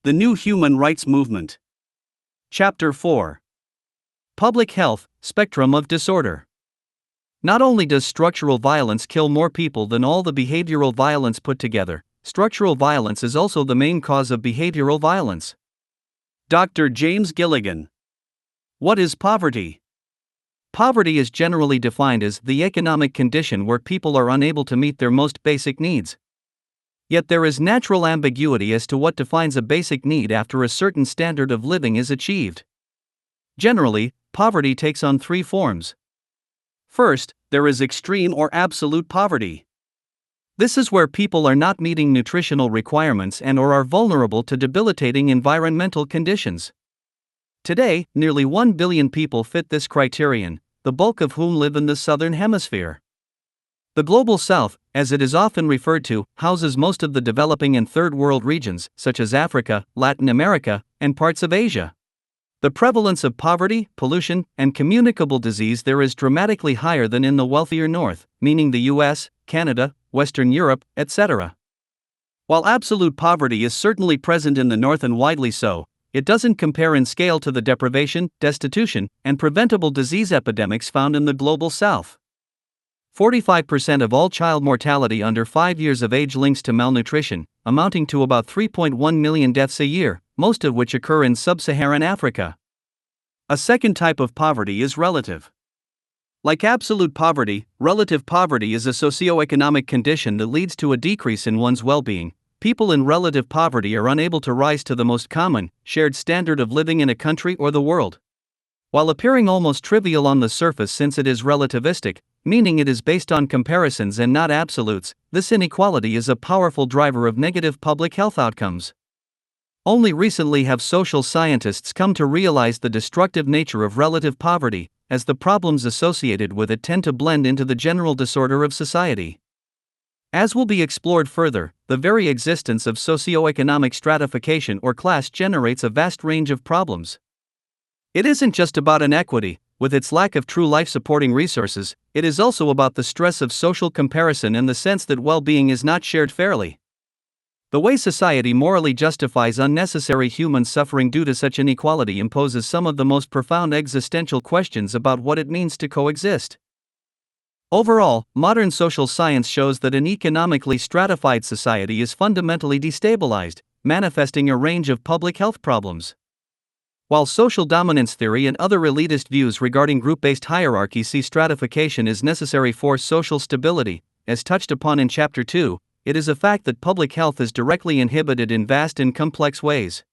The New Human Rights Movement. Chapter 4. Public Health, Spectrum of Disorder. Not only does structural violence kill more people than all the behavioral violence put together, structural violence is also the main cause of behavioral violence. Dr. James Gilligan. What is poverty? Poverty is generally defined as the economic condition where people are unable to meet their most basic needs. Yet there is natural ambiguity as to what defines a basic need after a certain standard of living is achieved. Generally, poverty takes on three forms. First, there is extreme or absolute poverty. This is where people are not meeting nutritional requirements and/or are vulnerable to debilitating environmental conditions. Today, nearly 1 billion people fit this criterion, the bulk of whom live in the Southern Hemisphere. The Global South, as it is often referred to, houses most of the developing and third world regions, such as Africa, Latin America, and parts of Asia. The prevalence of poverty, pollution, and communicable disease there is dramatically higher than in the wealthier North, meaning the US, Canada, Western Europe, etc. While absolute poverty is certainly present in the North and widely so, it doesn't compare in scale to the deprivation, destitution, and preventable disease epidemics found in the Global South. 45% of all child mortality under 5 years of age links to malnutrition, amounting to about 3.1 million deaths a year, most of which occur in sub-Saharan Africa. A second type of poverty is relative. Like absolute poverty, relative poverty is a socioeconomic condition that leads to a decrease in one's well-being. People in relative poverty are unable to rise to the most common, shared standard of living in a country or the world. While appearing almost trivial on the surface since it is relativistic, meaning it is based on comparisons and not absolutes, this inequality is a powerful driver of negative public health outcomes. Only recently have social scientists come to realize the destructive nature of relative poverty, as the problems associated with it tend to blend into the general disorder of society. As will be explored further, the very existence of socioeconomic stratification or class generates a vast range of problems. It isn't just about inequity, with its lack of true life-supporting resources, it is also about the stress of social comparison and the sense that well-being is not shared fairly. The way society morally justifies unnecessary human suffering due to such inequality imposes some of the most profound existential questions about what it means to coexist. Overall, modern social science shows that an economically stratified society is fundamentally destabilized, manifesting a range of public health problems. While social dominance theory and other elitist views regarding group-based hierarchy see stratification as necessary for social stability, as touched upon in Chapter 2, it is a fact that public health is directly inhibited in vast and complex ways.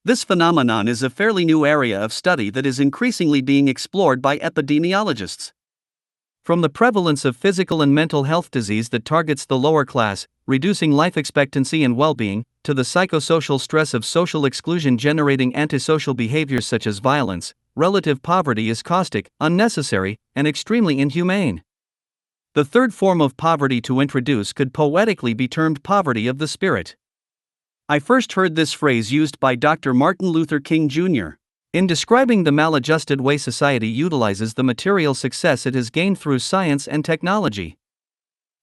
This phenomenon is a fairly new area of study that is increasingly being explored by epidemiologists. From the prevalence of physical and mental health disease that targets the lower class, reducing life expectancy and well-being, to the psychosocial stress of social exclusion generating antisocial behaviors such as violence, relative poverty is caustic, unnecessary, and extremely inhumane. The third form of poverty to introduce could poetically be termed poverty of the spirit. I first heard this phrase used by Dr. Martin Luther King Jr. in describing the maladjusted way society utilizes the material success it has gained through science and technology.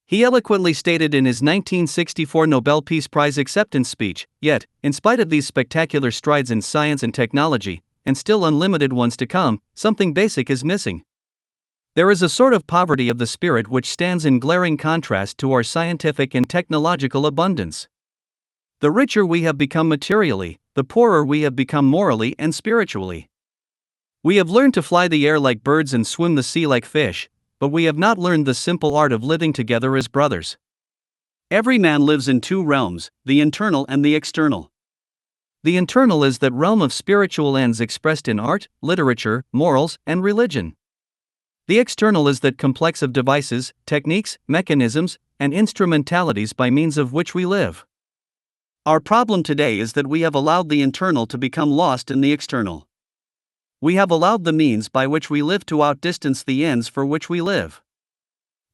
He eloquently stated in his 1964 Nobel Peace Prize acceptance speech, yet, in spite of these spectacular strides in science and technology, and still unlimited ones to come, something basic is missing. There is a sort of poverty of the spirit which stands in glaring contrast to our scientific and technological abundance. The richer we have become materially, the poorer we have become morally and spiritually. We have learned to fly the air like birds and swim the sea like fish, but we have not learned the simple art of living together as brothers. Every man lives in two realms, the internal and the external. The internal is that realm of spiritual ends expressed in art, literature, morals, and religion. The external is that complex of devices, techniques, mechanisms, and instrumentalities by means of which we live. Our problem today is that we have allowed the internal to become lost in the external. We have allowed the means by which we live to outdistance the ends for which we live.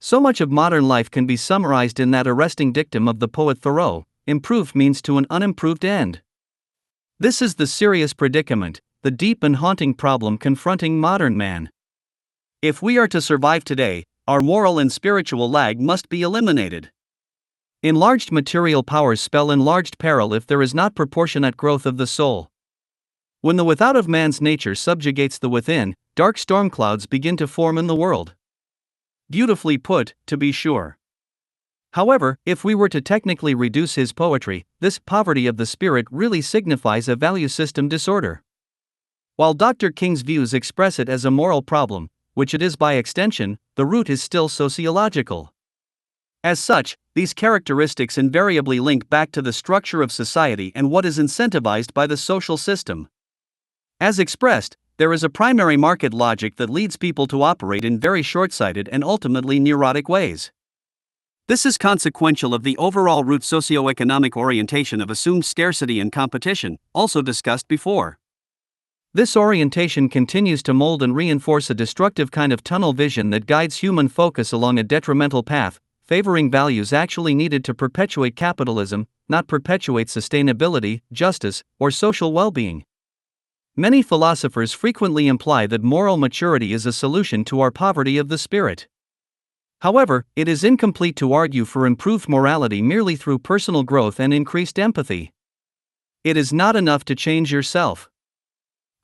So much of modern life can be summarized in that arresting dictum of the poet Thoreau: improved means to an unimproved end. This is the serious predicament, the deep and haunting problem confronting modern man. If we are to survive today, our moral and spiritual lag must be eliminated. Enlarged material powers spell enlarged peril if there is not proportionate growth of the soul. When the without of man's nature subjugates the within, dark storm clouds begin to form in the world. Beautifully put, to be sure. However, if we were to technically reduce his poetry, this poverty of the spirit really signifies a value system disorder. While Dr. King's views express it as a moral problem, which it is by extension, the root is still sociological. As such, these characteristics invariably link back to the structure of society and what is incentivized by the social system. As expressed, there is a primary market logic that leads people to operate in very short-sighted and ultimately neurotic ways. This is consequential of the overall root socioeconomic orientation of assumed scarcity and competition, also discussed before. This orientation continues to mold and reinforce a destructive kind of tunnel vision that guides human focus along a detrimental path, favoring values actually needed to perpetuate capitalism, not perpetuate sustainability, justice, or social well-being. Many philosophers frequently imply that moral maturity is a solution to our poverty of the spirit. However, it is incomplete to argue for improved morality merely through personal growth and increased empathy. It is not enough to change yourself.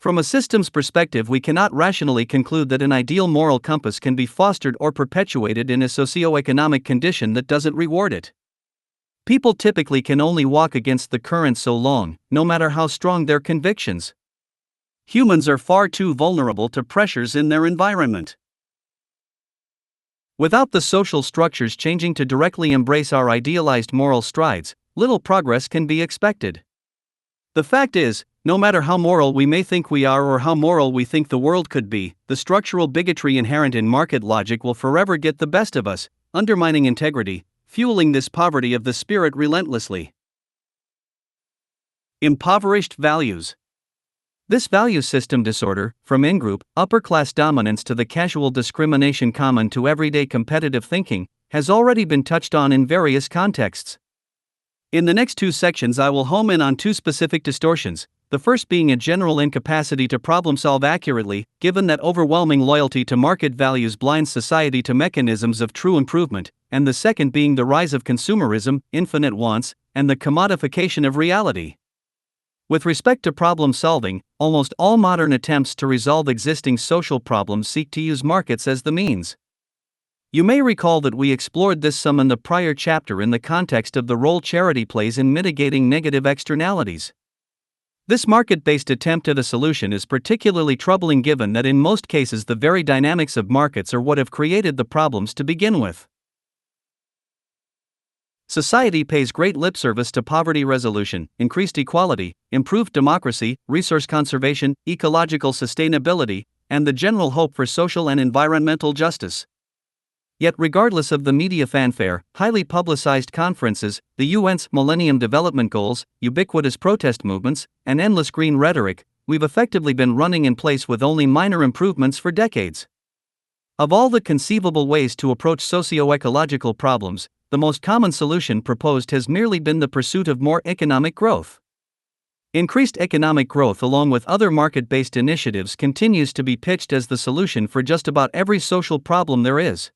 From a systems perspective, we cannot rationally conclude that an ideal moral compass can be fostered or perpetuated in a socioeconomic condition that doesn't reward it. People typically can only walk against the current so long, no matter how strong their convictions. Humans are far too vulnerable to pressures in their environment. Without the social structures changing to directly embrace our idealized moral strides, little progress can be expected. The fact is, no matter how moral we may think we are or how moral we think the world could be, the structural bigotry inherent in market logic will forever get the best of us, undermining integrity, fueling this poverty of the spirit relentlessly. Impoverished values. This value system disorder, from in-group, upper-class dominance to the casual discrimination common to everyday competitive thinking, has already been touched on in various contexts. In the next two sections I will home in on two specific distortions, the first being a general incapacity to problem-solve accurately, given that overwhelming loyalty to market values blinds society to mechanisms of true improvement, and the second being the rise of consumerism, infinite wants, and the commodification of reality. With respect to problem-solving, almost all modern attempts to resolve existing social problems seek to use markets as the means. You may recall that we explored this some in the prior chapter in the context of the role charity plays in mitigating negative externalities. This market-based attempt at a solution is particularly troubling given that in most cases the very dynamics of markets are what have created the problems to begin with. Society pays great lip service to poverty resolution, increased equality, improved democracy, resource conservation, ecological sustainability, and the general hope for social and environmental justice. Yet regardless of the media fanfare, highly publicized conferences, the UN's Millennium Development Goals, ubiquitous protest movements, and endless green rhetoric, we've effectively been running in place with only minor improvements for decades. Of all the conceivable ways to approach socio-ecological problems, the most common solution proposed has merely been the pursuit of more economic growth. Increased economic growth along with other market-based initiatives continues to be pitched as the solution for just about every social problem there is.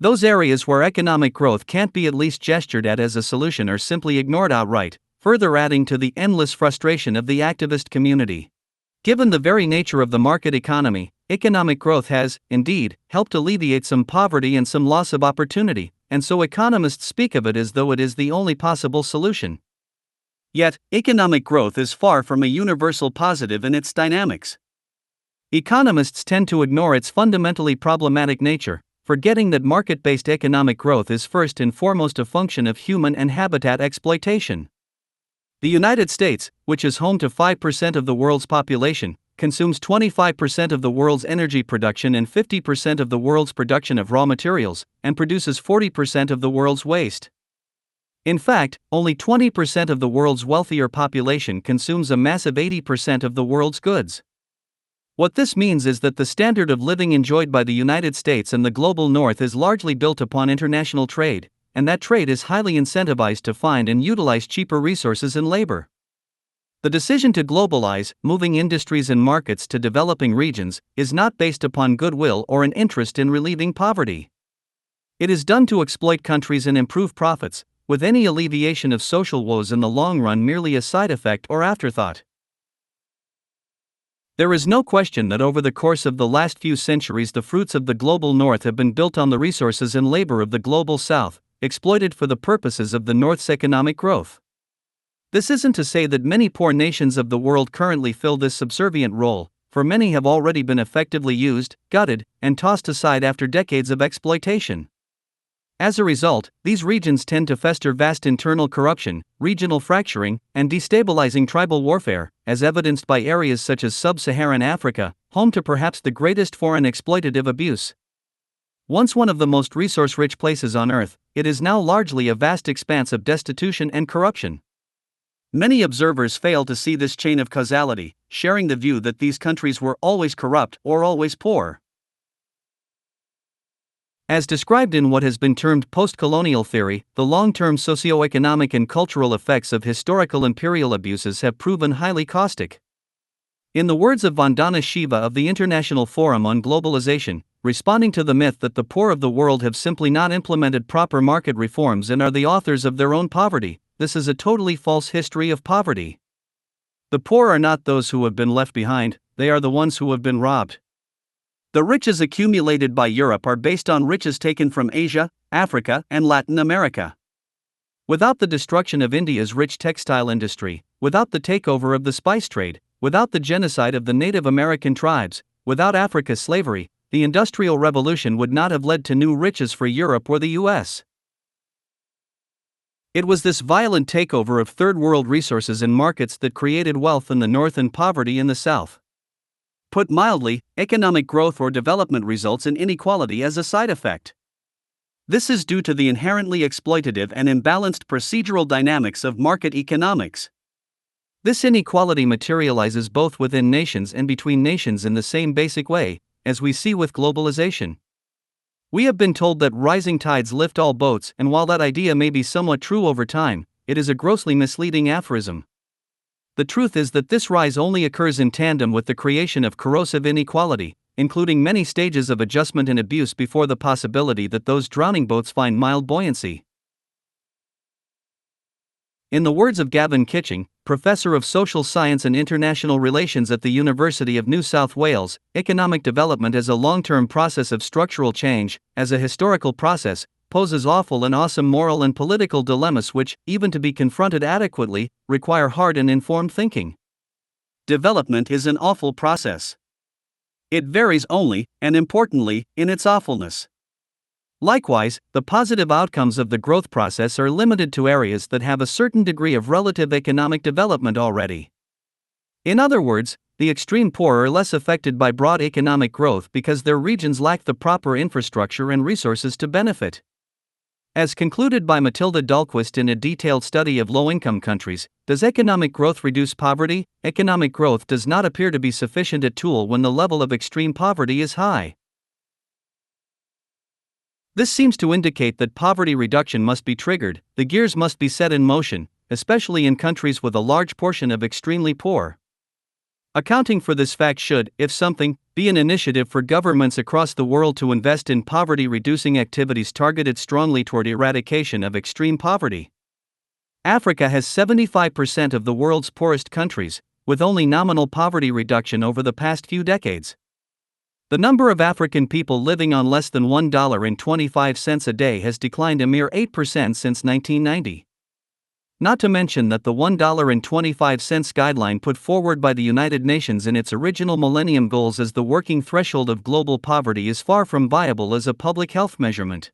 Those areas where economic growth can't be at least gestured at as a solution are simply ignored outright, further adding to the endless frustration of the activist community. Given the very nature of the market economy, economic growth has, indeed, helped alleviate some poverty and some loss of opportunity, and so economists speak of it as though it is the only possible solution. Yet, economic growth is far from a universal positive in its dynamics. Economists tend to ignore its fundamentally problematic nature, forgetting that market-based economic growth is first and foremost a function of human and habitat exploitation. The United States, which is home to 5% of the world's population, consumes 25% of the world's energy production and 50% of the world's production of raw materials, and produces 40% of the world's waste. In fact, only 20% of the world's wealthier population consumes a massive 80% of the world's goods. What this means is that the standard of living enjoyed by the United States and the global North is largely built upon international trade, and that trade is highly incentivized to find and utilize cheaper resources and labor. The decision to globalize, moving industries and markets to developing regions, is not based upon goodwill or an interest in relieving poverty. It is done to exploit countries and improve profits, with any alleviation of social woes in the long run merely a side effect or afterthought. There is no question that over the course of the last few centuries the fruits of the global North have been built on the resources and labor of the global South, exploited for the purposes of the North's economic growth. This isn't to say that many poor nations of the world currently fill this subservient role, for many have already been effectively used, gutted, and tossed aside after decades of exploitation. As a result, these regions tend to fester vast internal corruption, regional fracturing, and destabilizing tribal warfare, as evidenced by areas such as sub-Saharan Africa, home to perhaps the greatest foreign exploitative abuse. Once one of the most resource-rich places on Earth, it is now largely a vast expanse of destitution and corruption. Many observers fail to see this chain of causality, sharing the view that these countries were always corrupt or always poor. As described in what has been termed post-colonial theory, the long-term socio-economic and cultural effects of historical imperial abuses have proven highly caustic. In the words of Vandana Shiva of the International Forum on Globalization, responding to the myth that the poor of the world have simply not implemented proper market reforms and are the authors of their own poverty, this is a totally false history of poverty. The poor are not those who have been left behind, they are the ones who have been robbed. The riches accumulated by Europe are based on riches taken from Asia, Africa, and Latin America. Without the destruction of India's rich textile industry, without the takeover of the spice trade, without the genocide of the Native American tribes, without Africa's slavery, the Industrial Revolution would not have led to new riches for Europe or the US. It was this violent takeover of third world resources and markets that created wealth in the North and poverty in the South. Put mildly, economic growth or development results in inequality as a side effect. This is due to the inherently exploitative and imbalanced procedural dynamics of market economics. This inequality materializes both within nations and between nations in the same basic way, as we see with globalization. We have been told that rising tides lift all boats, and while that idea may be somewhat true over time, it is a grossly misleading aphorism. The truth is that this rise only occurs in tandem with the creation of corrosive inequality, including many stages of adjustment and abuse before the possibility that those drowning boats find mild buoyancy. In the words of Gavin Kitching, Professor of Social Science and International Relations at the University of New South Wales, economic development as a long-term process of structural change, as a historical process, poses awful and awesome moral and political dilemmas which, even to be confronted adequately, require hard and informed thinking. Development is an awful process. It varies only, and importantly, in its awfulness. Likewise, the positive outcomes of the growth process are limited to areas that have a certain degree of relative economic development already. In other words, the extreme poor are less affected by broad economic growth because their regions lack the proper infrastructure and resources to benefit. As concluded by Matilda Dahlquist in a detailed study of low-income countries, does economic growth reduce poverty? Economic growth does not appear to be sufficient a tool when the level of extreme poverty is high. This seems to indicate that poverty reduction must be triggered, the gears must be set in motion, especially in countries with a large portion of extremely poor. Accounting for this fact should, if something, be an initiative for governments across the world to invest in poverty-reducing activities targeted strongly toward eradication of extreme poverty. Africa has 75% of the world's poorest countries, with only nominal poverty reduction over the past few decades. The number of African people living on less than $1.25 a day has declined a mere 8% since 1990. Not to mention that the $1.25 guideline put forward by the United Nations in its original Millennium Goals as the working threshold of global poverty is far from viable as a public health measurement.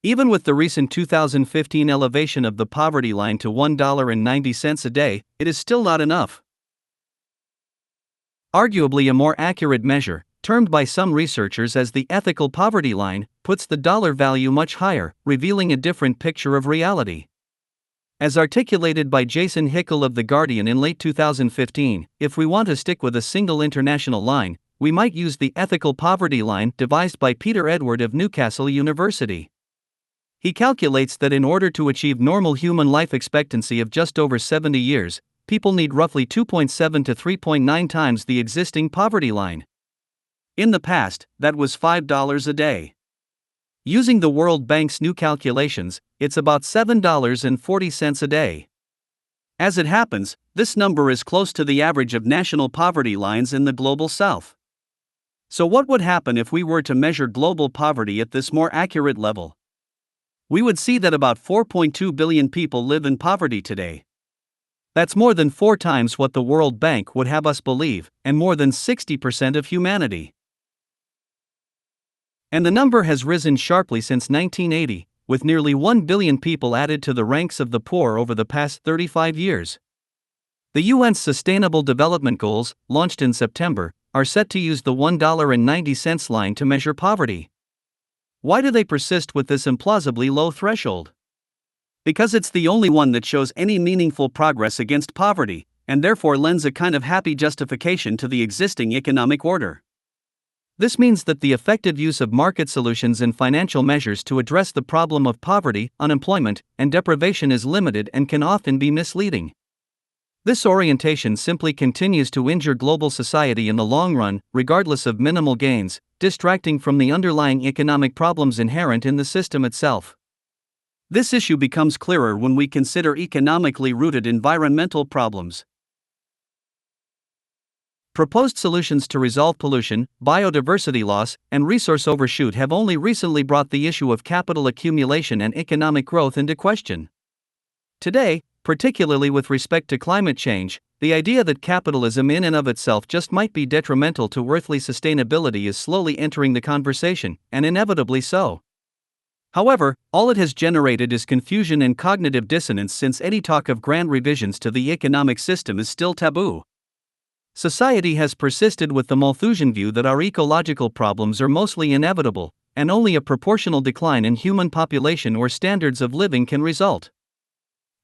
Even with the recent 2015 elevation of the poverty line to $1.90 a day, it is still not enough. Arguably a more accurate measure, termed by some researchers as the ethical poverty line, puts the dollar value much higher, revealing a different picture of reality. As articulated by Jason Hickel of The Guardian in late 2015, if we want to stick with a single international line, we might use the ethical poverty line devised by Peter Edward of Newcastle University. He calculates that in order to achieve normal human life expectancy of just over 70 years, people need roughly 2.7 to 3.9 times the existing poverty line. In the past, that was $5 a day. Using the World Bank's new calculations, it's about $7.40 a day. As it happens, this number is close to the average of national poverty lines in the global south. So, what would happen if we were to measure global poverty at this more accurate level? We would see that about 4.2 billion people live in poverty today. That's more than 4 times what the World Bank would have us believe, and more than 60% of humanity. And the number has risen sharply since 1980, with nearly 1 billion people added to the ranks of the poor over the past 35 years. The UN's Sustainable Development Goals, launched in September, are set to use the $1.90 line to measure poverty. Why do they persist with this implausibly low threshold? Because it's the only one that shows any meaningful progress against poverty, and therefore lends a kind of happy justification to the existing economic order. This means that the effective use of market solutions and financial measures to address the problem of poverty, unemployment, and deprivation is limited and can often be misleading. This orientation simply continues to injure global society in the long run, regardless of minimal gains, distracting from the underlying economic problems inherent in the system itself. This issue becomes clearer when we consider economically rooted environmental problems. Proposed solutions to resolve pollution, biodiversity loss, and resource overshoot have only recently brought the issue of capital accumulation and economic growth into question. Today, particularly with respect to climate change, the idea that capitalism in and of itself just might be detrimental to earthly sustainability is slowly entering the conversation, and inevitably so. However, all it has generated is confusion and cognitive dissonance, since any talk of grand revisions to the economic system is still taboo. Society has persisted with the Malthusian view that our ecological problems are mostly inevitable, and only a proportional decline in human population or standards of living can result.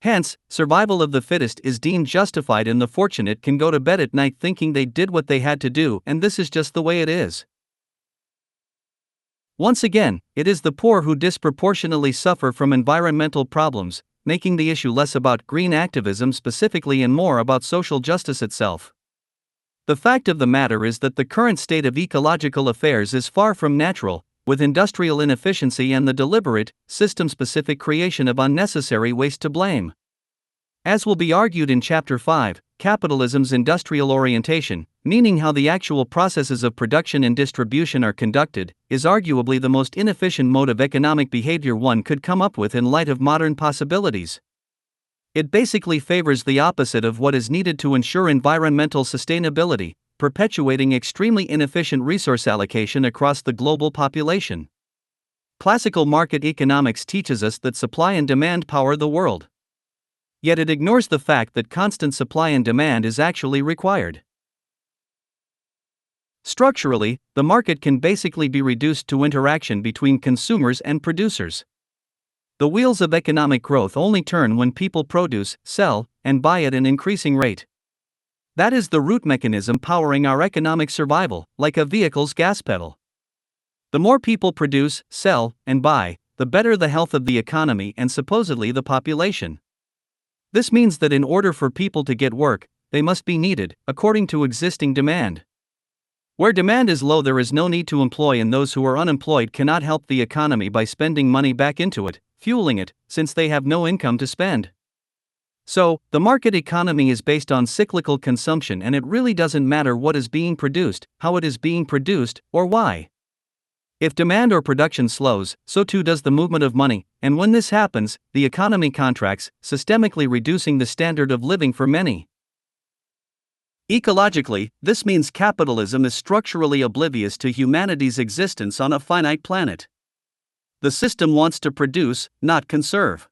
Hence, survival of the fittest is deemed justified, and the fortunate can go to bed at night thinking they did what they had to do, and this is just the way it is. Once again, it is the poor who disproportionately suffer from environmental problems, making the issue less about green activism specifically and more about social justice itself. The fact of the matter is that the current state of ecological affairs is far from natural, with industrial inefficiency and the deliberate, system-specific creation of unnecessary waste to blame. As will be argued in Chapter 5, capitalism's industrial orientation, meaning how the actual processes of production and distribution are conducted, is arguably the most inefficient mode of economic behavior one could come up with in light of modern possibilities. It basically favors the opposite of what is needed to ensure environmental sustainability, perpetuating extremely inefficient resource allocation across the global population. Classical market economics teaches us that supply and demand power the world. Yet it ignores the fact that constant supply and demand is actually required. Structurally, the market can basically be reduced to interaction between consumers and producers. The wheels of economic growth only turn when people produce, sell, and buy at an increasing rate. That is the root mechanism powering our economic survival, like a vehicle's gas pedal. The more people produce, sell, and buy, the better the health of the economy and supposedly the population. This means that in order for people to get work, they must be needed, according to existing demand. Where demand is low, there is no need to employ, and those who are unemployed cannot help the economy by spending money back into it, fueling it, since they have no income to spend. So, the market economy is based on cyclical consumption, and it really doesn't matter what is being produced, how it is being produced, or why. If demand or production slows, so too does the movement of money, and when this happens, the economy contracts, systemically reducing the standard of living for many. Ecologically, this means capitalism is structurally oblivious to humanity's existence on a finite planet. The system wants to produce, not conserve.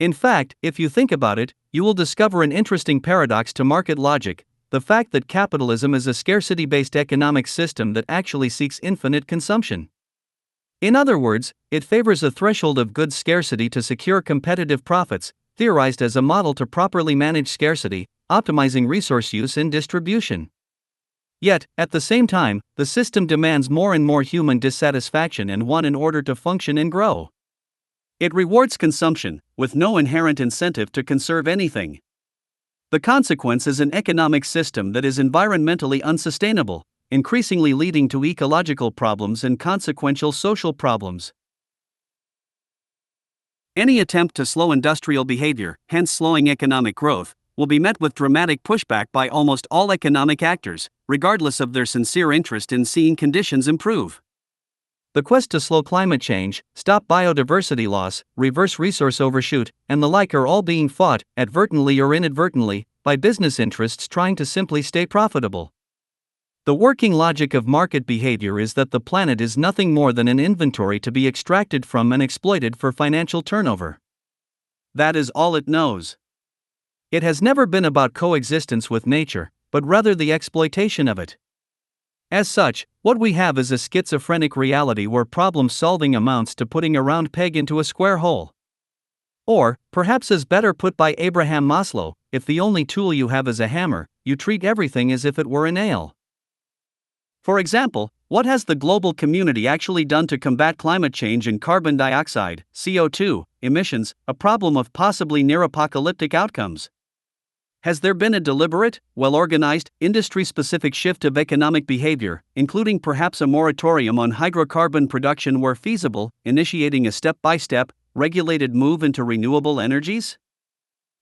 In fact, if you think about it, you will discover an interesting paradox to market logic: the fact that capitalism is a scarcity-based economic system that actually seeks infinite consumption. In other words, it favors a threshold of goods scarcity to secure competitive profits, theorized as a model to properly manage scarcity, optimizing resource use and distribution. Yet, at the same time, the system demands more and more human dissatisfaction and want in order to function and grow. It rewards consumption, with no inherent incentive to conserve anything. The consequence is an economic system that is environmentally unsustainable, increasingly leading to ecological problems and consequential social problems. Any attempt to slow industrial behavior, hence slowing economic growth, will be met with dramatic pushback by almost all economic actors, regardless of their sincere interest in seeing conditions improve. The quest to slow climate change, stop biodiversity loss, reverse resource overshoot, and the like are all being fought, advertently or inadvertently, by business interests trying to simply stay profitable. The working logic of market behavior is that the planet is nothing more than an inventory to be extracted from and exploited for financial turnover. That is all it knows. It has never been about coexistence with nature, but rather the exploitation of it. As such, what we have is a schizophrenic reality where problem solving amounts to putting a round peg into a square hole. Or, perhaps as better put by Abraham Maslow, if the only tool you have is a hammer, you treat everything as if it were a nail. For example, what has the global community actually done to combat climate change and carbon dioxide, CO2, emissions, a problem of possibly near-apocalyptic outcomes? Has there been a deliberate, well-organized, industry-specific shift of economic behavior, including perhaps a moratorium on hydrocarbon production where feasible, initiating a step-by-step, regulated move into renewable energies?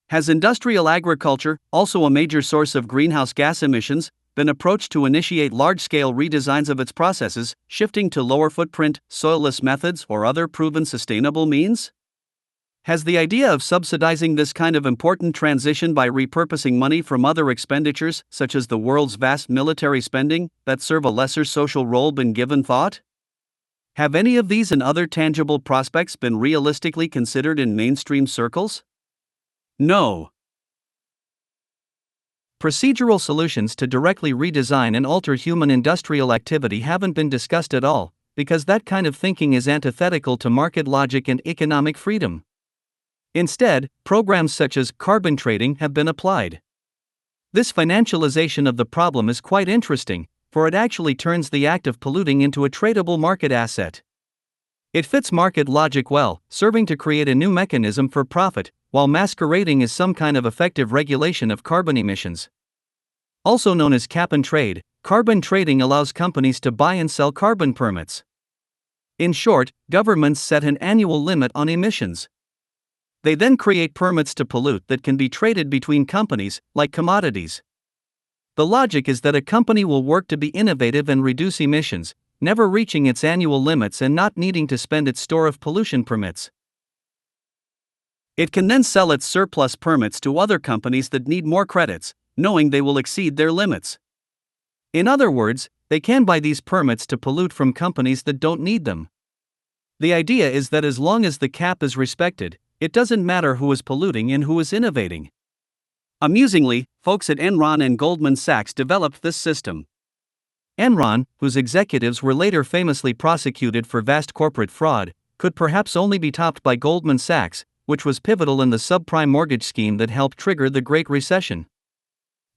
Has industrial agriculture, also a major source of greenhouse gas emissions, been approached to initiate large-scale redesigns of its processes, shifting to lower-footprint, soil-less methods or other proven sustainable means? Has the idea of subsidizing this kind of important transition by repurposing money from other expenditures, such as the world's vast military spending, that serve a lesser social role been given thought? Have any of these and other tangible prospects been realistically considered in mainstream circles? No. Procedural solutions to directly redesign and alter human industrial activity haven't been discussed at all, because that kind of thinking is antithetical to market logic and economic freedom. Instead, programs such as carbon trading have been applied. This financialization of the problem is quite interesting, for it actually turns the act of polluting into a tradable market asset. It fits market logic well, serving to create a new mechanism for profit, while masquerading as some kind of effective regulation of carbon emissions. Also known as cap and trade, carbon trading allows companies to buy and sell carbon permits. In short, governments set an annual limit on emissions. They then create permits to pollute that can be traded between companies, like commodities. The logic is that a company will work to be innovative and reduce emissions, never reaching its annual limits and not needing to spend its store of pollution permits. It can then sell its surplus permits to other companies that need more credits, knowing they will exceed their limits. In other words, they can buy these permits to pollute from companies that don't need them. The idea is that as long as the cap is respected, it doesn't matter who is polluting and who is innovating. Amusingly, folks at Enron and Goldman Sachs developed this system. Enron, whose executives were later famously prosecuted for vast corporate fraud, could perhaps only be topped by Goldman Sachs, which was pivotal in the subprime mortgage scheme that helped trigger the Great Recession.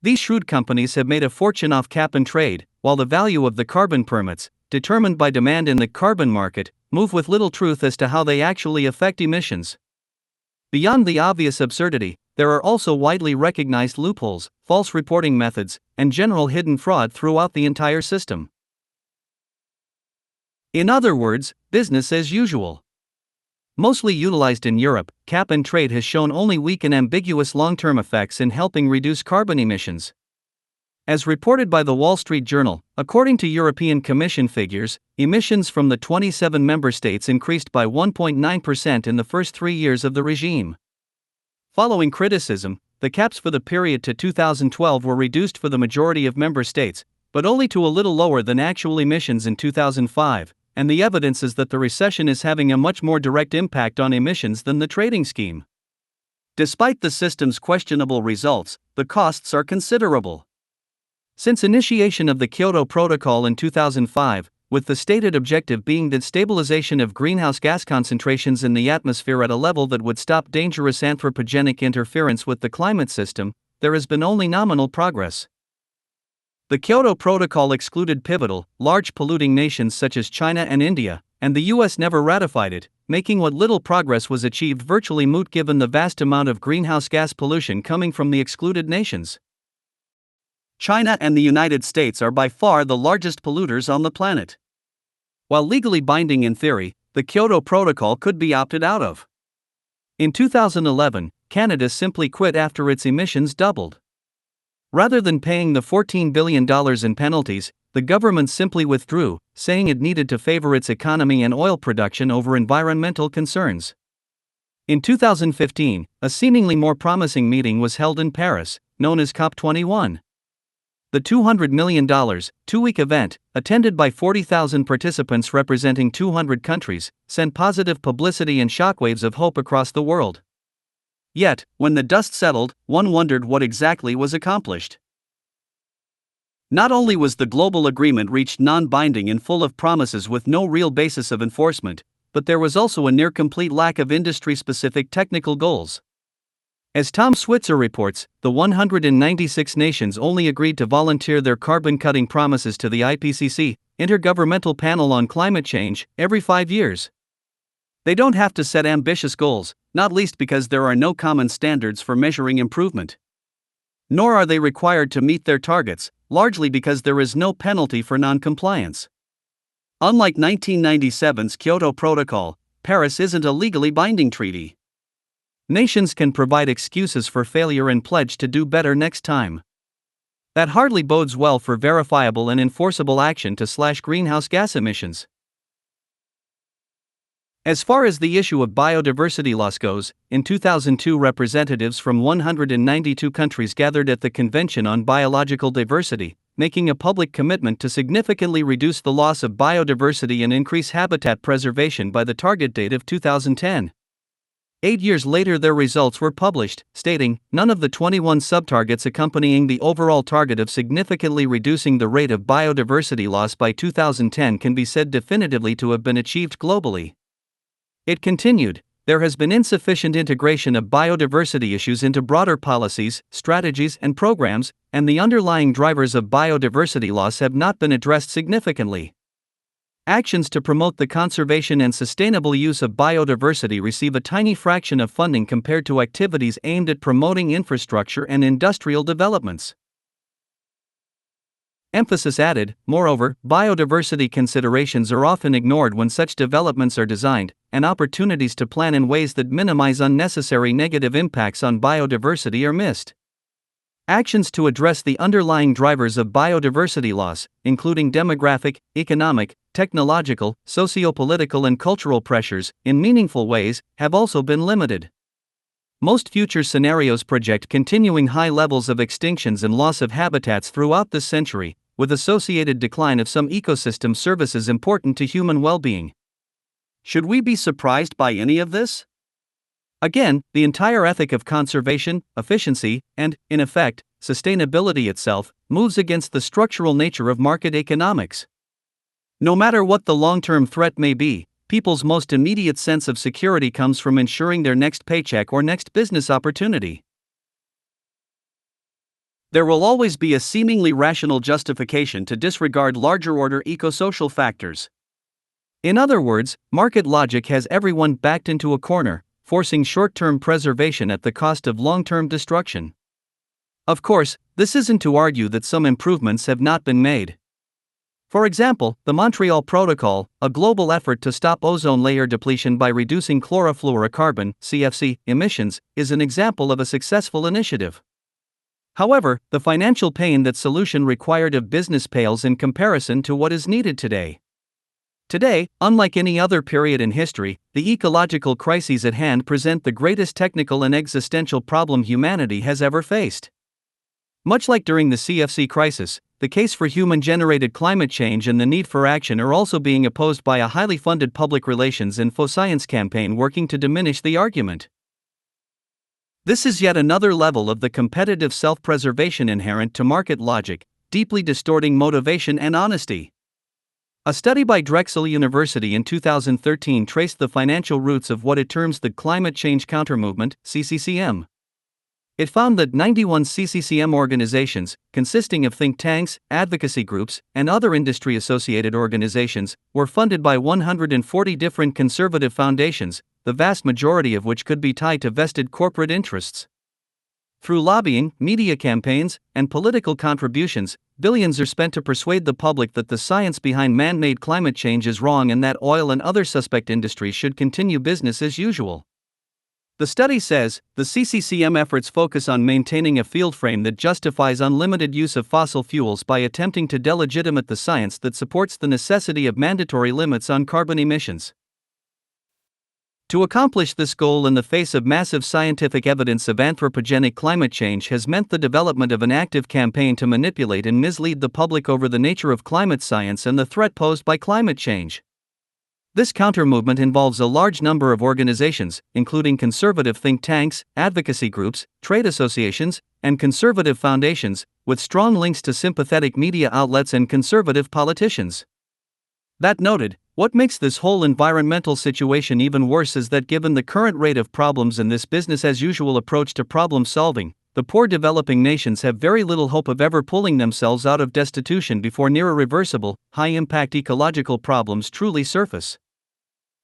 These shrewd companies have made a fortune off cap and trade, while the value of the carbon permits, determined by demand in the carbon market, move with little truth as to how they actually affect emissions. Beyond the obvious absurdity, there are also widely recognized loopholes, false reporting methods, and general hidden fraud throughout the entire system. In other words, business as usual. Mostly utilized in Europe, cap and trade has shown only weak and ambiguous long-term effects in helping reduce carbon emissions. As reported by the Wall Street Journal, according to European Commission figures, emissions from the 27 member states increased by 1.9% in the first 3 years of the regime. Following criticism, the caps for the period to 2012 were reduced for the majority of member states, but only to a little lower than actual emissions in 2005, and the evidence is that the recession is having a much more direct impact on emissions than the trading scheme. Despite the system's questionable results, the costs are considerable. Since initiation of the Kyoto Protocol in 2005, with the stated objective being the stabilization of greenhouse gas concentrations in the atmosphere at a level that would stop dangerous anthropogenic interference with the climate system, there has been only nominal progress. The Kyoto Protocol excluded pivotal, large polluting nations such as China and India, and the US never ratified it, making what little progress was achieved virtually moot given the vast amount of greenhouse gas pollution coming from the excluded nations. China and the United States are by far the largest polluters on the planet. While legally binding in theory, the Kyoto Protocol could be opted out of. In 2011, Canada simply quit after its emissions doubled. Rather than paying the $14 billion in penalties, the government simply withdrew, saying it needed to favor its economy and oil production over environmental concerns. In 2015, a seemingly more promising meeting was held in Paris, known as COP21. The $200 million, two-week event, attended by 40,000 participants representing 200 countries, sent positive publicity and shockwaves of hope across the world. Yet, when the dust settled, one wondered what exactly was accomplished. Not only was the global agreement reached non-binding and full of promises with no real basis of enforcement, but there was also a near-complete lack of industry-specific technical goals. As Tom Switzer reports, the 196 nations only agreed to volunteer their carbon-cutting promises to the IPCC, Intergovernmental Panel on Climate Change, every 5 years. They don't have to set ambitious goals, not least because there are no common standards for measuring improvement. Nor are they required to meet their targets, largely because there is no penalty for non-compliance. Unlike 1997's Kyoto Protocol, Paris isn't a legally binding treaty. Nations can provide excuses for failure and pledge to do better next time. That hardly bodes well for verifiable and enforceable action to slash greenhouse gas emissions. As far as the issue of biodiversity loss goes, in 2002 representatives from 192 countries gathered at the Convention on Biological Diversity, making a public commitment to significantly reduce the loss of biodiversity and increase habitat preservation by the target date of 2010. 8 years later their results were published, stating, none of the 21 subtargets accompanying the overall target of significantly reducing the rate of biodiversity loss by 2010 can be said definitively to have been achieved globally. It continued, there has been insufficient integration of biodiversity issues into broader policies, strategies, and programs, and the underlying drivers of biodiversity loss have not been addressed significantly. Actions to promote the conservation and sustainable use of biodiversity receive a tiny fraction of funding compared to activities aimed at promoting infrastructure and industrial developments. Emphasis added, moreover, biodiversity considerations are often ignored when such developments are designed, and opportunities to plan in ways that minimize unnecessary negative impacts on biodiversity are missed. Actions to address the underlying drivers of biodiversity loss, including demographic, economic, technological, socio-political and cultural pressures, in meaningful ways, have also been limited. Most future scenarios project continuing high levels of extinctions and loss of habitats throughout this century, with associated decline of some ecosystem services important to human well-being. Should we be surprised by any of this? Again, the entire ethic of conservation, efficiency, and, in effect, sustainability itself, moves against the structural nature of market economics. No matter what the long-term threat may be, people's most immediate sense of security comes from ensuring their next paycheck or next business opportunity. There will always be a seemingly rational justification to disregard larger-order eco-social factors. In other words, market logic has everyone backed into a corner, forcing short-term preservation at the cost of long-term destruction. Of course, this isn't to argue that some improvements have not been made. For example, the Montreal Protocol, a global effort to stop ozone layer depletion by reducing chlorofluorocarbon (CFC) emissions, is an example of a successful initiative. However, the financial pain that solution required of business pales in comparison to what is needed today. Today, unlike any other period in history, the ecological crises at hand present the greatest technical and existential problem humanity has ever faced. Much like during the CFC crisis, the case for human-generated climate change and the need for action are also being opposed by a highly funded public relations and science campaign working to diminish the argument. This is yet another level of the competitive self-preservation inherent to market logic, deeply distorting motivation and honesty. A study by Drexel University in 2013 traced the financial roots of what it terms the Climate Change Countermovement, CCCM. It found that 91 CCCM organizations, consisting of think tanks, advocacy groups, and other industry-associated organizations, were funded by 140 different conservative foundations, the vast majority of which could be tied to vested corporate interests. Through lobbying, media campaigns, and political contributions, billions are spent to persuade the public that the science behind man-made climate change is wrong and that oil and other suspect industries should continue business as usual. The study says the CCCM efforts focus on maintaining a field frame that justifies unlimited use of fossil fuels by attempting to delegitimate the science that supports the necessity of mandatory limits on carbon emissions. To accomplish this goal in the face of massive scientific evidence of anthropogenic climate change has meant the development of an active campaign to manipulate and mislead the public over the nature of climate science and the threat posed by climate change. This counter-movement involves a large number of organizations, including conservative think tanks, advocacy groups, trade associations, and conservative foundations, with strong links to sympathetic media outlets and conservative politicians. That noted, what makes this whole environmental situation even worse is that given the current rate of problems in this business-as-usual approach to problem solving, the poor developing nations have very little hope of ever pulling themselves out of destitution before near irreversible, high-impact ecological problems truly surface.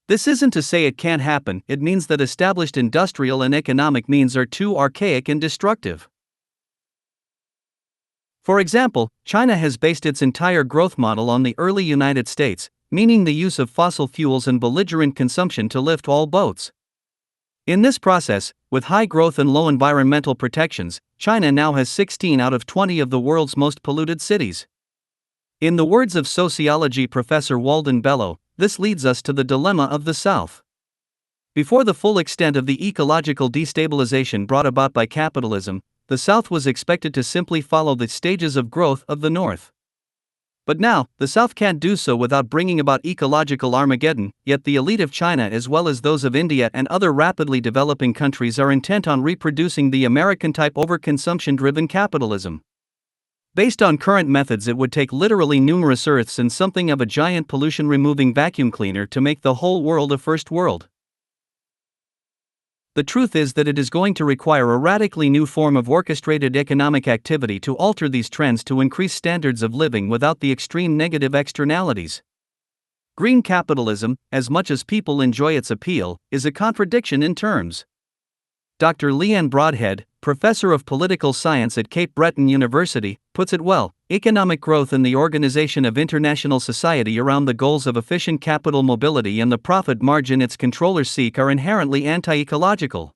This isn't to say it can't happen, it means that established industrial and economic means are too archaic and destructive. For example, China has based its entire growth model on the early United States, meaning the use of fossil fuels and belligerent consumption to lift all boats. In this process, with high growth and low environmental protections, China now has 16 out of 20 of the world's most polluted cities. In the words of sociology professor Walden Bello, this leads us to the dilemma of the South. Before the full extent of the ecological destabilization brought about by capitalism, the South was expected to simply follow the stages of growth of the North. But now, the South can't do so without bringing about ecological Armageddon, yet the elite of China as well as those of India and other rapidly developing countries are intent on reproducing the American-type overconsumption-driven capitalism. Based on current methods, it would take literally numerous Earths and something of a giant pollution-removing vacuum cleaner to make the whole world a first world. The truth is that it is going to require a radically new form of orchestrated economic activity to alter these trends to increase standards of living without the extreme negative externalities. Green capitalism, as much as people enjoy its appeal, is a contradiction in terms. Dr. Leanne Broadhead, professor of political science at Cape Breton University, puts it well: economic growth and the organization of international society around the goals of efficient capital mobility and the profit margin its controllers seek are inherently anti-ecological.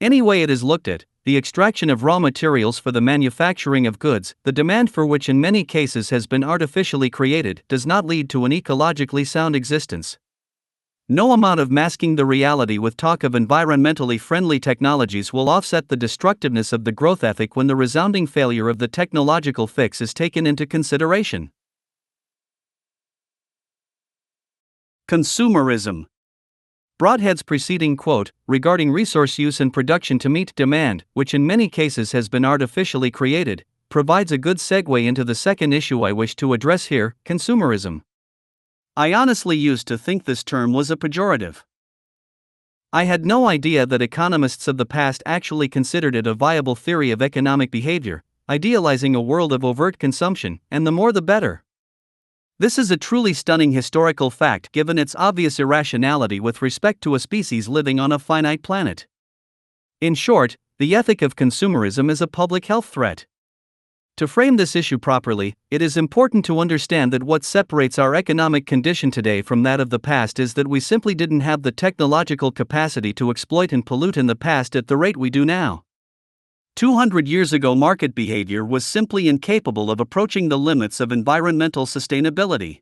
Any way it is looked at, the extraction of raw materials for the manufacturing of goods, the demand for which in many cases has been artificially created, does not lead to an ecologically sound existence. No amount of masking the reality with talk of environmentally friendly technologies will offset the destructiveness of the growth ethic when the resounding failure of the technological fix is taken into consideration. Consumerism. Broadhead's preceding quote, regarding resource use and production to meet demand, which in many cases has been artificially created, provides a good segue into the second issue I wish to address here: consumerism. I honestly used to think this term was a pejorative. I had no idea that economists of the past actually considered it a viable theory of economic behavior, idealizing a world of overt consumption, and the more the better. This is a truly stunning historical fact given its obvious irrationality with respect to a species living on a finite planet. In short, the ethic of consumerism is a public health threat. To frame this issue properly, it is important to understand that what separates our economic condition today from that of the past is that we simply didn't have the technological capacity to exploit and pollute in the past at the rate we do now. 200 years ago, market behavior was simply incapable of approaching the limits of environmental sustainability.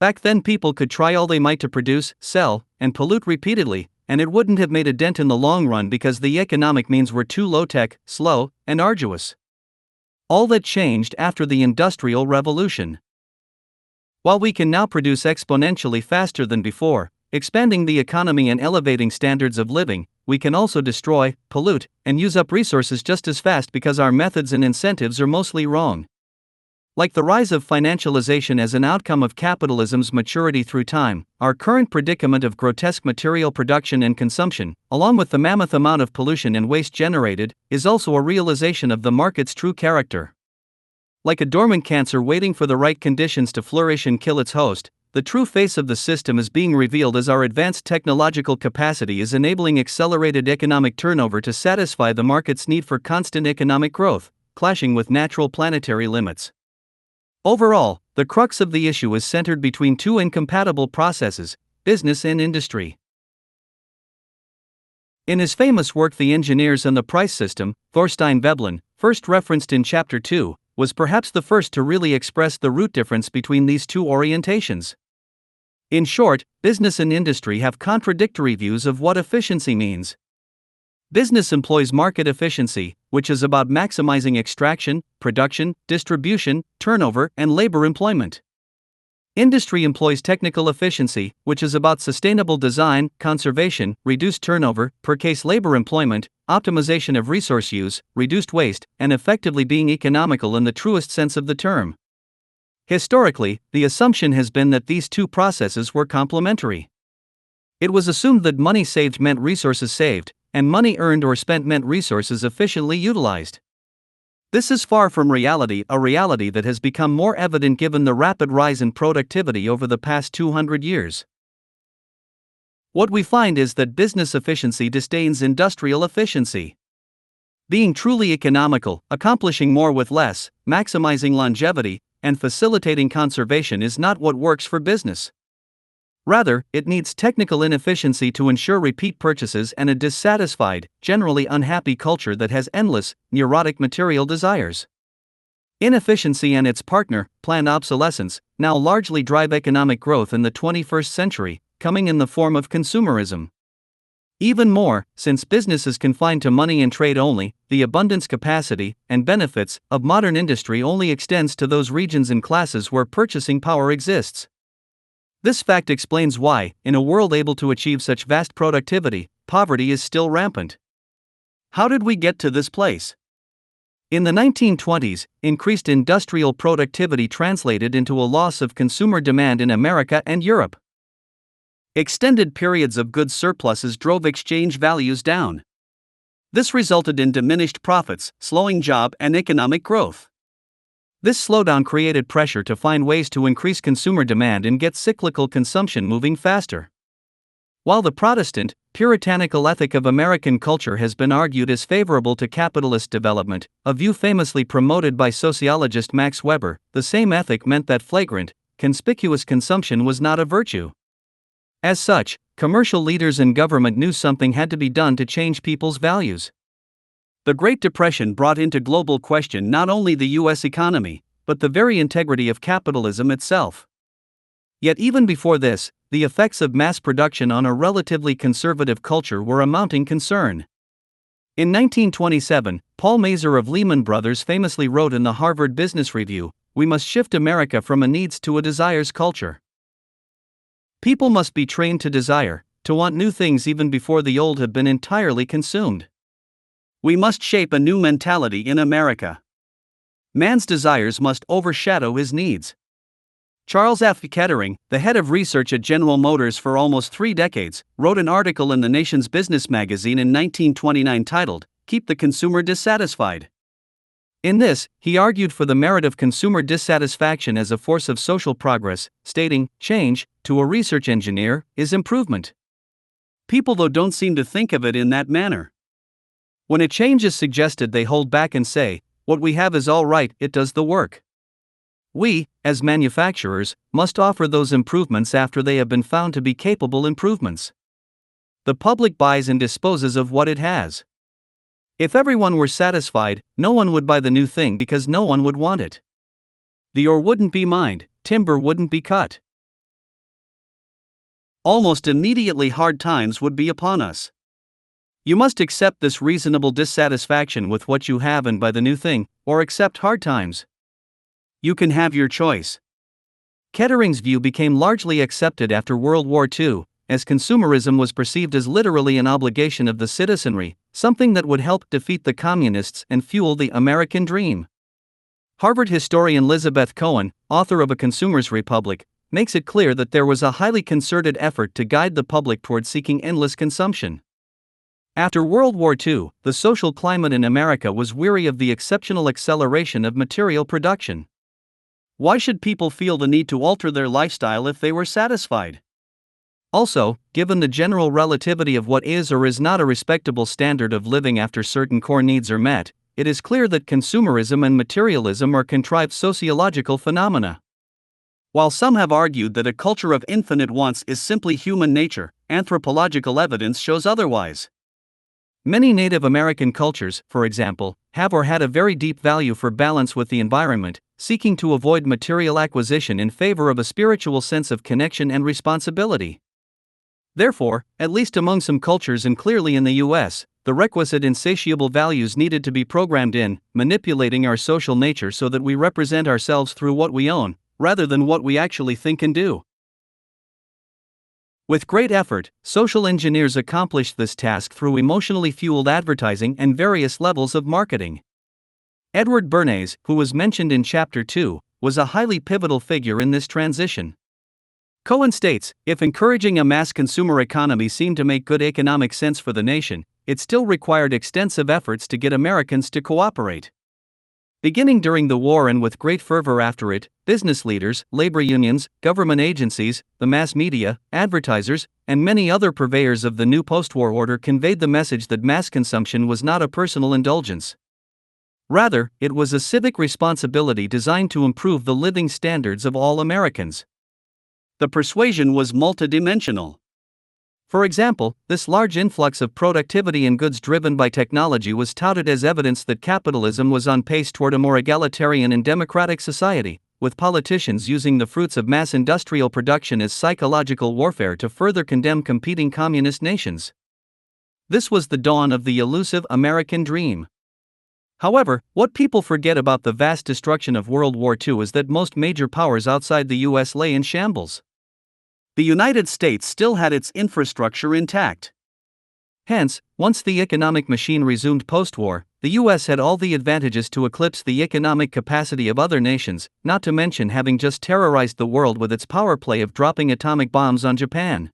Back then, people could try all they might to produce, sell, and pollute repeatedly, and it wouldn't have made a dent in the long run because the economic means were too low-tech, slow, and arduous. All that changed after the Industrial Revolution. While we can now produce exponentially faster than before, expanding the economy and elevating standards of living, we can also destroy, pollute, and use up resources just as fast because our methods and incentives are mostly wrong. Like the rise of financialization as an outcome of capitalism's maturity through time, our current predicament of grotesque material production and consumption, along with the mammoth amount of pollution and waste generated, is also a realization of the market's true character. Like a dormant cancer waiting for the right conditions to flourish and kill its host, the true face of the system is being revealed as our advanced technological capacity is enabling accelerated economic turnover to satisfy the market's need for constant economic growth, clashing with natural planetary limits. Overall, the crux of the issue is centered between two incompatible processes: business and industry. In his famous work The Engineers and the Price System, Thorstein Veblen, first referenced in Chapter 2, was perhaps the first to really express the root difference between these two orientations. In short, business and industry have contradictory views of what efficiency means. Business employs market efficiency, which is about maximizing extraction, production, distribution, turnover, and labor employment. Industry employs technical efficiency, which is about sustainable design, conservation, reduced turnover, per-case labor employment, optimization of resource use, reduced waste, and effectively being economical in the truest sense of the term. Historically, the assumption has been that these two processes were complementary. It was assumed that money saved meant resources saved, and money earned or spent meant resources efficiently utilized. This is far from reality, a reality that has become more evident given the rapid rise in productivity over the past 200 years. What we find is that business efficiency disdains industrial efficiency. Being truly economical, accomplishing more with less, maximizing longevity, and facilitating conservation is not what works for business. Rather, it needs technical inefficiency to ensure repeat purchases and a dissatisfied, generally unhappy culture that has endless, neurotic material desires. Inefficiency and its partner, planned obsolescence, now largely drive economic growth in the 21st century, coming in the form of consumerism. Even more, since business is confined to money and trade only, the abundance capacity and benefits of modern industry only extends to those regions and classes where purchasing power exists. This fact explains why, in a world able to achieve such vast productivity, poverty is still rampant. How did we get to this place? In the 1920s, increased industrial productivity translated into a loss of consumer demand in America and Europe. Extended periods of goods surpluses drove exchange values down. This resulted in diminished profits, slowing job and economic growth. This slowdown created pressure to find ways to increase consumer demand and get cyclical consumption moving faster. While the Protestant, puritanical ethic of American culture has been argued as favorable to capitalist development, a view famously promoted by sociologist Max Weber, the same ethic meant that flagrant, conspicuous consumption was not a virtue. As such, commercial leaders and government knew something had to be done to change people's values. The Great Depression brought into global question not only the U.S. economy, but the very integrity of capitalism itself. Yet even before this, the effects of mass production on a relatively conservative culture were a mounting concern. In 1927, Paul Mazur of Lehman Brothers famously wrote in the Harvard Business Review, "We must shift America from a needs to a desires culture. People must be trained to desire, to want new things even before the old have been entirely consumed. We must shape a new mentality in America. Man's desires must overshadow his needs." Charles F. Kettering, the head of research at General Motors for almost 3 decades, wrote an article in the Nation's Business magazine in 1929 titled, "Keep the Consumer Dissatisfied." In this, he argued for the merit of consumer dissatisfaction as a force of social progress, stating, "Change, to a research engineer, is improvement." People though don't seem to think of it in that manner. When a change is suggested, they hold back and say, "What we have is all right, it does the work." We, as manufacturers, must offer those improvements after they have been found to be capable improvements. The public buys and disposes of what it has. If everyone were satisfied, no one would buy the new thing because no one would want it. The ore wouldn't be mined, timber wouldn't be cut. Almost immediately hard times would be upon us. You must accept this reasonable dissatisfaction with what you have and buy the new thing, or accept hard times. You can have your choice. Kettering's view became largely accepted after World War II, as consumerism was perceived as literally an obligation of the citizenry, something that would help defeat the communists and fuel the American dream. Harvard historian Elizabeth Cohen, author of A Consumer's Republic, makes it clear that there was a highly concerted effort to guide the public toward seeking endless consumption. After World War II, the social climate in America was weary of the exceptional acceleration of material production. Why should people feel the need to alter their lifestyle if they were satisfied? Also, given the general relativity of what is or is not a respectable standard of living after certain core needs are met, it is clear that consumerism and materialism are contrived sociological phenomena. While some have argued that a culture of infinite wants is simply human nature, anthropological evidence shows otherwise. Many Native American cultures, for example, have or had a very deep value for balance with the environment, seeking to avoid material acquisition in favor of a spiritual sense of connection and responsibility. Therefore, at least among some cultures and clearly in the US, the requisite insatiable values needed to be programmed in, manipulating our social nature so that we represent ourselves through what we own, rather than what we actually think and do. With great effort, social engineers accomplished this task through emotionally fueled advertising and various levels of marketing. Edward Bernays, who was mentioned in Chapter 2, was a highly pivotal figure in this transition. Cohen states, if encouraging a mass consumer economy seemed to make good economic sense for the nation, it still required extensive efforts to get Americans to cooperate. Beginning during the war and with great fervor after it, business leaders, labor unions, government agencies, the mass media, advertisers, and many other purveyors of the new post-war order conveyed the message that mass consumption was not a personal indulgence. Rather, it was a civic responsibility designed to improve the living standards of all Americans. The persuasion was multidimensional. For example, this large influx of productivity and goods driven by technology was touted as evidence that capitalism was on pace toward a more egalitarian and democratic society, with politicians using the fruits of mass industrial production as psychological warfare to further condemn competing communist nations. This was the dawn of the elusive American dream. However, what people forget about the vast destruction of World War II is that most major powers outside the US lay in shambles. The United States still had its infrastructure intact. Hence, once the economic machine resumed post-war, the US had all the advantages to eclipse the economic capacity of other nations, not to mention having just terrorized the world with its power play of dropping atomic bombs on Japan.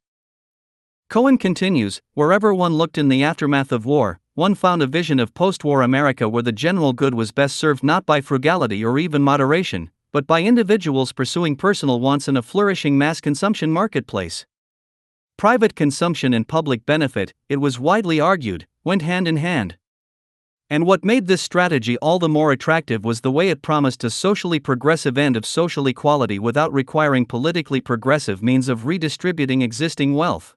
Cohen continues, wherever one looked in the aftermath of war, one found a vision of post-war America where the general good was best served not by frugality or even moderation, but by individuals pursuing personal wants in a flourishing mass consumption marketplace. Private consumption and public benefit, it was widely argued, went hand in hand. And what made this strategy all the more attractive was the way it promised a socially progressive end of social equality without requiring politically progressive means of redistributing existing wealth.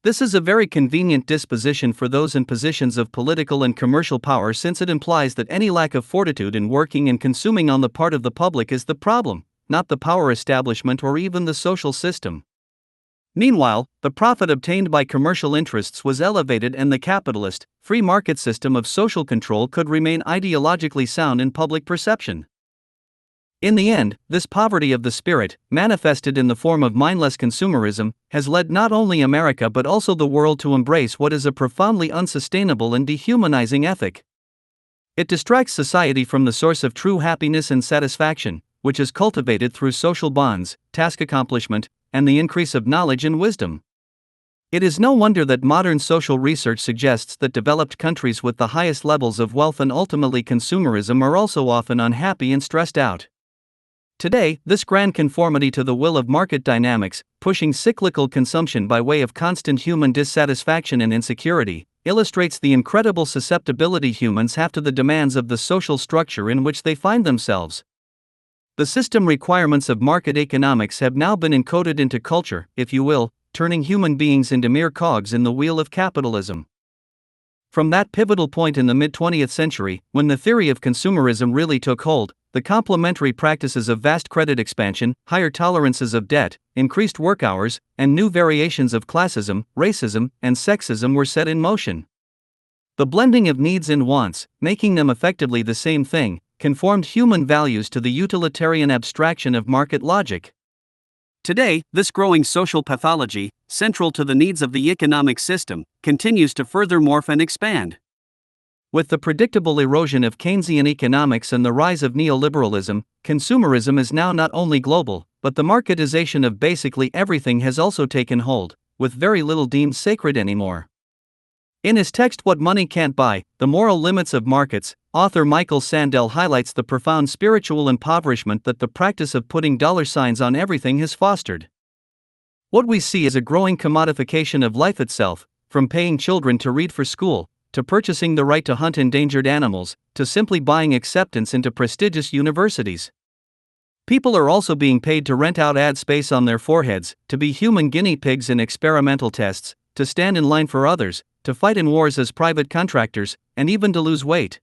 This is a very convenient disposition for those in positions of political and commercial power, since it implies that any lack of fortitude in working and consuming on the part of the public is the problem, not the power establishment or even the social system. Meanwhile, the profit obtained by commercial interests was elevated and the capitalist, free market system of social control could remain ideologically sound in public perception. In the end, this poverty of the spirit, manifested in the form of mindless consumerism, has led not only America but also the world to embrace what is a profoundly unsustainable and dehumanizing ethic. It distracts society from the source of true happiness and satisfaction, which is cultivated through social bonds, task accomplishment, and the increase of knowledge and wisdom. It is no wonder that modern social research suggests that developed countries with the highest levels of wealth and ultimately consumerism are also often unhappy and stressed out. Today, this grand conformity to the will of market dynamics, pushing cyclical consumption by way of constant human dissatisfaction and insecurity, illustrates the incredible susceptibility humans have to the demands of the social structure in which they find themselves. The system requirements of market economics have now been encoded into culture, if you will, turning human beings into mere cogs in the wheel of capitalism. From that pivotal point in the mid-20th century, when the theory of consumerism really took hold, the complementary practices of vast credit expansion, higher tolerances of debt, increased work hours, and new variations of classism, racism, and sexism were set in motion. The blending of needs and wants, making them effectively the same thing, conformed human values to the utilitarian abstraction of market logic. Today, this growing social pathology, central to the needs of the economic system, continues to further morph and expand. With the predictable erosion of Keynesian economics and the rise of neoliberalism, consumerism is now not only global, but the marketization of basically everything has also taken hold, with very little deemed sacred anymore. In his text What Money Can't Buy, The Moral Limits of Markets, author Michael Sandel highlights the profound spiritual impoverishment that the practice of putting dollar signs on everything has fostered. What we see is a growing commodification of life itself, from paying children to read for school, to purchasing the right to hunt endangered animals, to simply buying acceptance into prestigious universities. People are also being paid to rent out ad space on their foreheads, to be human guinea pigs in experimental tests, to stand in line for others, to fight in wars as private contractors, and even to lose weight.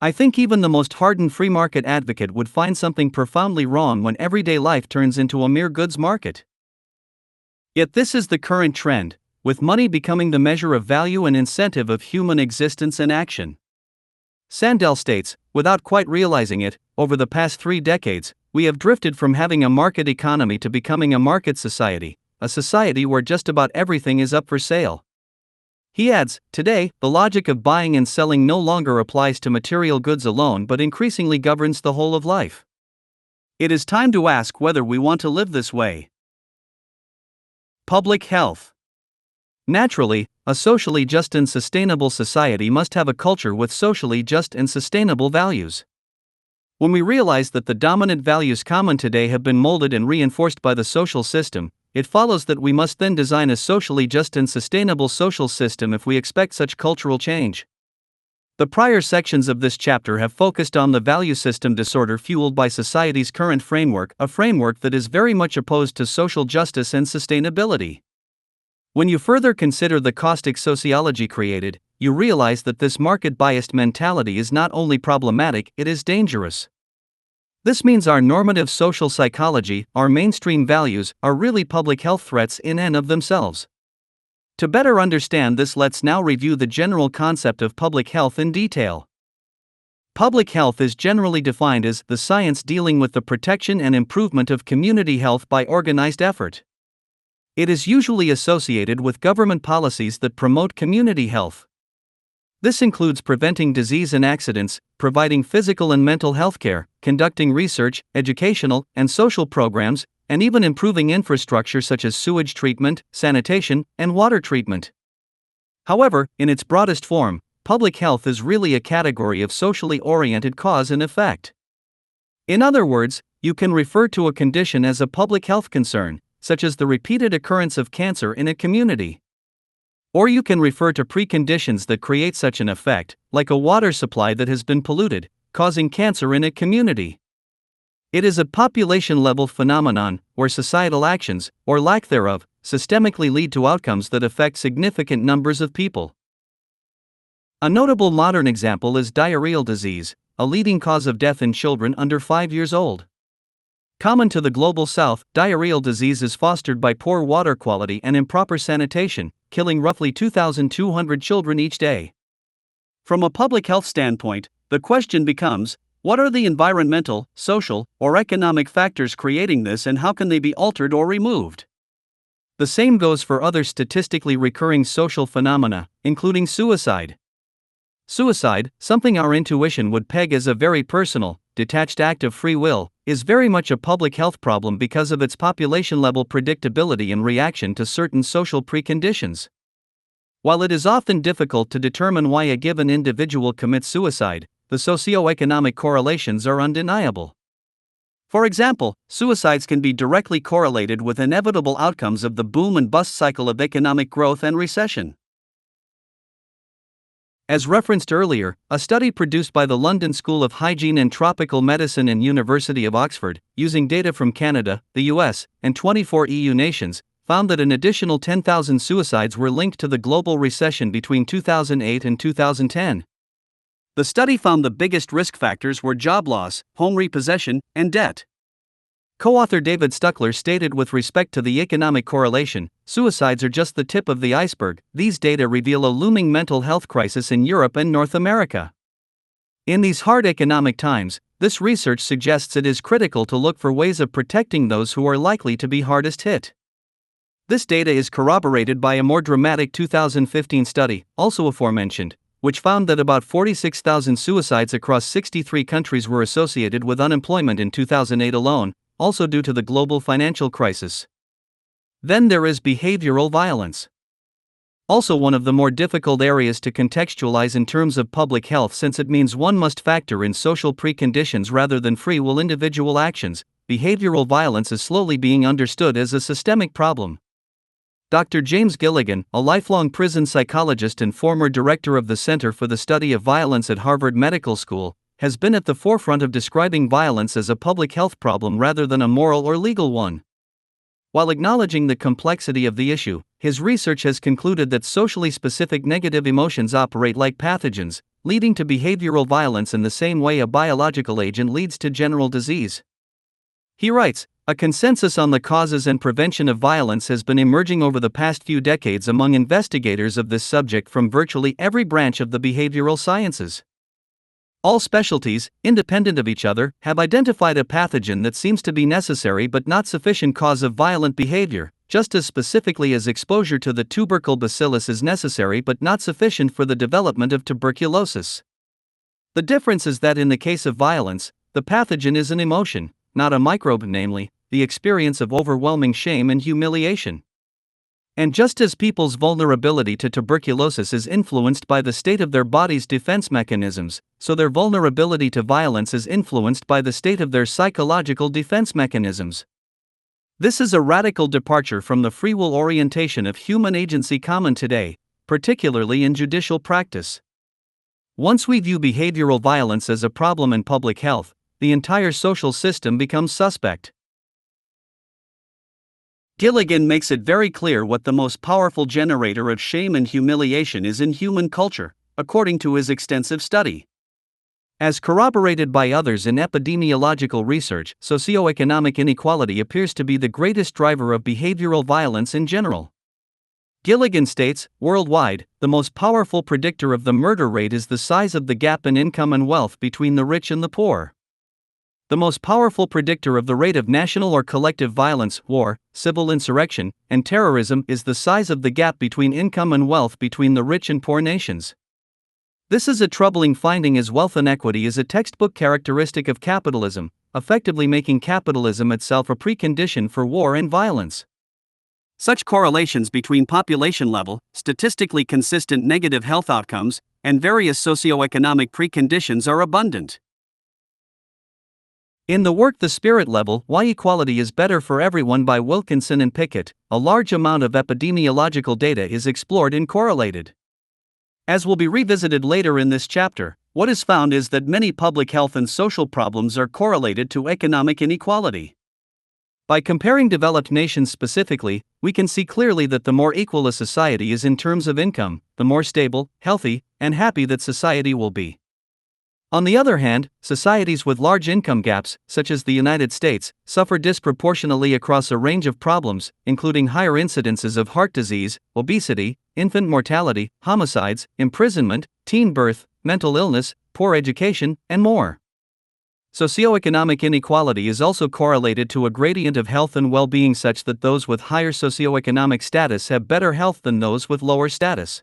I think even the most hardened free market advocate would find something profoundly wrong when everyday life turns into a mere goods market. Yet this is the current trend, with money becoming the measure of value and incentive of human existence and action. Sandel states, without quite realizing it, over the past 3 decades, we have drifted from having a market economy to becoming a market society, a society where just about everything is up for sale. He adds, today, the logic of buying and selling no longer applies to material goods alone but increasingly governs the whole of life. It is time to ask whether we want to live this way. Public health. Naturally, a socially just and sustainable society must have a culture with socially just and sustainable values. When we realize that the dominant values common today have been molded and reinforced by the social system, it follows that we must then design a socially just and sustainable social system if we expect such cultural change. The prior sections of this chapter have focused on the value system disorder fueled by society's current framework, a framework that is very much opposed to social justice and sustainability. When you further consider the caustic sociology created, you realize that this market-biased mentality is not only problematic, it is dangerous. This means our normative social psychology, our mainstream values, are really public health threats in and of themselves. To better understand this, let's now review the general concept of public health in detail. Public health is generally defined as the science dealing with the protection and improvement of community health by organized effort. It is usually associated with government policies that promote community health. This includes preventing disease and accidents, providing physical and mental health care, conducting research, educational, and social programs, and even improving infrastructure such as sewage treatment, sanitation, and water treatment. However, in its broadest form, public health is really a category of socially oriented cause and effect. In other words, you can refer to a condition as a public health concern, such as the repeated occurrence of cancer in a community. Or you can refer to preconditions that create such an effect, like a water supply that has been polluted, causing cancer in a community. It is a population-level phenomenon, where societal actions, or lack thereof, systemically lead to outcomes that affect significant numbers of people. A notable modern example is diarrheal disease, a leading cause of death in children under 5 years old. Common to the global south, diarrheal disease is fostered by poor water quality and improper sanitation, killing roughly 2,200 children each day. From a public health standpoint, the question becomes, what are the environmental, social, or economic factors creating this and how can they be altered or removed? The same goes for other statistically recurring social phenomena, including suicide. Suicide, something our intuition would peg as a very personal, detached act of free will, is very much a public health problem because of its population-level predictability in reaction to certain social preconditions. While it is often difficult to determine why a given individual commits suicide, the socioeconomic correlations are undeniable. For example, suicides can be directly correlated with inevitable outcomes of the boom and bust cycle of economic growth and recession. As referenced earlier, a study produced by the London School of Hygiene and Tropical Medicine and University of Oxford, using data from Canada, the US, and 24 EU nations, found that an additional 10,000 suicides were linked to the global recession between 2008 and 2010. The study found the biggest risk factors were job loss, home repossession, and debt. Co-author David Stuckler stated with respect to the economic correlation, suicides are just the tip of the iceberg. These data reveal a looming mental health crisis in Europe and North America. In these hard economic times, this research suggests it is critical to look for ways of protecting those who are likely to be hardest hit. This data is corroborated by a more dramatic 2015 study, also aforementioned, which found that about 46,000 suicides across 63 countries were associated with unemployment in 2008 alone, also due to the global financial crisis. Then there is behavioral violence. Also one of the more difficult areas to contextualize in terms of public health, since it means one must factor in social preconditions rather than free will individual actions. Behavioral violence is slowly being understood as a systemic problem. Dr. James Gilligan, a lifelong prison psychologist and former director of the Center for the Study of Violence at Harvard Medical School, has been at the forefront of describing violence as a public health problem rather than a moral or legal one. While acknowledging the complexity of the issue, his research has concluded that socially specific negative emotions operate like pathogens, leading to behavioral violence in the same way a biological agent leads to general disease. He writes, "A consensus on the causes and prevention of violence has been emerging over the past few decades among investigators of this subject from virtually every branch of the behavioral sciences. All specialties, independent of each other, have identified a pathogen that seems to be necessary but not sufficient cause of violent behavior, just as specifically as exposure to the tubercle bacillus is necessary but not sufficient for the development of tuberculosis. The difference is that in the case of violence, the pathogen is an emotion, not a microbe, namely, the experience of overwhelming shame and humiliation. And just as people's vulnerability to tuberculosis is influenced by the state of their body's defense mechanisms, so their vulnerability to violence is influenced by the state of their psychological defense mechanisms. This is a radical departure from the free will orientation of human agency common today, particularly in judicial practice. Once we view behavioral violence as a problem in public health, the entire social system becomes suspect. Gilligan makes it very clear what the most powerful generator of shame and humiliation is in human culture, according to his extensive study. As corroborated by others in epidemiological research, socioeconomic inequality appears to be the greatest driver of behavioral violence in general. Gilligan states, worldwide, the most powerful predictor of the murder rate is the size of the gap in income and wealth between the rich and the poor. The most powerful predictor of the rate of national or collective violence, war, civil insurrection, and terrorism is the size of the gap between income and wealth between the rich and poor nations. This is a troubling finding, as wealth inequity is a textbook characteristic of capitalism, effectively making capitalism itself a precondition for war and violence. Such correlations between population level, statistically consistent negative health outcomes, and various socioeconomic preconditions are abundant. In the work The Spirit Level, Why Equality is Better for Everyone by Wilkinson and Pickett, a large amount of epidemiological data is explored and correlated. As will be revisited later in this chapter, what is found is that many public health and social problems are correlated to economic inequality. By comparing developed nations specifically, we can see clearly that the more equal a society is in terms of income, the more stable, healthy, and happy that society will be. On the other hand, societies with large income gaps, such as the United States, suffer disproportionately across a range of problems, including higher incidences of heart disease, obesity, infant mortality, homicides, imprisonment, teen birth, mental illness, poor education, and more. Socioeconomic inequality is also correlated to a gradient of health and well-being such that those with higher socioeconomic status have better health than those with lower status.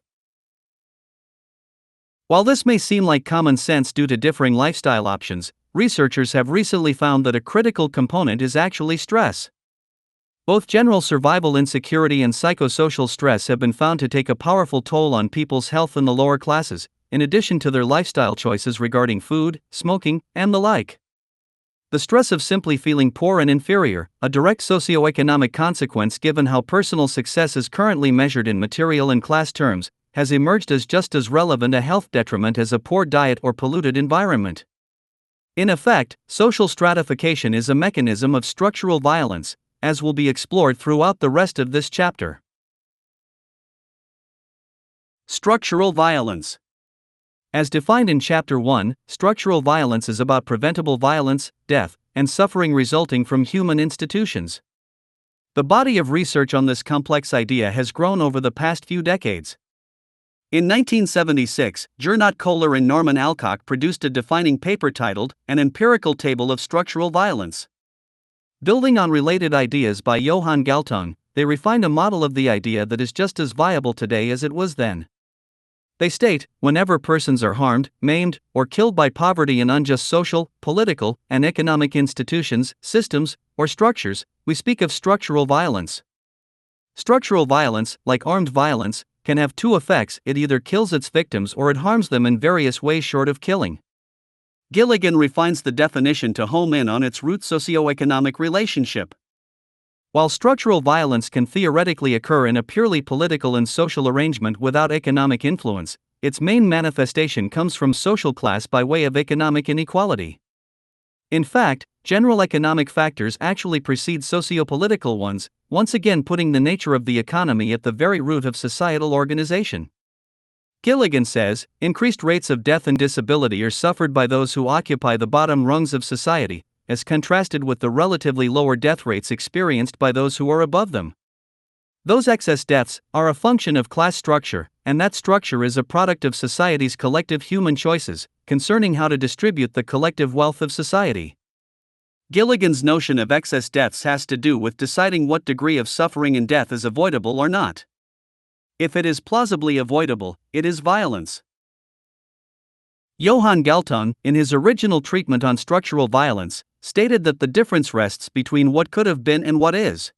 While this may seem like common sense due to differing lifestyle options, researchers have recently found that a critical component is actually stress. Both general survival insecurity and psychosocial stress have been found to take a powerful toll on people's health in the lower classes, in addition to their lifestyle choices regarding food, smoking, and the like. The stress of simply feeling poor and inferior, a direct socioeconomic consequence given how personal success is currently measured in material and class terms, has emerged as just as relevant a health detriment as a poor diet or polluted environment. In effect, social stratification is a mechanism of structural violence, as will be explored throughout the rest of this chapter. Structural violence. As defined in Chapter 1, structural violence is about preventable violence, death, and suffering resulting from human institutions. The body of research on this complex idea has grown over the past few decades. In 1976, Gernot Kohler and Norman Alcock produced a defining paper titled An Empirical Table of Structural Violence. Building on related ideas by Johann Galtung, they refined a model of the idea that is just as viable today as it was then. They state, whenever persons are harmed, maimed, or killed by poverty and unjust social, political, and economic institutions, systems, or structures, we speak of structural violence. Structural violence, like armed violence, can have two effects: it either kills its victims or it harms them in various ways short of killing. Gilligan refines the definition to home in on its root socioeconomic relationship. While structural violence can theoretically occur in a purely political and social arrangement without economic influence, its main manifestation comes from social class by way of economic inequality. In fact, general economic factors actually precede sociopolitical ones, once again putting the nature of the economy at the very root of societal organization. Gilligan says, increased rates of death and disability are suffered by those who occupy the bottom rungs of society, as contrasted with the relatively lower death rates experienced by those who are above them. Those excess deaths are a function of class structure, and that structure is a product of society's collective human choices concerning how to distribute the collective wealth of society. Gilligan's notion of excess deaths has to do with deciding what degree of suffering and death is avoidable or not. If it is plausibly avoidable, it is violence. Johann Galtung, in his original treatment on structural violence, stated that the difference rests between what could have been and what is.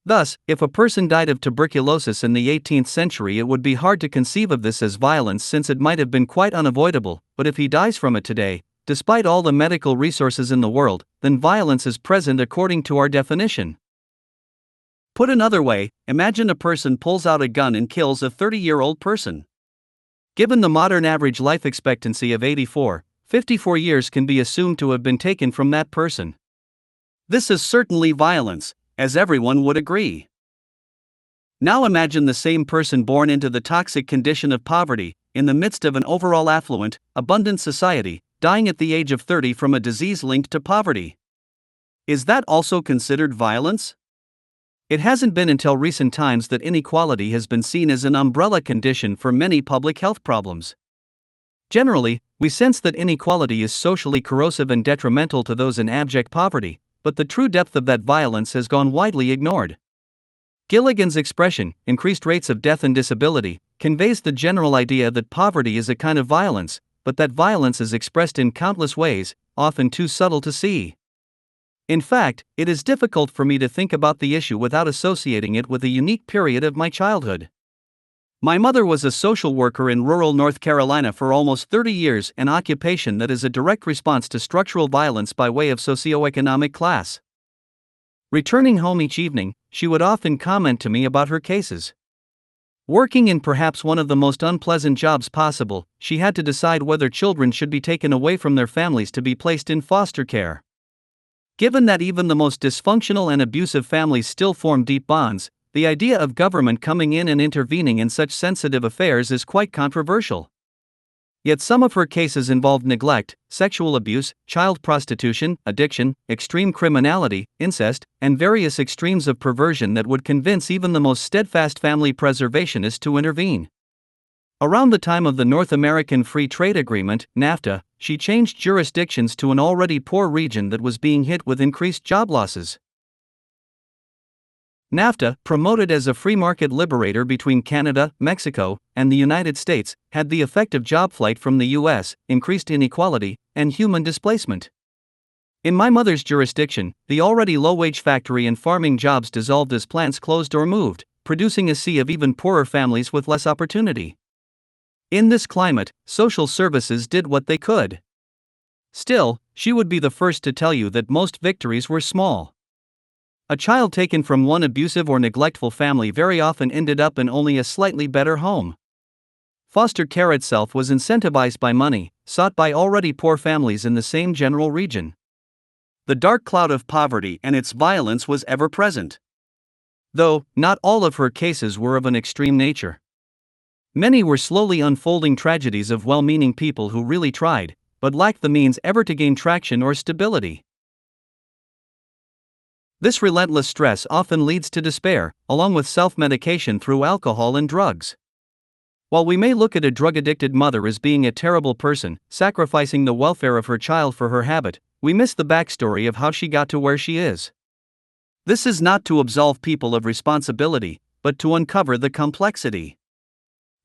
Thus, if a person died of tuberculosis in the 18th century, it would be hard to conceive of this as violence since it might have been quite unavoidable, but if he dies from it today, despite all the medical resources in the world, then violence is present according to our definition. Put another way, imagine a person pulls out a gun and kills a 30-year-old person. Given the modern average life expectancy of 54 years can be assumed to have been taken from that person. This is certainly violence, as everyone would agree. Now imagine the same person born into the toxic condition of poverty, in the midst of an overall affluent, abundant society, dying at the age of 30 from a disease linked to poverty. Is that also considered violence? It hasn't been until recent times that inequality has been seen as an umbrella condition for many public health problems. Generally, we sense that inequality is socially corrosive and detrimental to those in abject poverty, but the true depth of that violence has gone widely ignored. Gilligan's expression, increased rates of death and disability, conveys the general idea that poverty is a kind of violence, but that violence is expressed in countless ways, often too subtle to see. In fact, it is difficult for me to think about the issue without associating it with a unique period of my childhood. My mother was a social worker in rural North Carolina for almost 30 years, an occupation that is a direct response to structural violence by way of socioeconomic class. Returning home each evening, she would often comment to me about her cases. Working in perhaps one of the most unpleasant jobs possible, she had to decide whether children should be taken away from their families to be placed in foster care. Given that even the most dysfunctional and abusive families still form deep bonds, the idea of government coming in and intervening in such sensitive affairs is quite controversial. Yet some of her cases involved neglect, sexual abuse, child prostitution, addiction, extreme criminality, incest, and various extremes of perversion that would convince even the most steadfast family preservationists to intervene. Around the time of the North American Free Trade Agreement, NAFTA, she changed jurisdictions to an already poor region that was being hit with increased job losses. NAFTA, promoted as a free market liberator between Canada, Mexico, and the United States, had the effect of job flight from the U.S., increased inequality, and human displacement. In my mother's jurisdiction, the already low-wage factory and farming jobs dissolved as plants closed or moved, producing a sea of even poorer families with less opportunity. In this climate, social services did what they could. Still, she would be the first to tell you that most victories were small. A child taken from one abusive or neglectful family very often ended up in only a slightly better home. Foster care itself was incentivized by money, sought by already poor families in the same general region. The dark cloud of poverty and its violence was ever present. Though, not all of her cases were of an extreme nature. Many were slowly unfolding tragedies of well-meaning people who really tried, but lacked the means ever to gain traction or stability. This relentless stress often leads to despair, along with self-medication through alcohol and drugs. While we may look at a drug-addicted mother as being a terrible person, sacrificing the welfare of her child for her habit, we miss the backstory of how she got to where she is. This is not to absolve people of responsibility, but to uncover the complexity.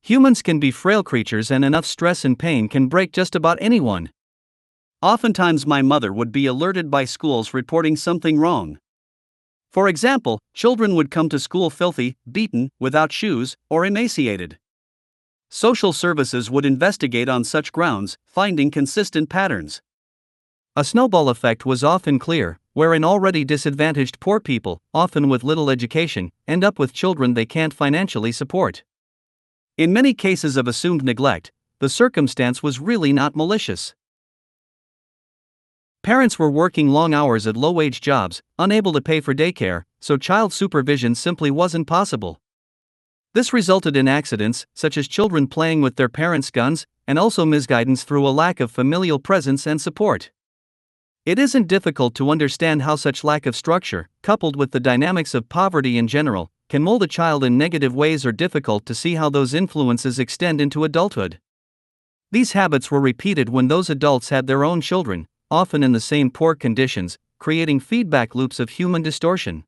Humans can be frail creatures, and enough stress and pain can break just about anyone. Oftentimes my mother would be alerted by schools reporting something wrong. For example, children would come to school filthy, beaten, without shoes, or emaciated. Social services would investigate on such grounds, finding consistent patterns. A snowball effect was often clear, wherein already disadvantaged poor people, often with little education, end up with children they can't financially support. In many cases of assumed neglect, the circumstance was really not malicious. Parents were working long hours at low-wage jobs, unable to pay for daycare, so child supervision simply wasn't possible. This resulted in accidents, such as children playing with their parents' guns, and also misguidance through a lack of familial presence and support. It isn't difficult to understand how such lack of structure, coupled with the dynamics of poverty in general, can mold a child in negative ways, or difficult to see how those influences extend into adulthood. These habits were repeated when those adults had their own children, often in the same poor conditions, creating feedback loops of human distortion.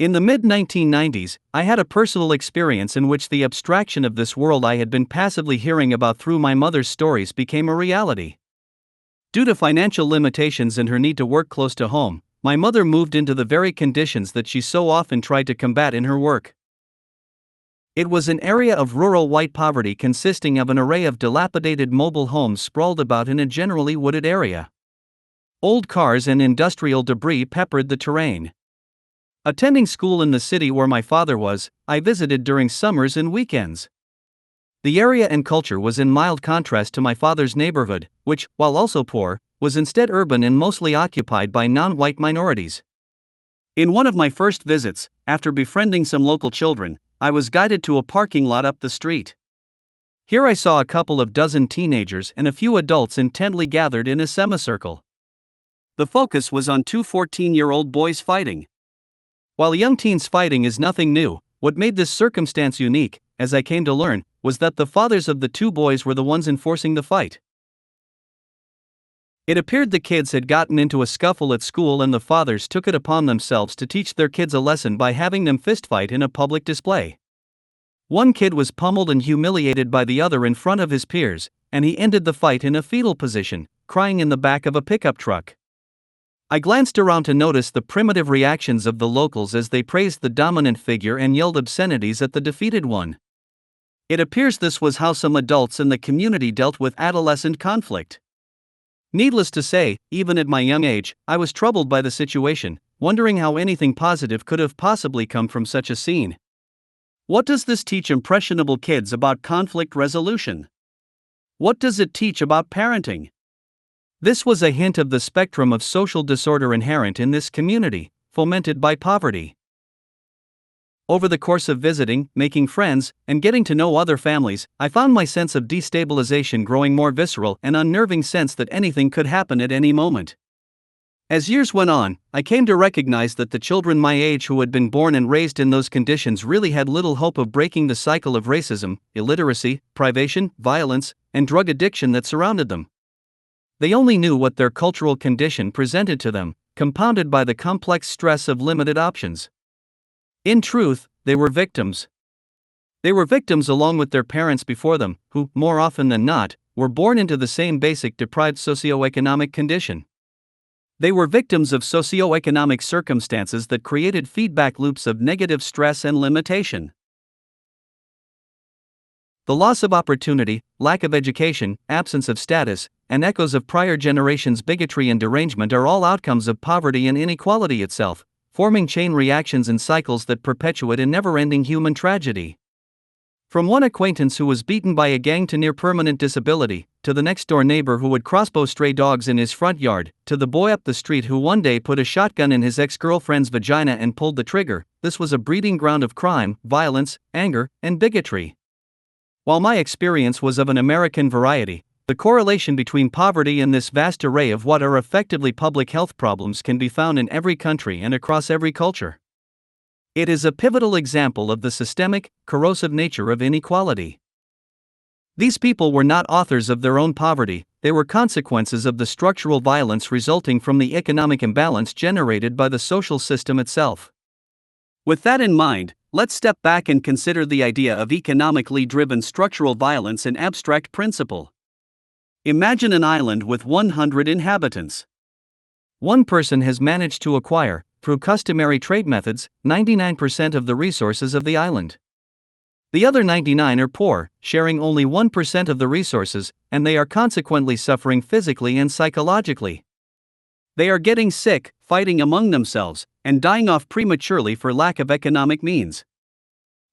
In the mid-1990s, I had a personal experience in which the abstraction of this world I had been passively hearing about through my mother's stories became a reality. Due to financial limitations and her need to work close to home, my mother moved into the very conditions that she so often tried to combat in her work. It was an area of rural white poverty consisting of an array of dilapidated mobile homes sprawled about in a generally wooded area. Old cars and industrial debris peppered the terrain. Attending school in the city where my father was, I visited during summers and weekends. The area and culture was in mild contrast to my father's neighborhood, which, while also poor, was instead urban and mostly occupied by non-white minorities. In one of my first visits, after befriending some local children, I was guided to a parking lot up the street. Here I saw a couple of dozen teenagers and a few adults intently gathered in a semicircle. The focus was on two 14-year-old boys fighting. While young teens fighting is nothing new, what made this circumstance unique, as I came to learn, was that the fathers of the two boys were the ones enforcing the fight. It appeared the kids had gotten into a scuffle at school and the fathers took it upon themselves to teach their kids a lesson by having them fistfight in a public display. One kid was pummeled and humiliated by the other in front of his peers, and he ended the fight in a fetal position, crying in the back of a pickup truck. I glanced around to notice the primitive reactions of the locals as they praised the dominant figure and yelled obscenities at the defeated one. It appears this was how some adults in the community dealt with adolescent conflict. Needless to say, even at my young age, I was troubled by the situation, wondering how anything positive could have possibly come from such a scene. What does this teach impressionable kids about conflict resolution? What does it teach about parenting? This was a hint of the spectrum of social disorder inherent in this community, fomented by poverty. Over the course of visiting, making friends, and getting to know other families, I found my sense of destabilization growing more visceral, an unnerving sense that anything could happen at any moment. As years went on, I came to recognize that the children my age who had been born and raised in those conditions really had little hope of breaking the cycle of racism, illiteracy, privation, violence, and drug addiction that surrounded them. They only knew what their cultural condition presented to them, compounded by the complex stress of limited options. In truth, they were victims. They were victims along with their parents before them, who, more often than not, were born into the same basic deprived socioeconomic condition. They were victims of socioeconomic circumstances that created feedback loops of negative stress and limitation. The loss of opportunity, lack of education, absence of status, and echoes of prior generations' bigotry and derangement are all outcomes of poverty and inequality itself, forming chain reactions and cycles that perpetuate a never-ending human tragedy. From one acquaintance who was beaten by a gang to near-permanent disability, to the next-door neighbor who would crossbow stray dogs in his front yard, to the boy up the street who one day put a shotgun in his ex-girlfriend's vagina and pulled the trigger, this was a breeding ground of crime, violence, anger, and bigotry. While my experience was of an American variety, the correlation between poverty and this vast array of what are effectively public health problems can be found in every country and across every culture. It is a pivotal example of the systemic, corrosive nature of inequality. These people were not authors of their own poverty, they were consequences of the structural violence resulting from the economic imbalance generated by the social system itself. With that in mind, let's step back and consider the idea of economically driven structural violence an abstract principle. Imagine an island with 100 inhabitants. One person has managed to acquire, through customary trade methods, 99% of the resources of the island. The other 99 are poor, sharing only 1% of the resources, and they are consequently suffering physically and psychologically. They are getting sick, fighting among themselves, and dying off prematurely for lack of economic means.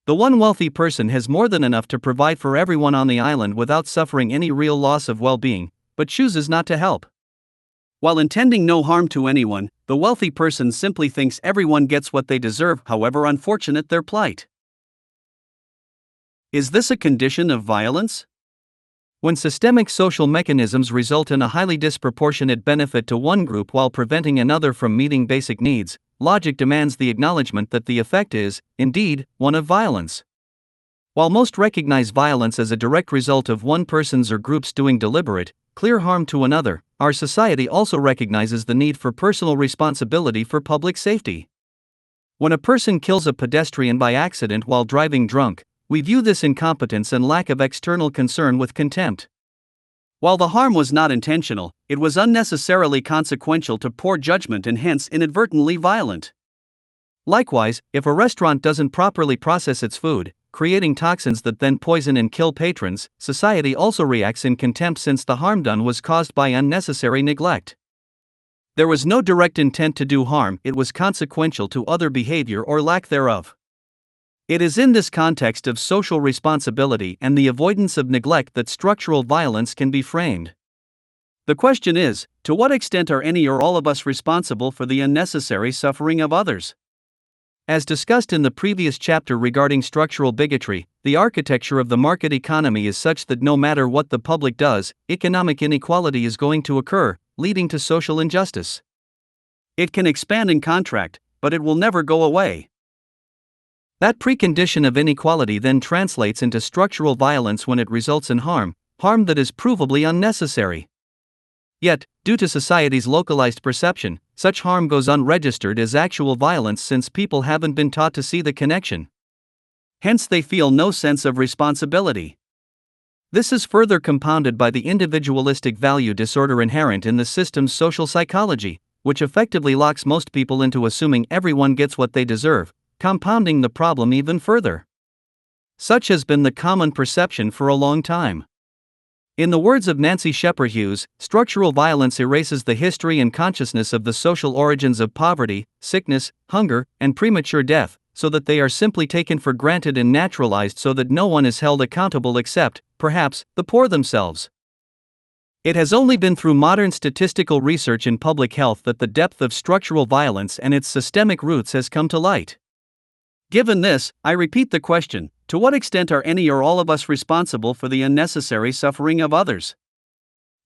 The one wealthy person has more than enough to provide for everyone on the island without suffering any real loss of well-being, but chooses not to help. While intending no harm to anyone, the wealthy person simply thinks everyone gets what they deserve, however unfortunate their plight. Is this a condition of violence? When systemic social mechanisms result in a highly disproportionate benefit to one group while preventing another from meeting basic needs, logic demands the acknowledgement that the effect is, indeed, one of violence. While most recognize violence as a direct result of one person's or group's doing deliberate, clear harm to another, our society also recognizes the need for personal responsibility for public safety. When a person kills a pedestrian by accident while driving drunk, we view this incompetence and lack of external concern with contempt. While the harm was not intentional, it was unnecessarily consequential to poor judgment and hence inadvertently violent. Likewise, if a restaurant doesn't properly process its food, creating toxins that then poison and kill patrons, society also reacts in contempt since the harm done was caused by unnecessary neglect. There was no direct intent to do harm, it was consequential to other behavior or lack thereof. It is in this context of social responsibility and the avoidance of neglect that structural violence can be framed. The question is, to what extent are any or all of us responsible for the unnecessary suffering of others? As discussed in the previous chapter regarding structural bigotry, the architecture of the market economy is such that no matter what the public does, economic inequality is going to occur, leading to social injustice. It can expand and contract, but it will never go away. That precondition of inequality then translates into structural violence when it results in harm that is provably unnecessary. Yet, due to society's localized perception, such harm goes unregistered as actual violence since people haven't been taught to see the connection. Hence, they feel no sense of responsibility. This is further compounded by the individualistic value disorder inherent in the system's social psychology, which effectively locks most people into assuming everyone gets what they deserve, compounding the problem even further. Such has been the common perception for a long time. In the words of Nancy Shepard Hughes, structural violence erases the history and consciousness of the social origins of poverty, sickness, hunger, and premature death, so that they are simply taken for granted and naturalized so that no one is held accountable except, perhaps, the poor themselves. It has only been through modern statistical research in public health that the depth of structural violence and its systemic roots has come to light. Given this, I repeat the question, to what extent are any or all of us responsible for the unnecessary suffering of others?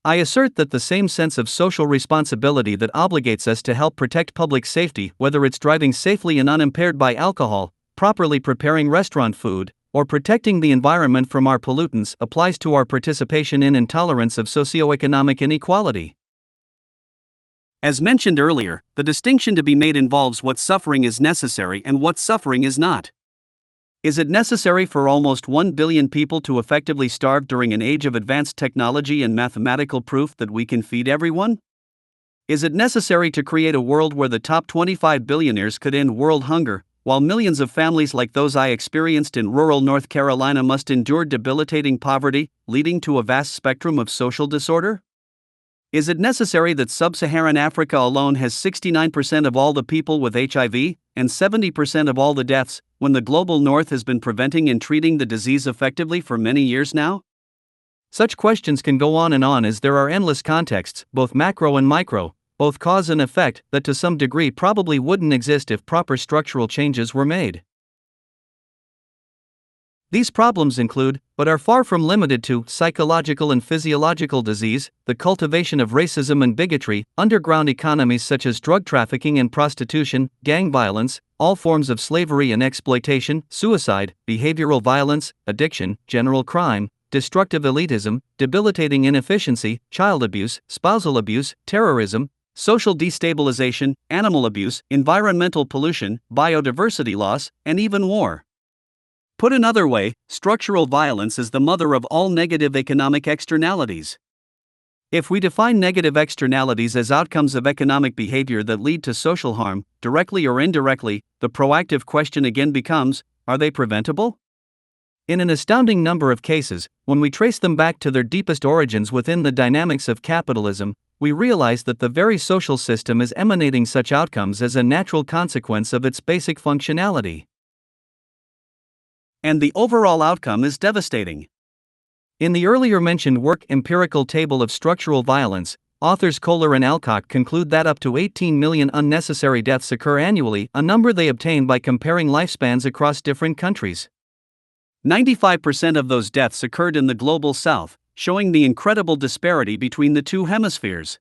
I assert that the same sense of social responsibility that obligates us to help protect public safety, whether it's driving safely and unimpaired by alcohol, properly preparing restaurant food, or protecting the environment from our pollutants, applies to our participation in and tolerance of socioeconomic inequality. As mentioned earlier, the distinction to be made involves what suffering is necessary and what suffering is not. Is it necessary for almost 1 billion people to effectively starve during an age of advanced technology and mathematical proof that we can feed everyone? Is it necessary to create a world where the top 25 billionaires could end world hunger, while millions of families like those I experienced in rural North Carolina must endure debilitating poverty, leading to a vast spectrum of social disorder? Is it necessary that sub-Saharan Africa alone has 69% of all the people with HIV, and 70% of all the deaths, when the global north has been preventing and treating the disease effectively for many years now? Such questions can go on as there are endless contexts, both macro and micro, both cause and effect, that to some degree probably wouldn't exist if proper structural changes were made. These problems include, but are far from limited to, psychological and physiological disease, the cultivation of racism and bigotry, underground economies such as drug trafficking and prostitution, gang violence, all forms of slavery and exploitation, suicide, behavioral violence, addiction, general crime, destructive elitism, debilitating inefficiency, child abuse, spousal abuse, terrorism, social destabilization, animal abuse, environmental pollution, biodiversity loss, and even war. Put another way, structural violence is the mother of all negative economic externalities. If we define negative externalities as outcomes of economic behavior that lead to social harm, directly or indirectly, the proactive question again becomes, are they preventable? In an astounding number of cases, when we trace them back to their deepest origins within the dynamics of capitalism, we realize that the very social system is emanating such outcomes as a natural consequence of its basic functionality. And the overall outcome is devastating. In the earlier mentioned work Empirical Table of Structural Violence, authors Kohler and Alcock conclude that up to 18 million unnecessary deaths occur annually, a number they obtain by comparing lifespans across different countries. 95% of those deaths occurred in the global south, showing the incredible disparity between the two hemispheres.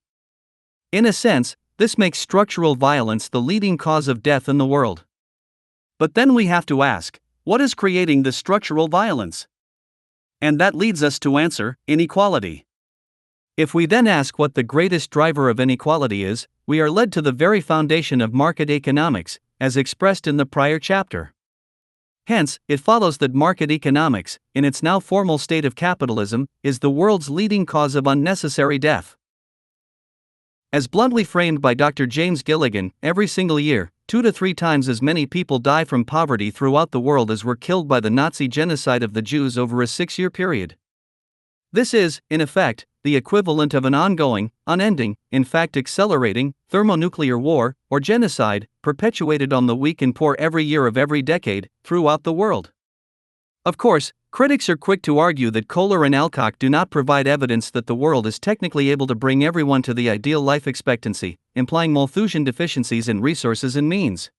In a sense, this makes structural violence the leading cause of death in the world. But then we have to ask, what is creating the structural violence? And that leads us to answer, inequality. If we then ask what the greatest driver of inequality is, we are led to the very foundation of market economics, as expressed in the prior chapter. Hence, it follows that market economics, in its now formal state of capitalism, is the world's leading cause of unnecessary death. As bluntly framed by Dr. James Gilligan, every single year, 2 to 3 times as many people die from poverty throughout the world as were killed by the Nazi genocide of the Jews over a 6-year period. This is, in effect, the equivalent of an ongoing, unending, in fact accelerating, thermonuclear war, or genocide, perpetuated on the weak and poor every year of every decade, throughout the world. Of course, critics are quick to argue that Kohler and Alcock do not provide evidence that the world is technically able to bring everyone to the ideal life expectancy, implying Malthusian deficiencies in resources and means.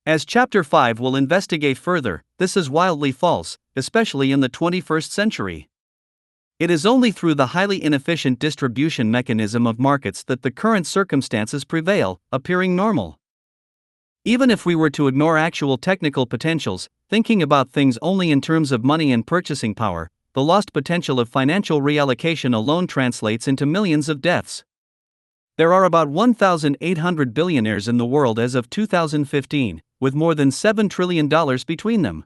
As Chapter 5 will investigate further, this is wildly false, especially in the 21st century. It is only through the highly inefficient distribution mechanism of markets that the current circumstances prevail, appearing normal. Even if we were to ignore actual technical potentials, thinking about things only in terms of money and purchasing power, the lost potential of financial reallocation alone translates into millions of deaths. There are about 1,800 billionaires in the world as of 2015, with more than $7 trillion between them.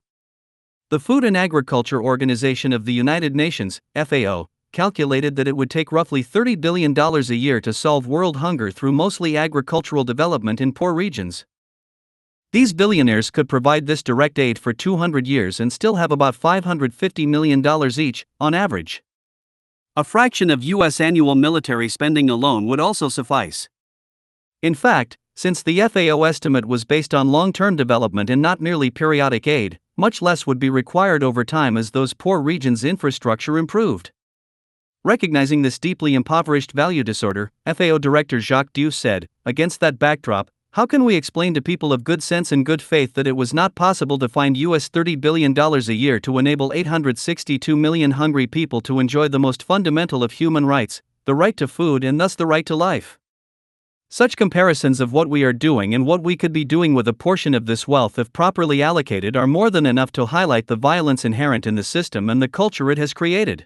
The Food and Agriculture Organization of the United Nations, FAO, calculated that it would take roughly $30 billion a year to solve world hunger through mostly agricultural development in poor regions. These billionaires could provide this direct aid for 200 years and still have about $550 million each, on average. A fraction of U.S. annual military spending alone would also suffice. In fact, since the FAO estimate was based on long-term development and not merely periodic aid, much less would be required over time as those poor regions' infrastructure improved. Recognizing this deeply impoverished value disorder, FAO Director Jacques Dieu said, "Against that backdrop, how can we explain to people of good sense and good faith that it was not possible to find US $30 billion a year to enable 862 million hungry people to enjoy the most fundamental of human rights, the right to food and thus the right to life?" Such comparisons of what we are doing and what we could be doing with a portion of this wealth if properly allocated are more than enough to highlight the violence inherent in the system and the culture it has created.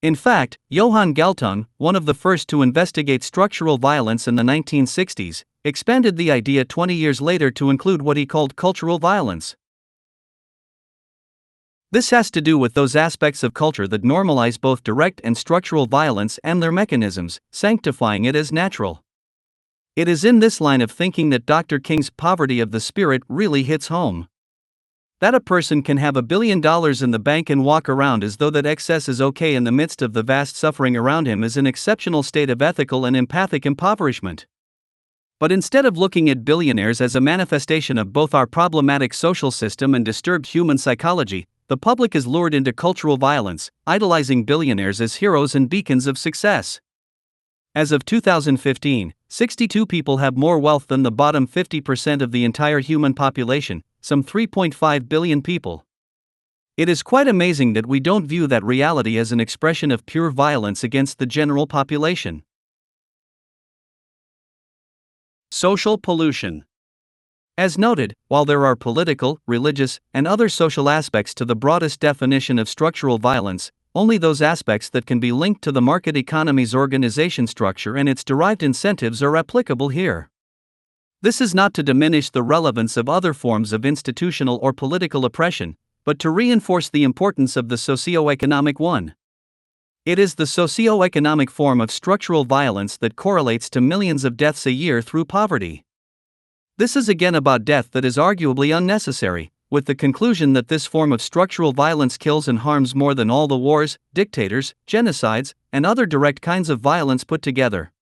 In fact, Johann Galtung, one of the first to investigate structural violence in the 1960s, expanded the idea 20 years later to include what he called cultural violence. This has to do with those aspects of culture that normalize both direct and structural violence and their mechanisms, sanctifying it as natural. It is in this line of thinking that Dr. King's poverty of the spirit really hits home. That a person can have $1 billion in the bank and walk around as though that excess is okay in the midst of the vast suffering around him is an exceptional state of ethical and empathic impoverishment. But instead of looking at billionaires as a manifestation of both our problematic social system and disturbed human psychology, the public is lured into cultural violence, idolizing billionaires as heroes and beacons of success. As of 2015, 62 people have more wealth than the bottom 50% of the entire human population, some 3.5 billion people. It is quite amazing that we don't view that reality as an expression of pure violence against the general population. Social pollution. As noted, while there are political, religious, and other social aspects to the broadest definition of structural violence, only those aspects that can be linked to the market economy's organization structure and its derived incentives are applicable here. This is not to diminish the relevance of other forms of institutional or political oppression, but to reinforce the importance of the socio-economic one. It is the socio-economic form of structural violence that correlates to millions of deaths a year through poverty. This is again about death that is arguably unnecessary, with the conclusion that this form of structural violence kills and harms more than all the wars, dictators, genocides, and other direct kinds of violence put together.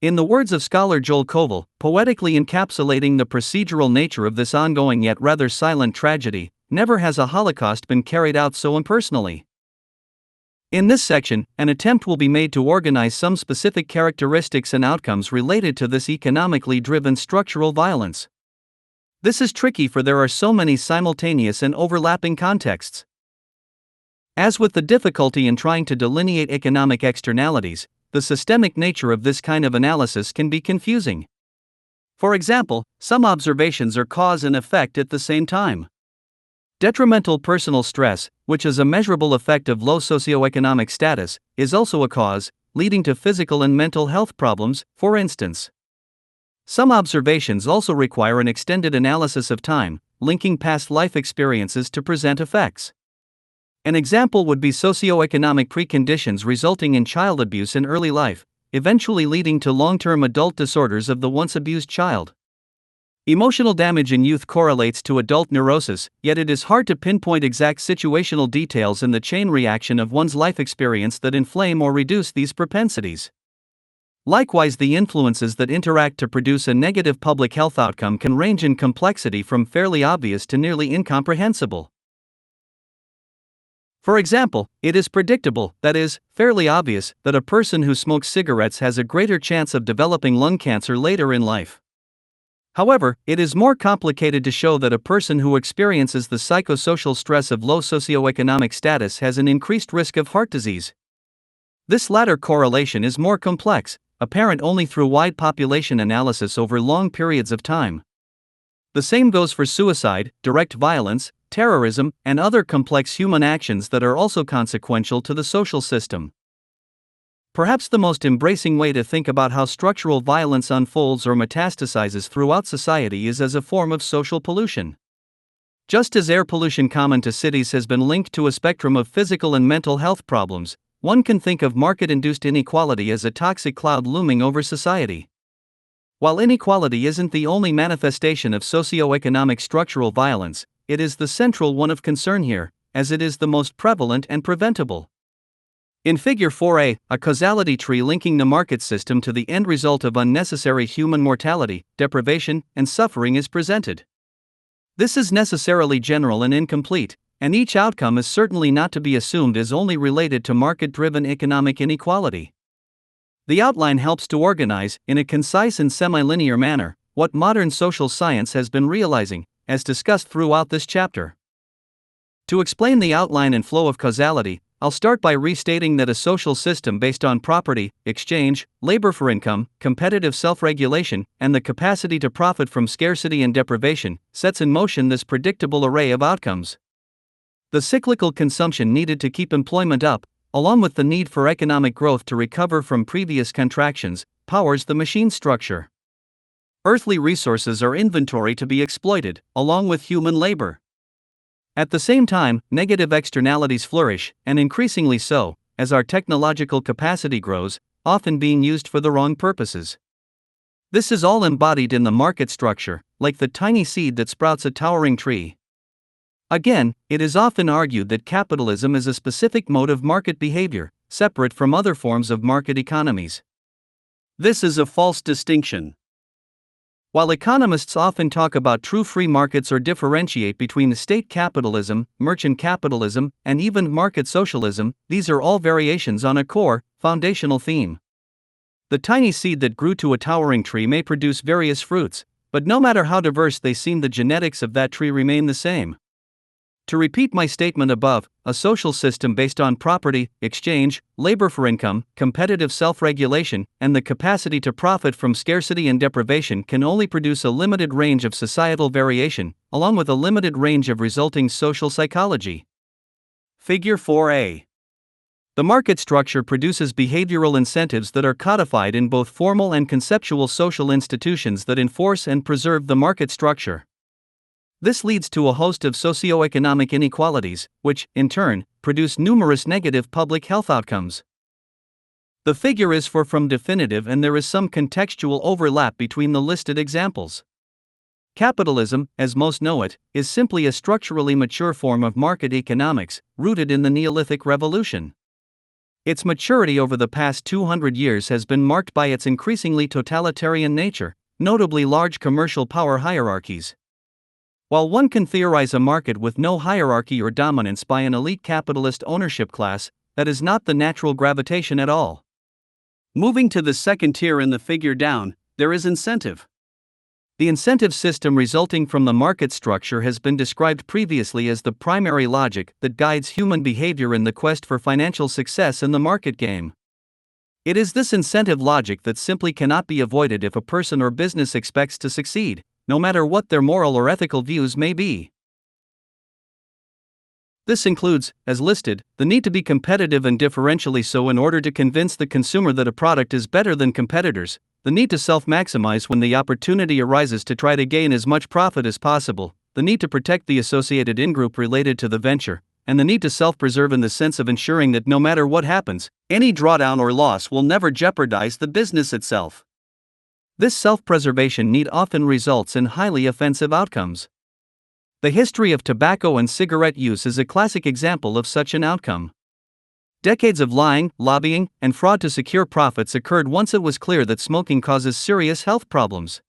In the words of scholar Joel Koval, poetically encapsulating the procedural nature of this ongoing yet rather silent tragedy, never has a Holocaust been carried out so impersonally. In this section, an attempt will be made to organize some specific characteristics and outcomes related to this economically driven structural violence. This is tricky, for there are so many simultaneous and overlapping contexts. As with the difficulty in trying to delineate economic externalities, the systemic nature of this kind of analysis can be confusing. For example, some observations are cause and effect at the same time. Detrimental personal stress, which is a measurable effect of low socioeconomic status, is also a cause, leading to physical and mental health problems, for instance. Some observations also require an extended analysis of time, linking past life experiences to present effects. An example would be socioeconomic preconditions resulting in child abuse in early life, eventually leading to long-term adult disorders of the once abused child. Emotional damage in youth correlates to adult neurosis, yet it is hard to pinpoint exact situational details in the chain reaction of one's life experience that inflame or reduce these propensities. Likewise, the influences that interact to produce a negative public health outcome can range in complexity from fairly obvious to nearly incomprehensible. For example, it is predictable, that is, fairly obvious, that a person who smokes cigarettes has a greater chance of developing lung cancer later in life. However, it is more complicated to show that a person who experiences the psychosocial stress of low socioeconomic status has an increased risk of heart disease. This latter correlation is more complex, apparent only through wide population analysis over long periods of time. The same goes for suicide, direct violence, terrorism, and other complex human actions that are also consequential to the social system. Perhaps the most embracing way to think about how structural violence unfolds or metastasizes throughout society is as a form of social pollution. Just as air pollution common to cities has been linked to a spectrum of physical and mental health problems, one can think of market-induced inequality as a toxic cloud looming over society. While inequality isn't the only manifestation of socioeconomic structural violence, it is the central one of concern here, as it is the most prevalent and preventable. In Figure 4a, a causality tree linking the market system to the end result of unnecessary human mortality, deprivation, and suffering is presented. This is necessarily general and incomplete, and each outcome is certainly not to be assumed as only related to market-driven economic inequality. The outline helps to organize, in a concise and semi-linear manner, what modern social science has been realizing, as discussed throughout this chapter. To explain the outline and flow of causality, I'll start by restating that a social system based on property, exchange, labor for income, competitive self-regulation, and the capacity to profit from scarcity and deprivation sets in motion this predictable array of outcomes. The cyclical consumption needed to keep employment up, along with the need for economic growth to recover from previous contractions, powers the machine structure. Earthly resources are inventory to be exploited, along with human labor. At the same time, negative externalities flourish, and increasingly so, as our technological capacity grows, often being used for the wrong purposes. This is all embodied in the market structure, like the tiny seed that sprouts a towering tree. Again, it is often argued that capitalism is a specific mode of market behavior, separate from other forms of market economies. This is a false distinction. While economists often talk about true free markets or differentiate between state capitalism, merchant capitalism, and even market socialism, these are all variations on a core, foundational theme. The tiny seed that grew to a towering tree may produce various fruits, but no matter how diverse they seem, the genetics of that tree remain the same. To repeat my statement above, a social system based on property, exchange, labor for income, competitive self-regulation, and the capacity to profit from scarcity and deprivation can only produce a limited range of societal variation, along with a limited range of resulting social psychology. Figure 4a. The market structure produces behavioral incentives that are codified in both formal and conceptual social institutions that enforce and preserve the market structure. This leads to a host of socioeconomic inequalities, which, in turn, produce numerous negative public health outcomes. The figure is far from definitive, and there is some contextual overlap between the listed examples. Capitalism, as most know it, is simply a structurally mature form of market economics, rooted in the Neolithic Revolution. Its maturity over the past 200 years has been marked by its increasingly totalitarian nature, notably large commercial power hierarchies. While one can theorize a market with no hierarchy or dominance by an elite capitalist ownership class, that is not the natural gravitation at all. Moving to the second tier in the figure down, there is incentive. The incentive system resulting from the market structure has been described previously as the primary logic that guides human behavior in the quest for financial success in the market game. It is this incentive logic that simply cannot be avoided if a person or business expects to succeed, no matter what their moral or ethical views may be. This includes, as listed, the need to be competitive and differentially so in order to convince the consumer that a product is better than competitors, the need to self-maximize when the opportunity arises to try to gain as much profit as possible, the need to protect the associated in-group related to the venture, and the need to self-preserve in the sense of ensuring that no matter what happens, any drawdown or loss will never jeopardize the business itself. This self-preservation need often results in highly offensive outcomes. The history of tobacco and cigarette use is a classic example of such an outcome. Decades of lying, lobbying, and fraud to secure profits occurred once it was clear that smoking causes serious health problems.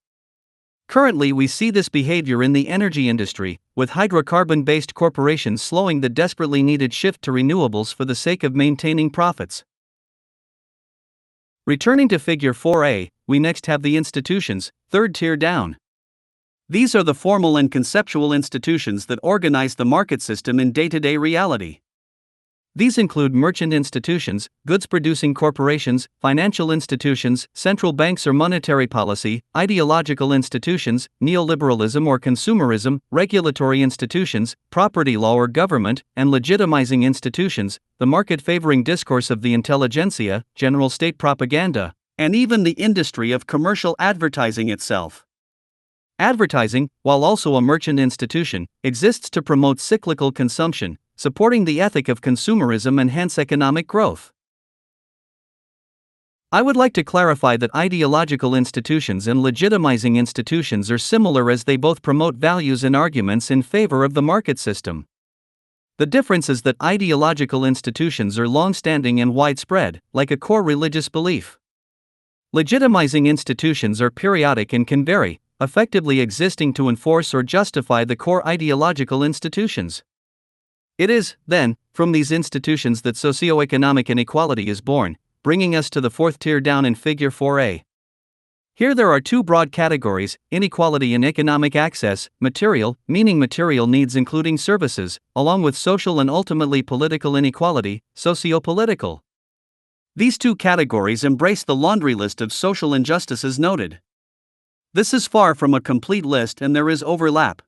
Currently, we see this behavior in the energy industry, with hydrocarbon-based corporations slowing the desperately needed shift to renewables for the sake of maintaining profits. Returning to Figure 4a, we next have the institutions, third tier down. These are the formal and conceptual institutions that organize the market system in day-to-day reality. These include merchant institutions, goods-producing corporations, financial institutions, central banks or monetary policy, ideological institutions, neoliberalism or consumerism, regulatory institutions, property law or government, and legitimizing institutions, the market-favoring discourse of the intelligentsia, general state propaganda, and even the industry of commercial advertising itself. Advertising, while also a merchant institution, exists to promote cyclical consumption, supporting the ethic of consumerism and hence economic growth. I would like to clarify that ideological institutions and legitimizing institutions are similar as they both promote values and arguments in favor of the market system. The difference is that ideological institutions are long-standing and widespread, like a core religious belief. Legitimizing institutions are periodic and can vary, effectively existing to enforce or justify the core ideological institutions. It is, then, from these institutions that socioeconomic inequality is born, bringing us to the fourth tier down in Figure 4a. Here there are two broad categories: inequality in economic access, material, meaning material needs including services, along with social and ultimately political inequality, sociopolitical. These two categories embrace the laundry list of social injustices noted. This is far from a complete list and there is overlap.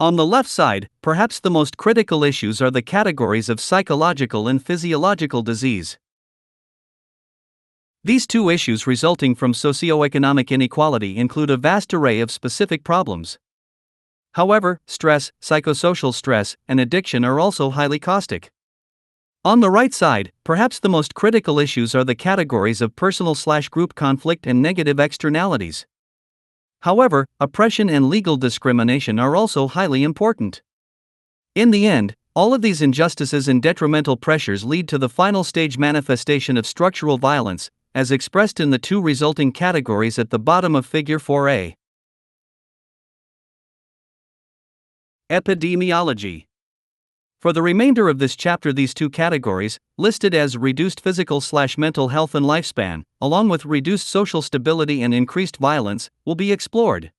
On the left side, perhaps the most critical issues are the categories of psychological and physiological disease. These two issues resulting from socioeconomic inequality include a vast array of specific problems. However, stress, psychosocial stress, and addiction are also highly caustic. On the right side, perhaps the most critical issues are the categories of personal/group conflict and negative externalities. However, oppression and legal discrimination are also highly important. In the end, all of these injustices and detrimental pressures lead to the final stage manifestation of structural violence, as expressed in the two resulting categories at the bottom of Figure 4a. Epidemiology. For the remainder of this chapter, these two categories, listed as reduced physical/mental health and lifespan, along with reduced social stability and increased violence, will be explored.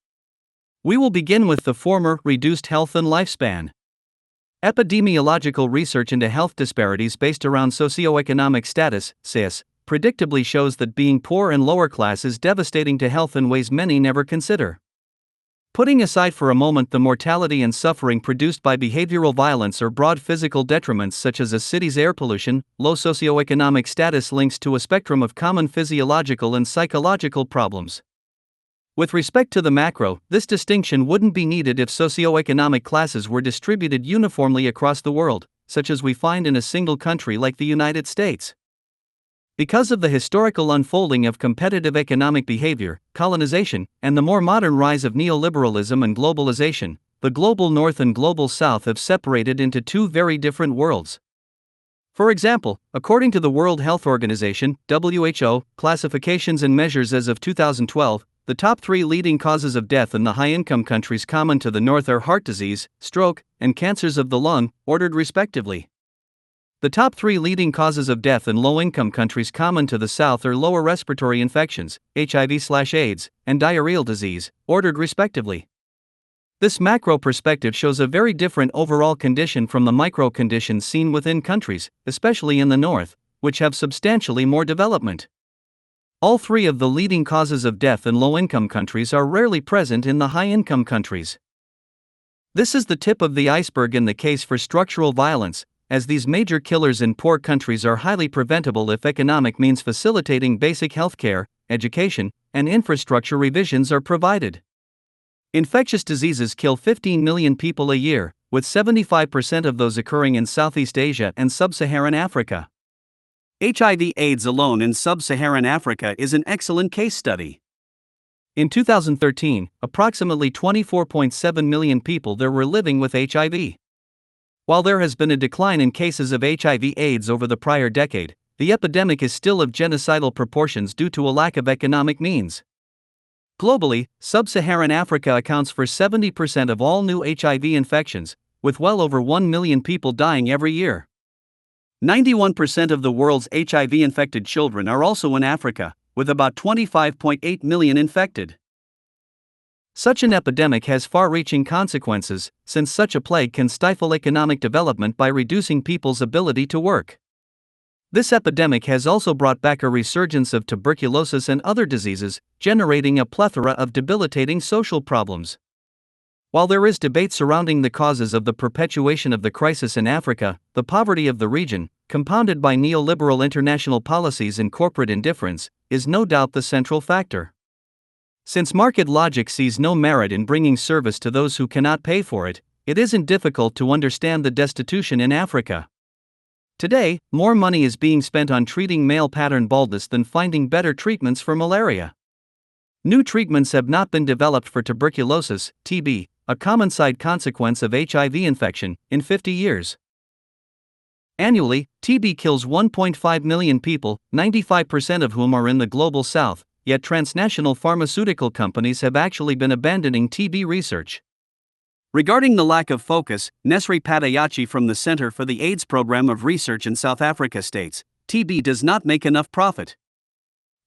We will begin with the former, reduced health and lifespan. Epidemiological research into health disparities based around socioeconomic status, SES, predictably shows that being poor and lower class is devastating to health in ways many never consider. Putting aside for a moment the mortality and suffering produced by behavioral violence or broad physical detriments such as a city's air pollution, low socioeconomic status links to a spectrum of common physiological and psychological problems. With respect to the macro, this distinction wouldn't be needed if socioeconomic classes were distributed uniformly across the world, such as we find in a single country like the United States. Because of the historical unfolding of competitive economic behavior, colonization, and the more modern rise of neoliberalism and globalization, the global North and global South have separated into two very different worlds. For example, according to the World Health Organization, WHO, classifications and measures as of 2012, the top three leading causes of death in the high-income countries common to the North are heart disease, stroke, and cancers of the lung, ordered respectively. The top 3 leading causes of death in low-income countries common to the South are lower respiratory infections, HIV/AIDS, and diarrheal disease, ordered respectively. This macro perspective shows a very different overall condition from the micro conditions seen within countries, especially in the North, which have substantially more development. All 3 of the leading causes of death in low-income countries are rarely present in the high-income countries. This is the tip of the iceberg in the case for structural violence, as these major killers in poor countries are highly preventable if economic means facilitating basic healthcare, education, and infrastructure revisions are provided. Infectious diseases kill 15 million people a year, with 75% of those occurring in Southeast Asia and Sub-Saharan Africa. HIV/AIDS alone in Sub-Saharan Africa is an excellent case study. In 2013, approximately 24.7 million people there were living with HIV. While there has been a decline in cases of HIV/AIDS over the prior decade, the epidemic is still of genocidal proportions due to a lack of economic means. Globally, Sub-Saharan Africa accounts for 70% of all new HIV infections, with well over 1 million people dying every year. 91% of the world's HIV-infected children are also in Africa, with about 25.8 million infected. Such an epidemic has far-reaching consequences, since such a plague can stifle economic development by reducing people's ability to work. This epidemic has also brought back a resurgence of tuberculosis and other diseases, generating a plethora of debilitating social problems. While there is debate surrounding the causes of the perpetuation of the crisis in Africa, the poverty of the region, compounded by neoliberal international policies and corporate indifference, is no doubt the central factor. Since market logic sees no merit in bringing service to those who cannot pay for it, it isn't difficult to understand the destitution in Africa. Today, more money is being spent on treating male pattern baldness than finding better treatments for malaria. New treatments have not been developed for tuberculosis, TB, a common side consequence of HIV infection, in 50 years. Annually, TB kills 1.5 million people, 95% of whom are in the global South. Yet transnational pharmaceutical companies have actually been abandoning TB research. Regarding the lack of focus, Nesri Patayachi from the Center for the AIDS Program of Research in South Africa states, TB does not make enough profit.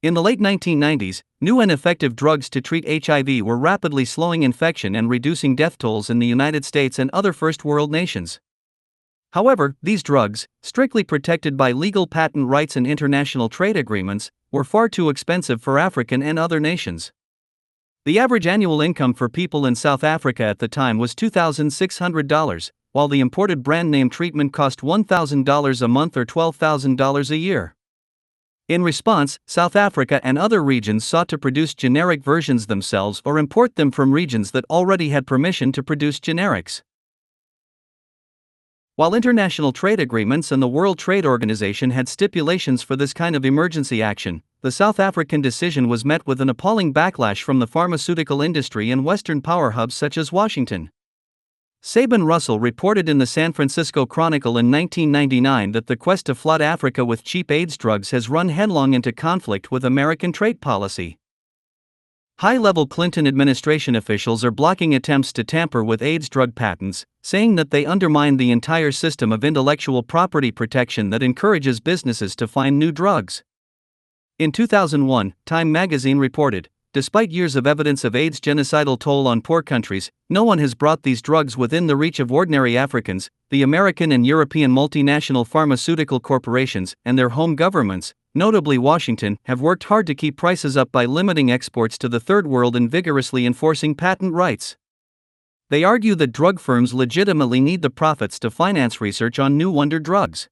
In the late 1990s, new and effective drugs to treat HIV were rapidly slowing infection and reducing death tolls in the United States and other first world nations. However, these drugs, strictly protected by legal patent rights and international trade agreements, were far too expensive for African and other nations. The average annual income for people in South Africa at the time was $2,600, while the imported brand name treatment cost $1,000 a month or $12,000 a year. In response, South Africa and other regions sought to produce generic versions themselves or import them from regions that already had permission to produce generics. While international trade agreements and the World Trade Organization had stipulations for this kind of emergency action, the South African decision was met with an appalling backlash from the pharmaceutical industry and Western power hubs such as Washington. Sabin Russell reported in the San Francisco Chronicle in 1999 that the quest to flood Africa with cheap AIDS drugs has run headlong into conflict with American trade policy. High-level Clinton administration officials are blocking attempts to tamper with AIDS drug patents, saying that they undermine the entire system of intellectual property protection that encourages businesses to find new drugs. In 2001, Time magazine reported, despite years of evidence of AIDS' genocidal toll on poor countries, no one has brought these drugs within the reach of ordinary Africans. The American and European multinational pharmaceutical corporations and their home governments, notably Washington, have worked hard to keep prices up by limiting exports to the Third World and vigorously enforcing patent rights. They argue that drug firms legitimately need the profits to finance research on new wonder drugs.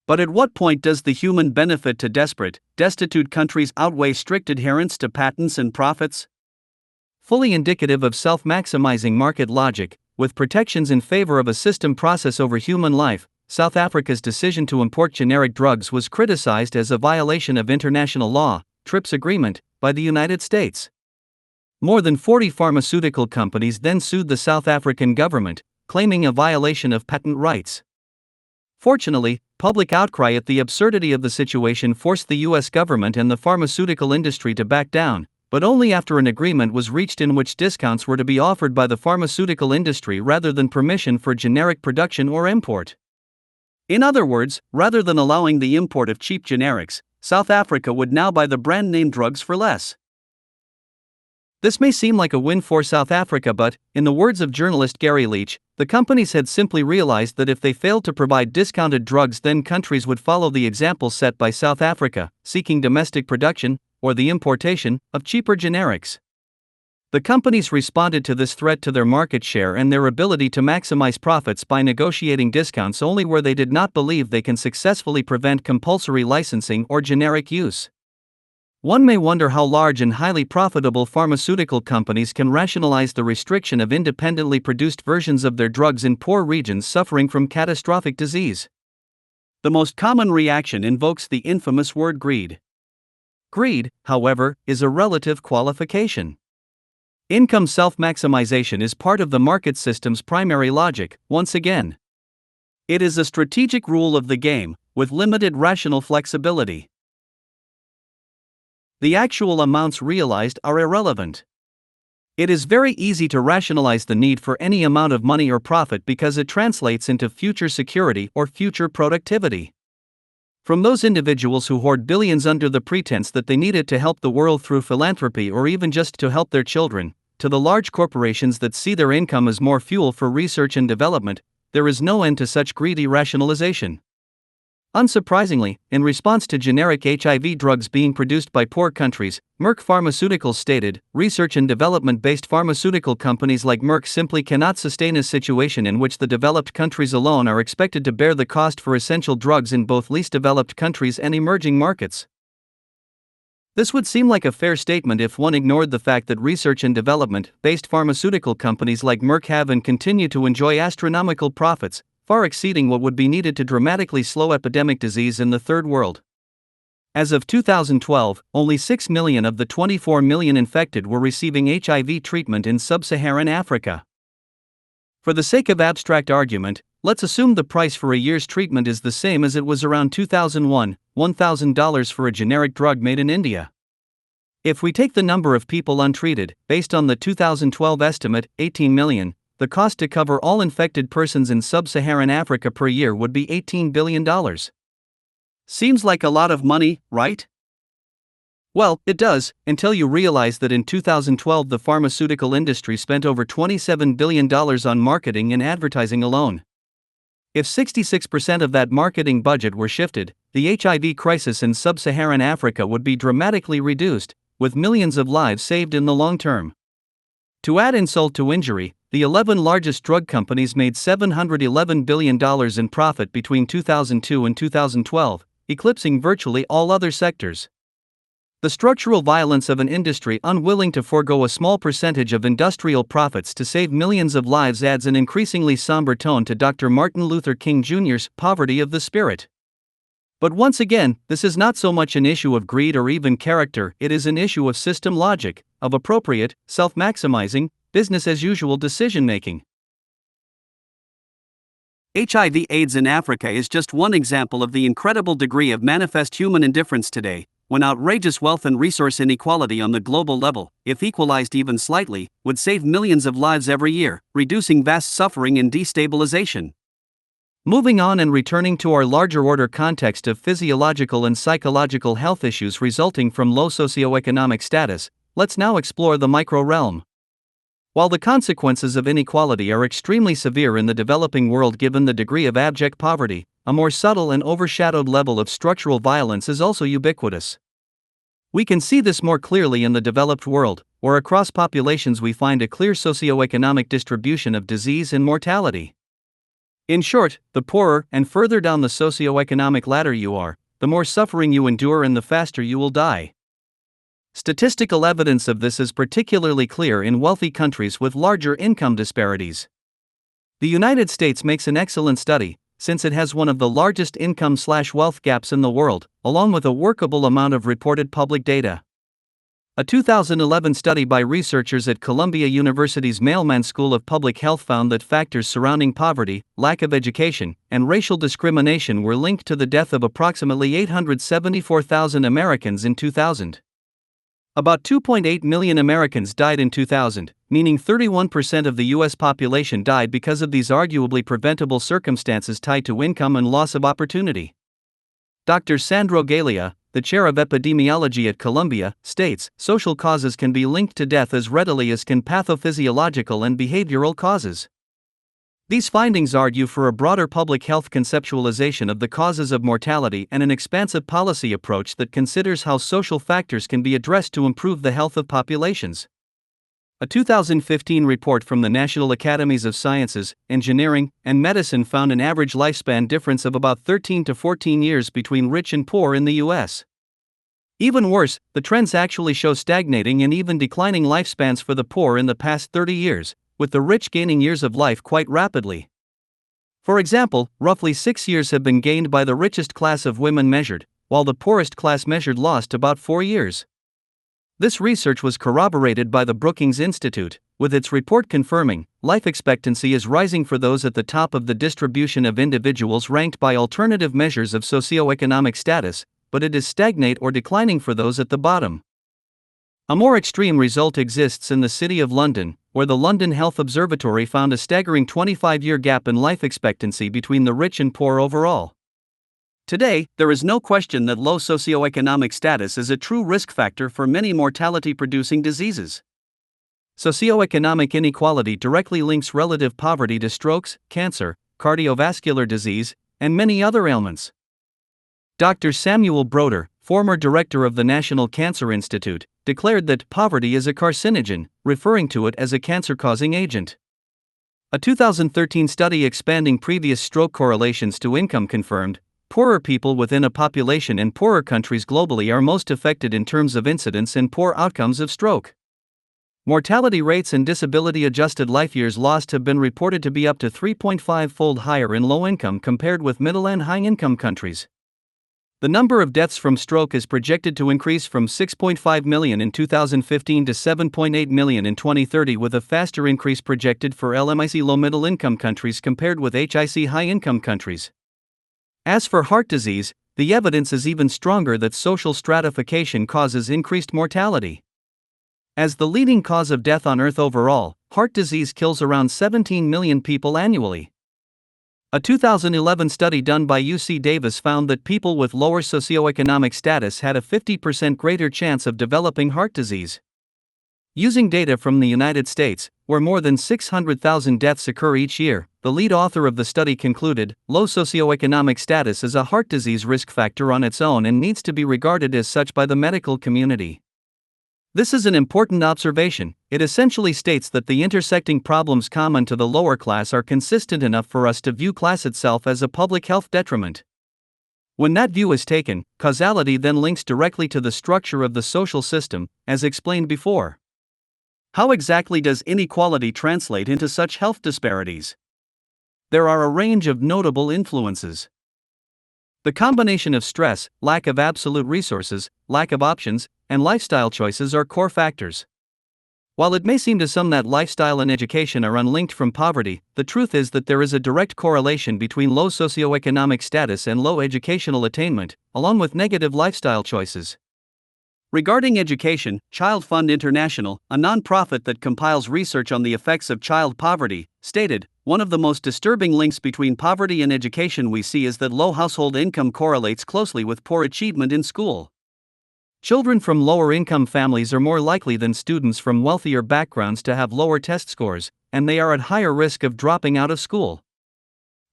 But at what point does the human benefit to desperate, destitute countries outweigh strict adherence to patents and profits? Fully indicative of self-maximizing market logic, with protections in favor of a system process over human life, South Africa's decision to import generic drugs was criticized as a violation of international law, TRIPS agreement, by the United States. More than 40 pharmaceutical companies then sued the South African government, claiming a violation of patent rights. Fortunately, public outcry at the absurdity of the situation forced the U.S. government and the pharmaceutical industry to back down, but only after an agreement was reached in which discounts were to be offered by the pharmaceutical industry rather than permission for generic production or import. In other words, rather than allowing the import of cheap generics, South Africa would now buy the brand name drugs for less. This may seem like a win for South Africa, but, in the words of journalist Gary Leach, the companies had simply realized that if they failed to provide discounted drugs, then countries would follow the example set by South Africa, seeking domestic production, or the importation, of cheaper generics. The companies responded to this threat to their market share and their ability to maximize profits by negotiating discounts only where they did not believe they can successfully prevent compulsory licensing or generic use. One may wonder how large and highly profitable pharmaceutical companies can rationalize the restriction of independently produced versions of their drugs in poor regions suffering from catastrophic disease. The most common reaction invokes the infamous word greed. Greed, however, is a relative qualification. Income self-maximization is part of the market system's primary logic, once again. It is a strategic rule of the game, with limited rational flexibility. The actual amounts realized are irrelevant. It is very easy to rationalize the need for any amount of money or profit because it translates into future security or future productivity. From those individuals who hoard billions under the pretense that they need it to help the world through philanthropy or even just to help their children, to the large corporations that see their income as more fuel for research and development, there is no end to such greedy rationalization. Unsurprisingly, in response to generic HIV drugs being produced by poor countries, Merck Pharmaceuticals stated, research and development-based pharmaceutical companies like Merck simply cannot sustain a situation in which the developed countries alone are expected to bear the cost for essential drugs in both least developed countries and emerging markets. This would seem like a fair statement if one ignored the fact that research and development-based pharmaceutical companies like Merck have and continue to enjoy astronomical profits, far exceeding what would be needed to dramatically slow epidemic disease in the Third World. As of 2012, only 6 million of the 24 million infected were receiving HIV treatment in sub-Saharan Africa. For the sake of abstract argument, let's assume the price for a year's treatment is the same as it was around 2001, $1,000 for a generic drug made in India. If we take the number of people untreated, based on the 2012 estimate, 18 million, the cost to cover all infected persons in sub-Saharan Africa per year would be $18 billion. Seems like a lot of money, right? Well, it does, until you realize that in 2012 the pharmaceutical industry spent over $27 billion on marketing and advertising alone. If 66% of that marketing budget were shifted, the HIV crisis in sub-Saharan Africa would be dramatically reduced, with millions of lives saved in the long term. To add insult to injury, the 11 largest drug companies made $711 billion in profit between 2002 and 2012, eclipsing virtually all other sectors. The structural violence of an industry unwilling to forego a small percentage of industrial profits to save millions of lives adds an increasingly somber tone to Dr. Martin Luther King Jr.'s poverty of the spirit. But once again, this is not so much an issue of greed or even character, it is an issue of system logic, of appropriate, self-maximizing, business-as-usual decision-making. HIV/AIDS in Africa is just one example of the incredible degree of manifest human indifference today, when outrageous wealth and resource inequality on the global level, if equalized even slightly, would save millions of lives every year, reducing vast suffering and destabilization. Moving on and returning to our larger order context of physiological and psychological health issues resulting from low socioeconomic status, let's now explore the micro realm. While the consequences of inequality are extremely severe in the developing world given the degree of abject poverty, a more subtle and overshadowed level of structural violence is also ubiquitous. We can see this more clearly in the developed world, where across populations we find a clear socioeconomic distribution of disease and mortality. In short, the poorer and further down the socioeconomic ladder you are, the more suffering you endure and the faster you will die. Statistical evidence of this is particularly clear in wealthy countries with larger income disparities. The United States makes an excellent study, since it has one of the largest income/wealth gaps in the world, along with a workable amount of reported public data. A 2011 study by researchers at Columbia University's Mailman School of Public Health found that factors surrounding poverty, lack of education, and racial discrimination were linked to the death of approximately 874,000 Americans in 2000. About 2.8 million Americans died in 2000, meaning 31% of the U.S. population died because of these arguably preventable circumstances tied to income and loss of opportunity. Dr. Sandro Galea, the chair of epidemiology at Columbia, states, social causes can be linked to death as readily as can pathophysiological and behavioral causes. These findings argue for a broader public health conceptualization of the causes of mortality and an expansive policy approach that considers how social factors can be addressed to improve the health of populations. A 2015 report from the National Academies of Sciences, Engineering, and Medicine found an average lifespan difference of about 13 to 14 years between rich and poor in the U.S. Even worse, the trends actually show stagnating and even declining lifespans for the poor in the past 30 years, with the rich gaining years of life quite rapidly. For example, roughly 6 years have been gained by the richest class of women measured, while the poorest class measured lost about 4 years. This research was corroborated by the Brookings Institute, with its report confirming life expectancy is rising for those at the top of the distribution of individuals ranked by alternative measures of socioeconomic status, but it is stagnate or declining for those at the bottom. A more extreme result exists in the City of London, where the London Health Observatory found a staggering 25-year gap in life expectancy between the rich and poor overall. Today, there is no question that low socioeconomic status is a true risk factor for many mortality-producing diseases. Socioeconomic inequality directly links relative poverty to strokes, cancer, cardiovascular disease, and many other ailments. Dr. Samuel Broder, former director of the National Cancer Institute, declared that poverty is a carcinogen, referring to it as a cancer-causing agent. A 2013 study expanding previous stroke correlations to income confirmed poorer people within a population in poorer countries globally are most affected in terms of incidence and poor outcomes of stroke. Mortality rates and disability-adjusted life years lost have been reported to be up to 3.5-fold higher in low-income compared with middle and high-income countries. The number of deaths from stroke is projected to increase from 6.5 million in 2015 to 7.8 million in 2030, with a faster increase projected for LMIC low-middle-income countries compared with HIC high-income countries. As for heart disease, the evidence is even stronger that social stratification causes increased mortality. As the leading cause of death on Earth overall, heart disease kills around 17 million people annually. A 2011 study done by UC Davis found that people with lower socioeconomic status had a 50% greater chance of developing heart disease. Using data from the United States, where more than 600,000 deaths occur each year, the lead author of the study concluded, low socioeconomic status is a heart disease risk factor on its own and needs to be regarded as such by the medical community. This is an important observation. It essentially states that the intersecting problems common to the lower class are consistent enough for us to view class itself as a public health detriment. When that view is taken, causality then links directly to the structure of the social system, as explained before. How exactly does inequality translate into such health disparities? There are a range of notable influences. The combination of stress, lack of absolute resources, lack of options, and lifestyle choices are core factors. While it may seem to some that lifestyle and education are unlinked from poverty, the truth is that there is a direct correlation between low socioeconomic status and low educational attainment, along with negative lifestyle choices. Regarding education, Child Fund International, a non-profit that compiles research on the effects of child poverty, stated, "One of the most disturbing links between poverty and education we see is that low household income correlates closely with poor achievement in school. Children from lower-income families are more likely than students from wealthier backgrounds to have lower test scores, and they are at higher risk of dropping out of school.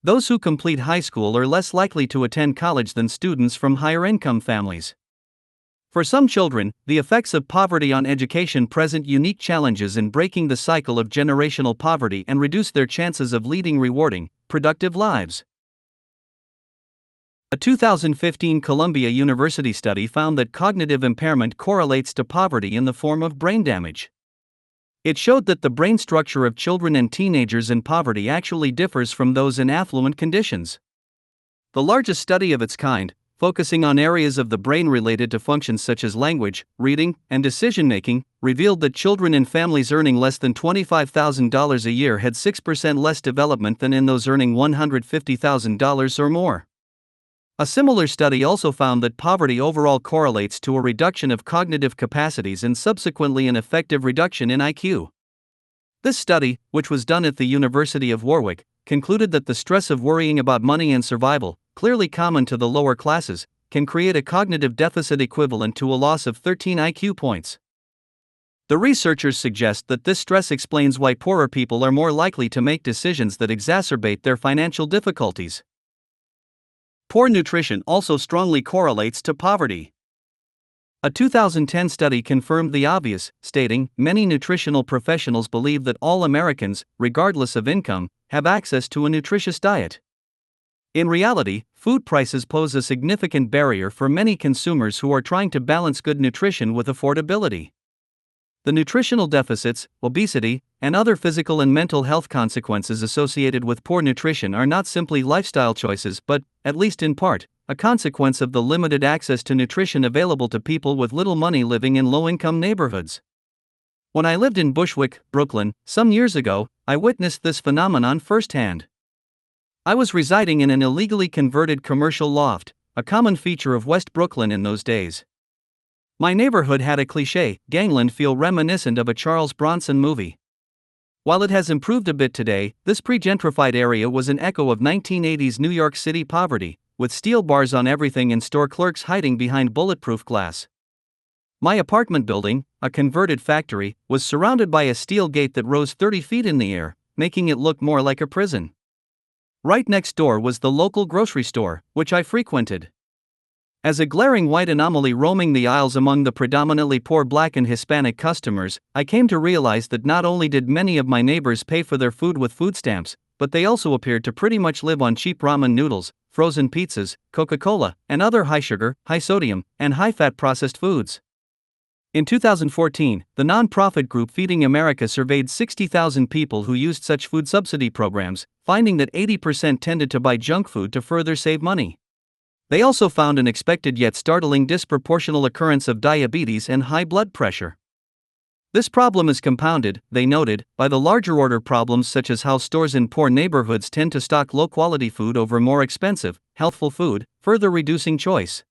Those who complete high school are less likely to attend college than students from higher-income families. For some children, the effects of poverty on education present unique challenges in breaking the cycle of generational poverty and reduce their chances of leading rewarding, productive lives." A 2015 Columbia University study found that cognitive impairment correlates to poverty in the form of brain damage. It showed that the brain structure of children and teenagers in poverty actually differs from those in affluent conditions. The largest study of its kind, focusing on areas of the brain related to functions such as language, reading, and decision-making, revealed that children in families earning less than $25,000 a year had 6% less development than in those earning $150,000 or more. A similar study also found that poverty overall correlates to a reduction of cognitive capacities and subsequently an effective reduction in IQ. This study, which was done at the University of Warwick, concluded that the stress of worrying about money and survival, clearly common to the lower classes, can create a cognitive deficit equivalent to a loss of 13 IQ points. The researchers suggest that this stress explains why poorer people are more likely to make decisions that exacerbate their financial difficulties. Poor nutrition also strongly correlates to poverty. A 2010 study confirmed the obvious, stating, many nutritional professionals believe that all Americans, regardless of income, have access to a nutritious diet. In reality, food prices pose a significant barrier for many consumers who are trying to balance good nutrition with affordability. The nutritional deficits, obesity, and other physical and mental health consequences associated with poor nutrition are not simply lifestyle choices but, at least in part, a consequence of the limited access to nutrition available to people with little money living in low-income neighborhoods. When I lived in Bushwick, Brooklyn, some years ago, I witnessed this phenomenon firsthand. I was residing in an illegally converted commercial loft, a common feature of West Brooklyn in those days. My neighborhood had a cliché, gangland feel reminiscent of a Charles Bronson movie. While it has improved a bit today, this pre-gentrified area was an echo of 1980s New York City poverty, with steel bars on everything and store clerks hiding behind bulletproof glass. My apartment building, a converted factory, was surrounded by a steel gate that rose 30 feet in the air, making it look more like a prison. Right next door was the local grocery store, which I frequented. As a glaring white anomaly roaming the aisles among the predominantly poor Black and Hispanic customers, I came to realize that not only did many of my neighbors pay for their food with food stamps, but they also appeared to pretty much live on cheap ramen noodles, frozen pizzas, Coca-Cola, and other high-sugar, high-sodium, and high-fat processed foods. In 2014, the non-profit group Feeding America surveyed 60,000 people who used such food subsidy programs, finding that 80% tended to buy junk food to further save money. They also found an expected yet startling disproportional occurrence of diabetes and high blood pressure. This problem is compounded, they noted, by the larger order problems such as how stores in poor neighborhoods tend to stock low-quality food over more expensive, healthful food, further reducing choice.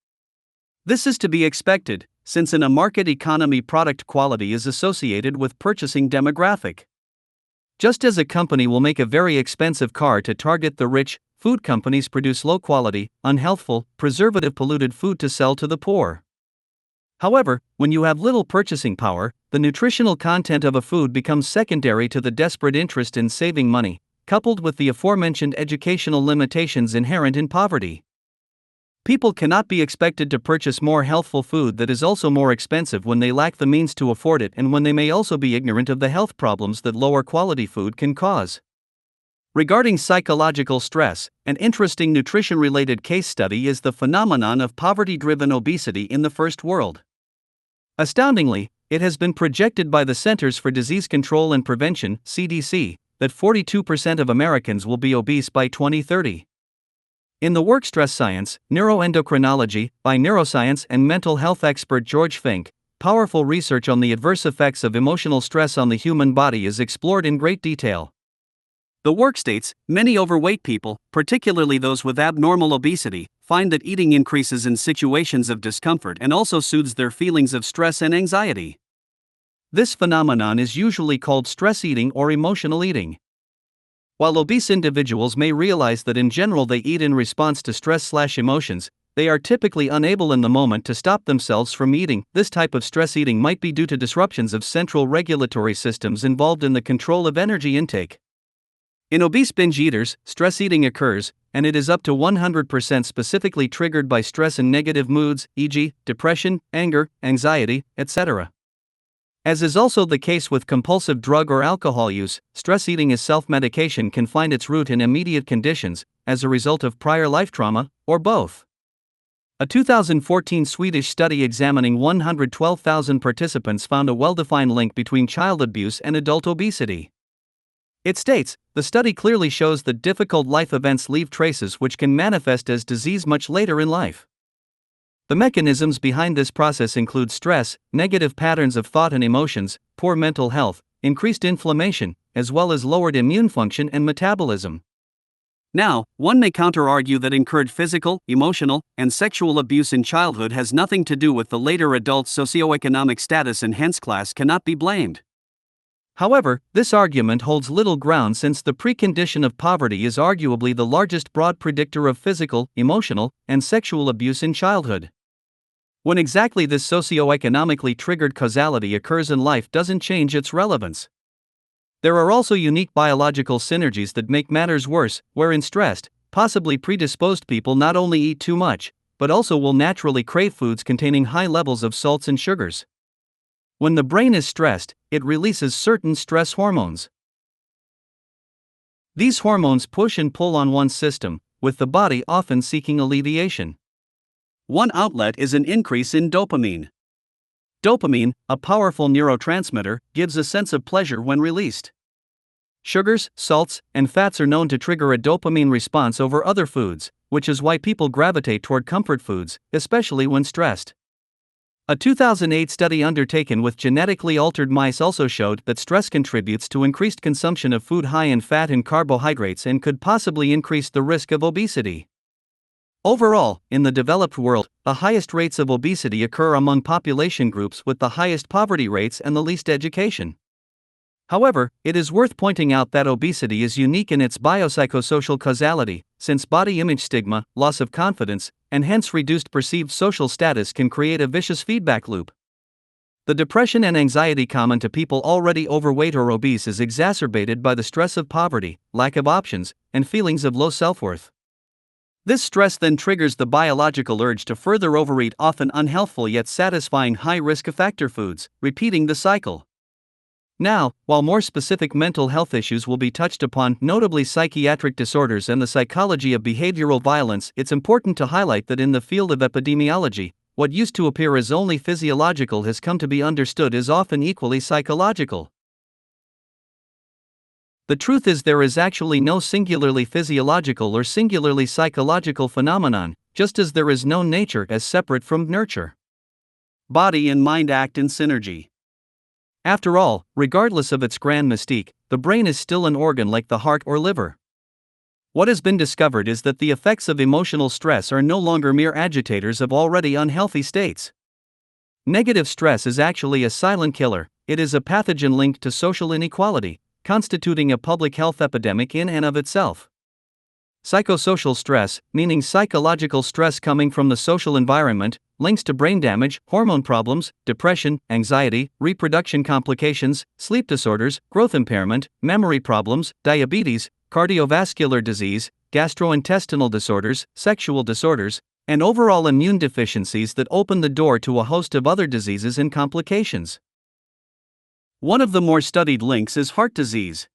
This is to be expected, since in a market economy product quality is associated with purchasing demographic. Just as a company will make a very expensive car to target the rich, food companies produce low-quality, unhealthful, preservative-polluted food to sell to the poor. However, when you have little purchasing power, the nutritional content of a food becomes secondary to the desperate interest in saving money, coupled with the aforementioned educational limitations inherent in poverty. People cannot be expected to purchase more healthful food that is also more expensive when they lack the means to afford it and when they may also be ignorant of the health problems that lower-quality food can cause. Regarding psychological stress, an interesting nutrition-related case study is the phenomenon of poverty-driven obesity in the First World. Astoundingly, it has been projected by the Centers for Disease Control and Prevention (CDC) that 42% of Americans will be obese by 2030. In the work Stress Science, Neuroendocrinology, by neuroscience and mental health expert George Fink, powerful research on the adverse effects of emotional stress on the human body is explored in great detail. The work states, many overweight people, particularly those with abnormal obesity, find that eating increases in situations of discomfort and also soothes their feelings of stress and anxiety. This phenomenon is usually called stress eating or emotional eating. While obese individuals may realize that in general they eat in response to stress/emotions, they are typically unable in the moment to stop themselves from eating. This type of stress eating might be due to disruptions of central regulatory systems involved in the control of energy intake. In obese binge eaters, stress eating occurs, and it is up to 100% specifically triggered by stress and negative moods, e.g., depression, anger, anxiety, etc. As is also the case with compulsive drug or alcohol use, stress eating as self-medication can find its root in immediate conditions, as a result of prior life trauma, or both. A 2014 Swedish study examining 112,000 participants found a well-defined link between child abuse and adult obesity. It states, the study clearly shows that difficult life events leave traces which can manifest as disease much later in life. The mechanisms behind this process include stress, negative patterns of thought and emotions, poor mental health, increased inflammation, as well as lowered immune function and metabolism. Now, one may counter-argue that incurred physical, emotional, and sexual abuse in childhood has nothing to do with the later adult's socioeconomic status and hence class cannot be blamed. However, this argument holds little ground since the precondition of poverty is arguably the largest broad predictor of physical, emotional, and sexual abuse in childhood. When exactly this socioeconomically triggered causality occurs in life doesn't change its relevance. There are also unique biological synergies that make matters worse, wherein stressed, possibly predisposed people not only eat too much, but also will naturally crave foods containing high levels of salts and sugars. When the brain is stressed, it releases certain stress hormones. These hormones push and pull on one's system, with the body often seeking alleviation. One outlet is an increase in dopamine. Dopamine, a powerful neurotransmitter, gives a sense of pleasure when released. Sugars, salts, and fats are known to trigger a dopamine response over other foods, which is why people gravitate toward comfort foods, especially when stressed. A 2008 study undertaken with genetically altered mice also showed that stress contributes to increased consumption of food high in fat and carbohydrates and could possibly increase the risk of obesity. Overall, in the developed world, the highest rates of obesity occur among population groups with the highest poverty rates and the least education. However, it is worth pointing out that obesity is unique in its biopsychosocial causality, since body image stigma, loss of confidence, and hence reduced perceived social status can create a vicious feedback loop. The depression and anxiety common to people already overweight or obese is exacerbated by the stress of poverty, lack of options, and feelings of low self-worth. This stress then triggers the biological urge to further overeat often unhealthful yet satisfying high-risk factor foods, repeating the cycle. Now, while more specific mental health issues will be touched upon, notably psychiatric disorders and the psychology of behavioral violence, it's important to highlight that in the field of epidemiology, what used to appear as only physiological has come to be understood as often equally psychological. The truth is there is actually no singularly physiological or singularly psychological phenomenon, just as there is no nature as separate from nurture. Body and mind act in synergy. After all, regardless of its grand mystique, the brain is still an organ like the heart or liver. What has been discovered is that the effects of emotional stress are no longer mere agitators of already unhealthy states. Negative stress is actually a silent killer. It is a pathogen linked to social inequality, constituting a public health epidemic in and of itself. Psychosocial stress, meaning psychological stress coming from the social environment, links to brain damage, hormone problems, depression, anxiety, reproduction complications, sleep disorders, growth impairment, memory problems, diabetes, cardiovascular disease, gastrointestinal disorders, sexual disorders, and overall immune deficiencies that open the door to a host of other diseases and complications. One of the more studied links is heart disease.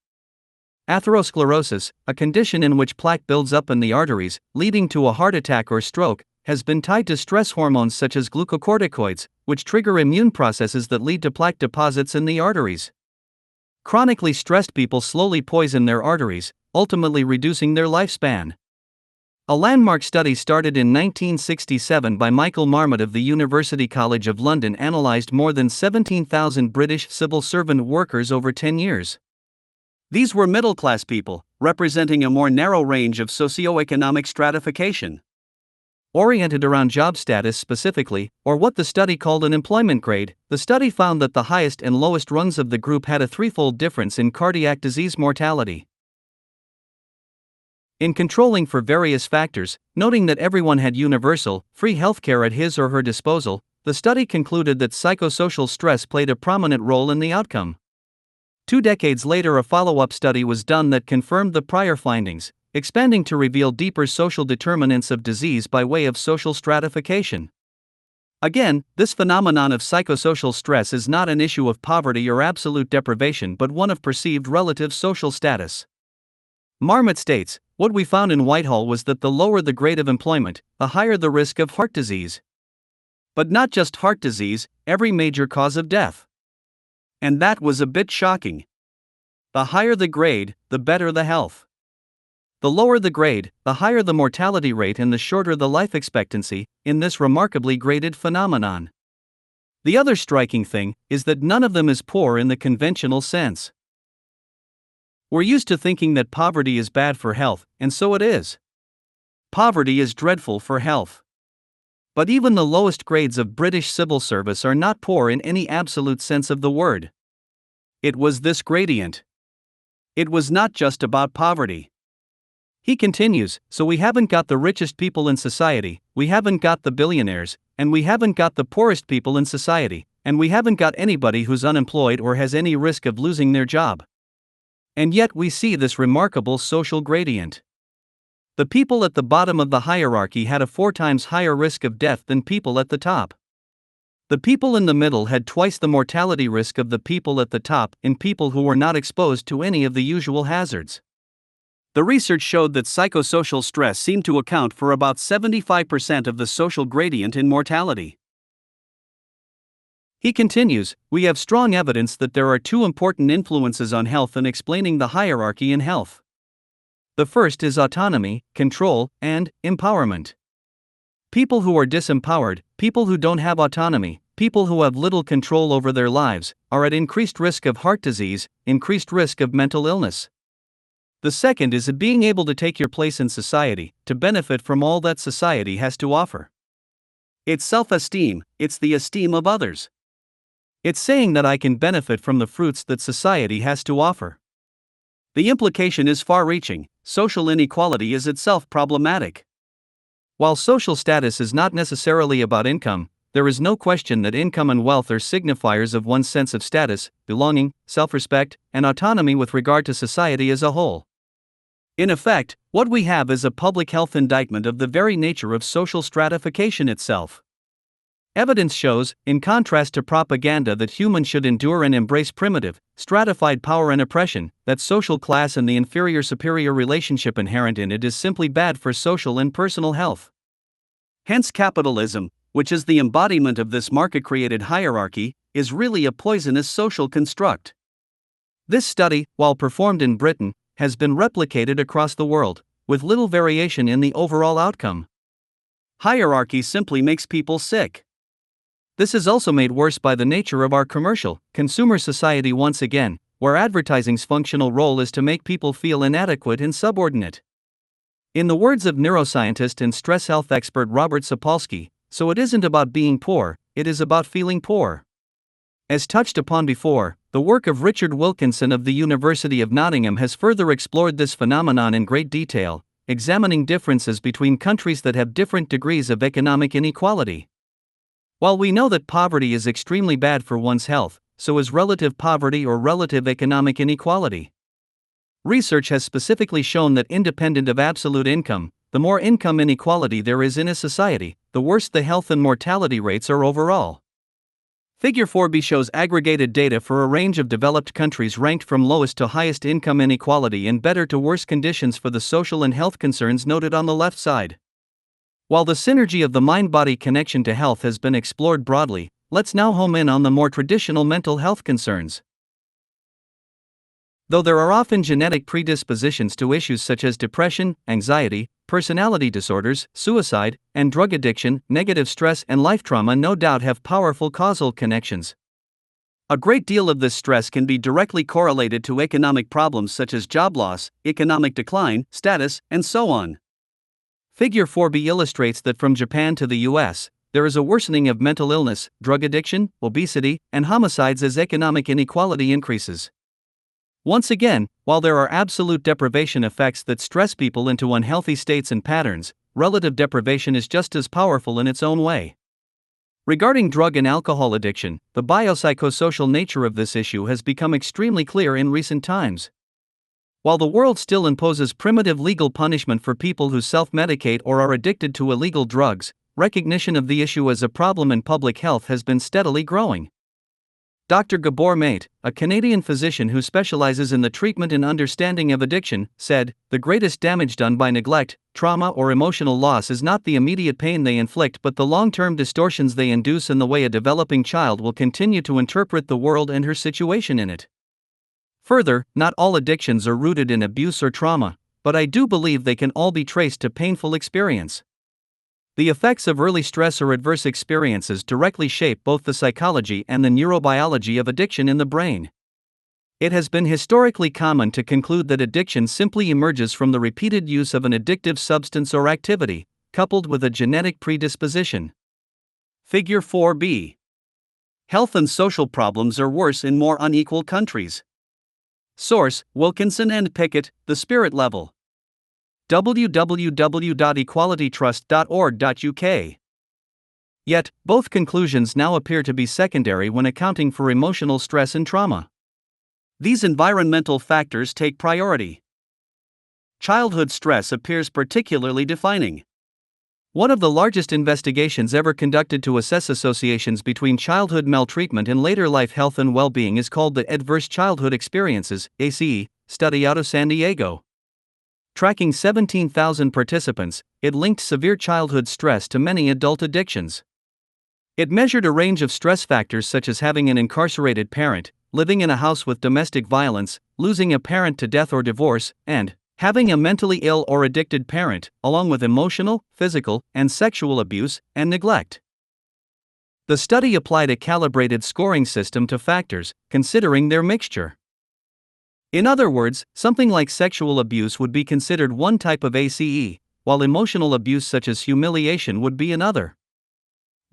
Atherosclerosis, a condition in which plaque builds up in the arteries, leading to a heart attack or stroke, has been tied to stress hormones such as glucocorticoids, which trigger immune processes that lead to plaque deposits in the arteries. Chronically stressed people slowly poison their arteries, ultimately reducing their lifespan. A landmark study started in 1967 by Michael Marmot of the University College of London analysed more than 17,000 British civil servant workers over 10 years. These were middle-class people, representing a more narrow range of socioeconomic stratification. Oriented around job status specifically, or what the study called an employment grade, the study found that the highest and lowest rungs of the group had a threefold difference in cardiac disease mortality. In controlling for various factors, noting that everyone had universal, free healthcare at his or her disposal, the study concluded that psychosocial stress played a prominent role in the outcome. 2 decades later, a follow-up study was done that confirmed the prior findings, expanding to reveal deeper social determinants of disease by way of social stratification. Again, this phenomenon of psychosocial stress is not an issue of poverty or absolute deprivation but one of perceived relative social status. Marmot states, "What we found in Whitehall was that the lower the grade of employment, the higher the risk of heart disease. But not just heart disease, every major cause of death. And that was a bit shocking. The higher the grade, the better the health. The lower the grade, the higher the mortality rate and the shorter the life expectancy, in this remarkably graded phenomenon. The other striking thing is that none of them is poor in the conventional sense. We're used to thinking that poverty is bad for health, and so it is. Poverty is dreadful for health. But even the lowest grades of British civil service are not poor in any absolute sense of the word. It was this gradient. It was not just about poverty. He continues, so we haven't got the richest people in society, we haven't got the billionaires, and we haven't got the poorest people in society, and we haven't got anybody who's unemployed or has any risk of losing their job. And yet we see this remarkable social gradient. The people at the bottom of the hierarchy had a 4 times higher risk of death than people at the top. The people in the middle had twice the mortality risk of the people at the top in people who were not exposed to any of the usual hazards. The research showed that psychosocial stress seemed to account for about 75% of the social gradient in mortality. He continues, we have strong evidence that there are 2 important influences on health in explaining the hierarchy in health. The first is autonomy, control, and empowerment. People who are disempowered, people who don't have autonomy, people who have little control over their lives, are at increased risk of heart disease, increased risk of mental illness. The second is being able to take your place in society, to benefit from all that society has to offer. It's self-esteem, it's the esteem of others. It's saying that I can benefit from the fruits that society has to offer. The implication is far-reaching. Social inequality is itself problematic. While social status is not necessarily about income, there is no question that income and wealth are signifiers of one's sense of status, belonging, self-respect, and autonomy with regard to society as a whole. In effect, what we have is a public health indictment of the very nature of social stratification itself. Evidence shows, in contrast to propaganda that humans should endure and embrace primitive, stratified power and oppression, that social class and the inferior-superior relationship inherent in it is simply bad for social and personal health. Hence capitalism, which is the embodiment of this market-created hierarchy, is really a poisonous social construct. This study, while performed in Britain, has been replicated across the world, with little variation in the overall outcome. Hierarchy simply makes people sick. This is also made worse by the nature of our commercial, consumer society once again, where advertising's functional role is to make people feel inadequate and subordinate. In the words of neuroscientist and stress health expert Robert Sapolsky, so it isn't about being poor, it is about feeling poor. As touched upon before, the work of Richard Wilkinson of the University of Nottingham has further explored this phenomenon in great detail, examining differences between countries that have different degrees of economic inequality. While we know that poverty is extremely bad for one's health, so is relative poverty or relative economic inequality. Research has specifically shown that independent of absolute income, the more income inequality there is in a society, the worse the health and mortality rates are overall. Figure 4b shows aggregated data for a range of developed countries ranked from lowest to highest income inequality and better to worse conditions for the social and health concerns noted on the left side. While the synergy of the mind-body connection to health has been explored broadly, let's now home in on the more traditional mental health concerns. Though there are often genetic predispositions to issues such as depression, anxiety, personality disorders, suicide, and drug addiction, negative stress and life trauma no doubt have powerful causal connections. A great deal of this stress can be directly correlated to economic problems such as job loss, economic decline, status, and so on. Figure 4b illustrates that from Japan to the US, there is a worsening of mental illness, drug addiction, obesity, and homicides as economic inequality increases. Once again, while there are absolute deprivation effects that stress people into unhealthy states and patterns, relative deprivation is just as powerful in its own way. Regarding drug and alcohol addiction, the biopsychosocial nature of this issue has become extremely clear in recent times. While the world still imposes primitive legal punishment for people who self-medicate or are addicted to illegal drugs, recognition of the issue as a problem in public health has been steadily growing. Dr. Gabor Mate, a Canadian physician who specializes in the treatment and understanding of addiction, said, "The greatest damage done by neglect, trauma or emotional loss is not the immediate pain they inflict but the long-term distortions they induce in the way a developing child will continue to interpret the world and her situation in it." Further, not all addictions are rooted in abuse or trauma, but I do believe they can all be traced to painful experience. The effects of early stress or adverse experiences directly shape both the psychology and the neurobiology of addiction in the brain. It has been historically common to conclude that addiction simply emerges from the repeated use of an addictive substance or activity, coupled with a genetic predisposition. Figure 4b. Health and social problems are worse in more unequal countries. Source: Wilkinson and Pickett, The Spirit Level. www.equalitytrust.org.uk. Yet, both conclusions now appear to be secondary when accounting for emotional stress and trauma. These environmental factors take priority. Childhood stress appears particularly defining. One of the largest investigations ever conducted to assess associations between childhood maltreatment and later life health and well-being is called the Adverse Childhood Experiences (ACE) study out of San Diego. Tracking 17,000 participants, it linked severe childhood stress to many adult addictions. It measured a range of stress factors such as having an incarcerated parent, living in a house with domestic violence, losing a parent to death or divorce, and having a mentally ill or addicted parent, along with emotional, physical, and sexual abuse and neglect. The study applied a calibrated scoring system to factors, considering their mixture. In other words, something like sexual abuse would be considered one type of ACE, while emotional abuse such as humiliation would be another.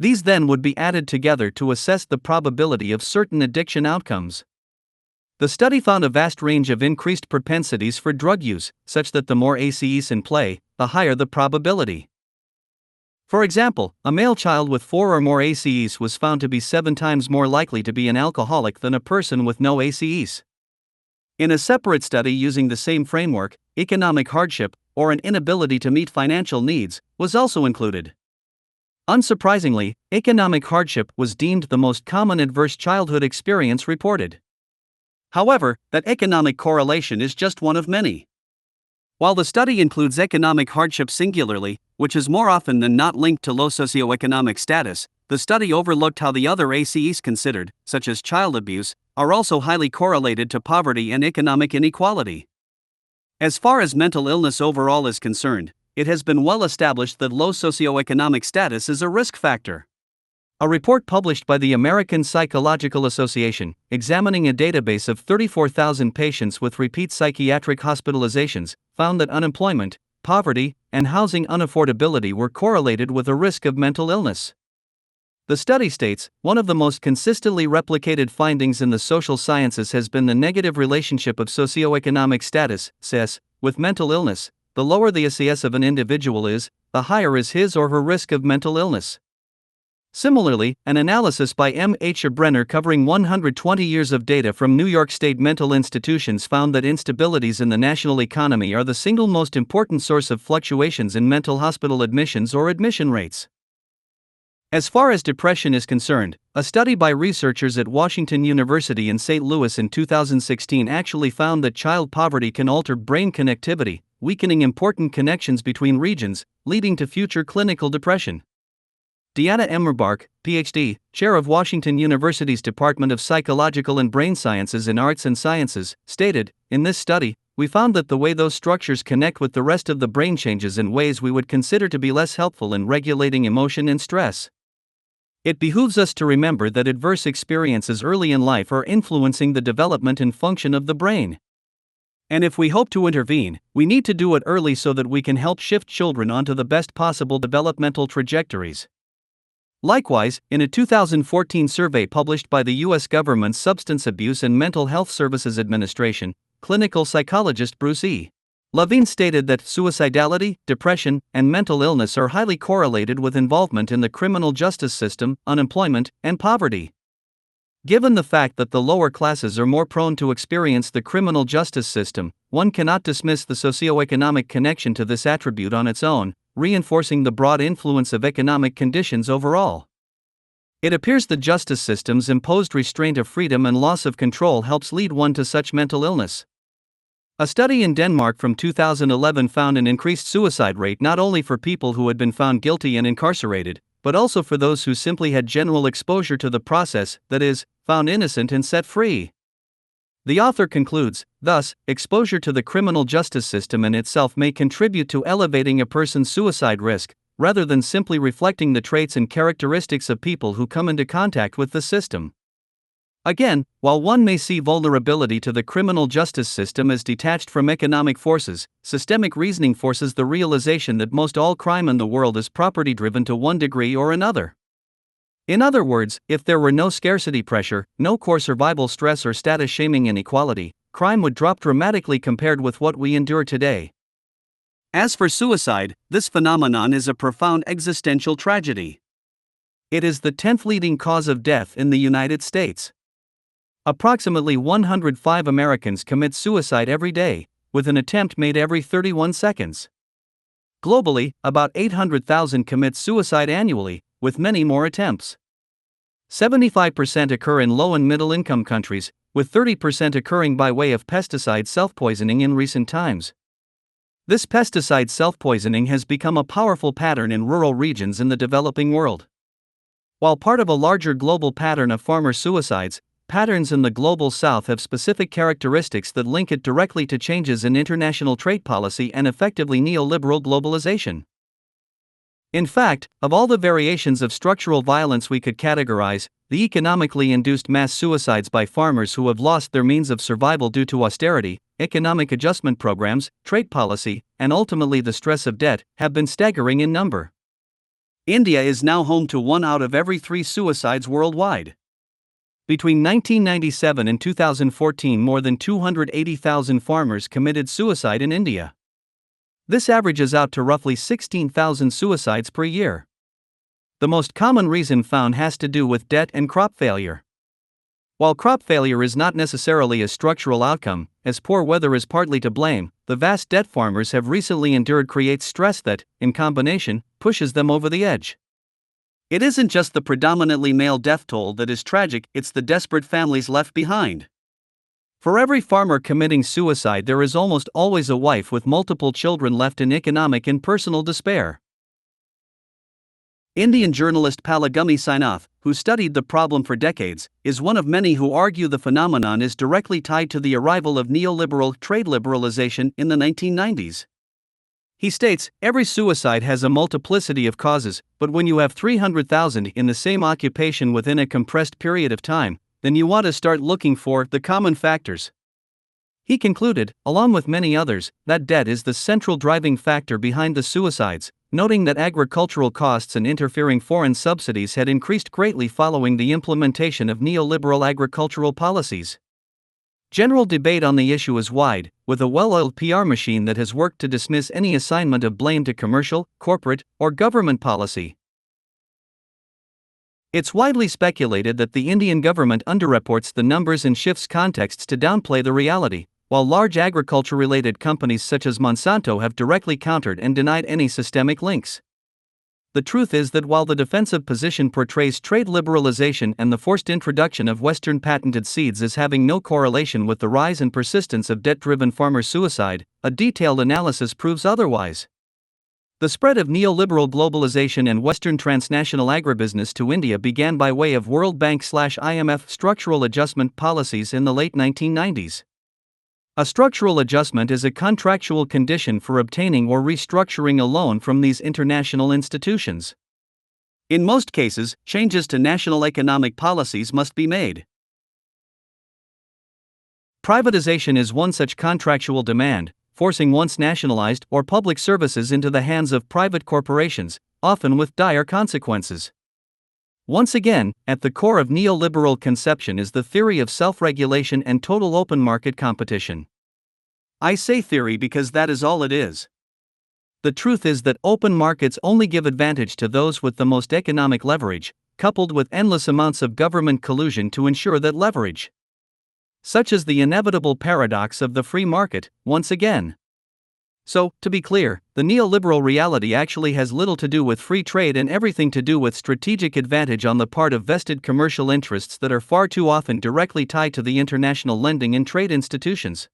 These then would be added together to assess the probability of certain addiction outcomes. The study found a vast range of increased propensities for drug use, such that the more ACEs in play, the higher the probability. For example, a male child with 4 or more ACEs was found to be 7 times more likely to be an alcoholic than a person with no ACEs. In a separate study using the same framework, economic hardship, or an inability to meet financial needs, was also included. Unsurprisingly, economic hardship was deemed the most common adverse childhood experience reported. However, that economic correlation is just one of many. While the study includes economic hardship singularly, which is more often than not linked to low socioeconomic status, the study overlooked how the other ACEs considered, such as child abuse, are also highly correlated to poverty and economic inequality. As far as mental illness overall is concerned, it has been well established that low socioeconomic status is a risk factor. A report published by the American Psychological Association, examining a database of 34,000 patients with repeat psychiatric hospitalizations, found that unemployment, poverty, and housing unaffordability were correlated with a risk of mental illness. The study states, one of the most consistently replicated findings in the social sciences has been the negative relationship of socioeconomic status, SES, with mental illness. The lower the SES of an individual is, the higher is his or her risk of mental illness. Similarly, an analysis by M. H. Brenner covering 120 years of data from New York State mental institutions found that instabilities in the national economy are the single most important source of fluctuations in mental hospital admissions or admission rates. As far as depression is concerned, a study by researchers at Washington University in St. Louis in 2016 actually found that child poverty can alter brain connectivity, weakening important connections between regions, leading to future clinical depression. Deanna Emmerbark, Ph.D., chair of Washington University's Department of Psychological and Brain Sciences in Arts and Sciences, stated, "In this study, we found that the way those structures connect with the rest of the brain changes in ways we would consider to be less helpful in regulating emotion and stress." It behooves us to remember that adverse experiences early in life are influencing the development and function of the brain. And if we hope to intervene, we need to do it early so that we can help shift children onto the best possible developmental trajectories. Likewise, in a 2014 survey published by the U.S. government's Substance Abuse and Mental Health Services Administration, clinical psychologist Bruce E. Levine stated that suicidality, depression, and mental illness are highly correlated with involvement in the criminal justice system, unemployment, and poverty. Given the fact that the lower classes are more prone to experience the criminal justice system, one cannot dismiss the socioeconomic connection to this attribute on its own, reinforcing the broad influence of economic conditions overall. It appears the justice system's imposed restraint of freedom and loss of control helps lead one to such mental illness. A study in Denmark from 2011 found an increased suicide rate not only for people who had been found guilty and incarcerated, but also for those who simply had general exposure to the process, that is, found innocent and set free. The author concludes, thus, exposure to the criminal justice system in itself may contribute to elevating a person's suicide risk, rather than simply reflecting the traits and characteristics of people who come into contact with the system. Again, while one may see vulnerability to the criminal justice system as detached from economic forces, systemic reasoning forces the realization that most all crime in the world is property driven to one degree or another. In other words, if there were no scarcity pressure, no core survival stress or status shaming inequality, crime would drop dramatically compared with what we endure today. As for suicide, this phenomenon is a profound existential tragedy. It is the 10th leading cause of death in the United States. Approximately 105 Americans commit suicide every day, with an attempt made every 31 seconds. Globally, about 800,000 commit suicide annually, with many more attempts. 75% occur in low and middle income countries, with 30% occurring by way of pesticide self-poisoning in recent times. This pesticide self-poisoning has become a powerful pattern in rural regions in the developing world. While part of a larger global pattern of farmer suicides, patterns in the global south have specific characteristics that link it directly to changes in international trade policy and effectively neoliberal globalization. In fact, of all the variations of structural violence we could categorize, the economically induced mass suicides by farmers who have lost their means of survival due to austerity, economic adjustment programs, trade policy, and ultimately the stress of debt, have been staggering in number. India is now home to 1 out of every 3 suicides worldwide. Between 1997 and 2014, more than 280,000 farmers committed suicide in India. This averages out to roughly 16,000 suicides per year. The most common reason found has to do with debt and crop failure. While crop failure is not necessarily a structural outcome, as poor weather is partly to blame, the vast debt farmers have recently endured creates stress that, in combination, pushes them over the edge. It isn't just the predominantly male death toll that is tragic, it's the desperate families left behind. For every farmer committing suicide, there is almost always a wife with multiple children left in economic and personal despair. Indian journalist Palagumi Sainath, who studied the problem for decades, is one of many who argue the phenomenon is directly tied to the arrival of neoliberal trade liberalization in the 1990s. He states, every suicide has a multiplicity of causes, but when you have 300,000 in the same occupation within a compressed period of time, then you want to start looking for the common factors. He concluded, along with many others, that debt is the central driving factor behind the suicides, noting that agricultural costs and interfering foreign subsidies had increased greatly following the implementation of neoliberal agricultural policies. General debate on the issue is wide, with a well-oiled PR machine that has worked to dismiss any assignment of blame to commercial, corporate, or government policy. It's widely speculated that the Indian government underreports the numbers and shifts contexts to downplay the reality, while large agriculture-related companies such as Monsanto have directly countered and denied any systemic links. The truth is that while the defensive position portrays trade liberalization and the forced introduction of Western patented seeds as having no correlation with the rise and persistence of debt-driven farmer suicide, a detailed analysis proves otherwise. The spread of neoliberal globalization and Western transnational agribusiness to India began by way of World Bank/IMF structural adjustment policies in the late 1990s. A structural adjustment is a contractual condition for obtaining or restructuring a loan from these international institutions. In most cases, changes to national economic policies must be made. Privatization is one such contractual demand, forcing once nationalized or public services into the hands of private corporations, often with dire consequences. Once again, at the core of neoliberal conception is the theory of self-regulation and total open market competition. I say theory because that is all it is. The truth is that open markets only give advantage to those with the most economic leverage, coupled with endless amounts of government collusion to ensure that leverage. Such is the inevitable paradox of the free market, once again. So, to be clear, the neoliberal reality actually has little to do with free trade and everything to do with strategic advantage on the part of vested commercial interests that are far too often directly tied to the international lending and trade institutions.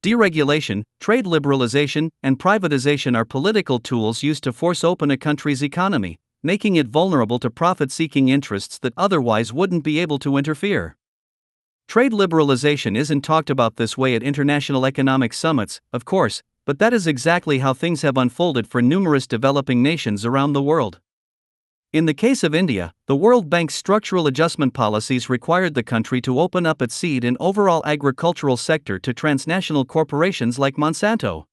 Deregulation, trade liberalization, and privatization are political tools used to force open a country's economy, making it vulnerable to profit-seeking interests that otherwise wouldn't be able to interfere. Trade liberalization isn't talked about this way at international economic summits, of course, but that is exactly how things have unfolded for numerous developing nations around the world. In the case of India, the World Bank's structural adjustment policies required the country to open up its seed and overall agricultural sector to transnational corporations like Monsanto.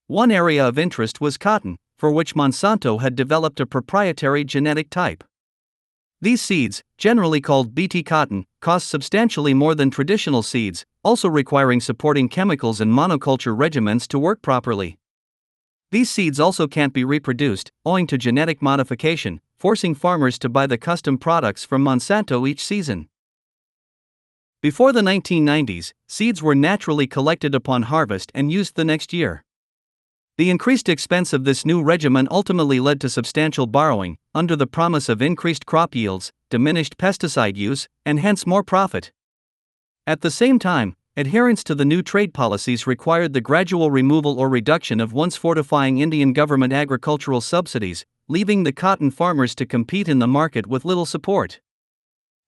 One area of interest was cotton, for which Monsanto had developed a proprietary genetic type. These seeds, generally called Bt cotton, cost substantially more than traditional seeds, also requiring supporting chemicals and monoculture regimens to work properly. These seeds also can't be reproduced, owing to genetic modification, forcing farmers to buy the custom products from Monsanto each season. Before the 1990s, seeds were naturally collected upon harvest and used the next year. The increased expense of this new regimen ultimately led to substantial borrowing, under the promise of increased crop yields, diminished pesticide use, and hence more profit. At the same time, adherence to the new trade policies required the gradual removal or reduction of once fortifying Indian government agricultural subsidies, leaving the cotton farmers to compete in the market with little support.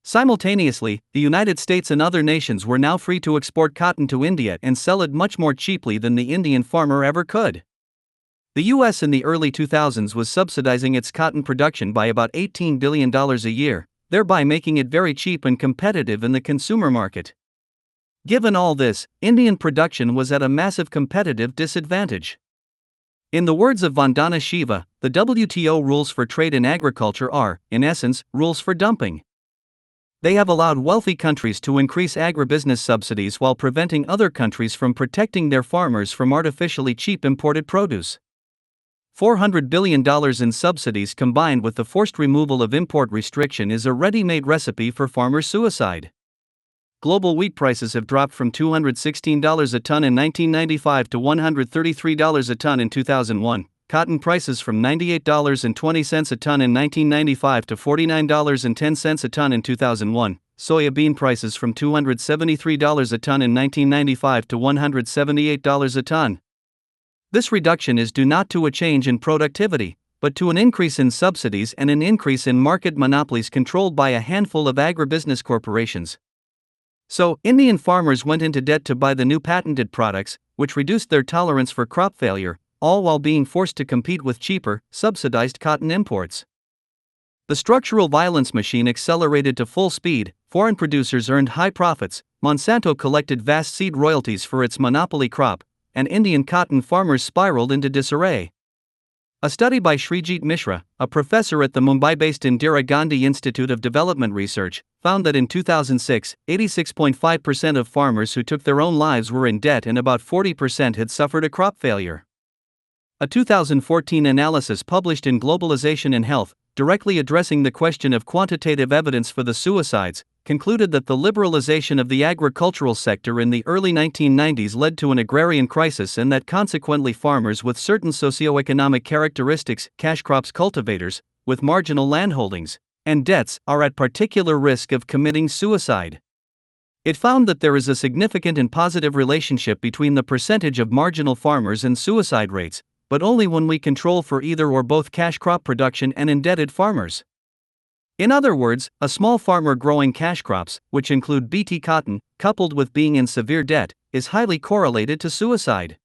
Simultaneously, the United States and other nations were now free to export cotton to India and sell it much more cheaply than the Indian farmer ever could. The U.S. in the early 2000s was subsidizing its cotton production by about $18 billion a year, thereby making it very cheap and competitive in the consumer market. Given all this, Indian production was at a massive competitive disadvantage. In the words of Vandana Shiva, the WTO rules for trade in agriculture are, in essence, rules for dumping. They have allowed wealthy countries to increase agribusiness subsidies while preventing other countries from protecting their farmers from artificially cheap imported produce. $400 billion in subsidies combined with the forced removal of import restriction is a ready-made recipe for farmer suicide. Global wheat prices have dropped from $216 a ton in 1995 to $133 a ton in 2001, cotton prices from $98.20 a ton in 1995 to $49.10 a ton in 2001, soya bean prices from $273 a ton in 1995 to $178 a ton. This reduction is due not to a change in productivity, but to an increase in subsidies and an increase in market monopolies controlled by a handful of agribusiness corporations. So, Indian farmers went into debt to buy the new patented products, which reduced their tolerance for crop failure, all while being forced to compete with cheaper, subsidized cotton imports. The structural violence machine accelerated to full speed, foreign producers earned high profits, Monsanto collected vast seed royalties for its monopoly crop, and Indian cotton farmers spiraled into disarray. A study by Srijit Mishra, a professor at the Mumbai-based Indira Gandhi Institute of Development Research, found that in 2006, 86.5% of farmers who took their own lives were in debt and about 40% had suffered a crop failure. A 2014 analysis published in Globalization and Health, directly addressing the question of quantitative evidence for the suicides, concluded that the liberalization of the agricultural sector in the early 1990s led to an agrarian crisis and that consequently farmers with certain socioeconomic characteristics, cash crops cultivators, with marginal landholdings, and debts, are at particular risk of committing suicide. It found that there is a significant and positive relationship between the percentage of marginal farmers and suicide rates, but only when we control for either or both cash crop production and indebted farmers. In other words, a small farmer growing cash crops, which include Bt cotton, coupled with being in severe debt, is highly correlated to suicide.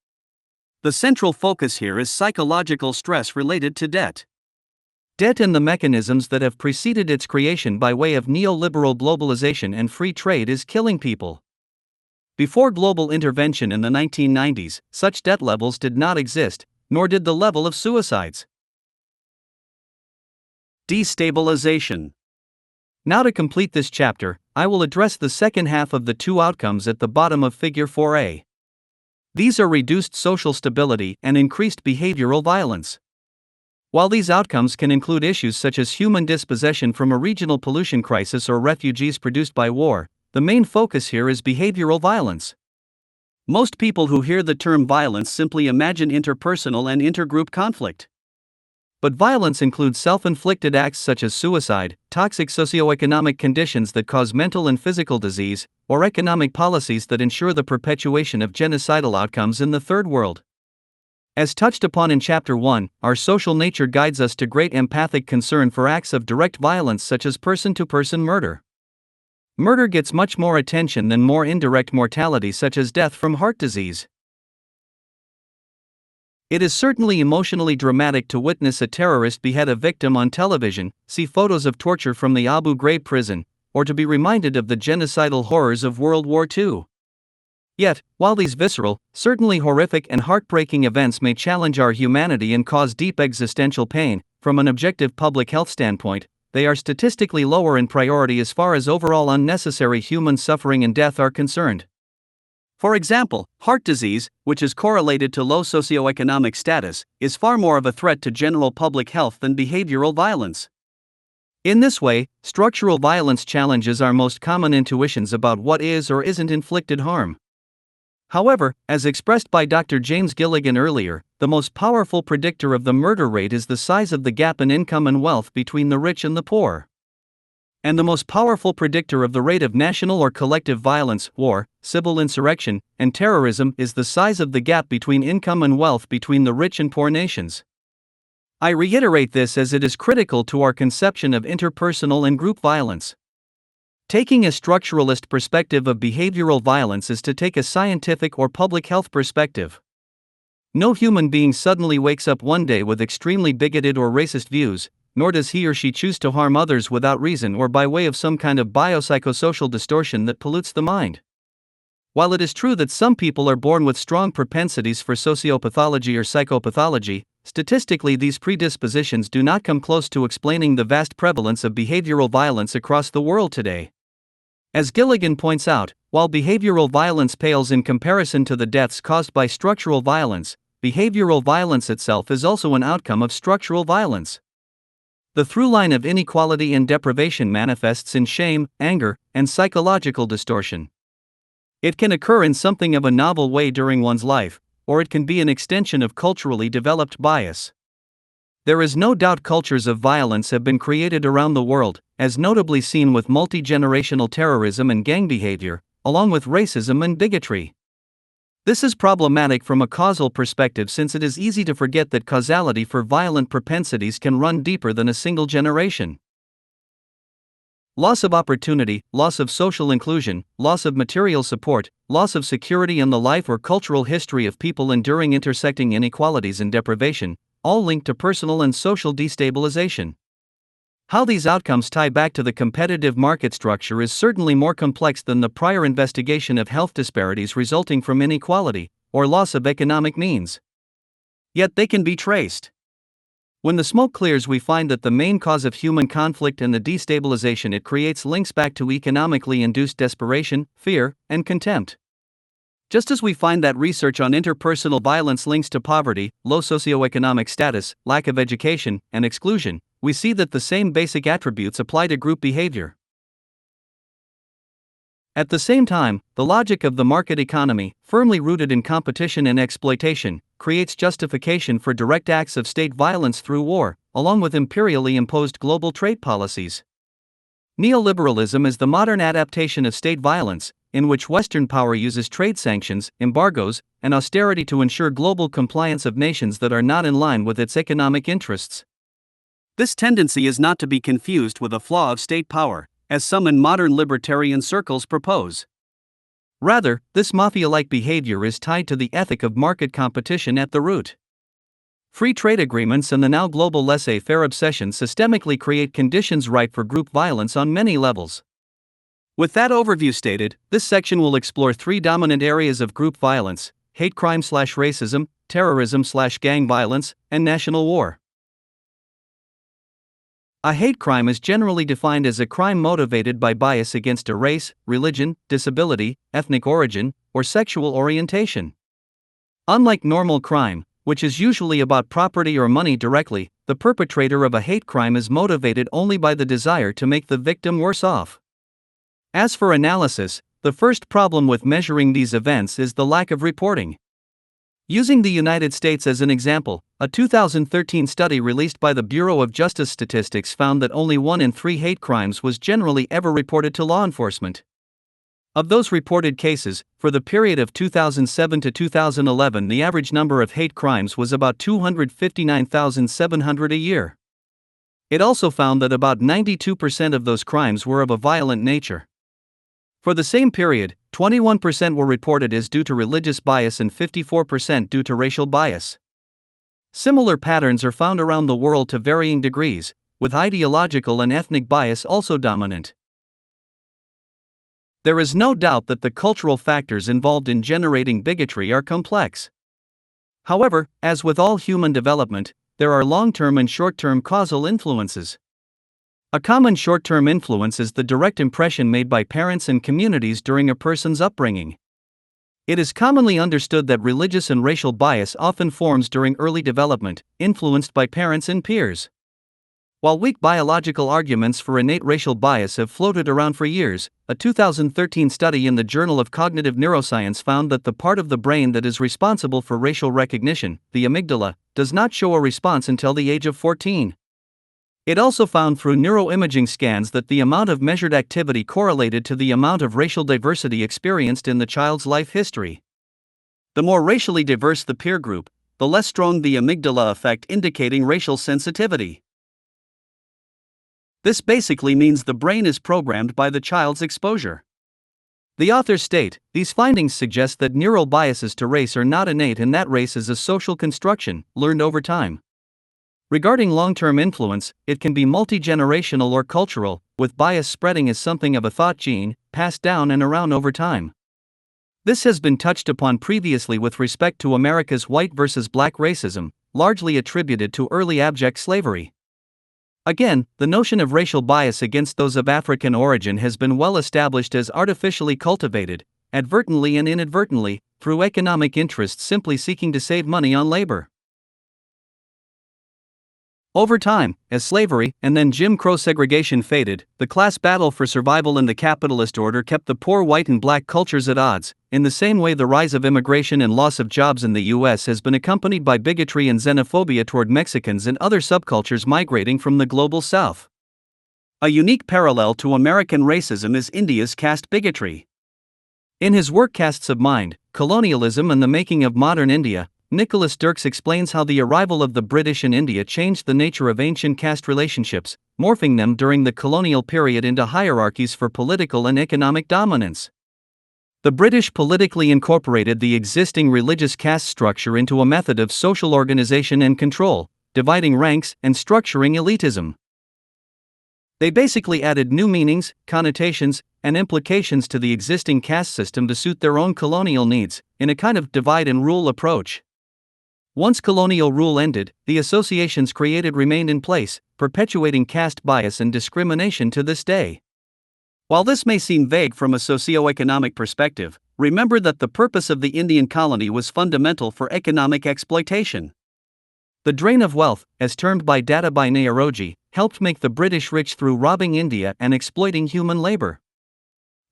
The central focus here is psychological stress related to debt. Debt and the mechanisms that have preceded its creation by way of neoliberal globalization and free trade is killing people. Before global intervention in the 1990s, such debt levels did not exist, nor did the level of suicides. Destabilization. Now to complete this chapter, I will address the second half of the two outcomes at the bottom of Figure 4a. These are reduced social stability and increased behavioral violence. While these outcomes can include issues such as human dispossession from a regional pollution crisis or refugees produced by war, the main focus here is behavioral violence. Most people who hear the term violence simply imagine interpersonal and intergroup conflict. But violence includes self-inflicted acts such as suicide, toxic socioeconomic conditions that cause mental and physical disease, or economic policies that ensure the perpetuation of genocidal outcomes in the Third World. As touched upon in Chapter 1, our social nature guides us to great empathic concern for acts of direct violence such as person-to-person murder. Murder gets much more attention than more indirect mortality such as death from heart disease. It is certainly emotionally dramatic to witness a terrorist behead a victim on television, see photos of torture from the Abu Ghraib prison, or to be reminded of the genocidal horrors of World War II. Yet, while these visceral, certainly horrific and heartbreaking events may challenge our humanity and cause deep existential pain, from an objective public health standpoint, they are statistically lower in priority as far as overall unnecessary human suffering and death are concerned. For example, heart disease, which is correlated to low socioeconomic status, is far more of a threat to general public health than behavioral violence. In this way, structural violence challenges our most common intuitions about what is or isn't inflicted harm. However, as expressed by Dr. James Gilligan earlier, the most powerful predictor of the murder rate is the size of the gap in income and wealth between the rich and the poor. And the most powerful predictor of the rate of national or collective violence, war, civil insurrection, and terrorism is the size of the gap between income and wealth between the rich and poor nations. I reiterate this as it is critical to our conception of interpersonal and group violence. Taking a structuralist perspective of behavioral violence is to take a scientific or public health perspective. No human being suddenly wakes up one day with extremely bigoted or racist views, nor does he or she choose to harm others without reason or by way of some kind of biopsychosocial distortion that pollutes the mind. While it is true that some people are born with strong propensities for sociopathology or psychopathology, statistically these predispositions do not come close to explaining the vast prevalence of behavioral violence across the world today. As Gilligan points out, while behavioral violence pales in comparison to the deaths caused by structural violence, behavioral violence itself is also an outcome of structural violence. The through line of inequality and deprivation manifests in shame, anger, and psychological distortion. It can occur in something of a novel way during one's life, or it can be an extension of culturally developed bias. There is no doubt cultures of violence have been created around the world, as notably seen with multi-generational terrorism and gang behavior, along with racism and bigotry. This is problematic from a causal perspective since it is easy to forget that causality for violent propensities can run deeper than a single generation. Loss of opportunity, loss of social inclusion, loss of material support, loss of security, and the life or cultural history of people enduring intersecting inequalities and deprivation, all linked to personal and social destabilization. How these outcomes tie back to the competitive market structure is certainly more complex than the prior investigation of health disparities resulting from inequality or loss of economic means. Yet they can be traced. When the smoke clears, we find that the main cause of human conflict and the destabilization it creates links back to economically induced desperation, fear, and contempt. Just as we find that research on interpersonal violence links to poverty, low socioeconomic status, lack of education, and exclusion, we see that the same basic attributes apply to group behavior. At the same time, the logic of the market economy, firmly rooted in competition and exploitation, creates justification for direct acts of state violence through war, along with imperially imposed global trade policies. Neoliberalism is the modern adaptation of state violence, in which Western power uses trade sanctions, embargoes, and austerity to ensure global compliance of nations that are not in line with its economic interests. This tendency is not to be confused with a flaw of state power, as some in modern libertarian circles propose. Rather, this mafia-like behavior is tied to the ethic of market competition at the root. Free trade agreements and the now global laissez-faire obsession systemically create conditions ripe for group violence on many levels. With that overview stated, this section will explore three dominant areas of group violence: hate crime/racism, terrorism/gang violence, and national war. A hate crime is generally defined as a crime motivated by bias against a race, religion, disability, ethnic origin, or sexual orientation. Unlike normal crime, which is usually about property or money directly, the perpetrator of a hate crime is motivated only by the desire to make the victim worse off. As for analysis, the first problem with measuring these events is the lack of reporting. Using the United States as an example, a 2013 study released by the Bureau of Justice Statistics found that only 1 in 3 hate crimes was generally ever reported to law enforcement. Of those reported cases, for the period of 2007 to 2011, the average number of hate crimes was about 259,700 a year. It also found that about 92% of those crimes were of a violent nature. For the same period, 21% were reported as due to religious bias and 54% due to racial bias. Similar patterns are found around the world to varying degrees, with ideological and ethnic bias also dominant. There is no doubt that the cultural factors involved in generating bigotry are complex. However, as with all human development, there are long-term and short-term causal influences. A common short-term influence is the direct impression made by parents and communities during a person's upbringing. It is commonly understood that religious and racial bias often forms during early development, influenced by parents and peers. While weak biological arguments for innate racial bias have floated around for years, a 2013 study in the Journal of Cognitive Neuroscience found that the part of the brain that is responsible for racial recognition, the amygdala, does not show a response until the age of 14. It also found through neuroimaging scans that the amount of measured activity correlated to the amount of racial diversity experienced in the child's life history. The more racially diverse the peer group, the less strong the amygdala effect, indicating racial sensitivity. This basically means the brain is programmed by the child's exposure. The authors state, these findings suggest that neural biases to race are not innate and that race is a social construction, learned over time. Regarding long-term influence, it can be multi-generational or cultural, with bias spreading as something of a thought gene, passed down and around over time. This has been touched upon previously with respect to America's white versus black racism, largely attributed to early abject slavery. Again, the notion of racial bias against those of African origin has been well established as artificially cultivated, advertently and inadvertently, through economic interests simply seeking to save money on labor. Over time, as slavery and then Jim Crow segregation faded, the class battle for survival in the capitalist order kept the poor white and black cultures at odds. In the same way, the rise of immigration and loss of jobs in the U.S. has been accompanied by bigotry and xenophobia toward Mexicans and other subcultures migrating from the global south. A unique parallel to American racism is India's caste bigotry. In his work Castes of Mind, Colonialism and the Making of Modern India, Nicholas Dirks explains how the arrival of the British in India changed the nature of ancient caste relationships, morphing them during the colonial period into hierarchies for political and economic dominance. The British politically incorporated the existing religious caste structure into a method of social organization and control, dividing ranks and structuring elitism. They basically added new meanings, connotations, and implications to the existing caste system to suit their own colonial needs, in a kind of divide and rule approach. Once colonial rule ended, the associations created remained in place, perpetuating caste bias and discrimination to this day. While this may seem vague from a socio-economic perspective, remember that the purpose of the Indian colony was fundamental for economic exploitation. The drain of wealth, as termed by Dadabhai Naoroji, helped make the British rich through robbing India and exploiting human labor.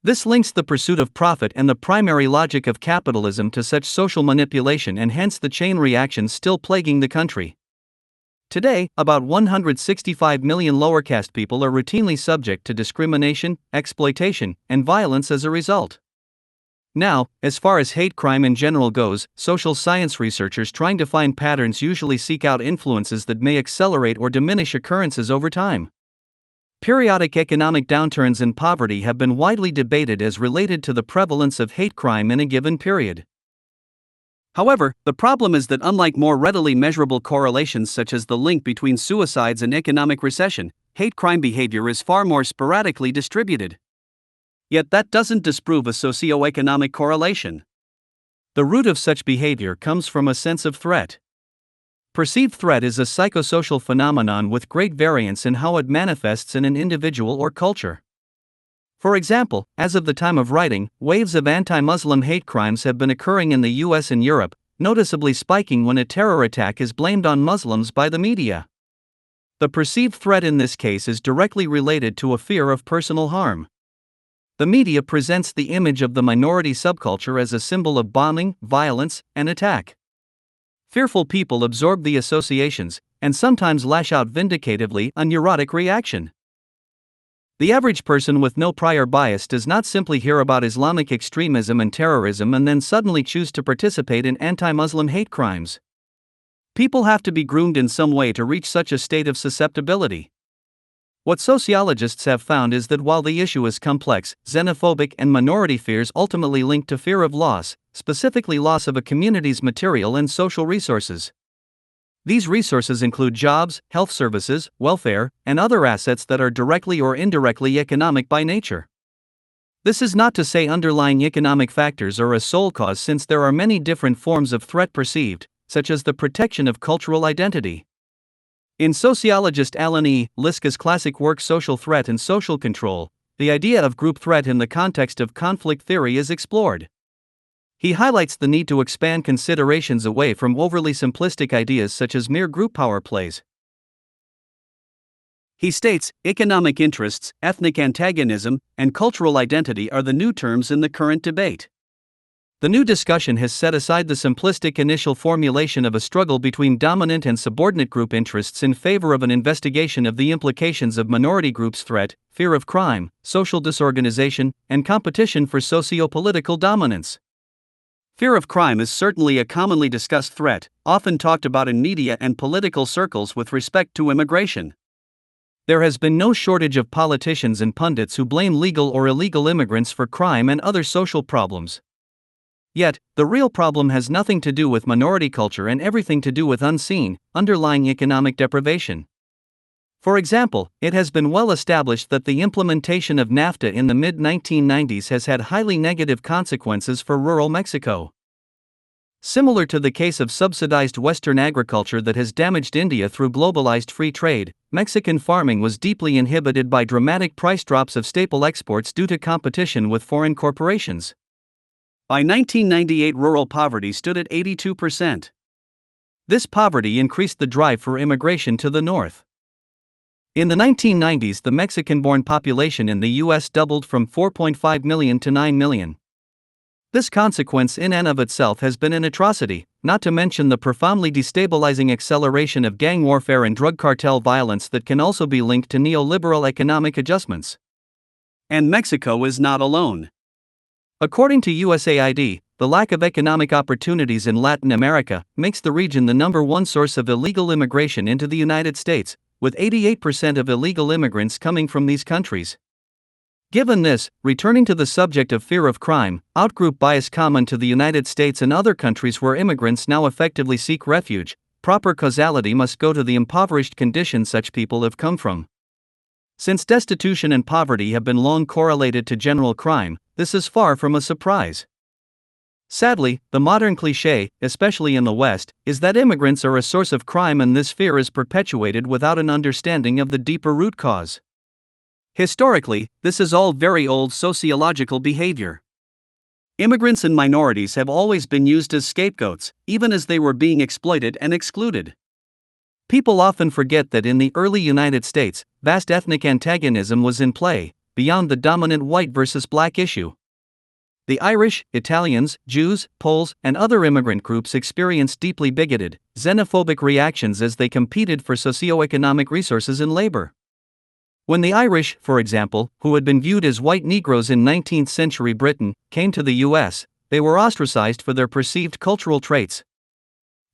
This links the pursuit of profit and the primary logic of capitalism to such social manipulation and hence the chain reactions still plaguing the country. Today, about 165 million lower caste people are routinely subject to discrimination, exploitation, and violence as a result. Now, as far as hate crime in general goes, social science researchers trying to find patterns usually seek out influences that may accelerate or diminish occurrences over time. Periodic economic downturns and poverty have been widely debated as related to the prevalence of hate crime in a given period. However, the problem is that unlike more readily measurable correlations such as the link between suicides and economic recession, hate crime behavior is far more sporadically distributed. Yet that doesn't disprove a socio-economic correlation. The root of such behavior comes from a sense of threat. Perceived threat is a psychosocial phenomenon with great variance in how it manifests in an individual or culture. For example, as of the time of writing, waves of anti-Muslim hate crimes have been occurring in the US and Europe, noticeably spiking when a terror attack is blamed on Muslims by the media. The perceived threat in this case is directly related to a fear of personal harm. The media presents the image of the minority subculture as a symbol of bombing, violence, and attack. Fearful people absorb the associations, and sometimes lash out vindicatively, a neurotic reaction. The average person with no prior bias does not simply hear about Islamic extremism and terrorism and then suddenly choose to participate in anti-Muslim hate crimes. People have to be groomed in some way to reach such a state of susceptibility. What sociologists have found is that while the issue is complex, xenophobic and minority fears ultimately link to fear of loss, specifically loss of a community's material and social resources. These resources include jobs, health services, welfare, and other assets that are directly or indirectly economic by nature. This is not to say underlying economic factors are a sole cause, since there are many different forms of threat perceived, such as the protection of cultural identity. In sociologist Alan E. Liska's classic work Social Threat and Social Control, the idea of group threat in the context of conflict theory is explored. He highlights the need to expand considerations away from overly simplistic ideas such as mere group power plays. He states, economic interests, ethnic antagonism, and cultural identity are the new terms in the current debate. The new discussion has set aside the simplistic initial formulation of a struggle between dominant and subordinate group interests in favor of an investigation of the implications of minority groups' threat, fear of crime, social disorganization, and competition for socio-political dominance. Fear of crime is certainly a commonly discussed threat, often talked about in media and political circles with respect to immigration. There has been no shortage of politicians and pundits who blame legal or illegal immigrants for crime and other social problems. Yet, the real problem has nothing to do with minority culture and everything to do with unseen, underlying economic deprivation. For example, it has been well established that the implementation of NAFTA in the mid-1990s has had highly negative consequences for rural Mexico. Similar to the case of subsidized Western agriculture that has damaged India through globalized free trade, Mexican farming was deeply inhibited by dramatic price drops of staple exports due to competition with foreign corporations. By 1998, rural poverty stood at 82%. This poverty increased the drive for immigration to the north. In the 1990s, the Mexican-born population in the U.S. doubled from 4.5 million to 9 million. This consequence in and of itself has been an atrocity, not to mention the profoundly destabilizing acceleration of gang warfare and drug cartel violence that can also be linked to neoliberal economic adjustments. And Mexico is not alone. According to USAID, the lack of economic opportunities in Latin America makes the region the number one source of illegal immigration into the United States, with 88% of illegal immigrants coming from these countries. Given this, returning to the subject of fear of crime, outgroup bias common to the United States and other countries where immigrants now effectively seek refuge, proper causality must go to the impoverished conditions such people have come from. Since destitution and poverty have been long correlated to general crime, this is far from a surprise. Sadly, the modern cliché, especially in the West, is that immigrants are a source of crime, and this fear is perpetuated without an understanding of the deeper root cause. Historically, this is all very old sociological behavior. Immigrants and minorities have always been used as scapegoats, even as they were being exploited and excluded. People often forget that in the early United States, vast ethnic antagonism was in play, beyond the dominant white versus black issue. The Irish, Italians, Jews, Poles, and other immigrant groups experienced deeply bigoted, xenophobic reactions as they competed for socioeconomic resources and labor. When the Irish, for example, who had been viewed as white Negroes in 19th-century Britain, came to the U.S., they were ostracized for their perceived cultural traits.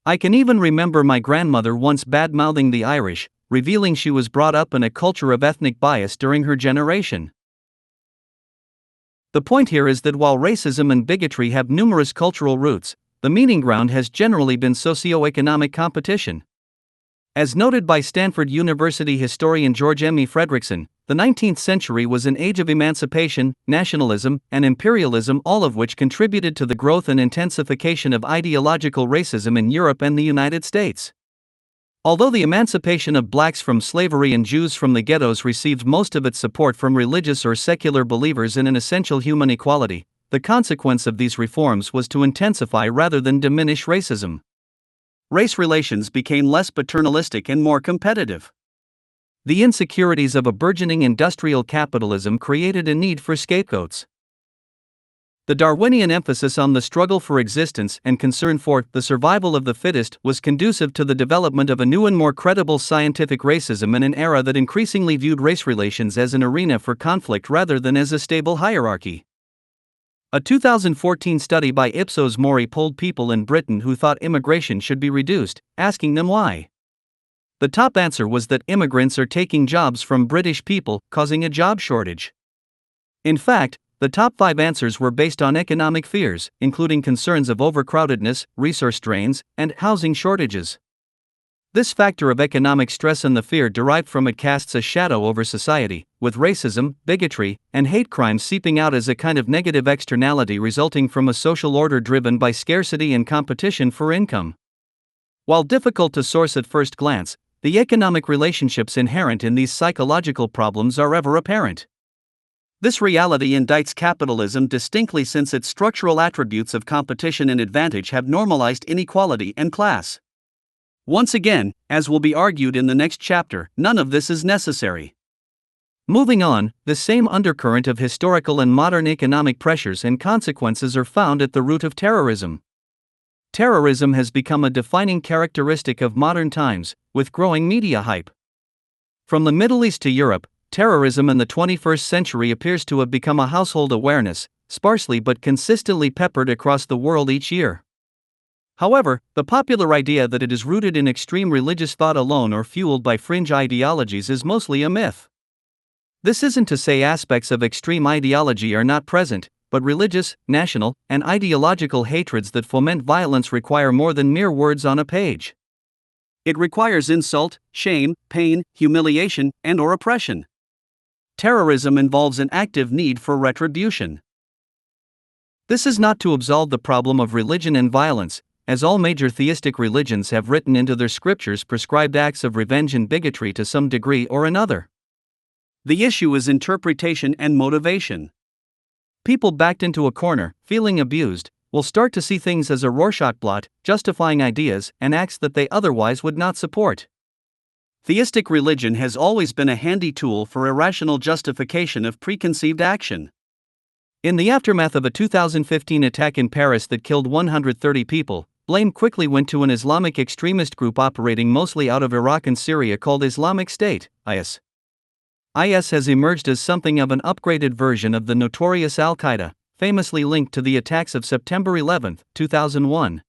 I can even remember my grandmother once bad-mouthing the Irish, revealing she was brought up in a culture of ethnic bias during her generation. The point here is that while racism and bigotry have numerous cultural roots, the meeting ground has generally been socioeconomic competition. As noted by Stanford University historian George M. E. Fredrickson, the 19th century was an age of emancipation, nationalism, and imperialism, all of which contributed to the growth and intensification of ideological racism in Europe and the United States. Although the emancipation of blacks from slavery and Jews from the ghettos received most of its support from religious or secular believers in an essential human equality, the consequence of these reforms was to intensify rather than diminish racism. Race relations became less paternalistic and more competitive. The insecurities of a burgeoning industrial capitalism created a need for scapegoats. The Darwinian emphasis on the struggle for existence and concern for the survival of the fittest was conducive to the development of a new and more credible scientific racism in an era that increasingly viewed race relations as an arena for conflict rather than as a stable hierarchy. A 2014 study by Ipsos Mori polled people in Britain who thought immigration should be reduced, asking them why. The top answer was that immigrants are taking jobs from British people, causing a job shortage. In fact, the top 5 answers were based on economic fears, including concerns of overcrowdedness, resource drains, and housing shortages. This factor of economic stress and the fear derived from it casts a shadow over society, with racism, bigotry, and hate crimes seeping out as a kind of negative externality resulting from a social order driven by scarcity and competition for income. While difficult to source at first glance, the economic relationships inherent in these psychological problems are ever apparent. This reality indicts capitalism distinctly since its structural attributes of competition and advantage have normalized inequality and class. Once again, as will be argued in the next chapter, none of this is necessary. Moving on, the same undercurrent of historical and modern economic pressures and consequences are found at the root of terrorism. Terrorism has become a defining characteristic of modern times, with growing media hype. From the Middle East to Europe, terrorism in the 21st century appears to have become a household awareness, sparsely but consistently peppered across the world each year. However, the popular idea that it is rooted in extreme religious thought alone or fueled by fringe ideologies is mostly a myth. This isn't to say aspects of extreme ideology are not present, but religious, national, and ideological hatreds that foment violence require more than mere words on a page. It requires insult, shame, pain, humiliation, and/or oppression. Terrorism involves an active need for retribution. This is not to absolve the problem of religion and violence, as all major theistic religions have written into their scriptures prescribed acts of revenge and bigotry to some degree or another. The issue is interpretation and motivation. People backed into a corner, feeling abused, will start to see things as a Rorschach blot, justifying ideas and acts that they otherwise would not support. Theistic religion has always been a handy tool for irrational justification of preconceived action. In the aftermath of a 2015 attack in Paris that killed 130 people, blame quickly went to an Islamic extremist group operating mostly out of Iraq and Syria called Islamic State, IS. IS has emerged as something of an upgraded version of the notorious Al-Qaeda, famously linked to the attacks of September 11, 2001.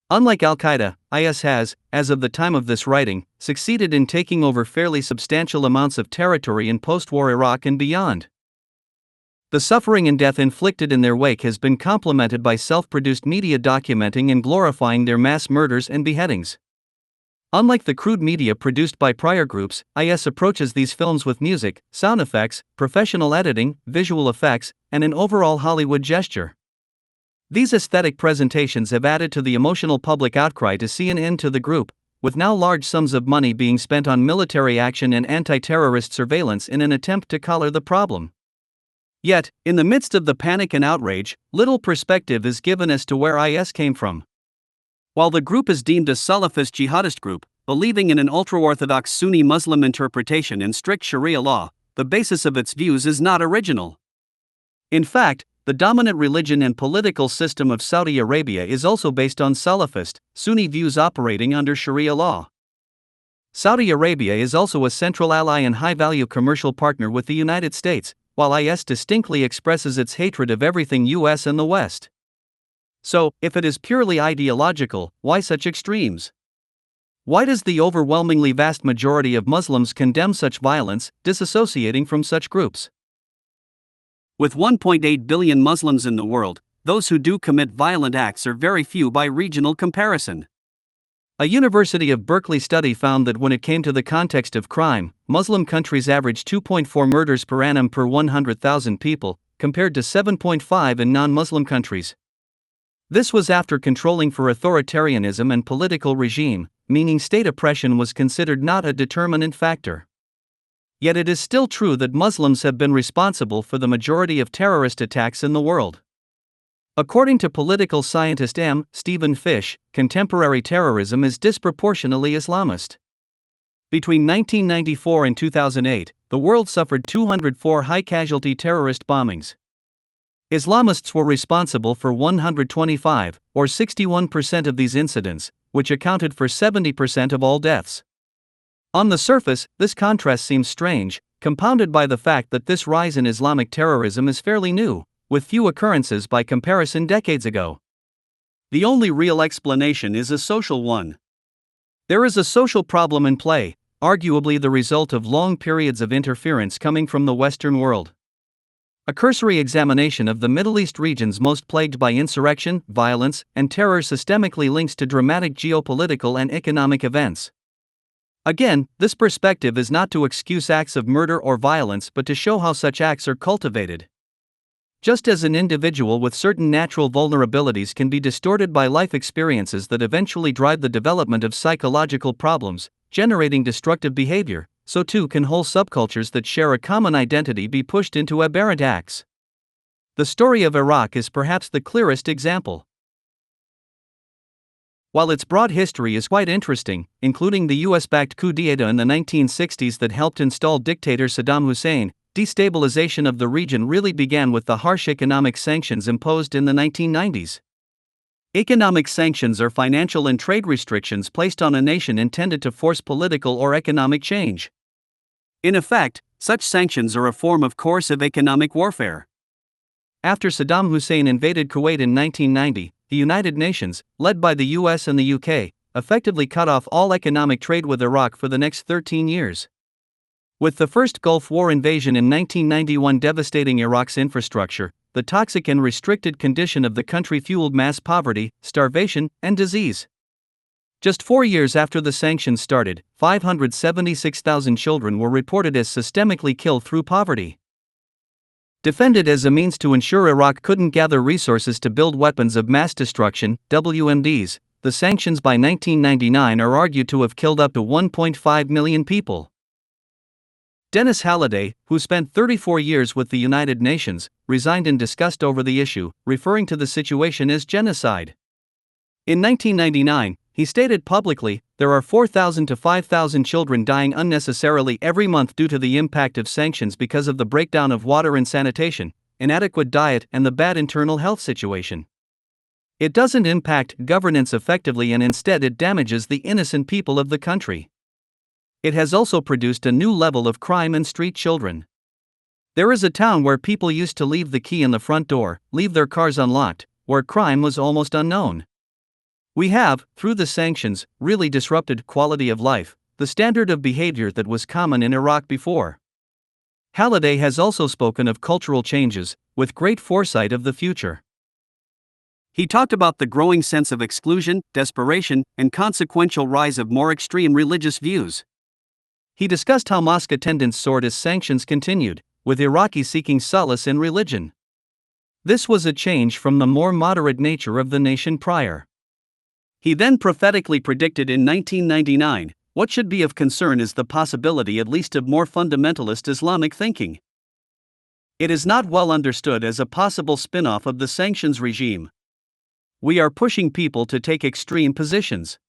Unlike Al-Qaeda, IS has, as of the time of this writing, succeeded in taking over fairly substantial amounts of territory in post-war Iraq and beyond. The suffering and death inflicted in their wake has been complemented by self-produced media documenting and glorifying their mass murders and beheadings. Unlike the crude media produced by prior groups, IS approaches these films with music, sound effects, professional editing, visual effects, and an overall Hollywood gesture. These aesthetic presentations have added to the emotional public outcry to see an end to the group, with now large sums of money being spent on military action and anti-terrorist surveillance in an attempt to collar the problem. Yet, in the midst of the panic and outrage, little perspective is given as to where IS came from. While the group is deemed a Salafist jihadist group, believing in an ultra-Orthodox Sunni Muslim interpretation and strict Sharia law, the basis of its views is not original. In fact, the dominant religion and political system of Saudi Arabia is also based on Salafist, Sunni views operating under Sharia law. Saudi Arabia is also a central ally and high-value commercial partner with the United States, while IS distinctly expresses its hatred of everything US and the West. So, if it is purely ideological, why such extremes? Why does the overwhelmingly vast majority of Muslims condemn such violence, disassociating from such groups? With 1.8 billion Muslims in the world, those who do commit violent acts are very few by regional comparison. A University of Berkeley study found that when it came to the context of crime, Muslim countries average 2.4 murders per annum per 100,000 people, compared to 7.5 in non-Muslim countries. This was after controlling for authoritarianism and political regime, meaning state oppression was considered not a determinant factor. Yet it is still true that Muslims have been responsible for the majority of terrorist attacks in the world. According to political scientist M. Stephen Fish, contemporary terrorism is disproportionately Islamist. Between 1994 and 2008, the world suffered 204 high-casualty terrorist bombings. Islamists were responsible for 125, or 61% of these incidents, which accounted for 70% of all deaths. On the surface, this contrast seems strange, compounded by the fact that this rise in Islamic terrorism is fairly new, with few occurrences by comparison decades ago. The only real explanation is a social one. There is a social problem in play, arguably the result of long periods of interference coming from the Western world. A cursory examination of the Middle East regions most plagued by insurrection, violence, and terror systemically links to dramatic geopolitical and economic events. Again, this perspective is not to excuse acts of murder or violence but to show how such acts are cultivated. Just as an individual with certain natural vulnerabilities can be distorted by life experiences that eventually drive the development of psychological problems, generating destructive behavior, so too can whole subcultures that share a common identity be pushed into aberrant acts. The story of Iraq is perhaps the clearest example. While its broad history is quite interesting, including the US-backed coup d'etat in the 1960s that helped install dictator Saddam Hussein, destabilization of the region really began with the harsh economic sanctions imposed in the 1990s. Economic sanctions are financial and trade restrictions placed on a nation intended to force political or economic change. In effect, such sanctions are a form of coercive economic warfare. After Saddam Hussein invaded Kuwait in 1990, the United Nations, led by the US and the UK, effectively cut off all economic trade with Iraq for the next 13 years. With the first Gulf War invasion in 1991 devastating Iraq's infrastructure, the toxic and restricted condition of the country fueled mass poverty, starvation, and disease. Just 4 years after the sanctions started, 576,000 children were reported as systemically killed through poverty. Defended as a means to ensure Iraq couldn't gather resources to build weapons of mass destruction, WMDs, the sanctions by 1999 are argued to have killed up to 1.5 million people. Dennis Halliday, who spent 34 years with the United Nations, resigned in disgust over the issue, referring to the situation as genocide. In 1999, he stated publicly, "There are 4,000 to 5,000 children dying unnecessarily every month due to the impact of sanctions because of the breakdown of water and sanitation, inadequate diet, and the bad internal health situation. It doesn't impact governance effectively and instead it damages the innocent people of the country. It has also produced a new level of crime and street children. There is a town where people used to leave the key in the front door, leave their cars unlocked, where crime was almost unknown. We have, through the sanctions, really disrupted quality of life, the standard of behavior that was common in Iraq before." Halliday has also spoken of cultural changes, with great foresight of the future. He talked about the growing sense of exclusion, desperation, and consequential rise of more extreme religious views. He discussed how mosque attendance soared as sanctions continued, with Iraqis seeking solace in religion. This was a change from the more moderate nature of the nation prior. He then prophetically predicted in 1999, "What should be of concern is the possibility at least of more fundamentalist Islamic thinking. It is not well understood as a possible spin-off of the sanctions regime. We are pushing people to take extreme positions."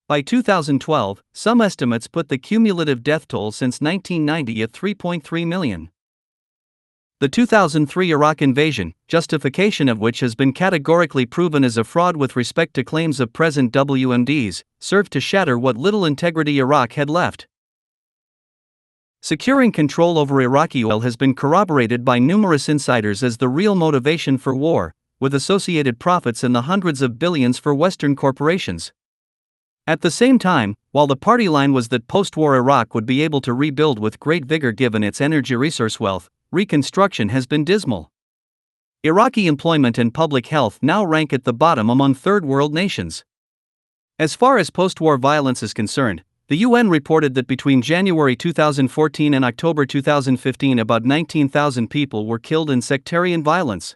By 2012, some estimates put the cumulative death toll since 1990 at 3.3 million. The 2003 Iraq invasion, justification of which has been categorically proven as a fraud with respect to claims of present WMDs, served to shatter what little integrity Iraq had left. Securing control over Iraqi oil has been corroborated by numerous insiders as the real motivation for war, with associated profits in the hundreds of billions for Western corporations. At the same time, while the party line was that post-war Iraq would be able to rebuild with great vigor given its energy resource wealth, reconstruction has been dismal. Iraqi employment and public health now rank at the bottom among third-world nations. As far as post-war violence is concerned, the UN reported that between January 2014 and October 2015 about 19,000 people were killed in sectarian violence.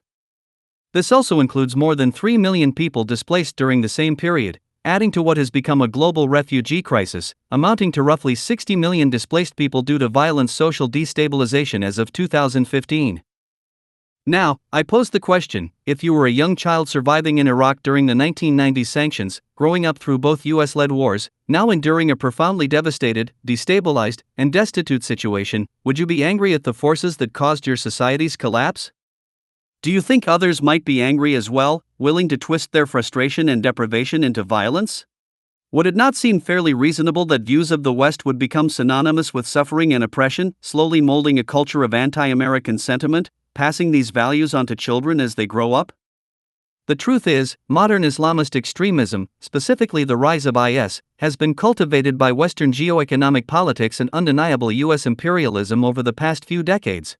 This also includes more than 3 million people displaced during the same period, adding to what has become a global refugee crisis, amounting to roughly 60 million displaced people due to violent social destabilization as of 2015. Now, I pose the question, if you were a young child surviving in Iraq during the 1990 sanctions, growing up through both US-led wars, now enduring a profoundly devastated, destabilized, and destitute situation, would you be angry at the forces that caused your society's collapse? Do you think others might be angry as well, willing to twist their frustration and deprivation into violence? Would it not seem fairly reasonable that views of the West would become synonymous with suffering and oppression, slowly molding a culture of anti-American sentiment, passing these values onto children as they grow up? The truth is, modern Islamist extremism, specifically the rise of IS, has been cultivated by Western geoeconomic politics and undeniable US imperialism over the past few decades.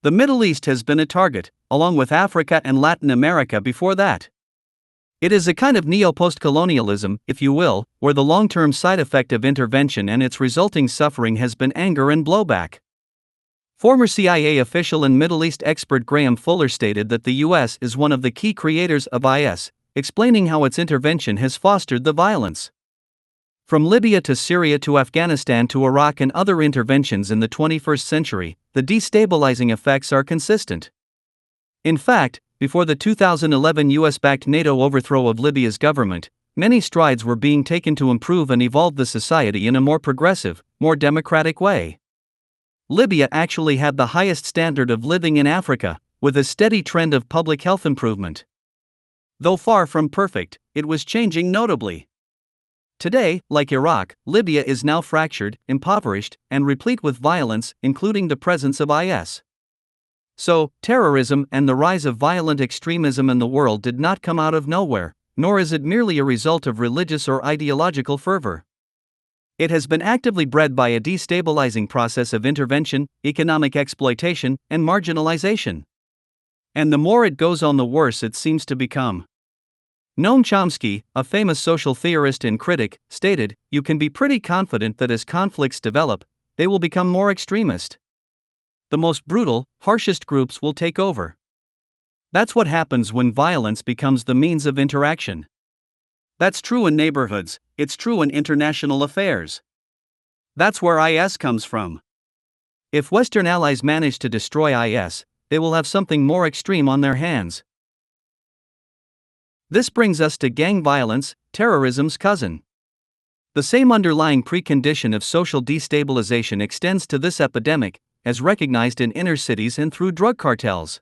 The Middle East has been a target, along with Africa and Latin America before that. It is a kind of neo-post-colonialism, if you will, where the long-term side effect of intervention and its resulting suffering has been anger and blowback. Former CIA official and Middle East expert Graham Fuller stated that the U.S. is one of the key creators of IS, explaining how its intervention has fostered the violence. From Libya to Syria to Afghanistan to Iraq and other interventions in the 21st century, the destabilizing effects are consistent. In fact, before the 2011 US-backed NATO overthrow of Libya's government, many strides were being taken to improve and evolve the society in a more progressive, more democratic way. Libya actually had the highest standard of living in Africa, with a steady trend of public health improvement. Though far from perfect, it was changing notably. Today, like Iraq, Libya is now fractured, impoverished, and replete with violence, including the presence of IS. So, terrorism and the rise of violent extremism in the world did not come out of nowhere, nor is it merely a result of religious or ideological fervor. It has been actively bred by a destabilizing process of intervention, economic exploitation, and marginalization. And the more it goes on, the worse it seems to become. Noam Chomsky, a famous social theorist and critic, stated, "You can be pretty confident that as conflicts develop, they will become more extremist. The most brutal, harshest groups will take over." That's what happens when violence becomes the means of interaction. That's true in neighborhoods, it's true in international affairs. That's where IS comes from. If Western allies manage to destroy IS, they will have something more extreme on their hands. This brings us to gang violence, terrorism's cousin. The same underlying precondition of social destabilization extends to this epidemic, as recognized in inner cities and through drug cartels.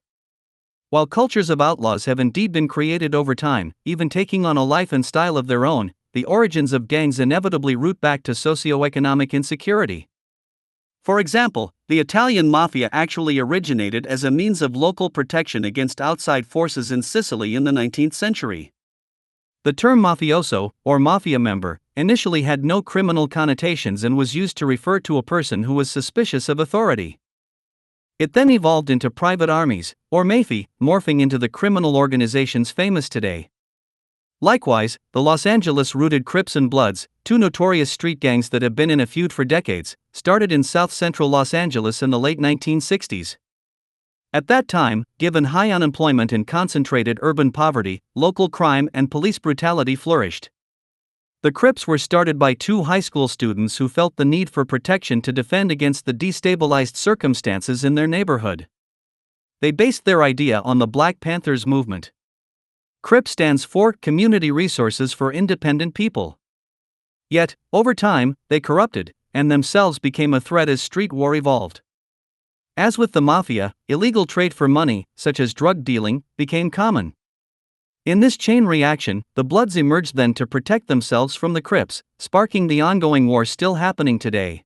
While cultures of outlaws have indeed been created over time, even taking on a life and style of their own, the origins of gangs inevitably root back to socioeconomic insecurity. For example, the Italian mafia actually originated as a means of local protection against outside forces in Sicily in the 19th century. The term mafioso, or mafia member, initially had no criminal connotations and was used to refer to a person who was suspicious of authority. It then evolved into private armies, or mafie, morphing into the criminal organizations famous today. Likewise, the Los Angeles-rooted Crips and Bloods, two notorious street gangs that have been in a feud for decades, started in south-central Los Angeles in the late 1960s. At that time, given high unemployment and concentrated urban poverty, local crime and police brutality flourished. The Crips were started by two high school students who felt the need for protection to defend against the destabilized circumstances in their neighborhood. They based their idea on the Black Panthers movement. CRIP stands for Community Resources for Independent People. Yet, over time, they corrupted, and themselves became a threat as street war evolved. As with the mafia, illegal trade for money, such as drug dealing, became common. In this chain reaction, the Bloods emerged then to protect themselves from the Crips, sparking the ongoing war still happening today.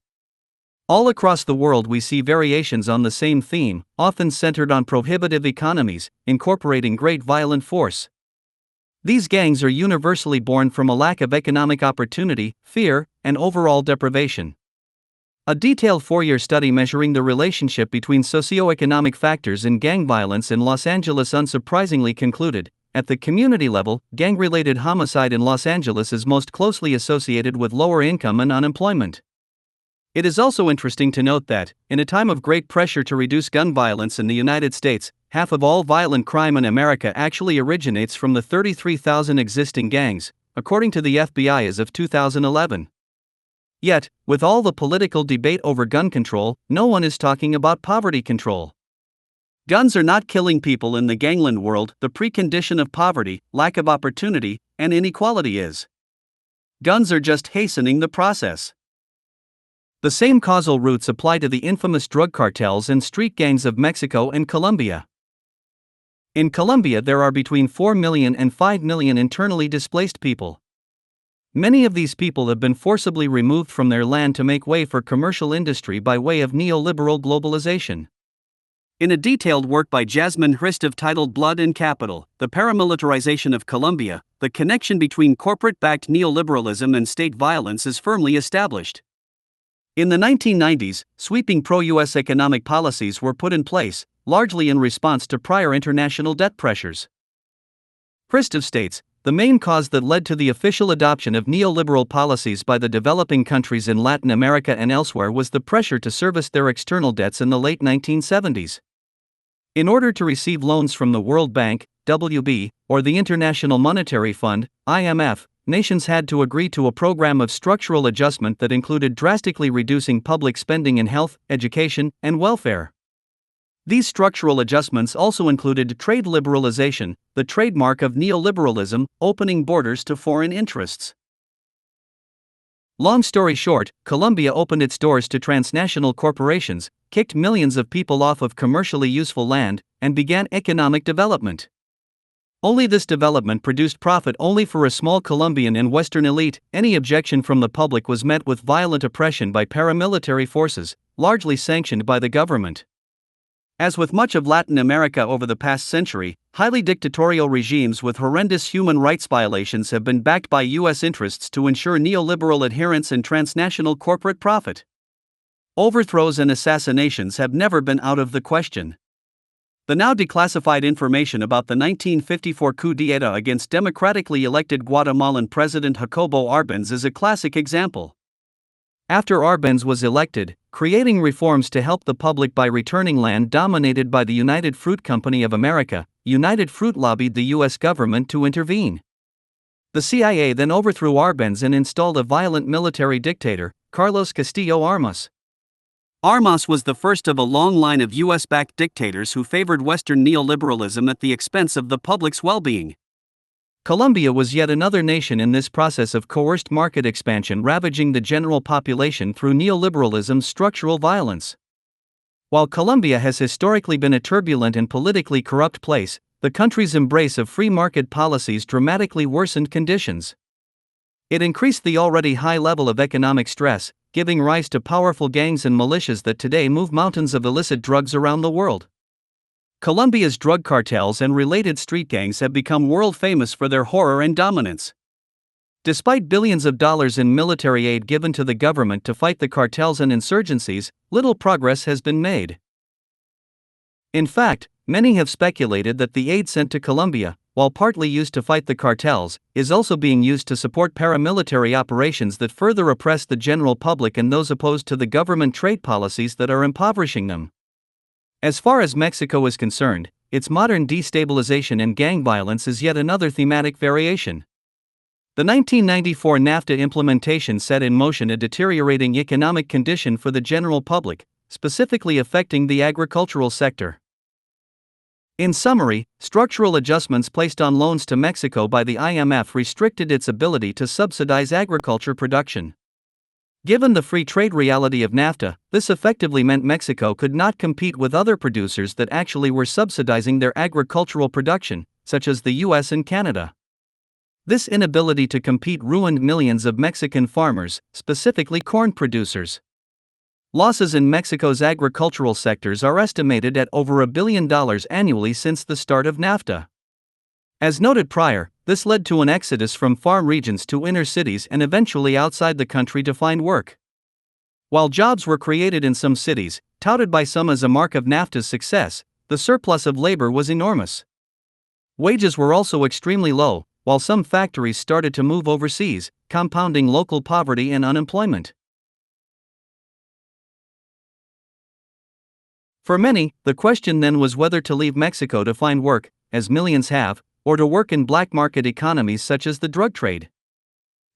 All across the world we see variations on the same theme, often centered on prohibitive economies, incorporating great violent force. These gangs are universally born from a lack of economic opportunity, fear, and overall deprivation. A detailed 4-year study measuring the relationship between socioeconomic factors in gang violence in Los Angeles unsurprisingly concluded, at the community level, gang-related homicide in Los Angeles is most closely associated with lower income and unemployment. It is also interesting to note that, in a time of great pressure to reduce gun violence in the United States, half of all violent crime in America actually originates from the 33,000 existing gangs, according to the FBI as of 2011. Yet, with all the political debate over gun control, no one is talking about poverty control. Guns are not killing people in the gangland world. The precondition of poverty, lack of opportunity, and inequality is. Guns are just hastening the process. The same causal roots apply to the infamous drug cartels and street gangs of Mexico and Colombia. In Colombia there are between 4 million and 5 million internally displaced people. Many of these people have been forcibly removed from their land to make way for commercial industry by way of neoliberal globalization. In a detailed work by Jasmine Hristov titled Blood and Capital, The Paramilitarization of Colombia, the connection between corporate-backed neoliberalism and state violence is firmly established. In the 1990s, sweeping pro-US economic policies were put in place, largely in response to prior international debt pressures. Hristov states, the main cause that led to the official adoption of neoliberal policies by the developing countries in Latin America and elsewhere was the pressure to service their external debts in the late 1970s. In order to receive loans from the World Bank, WB, or the International Monetary Fund, IMF, nations had to agree to a program of structural adjustment that included drastically reducing public spending in health, education, and welfare. These structural adjustments also included trade liberalization, the trademark of neoliberalism, opening borders to foreign interests. Long story short, Colombia opened its doors to transnational corporations, kicked millions of people off of commercially useful land, and began economic development. Only this development produced profit only for a small Colombian and Western elite. Any objection from the public was met with violent oppression by paramilitary forces, largely sanctioned by the government. As with much of Latin America over the past century, highly dictatorial regimes with horrendous human rights violations have been backed by U.S. interests to ensure neoliberal adherence and transnational corporate profit. Overthrows and assassinations have never been out of the question. The now declassified information about the 1954 coup d'etat against democratically elected Guatemalan President Jacobo Arbenz is a classic example. After Arbenz was elected, creating reforms to help the public by returning land dominated by the United Fruit Company of America, United Fruit lobbied the U.S. government to intervene. The CIA then overthrew Arbenz and installed a violent military dictator, Carlos Castillo Armas. Armas was the first of a long line of U.S.-backed dictators who favored Western neoliberalism at the expense of the public's well-being. Colombia was yet another nation in this process of coerced market expansion ravaging the general population through neoliberalism's structural violence. While Colombia has historically been a turbulent and politically corrupt place, the country's embrace of free market policies dramatically worsened conditions. It increased the already high level of economic stress, giving rise to powerful gangs and militias that today move mountains of illicit drugs around the world. Colombia's drug cartels and related street gangs have become world famous for their horror and dominance. Despite billions of dollars in military aid given to the government to fight the cartels and insurgencies, little progress has been made. In fact, many have speculated that the aid sent to Colombia, while partly used to fight the cartels, is also being used to support paramilitary operations that further oppress the general public and those opposed to the government trade policies that are impoverishing them. As far as Mexico is concerned, its modern destabilization and gang violence is yet another thematic variation. The 1994 NAFTA implementation set in motion a deteriorating economic condition for the general public, specifically affecting the agricultural sector. In summary, structural adjustments placed on loans to Mexico by the IMF restricted its ability to subsidize agriculture production. Given the free trade reality of NAFTA, this effectively meant Mexico could not compete with other producers that actually were subsidizing their agricultural production, such as the US and Canada. This inability to compete ruined millions of Mexican farmers, specifically corn producers. Losses in Mexico's agricultural sectors are estimated at over $1 billion annually since the start of NAFTA. As noted prior, this led to an exodus from farm regions to inner cities and eventually outside the country to find work. While jobs were created in some cities, touted by some as a mark of NAFTA's success, the surplus of labor was enormous. Wages were also extremely low, while some factories started to move overseas, compounding local poverty and unemployment. For many, the question then was whether to leave Mexico to find work, as millions have, or to work in black market economies such as the drug trade.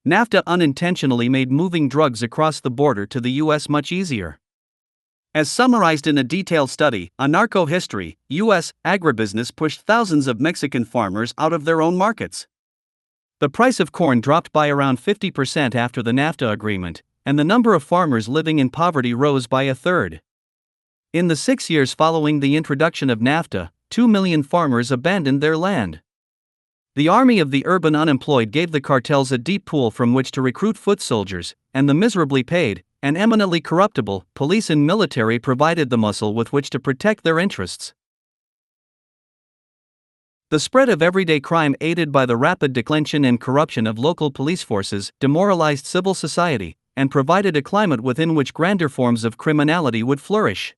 NAFTA unintentionally made moving drugs across the border to the US much easier. As summarized in a detailed study, A Narco History, US agribusiness pushed thousands of Mexican farmers out of their own markets. The price of corn dropped by around 50% after the NAFTA agreement, and the number of farmers living in poverty rose by a third. In the 6 years following the introduction of NAFTA, 2 million farmers abandoned their land. The army of the urban unemployed gave the cartels a deep pool from which to recruit foot soldiers, and the miserably paid, and eminently corruptible, police and military provided the muscle with which to protect their interests. The spread of everyday crime aided by the rapid declension and corruption of local police forces demoralized civil society, and provided a climate within which grander forms of criminality would flourish.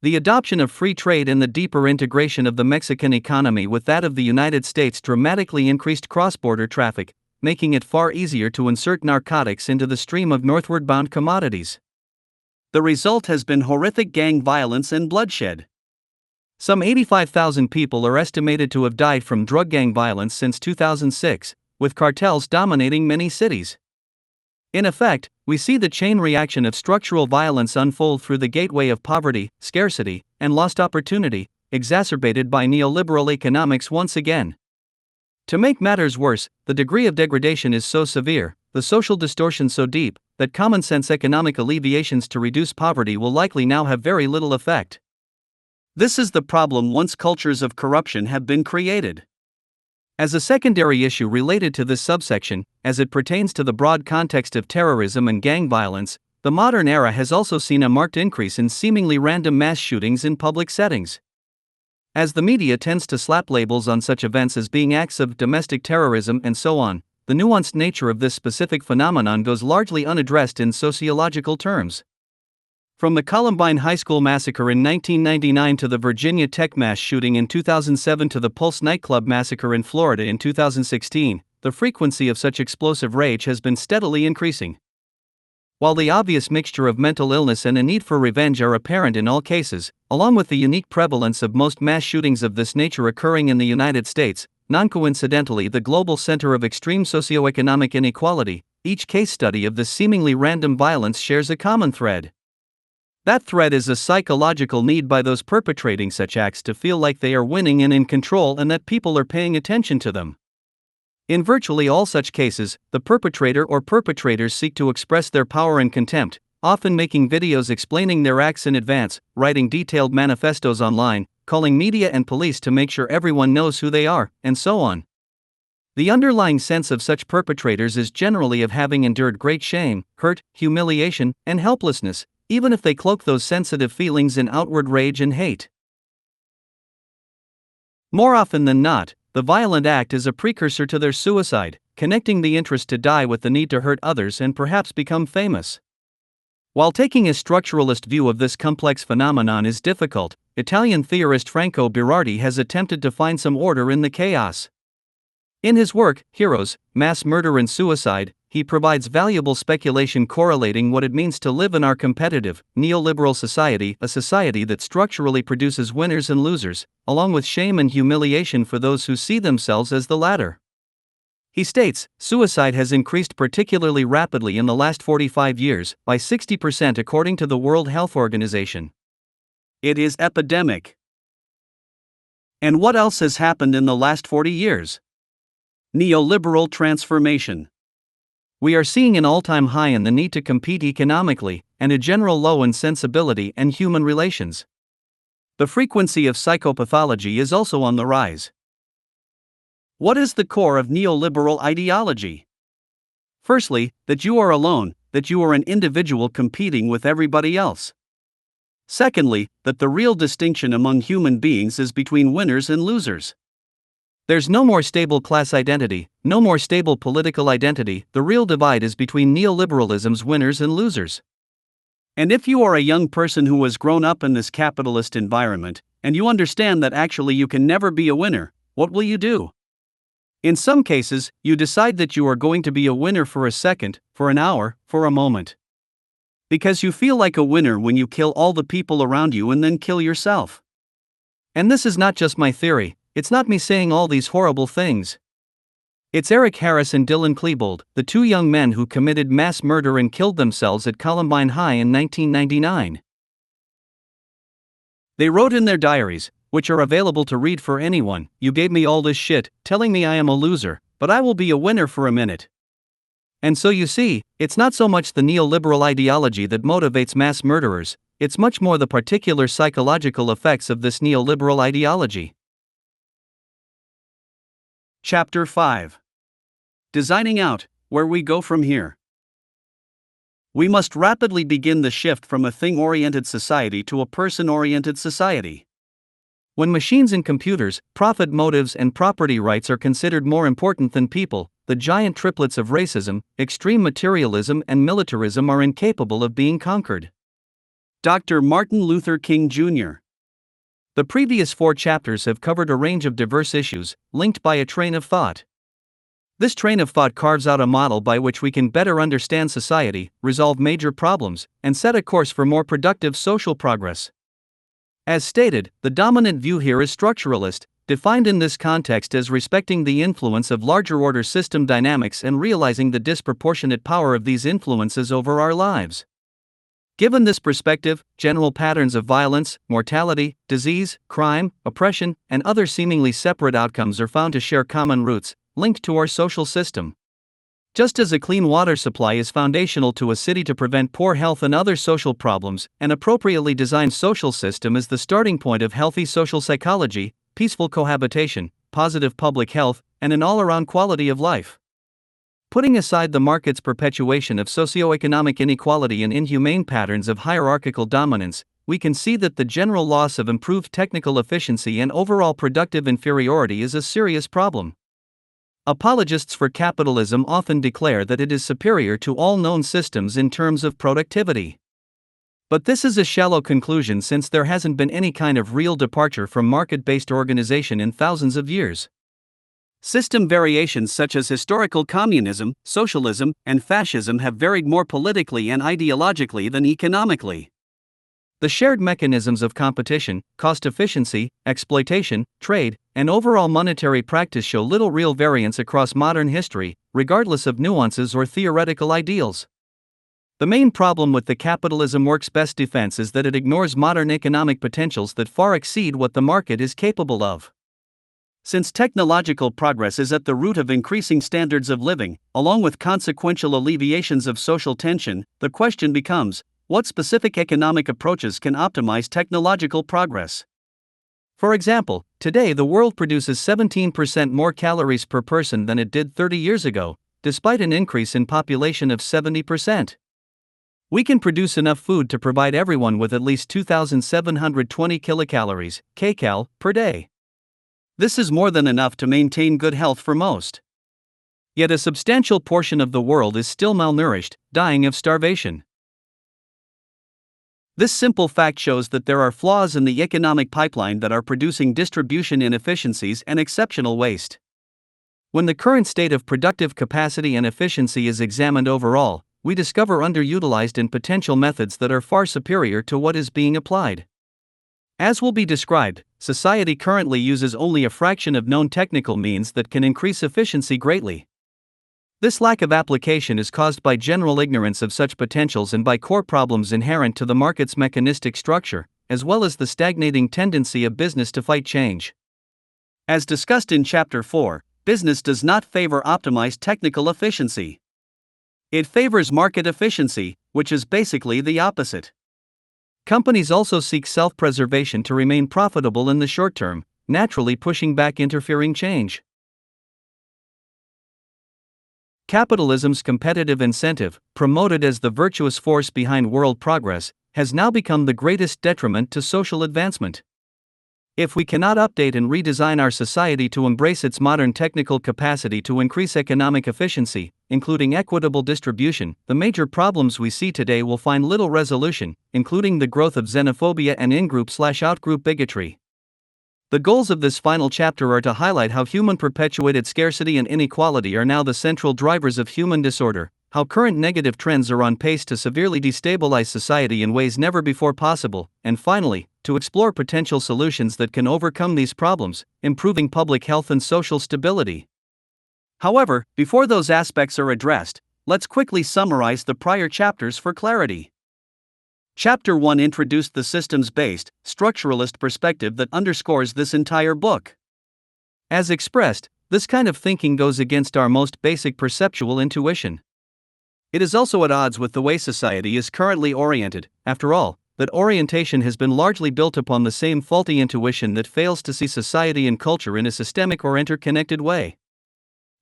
The adoption of free trade and the deeper integration of the Mexican economy with that of the United States dramatically increased cross-border traffic, making it far easier to insert narcotics into the stream of northward-bound commodities. The result has been horrific gang violence and bloodshed. Some 85,000 people are estimated to have died from drug gang violence since 2006, with cartels dominating many cities. In effect, we see the chain reaction of structural violence unfold through the gateway of poverty, scarcity, and lost opportunity, exacerbated by neoliberal economics once again. To make matters worse, the degree of degradation is so severe, the social distortion so deep, that common-sense economic alleviations to reduce poverty will likely now have very little effect. This is the problem once cultures of corruption have been created. As a secondary issue related to this subsection, as it pertains to the broad context of terrorism and gang violence, the modern era has also seen a marked increase in seemingly random mass shootings in public settings. As the media tends to slap labels on such events as being acts of domestic terrorism and so on, the nuanced nature of this specific phenomenon goes largely unaddressed in sociological terms. From the Columbine High School massacre in 1999 to the Virginia Tech mass shooting in 2007 to the Pulse nightclub massacre in Florida in 2016, the frequency of such explosive rage has been steadily increasing. While the obvious mixture of mental illness and a need for revenge are apparent in all cases, along with the unique prevalence of most mass shootings of this nature occurring in the United States, non-coincidentally the global center of extreme socioeconomic inequality, each case study of this seemingly random violence shares a common thread. That thread is a psychological need by those perpetrating such acts to feel like they are winning and in control and that people are paying attention to them. In virtually all such cases, the perpetrator or perpetrators seek to express their power and contempt, often making videos explaining their acts in advance, writing detailed manifestos online, calling media and police to make sure everyone knows who they are, and so on. The underlying sense of such perpetrators is generally of having endured great shame, hurt, humiliation, and helplessness, even if they cloak those sensitive feelings in outward rage and hate. More often than not, the violent act is a precursor to their suicide, connecting the interest to die with the need to hurt others and perhaps become famous. While taking a structuralist view of this complex phenomenon is difficult, Italian theorist Franco Berardi has attempted to find some order in the chaos. In his work, Heroes, Mass Murder and Suicide, he provides valuable speculation correlating what it means to live in our competitive, neoliberal society, a society that structurally produces winners and losers, along with shame and humiliation for those who see themselves as the latter. He states, suicide has increased particularly rapidly in the last 45 years, by 60% according to the World Health Organization. It is epidemic. And what else has happened in the last 40 years? Neoliberal transformation. We are seeing an all-time high in the need to compete economically, and a general low in sensibility and human relations. The frequency of psychopathology is also on the rise. What is the core of neoliberal ideology? Firstly, that you are alone, that you are an individual competing with everybody else. Secondly, that the real distinction among human beings is between winners and losers. There's no more stable class identity, no more stable political identity, the real divide is between neoliberalism's winners and losers. And if you are a young person who has grown up in this capitalist environment, and you understand that actually you can never be a winner, what will you do? In some cases, you decide that you are going to be a winner for a second, for an hour, for a moment. Because you feel like a winner when you kill all the people around you and then kill yourself. And this is not just my theory. It's not me saying all these horrible things. It's Eric Harris and Dylan Klebold, the two young men who committed mass murder and killed themselves at Columbine High in 1999. They wrote in their diaries, which are available to read for anyone, "You gave me all this shit, telling me I am a loser, but I will be a winner for a minute." And so you see, it's not so much the neoliberal ideology that motivates mass murderers, it's much more the particular psychological effects of this neoliberal ideology. Chapter 5. Designing out, where we go from here. We must rapidly begin the shift from a thing-oriented society to a person-oriented society. When machines and computers, profit motives and property rights are considered more important than people, the giant triplets of racism, extreme materialism and militarism are incapable of being conquered. Dr. Martin Luther King Jr. The previous 4 chapters have covered a range of diverse issues, linked by a train of thought. This train of thought carves out a model by which we can better understand society, resolve major problems, and set a course for more productive social progress. As stated, the dominant view here is structuralist, defined in this context as respecting the influence of larger order system dynamics and realizing the disproportionate power of these influences over our lives. Given this perspective, general patterns of violence, mortality, disease, crime, oppression, and other seemingly separate outcomes are found to share common roots, linked to our social system. Just as a clean water supply is foundational to a city to prevent poor health and other social problems, an appropriately designed social system is the starting point of healthy social psychology, peaceful cohabitation, positive public health, and an all-around quality of life. Putting aside the market's perpetuation of socioeconomic inequality and inhumane patterns of hierarchical dominance, we can see that the general loss of improved technical efficiency and overall productive inferiority is a serious problem. Apologists for capitalism often declare that it is superior to all known systems in terms of productivity. But this is a shallow conclusion since there hasn't been any kind of real departure from market-based organization in thousands of years. System variations such as historical communism, socialism, and fascism have varied more politically and ideologically than economically. The shared mechanisms of competition, cost efficiency, exploitation, trade, and overall monetary practice show little real variance across modern history, regardless of nuances or theoretical ideals. The main problem with the capitalism works best defense is that it ignores modern economic potentials that far exceed what the market is capable of. Since technological progress is at the root of increasing standards of living, along with consequential alleviations of social tension, the question becomes, what specific economic approaches can optimize technological progress? For example, today the world produces 17% more calories per person than it did 30 years ago, despite an increase in population of 70%. We can produce enough food to provide everyone with at least 2,720 kilocalories, kcal, per day. This is more than enough to maintain good health for most. Yet a substantial portion of the world is still malnourished, dying of starvation. This simple fact shows that there are flaws in the economic pipeline that are producing distribution inefficiencies and exceptional waste. When the current state of productive capacity and efficiency is examined overall, we discover underutilized and potential methods that are far superior to what is being applied. As will be described, society currently uses only a fraction of known technical means that can increase efficiency greatly. This lack of application is caused by general ignorance of such potentials and by core problems inherent to the market's mechanistic structure, as well as the stagnating tendency of business to fight change. As discussed in Chapter 4, business does not favor optimized technical efficiency. It favors market efficiency, which is basically the opposite. Companies also seek self-preservation to remain profitable in the short term, naturally pushing back interfering change. Capitalism's competitive incentive, promoted as the virtuous force behind world progress, has now become the greatest detriment to social advancement. If we cannot update and redesign our society to embrace its modern technical capacity to increase economic efficiency, including equitable distribution, the major problems we see today will find little resolution, including the growth of xenophobia and in-group/out-group bigotry. The goals of this final chapter are to highlight how human-perpetuated scarcity and inequality are now the central drivers of human disorder, how current negative trends are on pace to severely destabilize society in ways never before possible, and finally, to explore potential solutions that can overcome these problems, improving public health and social stability. However, before those aspects are addressed, let's quickly summarize the prior chapters for clarity. Chapter 1 introduced the systems-based, structuralist perspective that underscores this entire book. As expressed, this kind of thinking goes against our most basic perceptual intuition. It is also at odds with the way society is currently oriented. After all, that orientation has been largely built upon the same faulty intuition that fails to see society and culture in a systemic or interconnected way.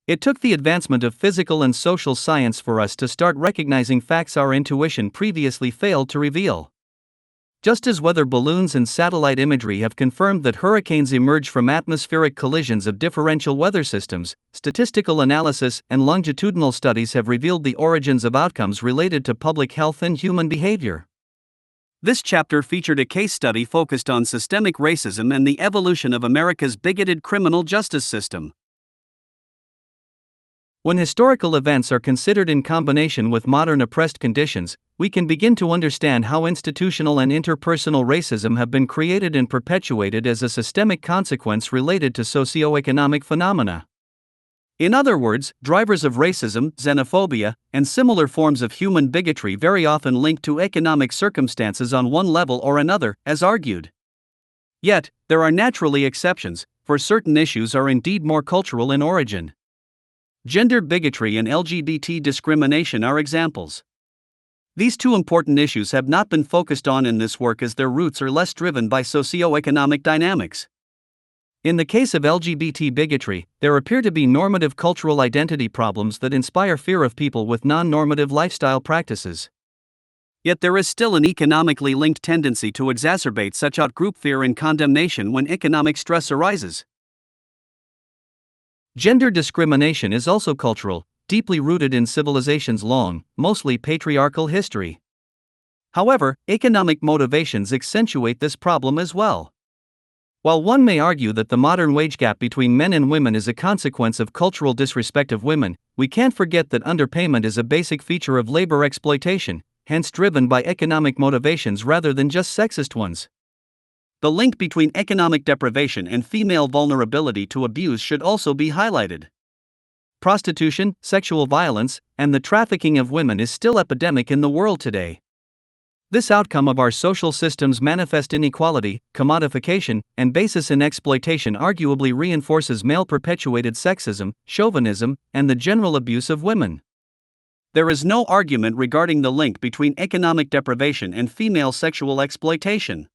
It took the advancement of physical and social science for us to start recognizing facts our intuition previously failed to reveal. Just as weather balloons and satellite imagery have confirmed that hurricanes emerge from atmospheric collisions of differential weather systems, statistical analysis and longitudinal studies have revealed the origins of outcomes related to public health and human behavior. This chapter featured a case study focused on systemic racism and the evolution of America's bigoted criminal justice system. When historical events are considered in combination with modern oppressed conditions, we can begin to understand how institutional and interpersonal racism have been created and perpetuated as a systemic consequence related to socioeconomic phenomena. In other words, drivers of racism, xenophobia, and similar forms of human bigotry very often linked to economic circumstances on one level or another, as argued. Yet, there are naturally exceptions, for certain issues are indeed more cultural in origin. Gender bigotry and LGBT discrimination are examples. These two important issues have not been focused on in this work as their roots are less driven by socio-economic dynamics. In the case of LGBT bigotry, there appear to be normative cultural identity problems that inspire fear of people with non-normative lifestyle practices. Yet there is still an economically linked tendency to exacerbate such out-group fear and condemnation when economic stress arises. Gender discrimination is also cultural, deeply rooted in civilization's long, mostly patriarchal history. However, economic motivations accentuate this problem as well. While one may argue that the modern wage gap between men and women is a consequence of cultural disrespect of women, we can't forget that underpayment is a basic feature of labor exploitation, hence driven by economic motivations rather than just sexist ones. The link between economic deprivation and female vulnerability to abuse should also be highlighted. Prostitution, sexual violence, and the trafficking of women is still epidemic in the world today. This outcome of our social system's manifest inequality, commodification, and basis in exploitation arguably reinforces male-perpetuated sexism, chauvinism, and the general abuse of women. There is no argument regarding the link between economic deprivation and female sexual exploitation.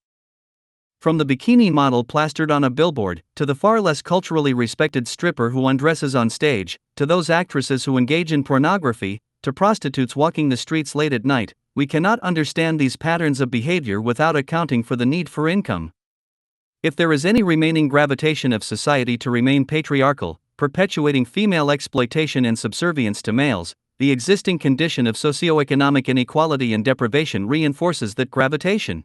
From the bikini model plastered on a billboard, to the far less culturally respected stripper who undresses on stage, to those actresses who engage in pornography, to prostitutes walking the streets late at night, we cannot understand these patterns of behavior without accounting for the need for income. If there is any remaining gravitation of society to remain patriarchal, perpetuating female exploitation and subservience to males, the existing condition of socioeconomic inequality and deprivation reinforces that gravitation.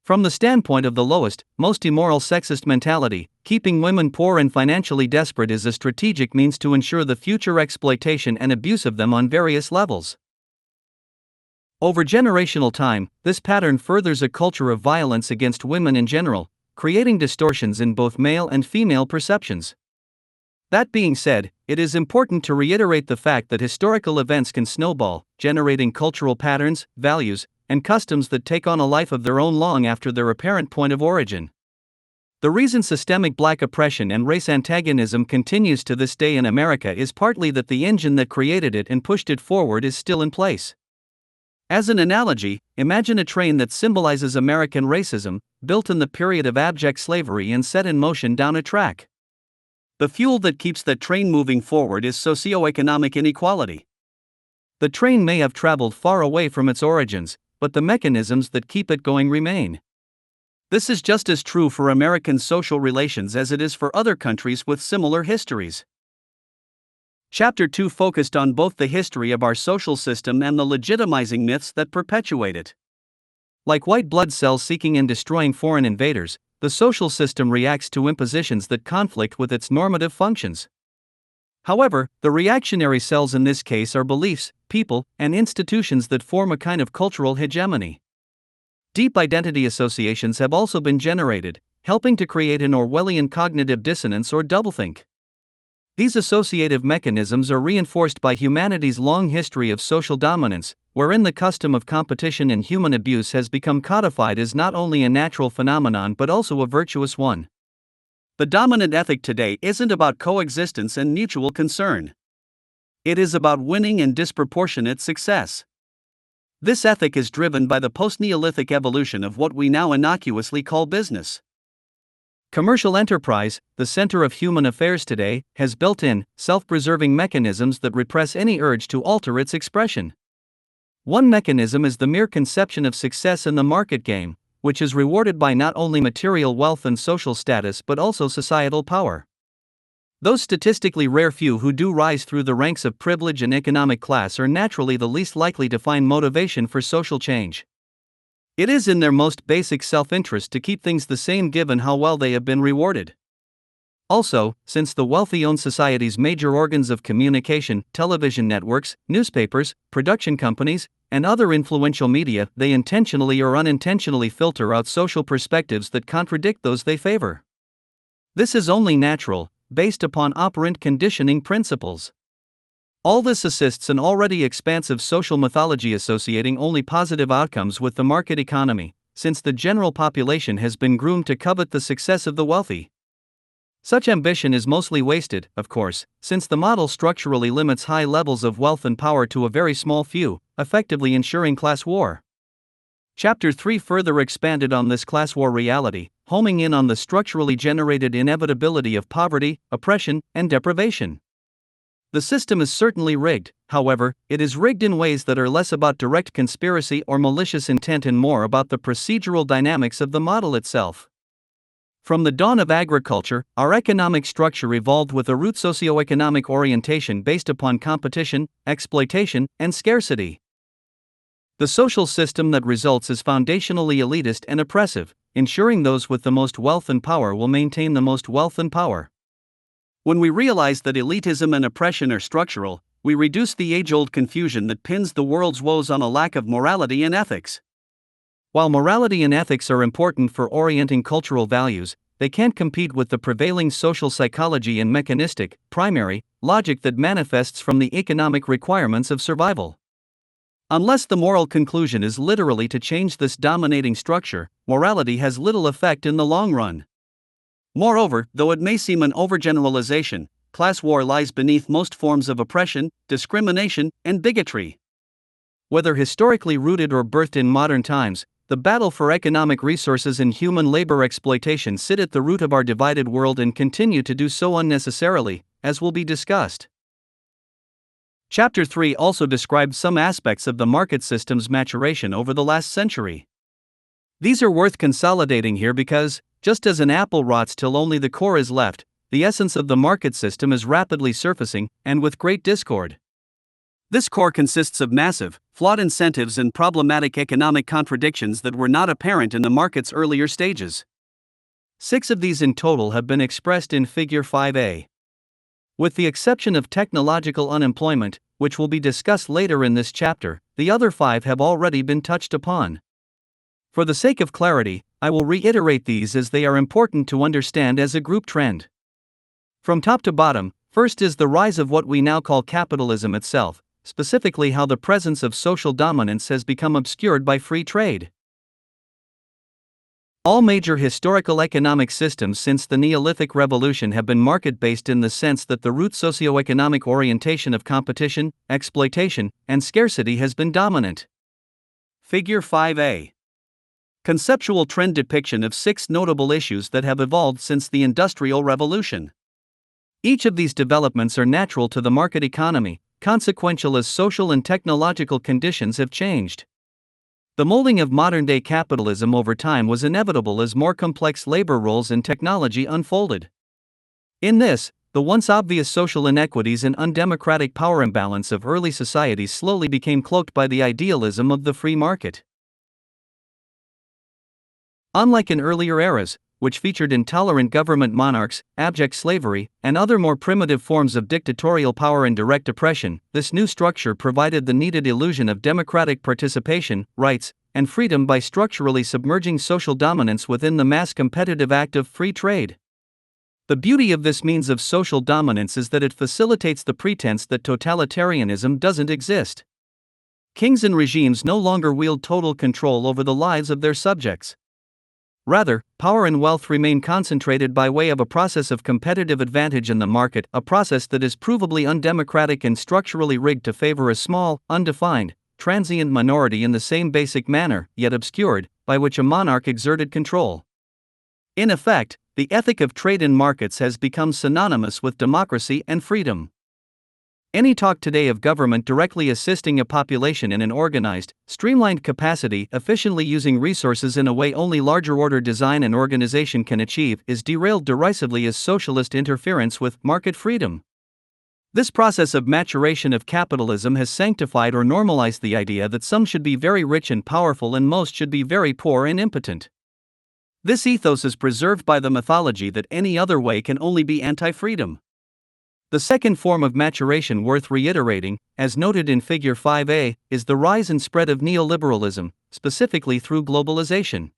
From the standpoint of the lowest, most immoral sexist mentality, keeping women poor and financially desperate is a strategic means to ensure the future exploitation and abuse of them on various levels. Over generational time, this pattern furthers a culture of violence against women in general, creating distortions in both male and female perceptions. That being said, it is important to reiterate the fact that historical events can snowball, generating cultural patterns, values, and customs that take on a life of their own long after their apparent point of origin. The reason systemic black oppression and race antagonism continues to this day in America is partly that the engine that created it and pushed it forward is still in place. As an analogy, imagine a train that symbolizes American racism, built in the period of abject slavery and set in motion down a track. The fuel that keeps that train moving forward is socioeconomic inequality. The train may have traveled far away from its origins, but the mechanisms that keep it going remain. This is just as true for American social relations as it is for other countries with similar histories. Chapter 2 focused on both the history of our social system and the legitimizing myths that perpetuate it. Like white blood cells seeking and destroying foreign invaders, the social system reacts to impositions that conflict with its normative functions. However, the reactionary cells in this case are beliefs, people, and institutions that form a kind of cultural hegemony. Deep identity associations have also been generated, helping to create an Orwellian cognitive dissonance or doublethink. These associative mechanisms are reinforced by humanity's long history of social dominance, wherein the custom of competition and human abuse has become codified as not only a natural phenomenon but also a virtuous one. The dominant ethic today isn't about coexistence and mutual concern. It is about winning and disproportionate success. This ethic is driven by the post-Neolithic evolution of what we now innocuously call business. Commercial enterprise, the center of human affairs today, has built-in, self-preserving mechanisms that repress any urge to alter its expression. One mechanism is the mere conception of success in the market game, which is rewarded by not only material wealth and social status but also societal power. Those statistically rare few who do rise through the ranks of privilege and economic class are naturally the least likely to find motivation for social change. It is in their most basic self-interest to keep things the same given how well they have been rewarded. Also, since the wealthy own society's major organs of communication, television networks, newspapers, production companies, and other influential media, they intentionally or unintentionally filter out social perspectives that contradict those they favor. This is only natural, based upon operant conditioning principles. All this assists an already expansive social mythology associating only positive outcomes with the market economy, since the general population has been groomed to covet the success of the wealthy. Such ambition is mostly wasted, of course, since the model structurally limits high levels of wealth and power to a very small few, effectively ensuring class war. Chapter 3 further expanded on this class war reality, homing in on the structurally generated inevitability of poverty, oppression, and deprivation. The system is certainly rigged, however, it is rigged in ways that are less about direct conspiracy or malicious intent and more about the procedural dynamics of the model itself. From the dawn of agriculture, our economic structure evolved with a root socioeconomic orientation based upon competition, exploitation, and scarcity. The social system that results is foundationally elitist and oppressive, ensuring those with the most wealth and power will maintain the most wealth and power. When we realize that elitism and oppression are structural, we reduce the age-old confusion that pins the world's woes on a lack of morality and ethics. While morality and ethics are important for orienting cultural values, they can't compete with the prevailing social psychology and mechanistic, primary, logic that manifests from the economic requirements of survival. Unless the moral conclusion is literally to change this dominating structure, morality has little effect in the long run. Moreover, though it may seem an overgeneralization, class war lies beneath most forms of oppression, discrimination, and bigotry. Whether historically rooted or birthed in modern times, the battle for economic resources and human labor exploitation sit at the root of our divided world and continue to do so unnecessarily, as will be discussed. Chapter 3 also describes some aspects of the market system's maturation over the last century. These are worth consolidating here because, just as an apple rots till only the core is left, the essence of the market system is rapidly surfacing, and with great discord. This core consists of massive, flawed incentives and problematic economic contradictions that were not apparent in the market's earlier stages. 6 of these in total have been expressed in Figure 5a. With the exception of technological unemployment, which will be discussed later in this chapter, the other 5 have already been touched upon. For the sake of clarity, I will reiterate these as they are important to understand as a group trend. From top to bottom, first is the rise of what we now call capitalism itself, specifically how the presence of social dominance has become obscured by free trade. All major historical economic systems since the Neolithic Revolution have been market-based in the sense that the root socioeconomic orientation of competition, exploitation, and scarcity has been dominant. Figure 5a. Conceptual trend depiction of 6 notable issues that have evolved since the Industrial Revolution. Each of these developments are natural to the market economy, consequential as social and technological conditions have changed. The molding of modern-day capitalism over time was inevitable as more complex labor roles and technology unfolded. In this, the once obvious social inequities and undemocratic power imbalance of early societies slowly became cloaked by the idealism of the free market. Unlike in earlier eras, which featured intolerant government monarchs, abject slavery, and other more primitive forms of dictatorial power and direct oppression, this new structure provided the needed illusion of democratic participation, rights, and freedom by structurally submerging social dominance within the mass competitive act of free trade. The beauty of this means of social dominance is that it facilitates the pretense that totalitarianism doesn't exist. Kings and regimes no longer wield total control over the lives of their subjects. Rather, power and wealth remain concentrated by way of a process of competitive advantage in the market, a process that is provably undemocratic and structurally rigged to favor a small, undefined, transient minority in the same basic manner, yet obscured, by which a monarch exerted control. In effect, the ethic of trade in markets has become synonymous with democracy and freedom. Any talk today of government directly assisting a population in an organized, streamlined capacity, efficiently using resources in a way only larger order design and organization can achieve, is derailed derisively as socialist interference with market freedom. This process of maturation of capitalism has sanctified or normalized the idea that some should be very rich and powerful and most should be very poor and impotent. This ethos is preserved by the mythology that any other way can only be anti-freedom. The second form of maturation worth reiterating, as noted in Figure 5a, is the rise and spread of neoliberalism, specifically through globalization.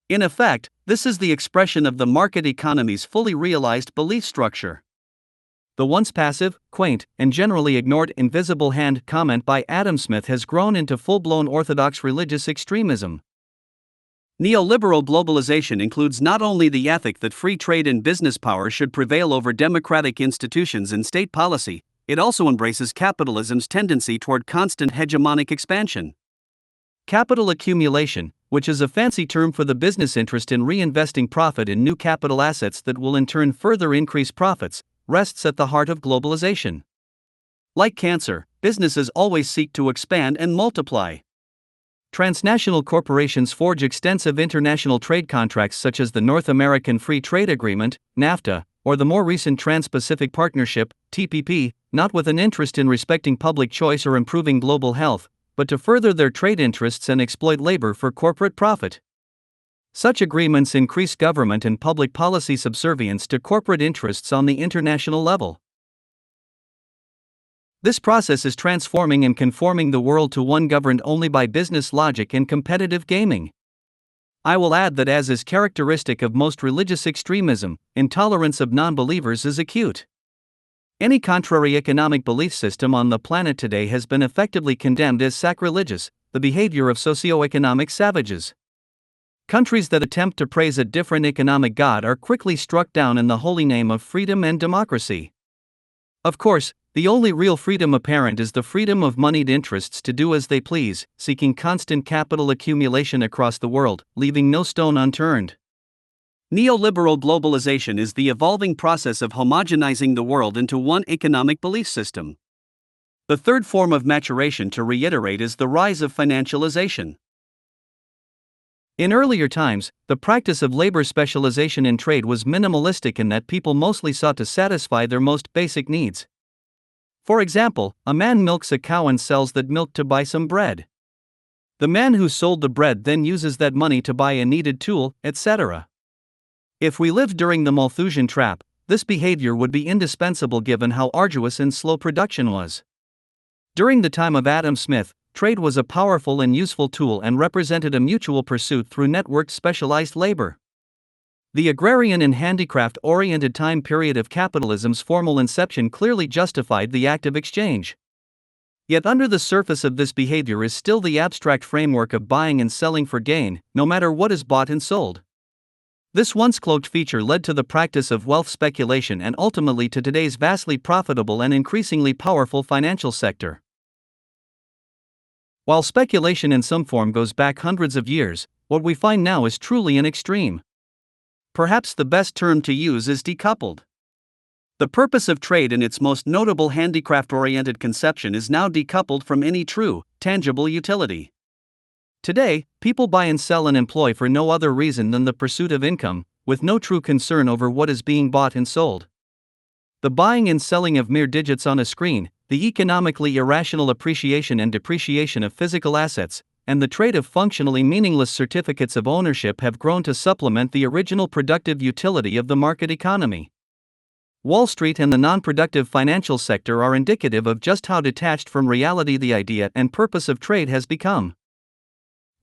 In effect, this is the expression of the market economy's fully realized belief structure. The once passive, quaint, and generally ignored invisible hand comment by Adam Smith has grown into full-blown orthodox religious extremism. Neoliberal globalization includes not only the ethic that free trade and business power should prevail over democratic institutions and state policy, it also embraces capitalism's tendency toward constant hegemonic expansion. Capital accumulation, which is a fancy term for the business interest in reinvesting profit in new capital assets that will in turn further increase profits, rests at the heart of globalization. Like cancer, businesses always seek to expand and multiply. Transnational corporations forge extensive international trade contracts such as the North American Free Trade Agreement, NAFTA, or the more recent Trans-Pacific Partnership, TPP, not with an interest in respecting public choice or improving global health, but to further their trade interests and exploit labor for corporate profit. Such agreements increase government and public policy subservience to corporate interests on the international level. This process is transforming and conforming the world to one governed only by business logic and competitive gaming. I will add that, as is characteristic of most religious extremism, intolerance of non-believers is acute. Any contrary economic belief system on the planet today has been effectively condemned as sacrilegious, the behavior of socio-economic savages. Countries that attempt to praise a different economic god are quickly struck down in the holy name of freedom and democracy. Of course, the only real freedom apparent is the freedom of moneyed interests to do as they please, seeking constant capital accumulation across the world, leaving no stone unturned. Neoliberal globalization is the evolving process of homogenizing the world into one economic belief system. The third form of maturation to reiterate is the rise of financialization. In earlier times, the practice of labor specialization in trade was minimalistic in that people mostly sought to satisfy their most basic needs. For example, a man milks a cow and sells that milk to buy some bread. The man who sold the bread then uses that money to buy a needed tool, etc. If we lived during the Malthusian trap, this behavior would be indispensable given how arduous and slow production was. During the time of Adam Smith, trade was a powerful and useful tool and represented a mutual pursuit through networked specialized labor. The agrarian and handicraft-oriented time period of capitalism's formal inception clearly justified the act of exchange. Yet under the surface of this behavior is still the abstract framework of buying and selling for gain, no matter what is bought and sold. This once cloaked feature led to the practice of wealth speculation and ultimately to today's vastly profitable and increasingly powerful financial sector. While speculation in some form goes back hundreds of years, what we find now is truly an extreme. Perhaps the best term to use is decoupled. The purpose of trade in its most notable handicraft-oriented conception is now decoupled from any true, tangible utility. Today, people buy and sell and employ for no other reason than the pursuit of income, with no true concern over what is being bought and sold. The buying and selling of mere digits on a screen, the economically irrational appreciation and depreciation of physical assets, and the trade of functionally meaningless certificates of ownership have grown to supplement the original productive utility of the market economy. Wall Street and the non-productive financial sector are indicative of just how detached from reality the idea and purpose of trade has become.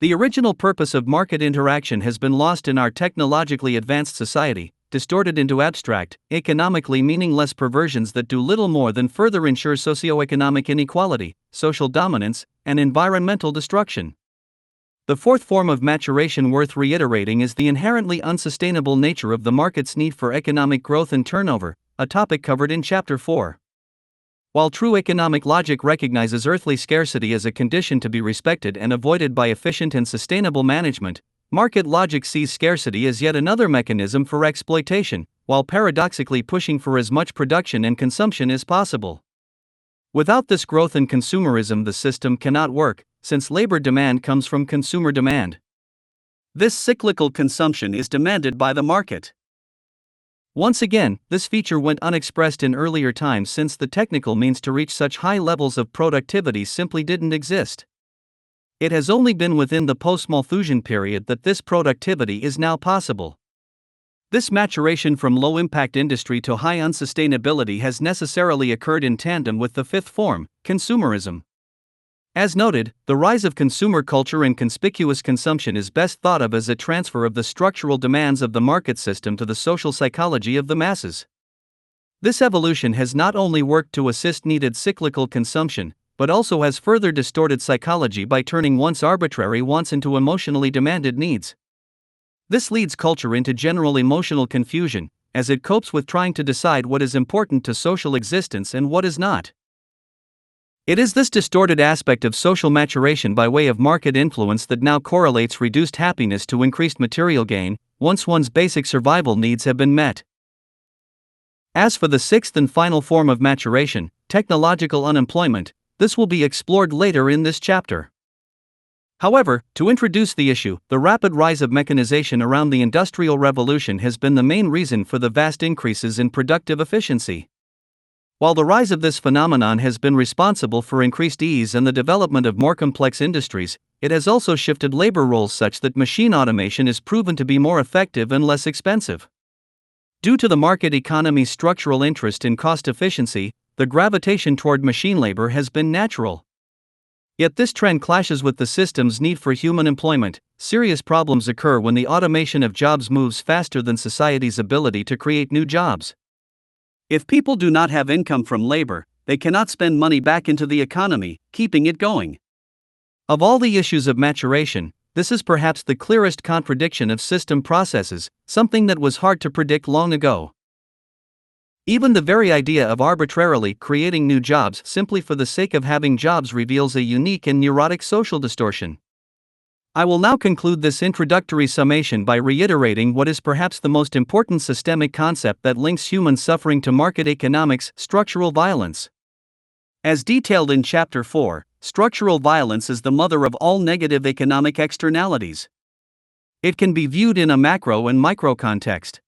The original purpose of market interaction has been lost in our technologically advanced society, distorted into abstract, economically meaningless perversions that do little more than further ensure socioeconomic inequality, social dominance, and environmental destruction. The fourth form of maturation worth reiterating is the inherently unsustainable nature of the market's need for economic growth and turnover, a topic covered in Chapter 4. While true economic logic recognizes earthly scarcity as a condition to be respected and avoided by efficient and sustainable management, market logic sees scarcity as yet another mechanism for exploitation, while paradoxically pushing for as much production and consumption as possible. Without this growth and consumerism, the system cannot work, since labor demand comes from consumer demand. This cyclical consumption is demanded by the market. Once again, this feature went unexpressed in earlier times since the technical means to reach such high levels of productivity simply didn't exist. It has only been within the post-Malthusian period that this productivity is now possible. This maturation from low-impact industry to high unsustainability has necessarily occurred in tandem with the fifth form, consumerism. As noted, the rise of consumer culture and conspicuous consumption is best thought of as a transfer of the structural demands of the market system to the social psychology of the masses. This evolution has not only worked to assist needed cyclical consumption, but also has further distorted psychology by turning once arbitrary wants into emotionally demanded needs. This leads culture into general emotional confusion, as it copes with trying to decide what is important to social existence and what is not. It is this distorted aspect of social maturation by way of market influence that now correlates reduced happiness to increased material gain, once one's basic survival needs have been met. As for the sixth and final form of maturation, technological unemployment, this will be explored later in this chapter. However, to introduce the issue, the rapid rise of mechanization around the Industrial Revolution has been the main reason for the vast increases in productive efficiency. While the rise of this phenomenon has been responsible for increased ease and the development of more complex industries, it has also shifted labor roles such that machine automation is proven to be more effective and less expensive. Due to the market economy's structural interest in cost efficiency, the gravitation toward machine labor has been natural. Yet this trend clashes with the system's need for human employment. Serious problems occur when the automation of jobs moves faster than society's ability to create new jobs. If people do not have income from labor, they cannot spend money back into the economy, keeping it going. Of all the issues of maturation, this is perhaps the clearest contradiction of system processes, something that was hard to predict long ago. Even the very idea of arbitrarily creating new jobs simply for the sake of having jobs reveals a unique and neurotic social distortion. I will now conclude this introductory summation by reiterating what is perhaps the most important systemic concept that links human suffering to market economics: structural violence. As detailed in Chapter 4, structural violence is the mother of all negative economic externalities. It can be viewed in a macro and micro context.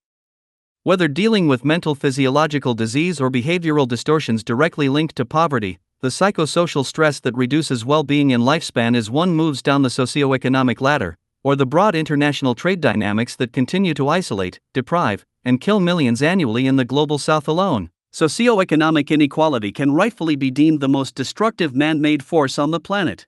Whether dealing with mental physiological disease or behavioral distortions directly linked to poverty, the psychosocial stress that reduces well-being and lifespan as one moves down the socioeconomic ladder, or the broad international trade dynamics that continue to isolate, deprive, and kill millions annually in the global south alone, socioeconomic inequality can rightfully be deemed the most destructive man-made force on the planet.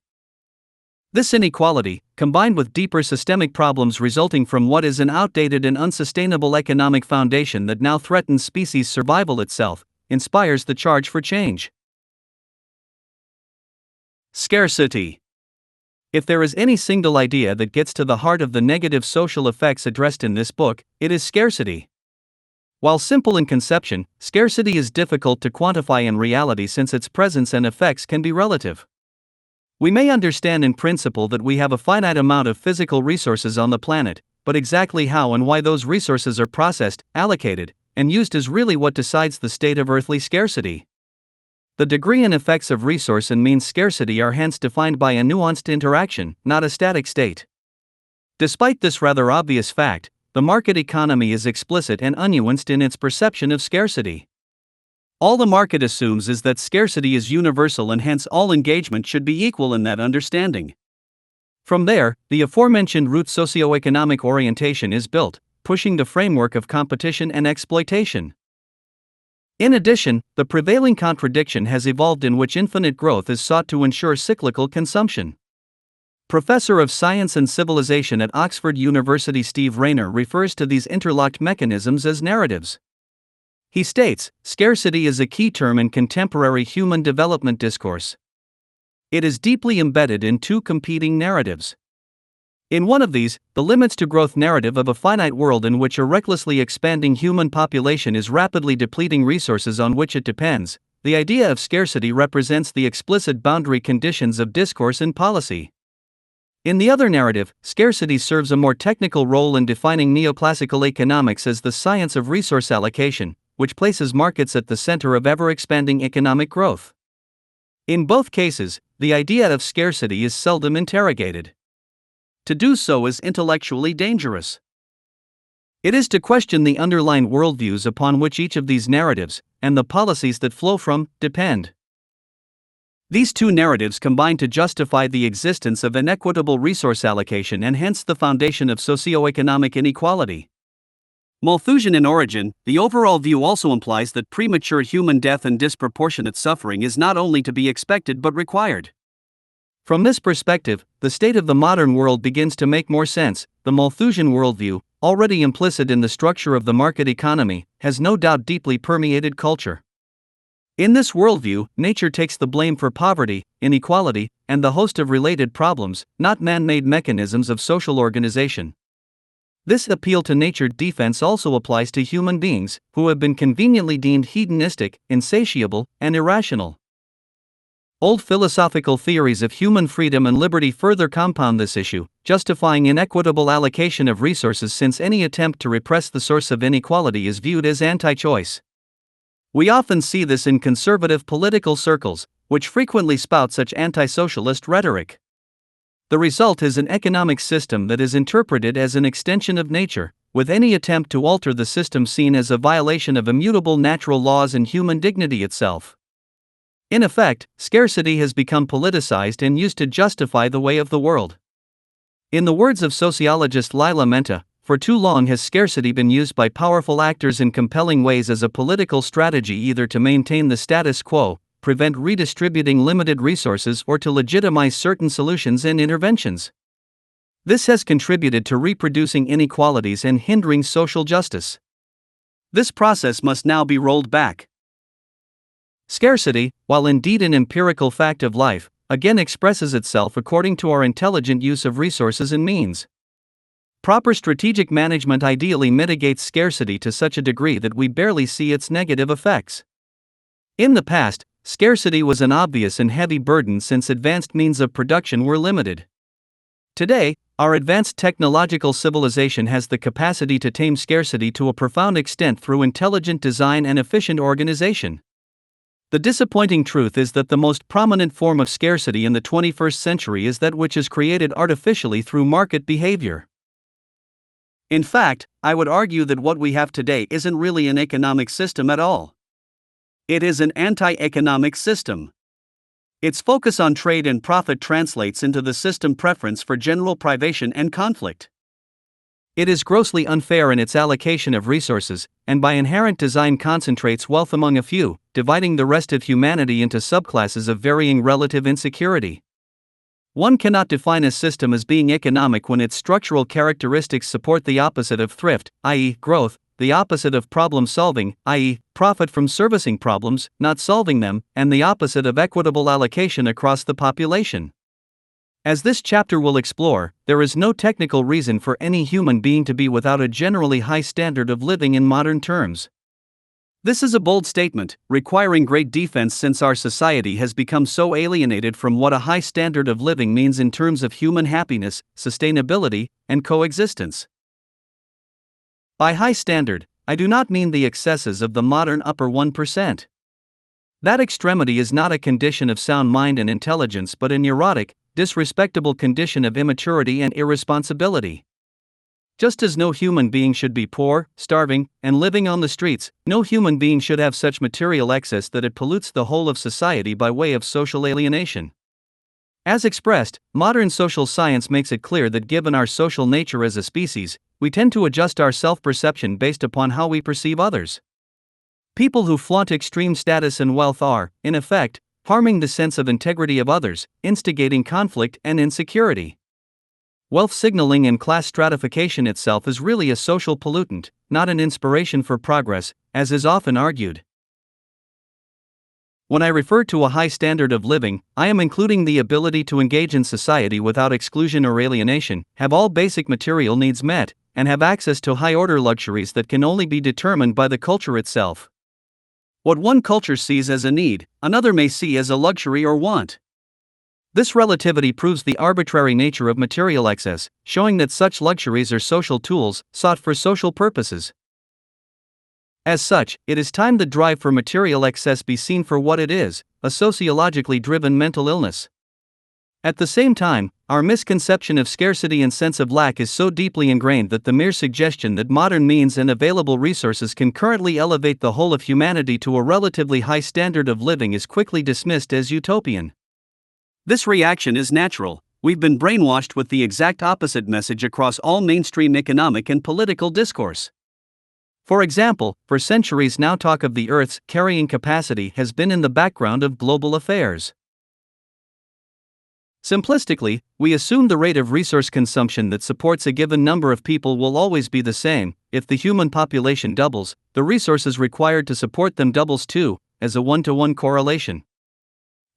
This inequality, combined with deeper systemic problems resulting from what is an outdated and unsustainable economic foundation that now threatens species survival itself, inspires the charge for change. Scarcity. If there is any single idea that gets to the heart of the negative social effects addressed in this book, it is scarcity. While simple in conception, scarcity is difficult to quantify in reality since its presence and effects can be relative. We may understand in principle that we have a finite amount of physical resources on the planet, but exactly how and why those resources are processed, allocated, and used is really what decides the state of earthly scarcity. The degree and effects of resource and means scarcity are hence defined by a nuanced interaction, not a static state. Despite this rather obvious fact, the market economy is explicit and unnuanced in its perception of scarcity. All the market assumes is that scarcity is universal and hence all engagement should be equal in that understanding. From there, the aforementioned root socioeconomic orientation is built, pushing the framework of competition and exploitation. In addition, the prevailing contradiction has evolved in which infinite growth is sought to ensure cyclical consumption. Professor of Science and Civilization at Oxford University Steve Raynor refers to these interlocked mechanisms as narratives. He states, scarcity is a key term in contemporary human development discourse. It is deeply embedded in two competing narratives. In one of these, the limits to growth narrative of a finite world in which a recklessly expanding human population is rapidly depleting resources on which it depends, the idea of scarcity represents the explicit boundary conditions of discourse and policy. In the other narrative, scarcity serves a more technical role in defining neoclassical economics as the science of resource allocation, which places markets at the center of ever-expanding economic growth. In both cases, the idea of scarcity is seldom interrogated. To do so is intellectually dangerous. It is to question the underlying worldviews upon which each of these narratives, and the policies that flow from, depend. These two narratives combine to justify the existence of inequitable resource allocation and hence the foundation of socioeconomic inequality. Malthusian in origin, the overall view also implies that premature human death and disproportionate suffering is not only to be expected but required. From this perspective, the state of the modern world begins to make more sense. The Malthusian worldview, already implicit in the structure of the market economy, has no doubt deeply permeated culture. In this worldview, nature takes the blame for poverty, inequality, and the host of related problems, not man-made mechanisms of social organization. This appeal to nature defense also applies to human beings, who have been conveniently deemed hedonistic, insatiable, and irrational. Old philosophical theories of human freedom and liberty further compound this issue, justifying inequitable allocation of resources since any attempt to repress the source of inequality is viewed as anti-choice. We often see this in conservative political circles, which frequently spout such anti-socialist rhetoric. The result is an economic system that is interpreted as an extension of nature, with any attempt to alter the system seen as a violation of immutable natural laws and human dignity itself. In effect, scarcity has become politicized and used to justify the way of the world. In the words of sociologist Lila Menta, for too long has scarcity been used by powerful actors in compelling ways as a political strategy, either to maintain the status quo, prevent redistributing limited resources, or to legitimize certain solutions and interventions. This has contributed to reproducing inequalities and hindering social justice. This process must now be rolled back. Scarcity, while indeed an empirical fact of life, again expresses itself according to our intelligent use of resources and means. Proper strategic management ideally mitigates scarcity to such a degree that we barely see its negative effects. In the past, scarcity was an obvious and heavy burden since advanced means of production were limited. Today, our advanced technological civilization has the capacity to tame scarcity to a profound extent through intelligent design and efficient organization. The disappointing truth is that the most prominent form of scarcity in the 21st century is that which is created artificially through market behavior. In fact, I would argue that what we have today isn't really an economic system at all. It is an anti-economic system. Its focus on trade and profit translates into the system preference for general privation and conflict. It is grossly unfair in its allocation of resources, and by inherent design concentrates wealth among a few, dividing the rest of humanity into subclasses of varying relative insecurity. One cannot define a system as being economic when its structural characteristics support the opposite of thrift, i.e., growth, the opposite of problem solving, i.e., profit from servicing problems, not solving them, and the opposite of equitable allocation across the population. As this chapter will explore, there is no technical reason for any human being to be without a generally high standard of living in modern terms. This is a bold statement, requiring great defense since our society has become so alienated from what a high standard of living means in terms of human happiness, sustainability, and coexistence. By high standard, I do not mean the excesses of the modern upper 1%. That extremity is not a condition of sound mind and intelligence but a neurotic, disrespectable condition of immaturity and irresponsibility. Just as no human being should be poor, starving, and living on the streets, no human being should have such material excess that it pollutes the whole of society by way of social alienation. As expressed, modern social science makes it clear that given our social nature as a species, we tend to adjust our self-perception based upon how we perceive others. People who flaunt extreme status and wealth are, in effect, harming the sense of integrity of others, instigating conflict and insecurity. Wealth signaling and class stratification itself is really a social pollutant, not an inspiration for progress, as is often argued. When I refer to a high standard of living, I am including the ability to engage in society without exclusion or alienation, have all basic material needs met, and have access to high-order luxuries that can only be determined by the culture itself. What one culture sees as a need, another may see as a luxury or want. This relativity proves the arbitrary nature of material excess, showing that such luxuries are social tools, sought for social purposes. As such, it is time the drive for material excess be seen for what it is, a sociologically driven mental illness. At the same time, our misconception of scarcity and sense of lack is so deeply ingrained that the mere suggestion that modern means and available resources can currently elevate the whole of humanity to a relatively high standard of living is quickly dismissed as utopian. This reaction is natural. We've been brainwashed with the exact opposite message across all mainstream economic and political discourse. For example, for centuries now talk of the Earth's carrying capacity has been in the background of global affairs. Simplistically, we assume the rate of resource consumption that supports a given number of people will always be the same. If the human population doubles, the resources required to support them doubles too, as a one-to-one correlation.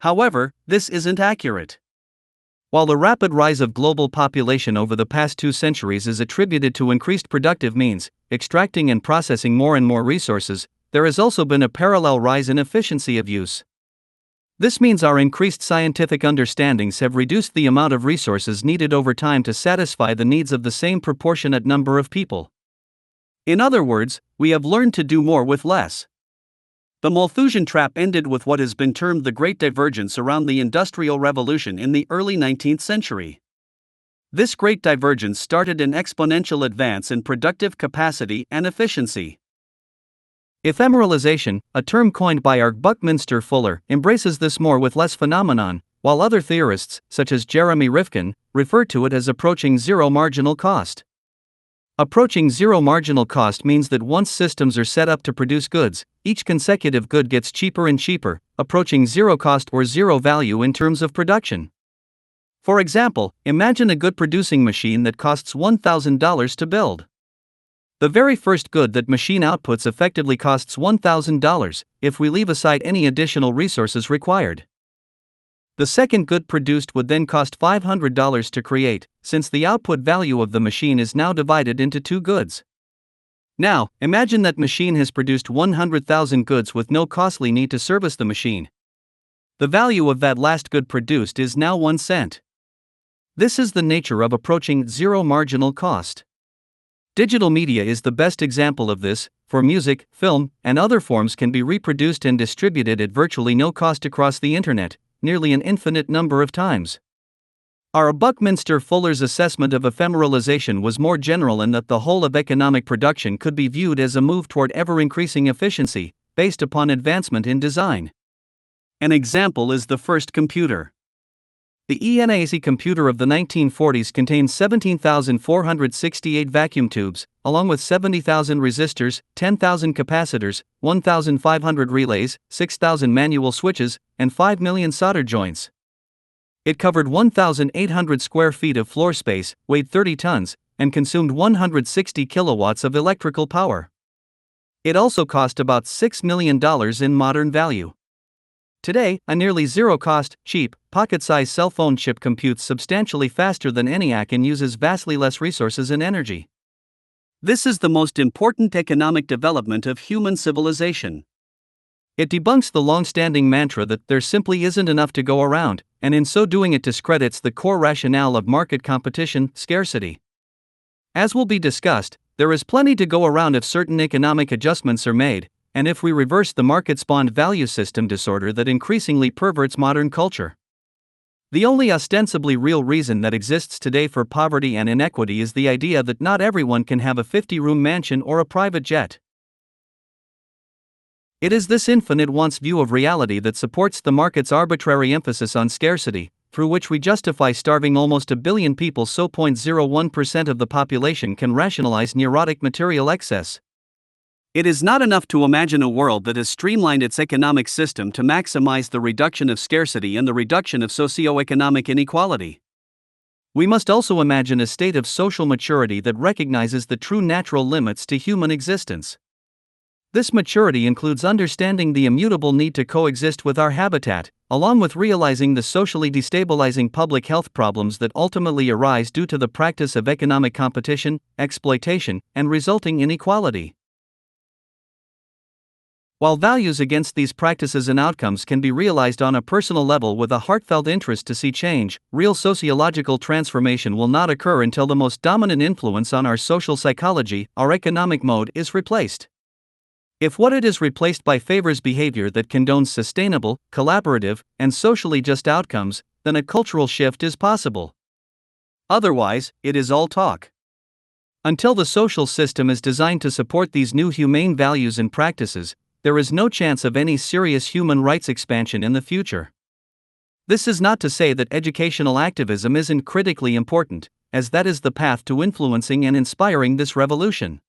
However, this isn't accurate. While the rapid rise of global population over the past 2 centuries is attributed to increased productive means, extracting and processing more and more resources, there has also been a parallel rise in efficiency of use. This means our increased scientific understandings have reduced the amount of resources needed over time to satisfy the needs of the same proportionate number of people. In other words, we have learned to do more with less. The Malthusian trap ended with what has been termed the Great Divergence around the Industrial Revolution in the early 19th century. This great divergence started an exponential advance in productive capacity and efficiency. Ephemeralization, a term coined by our Buckminster Fuller, embraces this more with less phenomenon, while other theorists, such as Jeremy Rifkin, refer to it as approaching zero marginal cost. Approaching zero marginal cost means that once systems are set up to produce goods, each consecutive good gets cheaper and cheaper, approaching zero cost or zero value in terms of production. For example, imagine a good producing machine that costs $1,000 to build. The very first good that machine outputs effectively costs $1,000, if we leave aside any additional resources required. The second good produced would then cost $500 to create, since the output value of the machine is now divided into 2 goods. Now, imagine that machine has produced 100,000 goods with no costly need to service the machine. The value of that last good produced is now 1 cent. This is the nature of approaching zero marginal cost. Digital media is the best example of this, for music, film, and other forms can be reproduced and distributed at virtually no cost across the internet, nearly an infinite number of times. Our Buckminster Fuller's assessment of ephemeralization was more general in that the whole of economic production could be viewed as a move toward ever-increasing efficiency, based upon advancement in design. An example is the first computer. The ENIAC computer of the 1940s contained 17,468 vacuum tubes, along with 70,000 resistors, 10,000 capacitors, 1,500 relays, 6,000 manual switches, and 5 million solder joints. It covered 1,800 square feet of floor space, weighed 30 tons, and consumed 160 kilowatts of electrical power. It also cost about $6 million in modern value. Today, a nearly zero-cost, cheap, pocket-sized cell phone chip computes substantially faster than ENIAC and uses vastly less resources and energy. This is the most important economic development of human civilization. It debunks the long-standing mantra that there simply isn't enough to go around, and in so doing it discredits the core rationale of market competition, scarcity. As will be discussed, there is plenty to go around if certain economic adjustments are made, and if we reverse the market-spawned value system disorder that increasingly perverts modern culture. The only ostensibly real reason that exists today for poverty and inequity is the idea that not everyone can have a 50-room mansion or a private jet. It is this infinite wants view of reality that supports the market's arbitrary emphasis on scarcity, through which we justify starving almost 1 billion people so 0.01% of the population can rationalize neurotic material excess. It is not enough to imagine a world that has streamlined its economic system to maximize the reduction of scarcity and the reduction of socioeconomic inequality. We must also imagine a state of social maturity that recognizes the true natural limits to human existence. This maturity includes understanding the immutable need to coexist with our habitat, along with realizing the socially destabilizing public health problems that ultimately arise due to the practice of economic competition, exploitation, and resulting inequality. While values against these practices and outcomes can be realized on a personal level with a heartfelt interest to see change, real sociological transformation will not occur until the most dominant influence on our social psychology, our economic mode, is replaced. If what it is replaced by favors behavior that condones sustainable, collaborative, and socially just outcomes, then a cultural shift is possible. Otherwise, it is all talk. Until the social system is designed to support these new humane values and practices, there is no chance of any serious human rights expansion in the future. This is not to say that educational activism isn't critically important, as that is the path to influencing and inspiring this revolution.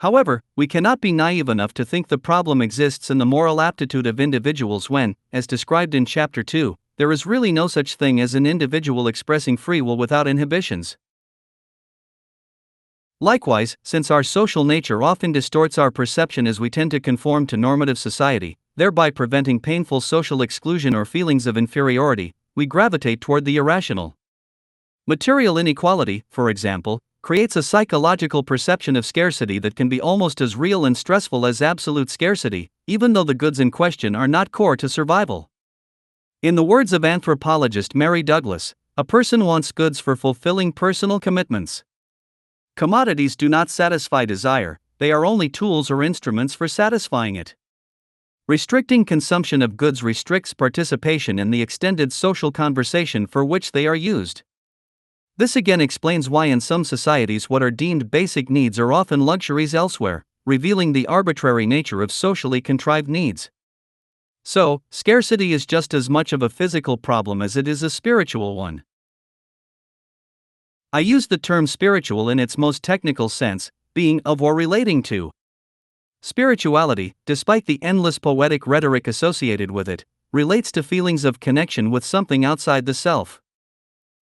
However, we cannot be naive enough to think the problem exists in the moral aptitude of individuals when, as described in Chapter 2, there is really no such thing as an individual expressing free will without inhibitions. Likewise, since our social nature often distorts our perception as we tend to conform to normative society, thereby preventing painful social exclusion or feelings of inferiority, we gravitate toward the irrational. Material inequality, for example, creates a psychological perception of scarcity that can be almost as real and stressful as absolute scarcity, even though the goods in question are not core to survival. In the words of anthropologist Mary Douglas, a person wants goods for fulfilling personal commitments. Commodities do not satisfy desire, they are only tools or instruments for satisfying it. Restricting consumption of goods restricts participation in the extended social conversation for which they are used. This again explains why in some societies what are deemed basic needs are often luxuries elsewhere, revealing the arbitrary nature of socially contrived needs. So, scarcity is just as much of a physical problem as it is a spiritual one. I use the term spiritual in its most technical sense, being of or relating to. Spirituality, despite the endless poetic rhetoric associated with it, relates to feelings of connection with something outside the self.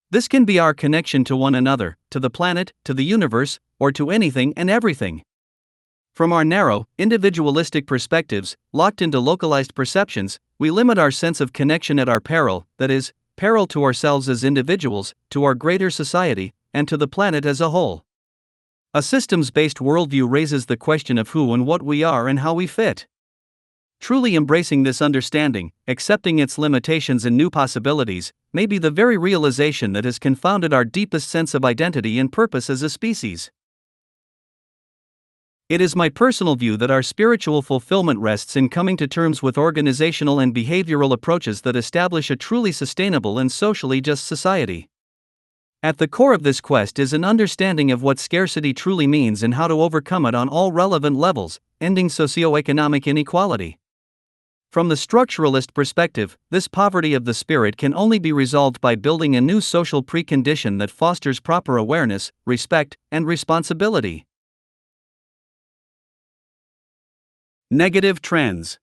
This can be our connection to one another, to the planet, to the universe, or to anything and everything. From our narrow, individualistic perspectives, locked into localized perceptions, we limit our sense of connection at our peril, that is, peril to ourselves as individuals, to our greater society, and to the planet as a whole. A systems-based worldview raises the question of who and what we are and how we fit. Truly embracing this understanding, accepting its limitations and new possibilities, may be the very realization that has confounded our deepest sense of identity and purpose as a species. It is my personal view that our spiritual fulfillment rests in coming to terms with organizational and behavioral approaches that establish a truly sustainable and socially just society. At the core of this quest is an understanding of what scarcity truly means and how to overcome it on all relevant levels, ending socioeconomic inequality. From the structuralist perspective, this poverty of the spirit can only be resolved by building a new social precondition that fosters proper awareness, respect, and responsibility. Negative trends.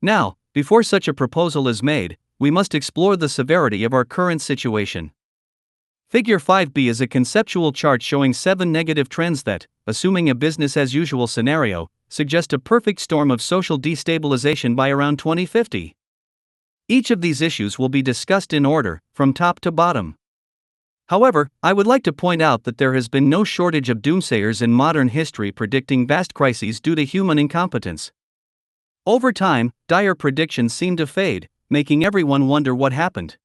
Now, before such a proposal is made, we must explore the severity of our current situation. Figure 5b is a conceptual chart showing 7 negative trends that, assuming a business-as-usual scenario, suggest a perfect storm of social destabilization by around 2050. Each of these issues will be discussed in order, from top to bottom. However, I would like to point out that there has been no shortage of doomsayers in modern history predicting vast crises due to human incompetence. Over time, dire predictions seem to fade, making everyone wonder what happened.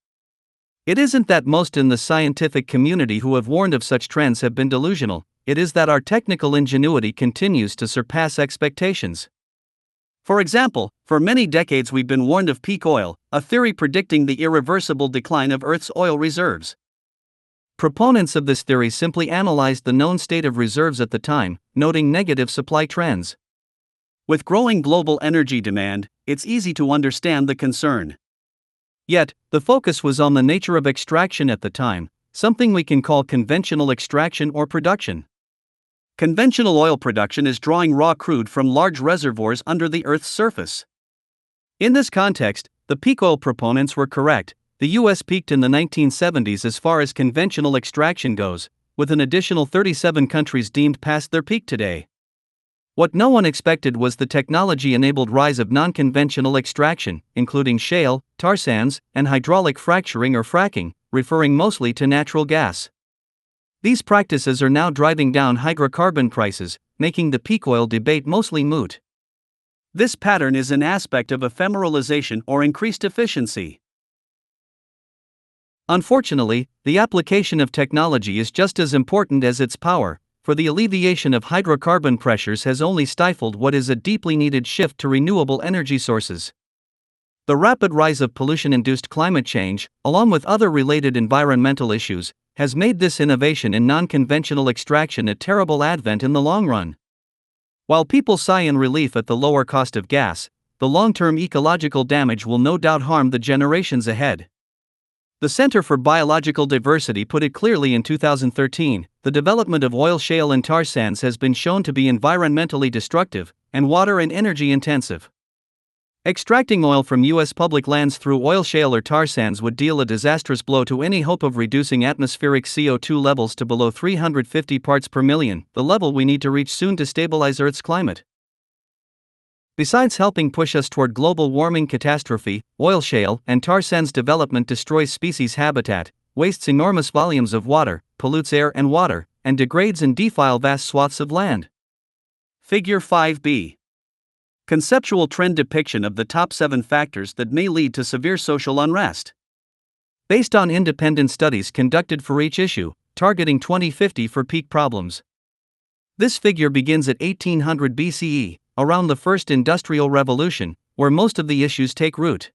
It isn't that most in the scientific community who have warned of such trends have been delusional, it is that our technical ingenuity continues to surpass expectations. For example, for many decades we've been warned of peak oil, a theory predicting the irreversible decline of Earth's oil reserves. Proponents of this theory simply analyzed the known state of reserves at the time, noting negative supply trends. With growing global energy demand, it's easy to understand the concern. Yet, the focus was on the nature of extraction at the time, something we can call conventional extraction or production. Conventional oil production is drawing raw crude from large reservoirs under the Earth's surface. In this context, the peak oil proponents were correct. The U.S. peaked in the 1970s as far as conventional extraction goes, with an additional 37 countries deemed past their peak today. What no one expected was the technology-enabled rise of non-conventional extraction, including shale, tar sands, and hydraulic fracturing or fracking, referring mostly to natural gas. These practices are now driving down hydrocarbon prices, making the peak oil debate mostly moot. This pattern is an aspect of ephemeralization or increased efficiency. Unfortunately, the application of technology is just as important as its power, for the alleviation of hydrocarbon pressures has only stifled what is a deeply needed shift to renewable energy sources. The rapid rise of pollution-induced climate change, along with other related environmental issues, has made this innovation in non-conventional extraction a terrible advent in the long run. While people sigh in relief at the lower cost of gas, the long-term ecological damage will no doubt harm the generations ahead. The Center for Biological Diversity put it clearly in 2013, the development of oil shale and tar sands has been shown to be environmentally destructive and water and energy intensive. Extracting oil from U.S. public lands through oil shale or tar sands would deal a disastrous blow to any hope of reducing atmospheric CO2 levels to below 350 parts per million, the level we need to reach soon to stabilize Earth's climate. Besides helping push us toward global warming catastrophe, oil shale and tar sands development destroys species habitat, wastes enormous volumes of water, pollutes air and water, and degrades and defile vast swaths of land. Figure 5b. Conceptual trend depiction of the top 7 factors that may lead to severe social unrest. Based on independent studies conducted for each issue, targeting 2050 for peak problems. This figure begins at 1800 BCE, around the First Industrial Revolution, where most of the issues take root.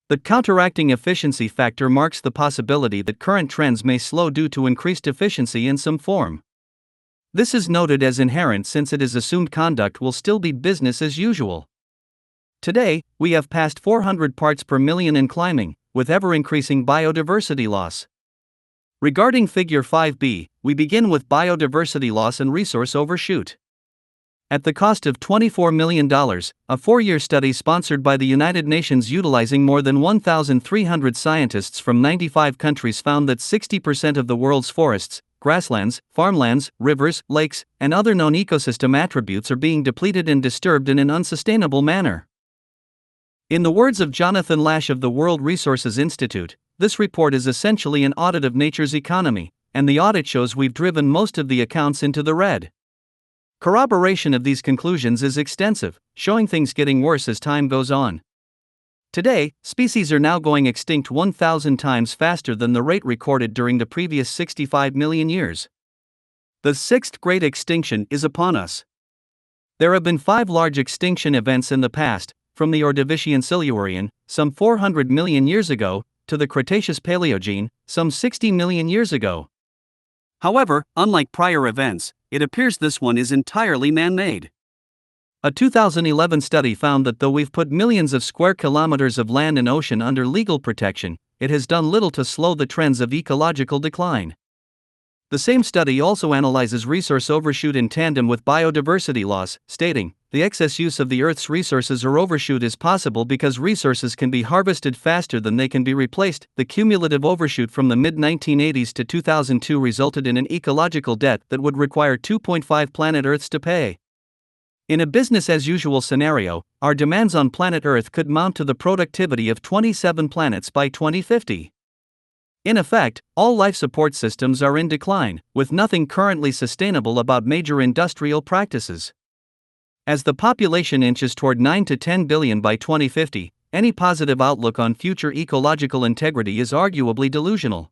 The counteracting efficiency factor marks the possibility that current trends may slow due to increased efficiency in some form. This is noted as inherent since it is assumed conduct will still be business as usual. Today, we have passed 400 parts per million and climbing, with ever-increasing biodiversity loss. Regarding Figure 5b, we begin with biodiversity loss and resource overshoot. At the cost of $24 million, a 4-year study sponsored by the United Nations utilizing more than 1,300 scientists from 95 countries found that 60% of the world's forests, grasslands, farmlands, rivers, lakes, and other known ecosystem attributes are being depleted and disturbed in an unsustainable manner. In the words of Jonathan Lash of the World Resources Institute, this report is essentially an audit of nature's economy, and the audit shows we've driven most of the accounts into the red. Corroboration of these conclusions is extensive, showing things getting worse as time goes on. Today, species are now going extinct 1,000 times faster than the rate recorded during the previous 65 million years. The 6th Great Extinction is upon us. There have been 5 large extinction events in the past, from the Ordovician Silurian, some 400 million years ago, to the Cretaceous Paleogene, some 60 million years ago. However, unlike prior events, it appears this one is entirely man-made. A 2011 study found that though we've put millions of square kilometers of land and ocean under legal protection, it has done little to slow the trends of ecological decline. The same study also analyzes resource overshoot in tandem with biodiversity loss, stating, the excess use of the Earth's resources or overshoot is possible because resources can be harvested faster than they can be replaced. The cumulative overshoot from the mid-1980s to 2002 resulted in an ecological debt that would require 2.5 planet Earths to pay. In a business-as-usual scenario, our demands on planet Earth could mount to the productivity of 27 planets by 2050. In effect, all life support systems are in decline, with nothing currently sustainable about major industrial practices. As the population inches toward 9 to 10 billion by 2050, any positive outlook on future ecological integrity is arguably delusional.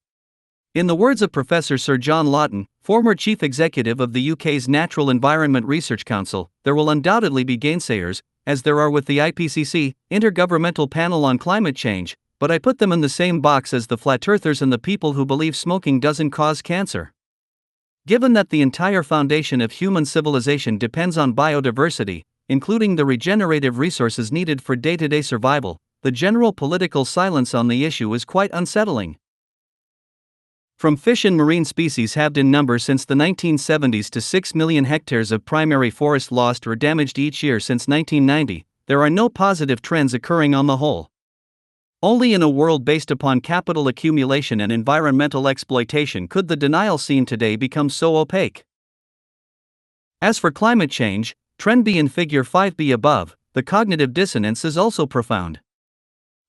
In the words of Professor Sir John Lawton, former chief executive of the UK's Natural Environment Research Council, there will undoubtedly be gainsayers, as there are with the IPCC, Intergovernmental Panel on Climate Change, but I put them in the same box as the flat earthers and the people who believe smoking doesn't cause cancer. Given that the entire foundation of human civilization depends on biodiversity, including the regenerative resources needed for day-to-day survival, the general political silence on the issue is quite unsettling. From fish and marine species halved in number since the 1970s to 6 million hectares of primary forest lost or damaged each year since 1990, there are no positive trends occurring on the whole. Only in a world based upon capital accumulation and environmental exploitation could the denial seen today become so opaque. As for climate change, trend B in Figure 5b above, the cognitive dissonance is also profound.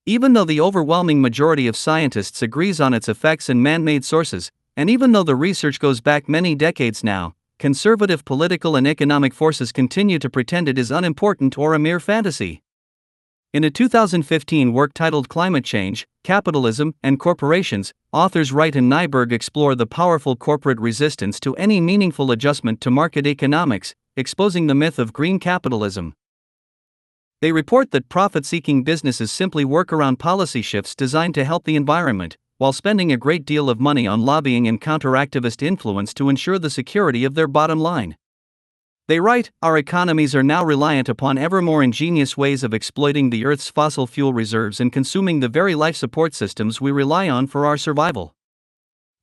Even though the overwhelming majority of scientists agrees on its effects in man-made sources, and even though the research goes back many decades now, conservative political and economic forces continue to pretend it is unimportant or a mere fantasy. In a 2015 work titled Climate Change, Capitalism, and Corporations, authors Wright and Nyberg explore the powerful corporate resistance to any meaningful adjustment to market economics, exposing the myth of green capitalism. They report that profit-seeking businesses simply work around policy shifts designed to help the environment, while spending a great deal of money on lobbying and counter-activist influence to ensure the security of their bottom line. They write, "Our economies are now reliant upon ever more ingenious ways of exploiting the Earth's fossil fuel reserves and consuming the very life support systems we rely on for our survival.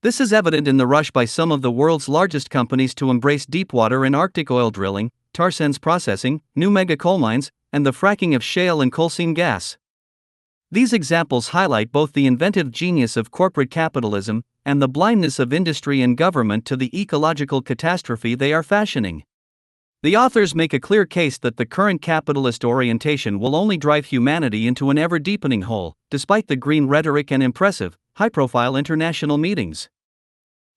This is evident in the rush by some of the world's largest companies to embrace deepwater and Arctic oil drilling, tar sands processing, new mega coal mines, and the fracking of shale and coal seam gas. These examples highlight both the inventive genius of corporate capitalism and the blindness of industry and government to the ecological catastrophe they are fashioning. The authors make a clear case that the current capitalist orientation will only drive humanity into an ever-deepening hole, despite the green rhetoric and impressive, high-profile international meetings.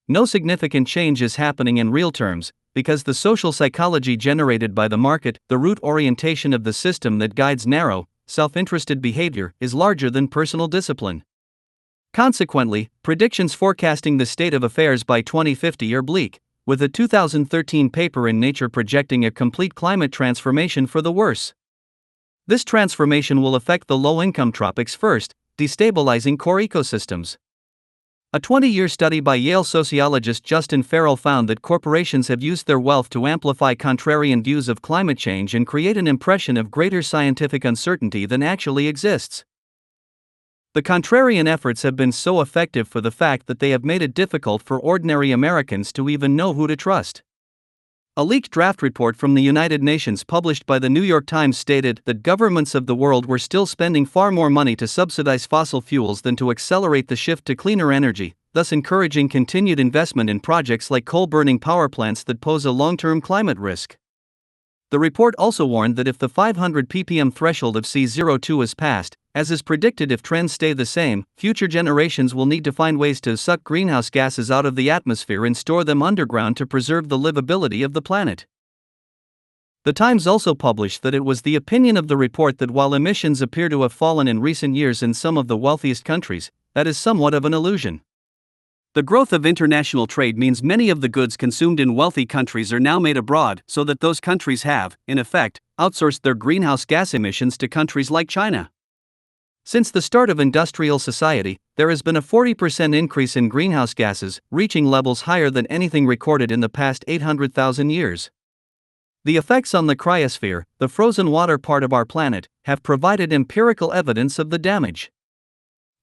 No significant change is happening in real terms, because the social psychology generated by the market, the root orientation of the system that guides narrow, self-interested behavior, is larger than personal discipline. Consequently, predictions forecasting the state of affairs by 2050 are bleak, with a 2013 paper in Nature projecting a complete climate transformation for the worse. This transformation will affect the low-income tropics first, destabilizing core ecosystems. A 20-year study by Yale sociologist Justin Farrell found that corporations have used their wealth to amplify contrarian views of climate change and create an impression of greater scientific uncertainty than actually exists. The contrarian efforts have been so effective for the fact that they have made it difficult for ordinary Americans to even know who to trust. A leaked draft report from the United Nations published by the New York Times stated that governments of the world were still spending far more money to subsidize fossil fuels than to accelerate the shift to cleaner energy, thus encouraging continued investment in projects like coal-burning power plants that pose a long-term climate risk. The report also warned that if the 500 ppm threshold of CO2 is passed, as is predicted if trends stay the same, future generations will need to find ways to suck greenhouse gases out of the atmosphere and store them underground to preserve the livability of the planet. The Times also published that it was the opinion of the report that while emissions appear to have fallen in recent years in some of the wealthiest countries, that is somewhat of an illusion. The growth of international trade means many of the goods consumed in wealthy countries are now made abroad, so that those countries have, in effect, outsourced their greenhouse gas emissions to countries like China. Since the start of industrial society, there has been a 40% increase in greenhouse gases, reaching levels higher than anything recorded in the past 800,000 years. The effects on the cryosphere, the frozen water part of our planet, have provided empirical evidence of the damage.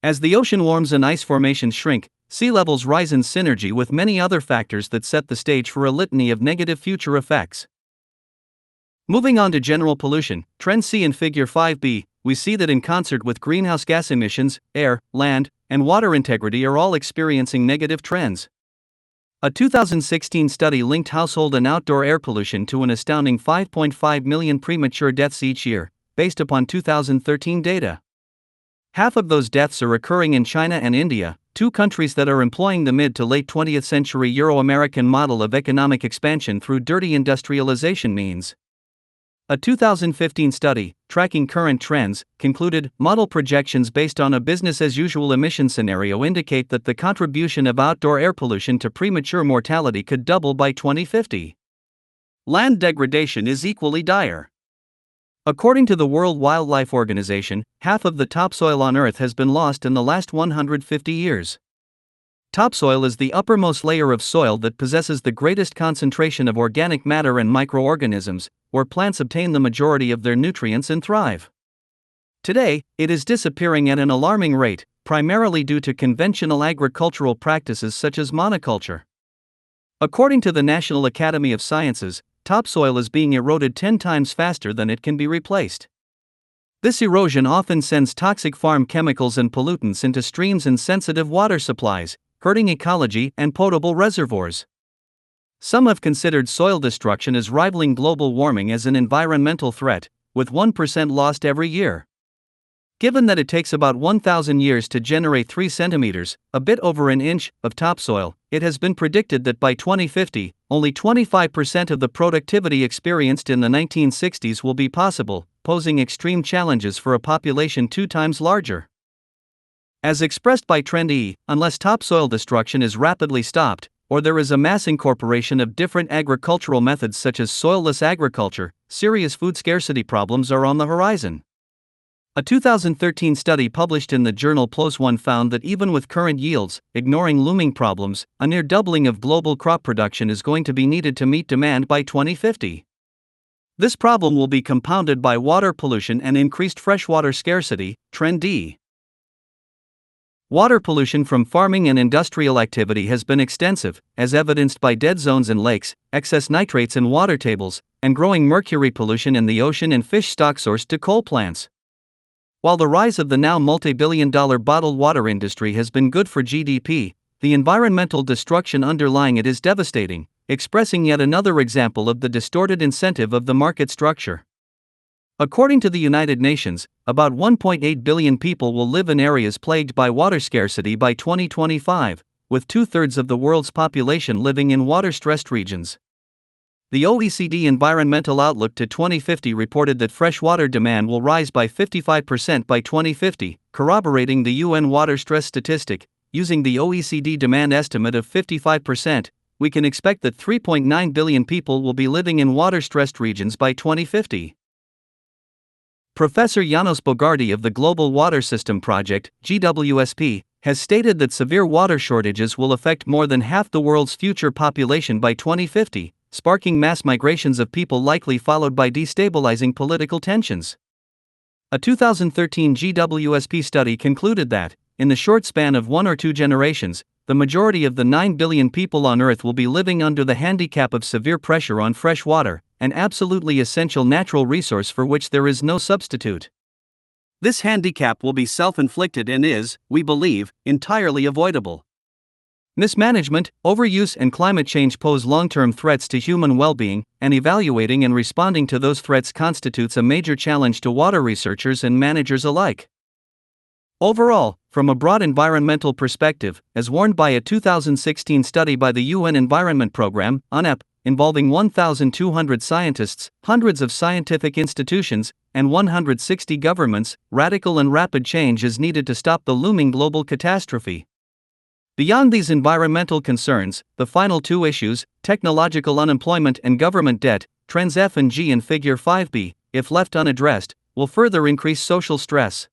As the ocean warms and ice formations shrink, sea levels rise in synergy with many other factors that set the stage for a litany of negative future effects. Moving on to general pollution, Trend C in Figure 5b, we see that in concert with greenhouse gas emissions, air, land, and water integrity are all experiencing negative trends. A 2016 study linked household and outdoor air pollution to an astounding 5.5 million premature deaths each year, based upon 2013 data. Half of those deaths are occurring in China and India, two countries that are employing the mid to late 20th century Euro-American model of economic expansion through dirty industrialization means. A 2015 study, tracking current trends, concluded model projections based on a business-as-usual emission scenario indicate that the contribution of outdoor air pollution to premature mortality could double by 2050. Land degradation is equally dire. According to the World Wildlife Organization, half of the topsoil on Earth has been lost in the last 150 years. Topsoil is the uppermost layer of soil that possesses the greatest concentration of organic matter and microorganisms, where plants obtain the majority of their nutrients and thrive. Today, it is disappearing at an alarming rate, primarily due to conventional agricultural practices such as monoculture. According to the National Academy of Sciences, topsoil is being eroded 10 times faster than it can be replaced. This erosion often sends toxic farm chemicals and pollutants into streams and sensitive water supplies, hurting ecology and potable reservoirs. Some have considered soil destruction as rivaling global warming as an environmental threat, with 1% lost every year. Given that it takes about 1,000 years to generate 3 centimeters, a bit over an inch, of topsoil, it has been predicted that by 2050, only 25% of the productivity experienced in the 1960s will be possible, posing extreme challenges for a population 2 times larger. As expressed by Trend E, unless topsoil destruction is rapidly stopped, or there is a mass incorporation of different agricultural methods such as soilless agriculture, serious food scarcity problems are on the horizon. A 2013 study published in the journal PLOS One found that even with current yields, ignoring looming problems, a near doubling of global crop production is going to be needed to meet demand by 2050. This problem will be compounded by water pollution and increased freshwater scarcity. Trend D. Water pollution from farming and industrial activity has been extensive, as evidenced by dead zones in lakes, excess nitrates in water tables, and growing mercury pollution in the ocean and fish stock sourced to coal plants. While the rise of the now multi-billion-dollar bottled water industry has been good for GDP, the environmental destruction underlying it is devastating, expressing yet another example of the distorted incentive of the market structure. According to the United Nations, about 1.8 billion people will live in areas plagued by water scarcity by 2025, with 2/3 of the world's population living in water-stressed regions. The OECD Environmental Outlook to 2050 reported that freshwater demand will rise by 55% by 2050, corroborating the UN water stress statistic. Using the OECD demand estimate of 55%, we can expect that 3.9 billion people will be living in water-stressed regions by 2050. Professor Janos Bogardi of the Global Water System Project, GWSP, has stated that severe water shortages will affect more than half the world's future population by 2050, sparking mass migrations of people likely followed by destabilizing political tensions. A 2013 GWSP study concluded that, in the short span of 1 or 2 generations, the majority of the 9 billion people on Earth will be living under the handicap of severe pressure on fresh water, an absolutely essential natural resource for which there is no substitute. This handicap will be self-inflicted and is, we believe, entirely avoidable. Mismanagement, overuse, and climate change pose long-term threats to human well-being, and evaluating and responding to those threats constitutes a major challenge to water researchers and managers alike. Overall, from a broad environmental perspective, as warned by a 2016 study by the UN Environment Programme, UNEP, involving 1,200 scientists, hundreds of scientific institutions, and 160 governments, radical and rapid change is needed to stop the looming global catastrophe. Beyond these environmental concerns, the final 2 issues, technological unemployment and government debt, trends F and G in Figure 5b, if left unaddressed, will further increase social stress.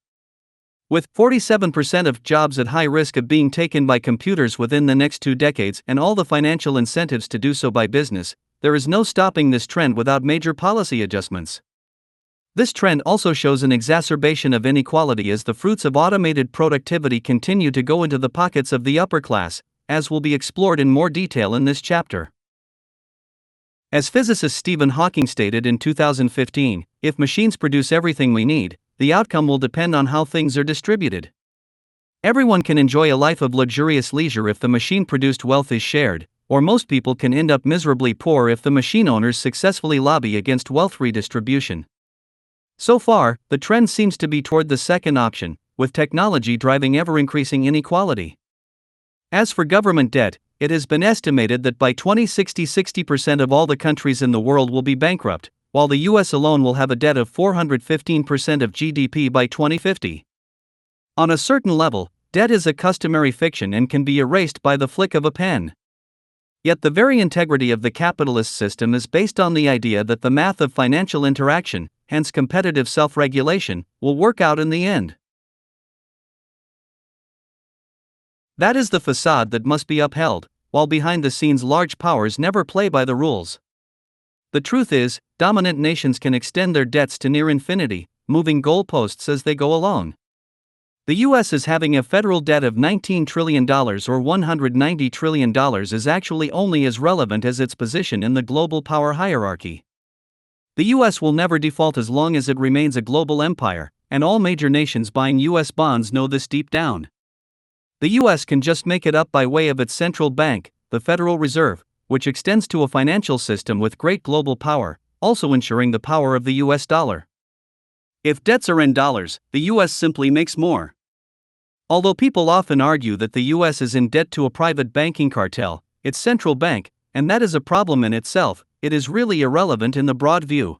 With 47% of jobs at high risk of being taken by computers within the next 2 decades and all the financial incentives to do so by business, there is no stopping this trend without major policy adjustments. This trend also shows an exacerbation of inequality as the fruits of automated productivity continue to go into the pockets of the upper class, as will be explored in more detail in this chapter. As physicist Stephen Hawking stated in 2015, if machines produce everything we need, the outcome will depend on how things are distributed. Everyone can enjoy a life of luxurious leisure if the machine-produced wealth is shared, or most people can end up miserably poor if the machine owners successfully lobby against wealth redistribution. So far, the trend seems to be toward the second option, with technology driving ever-increasing inequality. As for government debt, it has been estimated that by 2060 60% of all the countries in the world will be bankrupt, while the US alone will have a debt of 415% of GDP by 2050. On a certain level, debt is a customary fiction and can be erased by the flick of a pen. Yet the very integrity of the capitalist system is based on the idea that the math of financial interaction, hence competitive self-regulation, will work out in the end. That is the facade that must be upheld, while behind the scenes large powers never play by the rules. The truth is, dominant nations can extend their debts to near infinity, moving goalposts as they go along. The US is having a federal debt of $19 trillion or $190 trillion is actually only as relevant as its position in the global power hierarchy. The US will never default as long as it remains a global empire, and all major nations buying US bonds know this deep down. The US can just make it up by way of its central bank, the Federal Reserve, which extends to a financial system with great global power, also ensuring the power of the US dollar. If debts are in dollars, the US simply makes more. Although people often argue that the US is in debt to a private banking cartel, its central bank, and that is a problem in itself, it is really irrelevant in the broad view.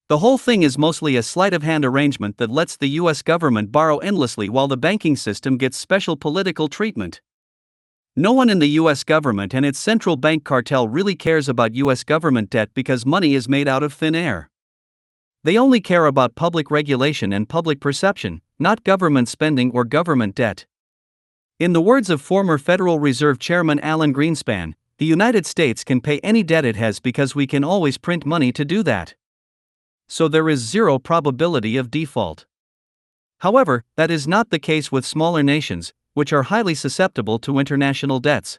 The whole thing is mostly a sleight-of-hand arrangement that lets the US government borrow endlessly while the banking system gets special political treatment. No one in the US government and its central bank cartel really cares about US government debt because money is made out of thin air. They only care about public regulation and public perception, not government spending or government debt. In the words of former Federal Reserve Chairman Alan Greenspan, the United States can pay any debt it has because we can always print money to do that. So there is zero probability of default. However, that is not the case with smaller nations, which are highly susceptible to international debts.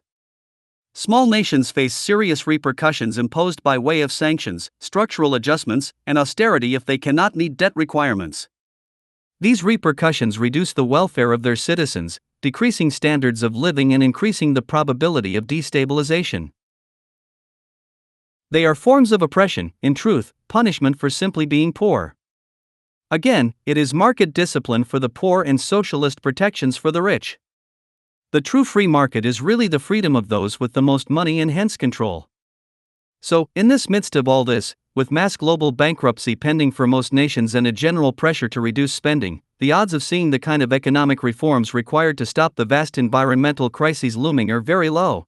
Small nations face serious repercussions imposed by way of sanctions, structural adjustments, and austerity if they cannot meet debt requirements. These repercussions reduce the welfare of their citizens, decreasing standards of living and increasing the probability of destabilization. They are forms of oppression, in truth, punishment for simply being poor. Again, it is market discipline for the poor and socialist protections for the rich. The true free market is really the freedom of those with the most money and hence control. So, in this midst of all this, with mass global bankruptcy pending for most nations and a general pressure to reduce spending, the odds of seeing the kind of economic reforms required to stop the vast environmental crises looming are very low.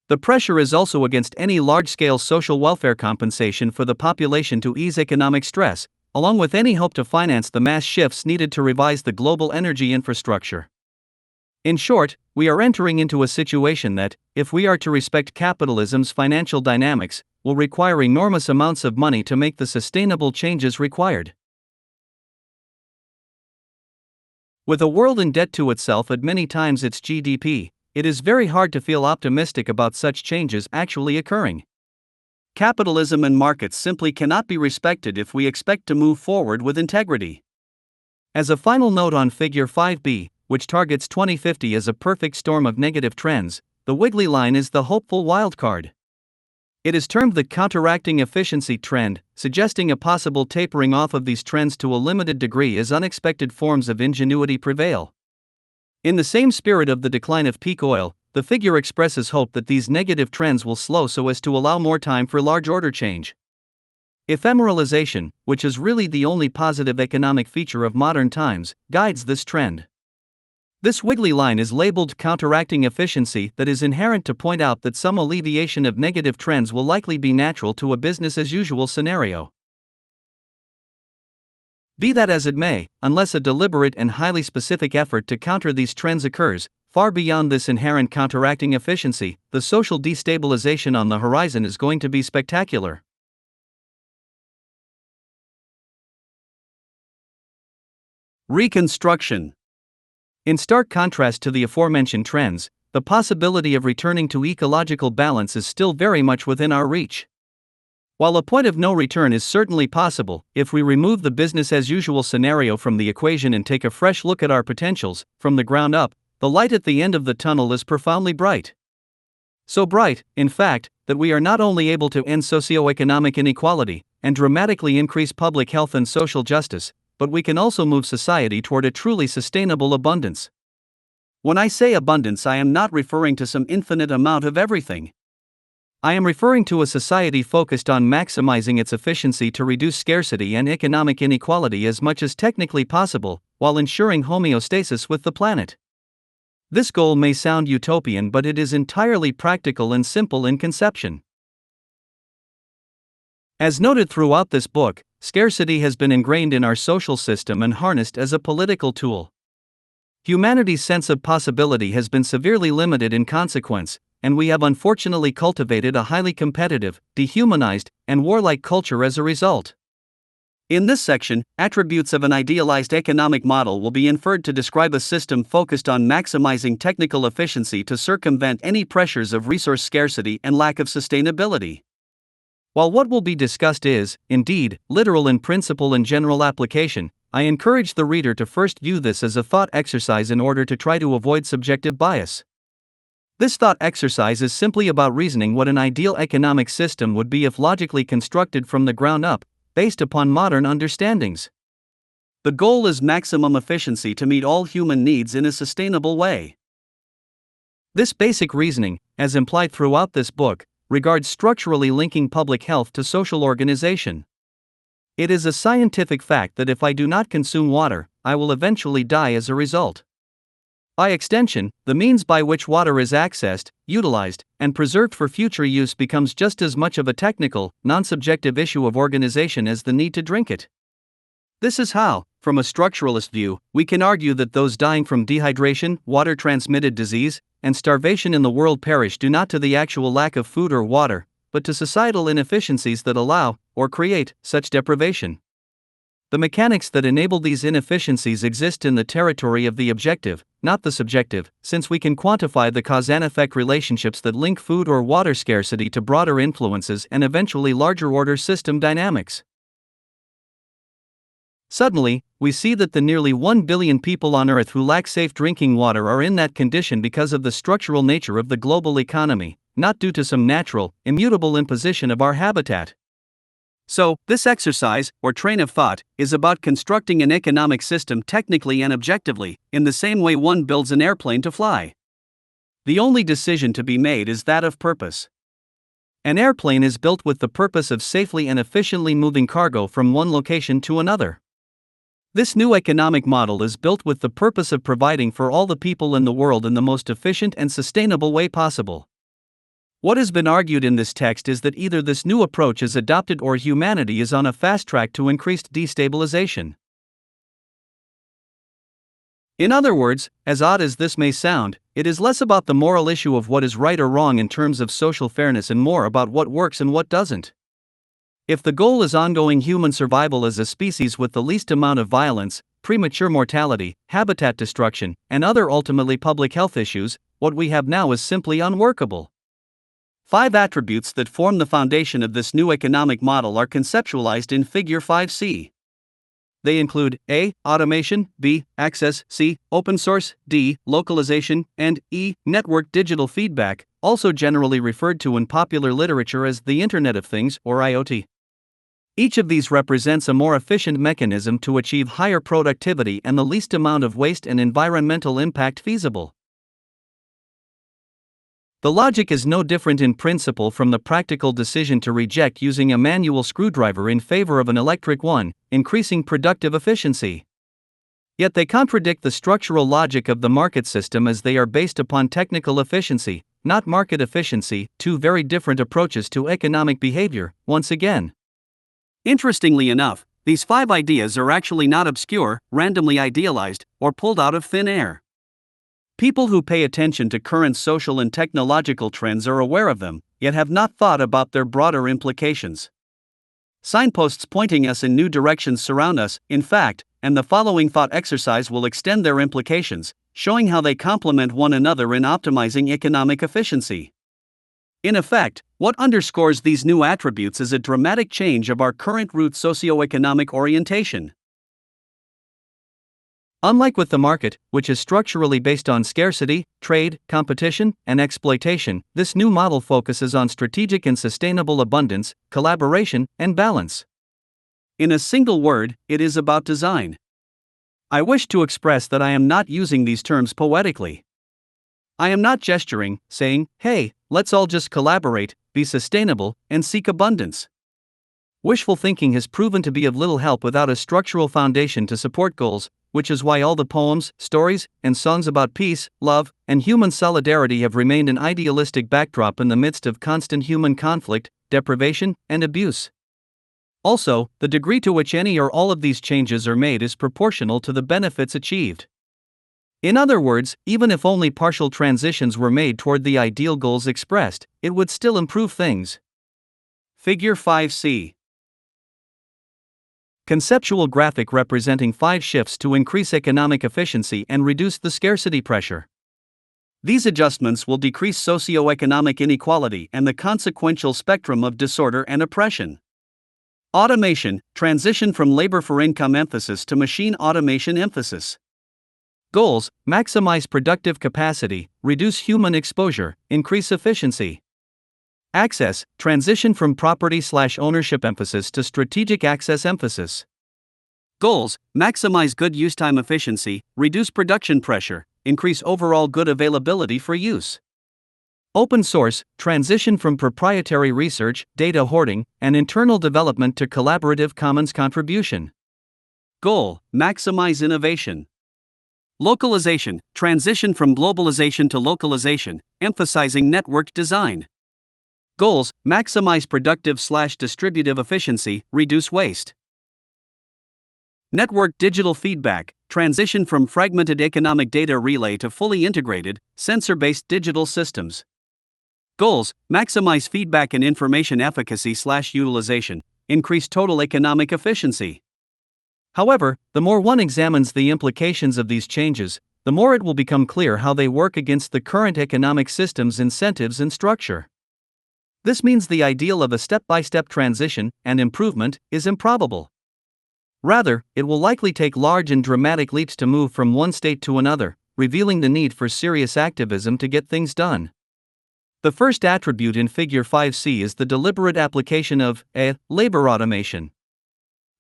The pressure is also against any large-scale social welfare compensation for the population to ease economic stress, along with any hope to finance the mass shifts needed to revise the global energy infrastructure. In short, we are entering into a situation that, if we are to respect capitalism's financial dynamics, will require enormous amounts of money to make the sustainable changes required. With a world in debt to itself at many times its GDP, it is very hard to feel optimistic about such changes actually occurring. Capitalism and markets simply cannot be respected if we expect to move forward with integrity. As a final note on Figure 5b, which targets 2050 as a perfect storm of negative trends, the wiggly line is the hopeful wildcard. It is termed the counteracting efficiency trend, suggesting a possible tapering off of these trends to a limited degree as unexpected forms of ingenuity prevail. In the same spirit of the decline of peak oil, the figure expresses hope that these negative trends will slow so as to allow more time for large order change. Ephemeralization, which is really the only positive economic feature of modern times, guides this trend. This wiggly line is labeled counteracting efficiency that is inherent to point out that some alleviation of negative trends will likely be natural to a business-as-usual scenario. Be that as it may, unless a deliberate and highly specific effort to counter these trends occurs, far beyond this inherent counteracting efficiency, the social destabilization on the horizon is going to be spectacular. Reconstruction. In stark contrast to the aforementioned trends, the possibility of returning to ecological balance is still very much within our reach. While a point of no return is certainly possible, if we remove the business-as-usual scenario from the equation and take a fresh look at our potentials, from the ground up, the light at the end of the tunnel is profoundly bright. So bright, in fact, that we are not only able to end socioeconomic inequality and dramatically increase public health and social justice, but we can also move society toward a truly sustainable abundance. When I say abundance, I am not referring to some infinite amount of everything. I am referring to a society focused on maximizing its efficiency to reduce scarcity and economic inequality as much as technically possible, while ensuring homeostasis with the planet. This goal may sound utopian, but it is entirely practical and simple in conception. As noted throughout this book, scarcity has been ingrained in our social system and harnessed as a political tool. Humanity's sense of possibility has been severely limited in consequence, and we have unfortunately cultivated a highly competitive, dehumanized, and warlike culture as a result. In this section, attributes of an idealized economic model will be inferred to describe a system focused on maximizing technical efficiency to circumvent any pressures of resource scarcity and lack of sustainability. While what will be discussed is, indeed, literal in principle and general application, I encourage the reader to first view this as a thought exercise in order to try to avoid subjective bias. This thought exercise is simply about reasoning what an ideal economic system would be if logically constructed from the ground up, based upon modern understandings. The goal is maximum efficiency to meet all human needs in a sustainable way. This basic reasoning, as implied throughout this book, regards structurally linking public health to social organization. It is a scientific fact that if I do not consume water, I will eventually die as a result. By extension, the means by which water is accessed, utilized, and preserved for future use becomes just as much of a technical, non-subjective issue of organization as the need to drink it. This is how, from a structuralist view, we can argue that those dying from dehydration, water-transmitted disease, and starvation in the world perish due not to the actual lack of food or water, but to societal inefficiencies that allow, or create, such deprivation. The mechanics that enable these inefficiencies exist in the territory of the objective, not the subjective, since we can quantify the cause-and-effect relationships that link food or water scarcity to broader influences and eventually larger-order system dynamics. Suddenly, we see that the nearly 1 billion people on Earth who lack safe drinking water are in that condition because of the structural nature of the global economy, not due to some natural, immutable imposition of our habitat. So, this exercise, or train of thought, is about constructing an economic system technically and objectively, in the same way one builds an airplane to fly. The only decision to be made is that of purpose. An airplane is built with the purpose of safely and efficiently moving cargo from one location to another. This new economic model is built with the purpose of providing for all the people in the world in the most efficient and sustainable way possible. What has been argued in this text is that either this new approach is adopted or humanity is on a fast track to increased destabilization. In other words, as odd as this may sound, it is less about the moral issue of what is right or wrong in terms of social fairness and more about what works and what doesn't. If the goal is ongoing human survival as a species with the least amount of violence, premature mortality, habitat destruction, and other ultimately public health issues, what we have now is simply unworkable. 5 attributes that form the foundation of this new economic model are conceptualized in Figure 5c. They include A. Automation, B. Access, C. Open source, D. Localization, and E. Network digital feedback, also generally referred to in popular literature as the Internet of Things or IoT. Each of these represents a more efficient mechanism to achieve higher productivity and the least amount of waste and environmental impact feasible. The logic is no different in principle from the practical decision to reject using a manual screwdriver in favor of an electric one, increasing productive efficiency. Yet they contradict the structural logic of the market system as they are based upon technical efficiency, not market efficiency, 2 very different approaches to economic behavior, once again. Interestingly enough, these 5 ideas are actually not obscure, randomly idealized, or pulled out of thin air. People who pay attention to current social and technological trends are aware of them, yet have not thought about their broader implications. Signposts pointing us in new directions surround us, in fact, and the following thought exercise will extend their implications, showing how they complement one another in optimizing economic efficiency. In effect, what underscores these new attributes is a dramatic change of our current root socioeconomic orientation. Unlike with the market, which is structurally based on scarcity, trade, competition, and exploitation, this new model focuses on strategic and sustainable abundance, collaboration, and balance. In a single word, it is about design. I wish to express that I am not using these terms poetically. I am not gesturing, saying, hey, let's all just collaborate, be sustainable, and seek abundance. Wishful thinking has proven to be of little help without a structural foundation to support goals, which is why all the poems, stories, and songs about peace, love, and human solidarity have remained an idealistic backdrop in the midst of constant human conflict, deprivation, and abuse. Also, the degree to which any or all of these changes are made is proportional to the benefits achieved. In other words, even if only partial transitions were made toward the ideal goals expressed, it would still improve things. Figure 5c. Conceptual graphic representing 5 shifts to increase economic efficiency and reduce the scarcity pressure. These adjustments will decrease socioeconomic inequality and the consequential spectrum of disorder and oppression. Automation, transition from labor for income emphasis to machine automation emphasis. Goals, maximize productive capacity, reduce human exposure, increase efficiency. Access, transition from property/ownership emphasis to strategic access emphasis. Goals, maximize good use time efficiency, reduce production pressure, increase overall good availability for use. Open source, transition from proprietary research, data hoarding, and internal development to collaborative commons contribution. Goal, maximize innovation. Localization, transition from globalization to localization, emphasizing network design. Goals, maximize productive/distributive efficiency, reduce waste. Network digital feedback, transition from fragmented economic data relay to fully integrated, sensor-based digital systems. Goals, maximize feedback and information efficacy/utilization, increase total economic efficiency. However, the more one examines the implications of these changes, the more it will become clear how they work against the current economic system's incentives and structure. This means the ideal of a step-by-step transition and improvement is improbable. Rather, it will likely take large and dramatic leaps to move from one state to another, revealing the need for serious activism to get things done. The first attribute in Figure 5c is the deliberate application of labor automation.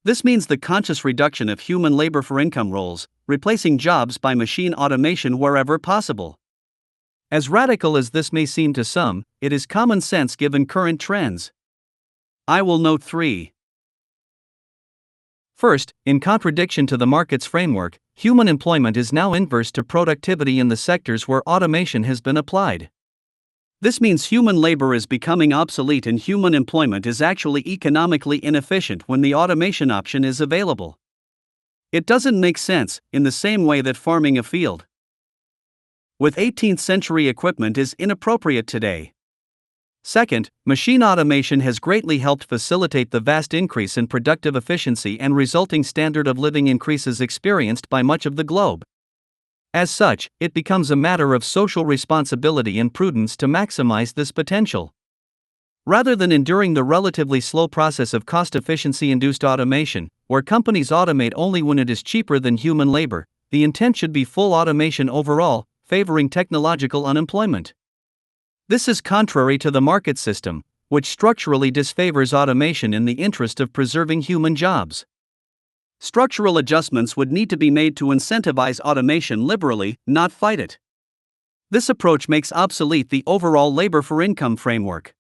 This means the conscious reduction of human labor for income roles, replacing jobs by machine automation wherever possible. As radical as this may seem to some, it is common sense given current trends. I will note 3. First, in contradiction to the market's framework, human employment is now inverse to productivity in the sectors where automation has been applied. This means human labor is becoming obsolete and human employment is actually economically inefficient when the automation option is available. It doesn't make sense, in the same way that farming a field with 18th century equipment is inappropriate today. Second, machine automation has greatly helped facilitate the vast increase in productive efficiency and resulting standard of living increases experienced by much of the globe. As such, it becomes a matter of social responsibility and prudence to maximize this potential. Rather than enduring the relatively slow process of cost efficiency-induced automation, where companies automate only when it is cheaper than human labor, the intent should be full automation overall, favoring technological unemployment. This is contrary to the market system, which structurally disfavors automation in the interest of preserving human jobs. Structural adjustments would need to be made to incentivize automation liberally, not fight it. This approach makes obsolete the overall labor for income framework.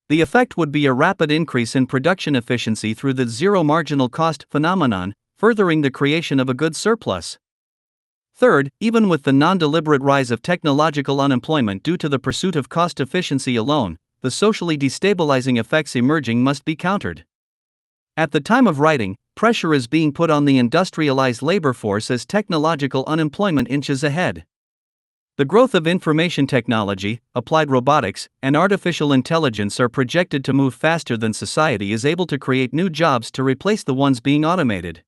The effect would be a rapid increase in production efficiency through the zero marginal cost phenomenon, furthering the creation of a good surplus. Third, even with the non-deliberate rise of technological unemployment due to the pursuit of cost efficiency alone, the socially destabilizing effects emerging must be countered. At the time of writing, pressure is being put on the industrialized labor force as technological unemployment inches ahead. The growth of information technology, applied robotics, and artificial intelligence are projected to move faster than society is able to create new jobs to replace the ones being automated.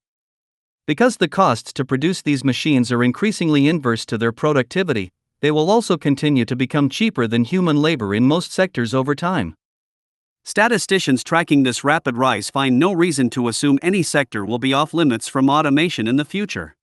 Because the costs to produce these machines are increasingly inverse to their productivity, they will also continue to become cheaper than human labor in most sectors over time. Statisticians tracking this rapid rise find no reason to assume any sector will be off limits from automation in the future.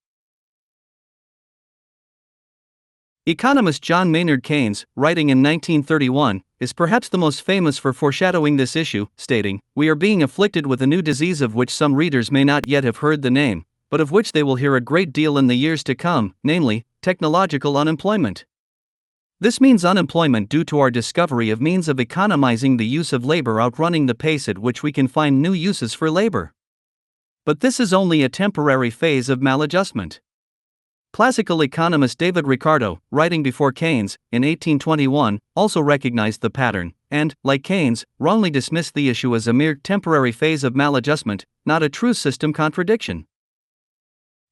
Economist John Maynard Keynes, writing in 1931, is perhaps the most famous for foreshadowing this issue, stating, "We are being afflicted with a new disease of which some readers may not yet have heard the name, but of which they will hear a great deal in the years to come, namely, technological unemployment." This means unemployment due to our discovery of means of economizing the use of labor outrunning the pace at which we can find new uses for labor. But this is only a temporary phase of maladjustment. Classical economist David Ricardo, writing before Keynes, in 1821, also recognized the pattern, and, like Keynes, wrongly dismissed the issue as a mere temporary phase of maladjustment, not a true system contradiction.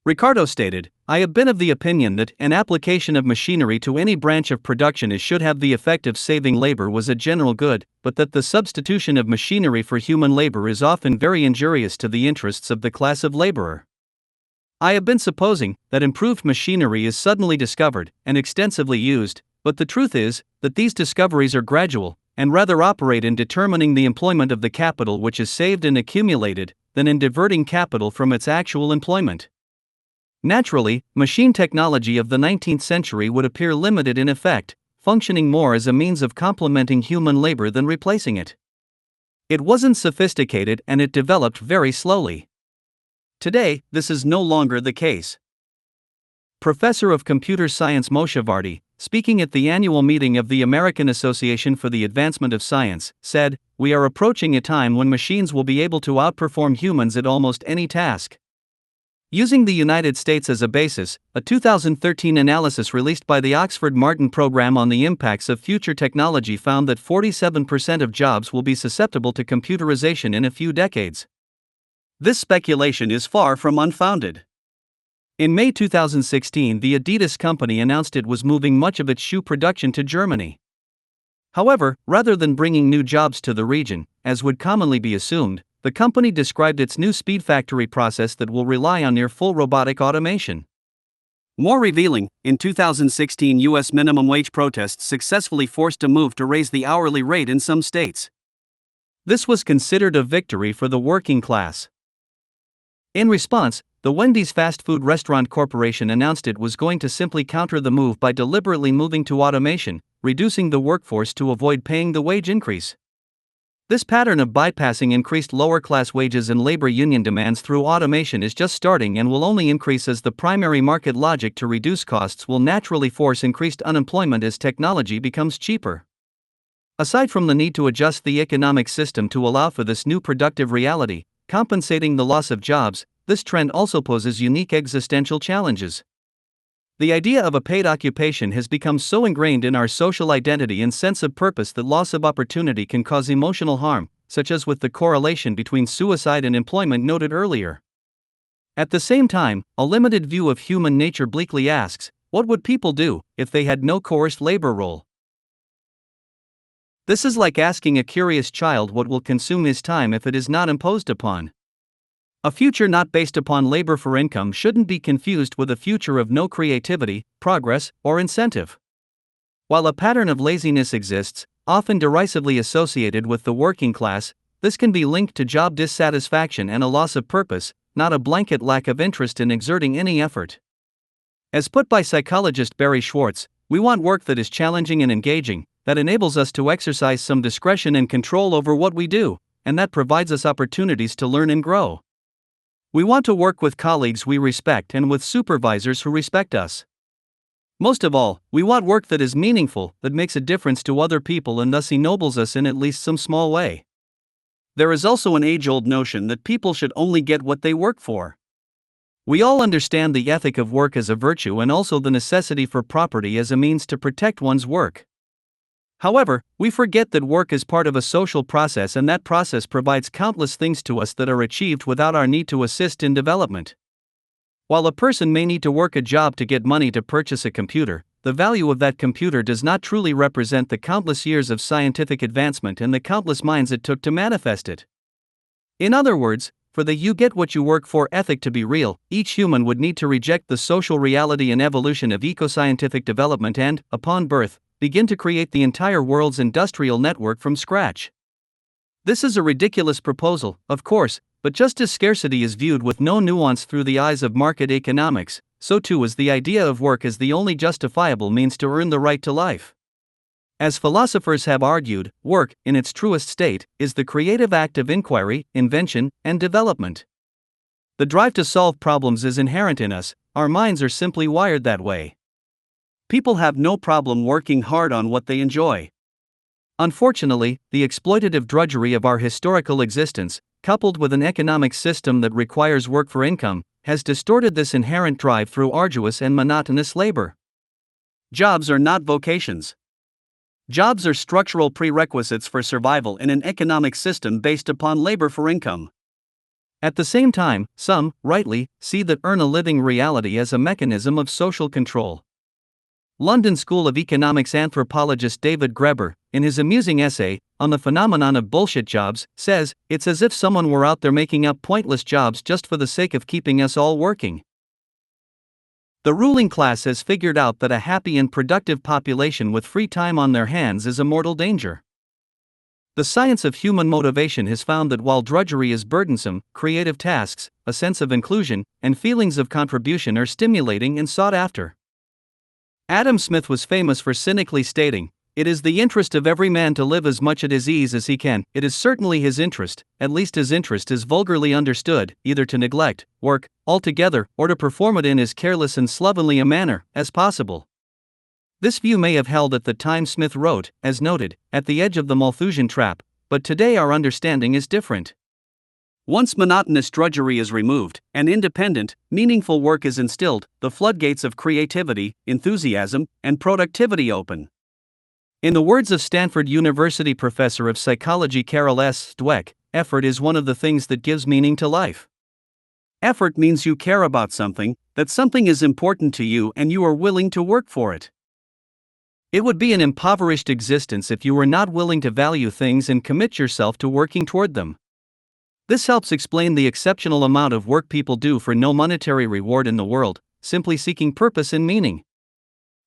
Ricardo stated, "I have been of the opinion that an application of machinery to any branch of production should have the effect of saving labor was a general good, but that the substitution of machinery for human labor is often very injurious to the interests of the class of laborer. I have been supposing that improved machinery is suddenly discovered and extensively used, but the truth is that these discoveries are gradual, and rather operate in determining the employment of the capital which is saved and accumulated, than in diverting capital from its actual employment." Naturally, machine technology of the 19th century would appear limited in effect, functioning more as a means of complementing human labor than replacing it. It wasn't sophisticated and it developed very slowly. Today, this is no longer the case. Professor of Computer Science Moshe Vardi, speaking at the annual meeting of the American Association for the Advancement of Science, said, "We are approaching a time when machines will be able to outperform humans at almost any task." Using the United States as a basis, a 2013 analysis released by the Oxford Martin Program on the impacts of future technology found that 47% of jobs will be susceptible to computerization in a few decades. This speculation is far from unfounded. In May 2016, the Adidas company announced it was moving much of its shoe production to Germany. However, rather than bringing new jobs to the region, as would commonly be assumed, the company described its new speed factory process that will rely on near-full robotic automation. More revealing, in 2016 U.S. minimum wage protests successfully forced a move to raise the hourly rate in some states. This was considered a victory for the working class. In response, the Wendy's fast food restaurant corporation announced it was going to simply counter the move by deliberately moving to automation, reducing the workforce to avoid paying the wage increase. This pattern of bypassing increased lower-class wages and labor union demands through automation is just starting and will only increase as the primary market logic to reduce costs will naturally force increased unemployment as technology becomes cheaper. Aside from the need to adjust the economic system to allow for this new productive reality, compensating the loss of jobs, this trend also poses unique existential challenges. The idea of a paid occupation has become so ingrained in our social identity and sense of purpose that loss of opportunity can cause emotional harm, such as with the correlation between suicide and employment noted earlier. At the same time, a limited view of human nature bleakly asks, what would people do if they had no coerced labor role? This is like asking a curious child what will consume his time if it is not imposed upon. A future not based upon labor for income shouldn't be confused with a future of no creativity, progress, or incentive. While a pattern of laziness exists, often derisively associated with the working class, this can be linked to job dissatisfaction and a loss of purpose, not a blanket lack of interest in exerting any effort. As put by psychologist Barry Schwartz, we want work that is challenging and engaging, that enables us to exercise some discretion and control over what we do, and that provides us opportunities to learn and grow. We want to work with colleagues we respect and with supervisors who respect us. Most of all, we want work that is meaningful, that makes a difference to other people and thus ennobles us in at least some small way. There is also an age-old notion that people should only get what they work for. We all understand the ethic of work as a virtue and also the necessity for property as a means to protect one's work. However, we forget that work is part of a social process and that process provides countless things to us that are achieved without our need to assist in development. While a person may need to work a job to get money to purchase a computer, the value of that computer does not truly represent the countless years of scientific advancement and the countless minds it took to manifest it. In other words, for the you get what you work for ethic to be real, each human would need to reject the social reality and evolution of eco-scientific development and, upon birth, begin to create the entire world's industrial network from scratch. This is a ridiculous proposal, of course, but just as scarcity is viewed with no nuance through the eyes of market economics, so too is the idea of work as the only justifiable means to earn the right to life. As philosophers have argued, work, in its truest state, is the creative act of inquiry, invention, and development. The drive to solve problems is inherent in us, our minds are simply wired that way. People have no problem working hard on what they enjoy. Unfortunately, the exploitative drudgery of our historical existence, coupled with an economic system that requires work for income, has distorted this inherent drive through arduous and monotonous labor. Jobs are not vocations. Jobs are structural prerequisites for survival in an economic system based upon labor for income. At the same time, some, rightly, see the earn a living reality as a mechanism of social control. London School of Economics anthropologist David Graeber, in his amusing essay, on the phenomenon of bullshit jobs, says, it's as if someone were out there making up pointless jobs just for the sake of keeping us all working. The ruling class has figured out that a happy and productive population with free time on their hands is a mortal danger. The science of human motivation has found that while drudgery is burdensome, creative tasks, a sense of inclusion, and feelings of contribution are stimulating and sought after. Adam Smith was famous for cynically stating, "It is the interest of every man to live as much at his ease as he can. It is certainly his interest, at least his interest is vulgarly understood, either to neglect work altogether or to perform it in as careless and slovenly a manner as possible." This view may have held at the time Smith wrote, as noted, at the edge of the Malthusian trap, but today our understanding is different. Once monotonous drudgery is removed, and independent, meaningful work is instilled, the floodgates of creativity, enthusiasm, and productivity open. In the words of Stanford University professor of psychology Carol S. Dweck, effort is one of the things that gives meaning to life. Effort means you care about something, that something is important to you and you are willing to work for it. It would be an impoverished existence if you were not willing to value things and commit yourself to working toward them. This helps explain the exceptional amount of work people do for no monetary reward in the world, simply seeking purpose and meaning.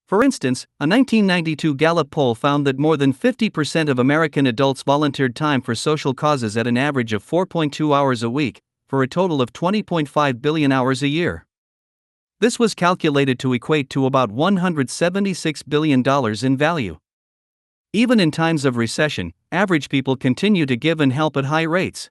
For instance, a 1992 Gallup poll found that more than 50% of American adults volunteered time for social causes at an average of 4.2 hours a week, for a total of 20.5 billion hours a year. This was calculated to equate to about $176 billion in value. Even in times of recession, average people continue to give and help at high rates.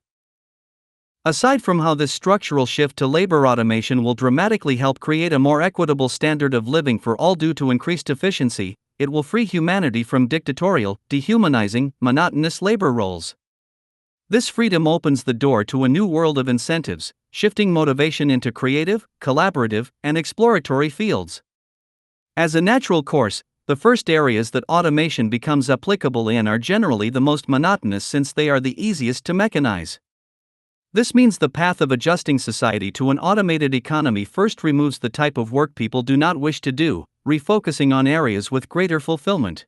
Aside from how this structural shift to labor automation will dramatically help create a more equitable standard of living for all due to increased efficiency, it will free humanity from dictatorial, dehumanizing, monotonous labor roles. This freedom opens the door to a new world of incentives, shifting motivation into creative, collaborative, and exploratory fields. As a natural course, the first areas that automation becomes applicable in are generally the most monotonous since they are the easiest to mechanize. This means the path of adjusting society to an automated economy first removes the type of work people do not wish to do, refocusing on areas with greater fulfillment.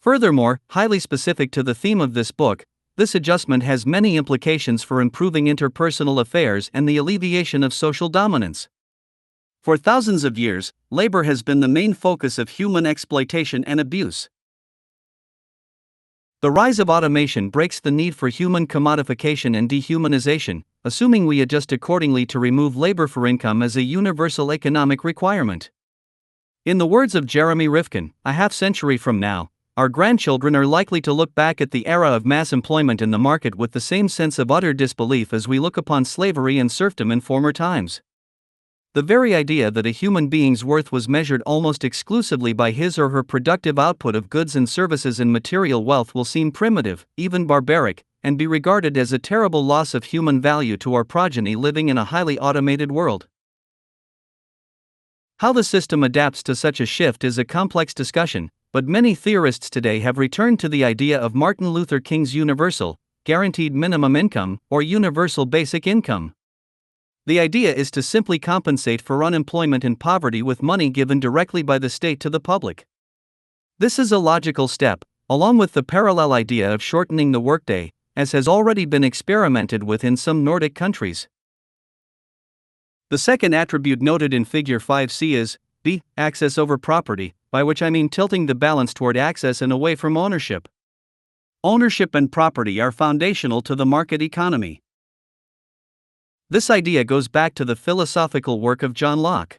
Furthermore, highly specific to the theme of this book, this adjustment has many implications for improving interpersonal affairs and the alleviation of social dominance. For thousands of years, labor has been the main focus of human exploitation and abuse. The rise of automation breaks the need for human commodification and dehumanization, assuming we adjust accordingly to remove labor for income as a universal economic requirement. In the words of Jeremy Rifkin, a half-century from now, our grandchildren are likely to look back at the era of mass employment in the market with the same sense of utter disbelief as we look upon slavery and serfdom in former times. The very idea that a human being's worth was measured almost exclusively by his or her productive output of goods and services and material wealth will seem primitive, even barbaric, and be regarded as a terrible loss of human value to our progeny living in a highly automated world. How the system adapts to such a shift is a complex discussion, but many theorists today have returned to the idea of Martin Luther King's universal, guaranteed minimum income, or universal basic income. The idea is to simply compensate for unemployment and poverty with money given directly by the state to the public. This is a logical step, along with the parallel idea of shortening the workday, as has already been experimented with in some Nordic countries. The second attribute noted in Figure 5c is B. Access over property, by which I mean tilting the balance toward access and away from ownership. Ownership and property are foundational to the market economy. This idea goes back to the philosophical work of John Locke.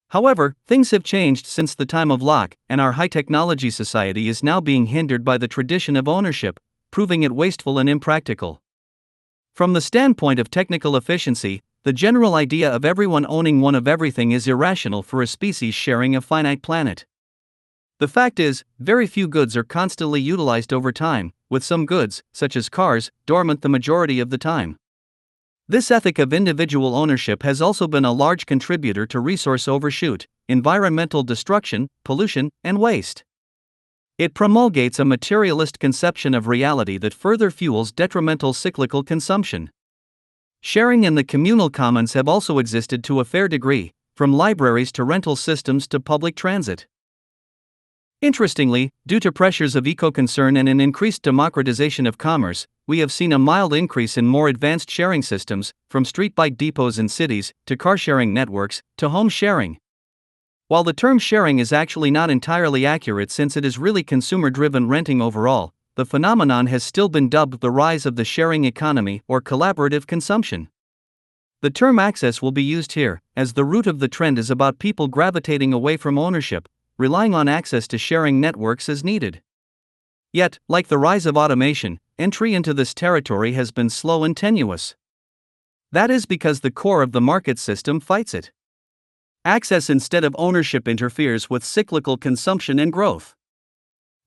However, things have changed since the time of Locke, and our high-technology society is now being hindered by the tradition of ownership, proving it wasteful and impractical. From the standpoint of technical efficiency, the general idea of everyone owning one of everything is irrational for a species sharing a finite planet. The fact is, very few goods are constantly utilized over time, with some goods, such as cars, dormant the majority of the time. This ethic of individual ownership has also been a large contributor to resource overshoot, environmental destruction, pollution, and waste. It promulgates a materialist conception of reality that further fuels detrimental cyclical consumption. Sharing and the communal commons have also existed to a fair degree, from libraries to rental systems to public transit. Interestingly, due to pressures of eco-concern and an increased democratization of commerce, we have seen a mild increase in more advanced sharing systems, from street bike depots in cities, to car-sharing networks, to home sharing. While the term sharing is actually not entirely accurate since it is really consumer-driven renting overall, the phenomenon has still been dubbed the rise of the sharing economy or collaborative consumption. The term access will be used here, as the root of the trend is about people gravitating away from ownership, relying on access to sharing networks as needed. Yet, like the rise of automation, entry into this territory has been slow and tenuous. That is because the core of the market system fights it. Access instead of ownership interferes with cyclical consumption and growth.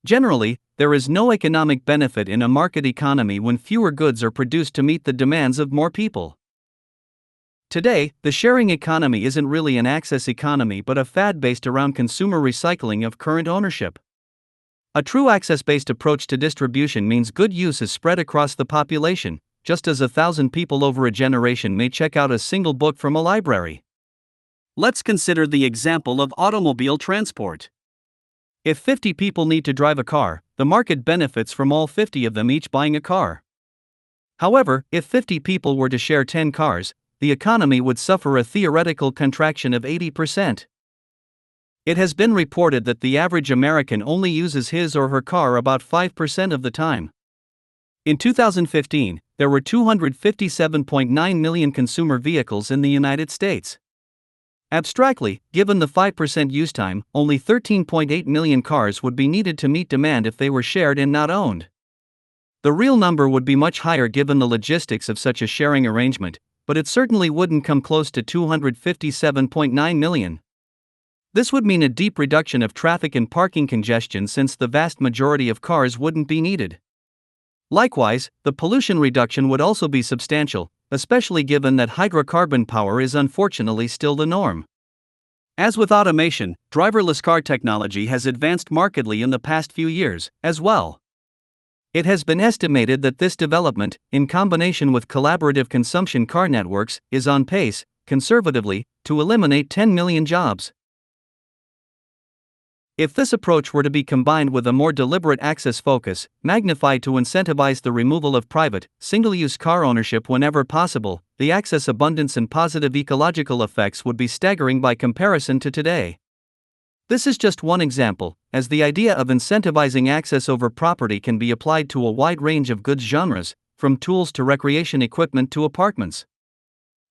Generally, there is no economic benefit in a market economy when fewer goods are produced to meet the demands of more people. Today, the sharing economy isn't really an access economy but a fad based around consumer recycling of current ownership. A true access-based approach to distribution means good use is spread across the population, just as 1,000 people over a generation may check out a single book from a library. Let's consider the example of automobile transport. If 50 people need to drive a car, the market benefits from all 50 of them each buying a car. However, if 50 people were to share 10 cars, the economy would suffer a theoretical contraction of 80%. It has been reported that the average American only uses his or her car about 5% of the time. In 2015, there were 257.9 million consumer vehicles in the United States. Abstractly, given the 5% use time, only 13.8 million cars would be needed to meet demand if they were shared and not owned. The real number would be much higher given the logistics of such a sharing arrangement, but it certainly wouldn't come close to 257.9 million. This would mean a deep reduction of traffic and parking congestion since the vast majority of cars wouldn't be needed. Likewise, the pollution reduction would also be substantial, especially given that hydrocarbon power is unfortunately still the norm. As with automation, driverless car technology has advanced markedly in the past few years, as well. It has been estimated that this development, in combination with collaborative consumption car networks, is on pace, conservatively, to eliminate 10 million jobs. If this approach were to be combined with a more deliberate access focus, magnified to incentivize the removal of private, single-use car ownership whenever possible, the access abundance and positive ecological effects would be staggering by comparison to today. This is just one example, as the idea of incentivizing access over property can be applied to a wide range of goods genres, from tools to recreation equipment to apartments.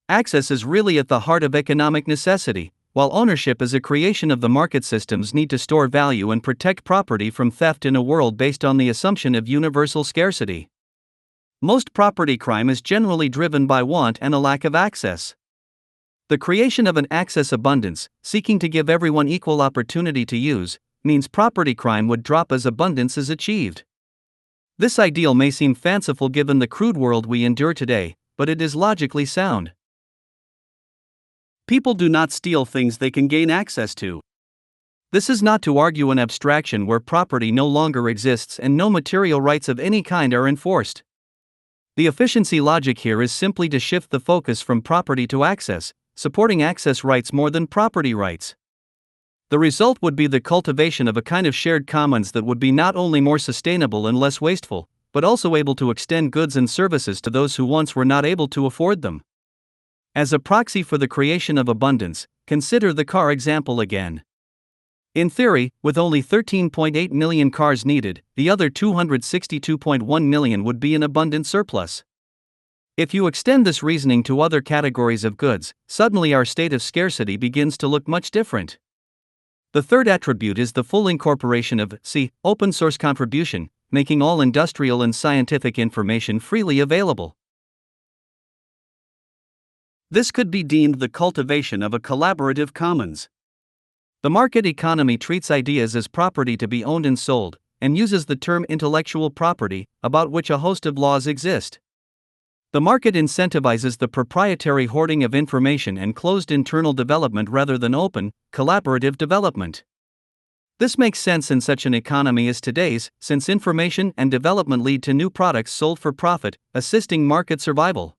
Access is really at the heart of economic necessity, while ownership is a creation of the market systems need to store value and protect property from theft in a world based on the assumption of universal scarcity. Most property crime is generally driven by want and a lack of access. The creation of an access abundance, seeking to give everyone equal opportunity to use, means property crime would drop as abundance is achieved. This ideal may seem fanciful given the crude world we endure today, but it is logically sound. People do not steal things they can gain access to. This is not to argue an abstraction where property no longer exists and no material rights of any kind are enforced. The efficiency logic here is simply to shift the focus from property to access, supporting access rights more than property rights. The result would be the cultivation of a kind of shared commons that would be not only more sustainable and less wasteful, but also able to extend goods and services to those who once were not able to afford them. As a proxy for the creation of abundance, consider the car example again. In theory, with only 13.8 million cars needed, the other 262.1 million would be an abundant surplus. If you extend this reasoning to other categories of goods, suddenly our state of scarcity begins to look much different. The third attribute is the full incorporation of open source contribution, making all industrial and scientific information freely available. This could be deemed the cultivation of a collaborative commons. The market economy treats ideas as property to be owned and sold, and uses the term intellectual property, about which a host of laws exist. The market incentivizes the proprietary hoarding of information and closed internal development rather than open, collaborative development. This makes sense in such an economy as today's, since information and development lead to new products sold for profit, assisting market survival.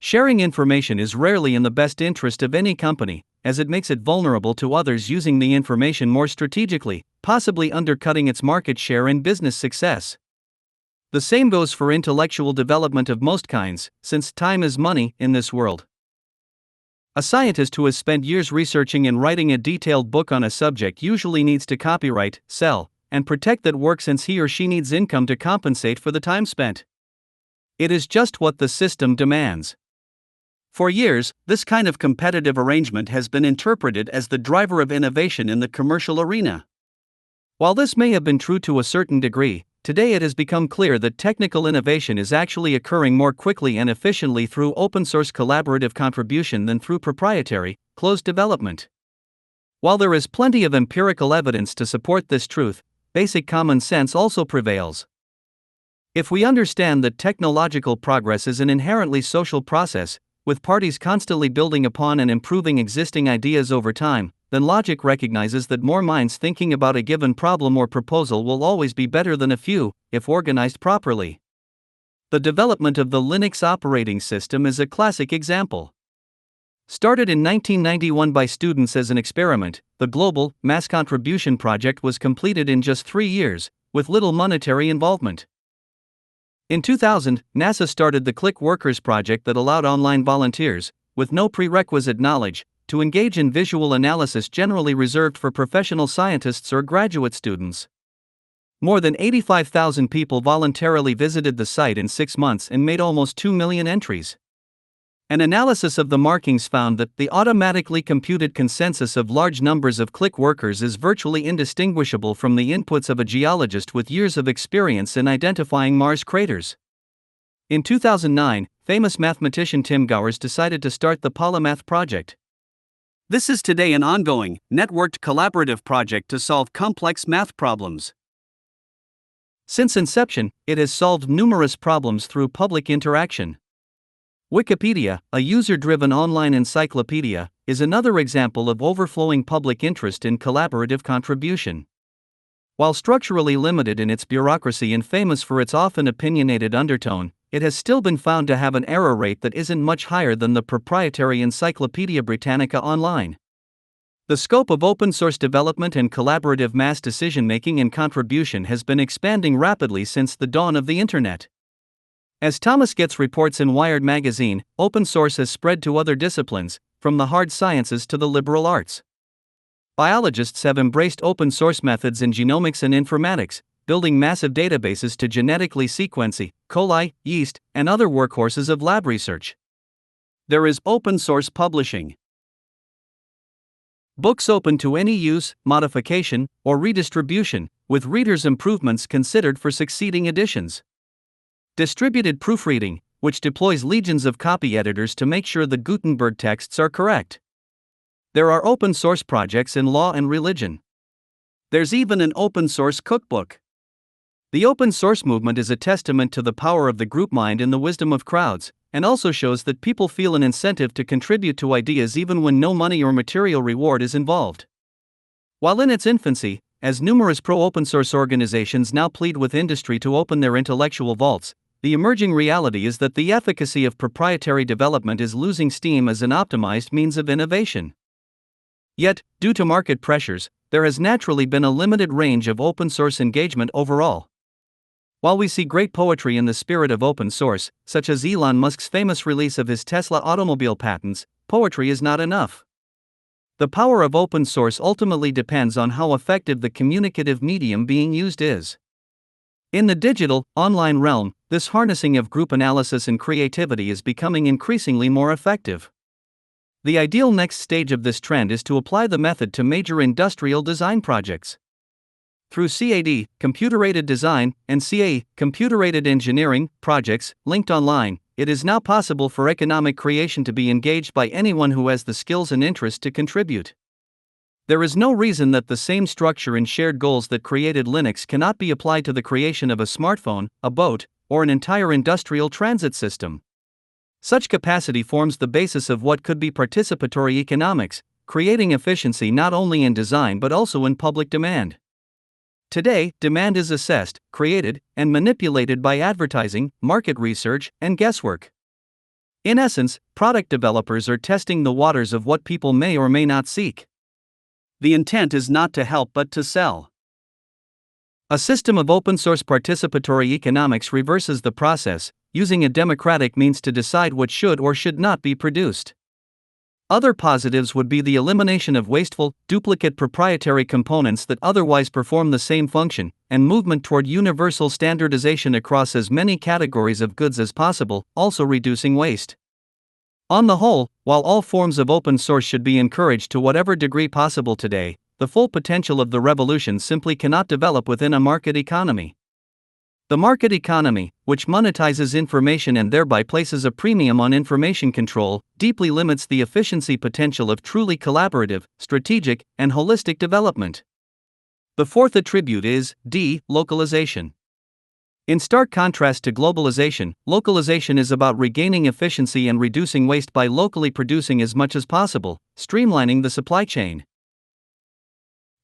Sharing information is rarely in the best interest of any company, as it makes it vulnerable to others using the information more strategically, possibly undercutting its market share and business success. The same goes for intellectual development of most kinds, since time is money in this world. A scientist who has spent years researching and writing a detailed book on a subject usually needs to copyright, sell, and protect that work since he or she needs income to compensate for the time spent. It is just what the system demands. For years, this kind of competitive arrangement has been interpreted as the driver of innovation in the commercial arena. While this may have been true to a certain degree, today it has become clear that technical innovation is actually occurring more quickly and efficiently through open-source collaborative contribution than through proprietary, closed development. While there is plenty of empirical evidence to support this truth, basic common sense also prevails. If we understand that technological progress is an inherently social process, with parties constantly building upon and improving existing ideas over time, then logic recognizes that more minds thinking about a given problem or proposal will always be better than a few, if organized properly. The development of the Linux operating system is a classic example. Started in 1991 by students as an experiment, the global, mass contribution project was completed in just 3 years, with little monetary involvement. In 2000, NASA started the Click Workers project that allowed online volunteers, with no prerequisite knowledge, to engage in visual analysis generally reserved for professional scientists or graduate students. More than 85,000 people voluntarily visited the site in 6 months and made almost 2 million entries. An analysis of the markings found that the automatically computed consensus of large numbers of click workers is virtually indistinguishable from the inputs of a geologist with years of experience in identifying Mars craters. In 2009, famous mathematician Tim Gowers decided to start the Polymath project. This is today an ongoing, networked collaborative project to solve complex math problems. Since inception, it has solved numerous problems through public interaction. Wikipedia, a user-driven online encyclopedia, is another example of overflowing public interest in collaborative contribution. While structurally limited in its bureaucracy and famous for its often opinionated undertone, it has still been found to have an error rate that isn't much higher than the proprietary Encyclopedia Britannica Online. The scope of open-source development and collaborative mass decision-making and contribution has been expanding rapidly since the dawn of the Internet. As Thomas Getz reports in Wired magazine, open source has spread to other disciplines, from the hard sciences to the liberal arts. Biologists have embraced open source methods in genomics and informatics, building massive databases to genetically sequence E. coli, yeast, and other workhorses of lab research. There is open source publishing. Books open to any use, modification, or redistribution, with readers' improvements considered for succeeding editions. Distributed proofreading, which deploys legions of copy editors to make sure the Gutenberg texts are correct. There are open source projects in law and religion. There's even an open source cookbook. The open source movement is a testament to the power of the group mind and the wisdom of crowds, and also shows that people feel an incentive to contribute to ideas even when no money or material reward is involved. While in its infancy, as numerous pro-open source organizations now plead with industry to open their intellectual vaults, the emerging reality is that the efficacy of proprietary development is losing steam as an optimized means of innovation. Yet, due to market pressures, there has naturally been a limited range of open source engagement overall. While we see great poetry in the spirit of open source, such as Elon Musk's famous release of his Tesla automobile patents, poetry is not enough. The power of open source ultimately depends on how effective the communicative medium being used is. In the digital, online realm, this harnessing of group analysis and creativity is becoming increasingly more effective. The ideal next stage of this trend is to apply the method to major industrial design projects. Through CAD, computer-aided design, and CAE, computer-aided engineering, projects, linked online, it is now possible for economic creation to be engaged by anyone who has the skills and interest to contribute. There is no reason that the same structure and shared goals that created Linux cannot be applied to the creation of a smartphone, a boat, or an entire industrial transit system. Such capacity forms the basis of what could be participatory economics, creating efficiency not only in design but also in public demand. Today, demand is assessed, created, and manipulated by advertising, market research, and guesswork. In essence, product developers are testing the waters of what people may or may not seek. The intent is not to help but to sell. A system of open-source participatory economics reverses the process, using a democratic means to decide what should or should not be produced. Other positives would be the elimination of wasteful, duplicate proprietary components that otherwise perform the same function, and movement toward universal standardization across as many categories of goods as possible, also reducing waste. On the whole, while all forms of open source should be encouraged to whatever degree possible today, the full potential of the revolution simply cannot develop within a market economy. The market economy, which monetizes information and thereby places a premium on information control, deeply limits the efficiency potential of truly collaborative, strategic, and holistic development. The fourth attribute is D. Localization. In stark contrast to globalization, localization is about regaining efficiency and reducing waste by locally producing as much as possible, streamlining the supply chain.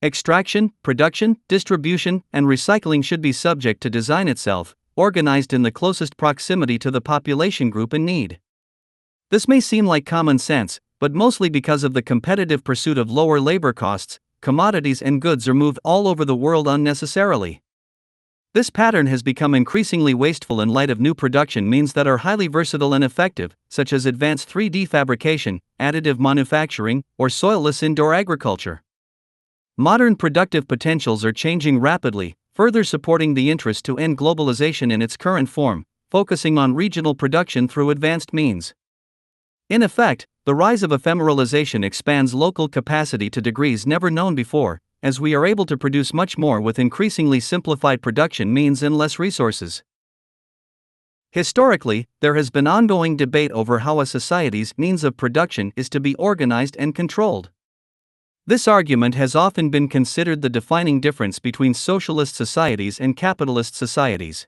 Extraction, production, distribution, and recycling should be subject to design itself, organized in the closest proximity to the population group in need. This may seem like common sense, but mostly because of the competitive pursuit of lower labor costs, commodities and goods are moved all over the world unnecessarily. This pattern has become increasingly wasteful in light of new production means that are highly versatile and effective, such as advanced 3D fabrication, additive manufacturing, or soilless indoor agriculture. Modern productive potentials are changing rapidly, further supporting the interest to end globalization in its current form, focusing on regional production through advanced means. In effect, the rise of ephemeralization expands local capacity to degrees never known before, as we are able to produce much more with increasingly simplified production means and less resources. Historically, there has been ongoing debate over how a society's means of production is to be organized and controlled. This argument has often been considered the defining difference between socialist societies and capitalist societies.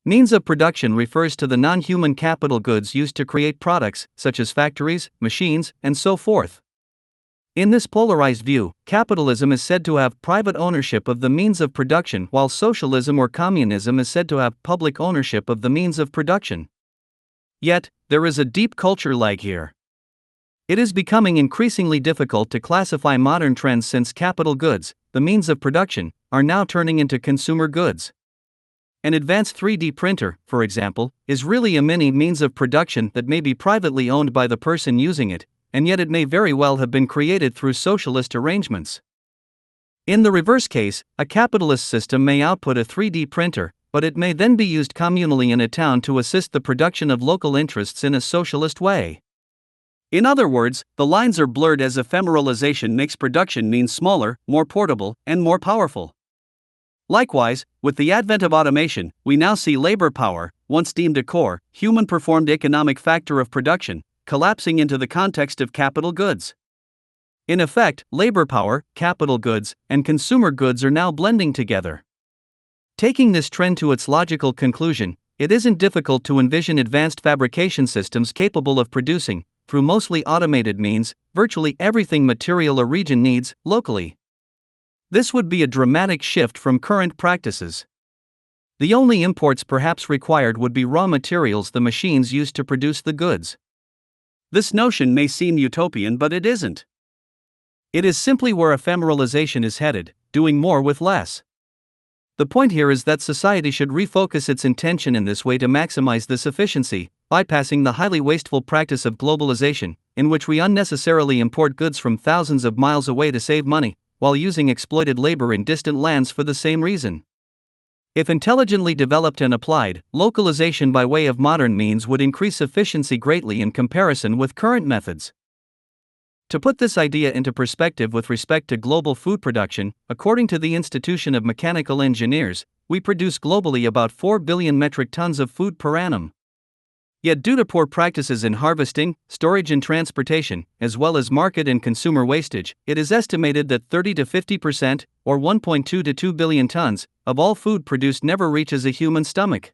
Means of production refers to the non-human capital goods used to create products, such as factories, machines, and so forth. In this polarized view, capitalism is said to have private ownership of the means of production, while socialism or communism is said to have public ownership of the means of production. Yet, there is a deep culture lag here. It is becoming increasingly difficult to classify modern trends since capital goods, the means of production, are now turning into consumer goods. An advanced 3D printer, for example, is really a mini means of production that may be privately owned by the person using it, and yet it may very well have been created through socialist arrangements. In the reverse case, a capitalist system may output a 3D printer, but it may then be used communally in a town to assist the production of local interests in a socialist way. In other words, the lines are blurred as ephemeralization makes production means smaller, more portable, and more powerful. Likewise, with the advent of automation, we now see labor power, once deemed a core, human-performed economic factor of production, collapsing into the context of capital goods. In effect, labor power, capital goods, and consumer goods are now blending together. Taking this trend to its logical conclusion, it isn't difficult to envision advanced fabrication systems capable of producing, through mostly automated means, virtually everything material a region needs, locally. This would be a dramatic shift from current practices. The only imports perhaps required would be raw materials the machines use to produce the goods. This notion may seem utopian, but it isn't. It is simply where ephemeralization is headed, doing more with less. The point here is that society should refocus its intention in this way to maximize this efficiency, bypassing the highly wasteful practice of globalization, in which we unnecessarily import goods from thousands of miles away to save money, while using exploited labor in distant lands for the same reason. If intelligently developed and applied, localization by way of modern means would increase efficiency greatly in comparison with current methods. To put this idea into perspective with respect to global food production, according to the Institution of Mechanical Engineers, we produce globally about 4 billion metric tons of food per annum. Yet due to poor practices in harvesting, storage and transportation, as well as market and consumer wastage, it is estimated that 30 to 50%, or 1.2 to 2 billion tons, of all food produced never reaches a human stomach.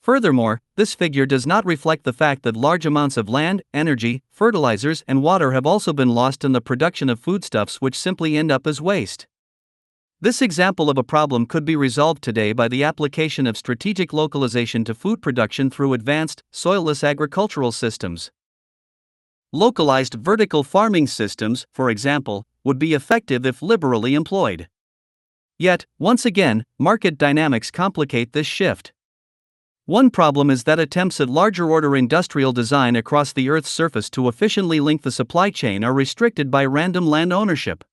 Furthermore, this figure does not reflect the fact that large amounts of land, energy, fertilizers, and water have also been lost in the production of foodstuffs which simply end up as waste. This example of a problem could be resolved today by the application of strategic localization to food production through advanced, soilless agricultural systems. Localized vertical farming systems, for example, would be effective if liberally employed. Yet, once again, market dynamics complicate this shift. One problem is that attempts at larger-order industrial design across the Earth's surface to efficiently link the supply chain are restricted by random land ownership.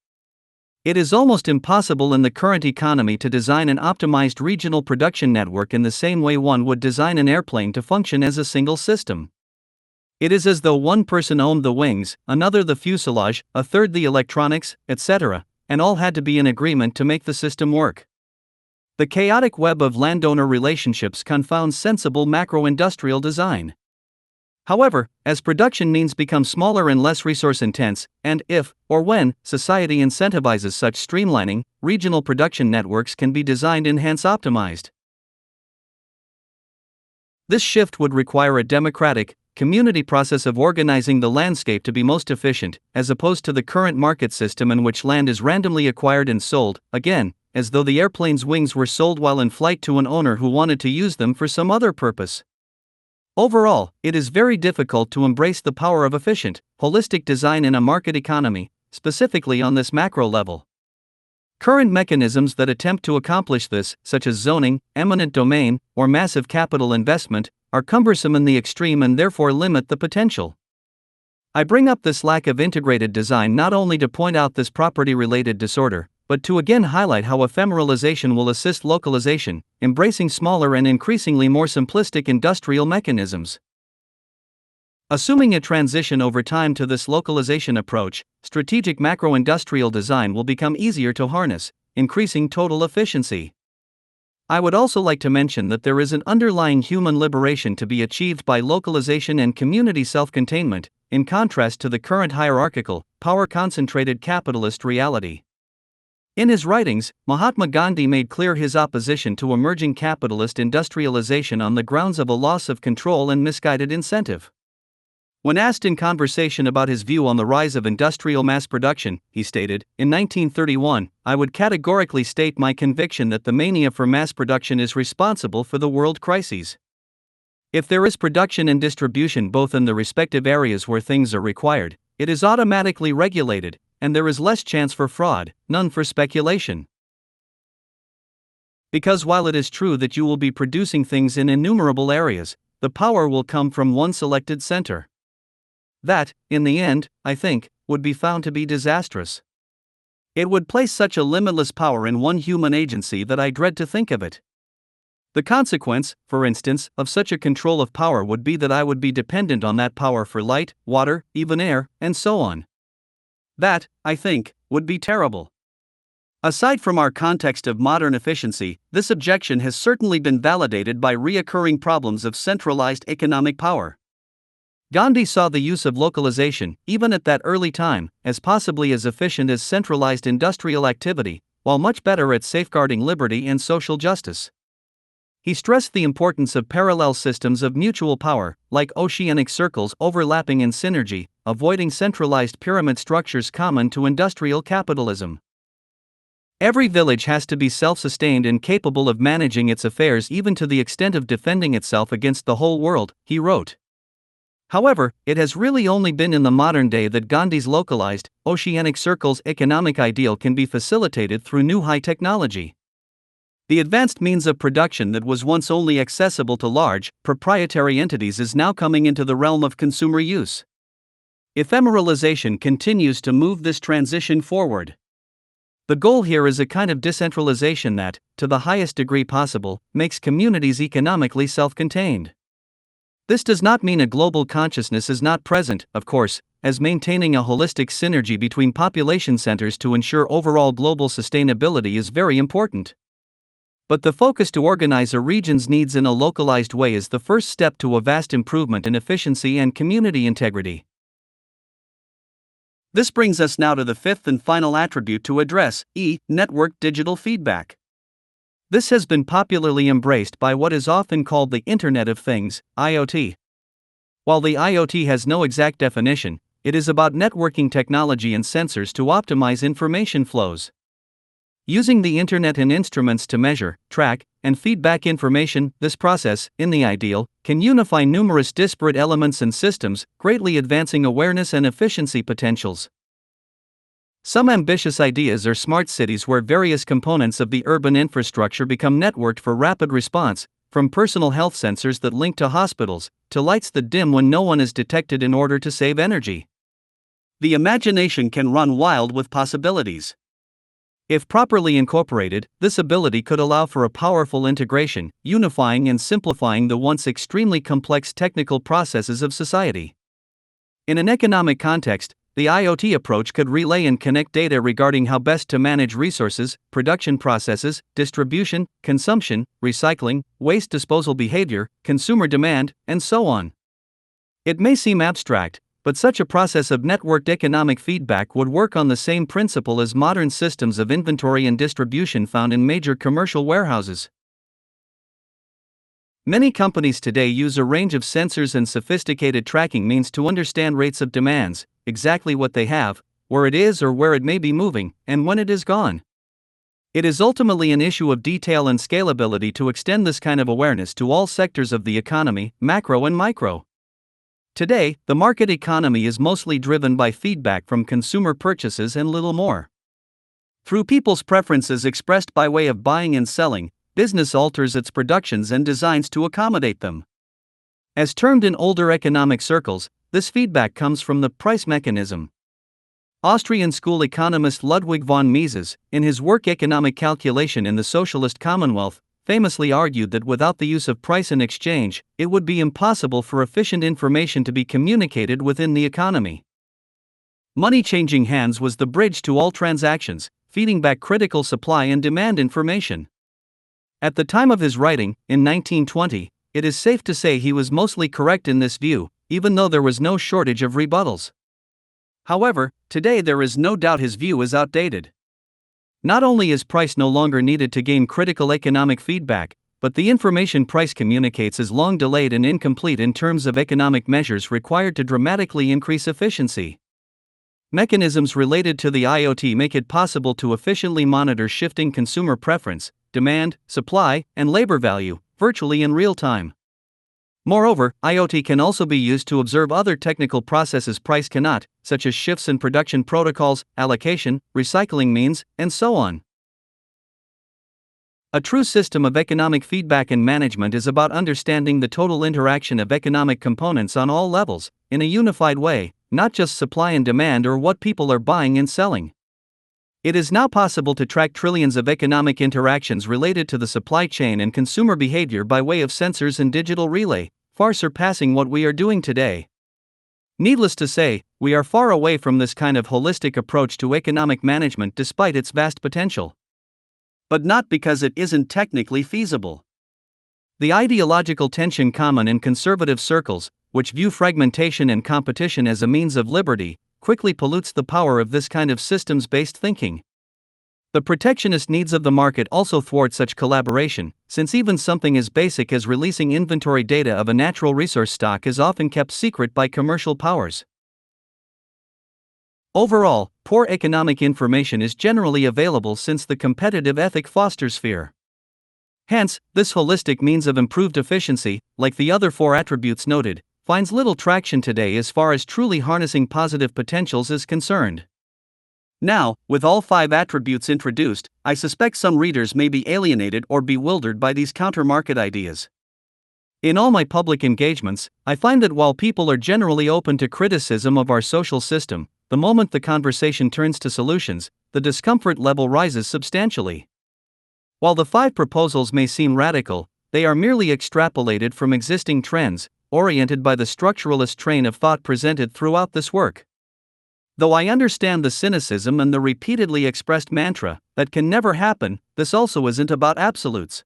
It is almost impossible in the current economy to design an optimized regional production network in the same way one would design an airplane to function as a single system. It is as though one person owned the wings, another the fuselage, a third the electronics, etc., and all had to be in agreement to make the system work. The chaotic web of landowner relationships confounds sensible macro-industrial design. However, as production means become smaller and less resource intense, and if, or when, society incentivizes such streamlining, regional production networks can be designed and hence optimized. This shift would require a democratic, community process of organizing the landscape to be most efficient, as opposed to the current market system in which land is randomly acquired and sold, again, as though the airplane's wings were sold while in flight to an owner who wanted to use them for some other purpose. Overall, it is very difficult to embrace the power of efficient, holistic design in a market economy, specifically on this macro level. Current mechanisms that attempt to accomplish this, such as zoning, eminent domain, or massive capital investment, are cumbersome in the extreme and therefore limit the potential. I bring up this lack of integrated design not only to point out this property-related disorder, but to again highlight how ephemeralization will assist localization, embracing smaller and increasingly more simplistic industrial mechanisms. Assuming a transition over time to this localization approach, strategic macro-industrial design will become easier to harness, increasing total efficiency. I would also like to mention that there is an underlying human liberation to be achieved by localization and community self-containment, in contrast to the current hierarchical, power-concentrated capitalist reality. In his writings, Mahatma Gandhi made clear his opposition to emerging capitalist industrialization on the grounds of a loss of control and misguided incentive. When asked in conversation about his view on the rise of industrial mass production, he stated, "In 1931, I would categorically state my conviction that the mania for mass production is responsible for the world crises. If there is production and distribution both in the respective areas where things are required, it is automatically regulated, and there is less chance for fraud, none for speculation. Because while it is true that you will be producing things in innumerable areas, the power will come from one selected center. That, in the end, I think, would be found to be disastrous. It would place such a limitless power in one human agency that I dread to think of it. The consequence, for instance, of such a control of power would be that I would be dependent on that power for light, water, even air, and so on. That, I think, would be terrible." Aside from our context of modern efficiency, this objection has certainly been validated by recurring problems of centralized economic power. Gandhi saw the use of localization, even at that early time, as possibly as efficient as centralized industrial activity, while much better at safeguarding liberty and social justice. He stressed the importance of parallel systems of mutual power, like oceanic circles overlapping in synergy, avoiding centralized pyramid structures common to industrial capitalism. Every village has to be self-sustained and capable of managing its affairs even to the extent of defending itself against the whole world, he wrote. However, it has really only been in the modern day that Gandhi's localized, oceanic circles economic ideal can be facilitated through new high technology. The advanced means of production that was once only accessible to large, proprietary entities is now coming into the realm of consumer use. Ephemeralization continues to move this transition forward. The goal here is a kind of decentralization that, to the highest degree possible, makes communities economically self-contained. This does not mean a global consciousness is not present, of course, as maintaining a holistic synergy between population centers to ensure overall global sustainability is very important. But the focus to organize a region's needs in a localized way is the first step to a vast improvement in efficiency and community integrity. This brings us now to the fifth and final attribute to address, network digital feedback. This has been popularly embraced by what is often called the Internet of Things, IoT. While the IoT has no exact definition, it is about networking technology and sensors to optimize information flows. Using the Internet and instruments to measure, track, and feedback information, this process, in the ideal, can unify numerous disparate elements and systems, greatly advancing awareness and efficiency potentials. Some ambitious ideas are smart cities where various components of the urban infrastructure become networked for rapid response, from personal health sensors that link to hospitals, to lights that dim when no one is detected in order to save energy. The imagination can run wild with possibilities. If properly incorporated, this ability could allow for a powerful integration, unifying and simplifying the once extremely complex technical processes of society. In an economic context, the IoT approach could relay and connect data regarding how best to manage resources, production processes, distribution, consumption, recycling, waste disposal behavior, consumer demand, and so on. It may seem abstract, but such a process of networked economic feedback would work on the same principle as modern systems of inventory and distribution found in major commercial warehouses. Many companies today use a range of sensors and sophisticated tracking means to understand rates of demands, exactly what they have, where it is or where it may be moving, and when it is gone. It is ultimately an issue of detail and scalability to extend this kind of awareness to all sectors of the economy, macro and micro. Today, the market economy is mostly driven by feedback from consumer purchases and little more. Through people's preferences expressed by way of buying and selling, business alters its productions and designs to accommodate them. As termed in older economic circles, this feedback comes from the price mechanism. Austrian school economist Ludwig von Mises, in his work Economic Calculation in the Socialist Commonwealth, famously argued that without the use of price and exchange, it would be impossible for efficient information to be communicated within the economy. Money changing hands was the bridge to all transactions, feeding back critical supply and demand information. At the time of his writing, in 1920, it is safe to say he was mostly correct in this view, even though there was no shortage of rebuttals. However, today there is no doubt his view is outdated. Not only is price no longer needed to gain critical economic feedback, but the information price communicates is long delayed and incomplete in terms of economic measures required to dramatically increase efficiency. Mechanisms related to the IoT make it possible to efficiently monitor shifting consumer preference, demand, supply, and labor value, virtually in real time. Moreover, IoT can also be used to observe other technical processes price cannot, such as shifts in production protocols, allocation, recycling means, and so on. A true system of economic feedback and management is about understanding the total interaction of economic components on all levels, in a unified way, not just supply and demand or what people are buying and selling. It is now possible to track trillions of economic interactions related to the supply chain and consumer behavior by way of sensors and digital relay, far surpassing what we are doing today. Needless to say, we are far away from this kind of holistic approach to economic management despite its vast potential. But not because it isn't technically feasible. The ideological tension common in conservative circles, which view fragmentation and competition as a means of liberty, quickly pollutes the power of this kind of systems-based thinking. The protectionist needs of the market also thwart such collaboration, since even something as basic as releasing inventory data of a natural resource stock is often kept secret by commercial powers. Overall, poor economic information is generally available since the competitive ethic fosters fear. Hence, this holistic means of improved efficiency, like the other four attributes noted, finds little traction today as far as truly harnessing positive potentials is concerned. Now, with all five attributes introduced, I suspect some readers may be alienated or bewildered by these counter-market ideas. In all my public engagements, I find that while people are generally open to criticism of our social system, the moment the conversation turns to solutions, the discomfort level rises substantially. While the five proposals may seem radical, they are merely extrapolated from existing trends, oriented by the structuralist train of thought presented throughout this work. Though I understand the cynicism and the repeatedly expressed mantra, that can never happen, this also isn't about absolutes.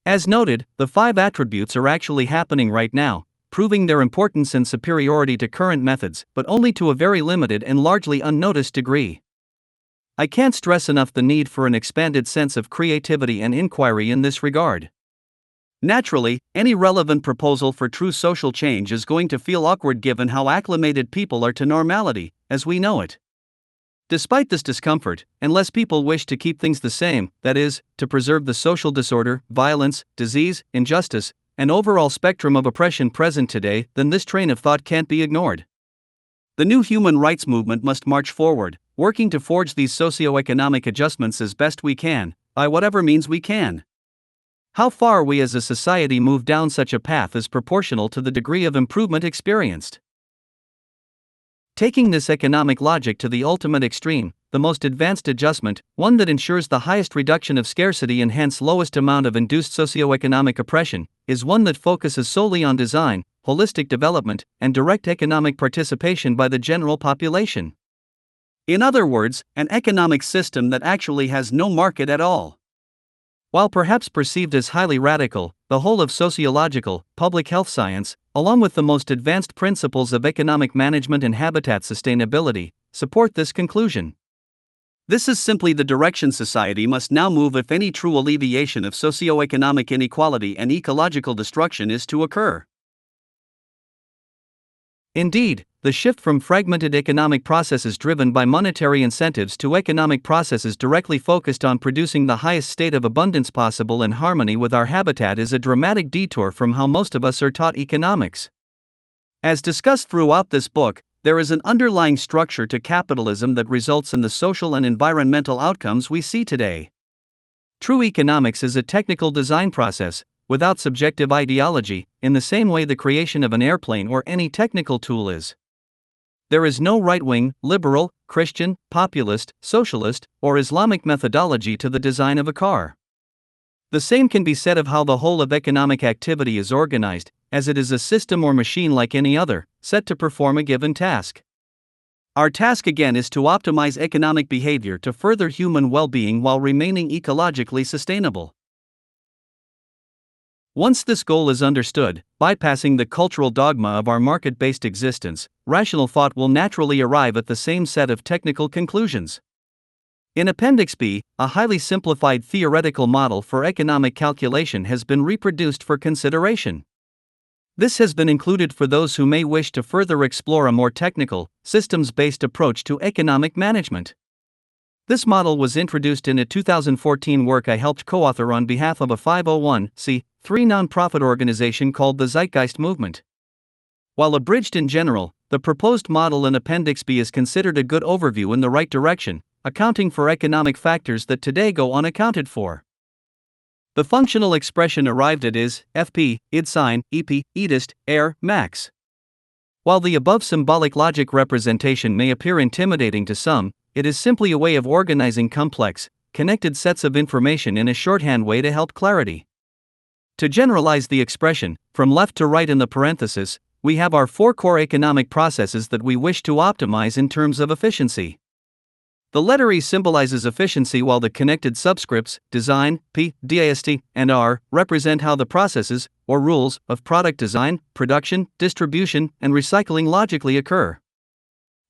As noted, the five attributes are actually happening right now, proving their importance and superiority to current methods, but only to a very limited and largely unnoticed degree. I can't stress enough the need for an expanded sense of creativity and inquiry in this regard. Naturally, any relevant proposal for true social change is going to feel awkward given how acclimated people are to normality, as we know it. Despite this discomfort, unless people wish to keep things the same, that is, to preserve the social disorder, violence, disease, injustice, and overall spectrum of oppression present today, then this train of thought can't be ignored. The new human rights movement must march forward, working to forge these socio-economic adjustments as best we can, by whatever means we can. How far we as a society move down such a path is proportional to the degree of improvement experienced. Taking this economic logic to the ultimate extreme, the most advanced adjustment, one that ensures the highest reduction of scarcity and hence lowest amount of induced socioeconomic oppression, is one that focuses solely on design, holistic development, and direct economic participation by the general population. In other words, an economic system that actually has no market at all. While perhaps perceived as highly radical, the whole of sociological, public health science, along with the most advanced principles of economic management and habitat sustainability, support this conclusion. This is simply the direction society must now move if any true alleviation of socio-economic inequality and ecological destruction is to occur. Indeed, the shift from fragmented economic processes driven by monetary incentives to economic processes directly focused on producing the highest state of abundance possible in harmony with our habitat is a dramatic detour from how most of us are taught economics. As discussed throughout this book, there is an underlying structure to capitalism that results in the social and environmental outcomes we see today. True economics is a technical design process, without subjective ideology, in the same way the creation of an airplane or any technical tool is. There is no right-wing, liberal, Christian, populist, socialist, or Islamic methodology to the design of a car. The same can be said of how the whole of economic activity is organized, as it is a system or machine like any other, set to perform a given task. Our task again is to optimize economic behavior to further human well-being while remaining ecologically sustainable. Once this goal is understood, bypassing the cultural dogma of our market-based existence, rational thought will naturally arrive at the same set of technical conclusions. In Appendix B, a highly simplified theoretical model for economic calculation has been reproduced for consideration. This has been included for those who may wish to further explore a more technical, systems-based approach to economic management. This model was introduced in a 2014 work I helped co-author on behalf of a 501(c)(3) nonprofit organization called the Zeitgeist Movement. While abridged in general, the proposed model in Appendix B is considered a good overview in the right direction, accounting for economic factors that today go unaccounted for. The functional expression arrived at is FP, id sign, EP, edist, air, max. While the above symbolic logic representation may appear intimidating to some, it is simply a way of organizing complex, connected sets of information in a shorthand way to help clarity. To generalize the expression, from left to right in the parenthesis, we have our 4 core economic processes that we wish to optimize in terms of efficiency. The letter E symbolizes efficiency while the connected subscripts, design, P, dist, and R, represent how the processes, or rules, of product design, production, distribution, and recycling logically occur.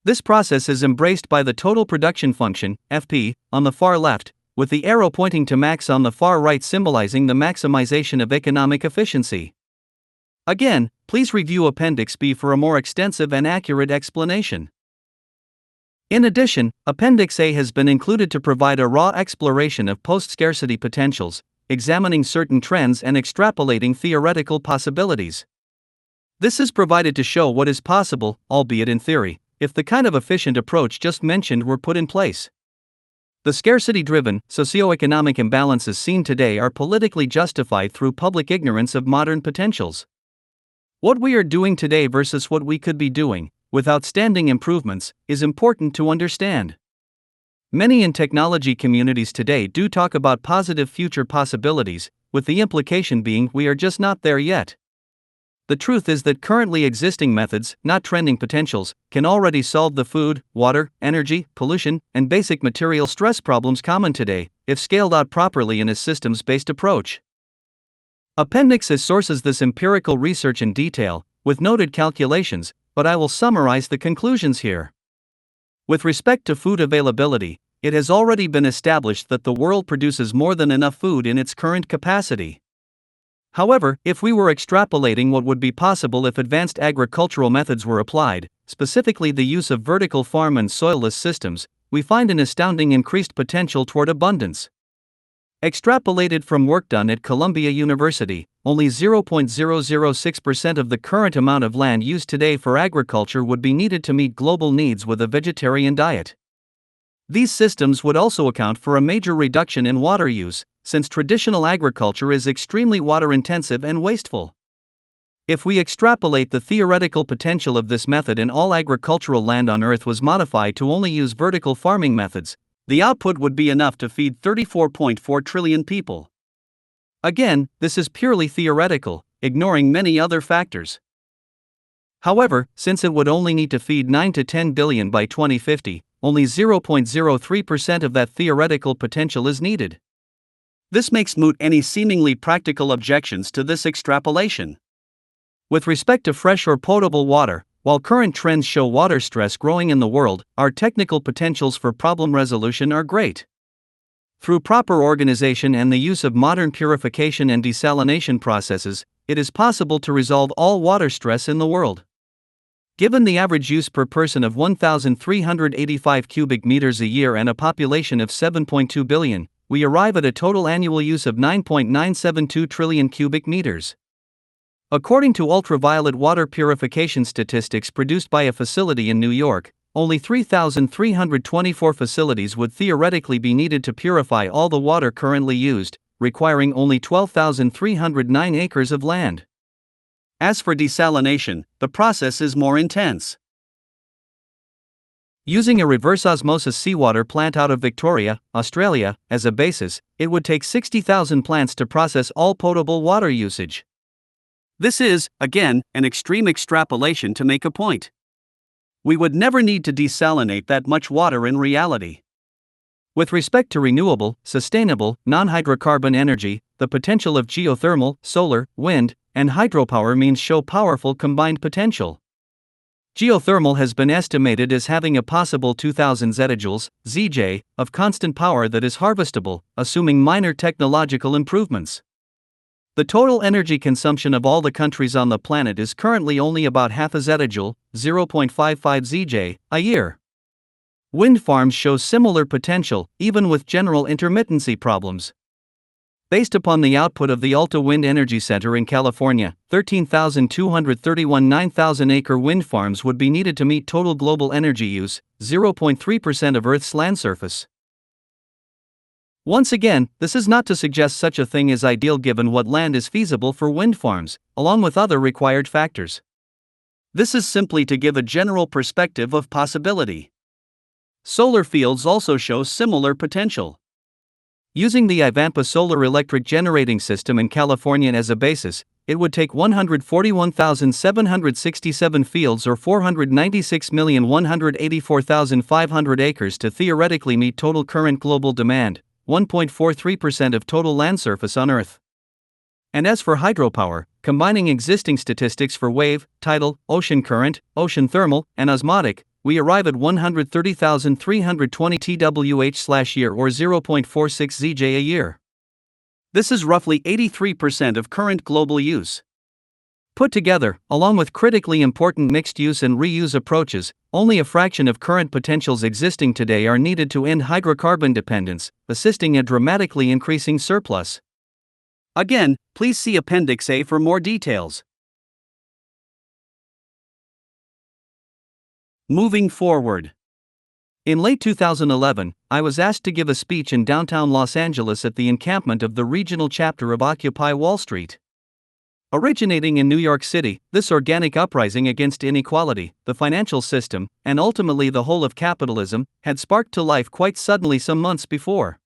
This process is embraced by the total production function, FP, on the far left, with the arrow pointing to max on the far right symbolizing the maximization of economic efficiency. Again, please review Appendix B for a more extensive and accurate explanation. In addition, Appendix A has been included to provide a raw exploration of post-scarcity potentials, examining certain trends and extrapolating theoretical possibilities. This is provided to show what is possible, albeit in theory, if the kind of efficient approach just mentioned were put in place. The scarcity-driven, socioeconomic imbalances seen today are politically justified through public ignorance of modern potentials. What we are doing today versus what we could be doing, with outstanding improvements, is important to understand. Many in technology communities today do talk about positive future possibilities, with the implication being we are just not there yet. The truth is that currently existing methods, not trending potentials, can already solve the food, water, energy, pollution, and basic material stress problems common today, if scaled out properly in a systems-based approach. Appendix A sources this empirical research in detail, with noted calculations, but I will summarize the conclusions here. With respect to food availability, it has already been established that the world produces more than enough food in its current capacity. However, if we were extrapolating what would be possible if advanced agricultural methods were applied, specifically the use of vertical farm and soilless systems, we find an astounding increased potential toward abundance. Extrapolated from work done at Columbia University, only 0.006% of the current amount of land used today for agriculture would be needed to meet global needs with a vegetarian diet. These systems would also account for a major reduction in water use, since traditional agriculture is extremely water-intensive and wasteful. If we extrapolate the theoretical potential of this method and all agricultural land on Earth was modified to only use vertical farming methods, the output would be enough to feed 34.4 trillion people. Again, this is purely theoretical, ignoring many other factors. However, since it would only need to feed 9 to 10 billion by 2050, only 0.03% of that theoretical potential is needed. This makes moot any seemingly practical objections to this extrapolation. With respect to fresh or potable water, while current trends show water stress growing in the world, our technical potentials for problem resolution are great. Through proper organization and the use of modern purification and desalination processes, it is possible to resolve all water stress in the world. Given the average use per person of 1,385 cubic meters a year and a population of 7.2 billion, we arrive at a total annual use of 9.972 trillion cubic meters. According to ultraviolet water purification statistics produced by a facility in New York, only 3,324 facilities would theoretically be needed to purify all the water currently used, requiring only 12,309 acres of land. As for desalination, the process is more intense. Using a reverse osmosis seawater plant out of Victoria, Australia, as a basis, it would take 60,000 plants to process all potable water usage. This is, again, an extreme extrapolation to make a point. We would never need to desalinate that much water in reality. With respect to renewable, sustainable, non-hydrocarbon energy, the potential of geothermal, solar, wind, and hydropower means show powerful combined potential. Geothermal has been estimated as having a possible 2000 zetajoules, ZJ, of constant power that is harvestable, assuming minor technological improvements. The total energy consumption of all the countries on the planet is currently only about half a zetajoule, 0.55 ZJ, a year. Wind farms show similar potential, even with general intermittency problems. Based upon the output of the Alta Wind Energy Center in California, 13,231 9,000-acre wind farms would be needed to meet total global energy use, 0.3% of Earth's land surface. Once again, this is not to suggest such a thing is ideal given what land is feasible for wind farms, along with other required factors. This is simply to give a general perspective of possibility. Solar fields also show similar potential. Using the Ivanpah solar electric generating system in California as a basis, it would take 141,767 fields or 496,184,500 acres to theoretically meet total current global demand, 1.43% of total land surface on Earth. And as for hydropower, combining existing statistics for wave, tidal, ocean current, ocean thermal, and osmotic, we arrive at 130,320 TWh/year or 0.46 ZJ a year. This is roughly 83% of current global use. Put together, along with critically important mixed-use and reuse approaches, only a fraction of current potentials existing today are needed to end hydrocarbon dependence, assisting a dramatically increasing surplus. Again, please see Appendix A for more details. Moving forward. In late 2011, I was asked to give a speech in downtown Los Angeles at the encampment of the regional chapter of Occupy Wall Street. Originating in New York City, this organic uprising against inequality, the financial system, and ultimately the whole of capitalism, had sparked to life quite suddenly some months before.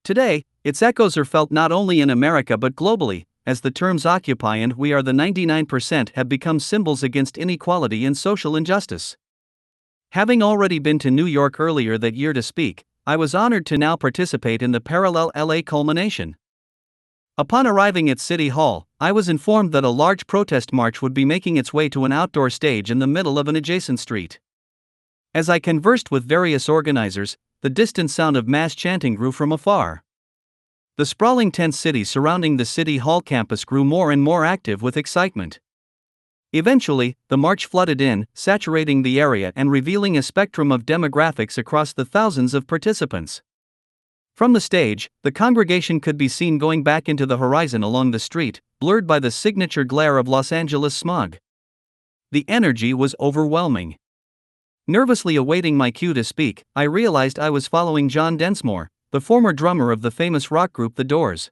Today, its echoes are felt not only in America but globally, as the terms Occupy and We Are the 99% have become symbols against inequality and social injustice. Having already been to New York earlier that year to speak, I was honored to now participate in the parallel LA culmination. Upon arriving at City Hall, I was informed that a large protest march would be making its way to an outdoor stage in the middle of an adjacent street. As I conversed with various organizers, the distant sound of mass chanting grew from afar. The sprawling tent city surrounding the City Hall campus grew more and more active with excitement. Eventually, the march flooded in, saturating the area and revealing a spectrum of demographics across the thousands of participants. From the stage, the congregation could be seen going back into the horizon along the street, blurred by the signature glare of Los Angeles smog. The energy was overwhelming. Nervously awaiting my cue to speak, I realized I was following John Densmore, the former drummer of the famous rock group The Doors.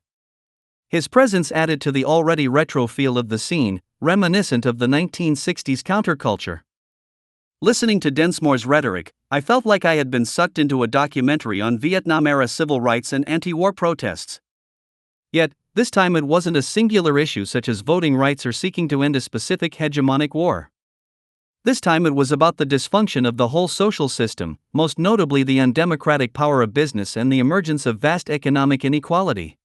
His presence added to the already retro feel of the scene, reminiscent of the 1960s counterculture. Listening to Densmore's rhetoric, I felt like I had been sucked into a documentary on Vietnam-era civil rights and anti-war protests. Yet, this time it wasn't a singular issue such as voting rights or seeking to end a specific hegemonic war. This time it was about the dysfunction of the whole social system, most notably the undemocratic power of business and the emergence of vast economic inequality.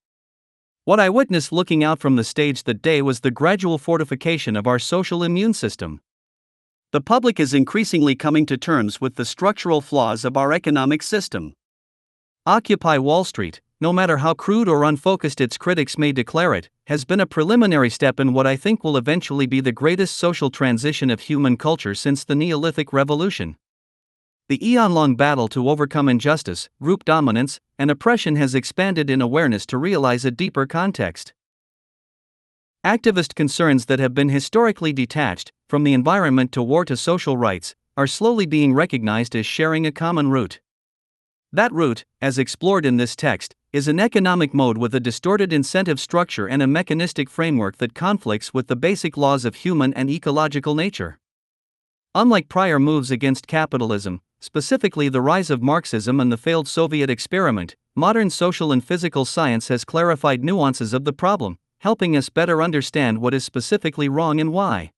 What I witnessed looking out from the stage that day was the gradual fortification of our social immune system. The public is increasingly coming to terms with the structural flaws of our economic system. Occupy Wall Street, no matter how crude or unfocused its critics may declare it, has been a preliminary step in what I think will eventually be the greatest social transition of human culture since the Neolithic Revolution. The eon-long battle to overcome injustice, group dominance, and oppression has expanded in awareness to realize a deeper context. Activist concerns that have been historically detached, from the environment to war to social rights, are slowly being recognized as sharing a common root. That root, as explored in this text, is an economic mode with a distorted incentive structure and a mechanistic framework that conflicts with the basic laws of human and ecological nature. Unlike prior moves against capitalism, specifically the rise of Marxism and the failed Soviet experiment, modern social and physical science has clarified nuances of the problem, helping us better understand what is specifically wrong and why.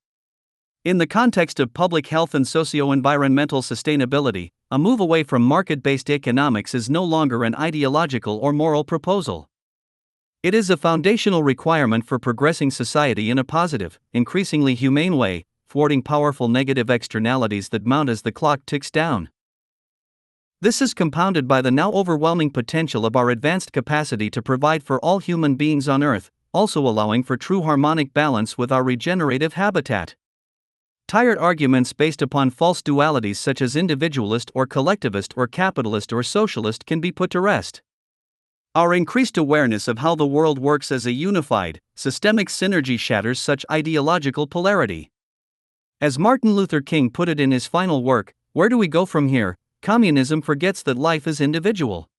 In the context of public health and socio-environmental sustainability, a move away from market-based economics is no longer an ideological or moral proposal. It is a foundational requirement for progressing society in a positive, increasingly humane way, thwarting powerful negative externalities that mount as the clock ticks down. This is compounded by the now overwhelming potential of our advanced capacity to provide for all human beings on Earth, also allowing for true harmonic balance with our regenerative habitat. Tired arguments based upon false dualities such as individualist or collectivist or capitalist or socialist can be put to rest. Our increased awareness of how the world works as a unified, systemic synergy shatters such ideological polarity. As Martin Luther King put it in his final work, "Where do we go from here?" Communism forgets that life is individual.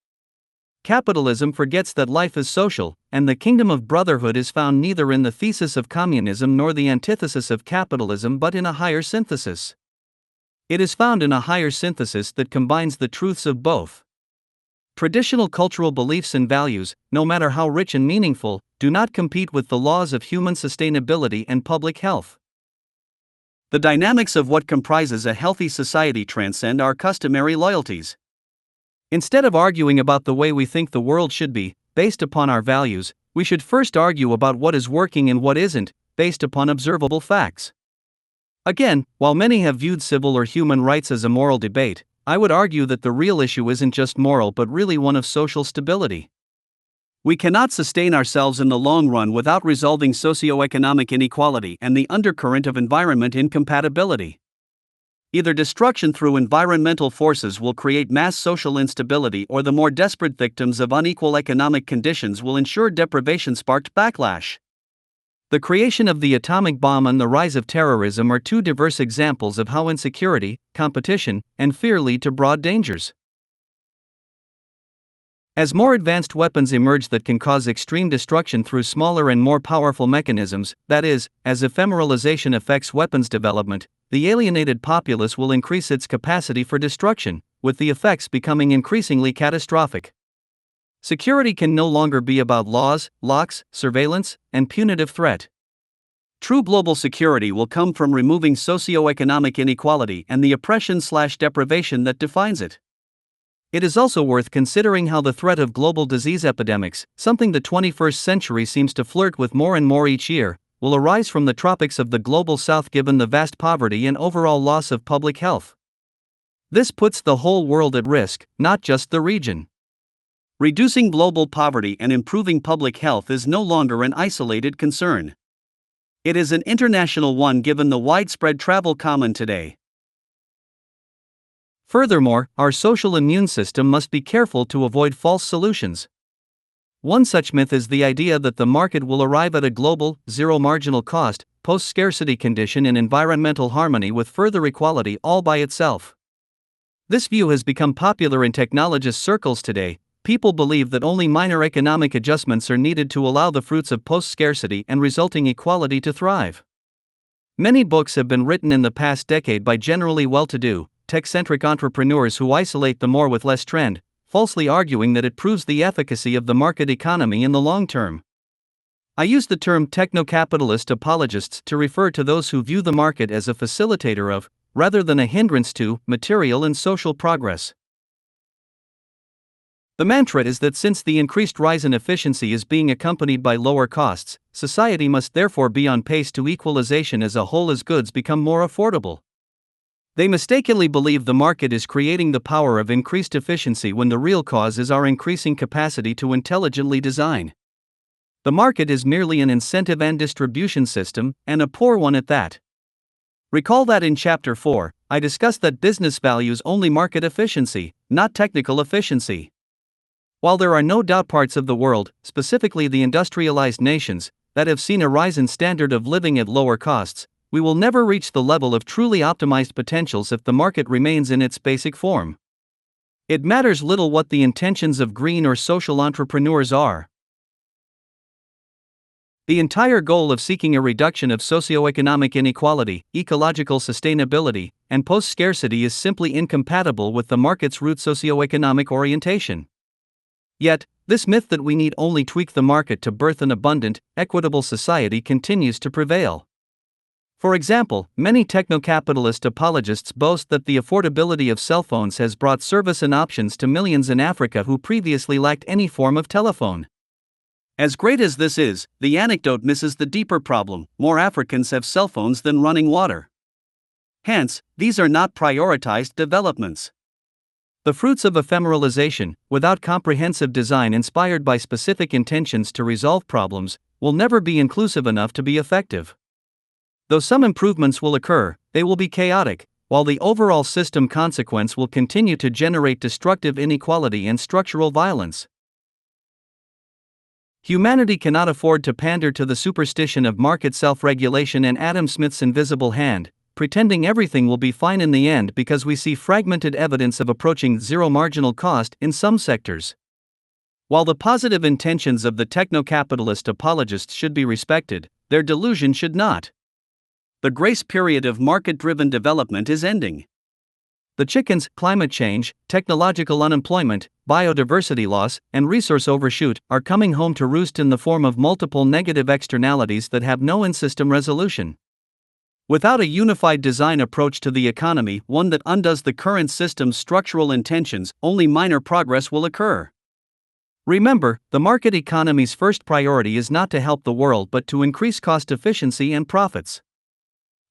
Capitalism forgets that life is social, and the kingdom of brotherhood is found neither in the thesis of communism nor the antithesis of capitalism but in a higher synthesis. It is found in a higher synthesis that combines the truths of both. Traditional cultural beliefs and values, no matter how rich and meaningful, do not compete with the laws of human sustainability and public health. The dynamics of what comprises a healthy society transcend our customary loyalties. Instead of arguing about the way we think the world should be, based upon our values, we should first argue about what is working and what isn't, based upon observable facts. Again, while many have viewed civil or human rights as a moral debate, I would argue that the real issue isn't just moral but really one of social stability. We cannot sustain ourselves in the long run without resolving socioeconomic inequality and the undercurrent of environment incompatibility. Either destruction through environmental forces will create mass social instability, or the more desperate victims of unequal economic conditions will ensure deprivation-sparked backlash. The creation of the atomic bomb and the rise of terrorism are two diverse examples of how insecurity, competition, and fear lead to broad dangers. As more advanced weapons emerge that can cause extreme destruction through smaller and more powerful mechanisms, that is, as ephemeralization affects weapons development, the alienated populace will increase its capacity for destruction, with the effects becoming increasingly catastrophic. Security can no longer be about laws, locks, surveillance, and punitive threat. True global security will come from removing socioeconomic inequality and the oppression/deprivation that defines it. It is also worth considering how the threat of global disease epidemics, something the 21st century seems to flirt with more and more each year, will arise from the tropics of the global south given the vast poverty and overall loss of public health. This puts the whole world at risk, not just the region. Reducing global poverty and improving public health is no longer an isolated concern. It is an international one given the widespread travel common today. Furthermore, our social immune system must be careful to avoid false solutions. One such myth is the idea that the market will arrive at a global, zero marginal cost, post-scarcity condition in environmental harmony with further equality all by itself. This view has become popular in technologist circles today. People believe that only minor economic adjustments are needed to allow the fruits of post-scarcity and resulting equality to thrive. Many books have been written in the past decade by generally well-to-do, tech-centric entrepreneurs who isolate the more with less trend, falsely arguing that it proves the efficacy of the market economy in the long term. I use the term techno-capitalist apologists to refer to those who view the market as a facilitator of, rather than a hindrance to, material and social progress. The mantra is that since the increased rise in efficiency is being accompanied by lower costs, society must therefore be on pace to equalization as a whole as goods become more affordable. They mistakenly believe the market is creating the power of increased efficiency when the real cause is our increasing capacity to intelligently design. The market is merely an incentive and distribution system, and a poor one at that. Recall that in Chapter 4, I discussed that business values only market efficiency, not technical efficiency. While there are no doubt parts of the world, specifically the industrialized nations, that have seen a rise in standard of living at lower costs, we will never reach the level of truly optimized potentials if the market remains in its basic form. It matters little what the intentions of green or social entrepreneurs are. The entire goal of seeking a reduction of socioeconomic inequality, ecological sustainability, and post-scarcity is simply incompatible with the market's root socioeconomic orientation. Yet, this myth that we need only tweak the market to birth an abundant, equitable society continues to prevail. For example, many techno-capitalist apologists boast that the affordability of cell phones has brought service and options to millions in Africa who previously lacked any form of telephone. As great as this is, the anecdote misses the deeper problem: more Africans have cell phones than running water. Hence, these are not prioritized developments. The fruits of ephemeralization, without comprehensive design inspired by specific intentions to resolve problems, will never be inclusive enough to be effective. Though some improvements will occur, they will be chaotic, while the overall system consequence will continue to generate destructive inequality and structural violence. Humanity cannot afford to pander to the superstition of market self-regulation and Adam Smith's invisible hand, pretending everything will be fine in the end because we see fragmented evidence of approaching zero marginal cost in some sectors. While the positive intentions of the techno-capitalist apologists should be respected, their delusion should not. The grace period of market-driven development is ending. The chickens, climate change, technological unemployment, biodiversity loss, and resource overshoot are coming home to roost in the form of multiple negative externalities that have no in-system resolution. Without a unified design approach to the economy, one that undoes the current system's structural intentions, only minor progress will occur. Remember, the market economy's first priority is not to help the world but to increase cost efficiency and profits.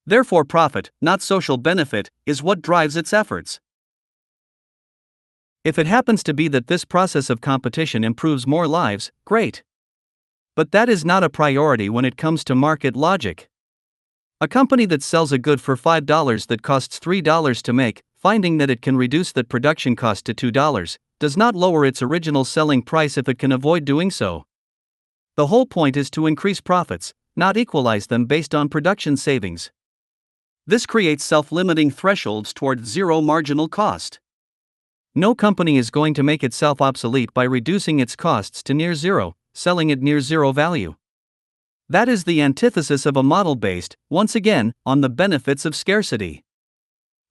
Therefore, profit, not social benefit, is what drives its efforts. If it happens to be that this process of competition improves more lives, great. But that is not a priority when it comes to market logic. A company that sells a good for $5 that costs $3 to make, finding that it can reduce that production cost to $2, does not lower its original selling price if it can avoid doing so. The whole point is to increase profits, not equalize them based on production savings. This creates self-limiting thresholds toward zero marginal cost. No company is going to make itself obsolete by reducing its costs to near zero, selling at near zero value. That is the antithesis of a model based, once again, on the benefits of scarcity.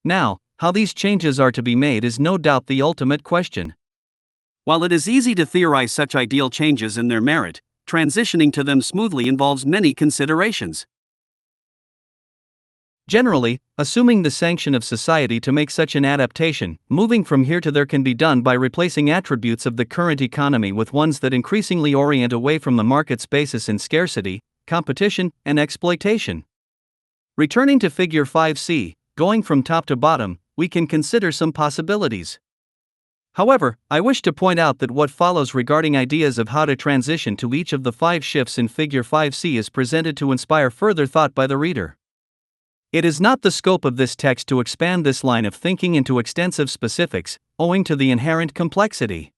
Now, how these changes are to be made is no doubt the ultimate question. While it is easy to theorize such ideal changes and their merit, transitioning to them smoothly involves many considerations. Generally, assuming the sanction of society to make such an adaptation, moving from here to there can be done by replacing attributes of the current economy with ones that increasingly orient away from the market's basis in scarcity, competition, and exploitation. Returning to Figure 5c, going from top to bottom, we can consider some possibilities. However, I wish to point out that what follows regarding ideas of how to transition to each of the 5 shifts in Figure 5c is presented to inspire further thought by the reader. It is not the scope of this text to expand this line of thinking into extensive specifics, owing to the inherent complexity.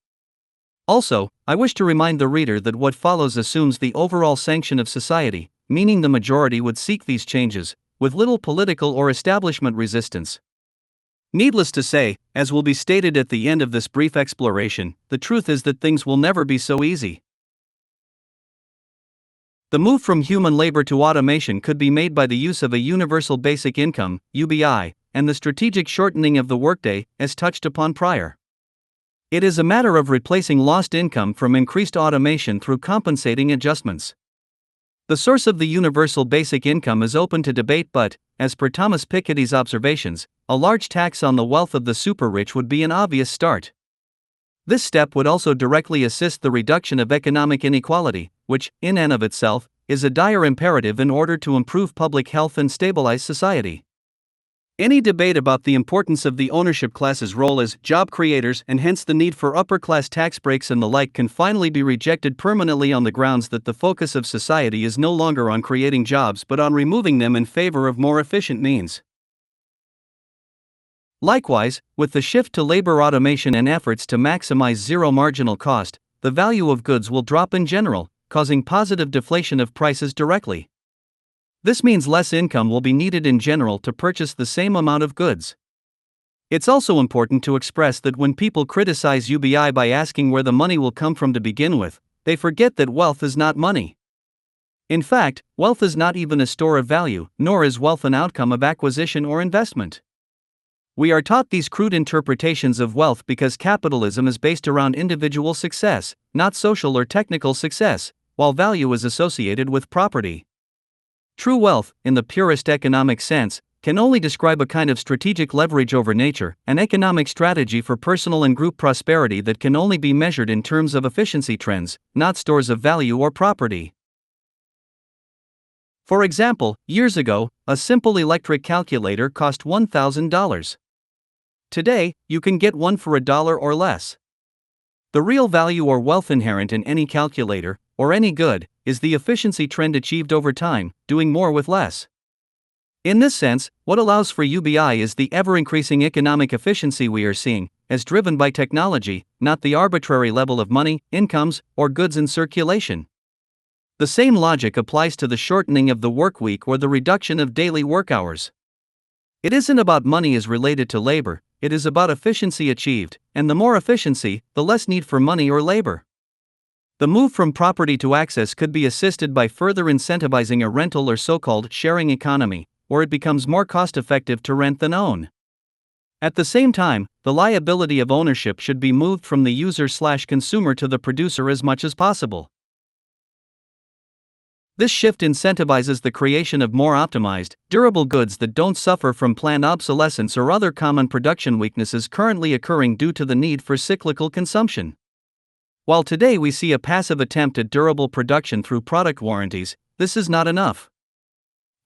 Also, I wish to remind the reader that what follows assumes the overall sanction of society, meaning the majority would seek these changes, with little political or establishment resistance. Needless to say, as will be stated at the end of this brief exploration, the truth is that things will never be so easy. The move from human labor to automation could be made by the use of a universal basic income, UBI, and the strategic shortening of the workday, as touched upon prior. It is a matter of replacing lost income from increased automation through compensating adjustments. The source of the universal basic income is open to debate, but, as per Thomas Piketty's observations, a large tax on the wealth of the super-rich would be an obvious start. This step would also directly assist the reduction of economic inequality, which, in and of itself, is a dire imperative in order to improve public health and stabilize society. Any debate about the importance of the ownership class's role as job creators and hence the need for upper-class tax breaks and the like can finally be rejected permanently on the grounds that the focus of society is no longer on creating jobs but on removing them in favor of more efficient means. Likewise, with the shift to labor automation and efforts to maximize zero marginal cost, the value of goods will drop in general, causing positive deflation of prices directly. This means less income will be needed in general to purchase the same amount of goods. It's also important to express that when people criticize UBI by asking where the money will come from to begin with, they forget that wealth is not money. In fact, wealth is not even a store of value, nor is wealth an outcome of acquisition or investment. We are taught these crude interpretations of wealth because capitalism is based around individual success, not social or technical success, while value is associated with property. True wealth, in the purest economic sense, can only describe a kind of strategic leverage over nature, an economic strategy for personal and group prosperity that can only be measured in terms of efficiency trends, not stores of value or property. For example, years ago, a simple electric calculator cost $1,000. Today, you can get one for $1 or less. The real value or wealth inherent in any calculator, or any good, is the efficiency trend achieved over time, doing more with less. In this sense, what allows for UBI is the ever-increasing economic efficiency we are seeing, as driven by technology, not the arbitrary level of money, incomes, or goods in circulation. The same logic applies to the shortening of the work week or the reduction of daily work hours. It isn't about money as related to labor, it is about efficiency achieved, and the more efficiency, the less need for money or labor. The move from property to access could be assisted by further incentivizing a rental or so-called sharing economy, where it becomes more cost-effective to rent than own. At the same time, the liability of ownership should be moved from the user/consumer to the producer as much as possible. This shift incentivizes the creation of more optimized, durable goods that don't suffer from planned obsolescence or other common production weaknesses currently occurring due to the need for cyclical consumption. While today we see a passive attempt at durable production through product warranties, this is not enough.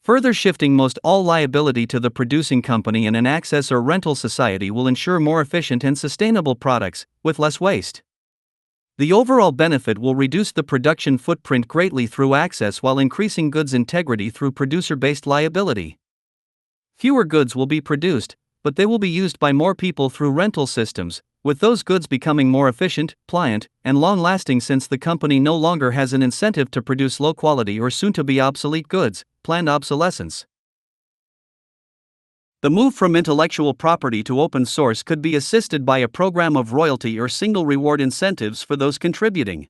Further shifting most all liability to the producing company in an access or rental society will ensure more efficient and sustainable products, with less waste. The overall benefit will reduce the production footprint greatly through access while increasing goods integrity through producer-based liability. Fewer goods will be produced, but they will be used by more people through rental systems, with those goods becoming more efficient, pliant, and long-lasting since the company no longer has an incentive to produce low-quality or soon-to-be obsolete goods, planned obsolescence. The move from intellectual property to open source could be assisted by a program of royalty or single reward incentives for those contributing.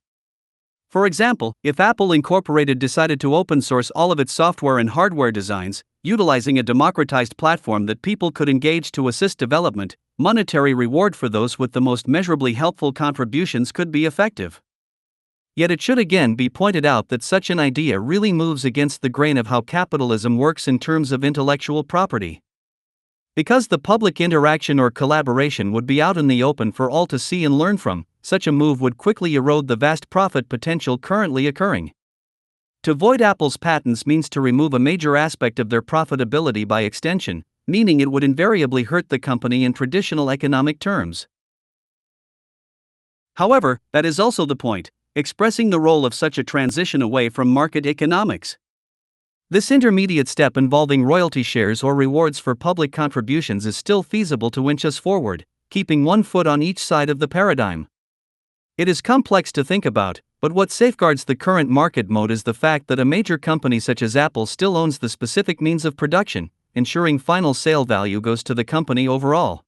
For example, if Apple Incorporated decided to open source all of its software and hardware designs, utilizing a democratized platform that people could engage to assist development, monetary reward for those with the most measurably helpful contributions could be effective. Yet it should again be pointed out that such an idea really moves against the grain of how capitalism works in terms of intellectual property. Because the public interaction or collaboration would be out in the open for all to see and learn from, such a move would quickly erode the vast profit potential currently occurring. To void Apple's patents means to remove a major aspect of their profitability by extension, meaning it would invariably hurt the company in traditional economic terms. However, that is also the point, expressing the role of such a transition away from market economics. This intermediate step involving royalty shares or rewards for public contributions is still feasible to inch us forward, keeping one foot on each side of the paradigm. It is complex to think about, but what safeguards the current market mode is the fact that a major company such as Apple still owns the specific means of production, ensuring final sale value goes to the company overall.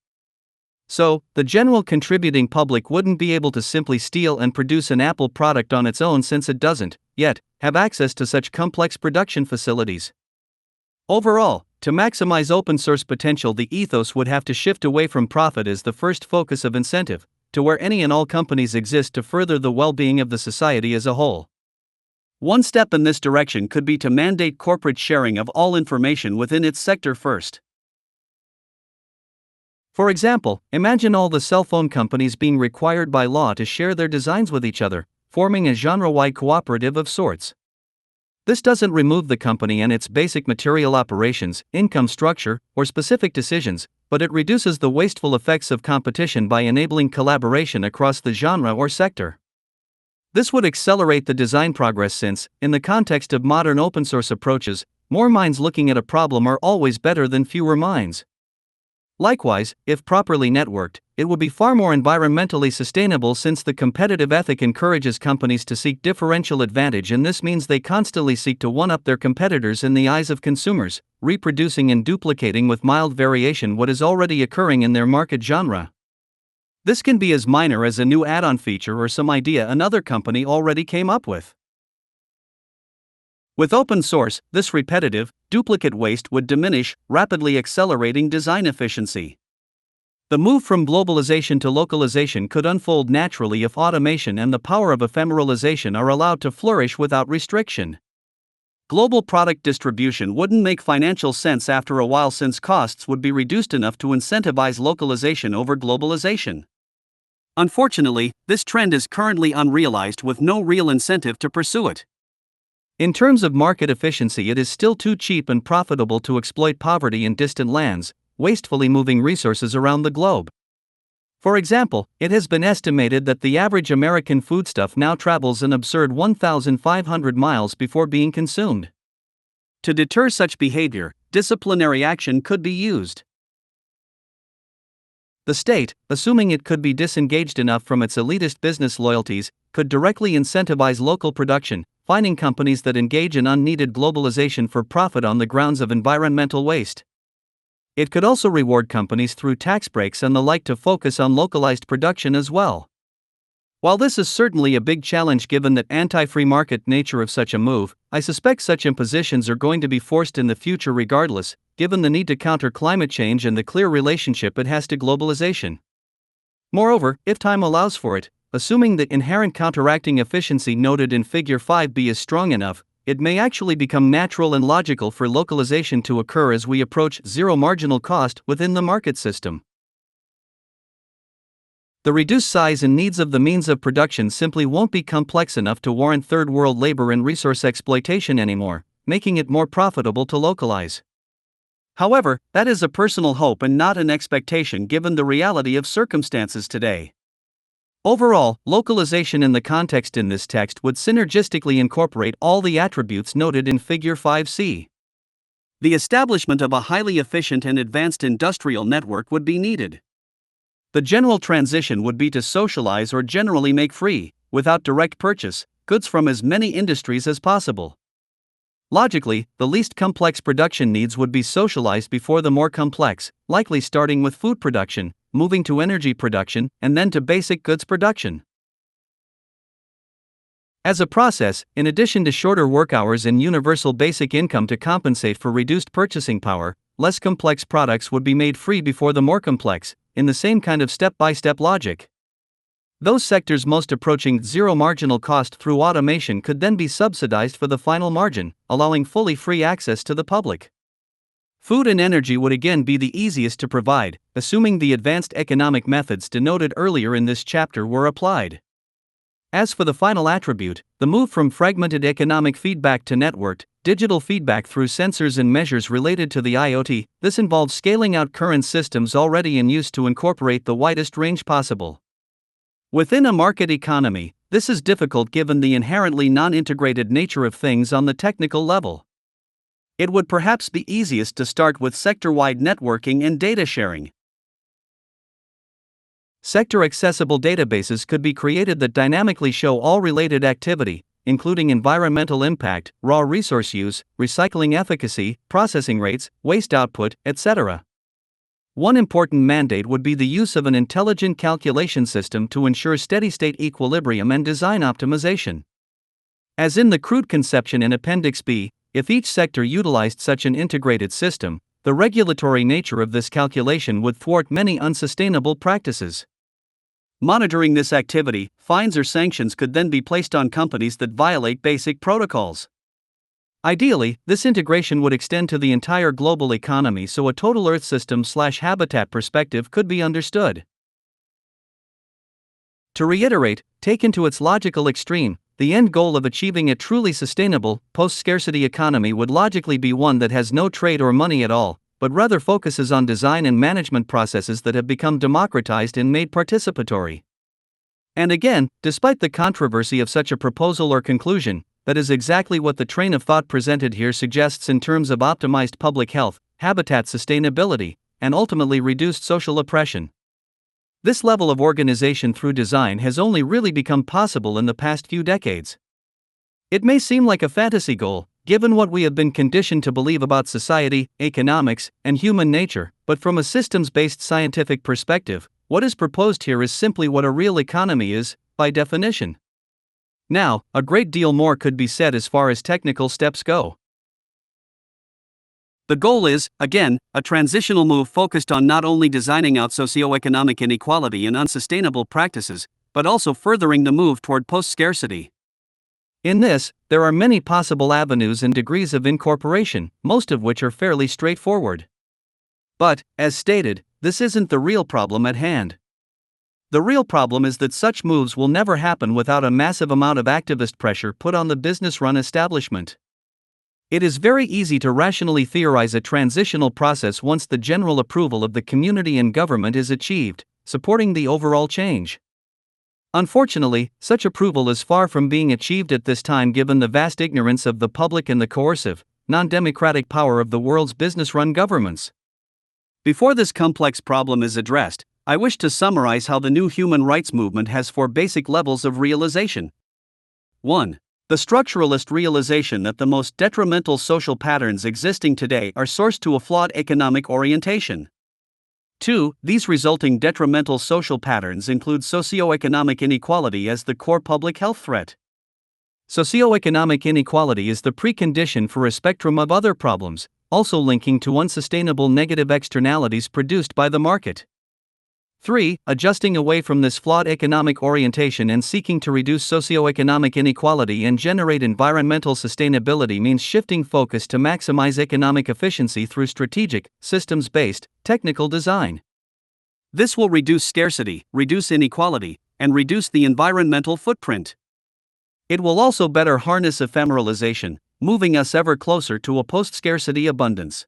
So, the general contributing public wouldn't be able to simply steal and produce an Apple product on its own since it doesn't, yet, have access to such complex production facilities. Overall, to maximize open source potential, the ethos would have to shift away from profit as the first focus of incentive, to where any and all companies exist to further the well-being of the society as a whole. One step in this direction could be to mandate corporate sharing of all information within its sector first. For example, imagine all the cell phone companies being required by law to share their designs with each other, forming a genre-wide cooperative of sorts. This doesn't remove the company and its basic material operations, income structure, or specific decisions, but it reduces the wasteful effects of competition by enabling collaboration across the genre or sector. This would accelerate the design progress since, in the context of modern open-source approaches, more minds looking at a problem are always better than fewer minds. Likewise, if properly networked, it will be far more environmentally sustainable since the competitive ethic encourages companies to seek differential advantage, and this means they constantly seek to one-up their competitors in the eyes of consumers, reproducing and duplicating with mild variation what is already occurring in their market genre. This can be as minor as a new add-on feature or some idea another company already came up with. With open source, this repetitive, duplicate waste would diminish, rapidly accelerating design efficiency. The move from globalization to localization could unfold naturally if automation and the power of ephemeralization are allowed to flourish without restriction. Global product distribution wouldn't make financial sense after a while since costs would be reduced enough to incentivize localization over globalization. Unfortunately, this trend is currently unrealized with no real incentive to pursue it. In terms of market efficiency, it is still too cheap and profitable to exploit poverty in distant lands, wastefully moving resources around the globe. For example, it has been estimated that the average American foodstuff now travels an absurd 1,500 miles before being consumed. To deter such behavior, disciplinary action could be used. The state, assuming it could be disengaged enough from its elitist business loyalties, could directly incentivize local production, finding companies that engage in unneeded globalization for profit on the grounds of environmental waste. It could also reward companies through tax breaks and the like to focus on localized production as well. While this is certainly a big challenge given the anti-free market nature of such a move, I suspect such impositions are going to be forced in the future regardless, given the need to counter climate change and the clear relationship it has to globalization. Moreover, if time allows for it, assuming the inherent counteracting efficiency noted in Figure 5b is strong enough, it may actually become natural and logical for localization to occur as we approach zero marginal cost within the market system. The reduced size and needs of the means of production simply won't be complex enough to warrant third world labor and resource exploitation anymore, making it more profitable to localize. However, that is a personal hope and not an expectation given the reality of circumstances today. Overall, localization in the context in this text would synergistically incorporate all the attributes noted in Figure 5c. The establishment of a highly efficient and advanced industrial network would be needed. The general transition would be to socialize or generally make free, without direct purchase, goods from as many industries as possible. Logically, the least complex production needs would be socialized before the more complex, likely starting with food production, moving to energy production, and then to basic goods production. As a process, in addition to shorter work hours and universal basic income to compensate for reduced purchasing power, less complex products would be made free before the more complex, in the same kind of step-by-step logic. Those sectors most approaching zero marginal cost through automation could then be subsidized for the final margin, allowing fully free access to the public. Food and energy would again be the easiest to provide, assuming the advanced economic methods denoted earlier in this chapter were applied. As for the final attribute, the move from fragmented economic feedback to networked, digital feedback through sensors and measures related to the IoT, this involves scaling out current systems already in use to incorporate the widest range possible. Within a market economy, this is difficult given the inherently non-integrated nature of things on the technical level. It would perhaps be easiest to start with sector-wide networking and data sharing. Sector-accessible databases could be created that dynamically show all related activity, including environmental impact, raw resource use, recycling efficacy, processing rates, waste output, etc. One important mandate would be the use of an intelligent calculation system to ensure steady-state equilibrium and design optimization. As in the crude conception in Appendix B, if each sector utilized such an integrated system, the regulatory nature of this calculation would thwart many unsustainable practices. Monitoring this activity, fines or sanctions could then be placed on companies that violate basic protocols. Ideally, this integration would extend to the entire global economy so a total Earth system/habitat perspective could be understood. To reiterate, taken to its logical extreme, the end goal of achieving a truly sustainable, post-scarcity economy would logically be one that has no trade or money at all, but rather focuses on design and management processes that have become democratized and made participatory. And again, despite the controversy of such a proposal or conclusion, that is exactly what the train of thought presented here suggests in terms of optimized public health, habitat sustainability, and ultimately reduced social oppression. This level of organization through design has only really become possible in the past few decades. It may seem like a fantasy goal, given what we have been conditioned to believe about society, economics, and human nature, but from a systems-based scientific perspective, what is proposed here is simply what a real economy is, by definition. Now, a great deal more could be said as far as technical steps go. The goal is, again, a transitional move focused on not only designing out socioeconomic inequality and unsustainable practices, but also furthering the move toward post-scarcity. In this, there are many possible avenues and degrees of incorporation, most of which are fairly straightforward. But, as stated, this isn't the real problem at hand. The real problem is that such moves will never happen without a massive amount of activist pressure put on the business-run establishment. It is very easy to rationally theorize a transitional process once the general approval of the community and government is achieved, supporting the overall change. Unfortunately, such approval is far from being achieved at this time given the vast ignorance of the public and the coercive, non-democratic power of the world's business-run governments. Before this complex problem is addressed, I wish to summarize how the new human rights movement has 4 basic levels of realization. 1. The structuralist realization that the most detrimental social patterns existing today are sourced to a flawed economic orientation. 2. These resulting detrimental social patterns include socioeconomic inequality as the core public health threat. Socioeconomic inequality is the precondition for a spectrum of other problems, also linking to unsustainable negative externalities produced by the market. 3. Adjusting away from this flawed economic orientation and seeking to reduce socioeconomic inequality and generate environmental sustainability means shifting focus to maximize economic efficiency through strategic, systems-based, technical design. This will reduce scarcity, reduce inequality, and reduce the environmental footprint. It will also better harness ephemeralization, moving us ever closer to a post-scarcity abundance.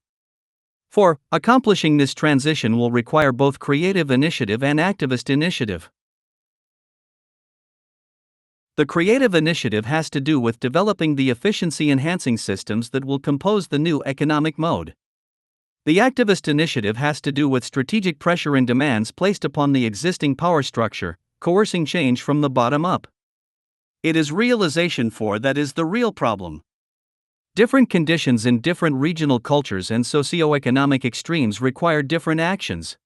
4. Accomplishing this transition will require both creative initiative and activist initiative. The creative initiative has to do with developing the efficiency-enhancing systems that will compose the new economic mode. The activist initiative has to do with strategic pressure and demands placed upon the existing power structure, coercing change from the bottom up. It is realization 4 that is the real problem. Different conditions in different regional cultures and socioeconomic extremes require different actions.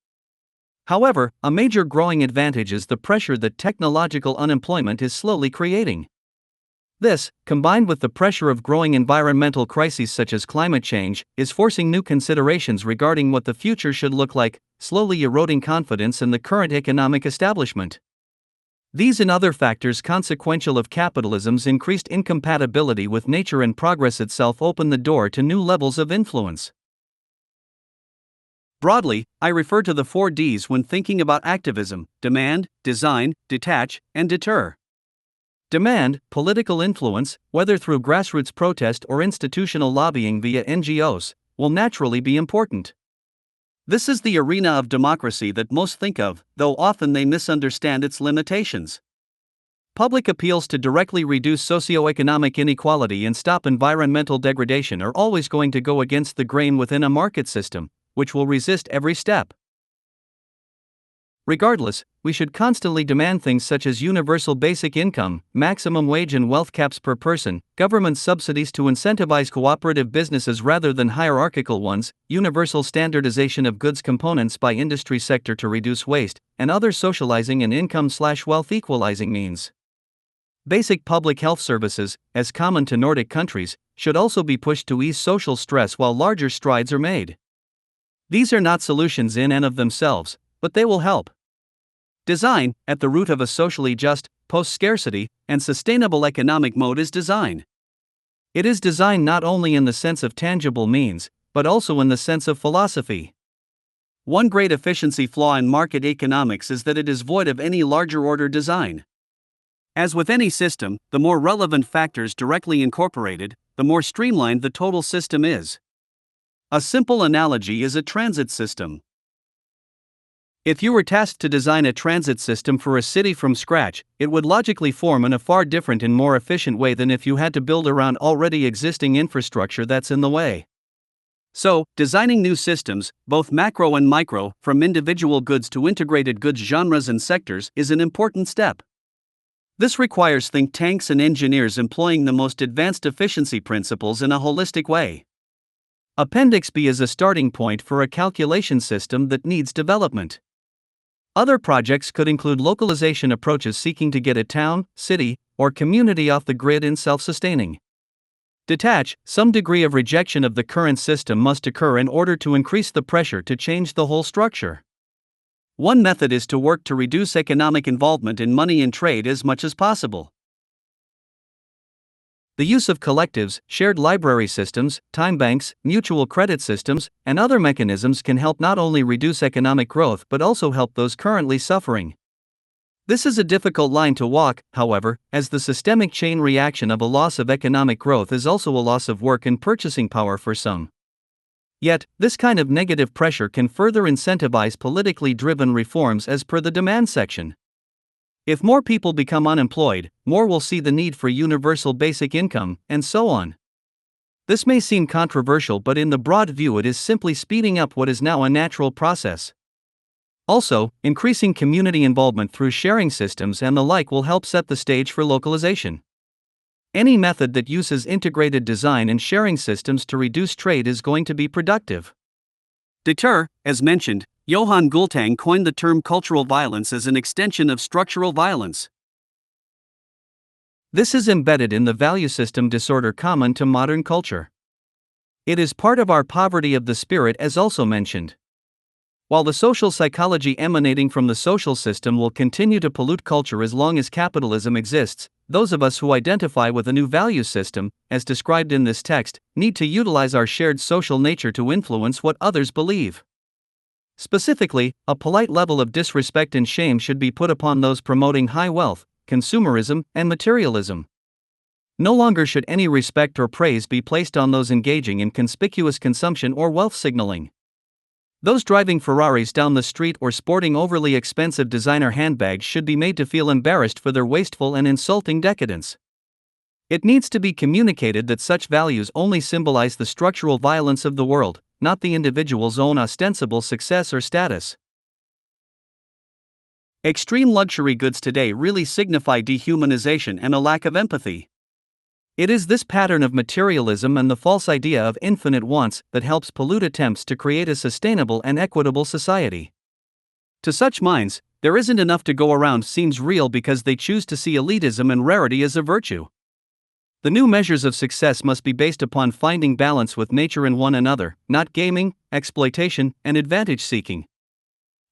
However, a major growing advantage is the pressure that technological unemployment is slowly creating. This, combined with the pressure of growing environmental crises such as climate change, is forcing new considerations regarding what the future should look like, slowly eroding confidence in the current economic establishment. These and other factors consequential of capitalism's increased incompatibility with nature and progress itself open the door to new levels of influence. Broadly, I refer to the 4 Ds when thinking about activism: demand, design, detach, and deter. Demand, political influence, whether through grassroots protest or institutional lobbying via NGOs, will naturally be important. This is the arena of democracy that most think of, though often they misunderstand its limitations. Public appeals to directly reduce socioeconomic inequality and stop environmental degradation are always going to go against the grain within a market system, which will resist every step. Regardless, we should constantly demand things such as universal basic income, maximum wage and wealth caps per person, government subsidies to incentivize cooperative businesses rather than hierarchical ones, universal standardization of goods components by industry sector to reduce waste, and other socializing and income/wealth equalizing means. Basic public health services, as common to Nordic countries, should also be pushed to ease social stress while larger strides are made. These are not solutions in and of themselves, but they will help. Design, at the root of a socially just, post-scarcity, and sustainable economic mode is design. It is design not only in the sense of tangible means, but also in the sense of philosophy. One great efficiency flaw in market economics is that it is void of any larger order design. As with any system, the more relevant factors directly incorporated, the more streamlined the total system is. A simple analogy is a transit system. If you were tasked to design a transit system for a city from scratch, it would logically form in a far different and more efficient way than if you had to build around already existing infrastructure that's in the way. So, designing new systems, both macro and micro, from individual goods to integrated goods genres and sectors, is an important step. This requires think tanks and engineers employing the most advanced efficiency principles in a holistic way. Appendix B is a starting point for a calculation system that needs development. Other projects could include localization approaches seeking to get a town, city, or community off the grid and self-sustaining. Detach, some degree of rejection of the current system must occur in order to increase the pressure to change the whole structure. One method is to work to reduce economic involvement in money and trade as much as possible. The use of collectives, shared library systems, time banks, mutual credit systems, and other mechanisms can help not only reduce economic growth but also help those currently suffering. This is a difficult line to walk, however, as the systemic chain reaction of a loss of economic growth is also a loss of work and purchasing power for some. Yet, this kind of negative pressure can further incentivize politically driven reforms as per the demand section. If more people become unemployed, more will see the need for universal basic income, and so on. This may seem controversial, but in the broad view it is simply speeding up what is now a natural process. Also, increasing community involvement through sharing systems and the like will help set the stage for localization. Any method that uses integrated design and sharing systems to reduce trade is going to be productive. Deter, as mentioned, Johan Gultang coined the term cultural violence as an extension of structural violence. This is embedded in the value system disorder common to modern culture. It is part of our poverty of the spirit, as also mentioned. While the social psychology emanating from the social system will continue to pollute culture as long as capitalism exists, those of us who identify with a new value system, as described in this text, need to utilize our shared social nature to influence what others believe. Specifically, a polite level of disrespect and shame should be put upon those promoting high wealth, consumerism, and materialism. No longer should any respect or praise be placed on those engaging in conspicuous consumption or wealth signaling. Those driving Ferraris down the street or sporting overly expensive designer handbags should be made to feel embarrassed for their wasteful and insulting decadence. It needs to be communicated that such values only symbolize the structural violence of the world, not the individual's own ostensible success or status. Extreme luxury goods today really signify dehumanization and a lack of empathy. It is this pattern of materialism and the false idea of infinite wants that helps pollute attempts to create a sustainable and equitable society. To such minds, there isn't enough to go around seems real because they choose to see elitism and rarity as a virtue. The new measures of success must be based upon finding balance with nature and one another, not gaming, exploitation, and advantage seeking.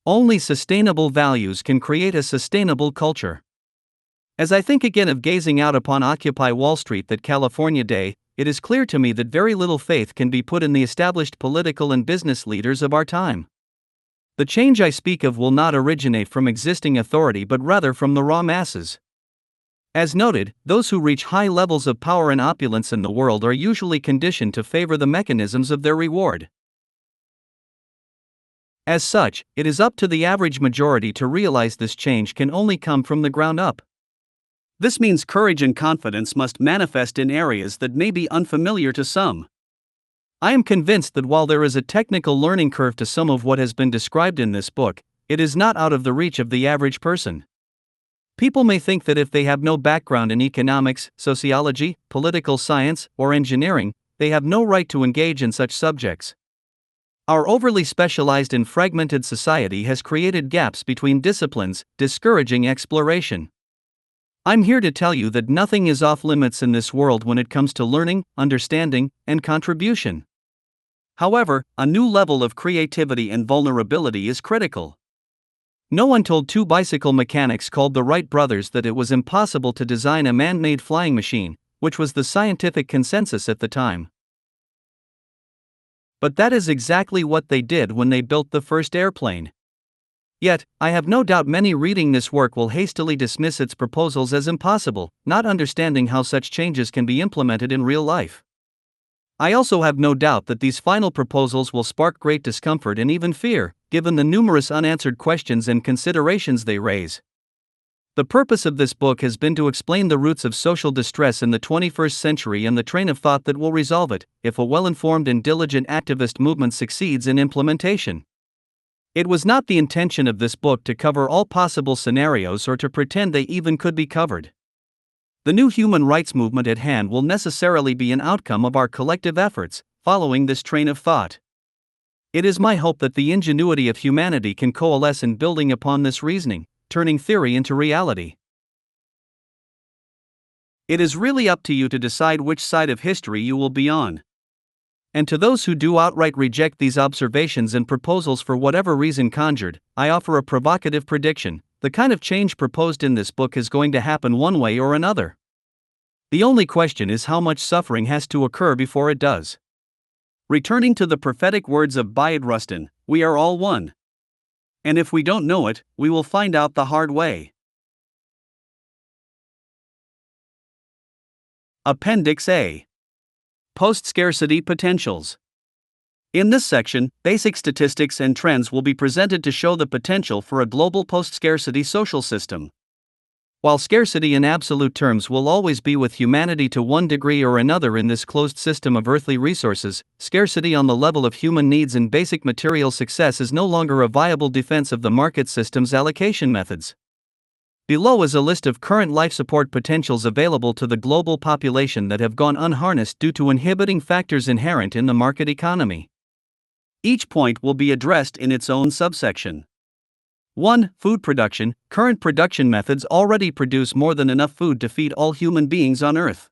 Only sustainable values can create a sustainable culture. As I think again of gazing out upon Occupy Wall Street that California day, it is clear to me that very little faith can be put in the established political and business leaders of our time. The change I speak of will not originate from existing authority but rather from the raw masses. As noted, those who reach high levels of power and opulence in the world are usually conditioned to favor the mechanisms of their reward. As such, it is up to the average majority to realize this change can only come from the ground up. This means courage and confidence must manifest in areas that may be unfamiliar to some. I am convinced that while there is a technical learning curve to some of what has been described in this book, it is not out of the reach of the average person. People may think that if they have no background in economics, sociology, political science, or engineering, they have no right to engage in such subjects. Our overly specialized and fragmented society has created gaps between disciplines, discouraging exploration. I'm here to tell you that nothing is off limits in this world when it comes to learning, understanding, and contribution. However, a new level of creativity and vulnerability is critical. No one told two bicycle mechanics called the Wright brothers that it was impossible to design a man-made flying machine, which was the scientific consensus at the time. But that is exactly what they did when they built the first airplane. Yet, I have no doubt many reading this work will hastily dismiss its proposals as impossible, not understanding how such changes can be implemented in real life. I also have no doubt that these final proposals will spark great discomfort and even fear, given the numerous unanswered questions and considerations they raise. The purpose of this book has been to explain the roots of social distress in the 21st century and the train of thought that will resolve it, if a well-informed and diligent activist movement succeeds in implementation. It was not the intention of this book to cover all possible scenarios or to pretend they even could be covered. The new human rights movement at hand will necessarily be an outcome of our collective efforts, following this train of thought. It is my hope that the ingenuity of humanity can coalesce in building upon this reasoning, turning theory into reality. It is really up to you to decide which side of history you will be on. And to those who do outright reject these observations and proposals for whatever reason conjured, I offer a provocative prediction: the kind of change proposed in this book is going to happen one way or another. The only question is how much suffering has to occur before it does. Returning to the prophetic words of Bayard Rustin, we are all one. And if we don't know it, we will find out the hard way. Appendix A. Post-scarcity potentials. In this section, basic statistics and trends will be presented to show the potential for a global post-scarcity social system. While scarcity in absolute terms will always be with humanity to one degree or another in this closed system of earthly resources, scarcity on the level of human needs and basic material success is no longer a viable defense of the market system's allocation methods. Below is a list of current life support potentials available to the global population that have gone unharnessed due to inhibiting factors inherent in the market economy. Each point will be addressed in its own subsection. 1. Food production. Current production methods already produce more than enough food to feed all human beings on Earth.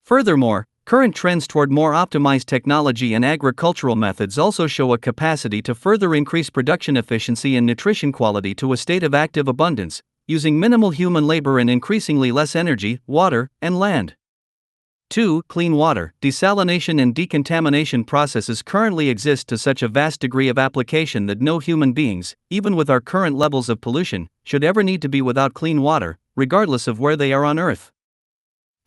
Furthermore, current trends toward more optimized technology and agricultural methods also show a capacity to further increase production efficiency and nutrition quality to a state of active abundance, using minimal human labor and increasingly less energy, water, and land. 2. Clean water. Desalination and decontamination processes currently exist to such a vast degree of application that no human beings, even with our current levels of pollution, should ever need to be without clean water, regardless of where they are on Earth.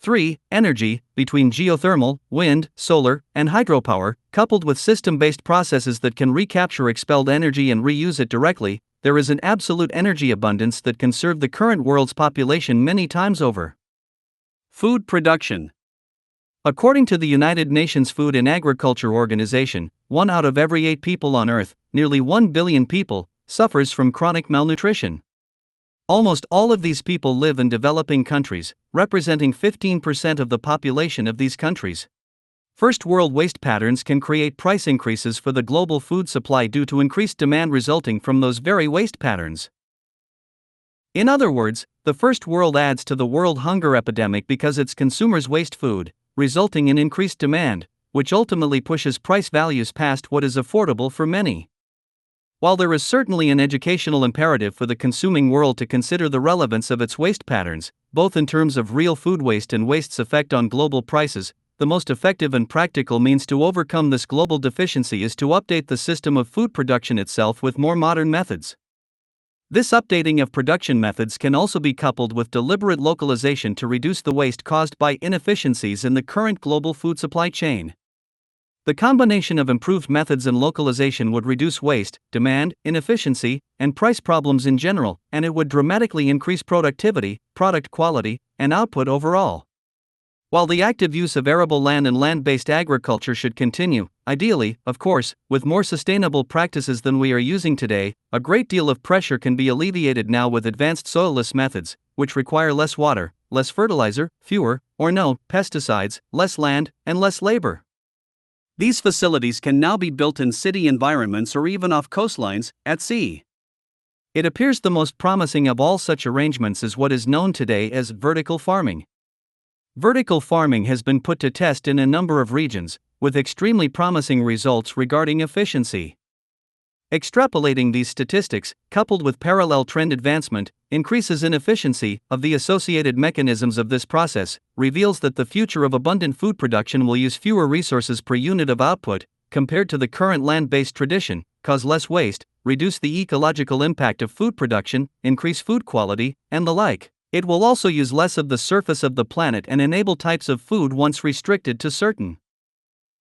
3. Energy. Between geothermal, wind, solar, and hydropower, coupled with system-based processes that can recapture expelled energy and reuse it directly, there is an absolute energy abundance that can serve the current world's population many times over. Food production. According to the United Nations Food and Agriculture Organization, 1 out of every 8 people on Earth, nearly 1 billion people, suffers from chronic malnutrition. Almost all of these people live in developing countries, representing 15% of the population of these countries. First world waste patterns can create price increases for the global food supply due to increased demand resulting from those very waste patterns. In other words, the first world adds to the world hunger epidemic because its consumers waste food, resulting in increased demand, which ultimately pushes price values past what is affordable for many. While there is certainly an educational imperative for the consuming world to consider the relevance of its waste patterns, both in terms of real food waste and waste's effect on global prices, the most effective and practical means to overcome this global deficiency is to update the system of food production itself with more modern methods. This updating of production methods can also be coupled with deliberate localization to reduce the waste caused by inefficiencies in the current global food supply chain. The combination of improved methods and localization would reduce waste, demand, inefficiency, and price problems in general, and it would dramatically increase productivity, product quality, and output overall. While the active use of arable land and land-based agriculture should continue, ideally, of course, with more sustainable practices than we are using today, a great deal of pressure can be alleviated now with advanced soilless methods, which require less water, less fertilizer, fewer, or no, pesticides, less land, and less labor. These facilities can now be built in city environments or even off coastlines, at sea. It appears the most promising of all such arrangements is what is known today as vertical farming. Vertical farming has been put to test in a number of regions, with extremely promising results regarding efficiency. Extrapolating these statistics, coupled with parallel trend advancement, increases inefficiency of the associated mechanisms of this process, reveals that the future of abundant food production will use fewer resources per unit of output, compared to the current land-based tradition, cause less waste, reduce the ecological impact of food production, increase food quality, and the like. It will also use less of the surface of the planet and enable types of food once restricted to certain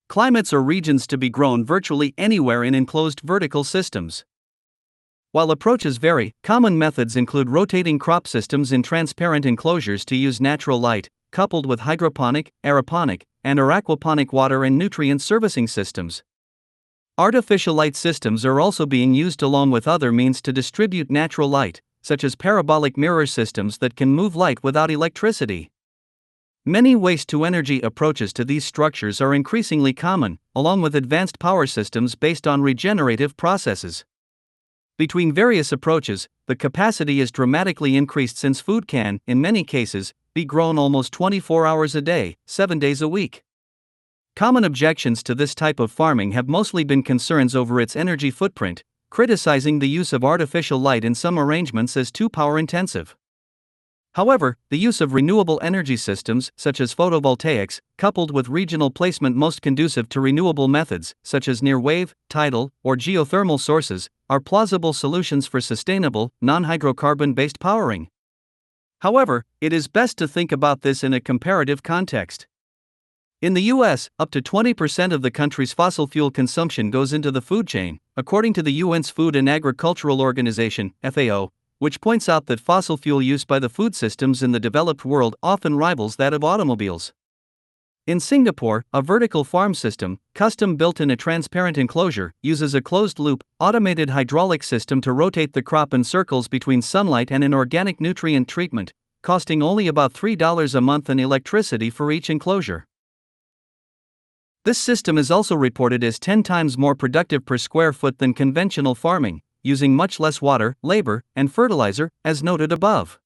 climates or regions to be grown virtually anywhere in enclosed vertical systems. While approaches vary, common methods include rotating crop systems in transparent enclosures to use natural light, coupled with hydroponic, aeroponic, and or aquaponic water and nutrient servicing systems. Artificial light systems are also being used along with other means to distribute natural light, such as parabolic mirror systems that can move light without electricity. Many waste-to-energy approaches to these structures are increasingly common, along with advanced power systems based on regenerative processes. Between various approaches, the capacity is dramatically increased since food can, in many cases, be grown almost 24 hours a day, 7 days a week. Common objections to this type of farming have mostly been concerns over its energy footprint, criticizing the use of artificial light in some arrangements as too power-intensive. However, the use of renewable energy systems, such as photovoltaics, coupled with regional placement most conducive to renewable methods, such as near-wave, tidal, or geothermal sources, are plausible solutions for sustainable, non-hydrocarbon-based powering. However, it is best to think about this in a comparative context. In the U.S., up to 20% of the country's fossil fuel consumption goes into the food chain, according to the UN's Food and Agricultural Organization, FAO, which points out that fossil fuel use by the food systems in the developed world often rivals that of automobiles. In Singapore, a vertical farm system, custom built in a transparent enclosure, uses a closed-loop, automated hydraulic system to rotate the crop in circles between sunlight and an organic nutrient treatment, costing only about $3 a month in electricity for each enclosure. This system is also reported as 10 times more productive per square foot than conventional farming, using much less water, labor, and fertilizer, as noted above.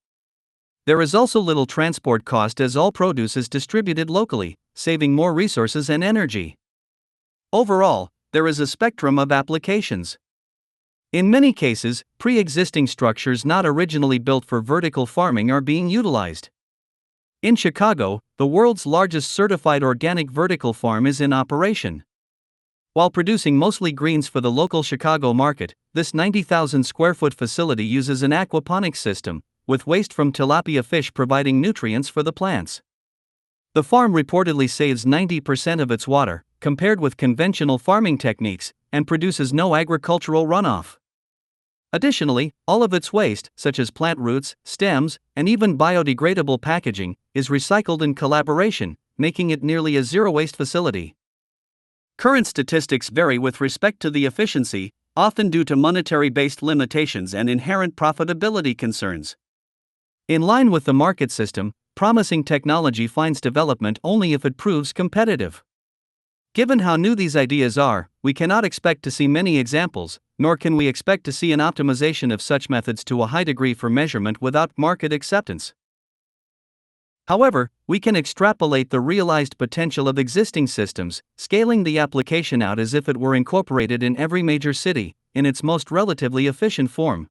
There is also little transport cost as all produce is distributed locally, saving more resources and energy. Overall, there is a spectrum of applications. In many cases, pre-existing structures not originally built for vertical farming are being utilized. In Chicago, the world's largest certified organic vertical farm is in operation. While producing mostly greens for the local Chicago market, this 90,000 square foot facility uses an aquaponics system, with waste from tilapia fish providing nutrients for the plants. The farm reportedly saves 90% of its water, compared with conventional farming techniques, and produces no agricultural runoff. Additionally, all of its waste, such as plant roots, stems, and even biodegradable packaging, is recycled in collaboration, making it nearly a zero-waste facility. Current statistics vary with respect to the efficiency, often due to monetary-based limitations and inherent profitability concerns. In line with the market system, promising technology finds development only if it proves competitive. Given how new these ideas are, we cannot expect to see many examples, nor can we expect to see an optimization of such methods to a high degree for measurement without market acceptance. However, we can extrapolate the realized potential of existing systems, scaling the application out as if it were incorporated in every major city, in its most relatively efficient form.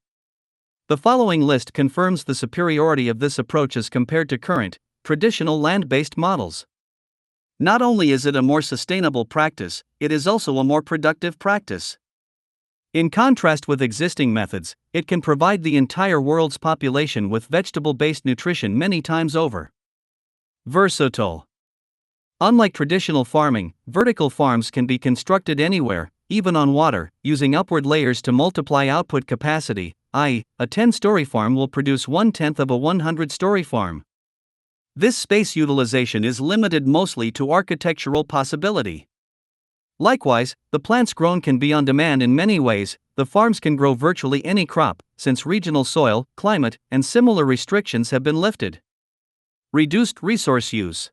The following list confirms the superiority of this approach as compared to current, traditional land-based models. Not only is it a more sustainable practice, it is also a more productive practice. In contrast with existing methods, it can provide the entire world's population with vegetable-based nutrition many times over. Versatile. Unlike traditional farming, vertical farms can be constructed anywhere, even on water, using upward layers to multiply output capacity, i.e., a 10-story farm will produce 1/10 of a 100-story farm. This space utilization is limited mostly to architectural possibility. Likewise, the plants grown can be on demand in many ways. The farms can grow virtually any crop, since regional soil, climate, and similar restrictions have been lifted. Reduced resource use.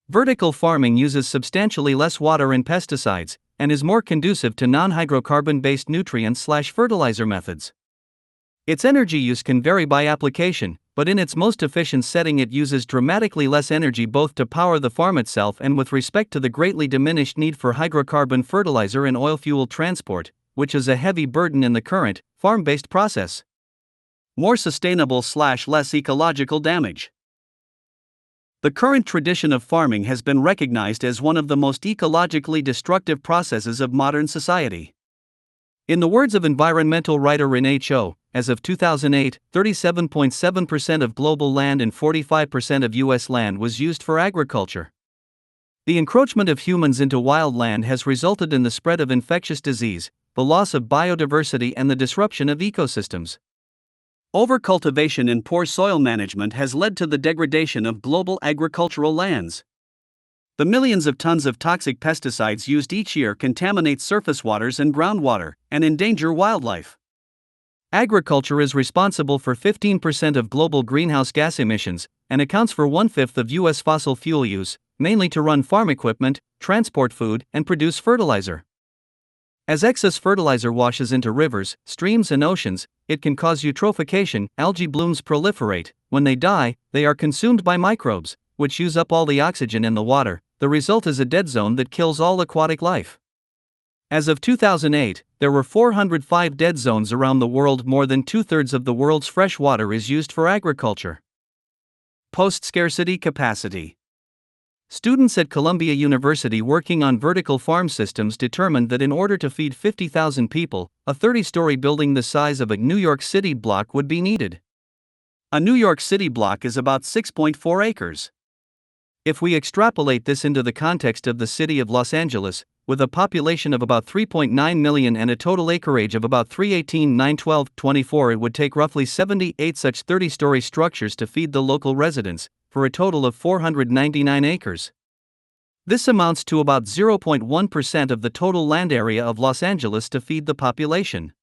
Vertical farming uses substantially less water and pesticides, and is more conducive to non-hydrocarbon-based nutrient/fertilizer methods. Its energy use can vary by application, but in its most efficient setting it uses dramatically less energy both to power the farm itself and with respect to the greatly diminished need for hydrocarbon fertilizer and oil fuel transport, which is a heavy burden in the current, farm-based process. more sustainable/less ecological damage. The current tradition of farming has been recognized as one of the most ecologically destructive processes of modern society. In the words of environmental writer Renee Cho, as of 2008, 37.7% of global land and 45% of U.S. land was used for agriculture. The encroachment of humans into wild land has resulted in the spread of infectious disease, the loss of biodiversity, and the disruption of ecosystems. Overcultivation and poor soil management has led to the degradation of global agricultural lands. The millions of tons of toxic pesticides used each year contaminate surface waters and groundwater, and endanger wildlife. Agriculture is responsible for 15% of global greenhouse gas emissions, and accounts for 1/5 of U.S. fossil fuel use, mainly to run farm equipment, transport food, and produce fertilizer. As excess fertilizer washes into rivers, streams, and oceans, it can cause eutrophication. Algae blooms proliferate. When they die, they are consumed by microbes, which use up all the oxygen in the water. The result is a dead zone that kills all aquatic life. As of 2008, there were 405 dead zones around the world. More than 2/3 of the world's fresh water is used for agriculture. Post-scarcity capacity. Students at Columbia University working on vertical farm systems determined that in order to feed 50,000 people, a 30-story building the size of a New York City block would be needed. A New York City block is about 6.4 acres. If we extrapolate this into the context of the city of Los Angeles, with a population of about 3.9 million and a total acreage of about 318, 912, 24, it would take roughly 78 such 30-story structures to feed the local residents, for a total of 499 acres. This amounts to about 0.1% of the total land area of Los Angeles to feed the population.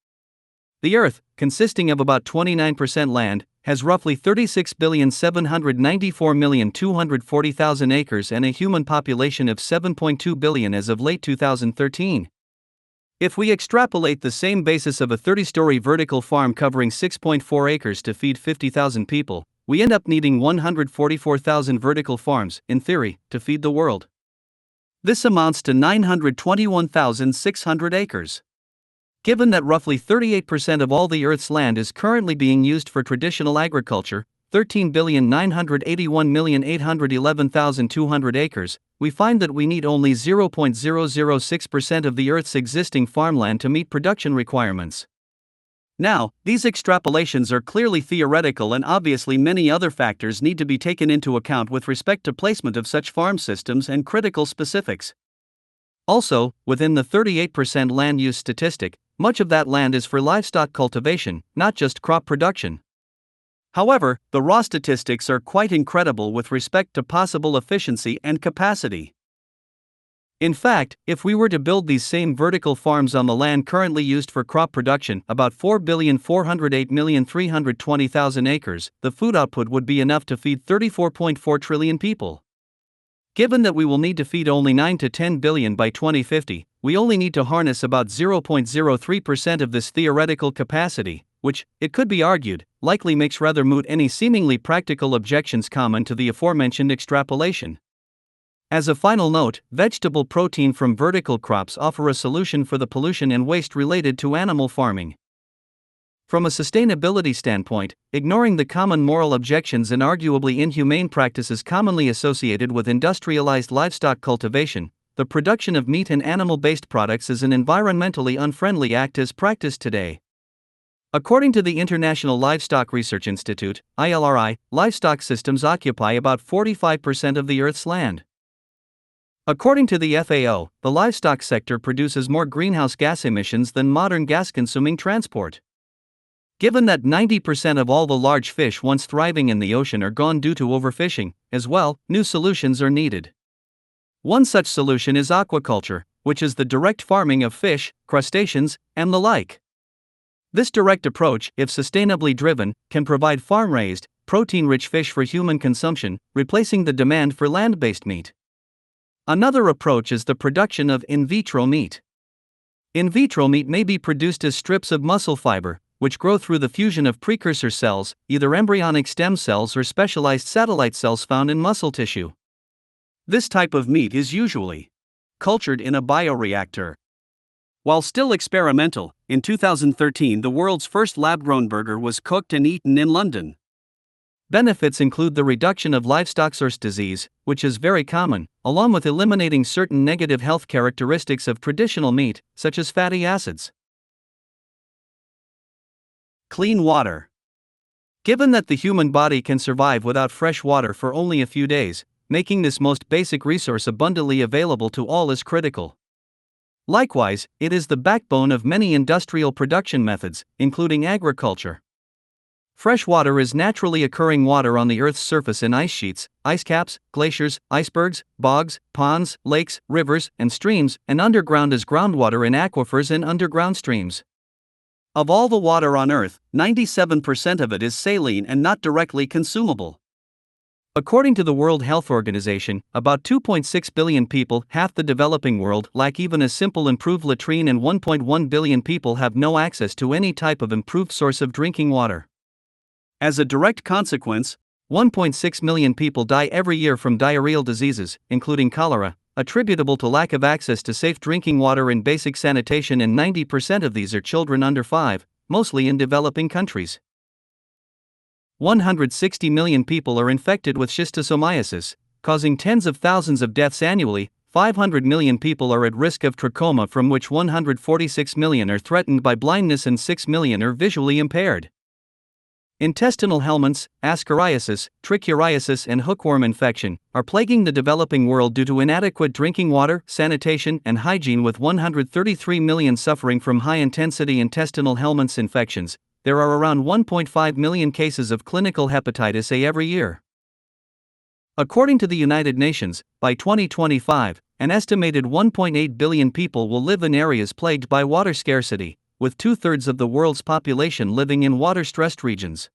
The Earth, consisting of about 29% land, has roughly 36,794,240,000 acres and a human population of 7.2 billion as of late 2013. If we extrapolate the same basis of a 30-story vertical farm covering 6.4 acres to feed 50,000 people, we end up needing 144,000 vertical farms, in theory, to feed the world. This amounts to 921,600 acres. Given that roughly 38% of all the Earth's land is currently being used for traditional agriculture, 13,981,811,200 acres, we find that we need only 0.006% of the Earth's existing farmland to meet production requirements. Now, these extrapolations are clearly theoretical, and obviously many other factors need to be taken into account with respect to placement of such farm systems and critical specifics. Also, within the 38% land use statistic, much of that land is for livestock cultivation, not just crop production. However, the raw statistics are quite incredible with respect to possible efficiency and capacity. In fact, if we were to build these same vertical farms on the land currently used for crop production, about 4,408,320,000 acres, the food output would be enough to feed 34.4 trillion people. Given that we will need to feed only 9 to 10 billion by 2050, we only need to harness about 0.03% of this theoretical capacity, which, it could be argued, likely makes rather moot any seemingly practical objections common to the aforementioned extrapolation. As a final note, vegetable protein from vertical crops offer a solution for the pollution and waste related to animal farming. From a sustainability standpoint, ignoring the common moral objections and arguably inhumane practices commonly associated with industrialized livestock cultivation, the production of meat and animal-based products is an environmentally unfriendly act as practiced today. According to the International Livestock Research Institute, ILRI, livestock systems occupy about 45% of the Earth's land. According to the FAO, the livestock sector produces more greenhouse gas emissions than modern gas-consuming transport. Given that 90% of all the large fish once thriving in the ocean are gone due to overfishing, as well, new solutions are needed. One such solution is aquaculture, which is the direct farming of fish, crustaceans, and the like. This direct approach, if sustainably driven, can provide farm-raised, protein-rich fish for human consumption, replacing the demand for land-based meat. Another approach is the production of in vitro meat. In vitro meat may be produced as strips of muscle fiber, which grow through the fusion of precursor cells, either embryonic stem cells or specialized satellite cells found in muscle tissue. This type of meat is usually cultured in a bioreactor. While still experimental, in 2013 the world's first lab-grown burger was cooked and eaten in London. Benefits include the reduction of livestock source disease, which is very common, along with eliminating certain negative health characteristics of traditional meat, such as fatty acids. Clean water. Given that the human body can survive without fresh water for only a few days, making this most basic resource abundantly available to all is critical. Likewise, it is the backbone of many industrial production methods, including agriculture. Fresh water is naturally occurring water on the Earth's surface in ice sheets, ice caps, glaciers, icebergs, bogs, ponds, lakes, rivers, and streams, and underground as groundwater in aquifers and underground streams. Of all the water on Earth, 97% of it is saline and not directly consumable. According to the World Health Organization, about 2.6 billion people, half the developing world, lack even a simple improved latrine, and 1.1 billion people have no access to any type of improved source of drinking water. As a direct consequence, 1.6 million people die every year from diarrheal diseases, including cholera, attributable to lack of access to safe drinking water and basic sanitation, and 90% of these are children under 5, mostly in developing countries. 160 million people are infected with schistosomiasis, causing tens of thousands of deaths annually. 500 million people are at risk of trachoma, from which 146 million are threatened by blindness and 6 million are visually impaired. Intestinal helminths, ascariasis, trichuriasis, and hookworm infection are plaguing the developing world due to inadequate drinking water, sanitation, and hygiene, with 133 million suffering from high-intensity intestinal helminths infections. There are around 1.5 million cases of clinical hepatitis A every year. According to the United Nations, by 2025, an estimated 1.8 billion people will live in areas plagued by water scarcity, with 2/3 of the world's population living in water-stressed regions.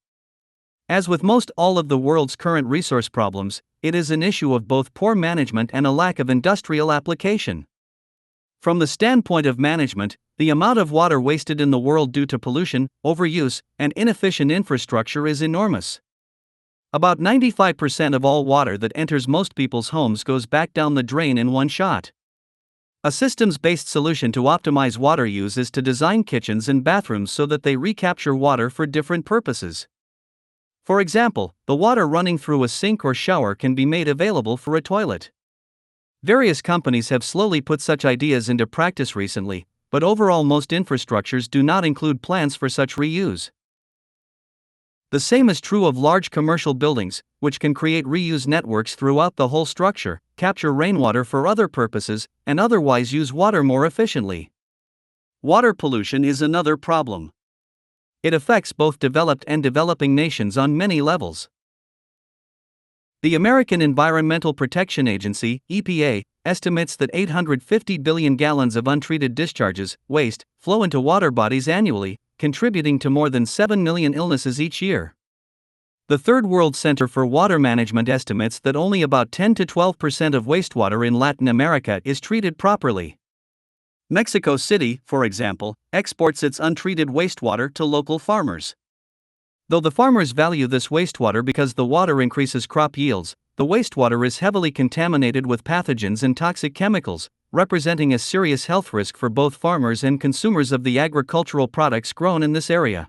As with most all of the world's current resource problems, it is an issue of both poor management and a lack of industrial application. From the standpoint of management, the amount of water wasted in the world due to pollution, overuse, and inefficient infrastructure is enormous. About 95% of all water that enters most people's homes goes back down the drain in one shot. A systems-based solution to optimize water use is to design kitchens and bathrooms so that they recapture water for different purposes. For example, the water running through a sink or shower can be made available for a toilet. Various companies have slowly put such ideas into practice recently, but overall most infrastructures do not include plans for such reuse. The same is true of large commercial buildings, which can create reuse networks throughout the whole structure, capture rainwater for other purposes, and otherwise use water more efficiently. Water pollution is another problem. It affects both developed and developing nations on many levels. The American Environmental Protection Agency, EPA, estimates that 850 billion gallons of untreated discharges, waste, flow into water bodies annually, contributing to more than 7 million illnesses each year. The Third World Center for Water Management estimates that only about 10 to 12% of wastewater in Latin America is treated properly. Mexico City, for example, exports its untreated wastewater to local farmers. Though the farmers value this wastewater because the water increases crop yields, the wastewater is heavily contaminated with pathogens and toxic chemicals, representing a serious health risk for both farmers and consumers of the agricultural products grown in this area.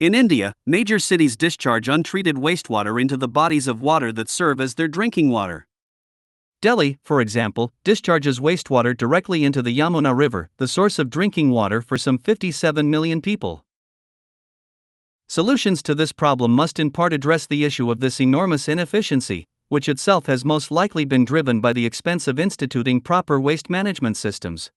In India, major cities discharge untreated wastewater into the bodies of water that serve as their drinking water. Delhi, for example, discharges wastewater directly into the Yamuna River, the source of drinking water for some 57 million people. Solutions to this problem must in part address the issue of this enormous inefficiency, which itself has most likely been driven by the expense of instituting proper waste management systems.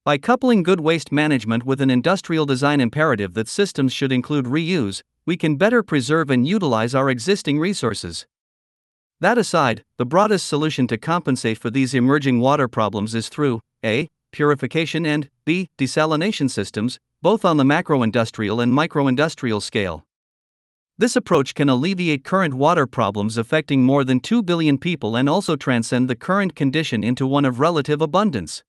By coupling good waste management with an industrial design imperative that systems should include reuse, we can better preserve and utilize our existing resources. That aside, the broadest solution to compensate for these emerging water problems is through A. Purification and B. Desalination systems, both on the macro-industrial and micro-industrial scale. This approach can alleviate current water problems affecting more than 2 billion people and also transcend the current condition into one of relative abundance.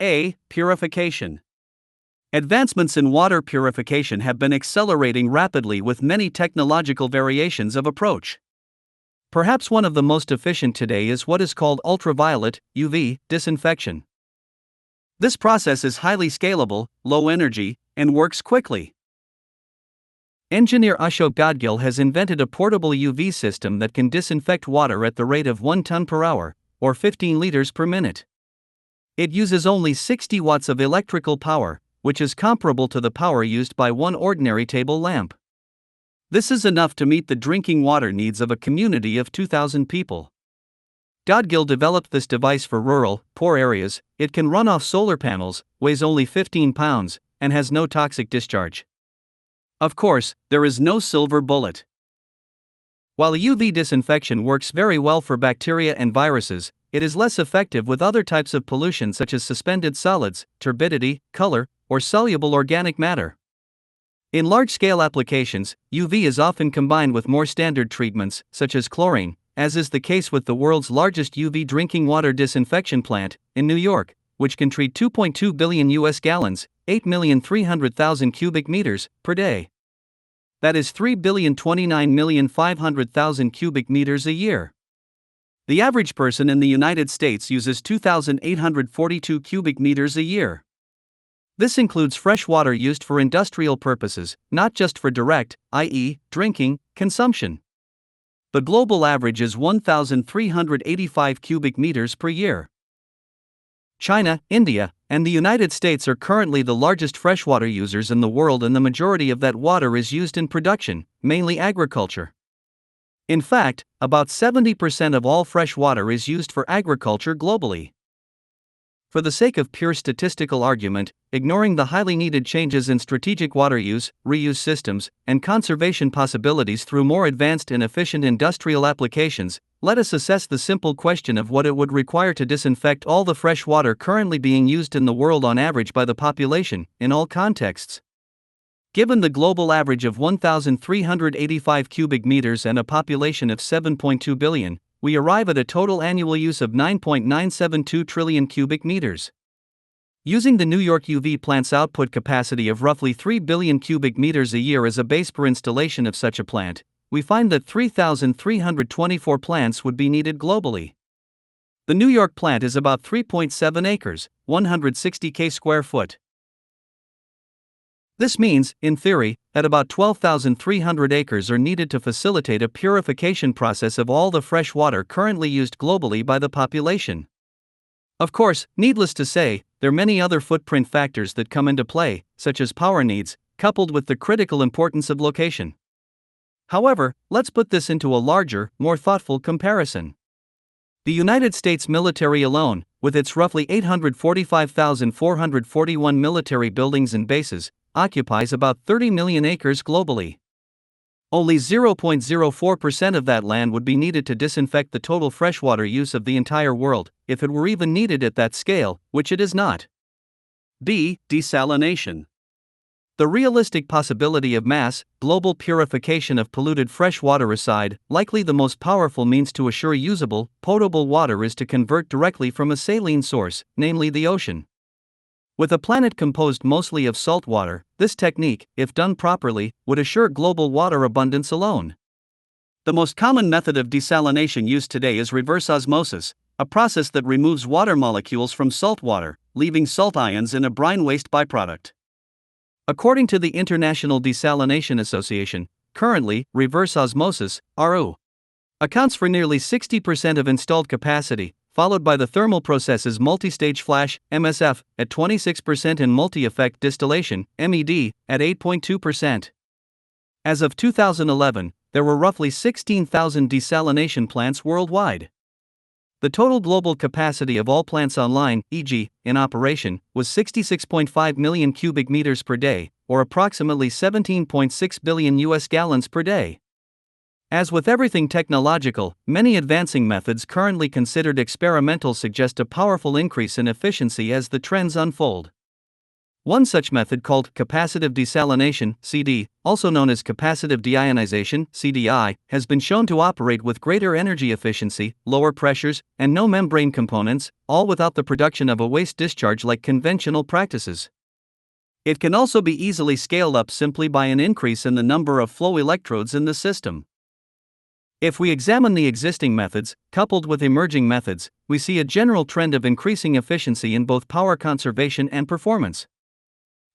A. Purification. Advancements in water purification have been accelerating rapidly with many technological variations of approach. Perhaps one of the most efficient today is what is called ultraviolet (UV) disinfection. This process is highly scalable, low energy, and works quickly. Engineer Ashok Gadgil has invented a portable UV system that can disinfect water at the rate of 1 ton per hour, or 15 liters per minute. It uses only 60 watts of electrical power, which is comparable to the power used by one ordinary table lamp. This is enough to meet the drinking water needs of a community of 2,000 people. Gadgil developed this device for rural, poor areas. It can run off solar panels, weighs only 15 pounds, and has no toxic discharge. Of course, there is no silver bullet. While UV disinfection works very well for bacteria and viruses, it is less effective with other types of pollution such as suspended solids, turbidity, color, or soluble organic matter. In large-scale applications, UV is often combined with more standard treatments, such as chlorine, as is the case with the world's largest UV drinking water disinfection plant, in New York, which can treat 2.2 billion US gallons, 8,300,000 cubic meters, per day. That is 3,029,500,000 cubic meters a year. The average person in the United States uses 2,842 cubic meters a year. This includes fresh water used for industrial purposes, not just for direct, i.e., drinking, consumption. The global average is 1,385 cubic meters per year. China, India, and the United States are currently the largest freshwater users in the world, and the majority of that water is used in production, mainly agriculture. In fact, about 70% of all fresh water is used for agriculture globally. For the sake of pure statistical argument, ignoring the highly needed changes in strategic water use, reuse systems, and conservation possibilities through more advanced and efficient industrial applications, let us assess the simple question of what it would require to disinfect all the fresh water currently being used in the world on average by the population, in all contexts. Given the global average of 1,385 cubic meters and a population of 7.2 billion, we arrive at a total annual use of 9.972 trillion cubic meters. Using the New York UV plant's output capacity of roughly 3 billion cubic meters a year as a base per installation of such a plant, we find that 3,324 plants would be needed globally. The New York plant is about 3.7 acres, 160 square foot. This means, in theory, that about 12,300 acres are needed to facilitate a purification process of all the fresh water currently used globally by the population. Of course, needless to say, there are many other footprint factors that come into play, such as power needs, coupled with the critical importance of location. However, let's put this into a larger, more thoughtful comparison. The United States military alone, with its roughly 845,441 military buildings and bases, occupies about 30 million acres globally. Only 0.04% of that land would be needed to disinfect the total freshwater use of the entire world, if it were even needed at that scale, which it is not. B. Desalination. The realistic possibility of mass, global purification of polluted fresh water aside, likely the most powerful means to assure usable, potable water is to convert directly from a saline source, namely the ocean. With a planet composed mostly of salt water, this technique, if done properly, would assure global water abundance alone. The most common method of desalination used today is reverse osmosis, a process that removes water molecules from salt water, leaving salt ions in a brine waste byproduct. According to the International Desalination Association, currently, reverse osmosis, RO, accounts for nearly 60% of installed capacity, followed by the thermal processes multi-stage flash, MSF, at 26% and multi-effect distillation, MED, at 8.2%. As of 2011, there were roughly 16,000 desalination plants worldwide. The total global capacity of all plants online, e.g., in operation, was 66.5 million cubic meters per day, or approximately 17.6 billion US gallons per day. As with everything technological, many advancing methods currently considered experimental suggest a powerful increase in efficiency as the trends unfold. One such method, called capacitive desalination (CD), also known as capacitive deionization (CDI), has been shown to operate with greater energy efficiency, lower pressures, and no membrane components, all without the production of a waste discharge like conventional practices. It can also be easily scaled up simply by an increase in the number of flow electrodes in the system. If we examine the existing methods, coupled with emerging methods, we see a general trend of increasing efficiency in both power conservation and performance.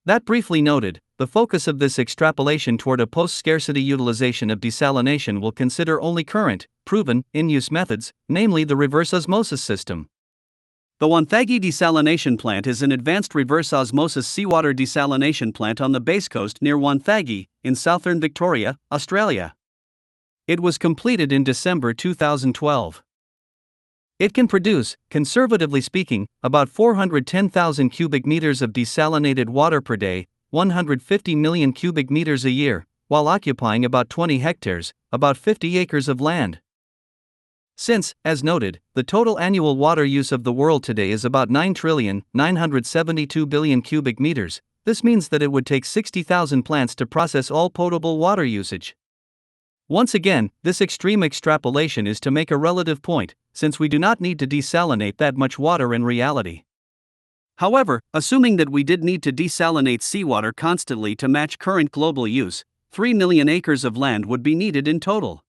That briefly noted, the focus of this extrapolation toward a post-scarcity utilization of desalination will consider only current, proven, in-use methods, namely the reverse osmosis system. The Wonthaggi Desalination Plant is an advanced reverse osmosis seawater desalination plant on the Base Coast near Wonthaggi, in southern Victoria, Australia. It was completed in December 2012. It can produce, conservatively speaking, about 410,000 cubic meters of desalinated water per day, 150 million cubic meters a year, while occupying about 20 hectares, about 50 acres of land. Since, as noted, the total annual water use of the world today is about 9,972,000,000,000 cubic meters, this means that it would take 60,000 plants to process all potable water usage. Once again, this extreme extrapolation is to make a relative point, since we do not need to desalinate that much water in reality. However, assuming that we did need to desalinate seawater constantly to match current global use, 3 million acres of land would be needed in total.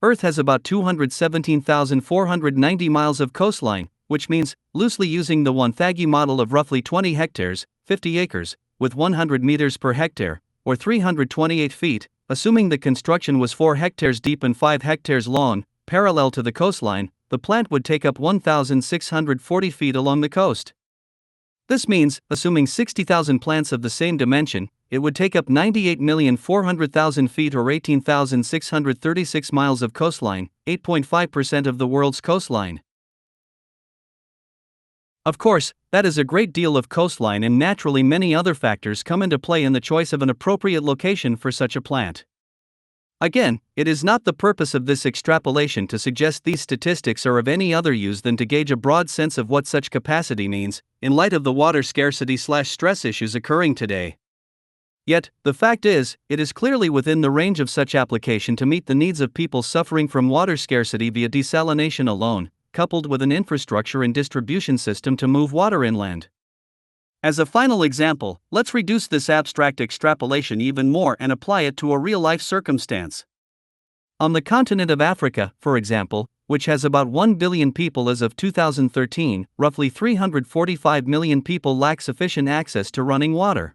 Earth has about 217,490 miles of coastline, which means, loosely using the Wonthaggi model of roughly 20 hectares, 50 acres, with 100 meters per hectare, or 328 feet, assuming the construction was 4 hectares deep and 5 hectares long, parallel to the coastline, the plant would take up 1,640 feet along the coast. This means, assuming 60,000 plants of the same dimension, it would take up 98,400,000 feet or 18,636 miles of coastline, 8.5% of the world's coastline. Of course, that is a great deal of coastline, and naturally many other factors come into play in the choice of an appropriate location for such a plant. Again, it is not the purpose of this extrapolation to suggest these statistics are of any other use than to gauge a broad sense of what such capacity means, in light of the water scarcity/stress issues occurring today. Yet, the fact is, it is clearly within the range of such application to meet the needs of people suffering from water scarcity via desalination alone, coupled with an infrastructure and distribution system to move water inland. As a final example, let's reduce this abstract extrapolation even more and apply it to a real-life circumstance. On the continent of Africa, for example, which has about 1 billion people as of 2013, roughly 345 million people lack sufficient access to running water.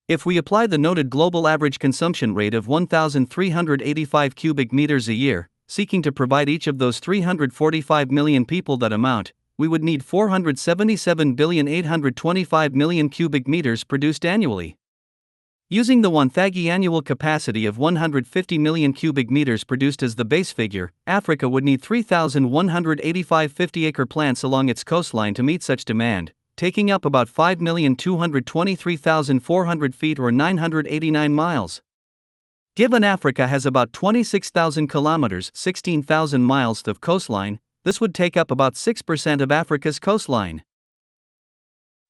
If we apply the noted global average consumption rate of 1,385 cubic meters a year, seeking to provide each of those 345 million people that amount, we would need 477,825,000,000 cubic meters produced annually. Using the Wonthaggi annual capacity of 150 million cubic meters produced as the base figure, Africa would need 3,185 50-acre plants along its coastline to meet such demand, taking up about 5,223,400 feet or 989 miles. Given Africa has about 26,000 kilometers, 16,000 miles of coastline, this would take up about 6% of Africa's coastline.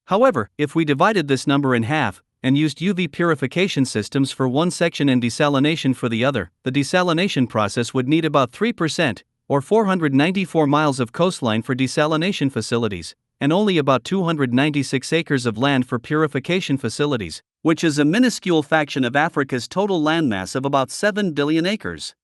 However, if we divided this number in half, and used UV purification systems for one section and desalination for the other, the desalination process would need about 3%, or 494 miles of coastline for desalination facilities, and only about 296 acres of land for purification facilities, which is a minuscule fraction of Africa's total landmass of about 7 billion acres.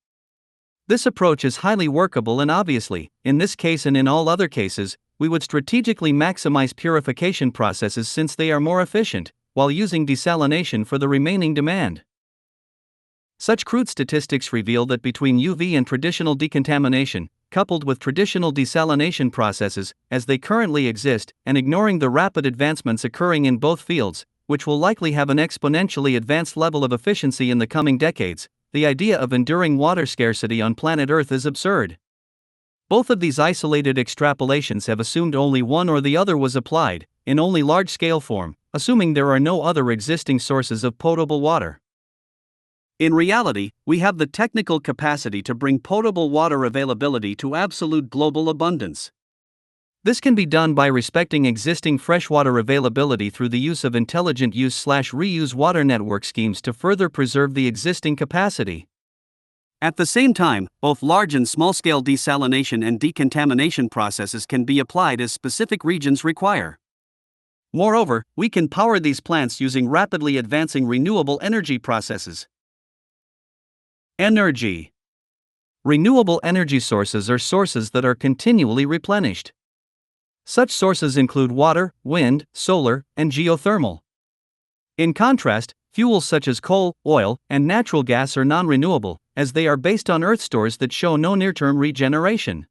This approach is highly workable, and obviously, in this case and in all other cases, we would strategically maximize purification processes since they are more efficient, while using desalination for the remaining demand. Such crude statistics reveal that between UV and traditional decontamination, coupled with traditional desalination processes, as they currently exist, and ignoring the rapid advancements occurring in both fields, which will likely have an exponentially advanced level of efficiency in the coming decades, the idea of enduring water scarcity on planet Earth is absurd. Both of these isolated extrapolations have assumed only one or the other was applied, in only large-scale form, assuming there are no other existing sources of potable water. In reality, we have the technical capacity to bring potable water availability to absolute global abundance. This can be done by respecting existing freshwater availability through the use of intelligent use/reuse water network schemes to further preserve the existing capacity. At the same time, both large and small-scale desalination and decontamination processes can be applied as specific regions require. Moreover, we can power these plants using rapidly advancing renewable energy processes. Energy. Renewable energy sources are sources that are continually replenished. Such sources include water, wind, solar, and geothermal. In contrast, fuels such as coal, oil, and natural gas are non-renewable, as they are based on Earth stores that show no near-term regeneration.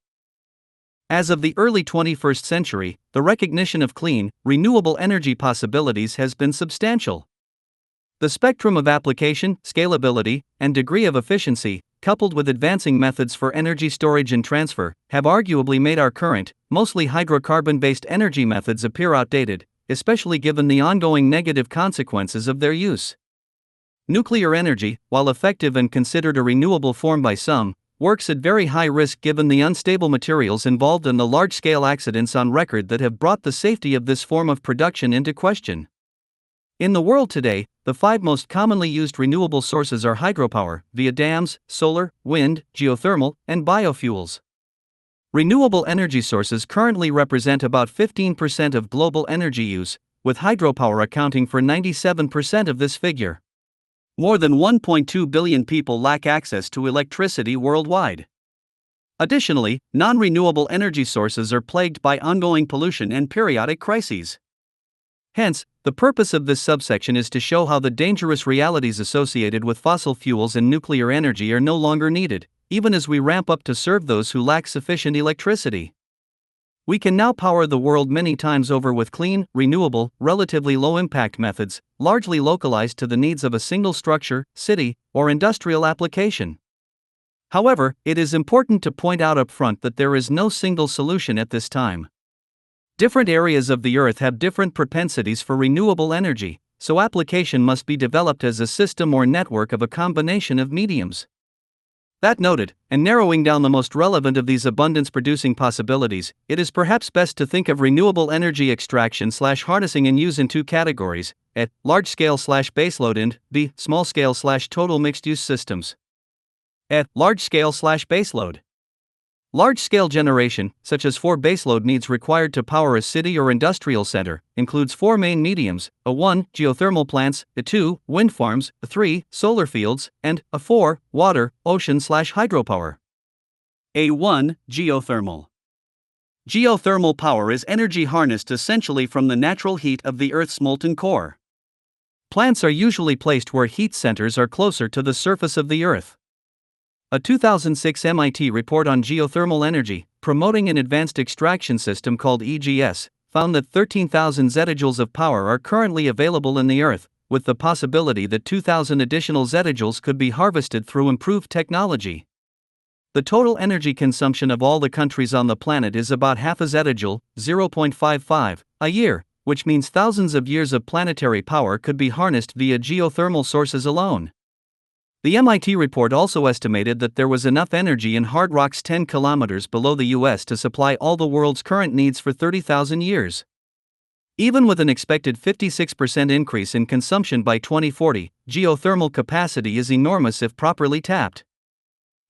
As of the early 21st century, the recognition of clean, renewable energy possibilities has been substantial. The spectrum of application, scalability, and degree of efficiency, coupled with advancing methods for energy storage and transfer, have arguably made our current, mostly hydrocarbon-based energy methods appear outdated, especially given the ongoing negative consequences of their use. Nuclear energy, while effective and considered a renewable form by some, works at very high risk given the unstable materials involved and the large-scale accidents on record that have brought the safety of this form of production into question. In the world today, the 5 most commonly used renewable sources are hydropower, via dams, solar, wind, geothermal, and biofuels. Renewable energy sources currently represent about 15% of global energy use, with hydropower accounting for 97% of this figure. More than 1.2 billion people lack access to electricity worldwide. Additionally, non-renewable energy sources are plagued by ongoing pollution and periodic crises. Hence, the purpose of this subsection is to show how the dangerous realities associated with fossil fuels and nuclear energy are no longer needed, even as we ramp up to serve those who lack sufficient electricity. We can now power the world many times over with clean, renewable, relatively low-impact methods, largely localized to the needs of a single structure, city, or industrial application. However, it is important to point out up front that there is no single solution at this time. Different areas of the Earth have different propensities for renewable energy, so application must be developed as a system or network of a combination of mediums. That noted, and narrowing down the most relevant of these abundance-producing possibilities, it is perhaps best to think of renewable energy extraction/harnessing and use in 2 categories: A. Large-scale/baseload and B. Small-scale/total mixed-use systems. A. Large-scale/baseload. Large-scale generation, such as for baseload needs required to power a city or industrial center, includes 4 main mediums: A1, geothermal plants; A2, wind farms; A3, solar fields; and A4, water, ocean/hydropower. A1, geothermal. Geothermal power is energy harnessed essentially from the natural heat of the Earth's molten core. Plants are usually placed where heat centers are closer to the surface of the Earth. A 2006 MIT report on geothermal energy, promoting an advanced extraction system called EGS, found that 13,000 zettajoules of power are currently available in the Earth, with the possibility that 2,000 additional zettajoules could be harvested through improved technology. The total energy consumption of all the countries on the planet is about half a zettajoule, 0.55, a year, which means thousands of years of planetary power could be harnessed via geothermal sources alone. The MIT report also estimated that there was enough energy in hard rocks 10 kilometers below the US to supply all the world's current needs for 30,000 years. Even with an expected 56% increase in consumption by 2040, geothermal capacity is enormous if properly tapped.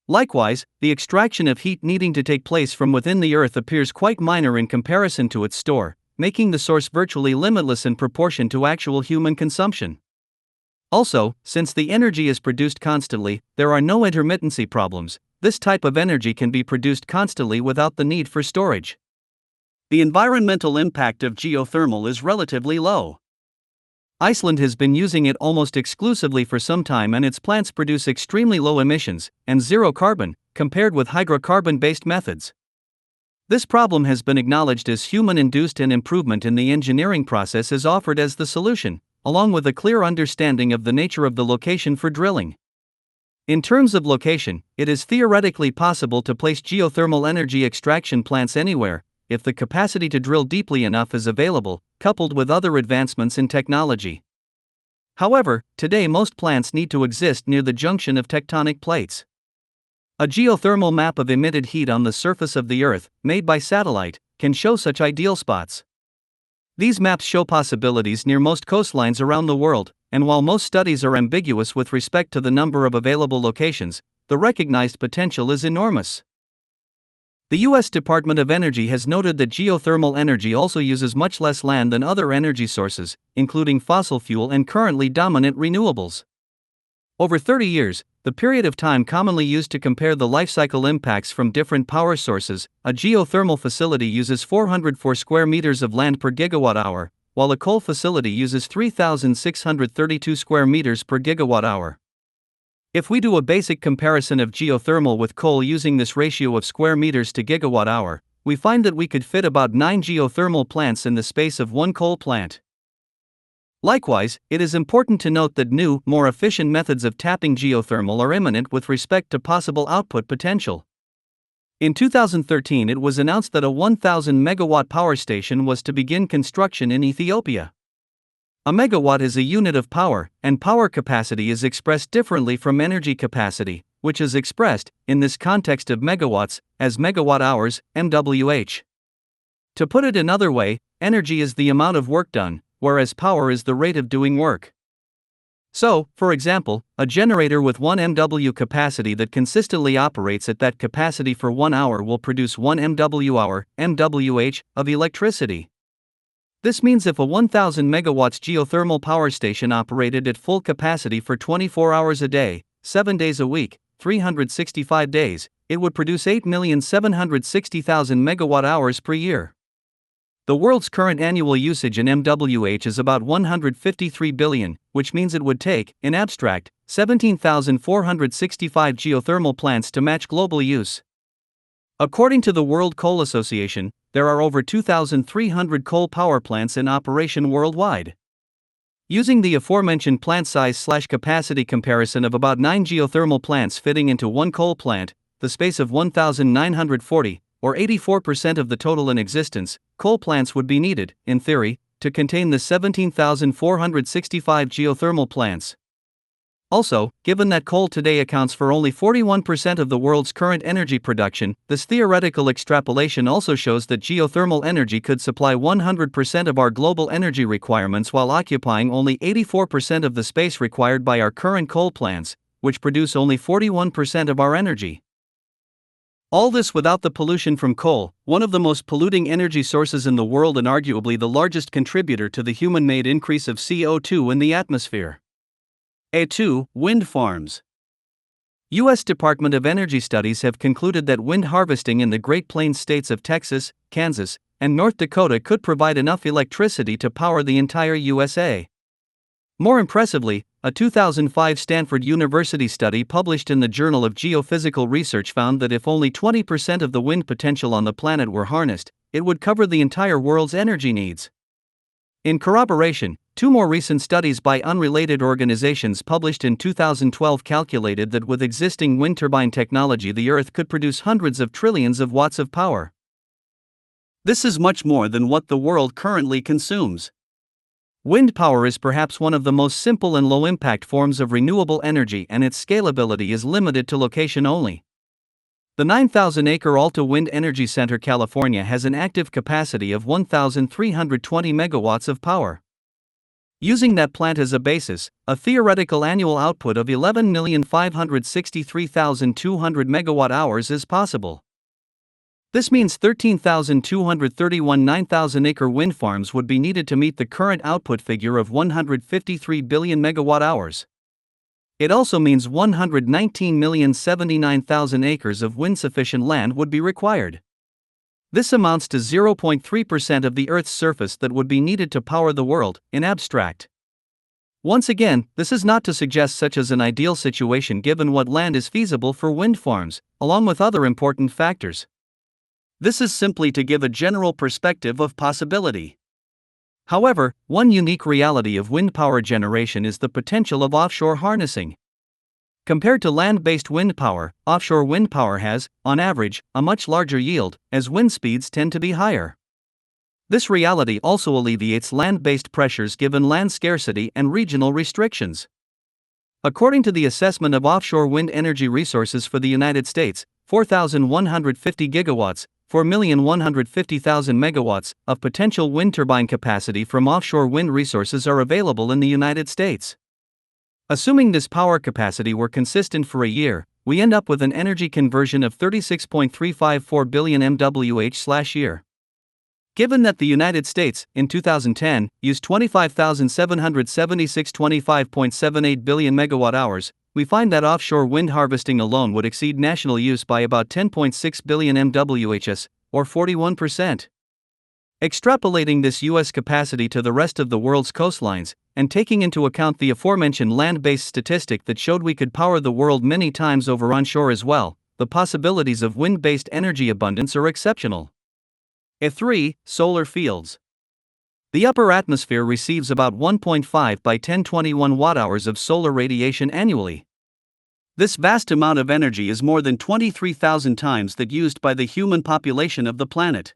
Likewise, the extraction of heat needing to take place from within the Earth appears quite minor in comparison to its store, making the source virtually limitless in proportion to actual human consumption. Also, since the energy is produced constantly, there are no intermittency problems. This type of energy can be produced constantly without the need for storage. The environmental impact of geothermal is relatively low. Iceland has been using it almost exclusively for some time, and its plants produce extremely low emissions and zero carbon compared with hydrocarbon-based methods. This problem has been acknowledged as human-induced, and improvement in the engineering process is offered as the solution, along with a clear understanding of the nature of the location for drilling. In terms of location, it is theoretically possible to place geothermal energy extraction plants anywhere, if the capacity to drill deeply enough is available, coupled with other advancements in technology. However, today most plants need to exist near the junction of tectonic plates. A geothermal map of emitted heat on the surface of the Earth, made by satellite, can show such ideal spots. These maps show possibilities near most coastlines around the world, and while most studies are ambiguous with respect to the number of available locations, the recognized potential is enormous. The U.S. Department of Energy has noted that geothermal energy also uses much less land than other energy sources, including fossil fuel and currently dominant renewables. Over 30 years, the period of time commonly used to compare the life cycle impacts from different power sources. A geothermal facility uses 404 square meters of land per gigawatt hour, while a coal facility uses 3,632 square meters per gigawatt hour. If we do a basic comparison of geothermal with coal using this ratio of square meters to gigawatt hour, we find that we could fit about 9 geothermal plants in the space of one coal plant. Likewise, it is important to note that new, more efficient methods of tapping geothermal are imminent with respect to possible output potential. In 2013, it was announced that a 1,000 megawatt power station was to begin construction in Ethiopia. A megawatt is a unit of power, and power capacity is expressed differently from energy capacity, which is expressed, in this context of megawatts, as megawatt hours, MWH. To put it another way, energy is the amount of work done, whereas power is the rate of doing work. So, for example, a generator with 1 MW capacity that consistently operates at that capacity for 1 hour will produce 1 MWh, MWH, of electricity. This means if a 1,000 megawatts geothermal power station operated at full capacity for 24 hours a day, 7 days a week, 365 days, it would produce 8,760,000 megawatt hours per year. The world's current annual usage in MWH is about 153 billion, which means it would take, in abstract, 17,465 geothermal plants to match global use. According to the World Coal Association, there are over 2,300 coal power plants in operation worldwide. Using the aforementioned plant size/capacity comparison of about 9 geothermal plants fitting into one coal plant, the space of 1,940, or 84% of the total in existence, coal plants would be needed, in theory, to contain the 17,465 geothermal plants. Also, given that coal today accounts for only 41% of the world's current energy production, this theoretical extrapolation also shows that geothermal energy could supply 100% of our global energy requirements while occupying only 84% of the space required by our current coal plants, which produce only 41% of our energy. All this without the pollution from coal, one of the most polluting energy sources in the world and arguably the largest contributor to the human-made increase of CO2 in the atmosphere. A2. Wind farms. U.S. Department of Energy studies have concluded that wind harvesting in the Great Plains states of Texas, Kansas, and North Dakota could provide enough electricity to power the entire USA. More impressively, a 2005 Stanford University study published in the Journal of Geophysical Research found that if only 20% of the wind potential on the planet were harnessed, it would cover the entire world's energy needs. In corroboration, 2 more recent studies by unrelated organizations published in 2012 calculated that with existing wind turbine technology the Earth could produce hundreds of trillions of watts of power. This is much more than what the world currently consumes. Wind power is perhaps one of the most simple and low-impact forms of renewable energy, and its scalability is limited to location only. The 9,000-acre Alta Wind Energy Center, California has an active capacity of 1,320 megawatts of power. Using that plant as a basis, a theoretical annual output of 11,563,200 megawatt hours is possible. This means 13,231 9,000-acre wind farms would be needed to meet the current output figure of 153 billion megawatt hours. It also means 119,079,000 acres of wind-sufficient land would be required. This amounts to 0.3% of the Earth's surface that would be needed to power the world, in abstract. Once again, this is not to suggest such as an ideal situation given what land is feasible for wind farms, along with other important factors. This is simply to give a general perspective of possibility. However, one unique reality of wind power generation is the potential of offshore harnessing. Compared to land-based wind power, offshore wind power has, on average, a much larger yield, as wind speeds tend to be higher. This reality also alleviates land-based pressures given land scarcity and regional restrictions. According to the assessment of offshore wind energy resources for the United States, 4,150 gigawatts, 4,150,000 megawatts, of potential wind turbine capacity from offshore wind resources are available in the United States. Assuming this power capacity were consistent for a year, we end up with an energy conversion of 36.354 billion MWH/year. Given that the United States, in 2010, used 25,776 25.78 billion megawatt hours, we find that offshore wind harvesting alone would exceed national use by about 10.6 billion MWHs, or 41%. Extrapolating this U.S. capacity to the rest of the world's coastlines, and taking into account the aforementioned land-based statistic that showed we could power the world many times over onshore as well, the possibilities of wind-based energy abundance are exceptional. 3. Solar fields. The upper atmosphere receives about 1.5 by 1021 watt-hours of solar radiation annually. This vast amount of energy is more than 23,000 times that used by the human population of the planet.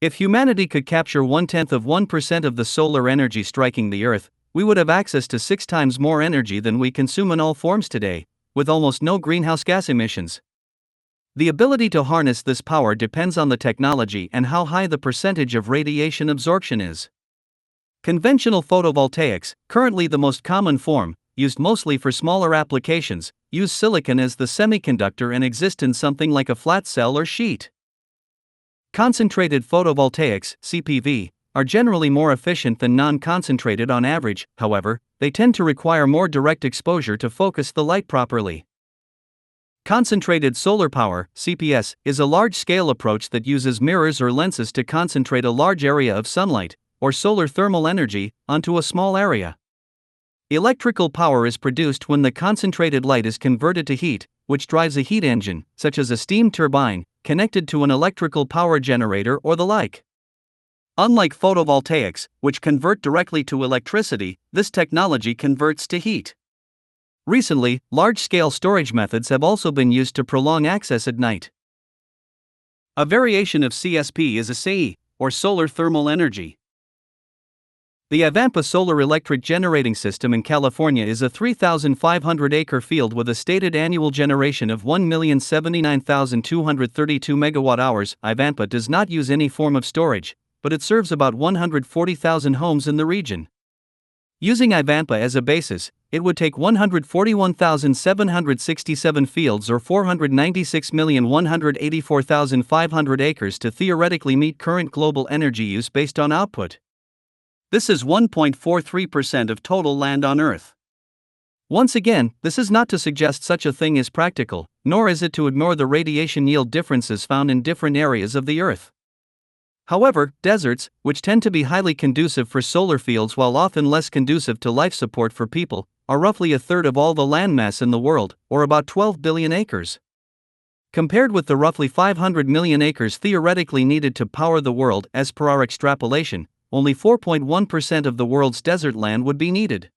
If humanity could capture 0.1% of the solar energy striking the Earth, we would have access to 6 times more energy than we consume in all forms today, with almost no greenhouse gas emissions. The ability to harness this power depends on the technology and how high the percentage of radiation absorption is. Conventional photovoltaics, currently the most common form, used mostly for smaller applications, use silicon as the semiconductor and exist in something like a flat cell or sheet. Concentrated photovoltaics, CPV, are generally more efficient than non-concentrated on average, however, they tend to require more direct exposure to focus the light properly. Concentrated solar power, CPS, is a large-scale approach that uses mirrors or lenses to concentrate a large area of sunlight, or solar thermal energy, onto a small area. Electrical power is produced when the concentrated light is converted to heat, which drives a heat engine, such as a steam turbine, connected to an electrical power generator or the like. Unlike photovoltaics, which convert directly to electricity, this technology converts to heat. Recently, large-scale storage methods have also been used to prolong access at night. A variation of CSP is a SEI, or solar thermal energy. The Ivampa Solar Electric Generating System in California is a 3,500-acre field with a stated annual generation of 1,079,232 megawatt-hours. Ivampa does not use any form of storage, but it serves about 140,000 homes in the region. Using Ivampa as a basis, it would take 141,767 fields or 496,184,500 acres to theoretically meet current global energy use based on output. This is 1.43% of total land on Earth. Once again, this is not to suggest such a thing is practical, nor is it to ignore the radiation yield differences found in different areas of the Earth. However, deserts, which tend to be highly conducive for solar fields while often less conducive to life support for people, are roughly a third of all the landmass in the world, or about 12 billion acres. Compared with the roughly 500 million acres theoretically needed to power the world as per our extrapolation, only 4.1% of the world's desert land would be needed.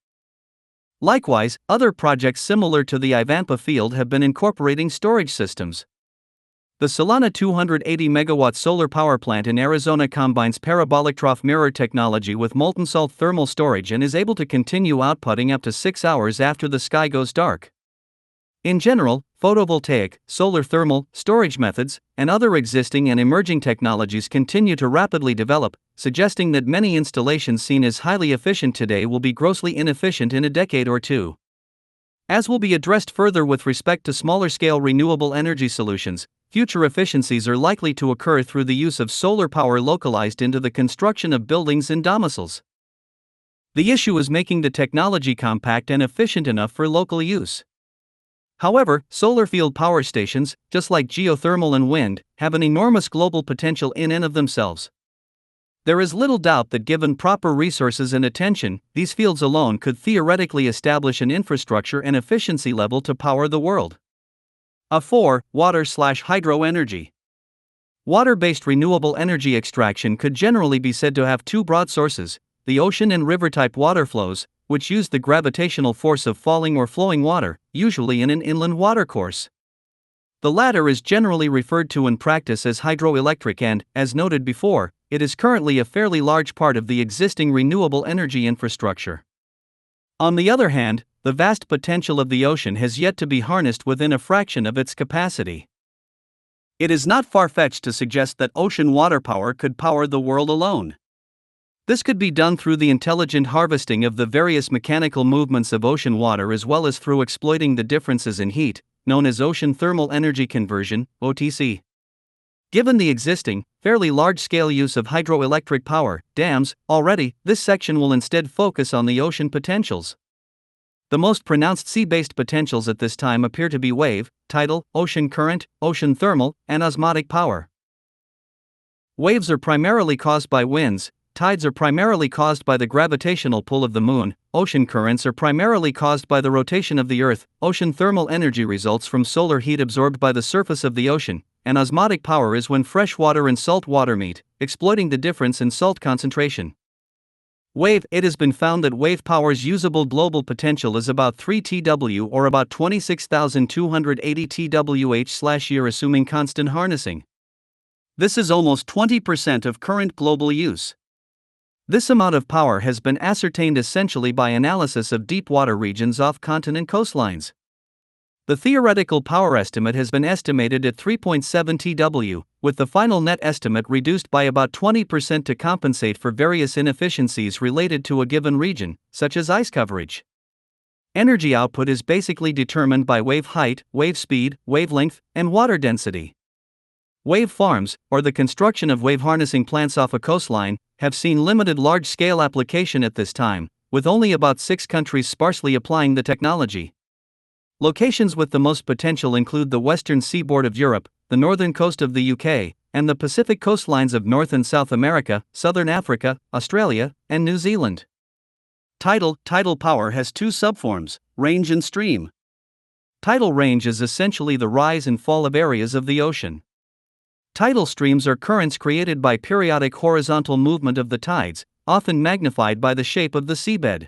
Likewise, other projects similar to the Ivampa field have been incorporating storage systems. The Solana 280 megawatt solar power plant in Arizona combines parabolic trough mirror technology with molten salt thermal storage and is able to continue outputting up to 6 hours after the sky goes dark. In general, photovoltaic, solar thermal, storage methods, and other existing and emerging technologies continue to rapidly develop, suggesting that many installations seen as highly efficient today will be grossly inefficient in a decade or two. As will be addressed further with respect to smaller-scale renewable energy solutions, future efficiencies are likely to occur through the use of solar power localized into the construction of buildings and domiciles. The issue is making the technology compact and efficient enough for local use. However, solar field power stations, just like geothermal and wind, have an enormous global potential in and of themselves. There is little doubt that given proper resources and attention, these fields alone could theoretically establish an infrastructure and efficiency level to power the world. 4. Water/hydro energy. Water-based renewable energy extraction could generally be said to have two broad sources: the ocean and river-type water flows, which use the gravitational force of falling or flowing water, usually in an inland watercourse. The latter is generally referred to in practice as hydroelectric and, as noted before, it is currently a fairly large part of the existing renewable energy infrastructure. On the other hand, the vast potential of the ocean has yet to be harnessed within a fraction of its capacity. It is not far-fetched to suggest that ocean water power could power the world alone. This could be done through the intelligent harvesting of the various mechanical movements of ocean water as well as through exploiting the differences in heat, known as ocean thermal energy conversion, OTC. Given the existing, fairly large-scale use of hydroelectric power, dams, already, this section will instead focus on the ocean potentials. The most pronounced sea-based potentials at this time appear to be wave, tidal, ocean current, ocean thermal, and osmotic power. Waves are primarily caused by winds, tides are primarily caused by the gravitational pull of the moon, ocean currents are primarily caused by the rotation of the Earth, ocean thermal energy results from solar heat absorbed by the surface of the ocean, and osmotic power is when fresh water and salt water meet, exploiting the difference in salt concentration. Wave. It has been found that wave power's usable global potential is about 3 TW or about 26,280 TWh/year assuming constant harnessing. This is almost 20% of current global use. This amount of power has been ascertained essentially by analysis of deep water regions off continent coastlines. The theoretical power estimate has been estimated at 3.7 TW, with the final net estimate reduced by about 20% to compensate for various inefficiencies related to a given region, such as ice coverage. Energy output is basically determined by wave height, wave speed, wavelength, and water density. Wave farms, or the construction of wave harnessing plants off a coastline, have seen limited large-scale application at this time, with only about 6 countries sparsely applying the technology. Locations with the most potential include the western seaboard of Europe, the northern coast of the UK, and the Pacific coastlines of North and South America, Southern Africa, Australia, and New Zealand. Tidal power has 2 subforms, range and stream. Tidal range is essentially the rise and fall of areas of the ocean. Tidal streams are currents created by periodic horizontal movement of the tides, often magnified by the shape of the seabed.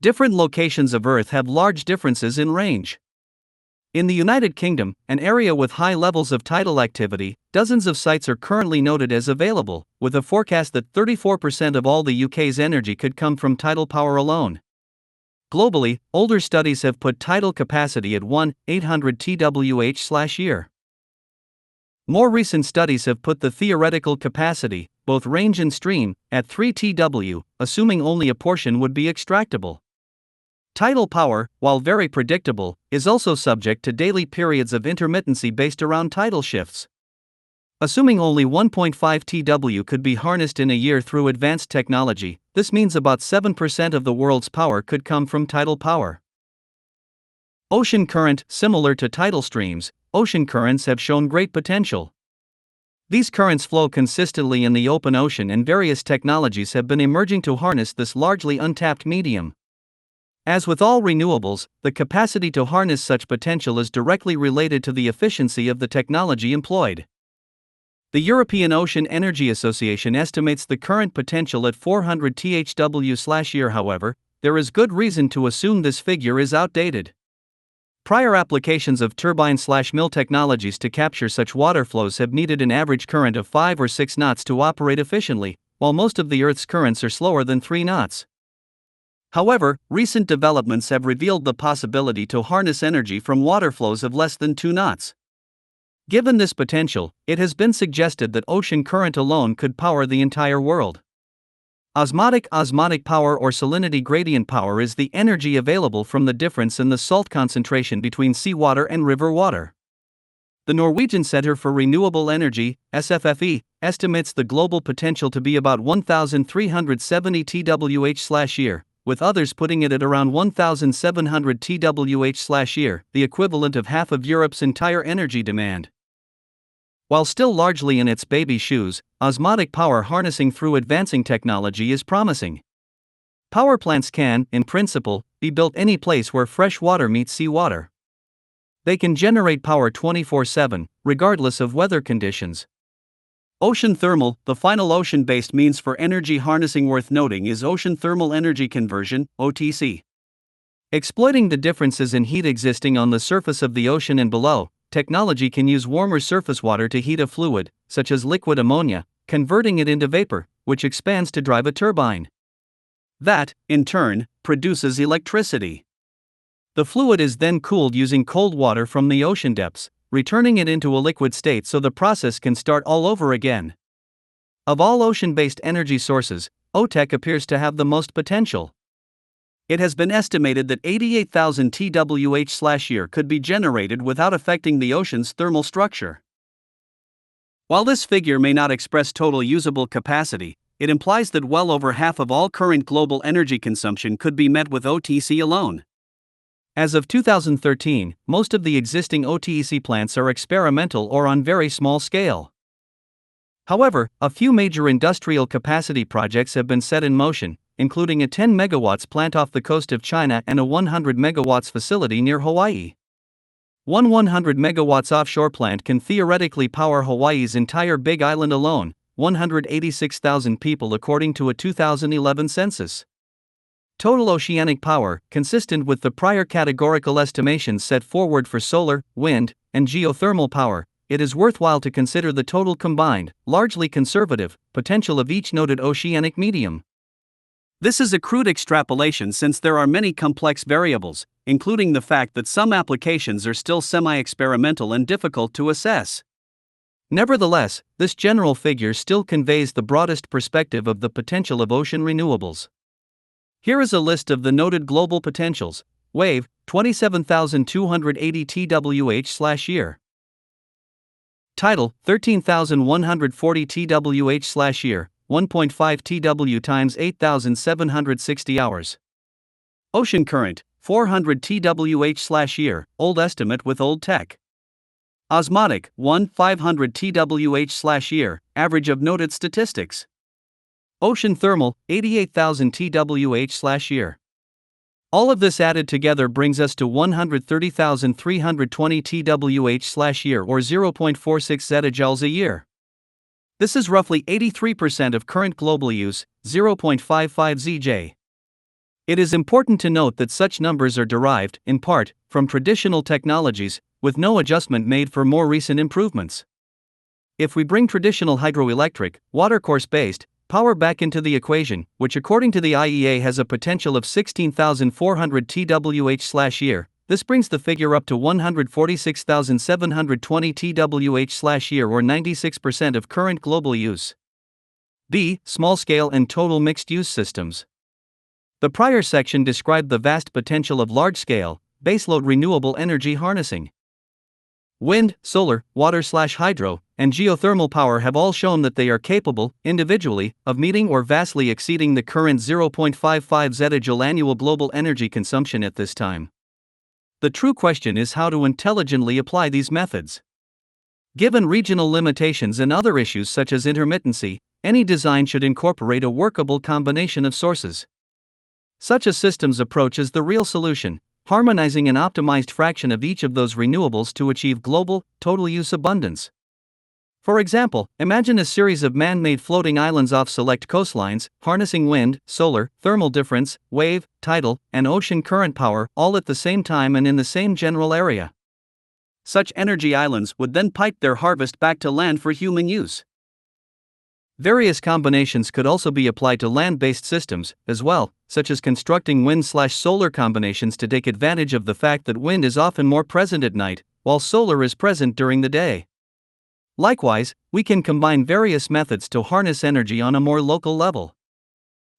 Different locations of Earth have large differences in range. In the United Kingdom, an area with high levels of tidal activity, dozens of sites are currently noted as available, with a forecast that 34% of all the UK's energy could come from tidal power alone. Globally, older studies have put tidal capacity at 1,800 TWh/year. More recent studies have put the theoretical capacity, both range and stream, at 3 TW, assuming only a portion would be extractable. Tidal power, while very predictable, is also subject to daily periods of intermittency based around tidal shifts. Assuming only 1.5 TW could be harnessed in a year through advanced technology, this means about 7% of the world's power could come from tidal power. Ocean current. Similar to tidal streams, ocean currents have shown great potential. These currents flow consistently in the open ocean, and various technologies have been emerging to harness this largely untapped medium. As with all renewables, the capacity to harness such potential is directly related to the efficiency of the technology employed. The European Ocean Energy Association estimates the current potential at 400 TWh/year. However, there is good reason to assume this figure is outdated. Prior applications of turbine/mill technologies to capture such water flows have needed an average current of 5 or 6 knots to operate efficiently, while most of the Earth's currents are slower than 3 knots. However, recent developments have revealed the possibility to harness energy from water flows of less than 2 knots. Given this potential, it has been suggested that ocean current alone could power the entire world. Osmotic power or salinity gradient power is the energy available from the difference in the salt concentration between seawater and river water. The Norwegian Center for Renewable Energy, SFFE, estimates the global potential to be about 1,370 TWh/year, with others putting it at around 1,700 TWh/year, the equivalent of half of Europe's entire energy demand. While still largely in its baby shoes, osmotic power harnessing through advancing technology is promising. Power plants can, in principle, be built any place where fresh water meets seawater. They can generate power 24/7, regardless of weather conditions. Ocean thermal. The final ocean-based means for energy harnessing worth noting is ocean thermal energy conversion, OTC. Exploiting the differences in heat existing on the surface of the ocean and below, technology can use warmer surface water to heat a fluid, such as liquid ammonia, converting it into vapor, which expands to drive a turbine. That, in turn, produces electricity. The fluid is then cooled using cold water from the ocean depths, returning it into a liquid state so the process can start all over again. Of all ocean-based energy sources, OTEC appears to have the most potential. It has been estimated that 88,000 TWh/year could be generated without affecting the ocean's thermal structure. While this figure may not express total usable capacity, it implies that well over half of all current global energy consumption could be met with OTC alone. As of 2013, most of the existing OTEC plants are experimental or on very small scale. However, a few major industrial capacity projects have been set in motion, including a 10 megawatts plant off the coast of China and a 100 megawatts facility near Hawaii. One 100 megawatts offshore plant can theoretically power Hawaii's entire Big Island alone, 186,000 people according to a 2011 census. Total oceanic power, consistent with the prior categorical estimations set forward for solar, wind, and geothermal power, it is worthwhile to consider the total combined, largely conservative, potential of each noted oceanic medium. This is a crude extrapolation since there are many complex variables, including the fact that some applications are still semi-experimental and difficult to assess. Nevertheless, this general figure still conveys the broadest perspective of the potential of ocean renewables. Here is a list of the noted global potentials. Wave, 27,280 TWh/year. Tidal, 13,140 TWh/year, 1.5 TW times 8,760 hours. Ocean current, 400 TWh/year, old estimate with old tech. Osmotic, 500 TWh/year, average of noted statistics. Ocean thermal, 88,000 TWh/year. All of this added together brings us to 130,320 TWh/year or 0.46 zettajoules a year. This is roughly 83% of current global use, 0.55 ZJ. It is important to note that such numbers are derived, in part, from traditional technologies, with no adjustment made for more recent improvements. If we bring traditional hydroelectric, watercourse-based, power back into the equation, which according to the IEA has a potential of 16,400 TWh/year, this brings the figure up to 146,720 TWh/year or 96% of current global use. B. Small-scale and total mixed-use systems. The prior section described the vast potential of large-scale, baseload renewable energy harnessing. Wind, solar, water/hydro, and geothermal power have all shown that they are capable, individually, of meeting or vastly exceeding the current 0.55 zettajoule annual global energy consumption at this time. The true question is how to intelligently apply these methods. Given regional limitations and other issues such as intermittency, any design should incorporate a workable combination of sources. Such a systems approach is the real solution, harmonizing an optimized fraction of each of those renewables to achieve global, total use abundance. For example, imagine a series of man-made floating islands off select coastlines, harnessing wind, solar, thermal difference, wave, tidal, and ocean current power all at the same time and in the same general area. Such energy islands would then pipe their harvest back to land for human use. Various combinations could also be applied to land-based systems, as well, such as constructing wind/solar combinations to take advantage of the fact that wind is often more present at night, while solar is present during the day. Likewise, we can combine various methods to harness energy on a more local level.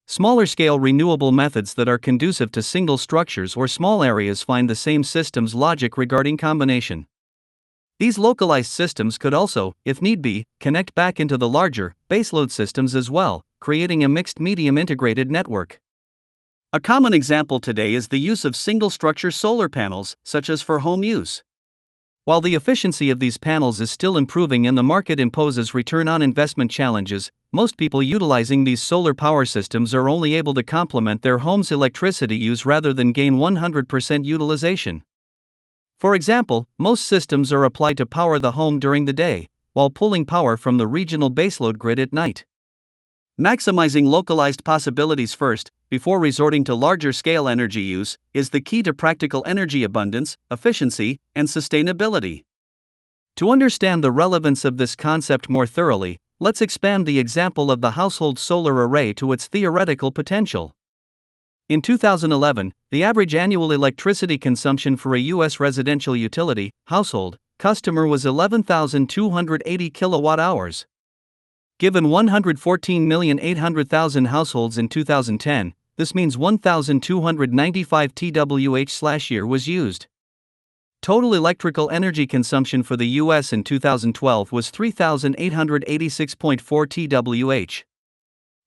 Smaller-scale renewable methods that are conducive to single structures or small areas find the same systems logic regarding combination. These localized systems could also, if need be, connect back into the larger, baseload systems as well, creating a mixed-medium integrated network. A common example today is the use of single-structure solar panels, such as for home use. While the efficiency of these panels is still improving and the market imposes return on investment challenges, most people utilizing these solar power systems are only able to complement their home's electricity use rather than gain 100% utilization. For example, most systems are applied to power the home during the day, while pulling power from the regional baseload grid at night. Maximizing localized possibilities first, before resorting to larger-scale energy use, is the key to practical energy abundance, efficiency, and sustainability. To understand the relevance of this concept more thoroughly, let's expand the example of the household solar array to its theoretical potential. In 2011, the average annual electricity consumption for a U.S. residential utility household customer was 11,280 kilowatt-hours. Given 114,800,000 households in 2010, this means 1,295 TWh/year was used. Total electrical energy consumption for the U.S. in 2012 was 3,886.4 TWh.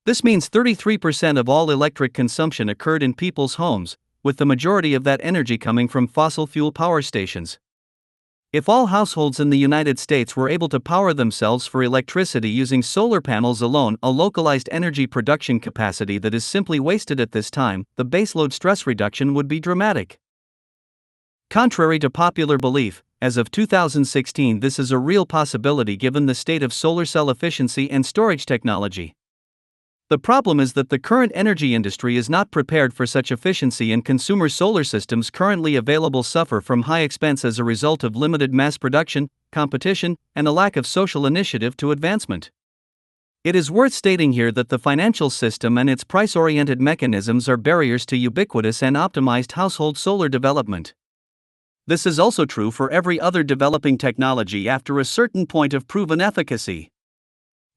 This means 33% of all electric consumption occurred in people's homes, with the majority of that energy coming from fossil fuel power stations. If all households in the United States were able to power themselves for electricity using solar panels alone, a localized energy production capacity that is simply wasted at this time, the baseload stress reduction would be dramatic. Contrary to popular belief, as of 2016, this is a real possibility given the state of solar cell efficiency and storage technology. The problem is that the current energy industry is not prepared for such efficiency, and consumer solar systems currently available suffer from high expense as a result of limited mass production, competition, and a lack of social initiative to advancement. It is worth stating here that the financial system and its price-oriented mechanisms are barriers to ubiquitous and optimized household solar development. This is also true for every other developing technology after a certain point of proven efficacy.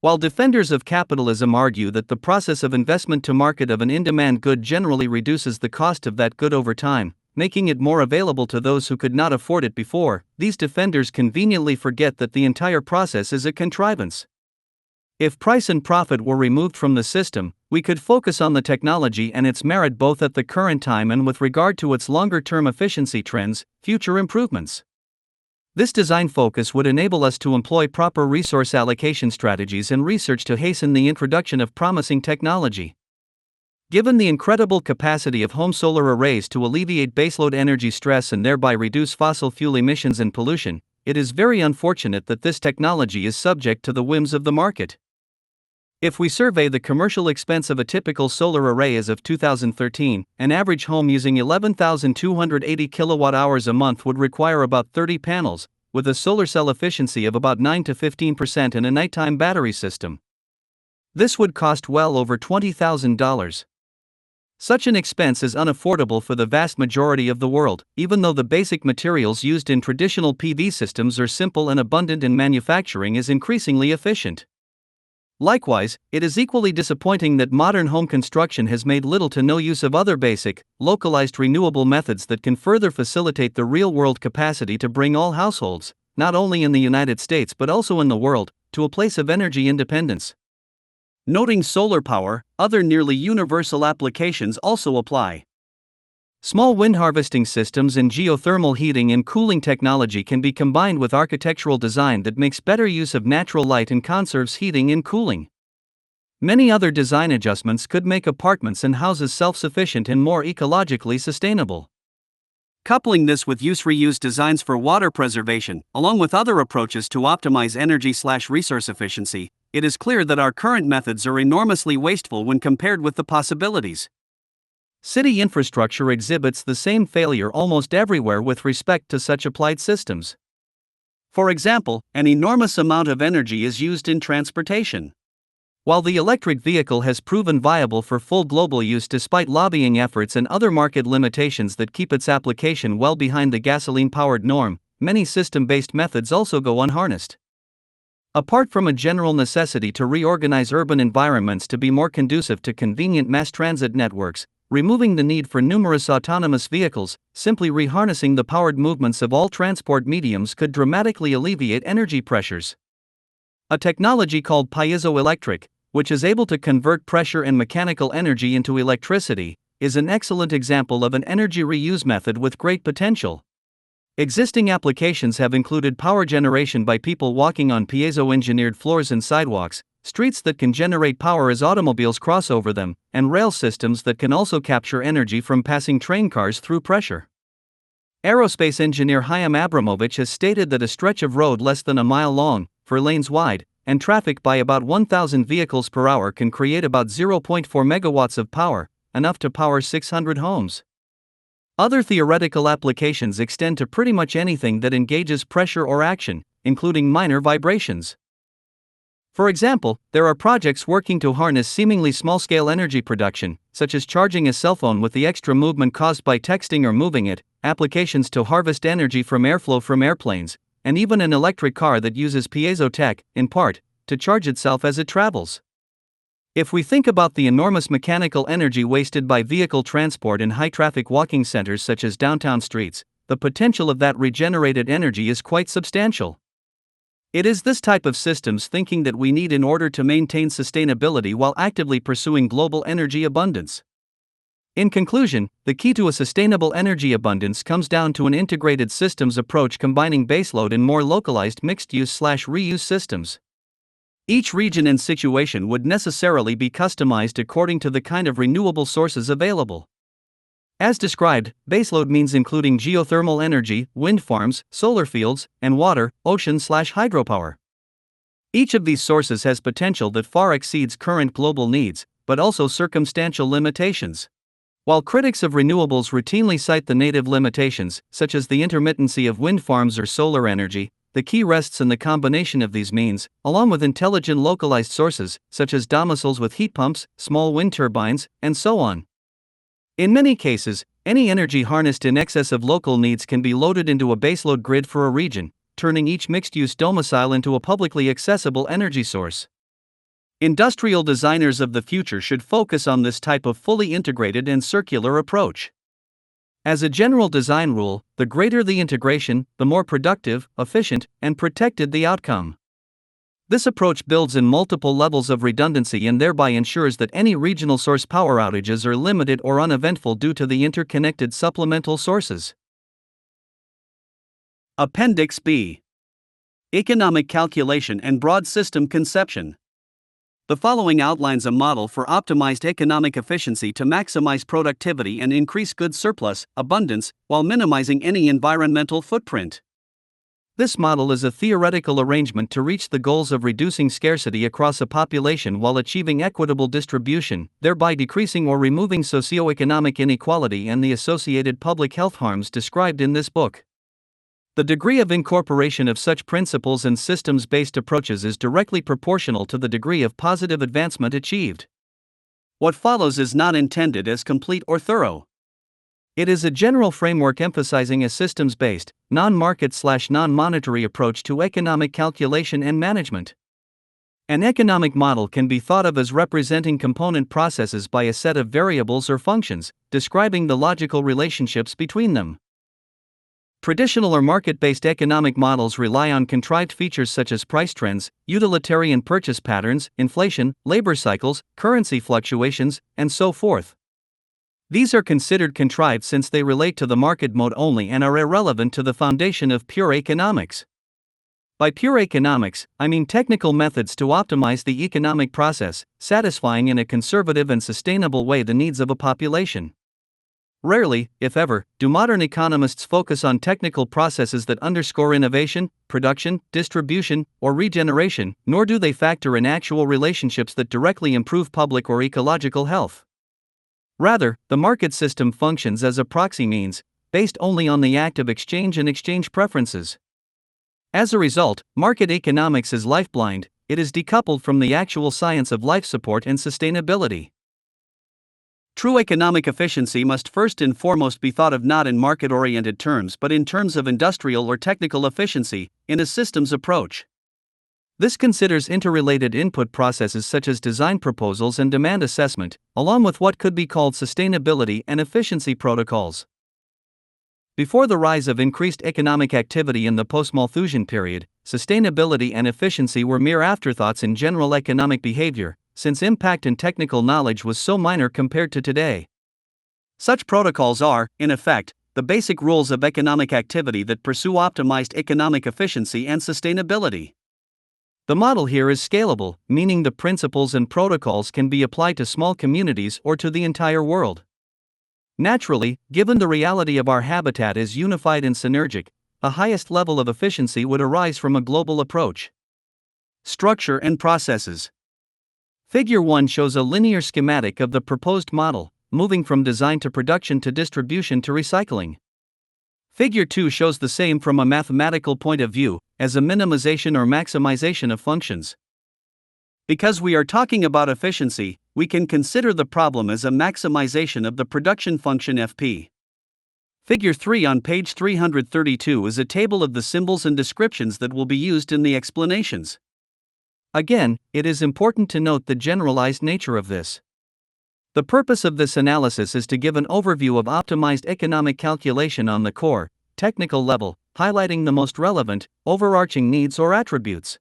While defenders of capitalism argue that the process of investment to market of an in-demand good generally reduces the cost of that good over time, making it more available to those who could not afford it before, these defenders conveniently forget that the entire process is a contrivance. If price and profit were removed from the system, we could focus on the technology and its merit both at the current time and with regard to its longer-term efficiency trends, future improvements. This design focus would enable us to employ proper resource allocation strategies and research to hasten the introduction of promising technology. Given the incredible capacity of home solar arrays to alleviate baseload energy stress and thereby reduce fossil fuel emissions and pollution, it is very unfortunate that this technology is subject to the whims of the market. If we survey the commercial expense of a typical solar array as of 2013, an average home using 11,280 kilowatt-hours a month would require about 30 panels, with a solar cell efficiency of about 9 to 15% and a nighttime battery system. This would cost well over $20,000. Such an expense is unaffordable for the vast majority of the world, even though the basic materials used in traditional PV systems are simple and abundant and manufacturing is increasingly efficient. Likewise, it is equally disappointing that modern home construction has made little to no use of other basic, localized renewable methods that can further facilitate the real-world capacity to bring all households, not only in the United States but also in the world, to a place of energy independence. Noting solar power, other nearly universal applications also apply. Small wind harvesting systems and geothermal heating and cooling technology can be combined with architectural design that makes better use of natural light and conserves heating and cooling. Many other design adjustments could make apartments and houses self-sufficient and more ecologically sustainable. Coupling this with use-reuse designs for water preservation, along with other approaches to optimize energy/resource efficiency, it is clear that our current methods are enormously wasteful when compared with the possibilities. City infrastructure exhibits the same failure almost everywhere with respect to such applied systems. For example, an enormous amount of energy is used in transportation. While the electric vehicle has proven viable for full global use despite lobbying efforts and other market limitations that keep its application well behind the gasoline-powered norm, many system-based methods also go unharnessed. Apart from a general necessity to reorganize urban environments to be more conducive to convenient mass transit networks, removing the need for numerous autonomous vehicles, simply reharnessing the powered movements of all transport mediums could dramatically alleviate energy pressures. A technology called piezoelectric, which is able to convert pressure and mechanical energy into electricity, is an excellent example of an energy reuse method with great potential. Existing applications have included power generation by people walking on piezo-engineered floors and sidewalks, streets that can generate power as automobiles cross over them, and rail systems that can also capture energy from passing train cars through pressure. Aerospace engineer Chaim Abramovich has stated that a stretch of road less than a mile long, 4 lanes wide, and traffic by about 1,000 vehicles per hour can create about 0.4 megawatts of power, enough to power 600 homes. Other theoretical applications extend to pretty much anything that engages pressure or action, including minor vibrations. For example, there are projects working to harness seemingly small-scale energy production, such as charging a cell phone with the extra movement caused by texting or moving it, applications to harvest energy from airflow from airplanes, and even an electric car that uses piezo tech, in part, to charge itself as it travels. If we think about the enormous mechanical energy wasted by vehicle transport in high-traffic walking centers such as downtown streets, the potential of that regenerated energy is quite substantial. It is this type of systems thinking that we need in order to maintain sustainability while actively pursuing global energy abundance. In conclusion, the key to a sustainable energy abundance comes down to an integrated systems approach combining baseload and more localized mixed-use/reuse systems. Each region and situation would necessarily be customized according to the kind of renewable sources available. As described, baseload means including geothermal energy, wind farms, solar fields, and water, ocean/hydropower. Each of these sources has potential that far exceeds current global needs, but also circumstantial limitations. While critics of renewables routinely cite the native limitations, such as the intermittency of wind farms or solar energy, the key rests in the combination of these means, along with intelligent localized sources, such as domiciles with heat pumps, small wind turbines, and so on. In many cases, any energy harnessed in excess of local needs can be loaded into a baseload grid for a region, turning each mixed-use domicile into a publicly accessible energy source. Industrial designers of the future should focus on this type of fully integrated and circular approach. As a general design rule, the greater the integration, the more productive, efficient, and protected the outcome. This approach builds in multiple levels of redundancy and thereby ensures that any regional source power outages are limited or uneventful due to the interconnected supplemental sources. Appendix B. Economic Calculation and Broad System Conception. The following outlines a model for optimized economic efficiency to maximize productivity and increase goods surplus, abundance, while minimizing any environmental footprint. This model is a theoretical arrangement to reach the goals of reducing scarcity across a population while achieving equitable distribution, thereby decreasing or removing socioeconomic inequality and the associated public health harms described in this book. The degree of incorporation of such principles and systems-based approaches is directly proportional to the degree of positive advancement achieved. What follows is not intended as complete or thorough. It is a general framework emphasizing a systems-based, non-market/non-monetary approach to economic calculation and management. An economic model can be thought of as representing component processes by a set of variables or functions, describing the logical relationships between them. Traditional or market-based economic models rely on contrived features such as price trends, utilitarian purchase patterns, inflation, labor cycles, currency fluctuations, and so forth. These are considered contrived since they relate to the market mode only and are irrelevant to the foundation of pure economics. By pure economics, I mean technical methods to optimize the economic process, satisfying in a conservative and sustainable way the needs of a population. Rarely, if ever, do modern economists focus on technical processes that underscore innovation, production, distribution, or regeneration, nor do they factor in actual relationships that directly improve public or ecological health. Rather, the market system functions as a proxy means, based only on the act of exchange and exchange preferences. As a result, market economics is life-blind, it is decoupled from the actual science of life support and sustainability. True economic efficiency must first and foremost be thought of not in market-oriented terms but in terms of industrial or technical efficiency, in a systems approach. This considers interrelated input processes such as design proposals and demand assessment, along with what could be called sustainability and efficiency protocols. Before the rise of increased economic activity in the post-Malthusian period, sustainability and efficiency were mere afterthoughts in general economic behavior, since impact and technical knowledge was so minor compared to today. Such protocols are, in effect, the basic rules of economic activity that pursue optimized economic efficiency and sustainability. The model here is scalable, meaning the principles and protocols can be applied to small communities or to the entire world. Naturally, given the reality of our habitat is unified and synergic, the highest level of efficiency would arise from a global approach. Structure and processes. Figure 1 shows a linear schematic of the proposed model, moving from design to production to distribution to recycling. Figure 2 shows the same from a mathematical point of view, as a minimization or maximization of functions. Because we are talking about efficiency, we can consider the problem as a maximization of the production function Fp. Figure 3 on page 332 is a table of the symbols and descriptions that will be used in the explanations. Again, it is important to note the generalized nature of this. The purpose of this analysis is to give an overview of optimized economic calculation on the core, technical level, highlighting the most relevant, overarching needs or attributes.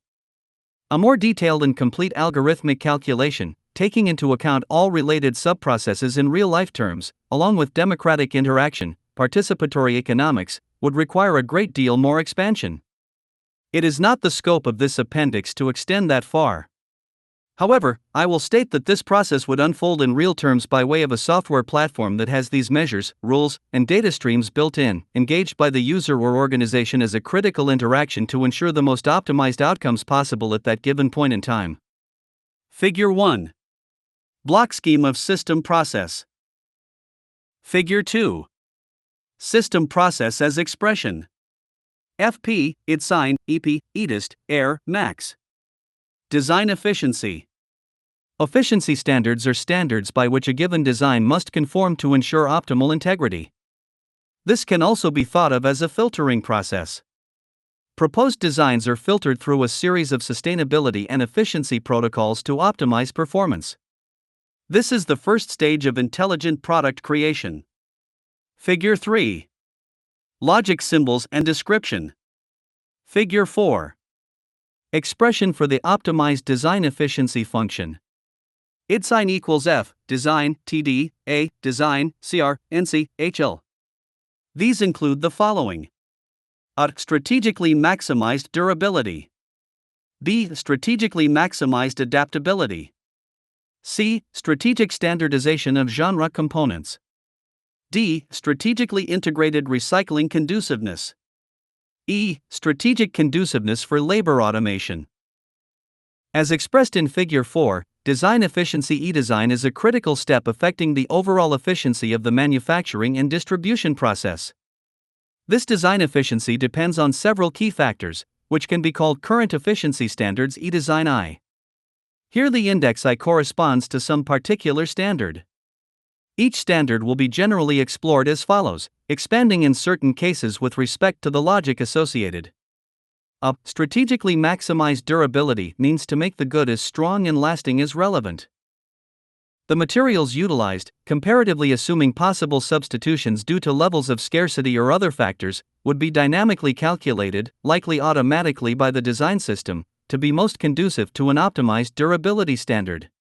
A more detailed and complete algorithmic calculation, taking into account all related subprocesses in real-life terms, along with democratic interaction, participatory economics, would require a great deal more expansion. It is not the scope of this appendix to extend that far. However, I will state that this process would unfold in real terms by way of a software platform that has these measures, rules, and data streams built in, engaged by the user or organization as a critical interaction to ensure the most optimized outcomes possible at that given point in time. Figure 1. Block scheme of system process. Figure 2. System process as expression. FP, id sign, EP, edist, air, max. Design efficiency. Efficiency standards are standards by which a given design must conform to ensure optimal integrity. This can also be thought of as a filtering process. Proposed designs are filtered through a series of sustainability and efficiency protocols to optimize performance. This is the first stage of intelligent product creation. Figure 3. Logic symbols and description. Figure 4. Expression for the optimized design efficiency function. Id sign equals F, design, TD, A, design, CR, NC, HL. These include the following. A. Strategically maximized durability. B. Strategically maximized adaptability. C. Strategic standardization of genre components. D. Strategically integrated recycling conduciveness. E. Strategic conduciveness for labor automation. As expressed in Figure 4, design efficiency e-design is a critical step affecting the overall efficiency of the manufacturing and distribution process. This design efficiency depends on several key factors, which can be called current efficiency standards e-design I. Here the index I corresponds to some particular standard. Each standard will be generally explored as follows, expanding in certain cases with respect to the logic associated. A. Strategically maximized durability means to make the good as strong and lasting as relevant. The materials utilized, comparatively assuming possible substitutions due to levels of scarcity or other factors, would be dynamically calculated, likely automatically by the design system, to be most conducive to an optimized durability standard.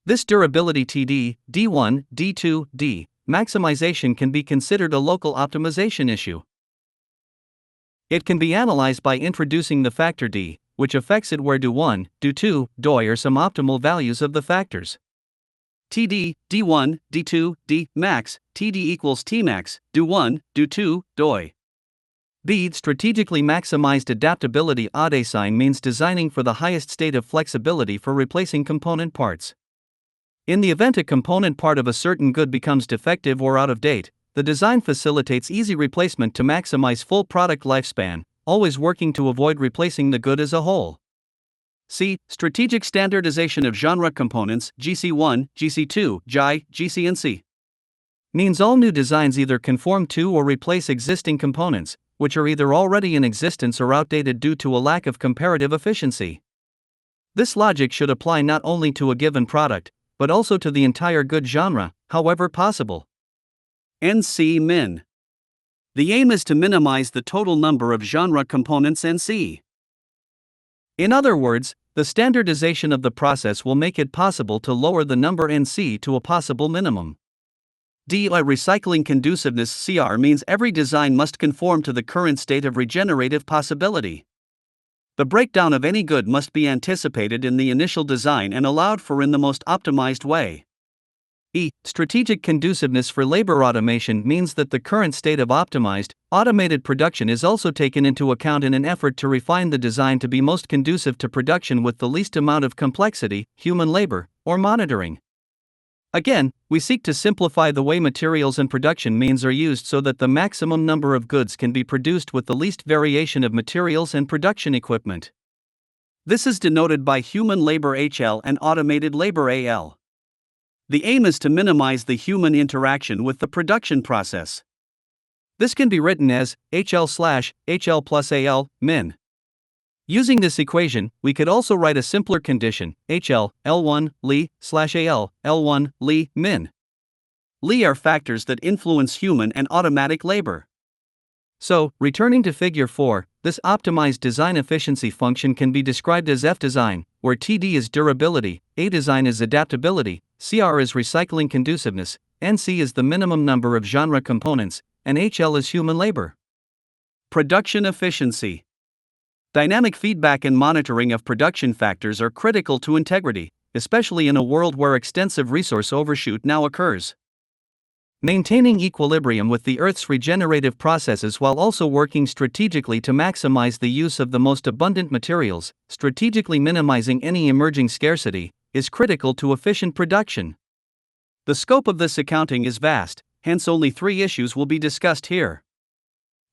This durability TD, D1, D2, D, maximization can be considered a local optimization issue. It can be analyzed by introducing the factor D, which affects it where do1, do2, doi are some optimal values of the factors. TD, D1, D2, D, max, TD equals Tmax, do1, do2, doi. B. Strategically maximized adaptability ADE sign means designing for the highest state of flexibility for replacing component parts. In the event a component part of a certain good becomes defective or out of date, the design facilitates easy replacement to maximize full product lifespan, always working to avoid replacing the good as a whole. C. Strategic standardization of genre components GC1, GC2, GI, GC&C. Means all new designs either conform to or replace existing components, which are either already in existence or outdated due to a lack of comparative efficiency. This logic should apply not only to a given product, but also to the entire good genre, however possible. NC-min. The aim is to minimize the total number of genre components NC. In other words, the standardization of the process will make it possible to lower the number NC to a possible minimum. D. Recycling conduciveness CR means every design must conform to the current state of regenerative possibility. The breakdown of any good must be anticipated in the initial design and allowed for in the most optimized way. E. Strategic conduciveness for labor automation means that the current state of optimized, automated production is also taken into account in an effort to refine the design to be most conducive to production with the least amount of complexity, human labor, or monitoring. Again, we seek to simplify the way materials and production means are used so that the maximum number of goods can be produced with the least variation of materials and production equipment. This is denoted by human labor HL and automated labor AL. The aim is to minimize the human interaction with the production process. This can be written as HL/HL plus AL, min. Using this equation, we could also write a simpler condition, HL, L1, Li/AL, L1, Li, min. Li are factors that influence human and automatic labor. So, returning to Figure 4, This optimized design efficiency function can be described as F-design, where TD is durability, A-design is adaptability, CR is recycling conduciveness, NC is the minimum number of genre components, and HL is human labor. Production efficiency. Dynamic feedback and monitoring of production factors are critical to integrity, especially in a world where extensive resource overshoot now occurs. Maintaining equilibrium with the Earth's regenerative processes while also working strategically to maximize the use of the most abundant materials, strategically minimizing any emerging scarcity, is critical to efficient production. The scope of this accounting is vast, hence only 3 issues will be discussed here.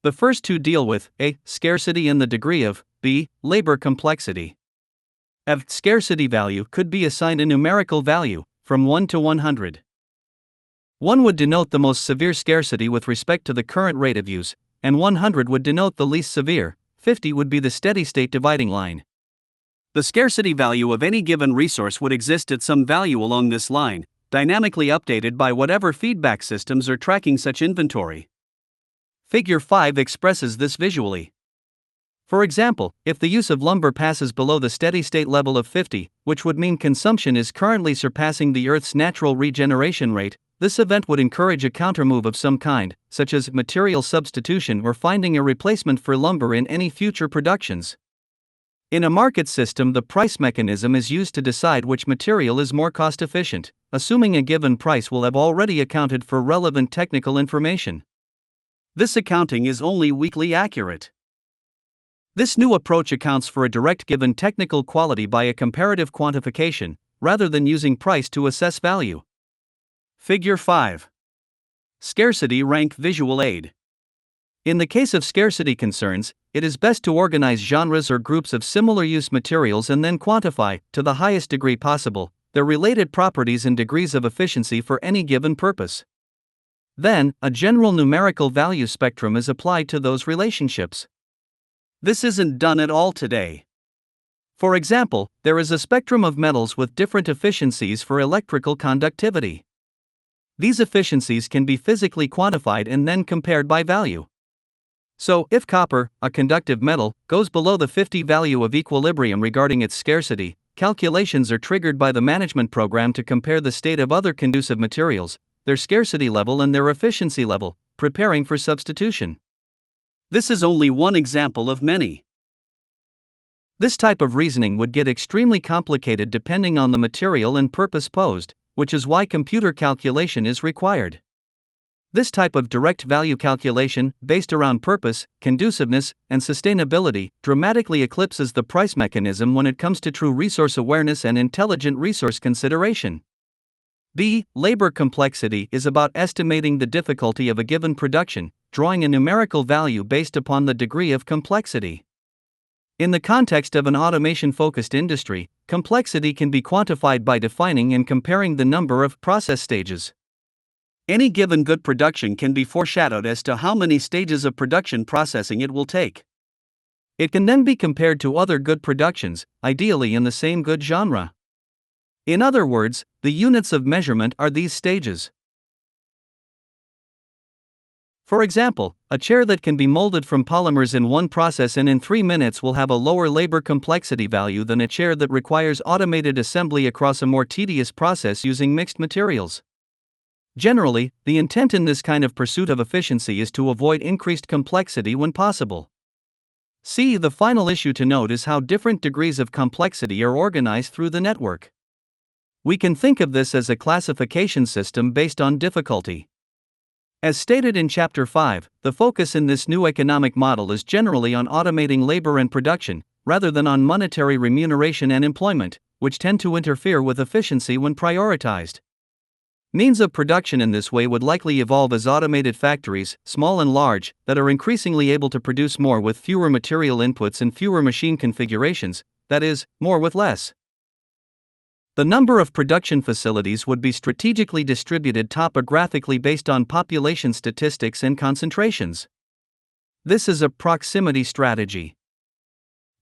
The first 2 deal with A. Scarcity and the degree of B. Labor complexity. F. Scarcity value could be assigned a numerical value, from 1 to 100. 1 would denote the most severe scarcity with respect to the current rate of use, and 100 would denote the least severe, 50 would be the steady-state dividing line. The scarcity value of any given resource would exist at some value along this line, dynamically updated by whatever feedback systems are tracking such inventory. Figure 5 expresses this visually. For example, if the use of lumber passes below the steady-state level of 50, which would mean consumption is currently surpassing the Earth's natural regeneration rate, this event would encourage a countermove of some kind, such as material substitution or finding a replacement for lumber in any future productions. In a market system, the price mechanism is used to decide which material is more cost-efficient, assuming a given price will have already accounted for relevant technical information. This accounting is only weakly accurate. This new approach accounts for a direct given technical quality by a comparative quantification, rather than using price to assess value. Figure 5. Scarcity rank visual aid. In the case of scarcity concerns, it is best to organize genres or groups of similar use materials and then quantify, to the highest degree possible, their related properties and degrees of efficiency for any given purpose. Then, a general numerical value spectrum is applied to those relationships. This isn't done at all today. For example, there is a spectrum of metals with different efficiencies for electrical conductivity. These efficiencies can be physically quantified and then compared by value. So, if copper, a conductive metal, goes below the 50 value of equilibrium regarding its scarcity, calculations are triggered by the management program to compare the state of other conducive materials, their scarcity level and their efficiency level, preparing for substitution. This is only one example of many. This type of reasoning would get extremely complicated depending on the material and purpose posed, which is why computer calculation is required. This type of direct value calculation, based around purpose, conduciveness, and sustainability, dramatically eclipses the price mechanism when it comes to true resource awareness and intelligent resource consideration. B. Labor complexity is about estimating the difficulty of a given production, drawing a numerical value based upon the degree of complexity. In the context of an automation-focused industry, complexity can be quantified by defining and comparing the number of process stages. Any given good production can be foreshadowed as to how many stages of production processing it will take. It can then be compared to other good productions, ideally in the same good genre. In other words, the units of measurement are these stages. For example, a chair that can be molded from polymers in one process and in 3 minutes will have a lower labor complexity value than a chair that requires automated assembly across a more tedious process using mixed materials. Generally, the intent in this kind of pursuit of efficiency is to avoid increased complexity when possible. See, the final issue to note is how different degrees of complexity are organized through the network. We can think of this as a classification system based on difficulty. As stated in Chapter 5, the focus in this new economic model is generally on automating labor and production, rather than on monetary remuneration and employment, which tend to interfere with efficiency when prioritized. Means of production in this way would likely evolve as automated factories, small and large, that are increasingly able to produce more with fewer material inputs and fewer machine configurations, that is, more with less. The number of production facilities would be strategically distributed topographically based on population statistics and concentrations. This is a proximity strategy.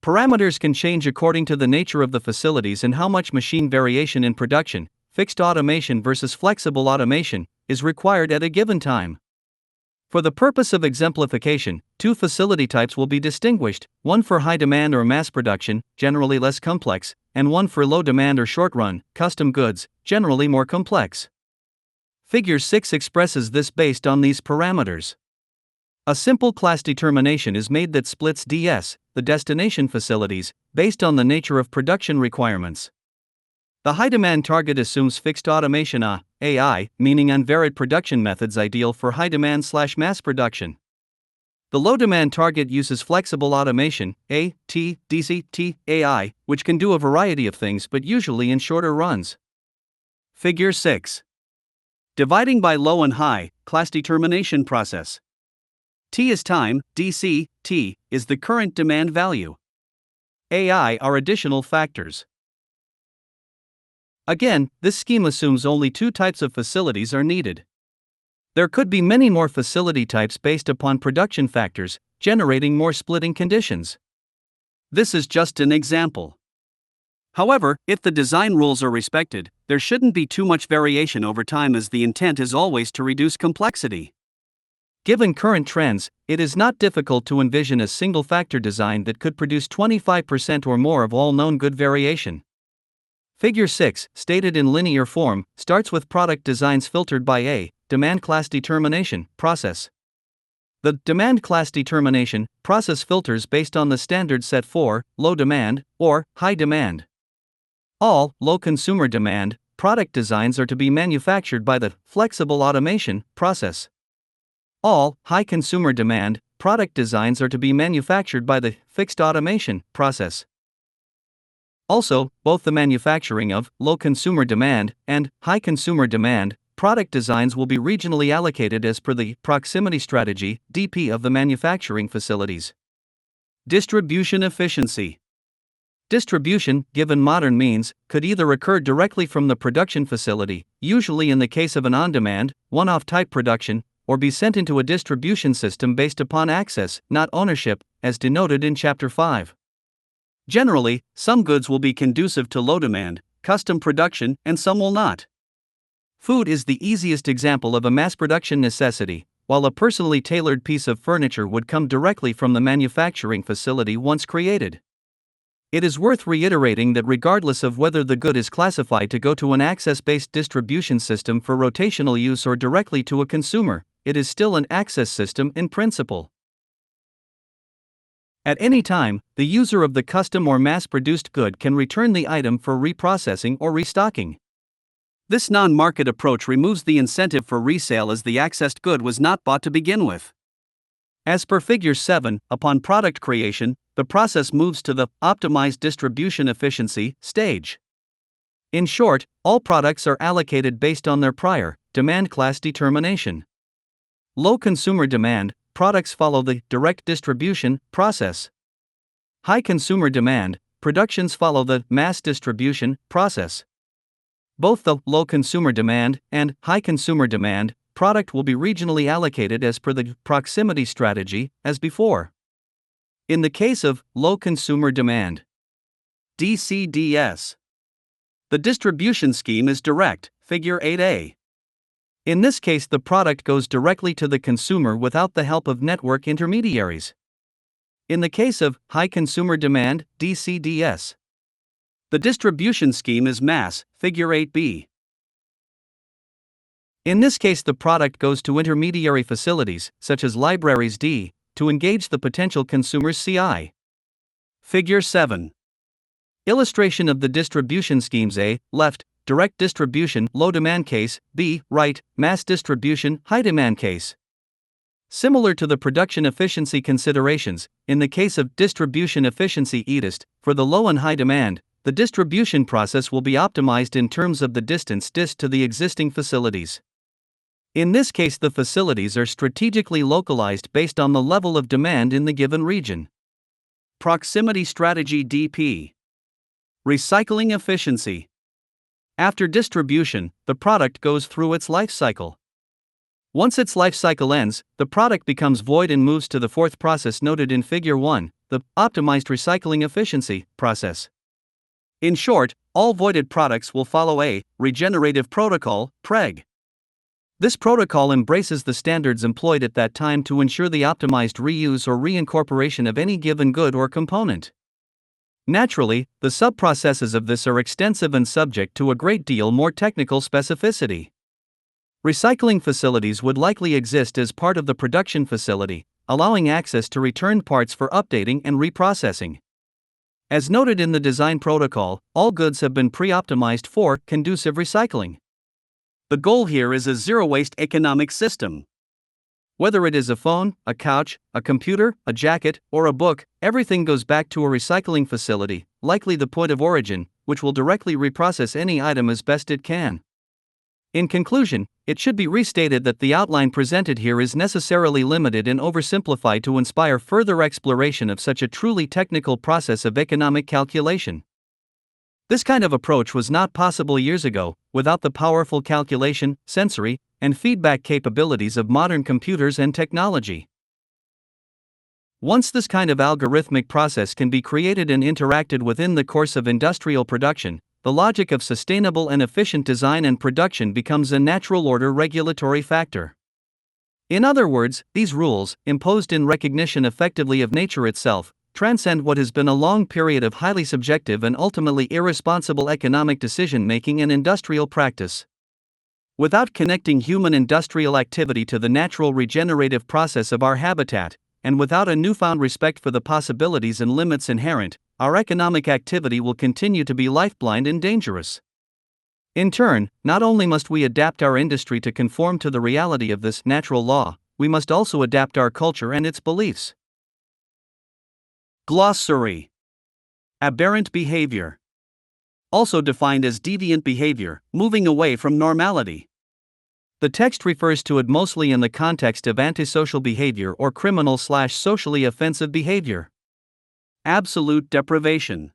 Parameters can change according to the nature of the facilities and how much machine variation in production, fixed automation versus flexible automation, is required at a given time. For the purpose of exemplification, two facility types will be distinguished, one for high demand or mass production, generally less complex, and one for low demand or short run, custom goods, generally more complex. Figure 6 expresses this based on these parameters. A simple class determination is made that splits DS, the destination facilities, based on the nature of production requirements. The high-demand target assumes fixed automation AI, meaning unvaried production methods ideal for high-demand/mass production. The low-demand target uses flexible automation DC AI, which can do a variety of things but usually in shorter runs. Figure 6. Dividing by low and high, class determination process. T is time, DC, T is the current demand value. AI are additional factors. Again, this scheme assumes only two types of facilities are needed. There could be many more facility types based upon production factors, generating more splitting conditions. This is just an example. However, if the design rules are respected, there shouldn't be too much variation over time, as the intent is always to reduce complexity. Given current trends, it is not difficult to envision a single factor design that could produce 25% or more of all known good variation. Figure 6, stated in linear form, starts with product designs filtered by a demand class determination process. The demand class determination process filters based on the standard set for low demand or high demand. All low consumer demand product designs are to be manufactured by the flexible automation process. All high consumer demand product designs are to be manufactured by the fixed automation process. Also, both the manufacturing of low consumer demand and high consumer demand product designs will be regionally allocated as per the proximity strategy (DP) of the manufacturing facilities. Distribution efficiency. Distribution, given modern means, could either occur directly from the production facility, usually in the case of an on-demand, one-off type production, or be sent into a distribution system based upon access, not ownership, as denoted in Chapter 5. Generally, some goods will be conducive to low demand, custom production, and some will not. Food is the easiest example of a mass production necessity, while a personally tailored piece of furniture would come directly from the manufacturing facility once created. It is worth reiterating that regardless of whether the good is classified to go to an access-based distribution system for rotational use or directly to a consumer, it is still an access system in principle. At any time, the user of the custom or mass-produced good can return the item for reprocessing or restocking. This non-market approach removes the incentive for resale, as the accessed good was not bought to begin with. As per Figure 7, upon product creation, the process moves to the optimized distribution efficiency stage. In short, all products are allocated based on their prior demand class determination. Low consumer demand products follow the direct distribution process. High consumer demand productions follow the mass distribution process. Both the low consumer demand and high consumer demand product will be regionally allocated as per the proximity strategy, as before. In the case of low consumer demand DCDS, the distribution scheme is direct, Figure 8a. In this case, the product goes directly to the consumer without the help of network intermediaries. In the case of high consumer demand DCDS, the distribution scheme is mass, Figure 8b. In this case, the product goes to intermediary facilities, such as libraries D, to engage the potential consumer's CI. Figure 7. Illustration of the distribution schemes: A, left, direct distribution, low demand case; B, right, mass distribution, high demand case. Similar to the production efficiency considerations, in the case of distribution efficiency EDIST, for the low and high demand, the distribution process will be optimized in terms of the distance DIST to the existing facilities. In this case, the facilities are strategically localized based on the level of demand in the given region. Proximity strategy DP. Recycling efficiency. After distribution, the product goes through its life cycle. Once its life cycle ends, the product becomes void and moves to the fourth process noted in Figure 1, the optimized recycling efficiency process. In short, all voided products will follow a regenerative protocol, PREG. This protocol embraces the standards employed at that time to ensure the optimized reuse or reincorporation of any given good or component. Naturally, the sub-processes of this are extensive and subject to a great deal more technical specificity. Recycling facilities would likely exist as part of the production facility, allowing access to returned parts for updating and reprocessing. As noted in the design protocol, all goods have been pre-optimized for conducive recycling. The goal here is a zero-waste economic system. Whether it is a phone, a couch, a computer, a jacket, or a book, everything goes back to a recycling facility, likely the point of origin, which will directly reprocess any item as best it can. In conclusion, it should be restated that the outline presented here is necessarily limited and oversimplified to inspire further exploration of such a truly technical process of economic calculation. This kind of approach was not possible years ago, without the powerful calculation, sensory, and feedback capabilities of modern computers and technology. Once this kind of algorithmic process can be created and interacted within the course of industrial production, the logic of sustainable and efficient design and production becomes a natural order regulatory factor. In other words, these rules, imposed in recognition effectively of nature itself, transcend what has been a long period of highly subjective and ultimately irresponsible economic decision-making and industrial practice. Without connecting human industrial activity to the natural regenerative process of our habitat, and without a newfound respect for the possibilities and limits inherent, our economic activity will continue to be life-blind and dangerous. In turn, not only must we adapt our industry to conform to the reality of this natural law, we must also adapt our culture and its beliefs. Glossary. Aberrant behavior. Also defined as deviant behavior, moving away from normality. The text refers to it mostly in the context of antisocial behavior or criminal/socially offensive behavior. Absolute deprivation.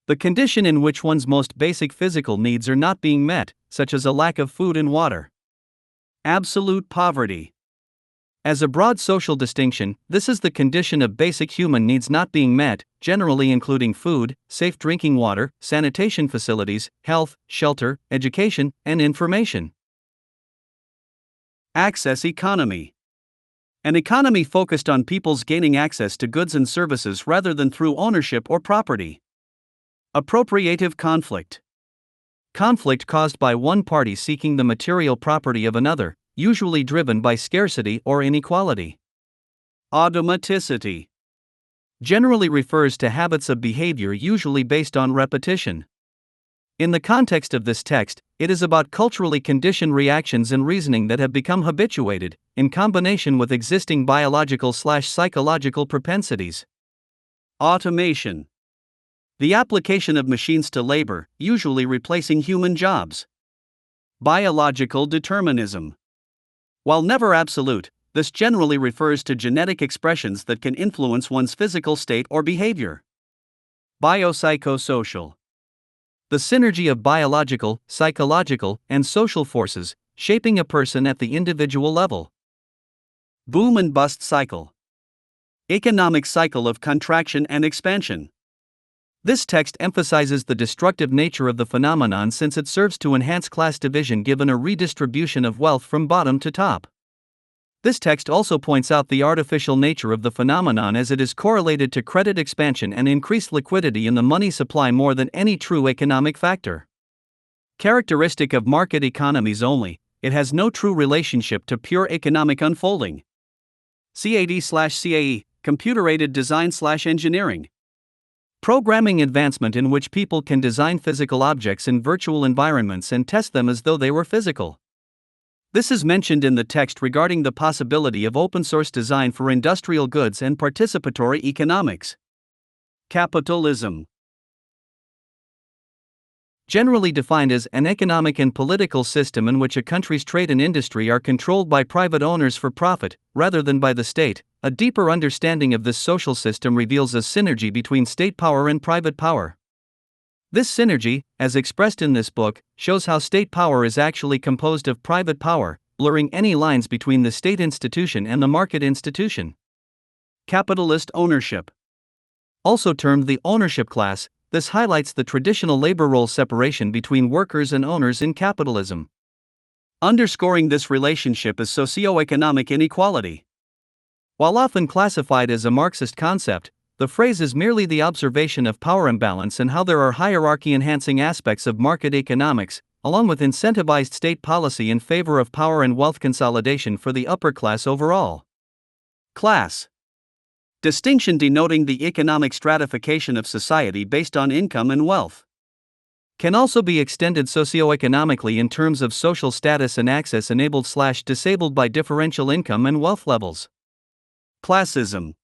The condition in which one's most basic physical needs are not being met, such as a lack of food and water. Absolute poverty. As a broad social distinction, this is the condition of basic human needs not being met, generally including food, safe drinking water, sanitation facilities, health, shelter, education, and information. Access economy. An economy focused on people's gaining access to goods and services rather than through ownership or property. Appropriative conflict. Conflict caused by one party seeking the material property of another, usually driven by scarcity or inequality. Automaticity. Generally refers to habits of behavior usually based on repetition. In the context of this text, it is about culturally conditioned reactions and reasoning that have become habituated, in combination with existing biological/psychological propensities. Automation. The application of machines to labor, usually replacing human jobs. Biological determinism. While never absolute, this generally refers to genetic expressions that can influence one's physical state or behavior. Biopsychosocial. The synergy of biological, psychological, and social forces, shaping a person at the individual level. Boom and bust cycle. Economic cycle of contraction and expansion. This text emphasizes the destructive nature of the phenomenon since it serves to enhance class division given a redistribution of wealth from bottom to top. This text also points out the artificial nature of the phenomenon as it is correlated to credit expansion and increased liquidity in the money supply more than any true economic factor. Characteristic of market economies only, it has no true relationship to pure economic unfolding. CAD/CAE, computer-aided design/engineering. Programming advancement in which people can design physical objects in virtual environments and test them as though they were physical. This is mentioned in the text regarding the possibility of open-source design for industrial goods and participatory economics. Capitalism. Generally defined as an economic and political system in which a country's trade and industry are controlled by private owners for profit, rather than by the state. A deeper understanding of this social system reveals a synergy between state power and private power. This synergy, as expressed in this book, shows how state power is actually composed of private power, blurring any lines between the state institution and the market institution. Capitalist ownership. Also termed the ownership class, this highlights the traditional labor role separation between workers and owners in capitalism. Underscoring this relationship is socioeconomic inequality. While often classified as a Marxist concept, the phrase is merely the observation of power imbalance and how there are hierarchy-enhancing aspects of market economics, along with incentivized state policy in favor of power and wealth consolidation for the upper class overall. Class. Distinction denoting the economic stratification of society based on income and wealth. Can also be extended socioeconomically in terms of social status and access enabled/disabled by differential income and wealth levels. Classism.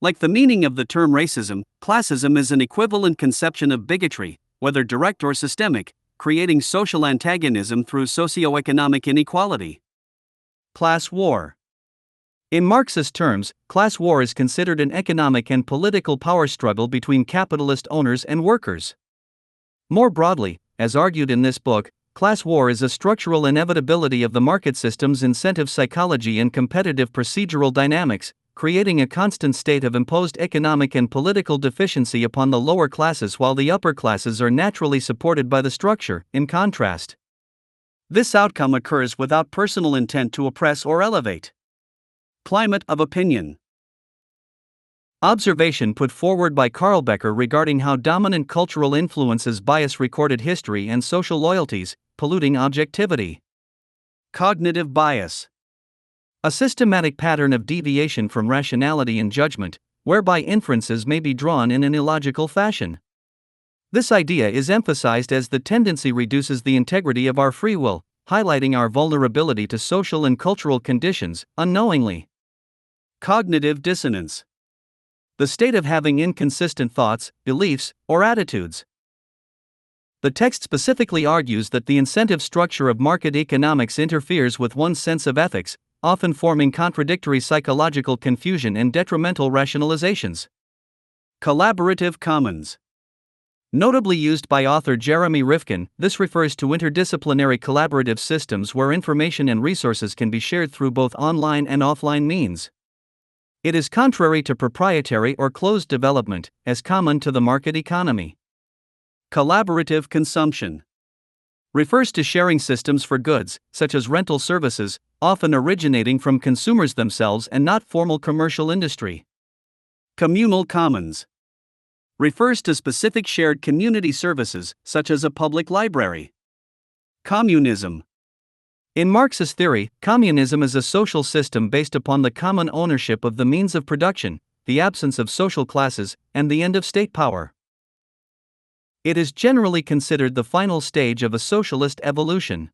Like the meaning of the term racism, classism is an equivalent conception of bigotry, whether direct or systemic, creating social antagonism through socioeconomic inequality. Class war. In Marxist terms, class war is considered an economic and political power struggle between capitalist owners and workers. More broadly, as argued in this book, class war is a structural inevitability of the market system's incentive psychology and competitive procedural dynamics, creating a constant state of imposed economic and political deficiency upon the lower classes while the upper classes are naturally supported by the structure. In contrast, this outcome occurs without personal intent to oppress or elevate. Climate of opinion. Observation put forward by Carl Becker regarding how dominant cultural influences bias recorded history and social loyalties, polluting objectivity. Cognitive bias. A systematic pattern of deviation from rationality and judgment, whereby inferences may be drawn in an illogical fashion. This idea is emphasized as the tendency reduces the integrity of our free will, highlighting our vulnerability to social and cultural conditions, unknowingly. Cognitive dissonance. The state of having inconsistent thoughts, beliefs, or attitudes. The text specifically argues that the incentive structure of market economics interferes with one's sense of ethics, often forming contradictory psychological confusion and detrimental rationalizations. Collaborative commons. Notably used by author Jeremy Rifkin, this refers to interdisciplinary collaborative systems where information and resources can be shared through both online and offline means. It is contrary to proprietary or closed development, as common to the market economy. Collaborative consumption refers to sharing systems for goods, such as rental services, often originating from consumers themselves and not formal commercial industry. Communal commons refers to specific shared community services, such as a public library. Communism. In Marxist theory, communism is a social system based upon the common ownership of the means of production, the absence of social classes, and the end of state power. It is generally considered the final stage of a socialist evolution.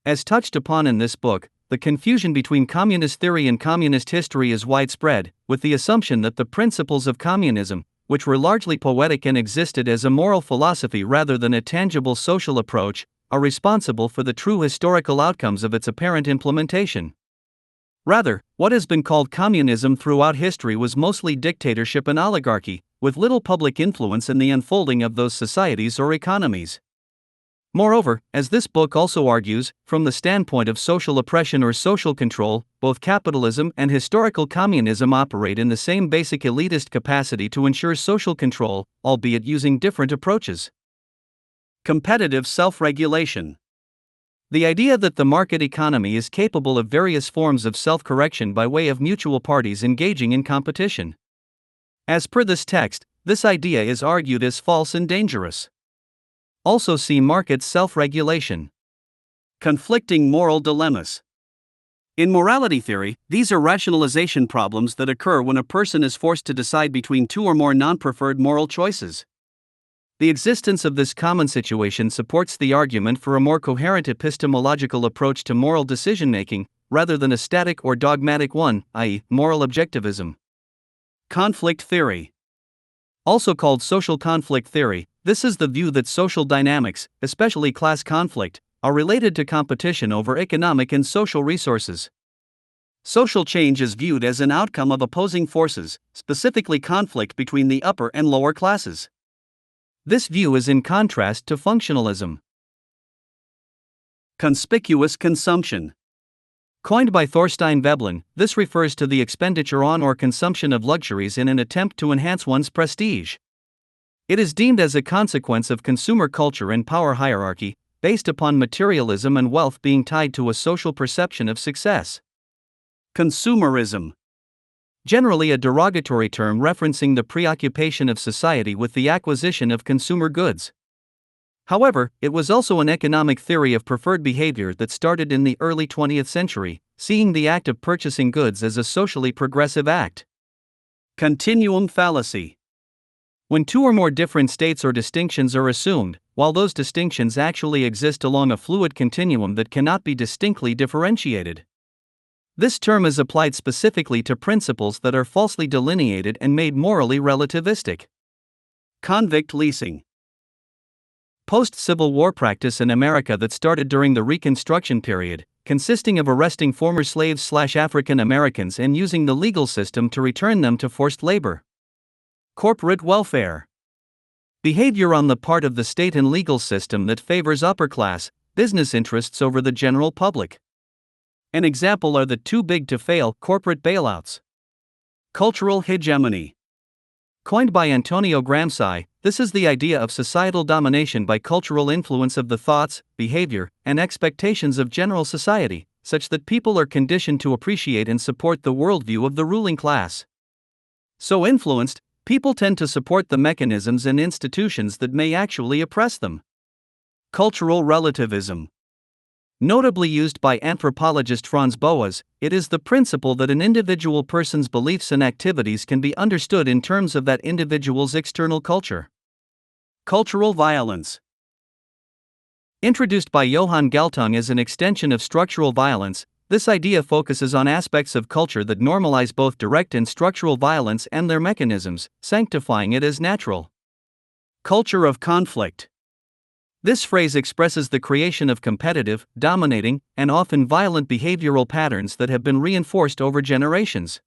As touched upon in this book, the confusion between communist theory and communist history is widespread, with the assumption that the principles of communism, which were largely poetic and existed as a moral philosophy rather than a tangible social approach, are responsible for the true historical outcomes of its apparent implementation. Rather, what has been called communism throughout history was mostly dictatorship and oligarchy, with little public influence in the unfolding of those societies or economies. Moreover, as this book also argues, from the standpoint of social oppression or social control, both capitalism and historical communism operate in the same basic elitist capacity to ensure social control, albeit using different approaches. Competitive self-regulation. The idea that the market economy is capable of various forms of self-correction by way of mutual parties engaging in competition. As per this text, this idea is argued as false and dangerous. Also see market self-regulation. Conflicting moral dilemmas. In morality theory, these are rationalization problems that occur when a person is forced to decide between two or more non-preferred moral choices. The existence of this common situation supports the argument for a more coherent epistemological approach to moral decision-making, rather than a static or dogmatic one, i.e., moral objectivism. Conflict theory. Also called social conflict theory, this is the view that social dynamics, especially class conflict, are related to competition over economic and social resources. Social change is viewed as an outcome of opposing forces, specifically conflict between the upper and lower classes. This view is in contrast to functionalism. Conspicuous consumption. Coined by Thorstein Veblen, this refers to the expenditure on or consumption of luxuries in an attempt to enhance one's prestige. It is deemed as a consequence of consumer culture and power hierarchy, based upon materialism and wealth being tied to a social perception of success. Consumerism. Generally a derogatory term referencing the preoccupation of society with the acquisition of consumer goods. However, it was also an economic theory of preferred behavior that started in the early 20th century, seeing the act of purchasing goods as a socially progressive act. Continuum fallacy. When two or more different states or distinctions are assumed, while those distinctions actually exist along a fluid continuum that cannot be distinctly differentiated. This term is applied specifically to principles that are falsely delineated and made morally relativistic. Convict leasing. Post-Civil War practice in America that started during the Reconstruction period, consisting of arresting former slaves/African Americans and using the legal system to return them to forced labor. Corporate welfare. Behavior on the part of the state and legal system that favors upper-class, business interests over the general public. An example are the too big to fail corporate bailouts. Cultural hegemony. Coined by Antonio Gramsci, this is the idea of societal domination by cultural influence of the thoughts, behavior, and expectations of general society, such that people are conditioned to appreciate and support the worldview of the ruling class. So influenced, people tend to support the mechanisms and institutions that may actually oppress them. Cultural relativism. Notably used by anthropologist Franz Boas, it is the principle that an individual person's beliefs and activities can be understood in terms of that individual's external culture. Cultural violence. Introduced by Johann Galtung as an extension of structural violence, this idea focuses on aspects of culture that normalize both direct and structural violence and their mechanisms, sanctifying it as natural. Culture of conflict. This phrase expresses the creation of competitive, dominating, and often violent behavioral patterns that have been reinforced over generations.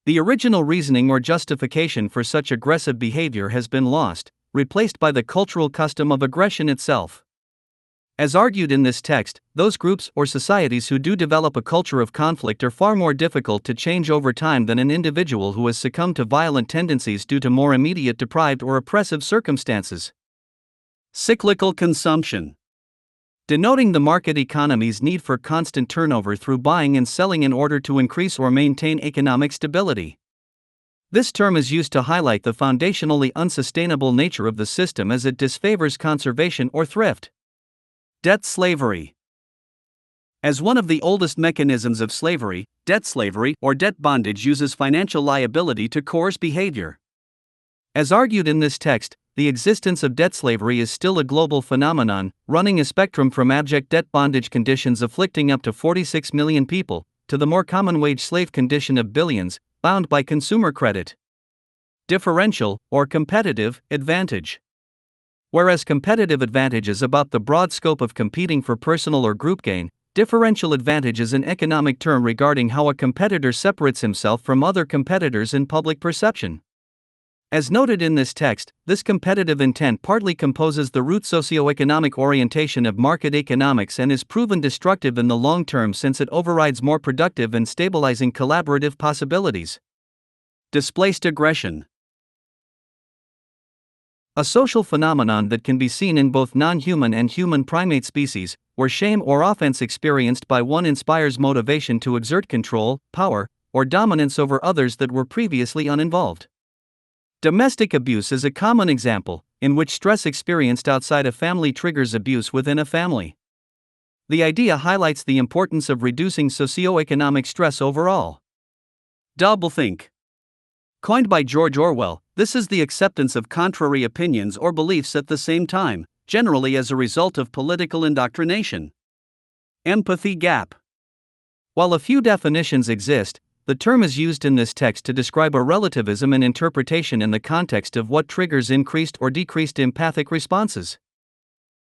The original reasoning or justification for such aggressive behavior has been lost, replaced by the cultural custom of aggression itself. As argued in this text, those groups or societies who do develop a culture of conflict are far more difficult to change over time than an individual who has succumbed to violent tendencies due to more immediate deprived or oppressive circumstances. Cyclical consumption. Denoting the market economy's need for constant turnover through buying and selling in order to increase or maintain economic stability. This term is used to highlight the foundationally unsustainable nature of the system as it disfavors conservation or thrift. Debt slavery. As one of the oldest mechanisms of slavery, debt slavery or debt bondage uses financial liability to coerce behavior. As argued in this text, the existence of debt slavery is still a global phenomenon, running a spectrum from abject debt bondage conditions afflicting up to 46 million people, to the more common wage slave condition of billions, bound by consumer credit. Differential, or competitive, advantage. Whereas competitive advantage is about the broad scope of competing for personal or group gain, differential advantage is an economic term regarding how a competitor separates himself from other competitors in public perception. As noted in this text, this competitive intent partly composes the root socioeconomic orientation of market economics and is proven destructive in the long term since it overrides more productive and stabilizing collaborative possibilities. Displaced aggression. A social phenomenon that can be seen in both non-human and human primate species, where shame or offense experienced by one inspires motivation to exert control, power, or dominance over others that were previously uninvolved. Domestic abuse is a common example, in which stress experienced outside a family triggers abuse within a family. The idea highlights the importance of reducing socioeconomic stress overall. Doublethink. Coined by George Orwell, this is the acceptance of contrary opinions or beliefs at the same time, generally as a result of political indoctrination. Empathy gap. While a few definitions exist, the term is used in this text to describe a relativism in interpretation in the context of what triggers increased or decreased empathic responses.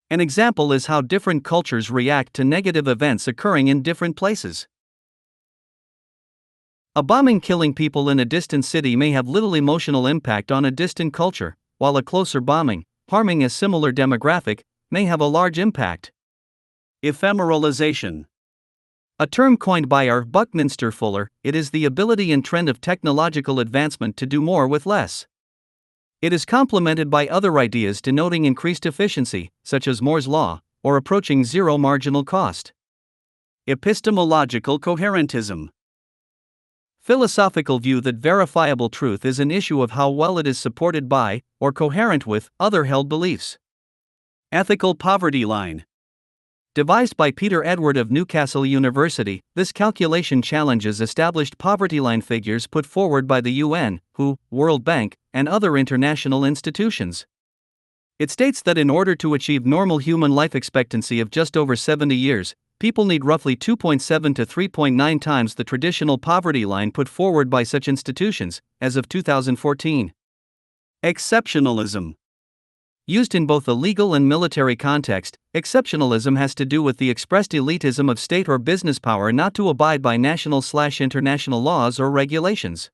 An example is how different cultures react to negative events occurring in different places. A bombing killing people in a distant city may have little emotional impact on a distant culture, while a closer bombing, harming a similar demographic, may have a large impact. Ephemeralization. A term coined by R. Buckminster Fuller, it is the ability and trend of technological advancement to do more with less. It is complemented by other ideas denoting increased efficiency, such as Moore's law, or approaching zero marginal cost. Epistemological coherentism. Philosophical view that verifiable truth is an issue of how well it is supported by, or coherent with, other held beliefs. Ethical poverty line. Devised by Peter Edward of Newcastle University, this calculation challenges established poverty line figures put forward by the UN, WHO, World Bank, and other international institutions. It states that in order to achieve normal human life expectancy of just over 70 years, people need roughly 2.7 to 3.9 times the traditional poverty line put forward by such institutions, as of 2014. Exceptionalism. Used in both the legal and military context, exceptionalism has to do with the expressed elitism of state or business power not to abide by national/international laws or regulations.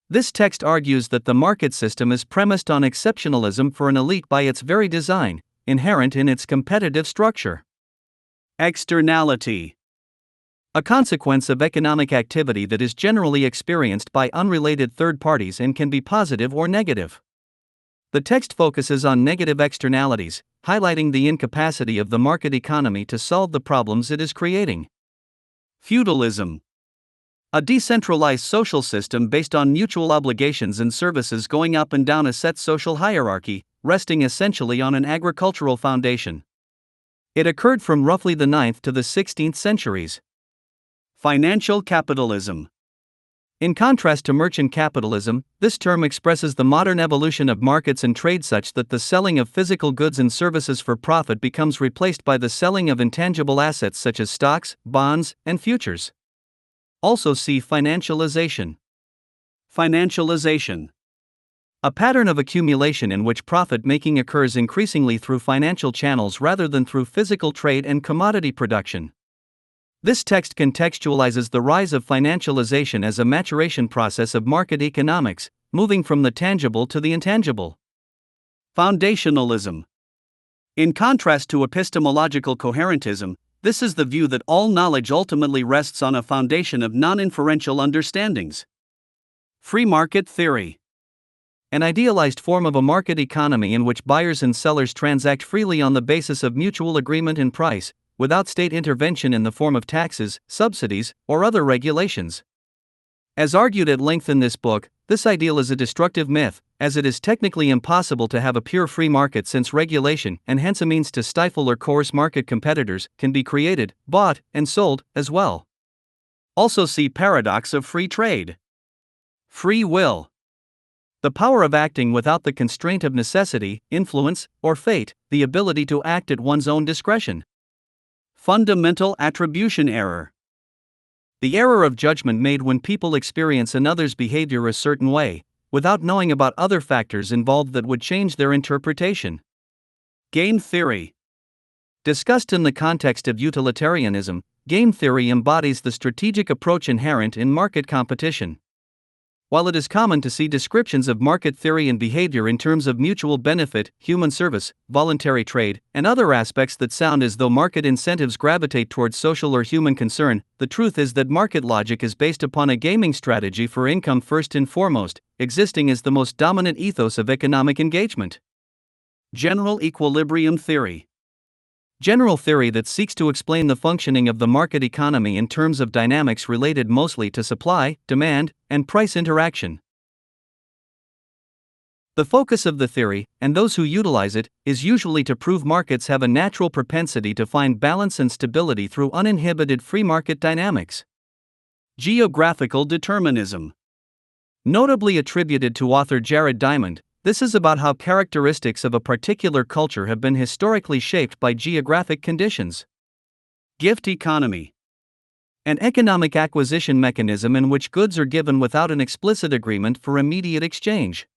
This text argues that the market system is premised on exceptionalism for an elite by its very design, inherent in its competitive structure. Externality. A consequence of economic activity that is generally experienced by unrelated third parties and can be positive or negative. The text focuses on negative externalities, highlighting the incapacity of the market economy to solve the problems it is creating. Feudalism. A decentralized social system based on mutual obligations and services going up and down a set social hierarchy, resting essentially on an agricultural foundation. It occurred from roughly the 9th to the 16th centuries. Financial capitalism. In contrast to merchant capitalism, this term expresses the modern evolution of markets and trade such that the selling of physical goods and services for profit becomes replaced by the selling of intangible assets such as stocks, bonds, and futures. Also see financialization. Financialization. A pattern of accumulation in which profit-making occurs increasingly through financial channels rather than through physical trade and commodity production. This text contextualizes the rise of financialization as a maturation process of market economics, moving from the tangible to the intangible. Foundationalism. In contrast to epistemological coherentism, this is the view that all knowledge ultimately rests on a foundation of non-inferential understandings. Free market theory. An idealized form of a market economy in which buyers and sellers transact freely on the basis of mutual agreement in price, without state intervention in the form of taxes, subsidies, or other regulations. As argued at length in this book, this ideal is a destructive myth, as it is technically impossible to have a pure free market since regulation, and hence a means to stifle or coerce market competitors, can be created, bought, and sold, as well. Also see paradox of free trade. Free will. The power of acting without the constraint of necessity, influence, or fate, the ability to act at one's own discretion. Fundamental attribution error. The error of judgment made when people experience another's behavior a certain way, without knowing about other factors involved that would change their interpretation. Game theory. Discussed in the context of utilitarianism, game theory embodies the strategic approach inherent in market competition. While it is common to see descriptions of market theory and behavior in terms of mutual benefit, human service, voluntary trade, and other aspects that sound as though market incentives gravitate towards social or human concern, the truth is that market logic is based upon a gaming strategy for income first and foremost, existing as the most dominant ethos of economic engagement. General equilibrium theory. General theory that seeks to explain the functioning of the market economy in terms of dynamics related mostly to supply, demand, and price interaction. The focus of the theory, and those who utilize it, is usually to prove markets have a natural propensity to find balance and stability through uninhibited free market dynamics. Geographical determinism. Notably attributed to author Jared Diamond, this is about how characteristics of a particular culture have been historically shaped by geographic conditions. Gift economy. An economic acquisition mechanism in which goods are given without an explicit agreement for immediate exchange.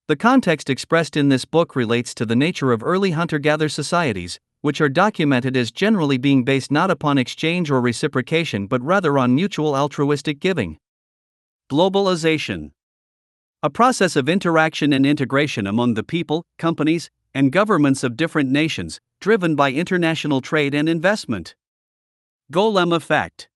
The context expressed in this book relates to the nature of early hunter-gatherer societies, which are documented as generally being based not upon exchange or reciprocation but rather on mutual altruistic giving. Globalization. A process of interaction and integration among the people, companies, and governments of different nations, driven by international trade and investment. Golem effect.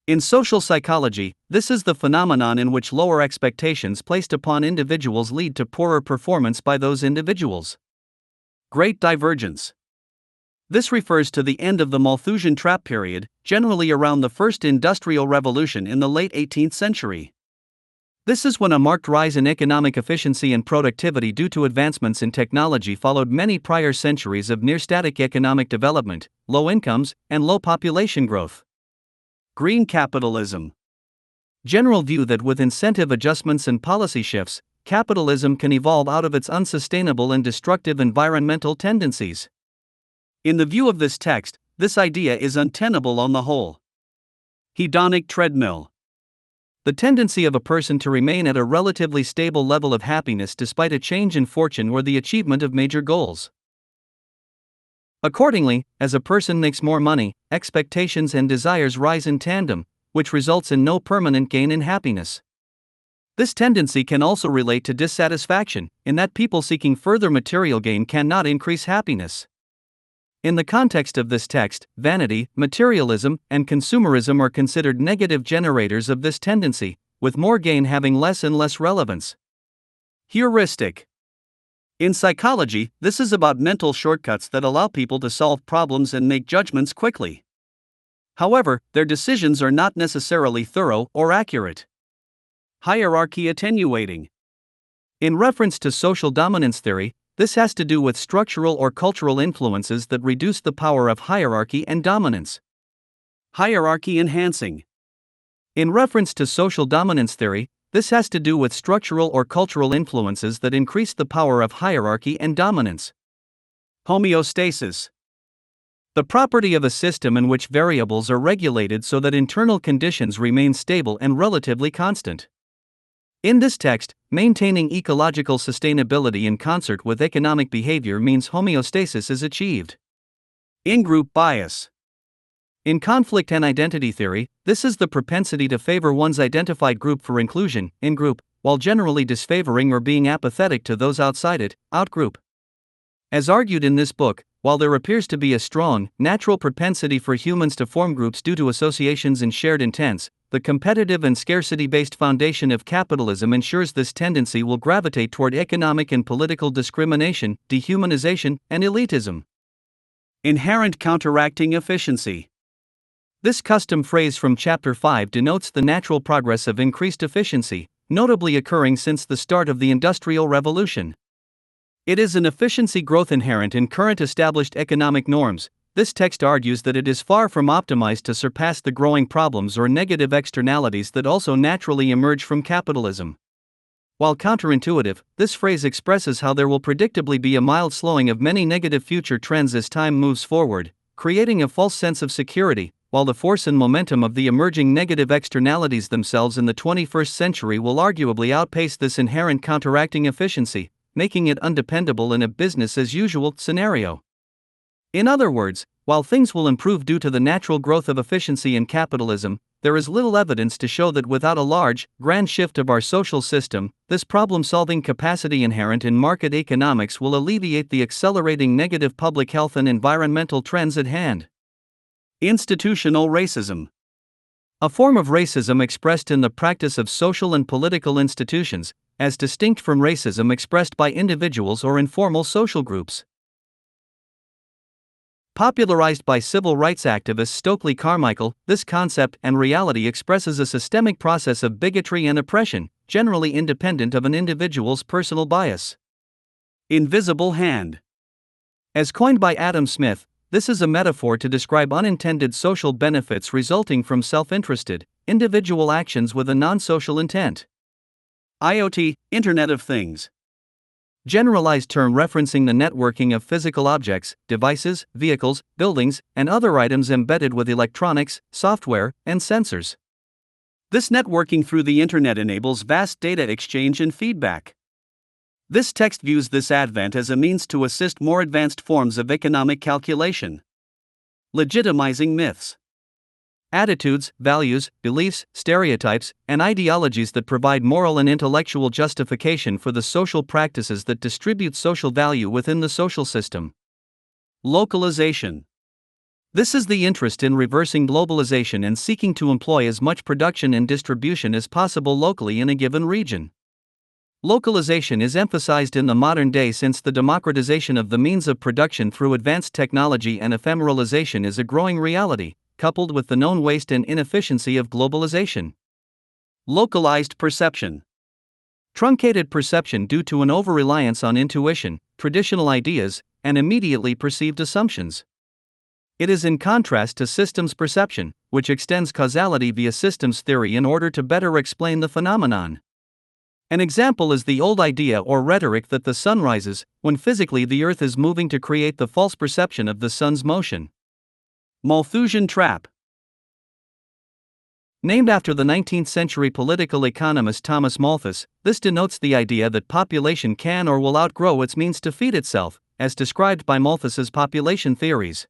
In social psychology, this is the phenomenon in which lower expectations placed upon individuals lead to poorer performance by those individuals. Great Divergence. This refers to the end of the Malthusian trap period, generally around the First Industrial Revolution in the late 18th century. This is when a marked rise in economic efficiency and productivity due to advancements in technology followed many prior centuries of near-static economic development, low incomes, and low population growth. Green capitalism. General view that with incentive adjustments and policy shifts, capitalism can evolve out of its unsustainable and destructive environmental tendencies. In the view of this text, this idea is untenable on the whole. Hedonic treadmill. The tendency of a person to remain at a relatively stable level of happiness despite a change in fortune or the achievement of major goals. Accordingly, as a person makes more money, expectations and desires rise in tandem, which results in no permanent gain in happiness. This tendency can also relate to dissatisfaction, in that people seeking further material gain cannot increase happiness. In the context of this text, vanity, materialism, and consumerism are considered negative generators of this tendency, with more gain having less and less relevance. Heuristic. In psychology, this is about mental shortcuts that allow people to solve problems and make judgments quickly. However, their decisions are not necessarily thorough or accurate. Hierarchy attenuating. In reference to social dominance theory, this has to do with structural or cultural influences that reduce the power of hierarchy and dominance. Hierarchy enhancing. In reference to social dominance theory, this has to do with structural or cultural influences that increase the power of hierarchy and dominance. Homeostasis. The property of a system in which variables are regulated so that internal conditions remain stable and relatively constant. In this text, maintaining ecological sustainability in concert with economic behavior means homeostasis is achieved. In-group bias. In conflict and identity theory, this is the propensity to favor one's identified group for inclusion, in-group, while generally disfavoring or being apathetic to those outside it, out-group. As argued in this book, while there appears to be a strong, natural propensity for humans to form groups due to associations and shared intents, the competitive and scarcity-based foundation of capitalism ensures this tendency will gravitate toward economic and political discrimination, dehumanization, and elitism. Inherent counteracting efficiency. This custom phrase from Chapter 5 denotes the natural progress of increased efficiency, notably occurring since the start of the Industrial Revolution. It is an efficiency growth inherent in current established economic norms. This text argues that it is far from optimized to surpass the growing problems or negative externalities that also naturally emerge from capitalism. While counterintuitive, this phrase expresses how there will predictably be a mild slowing of many negative future trends as time moves forward, creating a false sense of security, while the force and momentum of the emerging negative externalities themselves in the 21st century will arguably outpace this inherent counteracting efficiency, making it undependable in a business-as-usual scenario. In other words, while things will improve due to the natural growth of efficiency in capitalism, there is little evidence to show that without a large, grand shift of our social system, this problem-solving capacity inherent in market economics will alleviate the accelerating negative public health and environmental trends at hand. Institutional racism. A form of racism expressed in the practice of social and political institutions, as distinct from racism expressed by individuals or informal social groups. Popularized by civil rights activist Stokely Carmichael, this concept and reality expresses a systemic process of bigotry and oppression, generally independent of an individual's personal bias. Invisible hand. As coined by Adam Smith, this is a metaphor to describe unintended social benefits resulting from self-interested, individual actions with a non-social intent. IoT, Internet of Things. Generalized term referencing the networking of physical objects, devices, vehicles, buildings, and other items embedded with electronics, software, and sensors. This networking through the Internet enables vast data exchange and feedback. This text views this advent as a means to assist more advanced forms of economic calculation. Legitimizing myths. Attitudes, values, beliefs, stereotypes, and ideologies that provide moral and intellectual justification for the social practices that distribute social value within the social system. Localization. This is the interest in reversing globalization and seeking to employ as much production and distribution as possible locally in a given region. Localization is emphasized in the modern day since the democratization of the means of production through advanced technology and ephemeralization is a growing reality, coupled with the known waste and inefficiency of globalization. Localized perception. Truncated perception due to an over-reliance on intuition, traditional ideas, and immediately perceived assumptions. It is in contrast to systems perception, which extends causality via systems theory in order to better explain the phenomenon. An example is the old idea or rhetoric that the sun rises, when physically the earth is moving, to create the false perception of the sun's motion. Malthusian trap. Named after the 19th century political economist Thomas Malthus, this denotes the idea that population can or will outgrow its means to feed itself, as described by Malthus's population theories.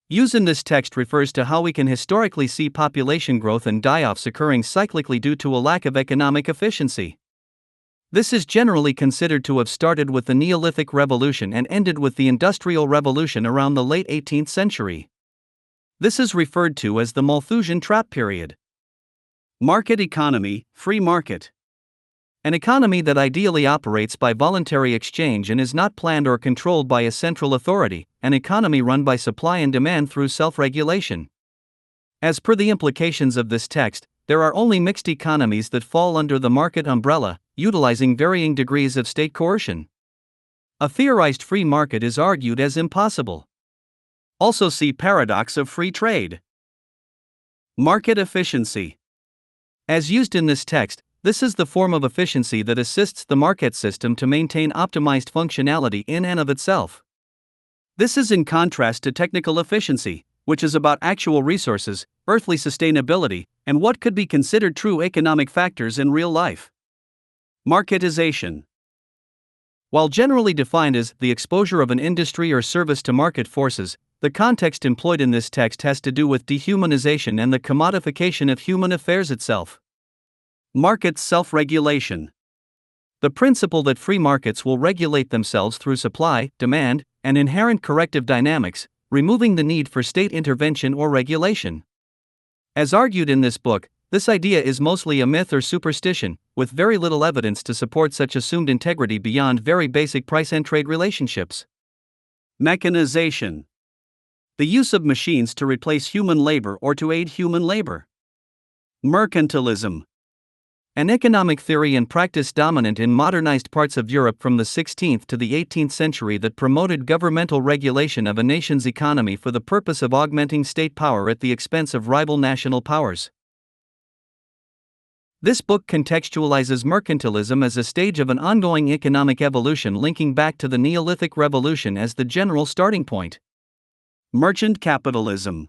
Use in this text refers to how we can historically see population growth and die-offs occurring cyclically due to a lack of economic efficiency. This is generally considered to have started with the Neolithic Revolution and ended with the Industrial Revolution around the late 18th century. This is referred to as the Malthusian trap period. Market economy, free market. An economy that ideally operates by voluntary exchange and is not planned or controlled by a central authority, an economy run by supply and demand through self-regulation. As per the implications of this text, there are only mixed economies that fall under the market umbrella, utilizing varying degrees of state coercion. A theorized free market is argued as impossible. Also see paradox of free trade. Market efficiency. As used in this text, this is the form of efficiency that assists the market system to maintain optimized functionality in and of itself. This is in contrast to technical efficiency, which is about actual resources, earthly sustainability, and what could be considered true economic factors in real life. Marketization. While generally defined as the exposure of an industry or service to market forces, the context employed in this text has to do with dehumanization and the commodification of human affairs itself. Market self-regulation. The principle that free markets will regulate themselves through supply, demand, and inherent corrective dynamics, removing the need for state intervention or regulation. As argued in this book, this idea is mostly a myth or superstition, with very little evidence to support such assumed integrity beyond very basic price and trade relationships. Mechanization. The use of machines to replace human labor or to aid human labor. Mercantilism. An economic theory and practice dominant in modernized parts of Europe from the 16th to the 18th century that promoted governmental regulation of a nation's economy for the purpose of augmenting state power at the expense of rival national powers. This book contextualizes mercantilism as a stage of an ongoing economic evolution linking back to the Neolithic Revolution as the general starting point. Merchant capitalism.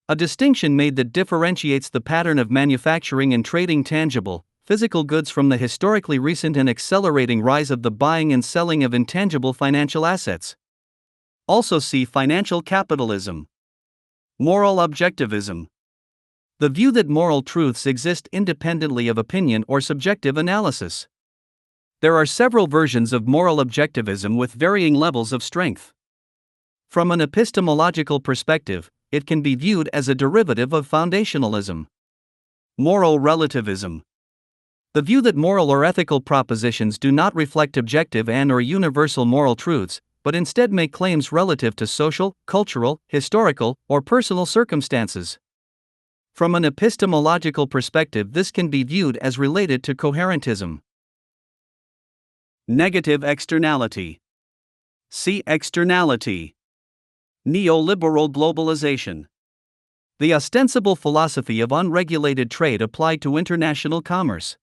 A distinction made that differentiates the pattern of manufacturing and trading tangible, physical goods from the historically recent and accelerating rise of the buying and selling of intangible financial assets. Also see financial capitalism. Moral objectivism. The view that moral truths exist independently of opinion or subjective analysis. There are several versions of moral objectivism with varying levels of strength. From an epistemological perspective, it can be viewed as a derivative of foundationalism. Moral relativism. The view that moral or ethical propositions do not reflect objective and/or universal moral truths, but instead make claims relative to social, cultural, historical, or personal circumstances. From an epistemological perspective, this can be viewed as related to coherentism. Negative externality. See externality. Neoliberal globalization. The ostensible philosophy of unregulated trade applied to international commerce.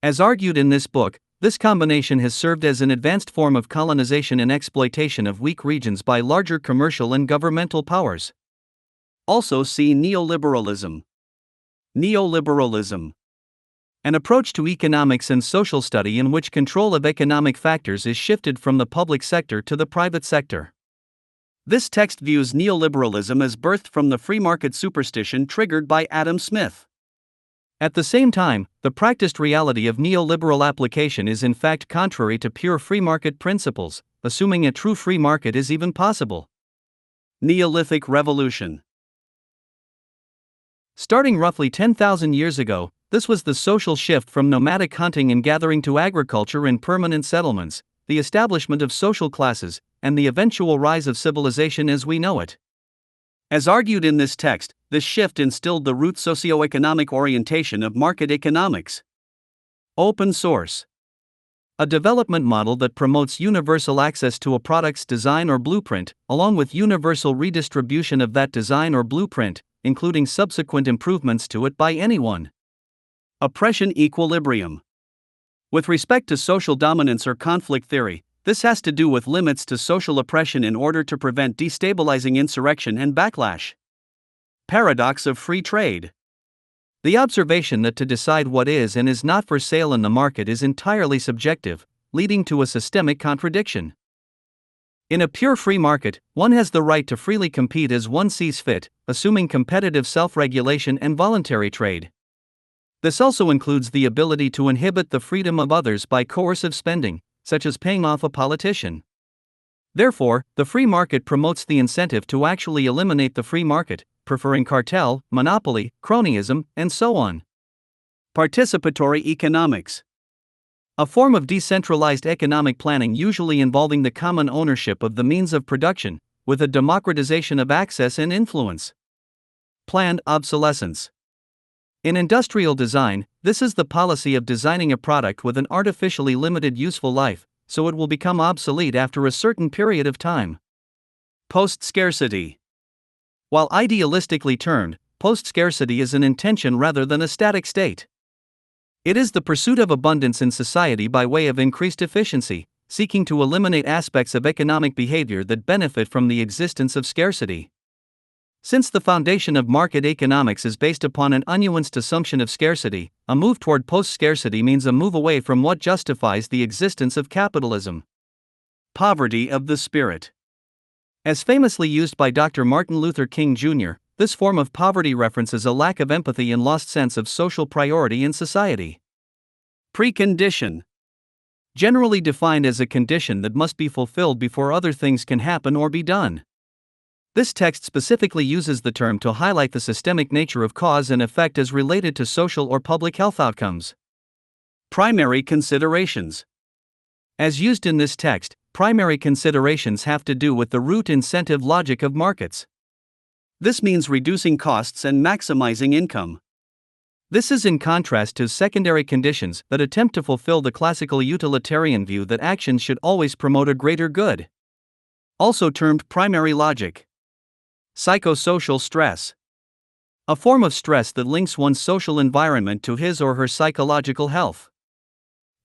As argued in this book, this combination has served as an advanced form of colonization and exploitation of weak regions by larger commercial and governmental powers. Also see neoliberalism. Neoliberalism. An approach to economics and social study in which control of economic factors is shifted from the public sector to the private sector. This text views neoliberalism as birthed from the free market superstition triggered by Adam Smith. At the same time, the practiced reality of neoliberal application is in fact contrary to pure free market principles, assuming a true free market is even possible. Neolithic Revolution. Starting roughly 10,000 years ago, this was the social shift from nomadic hunting and gathering to agriculture and permanent settlements, the establishment of social classes, and the eventual rise of civilization as we know it. As argued in this text, this shift instilled the root socioeconomic orientation of market economics. Open source. A development model that promotes universal access to a product's design or blueprint, along with universal redistribution of that design or blueprint, including subsequent improvements to it by anyone. Oppression equilibrium. With respect to social dominance or conflict theory, this has to do with limits to social oppression in order to prevent destabilizing insurrection and backlash. Paradox of free trade. The observation that to decide what is and is not for sale in the market is entirely subjective, leading to a systemic contradiction. In a pure free market, one has the right to freely compete as one sees fit, assuming competitive self-regulation and voluntary trade. This also includes the ability to inhibit the freedom of others by coercive spending, such as paying off a politician. Therefore, the free market promotes the incentive to actually eliminate the free market, preferring cartel, monopoly, cronyism, and so on. Participatory economics. A form of decentralized economic planning usually involving the common ownership of the means of production, with a democratization of access and influence. Planned obsolescence. In industrial design, this is the policy of designing a product with an artificially limited useful life, so it will become obsolete after a certain period of time. Post-scarcity. While idealistically termed, post-scarcity is an intention rather than a static state. It is the pursuit of abundance in society by way of increased efficiency, seeking to eliminate aspects of economic behavior that benefit from the existence of scarcity. Since the foundation of market economics is based upon an unnuanced assumption of scarcity, a move toward post-scarcity means a move away from what justifies the existence of capitalism. Poverty of the spirit. As famously used by Dr. Martin Luther King Jr., this form of poverty references a lack of empathy and lost sense of social priority in society. Precondition. Generally defined as a condition that must be fulfilled before other things can happen or be done. This text specifically uses the term to highlight the systemic nature of cause and effect as related to social or public health outcomes. Primary considerations. As used in this text, primary considerations have to do with the root incentive logic of markets. This means reducing costs and maximizing income. This is in contrast to secondary conditions that attempt to fulfill the classical utilitarian view that actions should always promote a greater good. Also termed primary logic. Psychosocial stress. A form of stress that links one's social environment to his or her psychological health.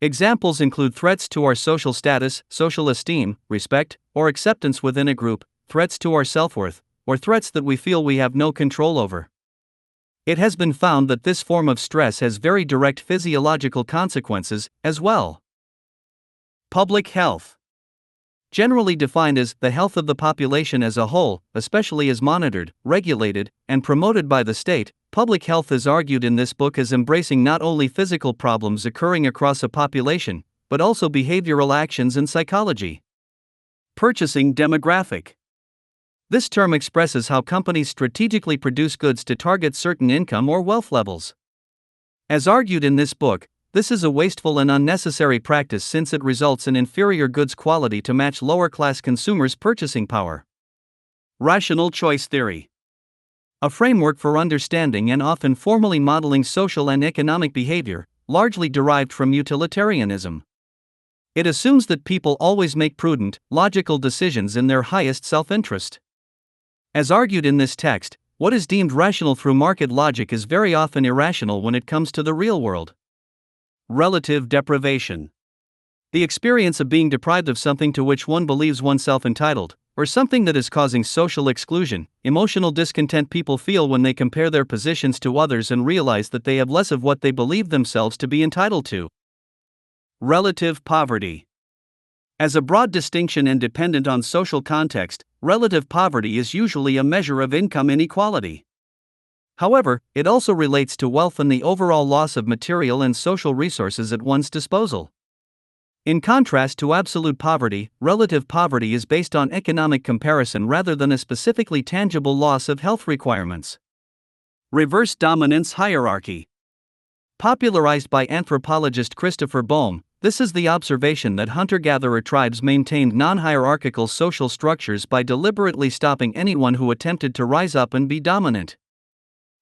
Examples include threats to our social status, social esteem, respect, or acceptance within a group, threats to our self-worth, or threats that we feel we have no control over. It has been found that this form of stress has very direct physiological consequences, as well. Public health. Generally defined as the health of the population as a whole, especially as monitored, regulated, and promoted by the state, public health is argued in this book as embracing not only physical problems occurring across a population, but also behavioral actions and psychology. Purchasing demographic. This term expresses how companies strategically produce goods to target certain income or wealth levels. As argued in this book, this is a wasteful and unnecessary practice since it results in inferior goods quality to match lower-class consumers' purchasing power. Rational choice theory. A framework for understanding and often formally modeling social and economic behavior, largely derived from utilitarianism. It assumes that people always make prudent, logical decisions in their highest self-interest. As argued in this text, what is deemed rational through market logic is very often irrational when it comes to the real world. Relative deprivation. The experience of being deprived of something to which one believes oneself entitled, or something that is causing social exclusion, emotional discontent people feel when they compare their positions to others and realize that they have less of what they believe themselves to be entitled to. Relative poverty. As a broad distinction and dependent on social context, relative poverty is usually a measure of income inequality. However, it also relates to wealth and the overall loss of material and social resources at one's disposal. In contrast to absolute poverty, relative poverty is based on economic comparison rather than a specifically tangible loss of health requirements. Reverse dominance hierarchy. Popularized by anthropologist Christopher Boehm, this is the observation that hunter-gatherer tribes maintained non-hierarchical social structures by deliberately stopping anyone who attempted to rise up and be dominant.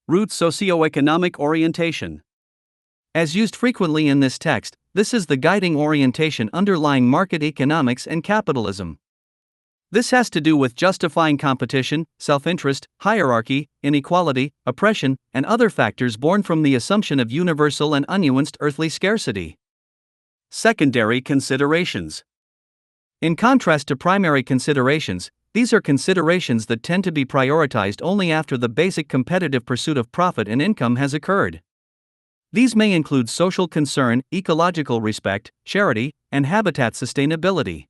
Root socioeconomic orientation. As used frequently in this text, this is the guiding orientation underlying market economics and capitalism. This has to do with justifying competition, self-interest, hierarchy, inequality, oppression, and other factors born from the assumption of universal and unnuanced earthly scarcity. Secondary considerations. In contrast to primary considerations, these are considerations that tend to be prioritized only after the basic competitive pursuit of profit and income has occurred. These may include social concern, ecological respect, charity, and habitat sustainability.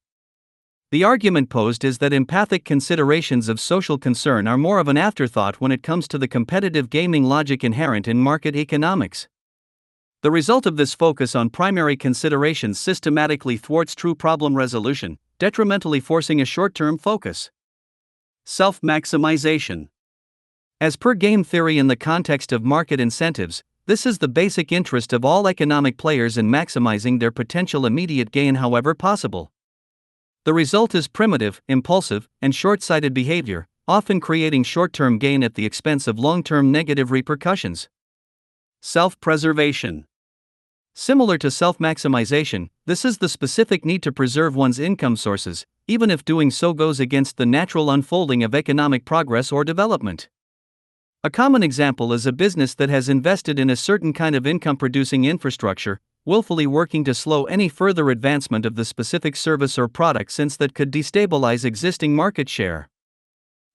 The argument posed is that empathic considerations of social concern are more of an afterthought when it comes to the competitive gaming logic inherent in market economics. The result of this focus on primary considerations systematically thwarts true problem resolution, detrimentally forcing a short-term focus. Self-maximization. As per game theory in the context of market incentives, this is the basic interest of all economic players in maximizing their potential immediate gain however possible. The result is primitive, impulsive, and short-sighted behavior, often creating short-term gain at the expense of long-term negative repercussions. Self-preservation. Similar to self-maximization, this is the specific need to preserve one's income sources, even if doing so goes against the natural unfolding of economic progress or development. A common example is a business that has invested in a certain kind of income-producing infrastructure, willfully working to slow any further advancement of the specific service or product since that could destabilize existing market share.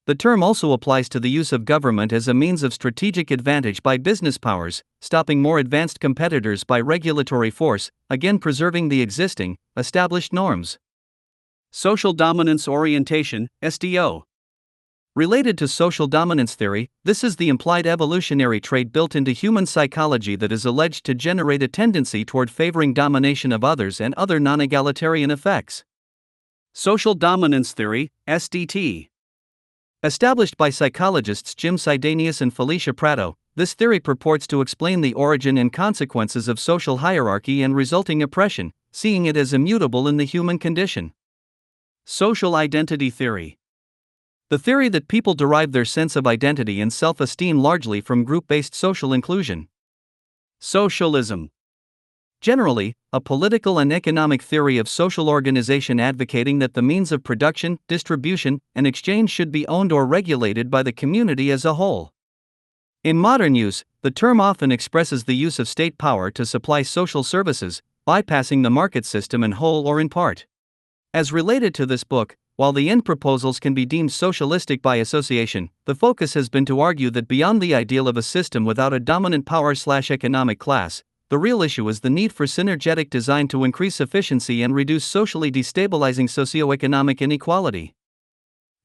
The term also applies to the use of government as a means of strategic advantage by business powers, stopping more advanced competitors by regulatory force, again preserving the existing, established norms. Social dominance orientation, SDO. Related to social dominance theory, this is the implied evolutionary trait built into human psychology that is alleged to generate a tendency toward favoring domination of others and other non-egalitarian effects. Social dominance theory, SDT. Established by psychologists Jim Sidanius and Felicia Prato, this theory purports to explain the origin and consequences of social hierarchy and resulting oppression, seeing it as immutable in the human condition. Social identity theory. The theory that people derive their sense of identity and self-esteem largely from group-based social inclusion. Socialism. Generally, a political and economic theory of social organization advocating that the means of production, distribution, and exchange should be owned or regulated by the community as a whole. In modern use, the term often expresses the use of state power to supply social services, bypassing the market system in whole or in part. As related to this book, while the end proposals can be deemed socialistic by association, the focus has been to argue that beyond the ideal of a system without a dominant power/economic class, the real issue is the need for synergetic design to increase efficiency and reduce socially destabilizing socioeconomic inequality.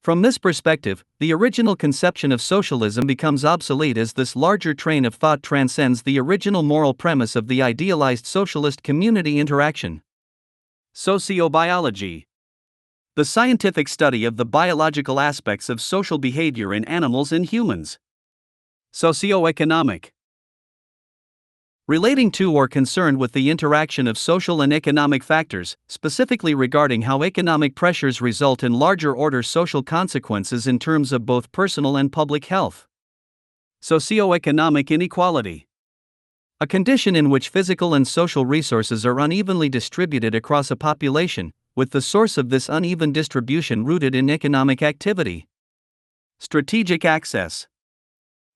From this perspective, the original conception of socialism becomes obsolete as this larger train of thought transcends the original moral premise of the idealized socialist community interaction. Sociobiology. The scientific study of the biological aspects of social behavior in animals and humans. Socioeconomic. Relating to or concerned with the interaction of social and economic factors, specifically regarding how economic pressures result in larger order social consequences in terms of both personal and public health. Socioeconomic inequality. A condition in which physical and social resources are unevenly distributed across a population, with the source of this uneven distribution rooted in economic activity. Strategic access.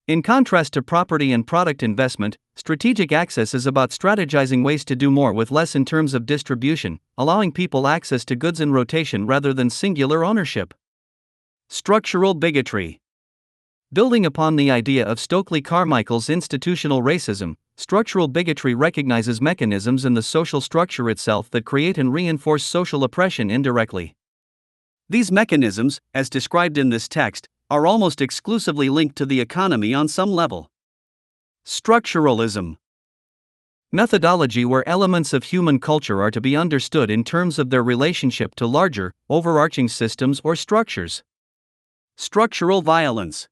In contrast to property and product investment, strategic access is about strategizing ways to do more with less in terms of distribution, allowing people access to goods in rotation rather than singular ownership. Structural bigotry. Building upon the idea of Stokely Carmichael's institutional racism, structural bigotry recognizes mechanisms in the social structure itself that create and reinforce social oppression indirectly. These mechanisms, as described in this text, are almost exclusively linked to the economy on some level. Structuralism. Methodology where elements of human culture are to be understood in terms of their relationship to larger, overarching systems or structures. Structural violence.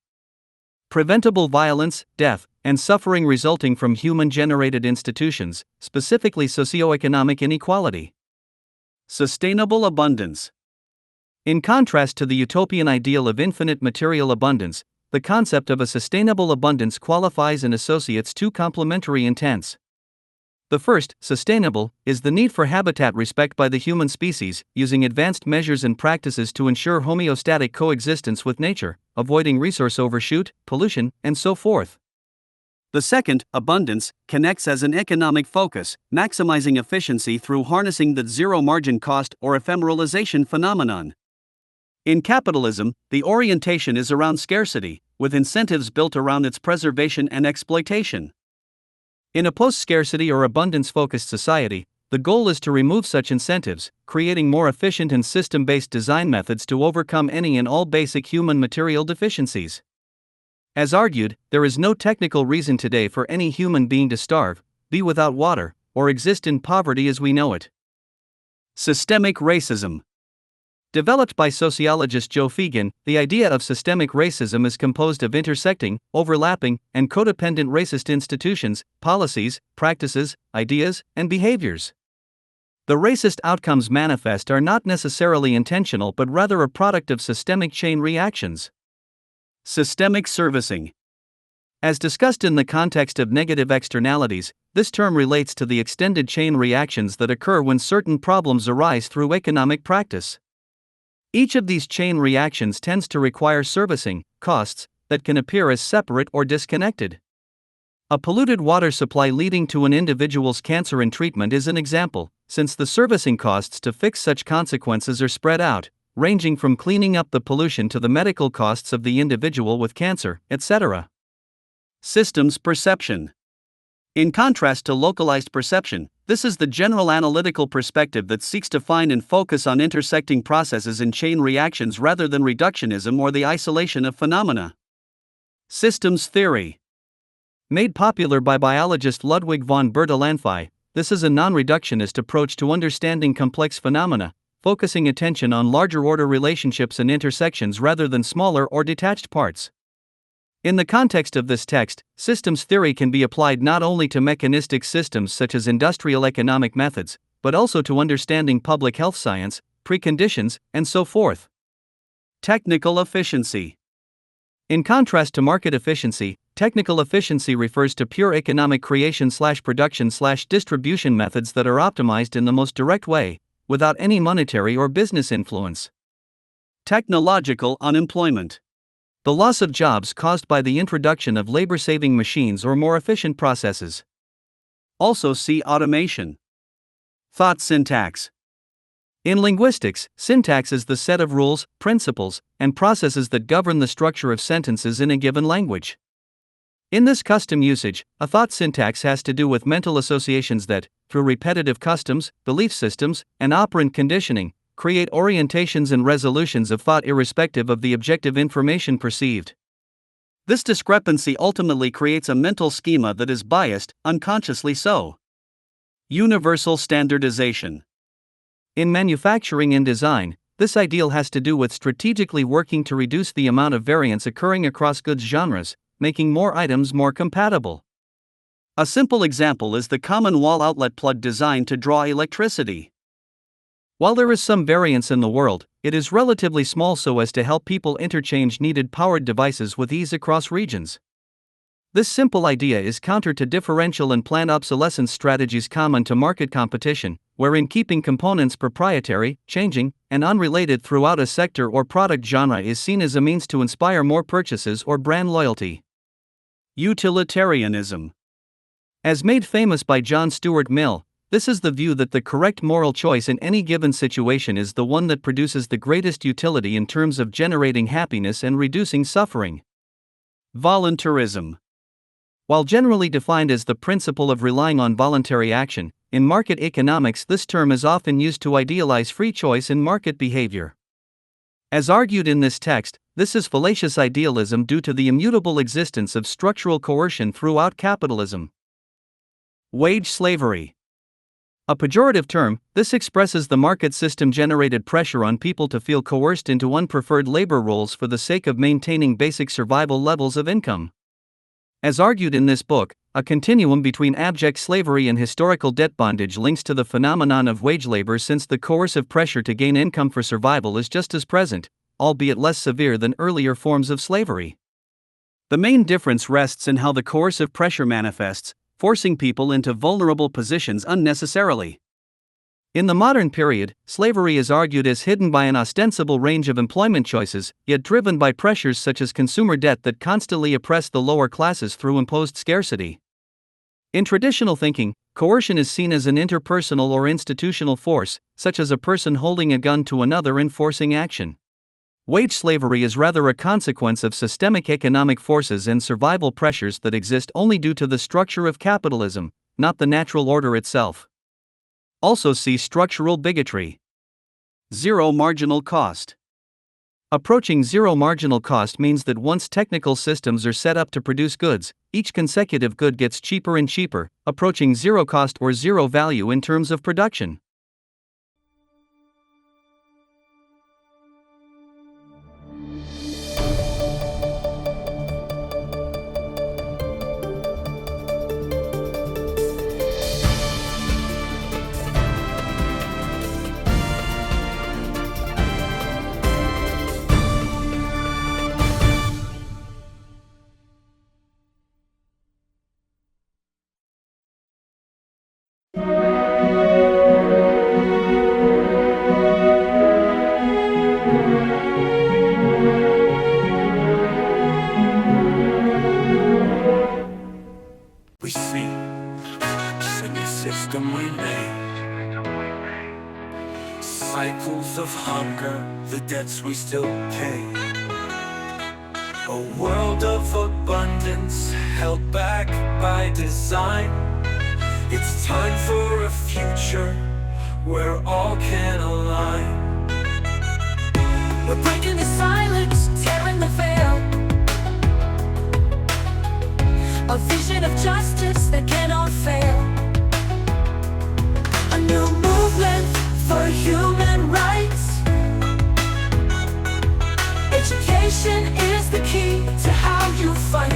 Preventable violence, death, and suffering resulting from human-generated institutions, specifically socioeconomic inequality. Sustainable abundance. In contrast to the utopian ideal of infinite material abundance, the concept of a sustainable abundance qualifies and associates two complementary intents. The first, sustainable, is the need for habitat respect by the human species, using advanced measures and practices to ensure homeostatic coexistence with nature, avoiding resource overshoot, pollution, and so forth. The second, abundance, connects as an economic focus, maximizing efficiency through harnessing the zero-margin cost or ephemeralization phenomenon. In capitalism, the orientation is around scarcity, with incentives built around its preservation and exploitation. In a post-scarcity or abundance-focused society, the goal is to remove such incentives, creating more efficient and system-based design methods to overcome any and all basic human material deficiencies. As argued, there is no technical reason today for any human being to starve, be without water, or exist in poverty as we know it. Systemic racism. Developed by sociologist Joe Fegan, the idea of systemic racism is composed of intersecting, overlapping, and codependent racist institutions, policies, practices, ideas, and behaviors. The racist outcomes manifest are not necessarily intentional but rather a product of systemic chain reactions. Systemic servicing. As discussed in the context of negative externalities, this term relates to the extended chain reactions that occur when certain problems arise through economic practice. Each of these chain reactions tends to require servicing costs that can appear as separate or disconnected. A polluted water supply leading to an individual's cancer in treatment is an example, since the servicing costs to fix such consequences are spread out, ranging from cleaning up the pollution to the medical costs of the individual with cancer, etc. Systems perception. In contrast to localized perception, this is the general analytical perspective that seeks to find and focus on intersecting processes and chain reactions rather than reductionism or the isolation of phenomena. Systems theory. Made popular by biologist Ludwig von Bertalanffy, this is a non-reductionist approach to understanding complex phenomena, focusing attention on larger-order relationships and intersections rather than smaller or detached parts. In the context of this text, systems theory can be applied not only to mechanistic systems such as industrial economic methods, but also to understanding public health science, preconditions, and so forth. Technical efficiency. In contrast to market efficiency, technical efficiency refers to pure economic creation/production/distribution methods that are optimized in the most direct way, without any monetary or business influence. Technological unemployment. The loss of jobs caused by the introduction of labor-saving machines or more efficient processes. Also see automation. Thought syntax. In linguistics, syntax is the set of rules, principles, and processes that govern the structure of sentences in a given language. In this custom usage, a thought syntax has to do with mental associations that, through repetitive customs, belief systems, and operant conditioning, create orientations and resolutions of thought irrespective of the objective information perceived. This discrepancy ultimately creates a mental schema that is biased, unconsciously so. Universal standardization. In manufacturing and design, this ideal has to do with strategically working to reduce the amount of variance occurring across goods genres, making more items more compatible. A simple example is the common wall outlet plug designed to draw electricity. While there is some variance in the world, it is relatively small so as to help people interchange needed powered devices with ease across regions. This simple idea is counter to differential and planned obsolescence strategies common to market competition, wherein keeping components proprietary, changing, and unrelated throughout a sector or product genre is seen as a means to inspire more purchases or brand loyalty. Utilitarianism. As made famous by John Stuart Mill, this is the view that the correct moral choice in any given situation is the one that produces the greatest utility in terms of generating happiness and reducing suffering. Voluntarism. While generally defined as the principle of relying on voluntary action, in market economics this term is often used to idealize free choice in market behavior. As argued in this text, this is fallacious idealism due to the immutable existence of structural coercion throughout capitalism. Wage slavery. A pejorative term, this expresses the market system-generated pressure on people to feel coerced into unpreferred labor roles for the sake of maintaining basic survival levels of income. As argued in this book, a continuum between abject slavery and historical debt bondage links to the phenomenon of wage labor, since the coercive pressure to gain income for survival is just as present, albeit less severe than earlier forms of slavery. The main difference rests in how the coercive pressure manifests, forcing people into vulnerable positions unnecessarily. In the modern period, slavery is argued as hidden by an ostensible range of employment choices, yet driven by pressures such as consumer debt that constantly oppress the lower classes through imposed scarcity. In traditional thinking, coercion is seen as an interpersonal or institutional force, such as a person holding a gun to another and forcing action. Wage slavery is rather a consequence of systemic economic forces and survival pressures that exist only due to the structure of capitalism, not the natural order itself. Also see structural bigotry. Zero marginal cost. Approaching zero marginal cost means that once technical systems are set up to produce goods, each consecutive good gets cheaper and cheaper, approaching zero cost or zero value in terms of production. We see the system we made, cycles of hunger, the debts we still pay, a world of abundance held back by design. It's time for a future where all can align. We're breaking the silence, tearing the veil, a vision of justice that cannot fail. A new movement for human rights. Education is the key to how you fight.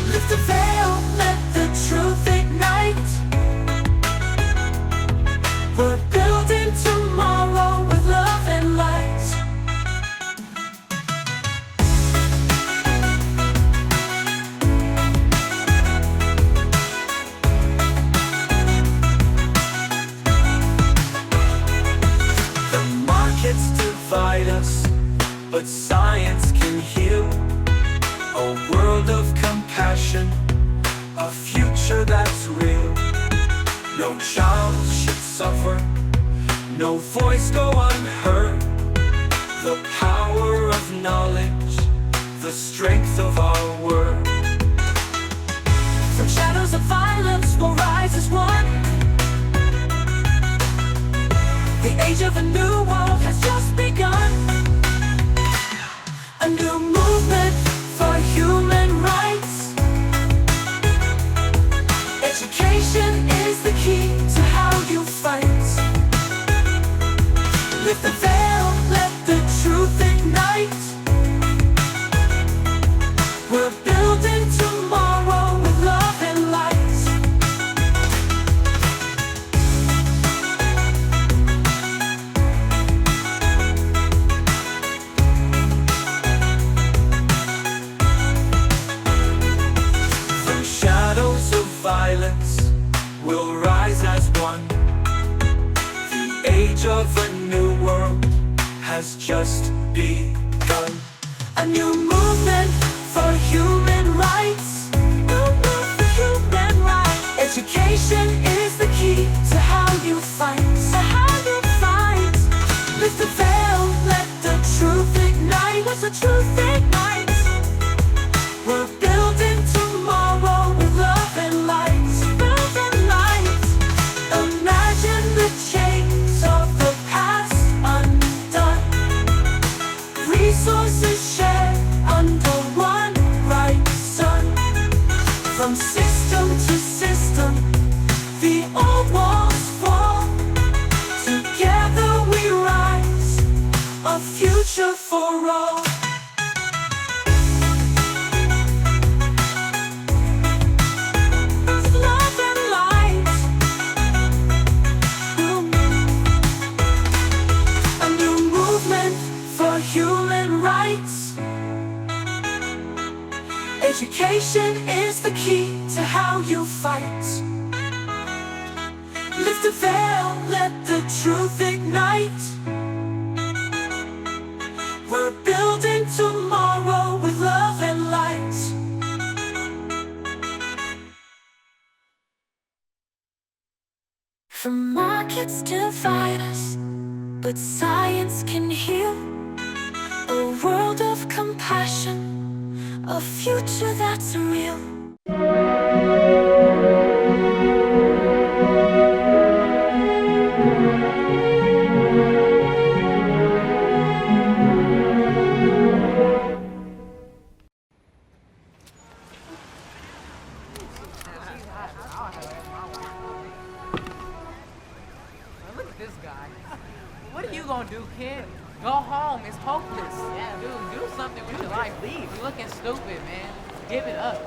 Lift the veil, let the truth ignite. We're building tomorrow with love and light. Divide us, but science can heal. A world of compassion, a future that's real. No child should suffer, no voice go unheard. The power of knowledge, the strength of our word. From shadows of violence we'll rise as one. The age of a new world has just begun. A new movement for human rights. Education is the key to how you fight. Lift the veil, let the truth ignite. We're building tomorrow with love and light. Violence will rise as one. The age of a new world has just begun. A new movement for human rights. Movement for human rights. Education is the key to how you fight. To how you fight. Lift the veil, let the truth ignite. Let the truth ignite. We're building tomorrow with love and light. Love and light. Imagine the chains of the past undone. Resources shared under one bright sun. From system to system, the old walls fall. Together we rise, a future for all. Education is the key to how you fight. Lift the veil, let the truth ignite. We're building tomorrow with love and light. From markets divide us, but science can heal. A world of compassion, a future that's real. Look at this guy. What are you gonna do, kid? Go home. It's hopeless. Yeah, dude, do something with your life. Leave. You're looking stupid, man. Give it up.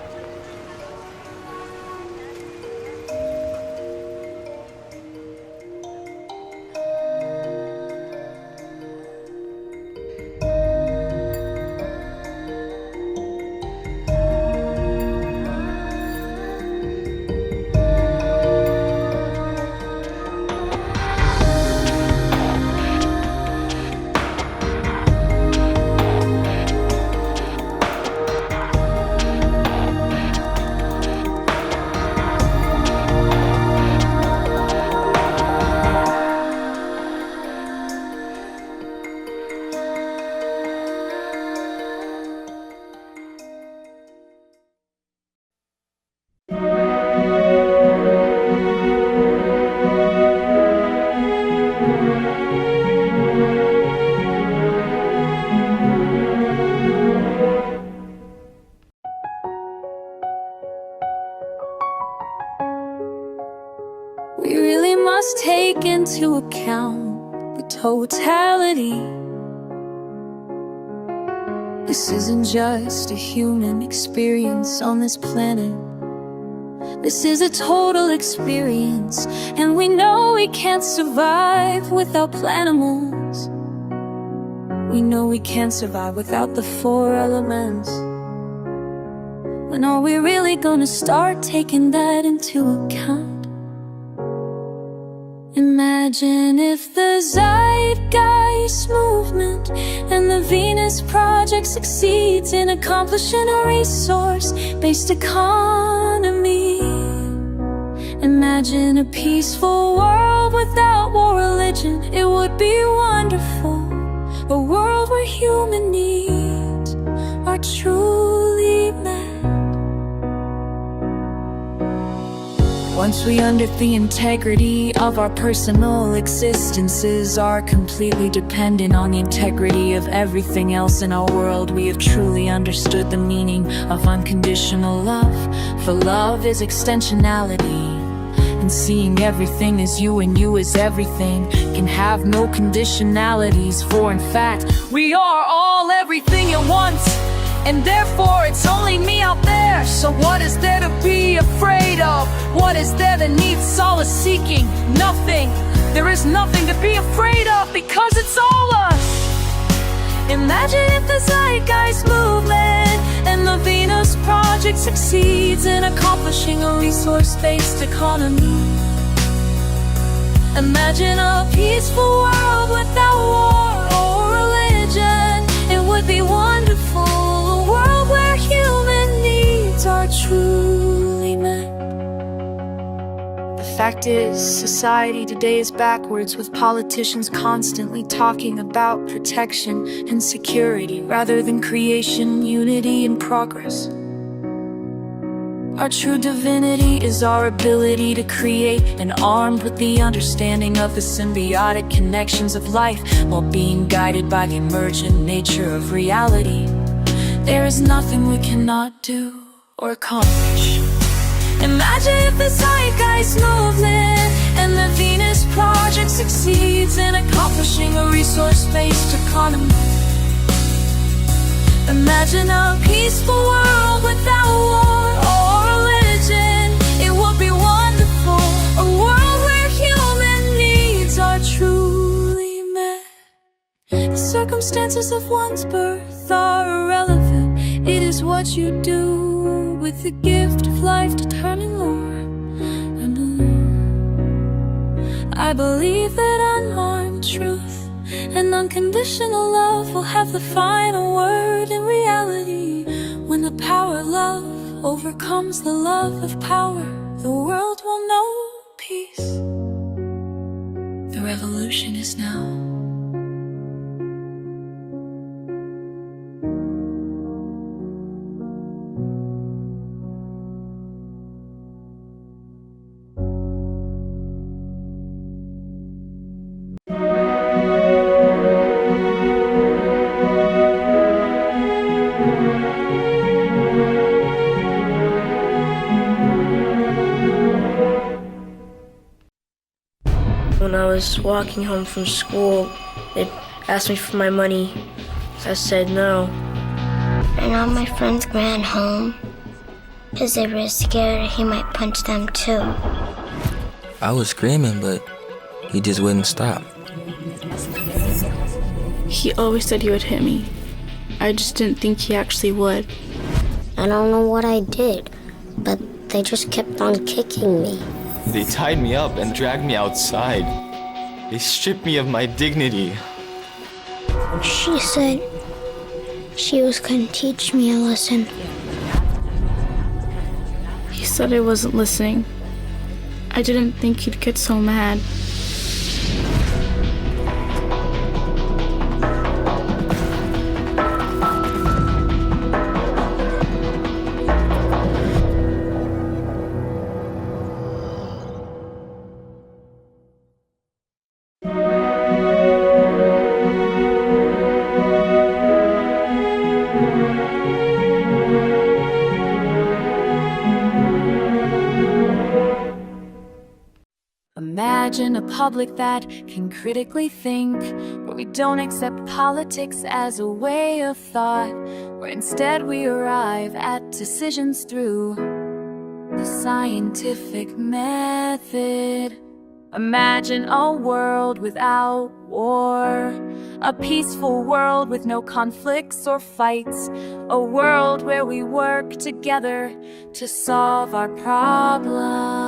We really must take into account the totality. This isn't just a human experience on this planet. This is a total experience, and we know we can't survive without planimals. We know we can't survive without the 4 elements. When are we really gonna start taking that into account? Imagine if the Zeitgeist movement and the Venus Project succeeds in accomplishing a resource-based economy. Imagine a peaceful world without war, religion. It would be wonderful. A world where human needs are truly met. Once we understand the integrity of our personal existences are completely dependent on the integrity of everything else in our world, we have truly understood the meaning of unconditional love. For love is extensionality, and seeing everything as you and you as everything can have no conditionalities. For in fact, we are all everything at once, and therefore it's only me out there. So what is there to be afraid of? What is there that needs solace seeking? Nothing. There is nothing to be afraid of, because it's all us. Imagine if the Zeitgeist movement and the Venus Project succeeds in accomplishing a resource-based economy. Imagine a peaceful world without war or religion. It would be wonderful. A world where human needs are truly met. The fact is, society today is backwards, with politicians constantly talking about protection and security rather than creation, unity, and progress. Our true divinity is our ability to create, and armed with the understanding of the symbiotic connections of life, while being guided by the emergent nature of reality. There is nothing we cannot do or accomplish. Imagine if the Zeitgeist movement and the Venus Project succeeds in accomplishing a resource-based economy. Imagine a peaceful world without war or religion. It would be wonderful. A world where human needs are truly met. The circumstances of one's birth are irrelevant. It is what you do with the gift of life to turn in lore anew. I believe that unharmed truth and unconditional love will have the final word in reality. When the power of love overcomes the love of power, the world will know peace. The revolution is now. When I was walking home from school, they asked me for my money. I said no. And all my friends ran home because they were scared he might punch them too. I was screaming, but he just wouldn't stop. He always said he would hit me. I just didn't think he actually would. I don't know what I did, but they just kept on kicking me. They tied me up and dragged me outside. They stripped me of my dignity. She said she was going to teach me a lesson. He said I wasn't listening. I didn't think he'd get so mad. Imagine a public that can critically think, where we don't accept politics as a way of thought, where instead we arrive at decisions through the scientific method. Imagine a world without war, a peaceful world with no conflicts or fights, a world where we work together to solve our problems.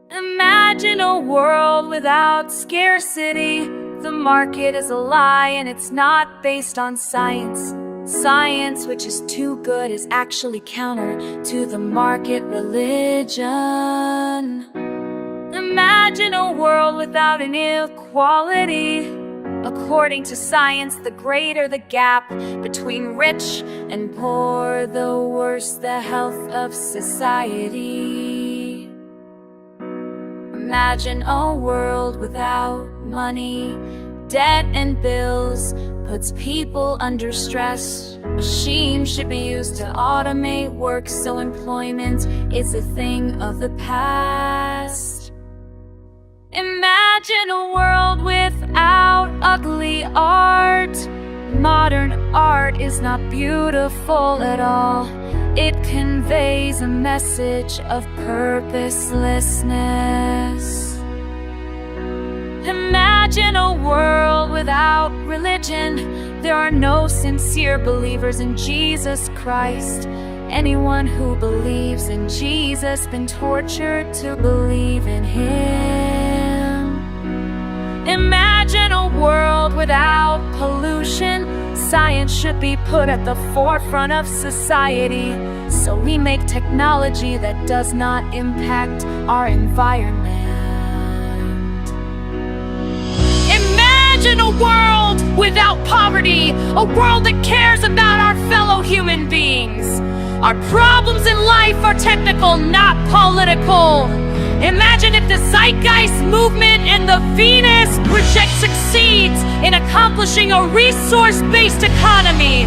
Imagine a world without scarcity. The market is a lie and it's not based on science. Science, which is too good, is actually counter to the market religion. Imagine a world without inequality. According to science, the greater the gap between rich and poor, the worse the health of society. Imagine a world without money. Debt and bills puts people under stress. Machines should be used to automate work, so employment is a thing of the past. Imagine a world without ugly art. Modern art is not beautiful at all. It conveys a message of purposelessness. Imagine a world without religion. There are no sincere believers in Jesus Christ. Anyone who believes in Jesus been tortured to believe in Him. Imagine a world without pollution. Science should be put at the forefront of society, so we make technology that does not impact our environment. Imagine a world without poverty, a world that cares about our fellow human beings. Our problems in life are technical, not political. Imagine if the Zeitgeist movement and the Venus Project succeeds in accomplishing a resource-based economy.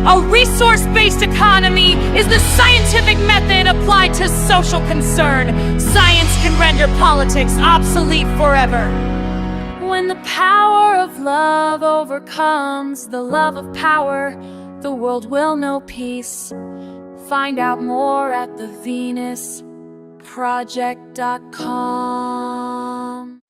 A resource-based economy is the scientific method applied to social concern. Science can render politics obsolete forever. When the power of love overcomes the love of power, the world will know peace. Find out more at thevenusproject.com.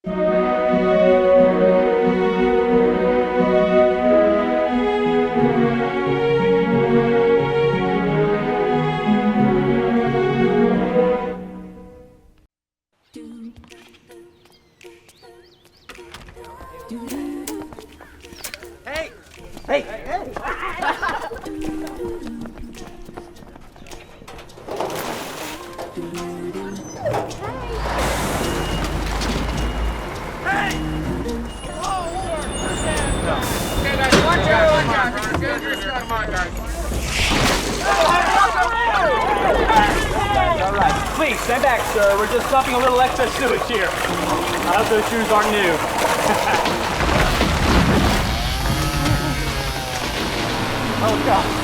Please, stand back, sir. We're just dumping a little excess sewage here. I hope those shoes aren't new. Oh, God.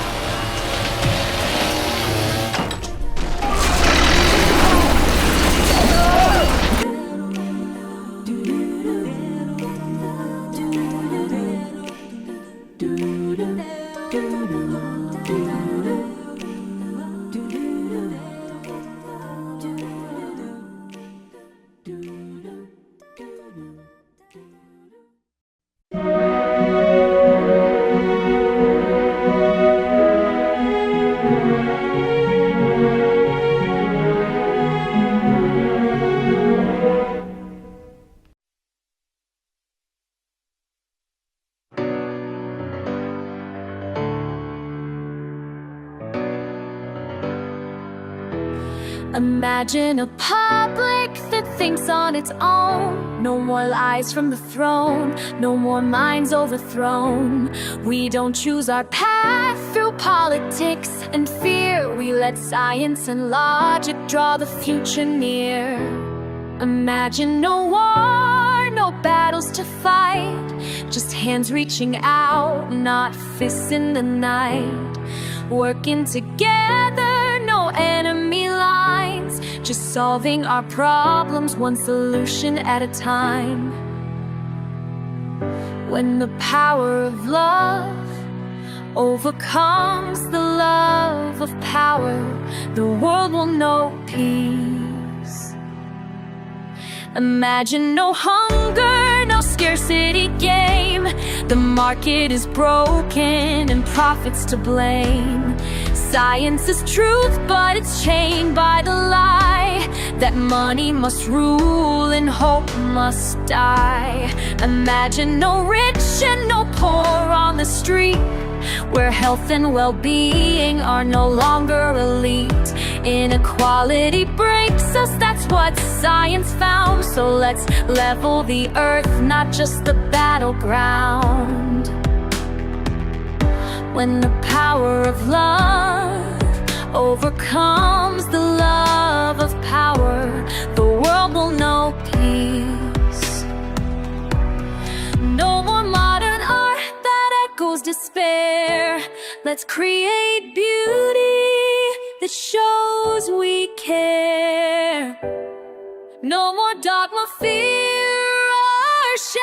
Imagine a public that thinks on its own. No more lies from the throne, no more minds overthrown. We don't choose our path through politics and fear. We let science and logic draw the future near. Imagine no war, no battles to fight, just hands reaching out, not fists in the night. Working together, no enemy lines, just solving our problems one solution at a time. When the power of love overcomes the love of power, the world will know peace. Imagine no hunger, no scarcity game. The market is broken and profits to blame. Science is truth, but it's chained by the lie that money must rule and hope must die. Imagine no rich and no poor on the street, where health and well-being are no longer elite. Inequality breaks us, that's what science found. So let's level the earth, not just the battleground. When the power of love overcomes the love of power, the world will know peace. No more modern art that echoes despair. Let's create beauty that shows we care. No more dogma, fear, or shame.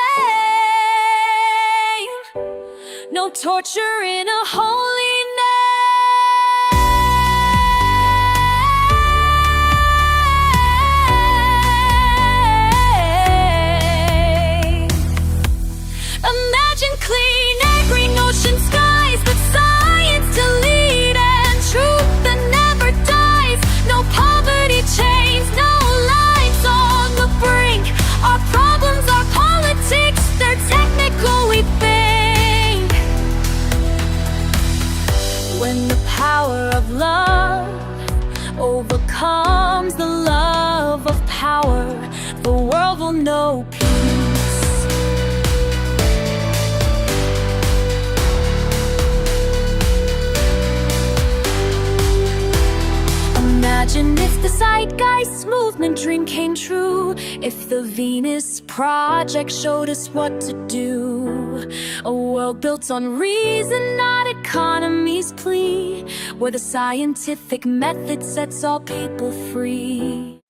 No torture in a holy name. Imagine clean air, green ocean skies, but science to lead and truth that never dies. No poverty chains, no lives on the brink. Our problems are politics, they're technical, we think. When the power of love overcomes the love of power, the world will know peace. Imagine if the Zeitgeist movement dream came true, if the Venus Project showed us what to do. A world built on reason, not economy's plea, where the scientific method sets all people free.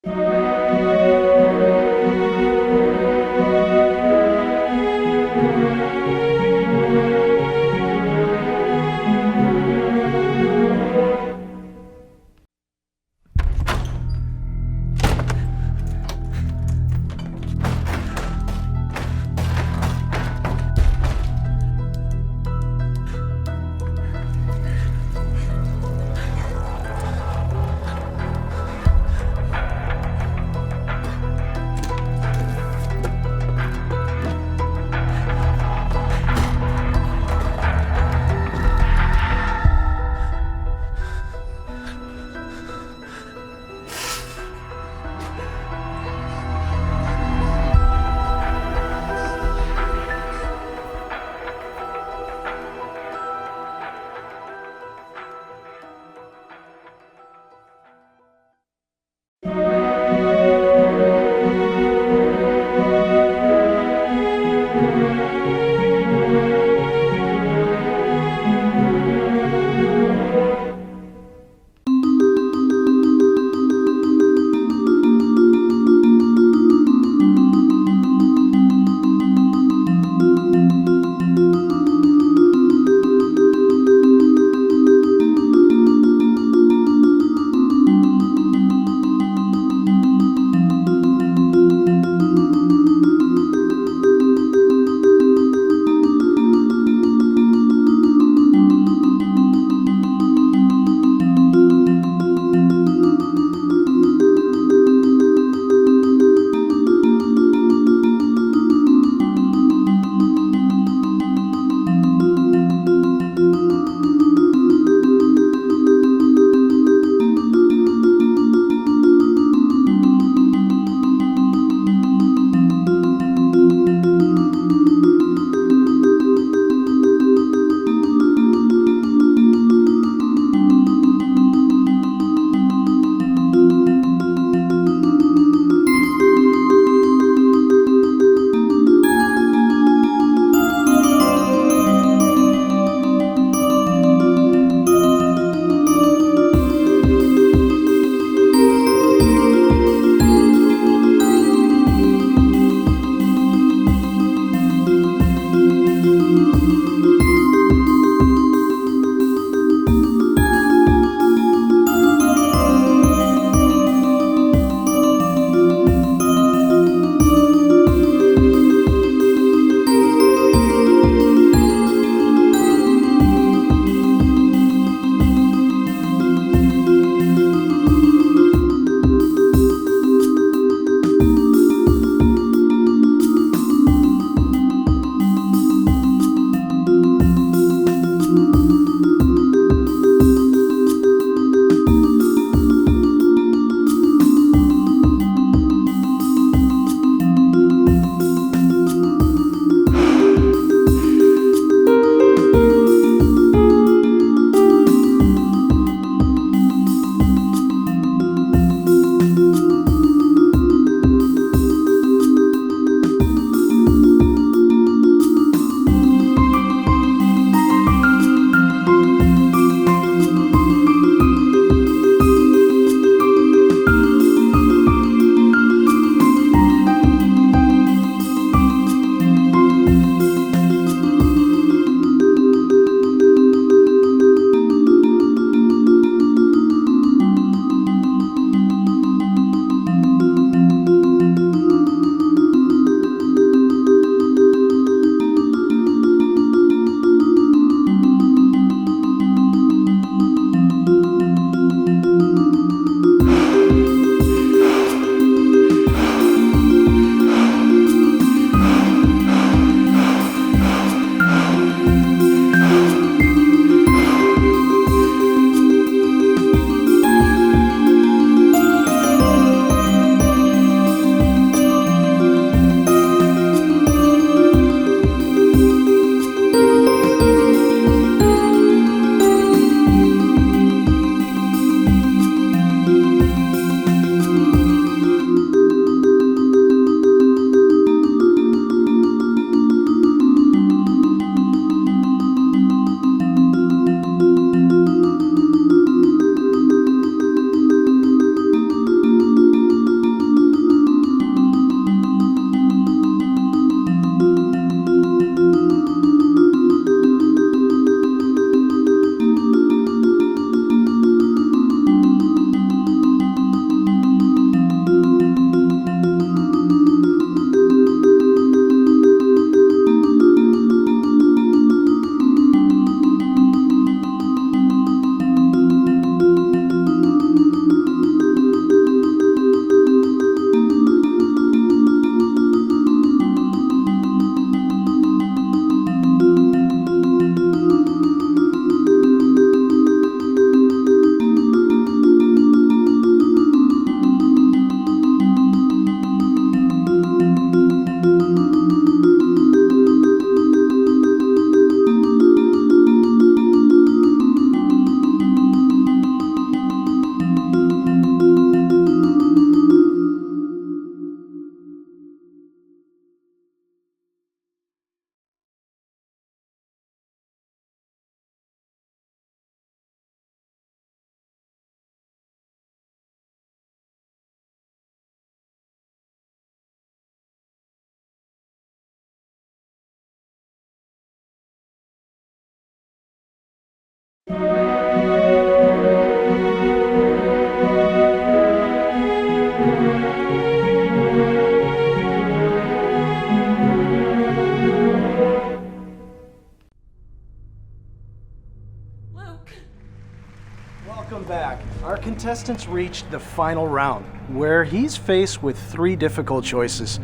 Our contestants reached the final round, where he's faced with 3 difficult choices.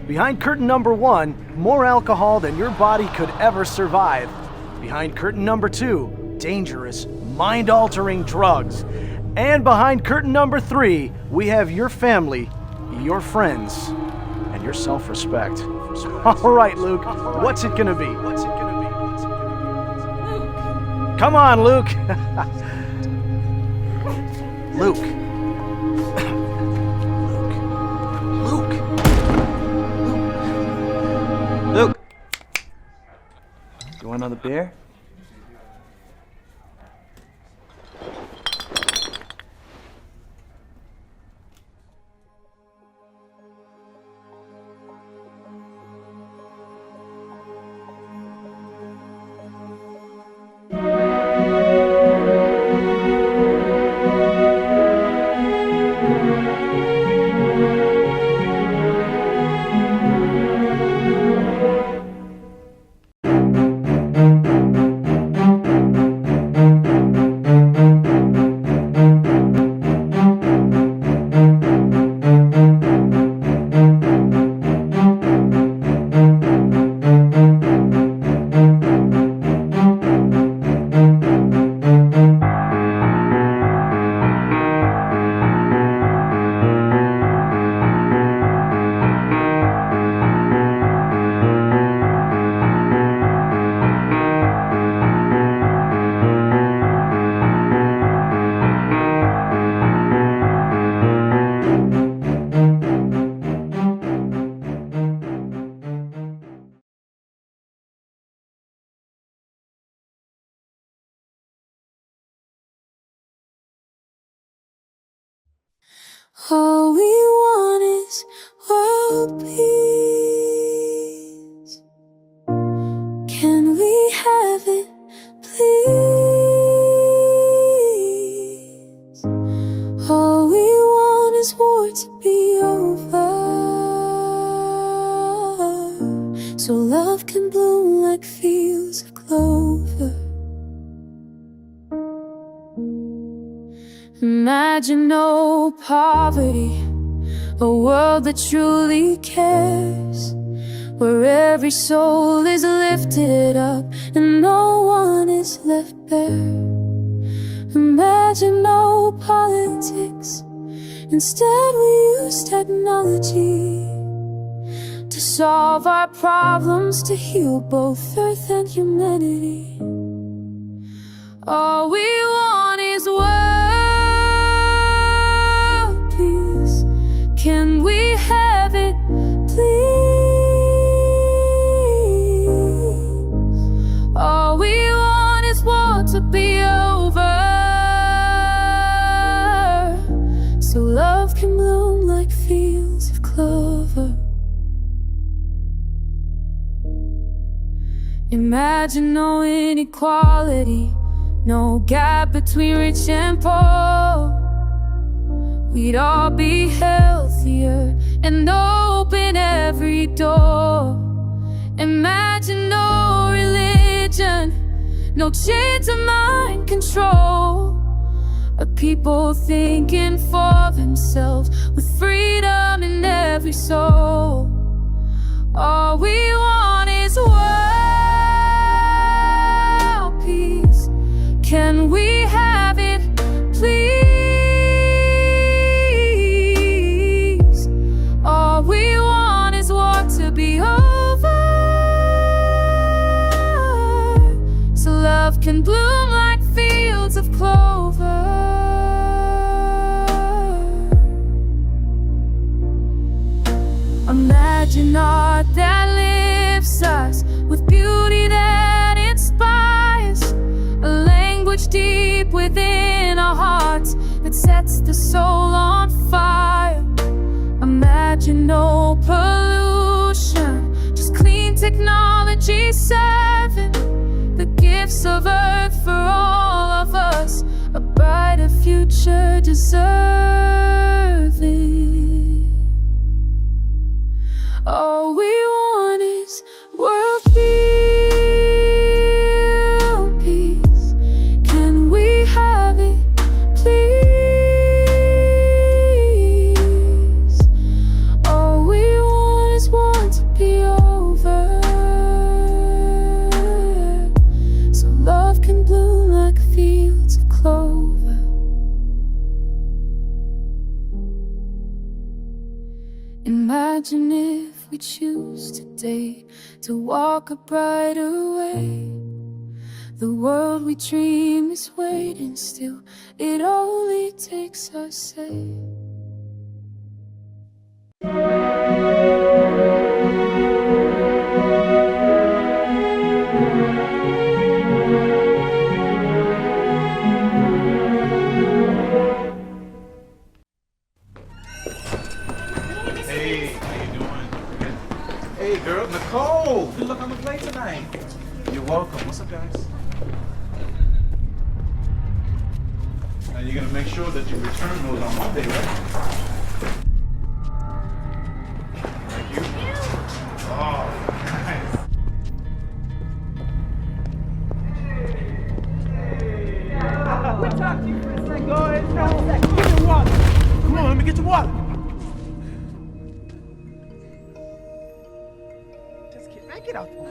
Behind curtain number 1, more alcohol than your body could ever survive. Behind curtain number 2, dangerous, mind-altering drugs. And behind curtain number 3, we have your family, your friends, and your self-respect. All right, Luke, what's it gonna be? Come on, Luke. Luke. Luke! You want another beer? All we want is world peace. Can we have it, please? All we want is war to be over, so love can bloom like fields of clover. Imagine no poverty, a world that truly cares, where every soul is lifted up and no one is left bare. Imagine no politics, instead we use technology to solve our problems, to heal both earth and humanity. All we want is world peace. Can we have it, please? All we want is war to be over, so love can bloom like fields of clover. Imagine no inequality, no gap between rich and poor. We'd all be healthier and open every door. Imagine no religion, no chains of mind control. A people thinking for themselves, with freedom in every soul. All we want is world peace. Can we have it, please? All we want is war to be over, so love can bloom like fields of clover. Imagine art that lifts us, with beauty that inspires, a language deep within our hearts that sets the soul on fire. Imagine no pollution, just clean technology serving the gifts of earth for all of us, a brighter future deserving. All we want is world peace. Can we have it, please? clover. Imagine if we choose today to walk a brighter way. The world we dream is waiting still, it only takes our say. Hey, how you doing? Hey, girl, Nicole, good luck on the play tonight. You're welcome. What's up, guys? Now you're gonna make sure that you return those on Monday, right? Thank you. Oh, nice. Quit talking to you for a second. Go ahead, no. Give me water. Come on, let me get your water. Just kidding. Man, get out the way.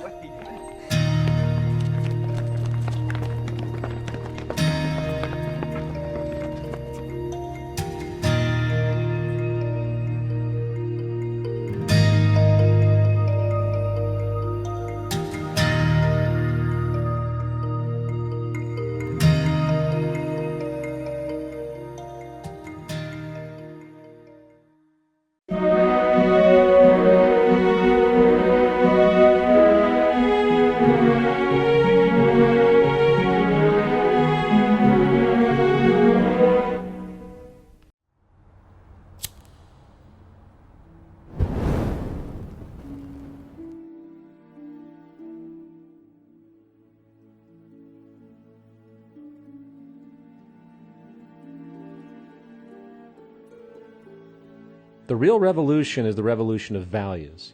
The real revolution is the revolution of values.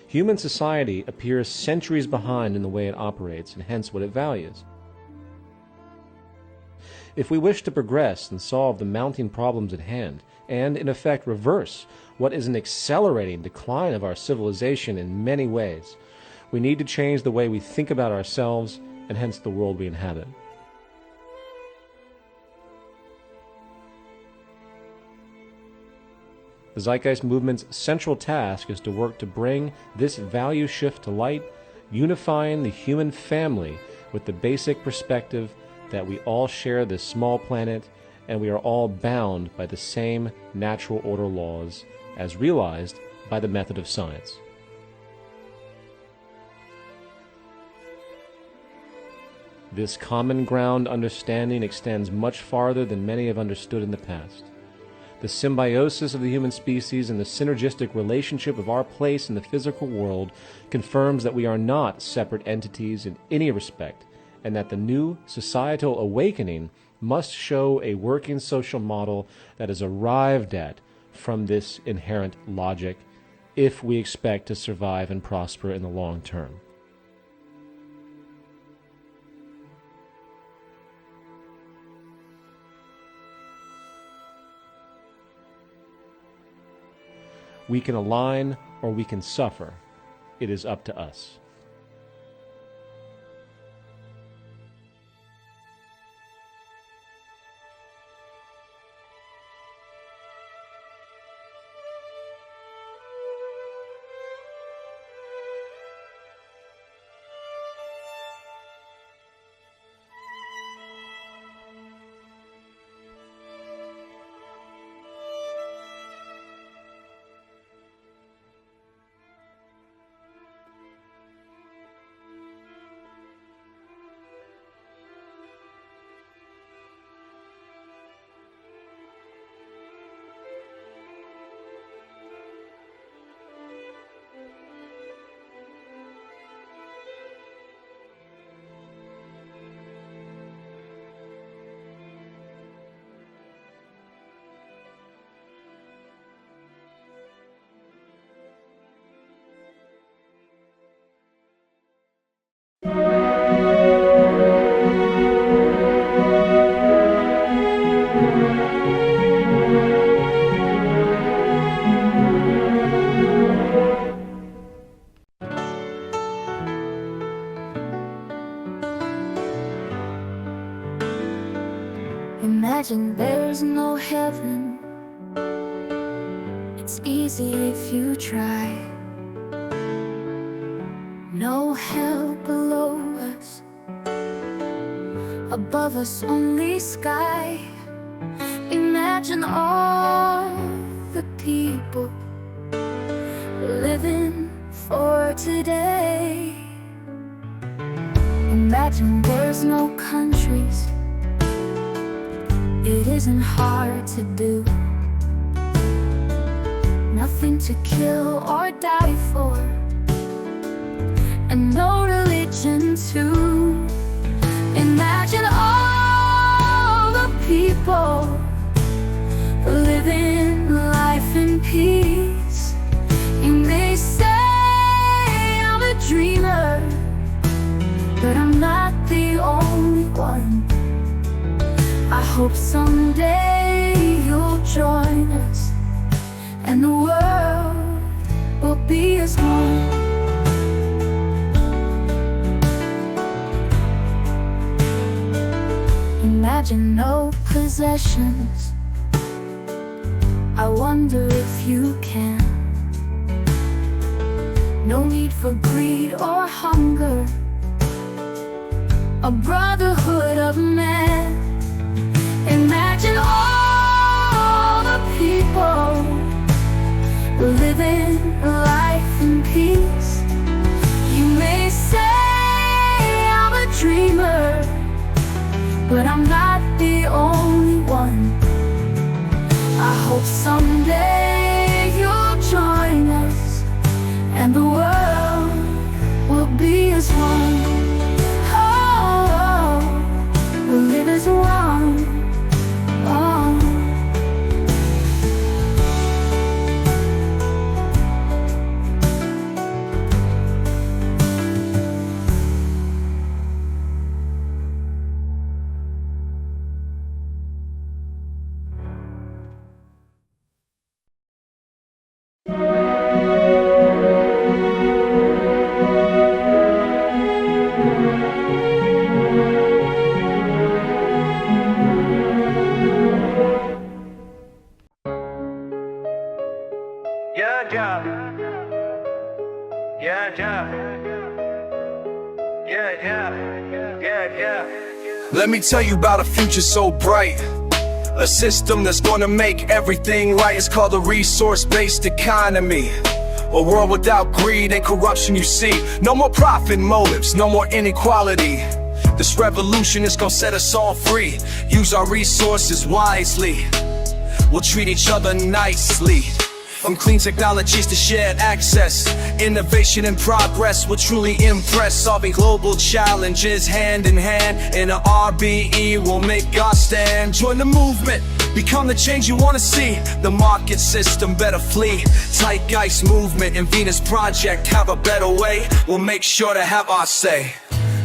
Human society appears centuries behind in the way it operates and hence what it values. If we wish to progress and solve the mounting problems at hand, and in effect reverse what is an accelerating decline of our civilization in many ways, we need to change the way we think about ourselves and hence the world we inhabit. The Zeitgeist Movement's central task is to work to bring this value shift to light, unifying the human family with the basic perspective that we all share this small planet and we are all bound by the same natural order laws as realized by the method of science. This common ground understanding extends much farther than many have understood in the past. The symbiosis of the human species and the synergistic relationship of our place in the physical world confirms that we are not separate entities in any respect, and that the new societal awakening must show a working social model that is arrived at from this inherent logic if we expect to survive and prosper in the long term. We can align or we can suffer. It is up to us. It's easy if you try. No hell below us, above us only sky. Imagine all the people living for today. Imagine there's no countries. It isn't hard to do. Nothing to kill or die for, and no religion too. Imagine all the people living life in peace. You may say I'm a dreamer, but I'm not the only one. I hope someday you'll join us, and the world will be as one. Imagine no possessions. I wonder if you can. No need for greed or hunger. A brotherhood of men. Imagine all the people living life in peace. You may say I'm a dreamer, but I'm not the only one. I hope someday you'll join us, and the world will be as one. Oh, we'll live as one. Oh. Let me tell you about a future so bright. A system that's gonna make everything right. It's called a resource-based economy. A world without greed and corruption, you see. No more profit motives, no more inequality. This revolution is gonna set us all free. Use our resources wisely. We'll treat each other nicely. From clean technologies to shared access, innovation and progress will truly impress. Solving global challenges hand in hand. In a RBE we'll make our stand. Join the movement, become the change you wanna see. The market system better flee. Zeitgeist movement and Venus Project have a better way. We'll make sure to have our say.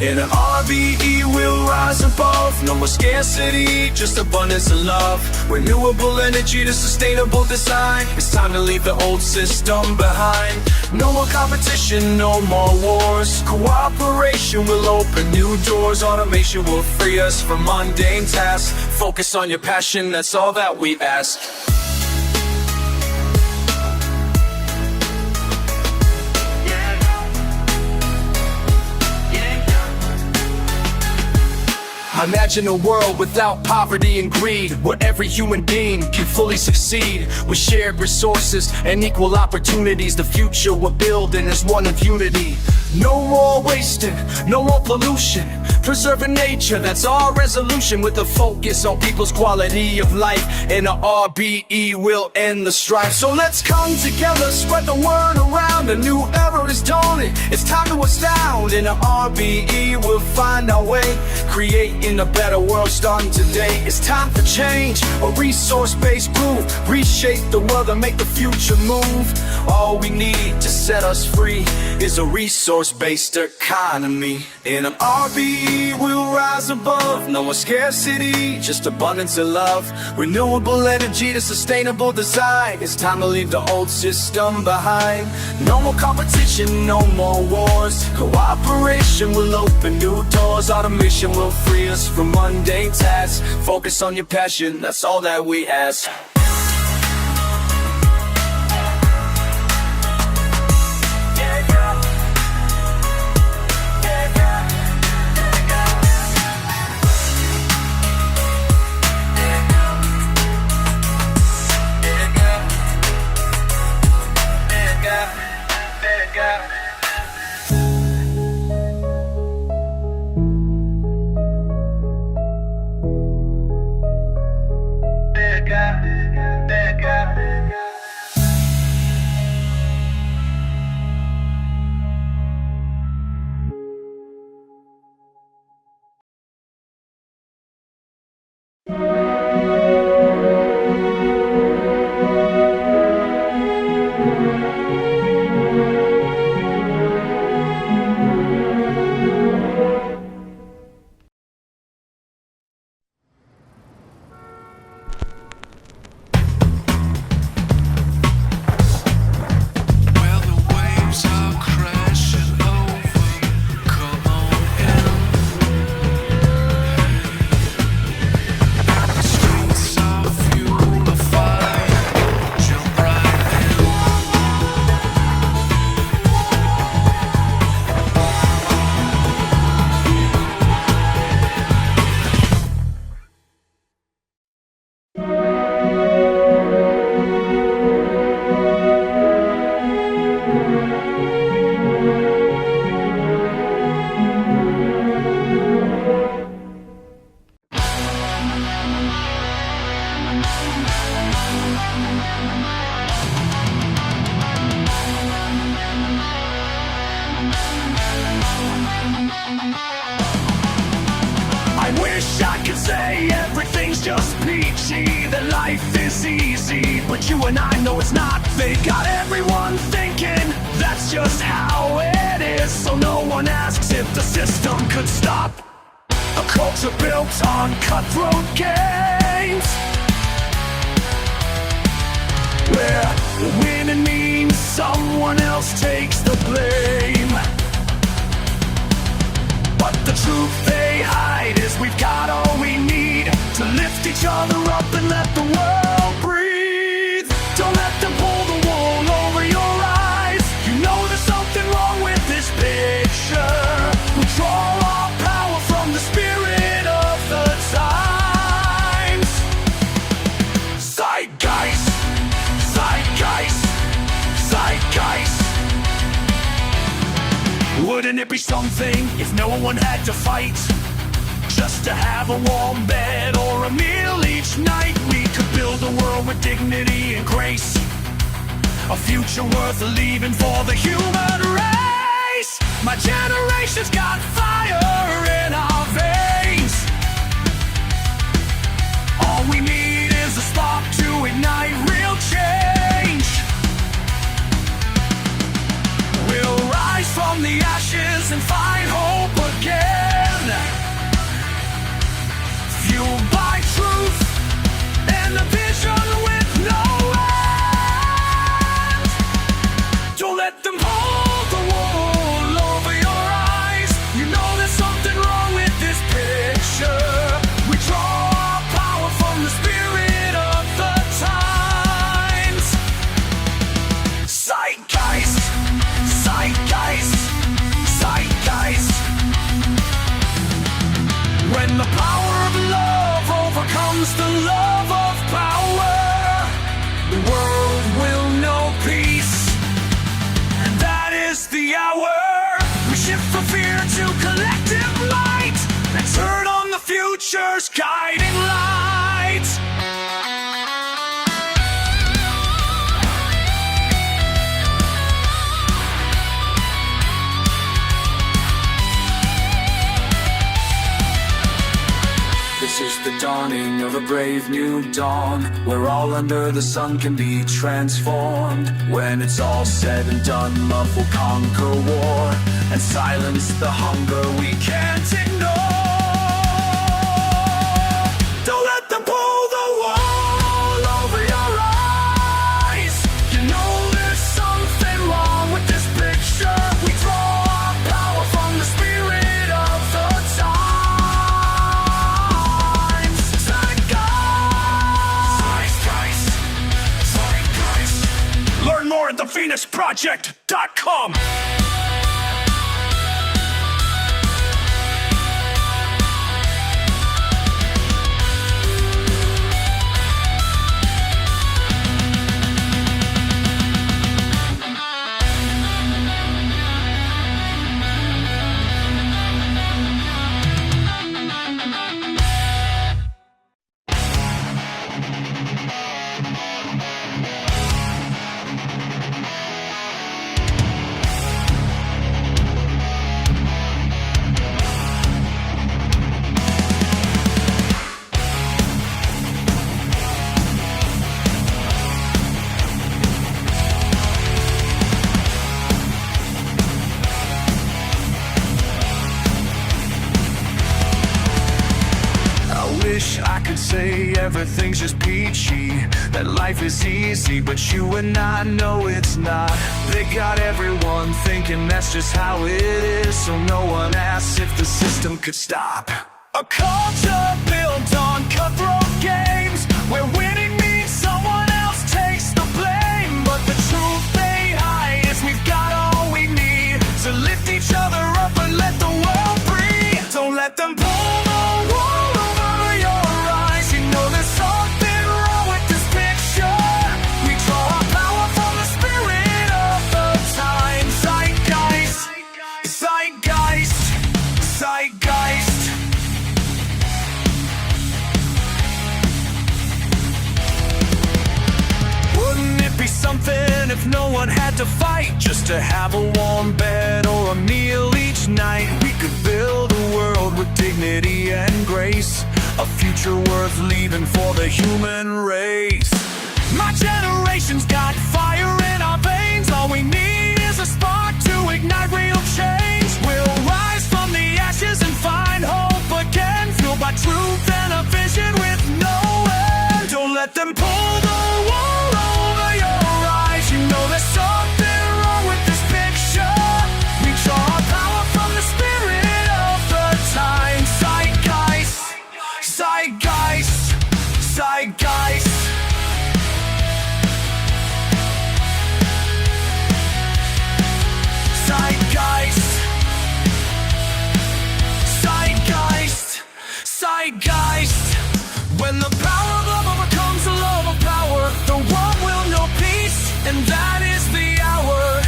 In an RBE we'll rise above. No more scarcity, just abundance and love. Renewable energy to sustainable design. It's time to leave the old system behind. No more competition, no more wars. Cooperation will open new doors. Automation will free us from mundane tasks. Focus on your passion, that's all that we ask. Imagine a world without poverty and greed, where every human being can fully succeed. With shared resources and equal opportunities, the future we're building is one of unity. No more wasting, no more pollution. Preserving nature, that's our resolution. With a focus on people's quality of life. In a RBE we'll end the strife. So let's come together, spread the word around. A new era is dawning, it's time to astound. In a RBE we'll find our way, creating a better world starting today. It's time for change, a resource-based groove. Reshape the world and make the future move. All we need to set us free is a resource-based economy. In an RBE we'll rise above. No more scarcity, just abundance and love. Renewable energy to sustainable design. It's time to leave the old system behind. No more competition, no more wars. Cooperation will open new doors. Automation will free us from mundane tasks. Focus on your passion, that's all that we ask. is easy, but you and I know it's not. They got everyone thinking that's just how it is, so no one asks if the system could stop. A culture built on cutthroat games, where winning means someone else takes the blame. But the truth they hide is we've got all we need to lift each other up and let the world breathe. Don't let them pull the wool over your eyes. You know there's something wrong with this picture. We draw our power from the spirit of the times. Zeitgeist, zeitgeist, zeitgeist. Wouldn't it be something if no one had to fight? Just to have a warm bed or a meal each night. We could build a world with dignity and grace, a future worth leaving for the human race. My generation's got fire in our veins. All we need is a spark to ignite real change. We'll rise from the ashes and find hope again, fueled by truth and a vision with no end. Don't let them pull the wool over your eyes. You know there's something wrong with this picture. We draw our power from the spirit of the times. Zeitgeist, zeitgeist, zeitgeist. When the power of love overcomes the love of power, the world will know peace, and that is the hour. We shift from fear to collective might and turn on the future's guiding light. This is the dawning of a brave new dawn, where all under the sun can be transformed. When it's all said and done, love will conquer war and silence the hunger we can't ignore. Don't let them pull the wool over your eyes. You know there's something wrong with this picture. We draw our power from the spirit of the times. Zeitgeist, zeitgeist. Learn more at thephoenixproject.com. Wish I could say everything's just peachy, that life is easy, but you and I know it's not. They got everyone thinking that's just how it is, so no one asks if the system could stop. A culture built on cutthroat games, where winning means someone else takes the blame. But the truth they hide is we've got all we need to lift each other up and let the world breathe. Don't let them pull the wool over your eyes. You know there's something wrong with this picture. We draw our power from the spirit of the time. Zeitgeist, zeitgeist, zeitgeist. Wouldn't it be something if no one had to fight just to have a warm bed or a meal each night? We could build a world with dignity and grace, a future worth leaving for the human race. My generation's got fire in our veins. All we need is a spark to ignite real change. We'll rise from the ashes and find hope again, fueled by truth and a vision with no end. Don't let them pull the wool over your eyes. You know there's something wrong with this picture. We draw our power from the spirit of the time. Zeitgeist, zeitgeist, zeitgeist. Zeitgeist, zeitgeist, zeitgeist. When the power of love overcomes the love of power, the world will know peace, and that is the hour.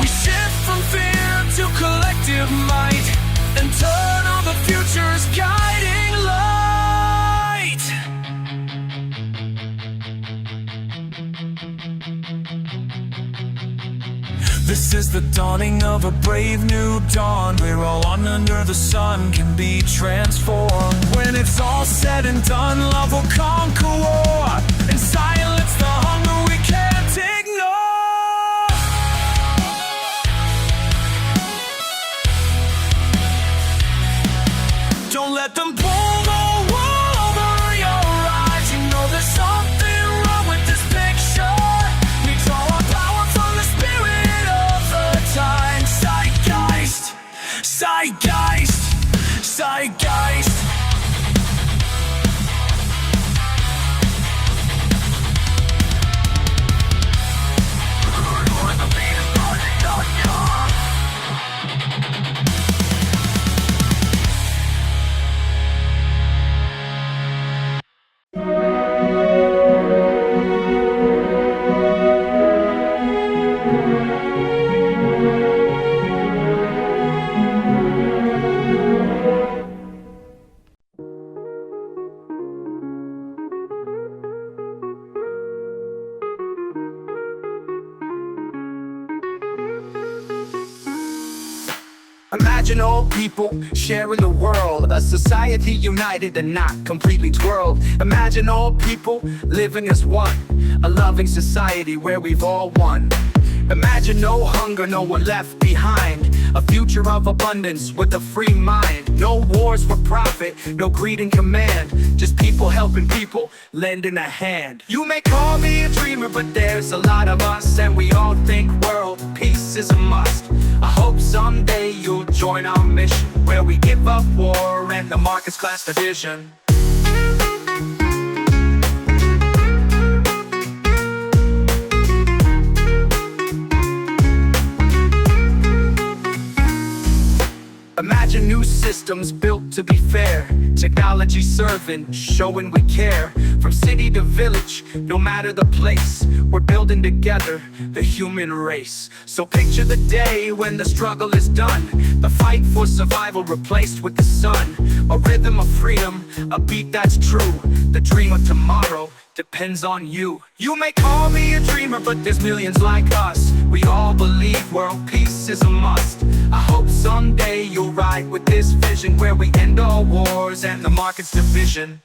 We shift from fear to collective might, and turn on the future's guiding light. This is the dawning of a brave new dawn, where all on under the sun can be transformed. When it's all said and done, love will conquer war and silence the hunger we can't ignore. Don't let them pull the wool over your eyes. You know there's something wrong with this picture. We draw our power from the spirit of the time. Zeitgeist, zeitgeist, zeitgeist. Imagine all people sharing the world, a society united and not completely twirled. Imagine all people living as one, a loving society where we've all won. Imagine no hunger, no one left behind, a future of abundance with a free mind. No wars for profit, no greed and command, just people helping people, lending a hand. You may call me a dreamer, but there's a lot of us, and we all think world peace is a must. I hope someday you'll join our mission, where we give up war and the markets class division. Imagine new systems built to be fair, technology serving, showing we care. From city to village, no matter the place, we're building together the human race. So picture the day when the struggle is done, the fight for survival replaced with the sun. A rhythm of freedom, a beat that's true. The dream of tomorrow depends on you. You may call me a dreamer, but there's millions like us. We all believe world peace is a must. I hope someday you'll ride with this vision, where we end all wars and the market's division.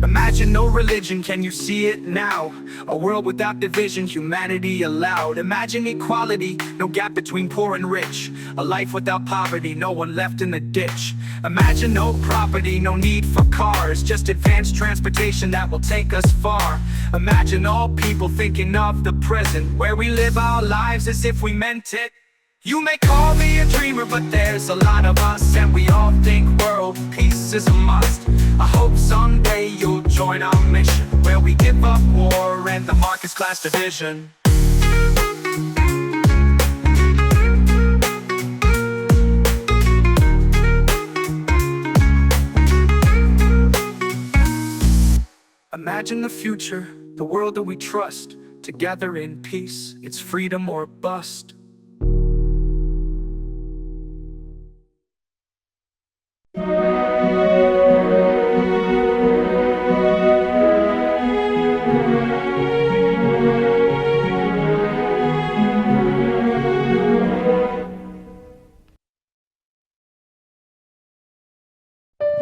Imagine no religion, can you see it now? A world without division, humanity allowed. Imagine equality, no gap between poor and rich. A life without poverty, no one left in the ditch. Imagine no property, no need for cars, just advanced transportation that will take us far. Imagine all people thinking of the present, where we live our lives as if we meant it. You may call me a dreamer, but there's a lot of us, and we all think world peace is a must. I hope someday you'll join our mission, where we give up war and the markets class division. Imagine the future, the world that we trust, together in peace. It's freedom or bust.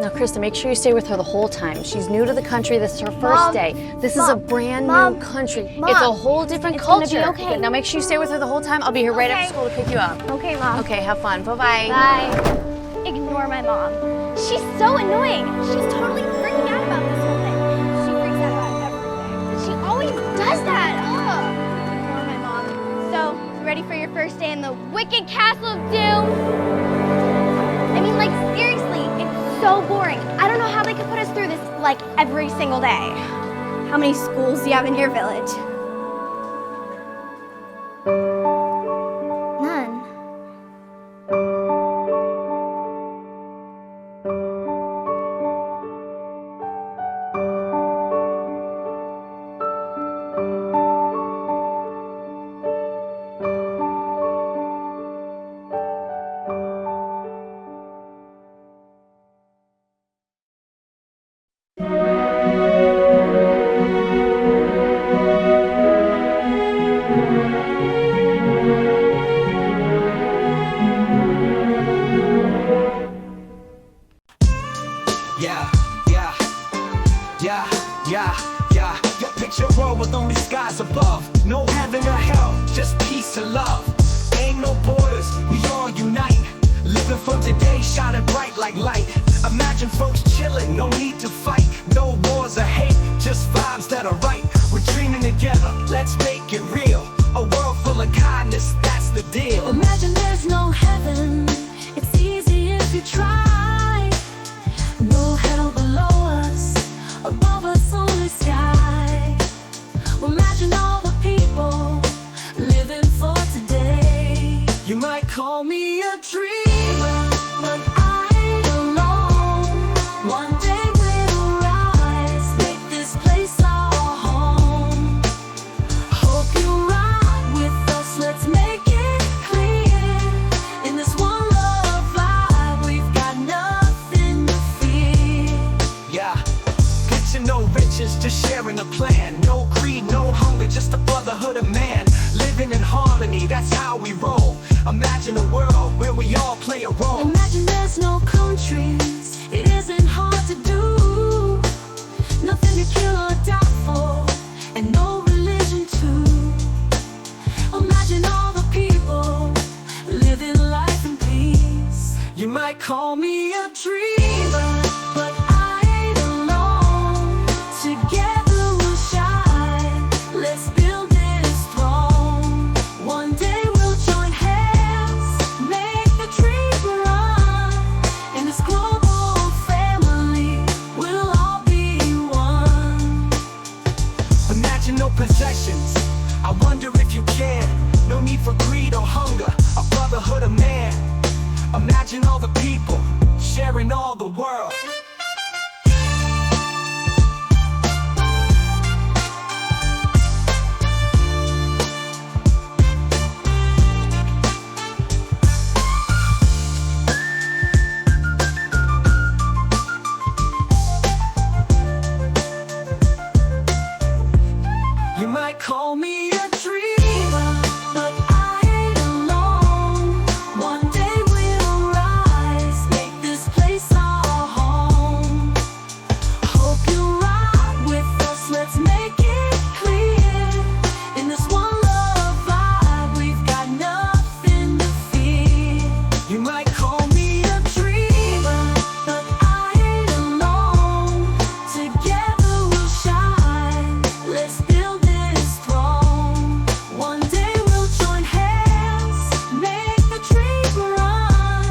Now, Krista, make sure you stay with her the whole time. She's new to the country. This is her first Mom, day. This is a brand new country. Mom, it's a whole different it's gonna culture. be okay. But now make sure you stay with her the whole time. I'll be here right after school to pick you up. Okay, Mom. Okay, have fun. Bye-bye. Bye. Ignore my mom. She's so annoying. She's totally freaking out about this whole thing. She freaks out about everything. She always does that. Ugh. Ignore my mom. So, you ready for your first day in the Wicked Castle of Doom? I mean, like, seriously, it's so boring. I don't know how they could put us through this, like, every single day. How many schools do you have in your village? None. Yeah, yeah, yeah, yeah, yeah. Your picture a world with only skies above. No heaven or hell, just peace and love. Ain't no borders, we all unite. Living for today, shining bright like light. Imagine folks chilling, no need to fight. No wars or hate, just vibes that are right. We're dreaming together, let's make it real. A world full of kindness, that's the deal. Imagine there's no heaven. It's easy if you try. No hell below us, above us only sky. Imagine all the people living for today. You might call me a dreamer, but I ain't alone. One day we'll rise, make this place our home. Hope you ride with us, let's make it clear. In this one love vibe, we've got nothing to fear. Yeah, rich and no riches, just sharing a plan. No greed, no hunger, just a brotherhood of man. Living in harmony, that's how we roll. Imagine a world where we all play a role. Imagine there's no countries, it isn't hard to do. Nothing to kill or die for, and no religion too. Imagine all the people living life in peace. You might call me a Dreamer, but I ain't alone. Together we'll shine, let's build this throne. One day we'll join hands, make the dream run. In this global family, we'll all be one. Imagine no possessions, I wonder if you can. No need for greed or hunger, a brotherhood of man. Imagine all the people sharing all the world. You might call me a dreamer, but I ain't alone. One day we'll rise, make this place our home. Hope you ride with us, let's make it clear. In this one love vibe, we've got nothing to fear. You might call me a Dreamer, but I ain't alone. Together we'll shine, let's build this throne. One day we'll join hands, make the dream run.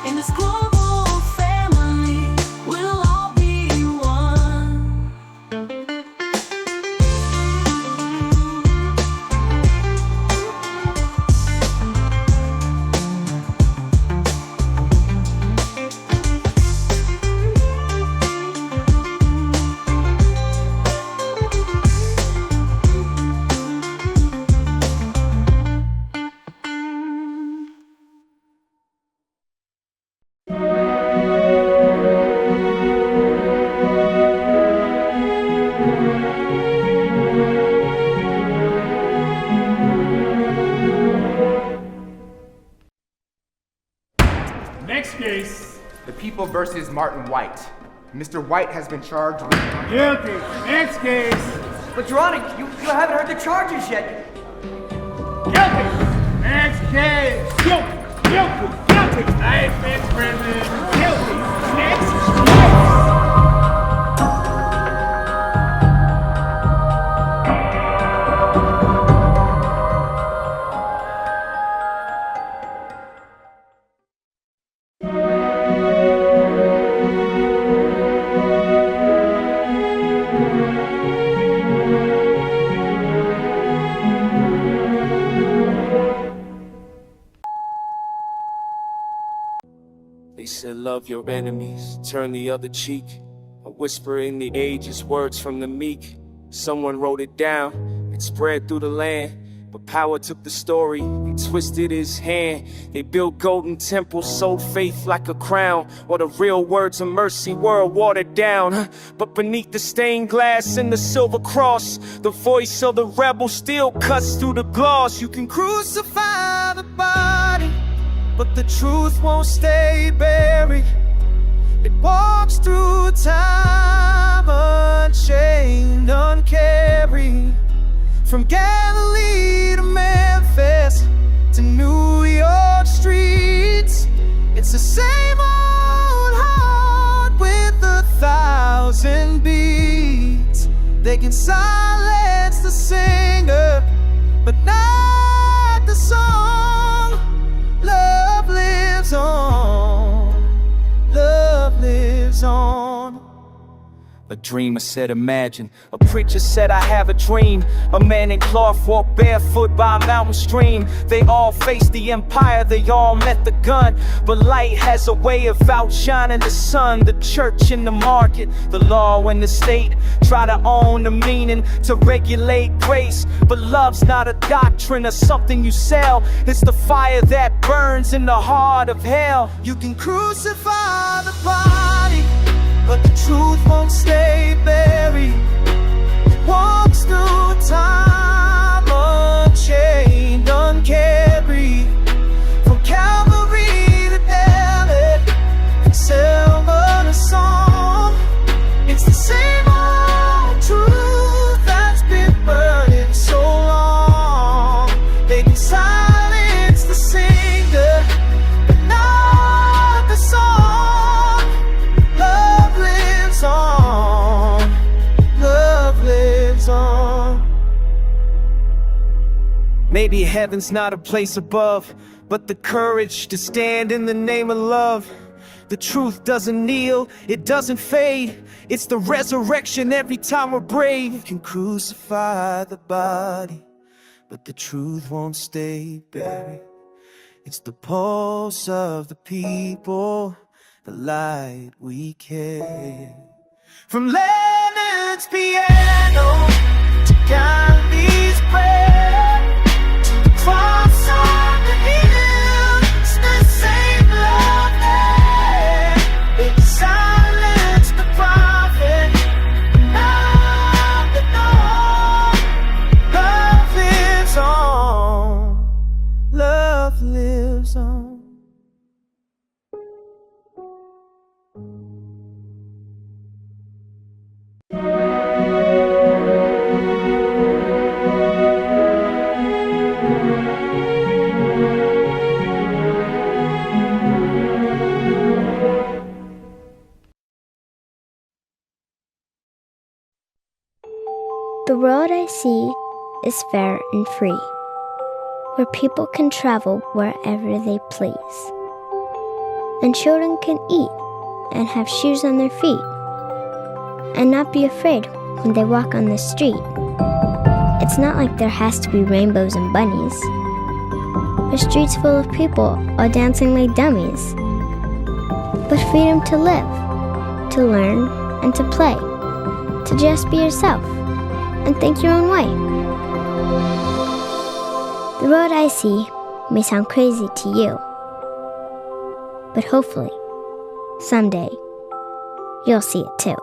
In this global family, we'll all be one. Next case, The People versus Martin White. Mr. White has been charged with... Guilty. Next case. But Your Honor, you haven't heard the charges yet. Guilty. Next case. Guilty. Life in prison. Guilty. Next case. They said love your enemies, turn the other cheek. A whisper in the ages, words from the meek. Someone wrote it down, it spread through the land. But power took the story, and twisted his hand. They built golden temples, sold faith like a crown. Or the real words of mercy were watered down. But beneath the stained glass and the silver cross, the voice of the rebel still cuts through the gloss. You can crucify the body, but the truth won't stay buried. It walks through time unchained, uncarried. From Galilee to Memphis to New York streets, it's the same old heart with 1,000 beats. They can silence the singer, but not the song. Love lives on. Love lives on. A dreamer said imagine, a preacher said I have a dream. A man in cloth walked barefoot by a mountain stream. They all faced the empire, they all met the gun. But light has a way of outshining the sun. The church and the market, the law and the state try to own the meaning, to regulate grace. But love's not a doctrine or something you sell. It's the fire that burns in the heart of hell. You can crucify the body, but the truth won't stay buried. It walks through time unchained, uncarried. From Calvary to David, and Selma to Song, it's the same old truth that's been burning so long. They can silence the singer, but not the song. Love lives on. Love lives on. Maybe heaven's not a place above, but the courage to stand in the name of love. The truth doesn't kneel, it doesn't fade. It's the resurrection every time we're brave. You can crucify the body, but the truth won't stay buried. It's the pulse of the people, the light we carry. From Lennon's piano to Gandhi's prayer, to the cross on the hill, it's the same love there. It silenced the prophet, now the dawn. Love lives on. Love lives on. The world I see is fair and free, where people can travel wherever they please, and children can eat and have shoes on their feet, and not be afraid when they walk on the street. It's not like there has to be rainbows and bunnies, or streets full of people all dancing like dummies, but freedom to live, to learn, and to play, to just be yourself and think your own way. The road I see may sound crazy to you, but hopefully, someday, you'll see it too.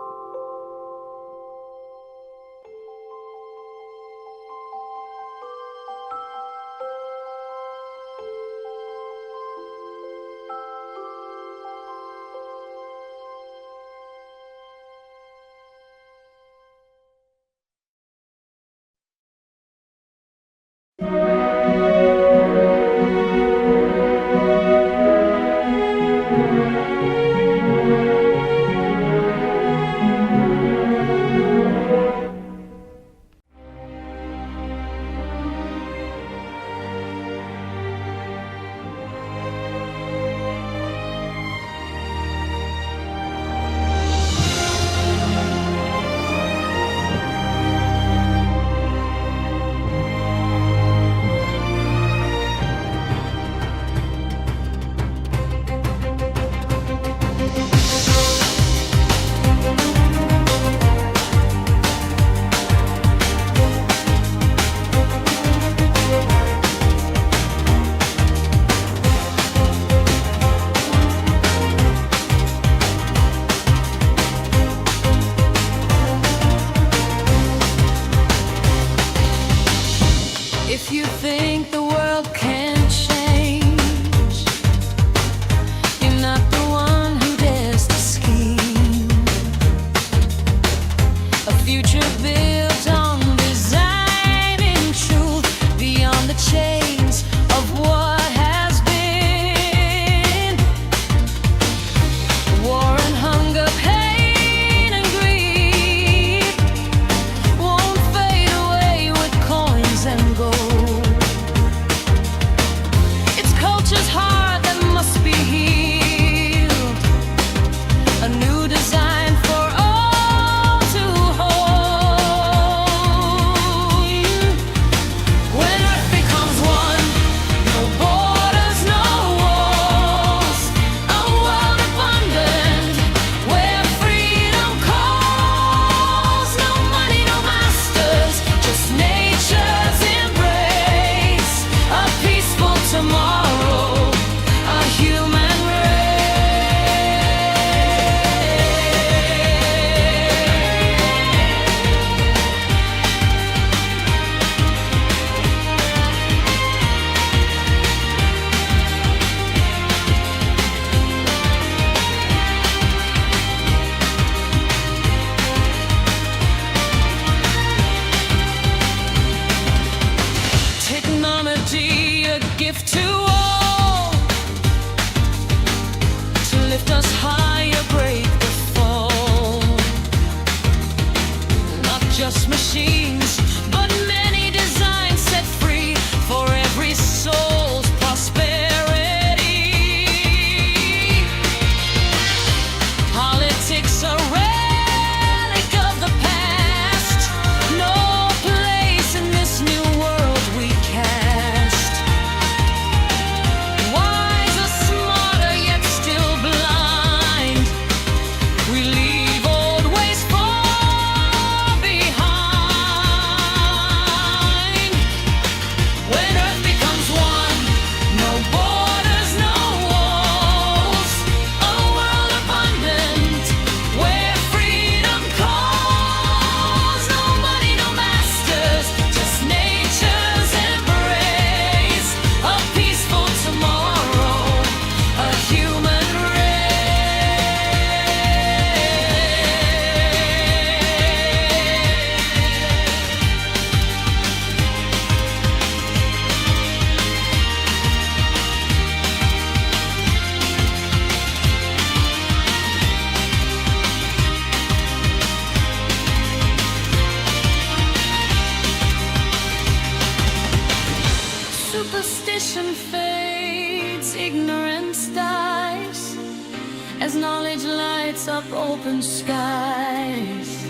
as knowledge lights up open skies.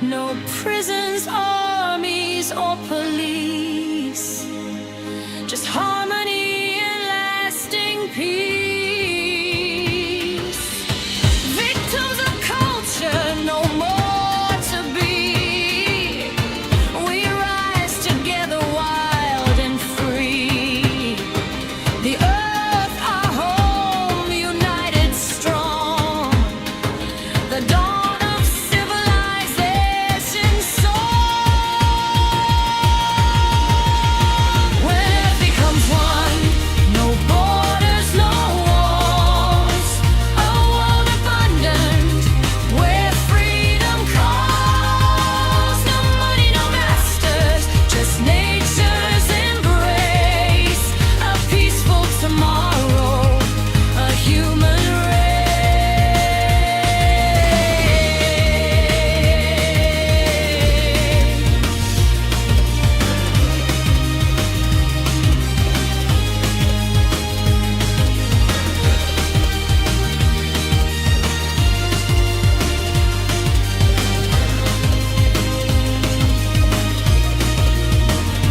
No prisons, armies, or police, just harmony and lasting peace. Victims of culture, no more to be. We rise together wild and free. The earth, our home, united strong. The dawn of civilization song. When earth becomes one, no borders, no walls. A world abundant, where freedom calls. No money, no masters, just nature's embrace. A peaceful tomorrow, a human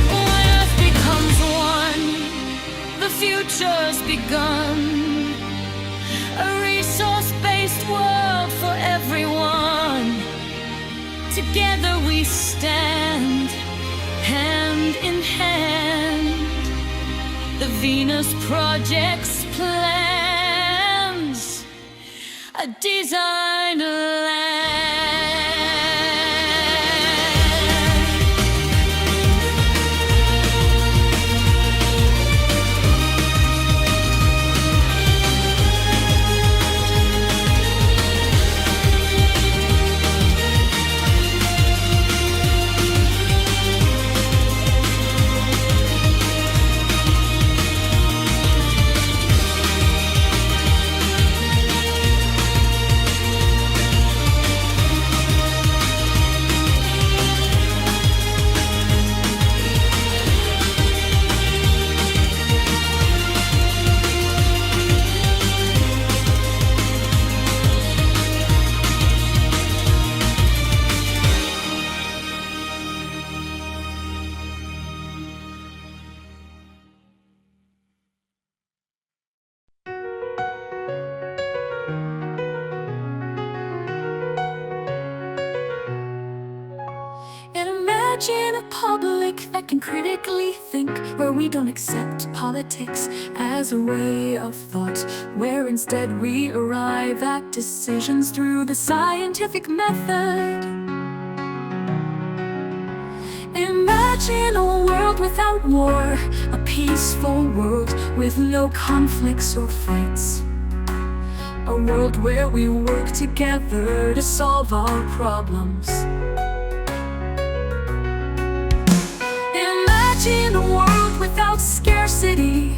When earth becomes one, the future's begun. A resource-based world for everyone. Together we stand, hand in hand. The Venus Project's plans, a design land. And imagine a public that can critically think, where we don't accept politics as a way of thought, where instead we arrive at decisions through the scientific method. Imagine a world without war, a peaceful world with no conflicts or fights. A world where we work together to solve our problems. Imagine a world without scarcity.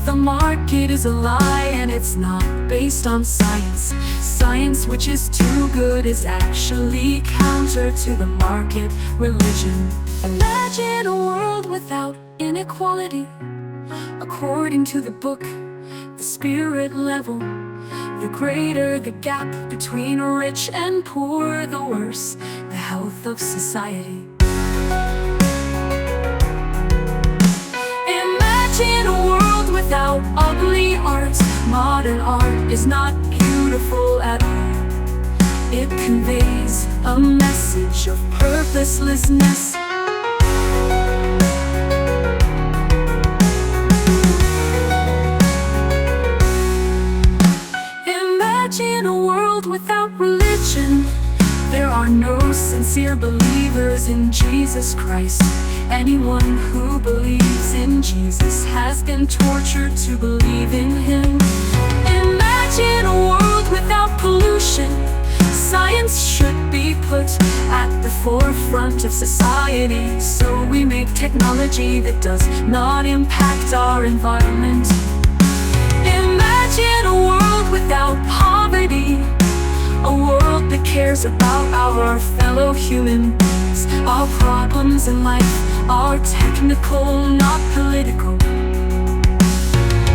The market is a lie and it's not based on science. Science which is too good is actually counter to the market religion. Imagine a world without inequality. According to the book, the spirit level, the greater the gap between rich and poor, the worse the health of society. Imagine a world without ugly art. Modern art is not beautiful at all. It conveys a message of purposelessness. Imagine a world without religion. There are no sincere believers in Jesus Christ. Anyone who believes in Jesus has been tortured to believe in Him. Imagine a world without pollution. Science should be put at the forefront of society, so we make technology that does not impact our environment. Imagine a world without poverty, a world that cares about our fellow human beings. Our problems in life are technical, not political.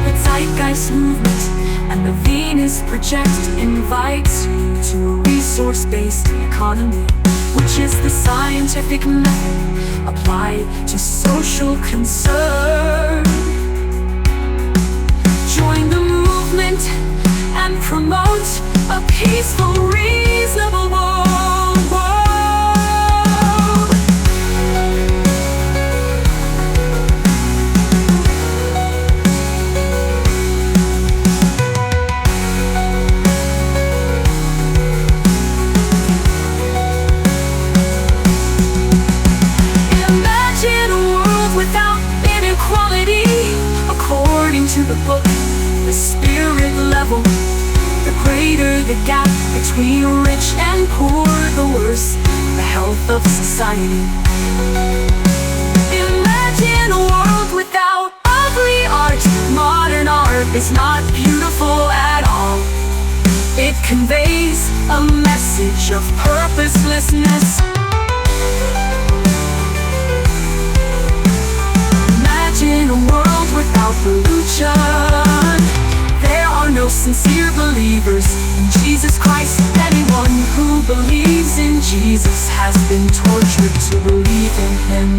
The Zeitgeist movement And the Venus project invites you to a resource-based economy, which is the scientific method applied to social concern. Join the movement and promote a peaceful, reasonable world. Imagine a world without inequality. According to the book, the spirit level, the greater the gap between rich and poor, the worse the health of society. Imagine a world without ugly art. Modern art is not beautiful at all. It conveys a message of purposelessness. Imagine a world without pollution. There are no sincere believers in Jesus Christ. Anyone who believes in Jesus has been tortured to believe in Him.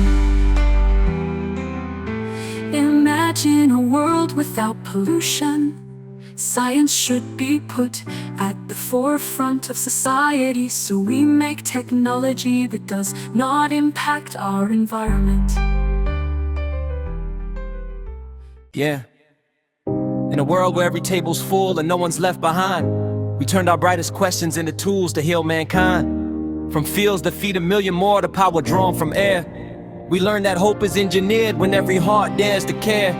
Imagine a world without pollution. Science should be put at the forefront of society, so we make technology that does not impact our environment. Yeah. In a world where every table's full and no one's left behind, we turned our brightest questions into tools to heal mankind. From fields that feed 1 million more to power drawn from air, we learned that hope is engineered when every heart dares to care.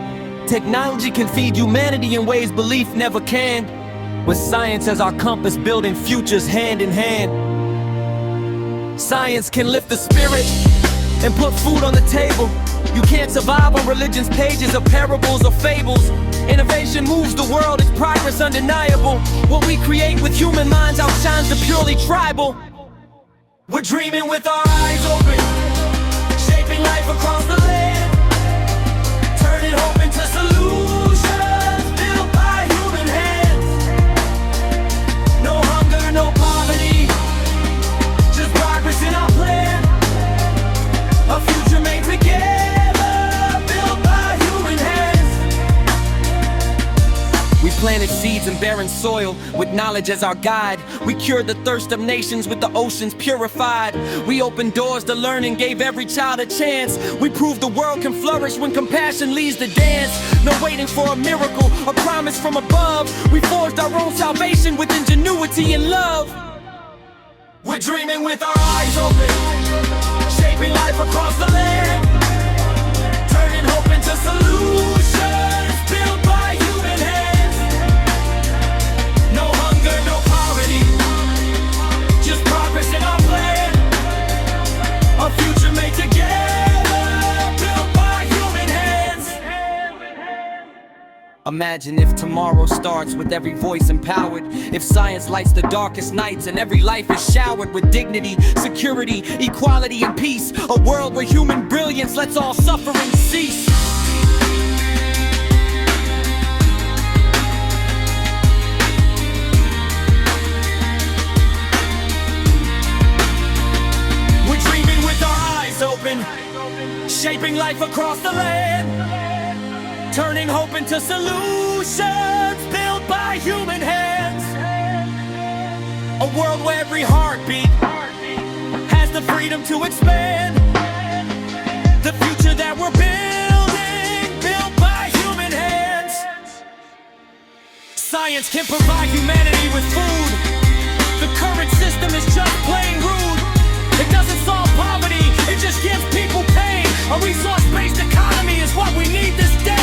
Technology can feed humanity in ways belief never can, with science as our compass building futures hand in hand. Science can lift the spirit and put food on the table. You can't survive on religion's pages of parables or fables. Innovation moves the world, its progress undeniable. What we create with human minds outshines the purely tribal. We're dreaming with our eyes open, shaping life across the land, turning hope into solutions built by human hands. No hunger, no poverty, just progress in our plan. A future made together, built by human hands. We planted seeds in barren soil with knowledge as our guide. We cured the thirst of nations with the oceans purified. We opened doors to learn and gave every child a chance. We proved the world can flourish when compassion leads the dance. No waiting for a miracle, a promise from above. We forged our own salvation with ingenuity and love. We're dreaming with our eyes open, shaping life across the land, turning hope into solutions built by human hands. No hunger, no poverty, just progress in our plan. A future made together, built by human hands. Imagine if tomorrow starts with every voice empowered. If science lights the darkest nights and every life is showered with dignity, security, equality, and peace. A world where human brilliance lets all suffering cease. We're dreaming with our eyes open, shaping life across the land, turning hope into solutions built by human hands. A world where every heartbeat has the freedom to expand. The future that we're building, built by human hands. Science can provide humanity with food. The current system is just plain rude. It doesn't solve poverty, it just gives people pain. A resource-based economy is what we need this day.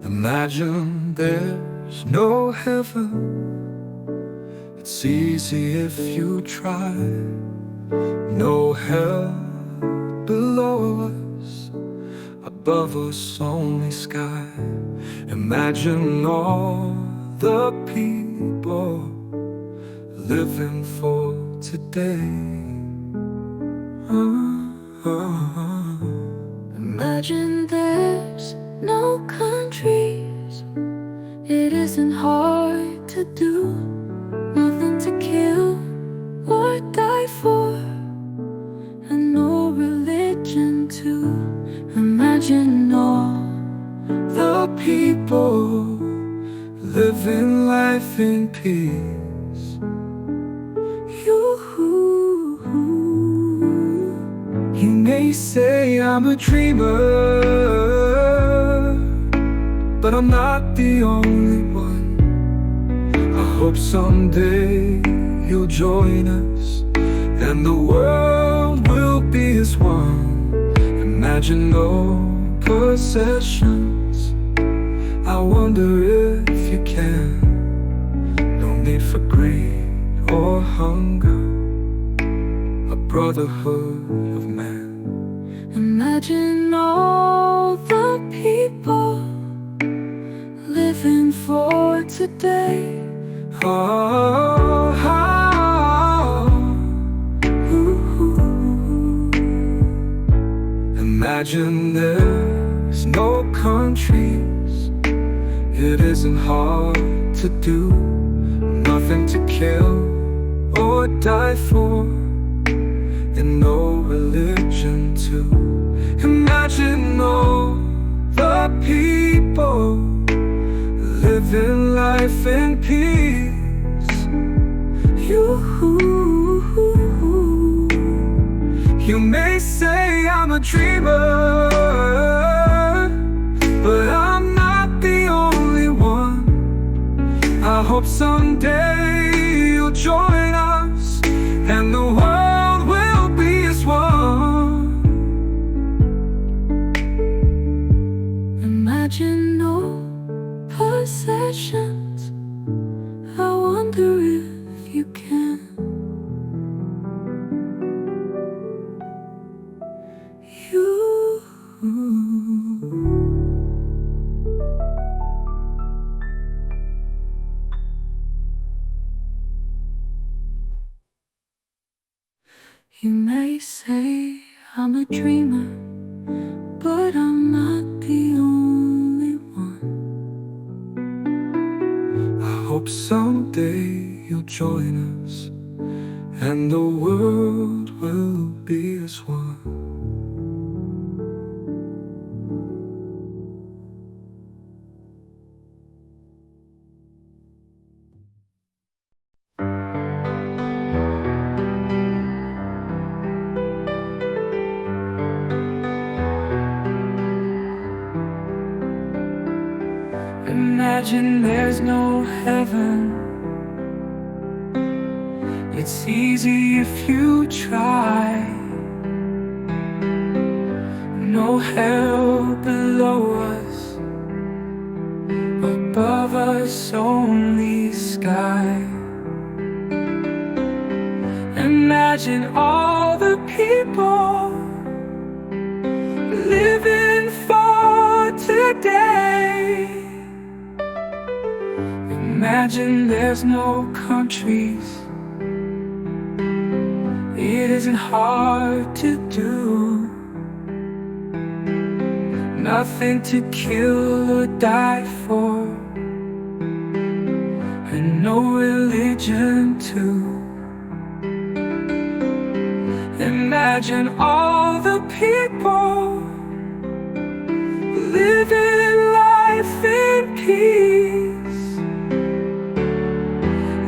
Imagine there's no heaven. It's easy if you try. No hell below us. above us only sky. Imagine all the people living for today. Imagine there's no countries. It isn't hard to do. Nothing to kill or die for, and no religion to. Imagine all the people living life in peace. You may say I'm a dreamer, but I'm not the only one. I hope someday you'll join us, and the world will be as one. Imagine no possessions. I wonder if you can. No need for greed or hunger, a brotherhood of man. Imagine all the people living for today. Imagine there's no countries. It isn't hard to do. Nothing to kill or die for, and no religion too. Imagine all the people living life in peace. You may say I'm a dreamer, but I'm not the only one. I hope someday you'll join us, and the world will be as one. Imagine no possessions. I wonder if you can. You may say I'm a dreamer, but I'm not the only one. I hope someday you'll join us, and the world will be as one. Imagine there's no heaven. It's easy if you try. No hell below us, above us only sky. Imagine all the people living for today. Imagine there's no countries. It isn't hard to do. Nothing to kill or die for, and no religion too. Imagine all the people living life in peace.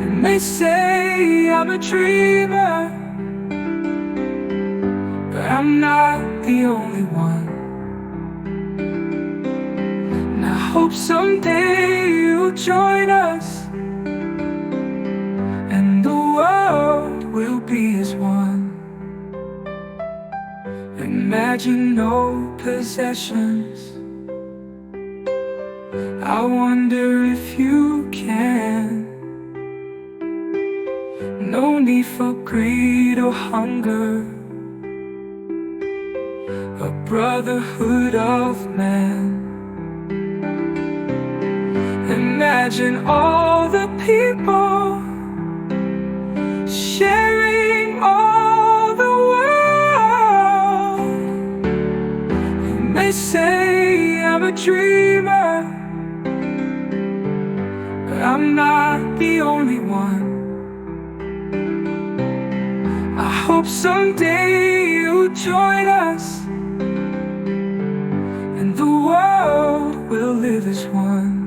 And they say I'm a dreamer, but I'm not the only one. And I hope someday you'll join us, and the world will be as one. Imagine no possessions. I wonder if you can. No need for greed or hunger, a brotherhood of man. Imagine all the people sharing all the world. You may say I'm a dreamer, but I'm not the only one. I hope someday you'll join us, and the world will live as one.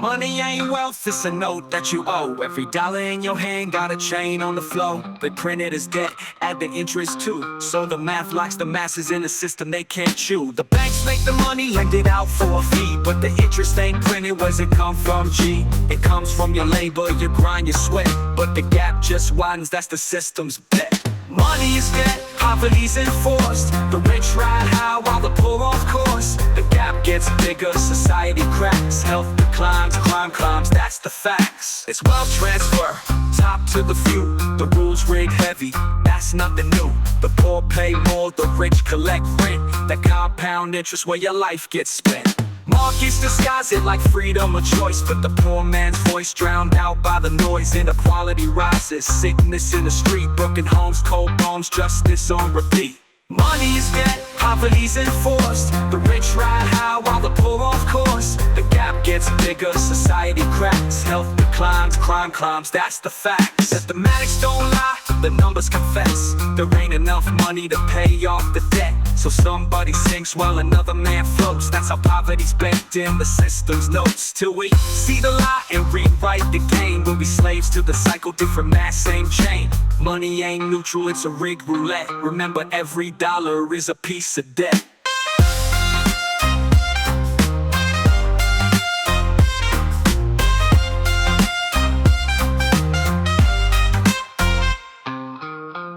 Money ain't wealth, it's a note that you owe. Every dollar in your hand got a chain on the flow. They print it as debt, add the interest too. So the math locks the masses in a system they can't chew. The banks make the money, lend it out for a fee, but the interest ain't printed. Where's it come from, G? It comes from your labor, your grind, your sweat. But the gap just widens, that's the system's bet. Money is debt, poverty's enforced. The rich ride high while the poor off course. The gap gets bigger, society cracks. Health declines, crime climbs, that's the facts. It's wealth transfer, top to the few. The rules rig heavy, that's nothing new. The poor pay more, the rich collect rent. That compound interest where your life gets spent. Markets disguise it like freedom of choice, but the poor man's voice drowned out by the noise. Inequality rises, sickness in the street, broken homes, cold bones, justice on repeat. Money is debt, poverty's enforced. The rich ride high while the poor off course. The gap gets bigger, society cracks. Health declines, crime climbs, that's the facts. Mathematics don't lie, the numbers confess. There ain't enough money to pay off the debt, so somebody sinks while another man floats. That's how poverty's baked in the system's notes. Till we see the lie and rewrite the game, we'll be slaves to the cycle, different mass, same chain. Money ain't neutral, it's a rigged roulette. Remember, every dollar is a piece of debt.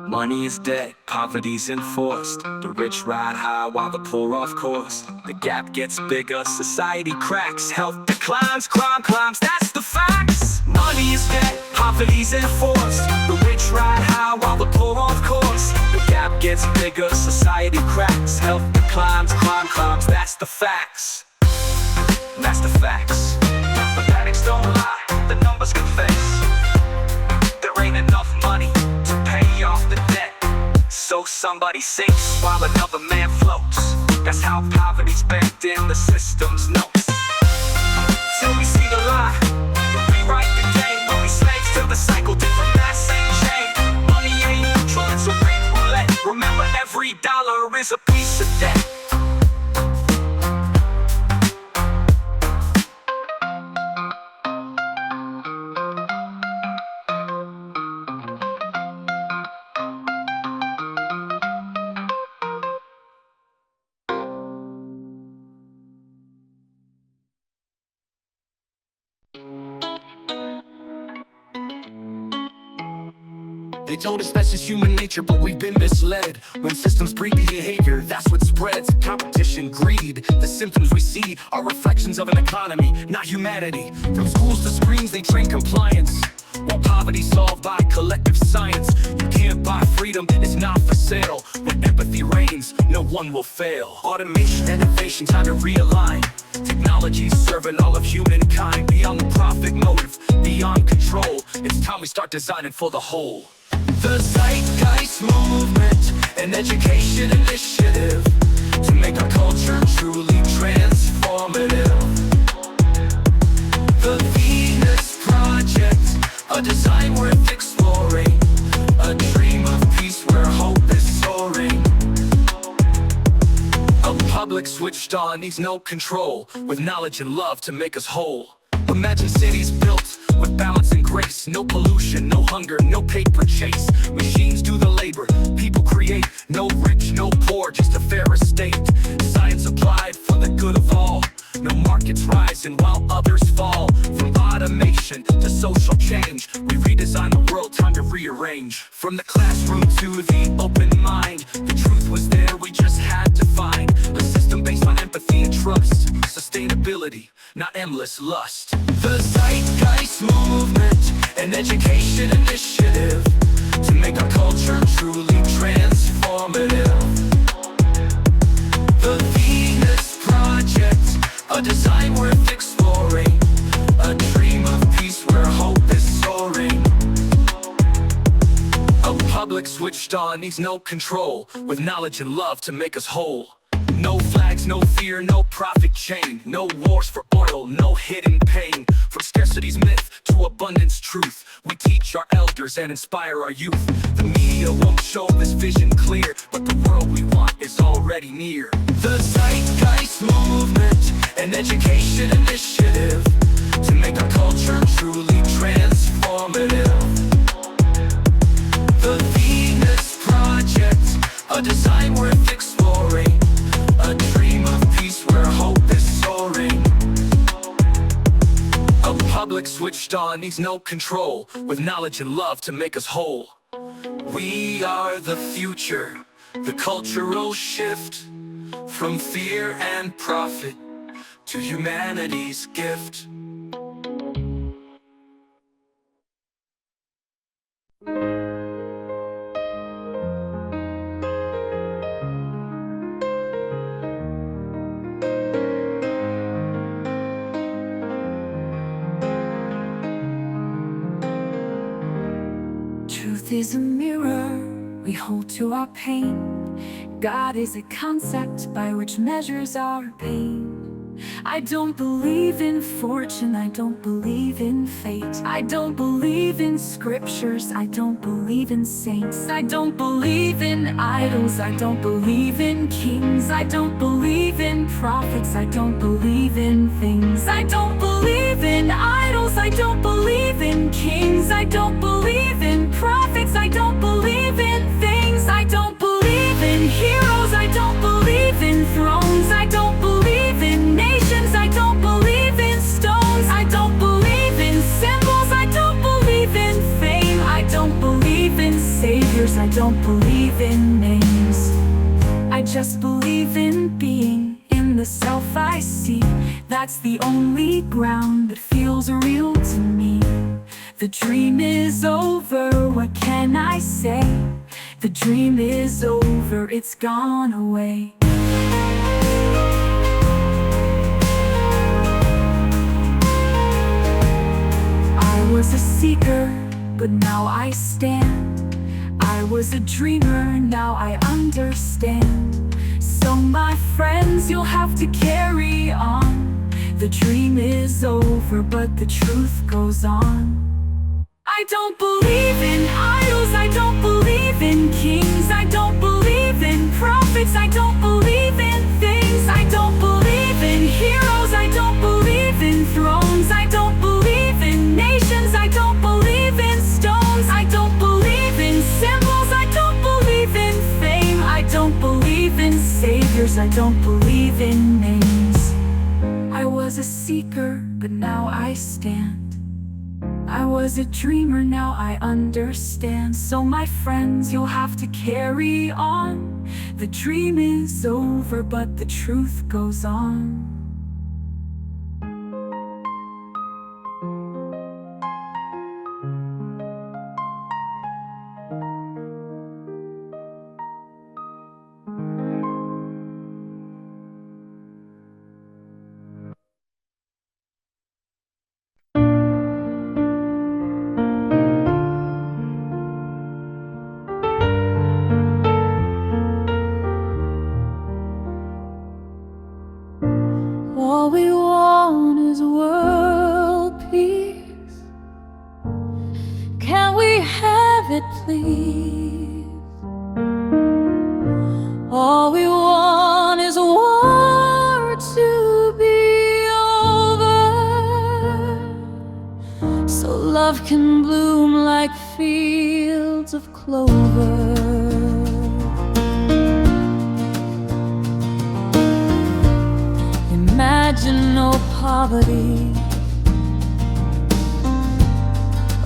Money is debt, poverty's enforced. The rich ride high while the poor off course. The gap gets bigger, society cracks. Health declines, crime climbs, that's the facts. Money is debt, poverty's enforced. The rich ride high while the poor off course. The gap gets bigger, society cracks. Health declines, crime climbs, that's the facts. That's the facts. Mathematics don't lie, the numbers confess. There ain't enough money to pay off the debt, so somebody sinks while another man floats. That's how poverty's bent in the system's notes. Till we see the lie, rewrite the game. We'll be slaves till the cycle, different mass ain't chain. Money ain't neutral, it's a ring roulette. Remember, every dollar is a piece of debt. They told us that's just human nature, but we've been misled. When systems breed behavior, that's what spreads. Competition, greed, the symptoms we see are reflections of an economy, not humanity. From schools to screens, they train compliance, while poverty solved by collective science. You can't buy freedom, it's not for sale. When empathy reigns, no one will fail. Automation, innovation, time to realign. Technology serving all of humankind. Beyond the profit motive, beyond control. It's time we start designing for the whole. The Zeitgeist Movement, an education initiative to make our culture truly transformative. The Venus Project, a design worth exploring, a dream of peace where hope is soaring. A public switched on needs no control, with knowledge and love to make us whole. Imagine cities built with balance and grace. No pollution, no hunger, no paper chase. Machines do the labor, people create. No rich, no poor, just a fair estate. Science applied for the good of all. No markets rising while others fall. From automation to social change, we redesign the world, time to rearrange. From the classroom to the open mind, the truth was there, we just had to find a system based on empathy and trust. Sustainability, not endless lust. The Zeitgeist Movement, an education initiative to make our culture truly transformative. The Venus Project, a design worth exploring, a dream of peace where hope is soaring. A public switched on needs no control, with knowledge and love to make us whole. No flags, no fear, no profit chain. No wars for oil, no hidden pain. From scarcity's myth to abundance truth, we teach our elders and inspire our youth. The media won't show this vision clear, but the world we want is already near. The Zeitgeist Movement, an education initiative to make our culture truly transformative. The Venus Project, a design worth exploring, a dream of peace where hope is soaring. A public switched on needs no control, with knowledge and love to make us whole. We are the future, the cultural shift, from fear and profit to humanity's gift. Truth is a mirror we hold to our pain. God is a concept by which measures our pain. I don't believe in fortune, I don't believe in fate. I don't believe in scriptures, I don't believe in saints. I don't believe in idols, I don't believe in kings. I don't believe in prophets, I don't believe in things. I don't believe in idols, I don't believe in kings. I don't believe in prophets, I don't believe in things. I don't believe in heroes, I don't believe in thrones. I don't believe in nations, I don't believe in stones. I don't believe in symbols, I don't believe in fame. I don't believe in saviors, I don't believe in names. I just believe in being, in the self I see. That's the only ground that feels real to me. The dream is over, what can I say? The dream is over, it's gone away. I was a seeker, but now I stand. I was a dreamer, now I understand. So friends, you'll have to carry on. The dream is over, but the truth goes on. I don't believe in idols, I don't believe in kings, I don't believe in prophets, I don't believe in things, I don't believe in heroes, I don't believe in thrones, I don't believe in nations, I don't believe in stones, I don't believe in symbols, I don't believe in fame, I don't believe in saviors, I don't believe in names. I was a seeker, but now I stand. I was a dreamer, now I understand. So my friends, you'll have to carry on. The dream is over, but the truth goes on. All we want is world peace. Can we have it, please? All we want is war to be over, so love can bloom like fields of clover. Imagine no poverty,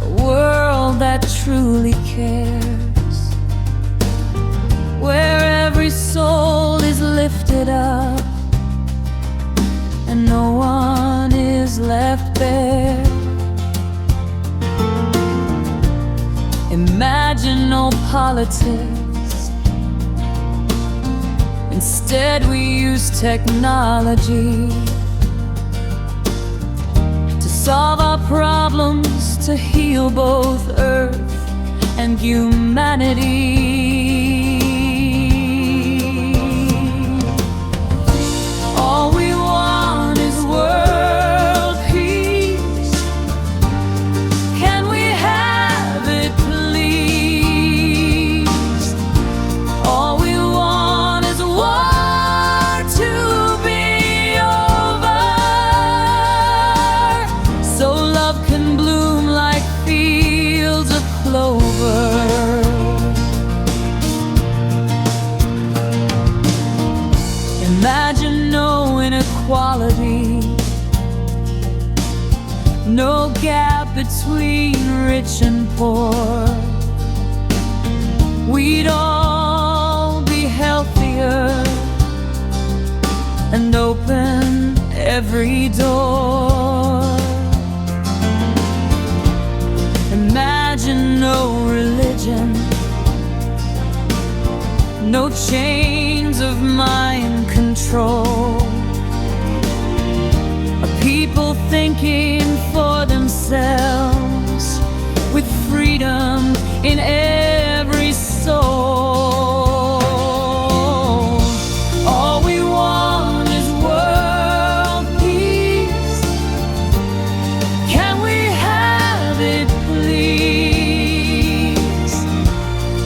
a world that truly cares, where every soul is lifted up and no one is left bare. Imagine no politics, instead we use technology to solve our problems, to heal both Earth and humanity. All we want is world peace. Can we have it, please? All we want is war to be over, so love can bloom like fields of clover. Imagine no inequality, no gap between rich and poor. We'd all be healthier and open every door. Imagine no religion, no chains of mind control. A people thinking for themselves, with freedom in every soul. All we want is world peace. Can we have it, please?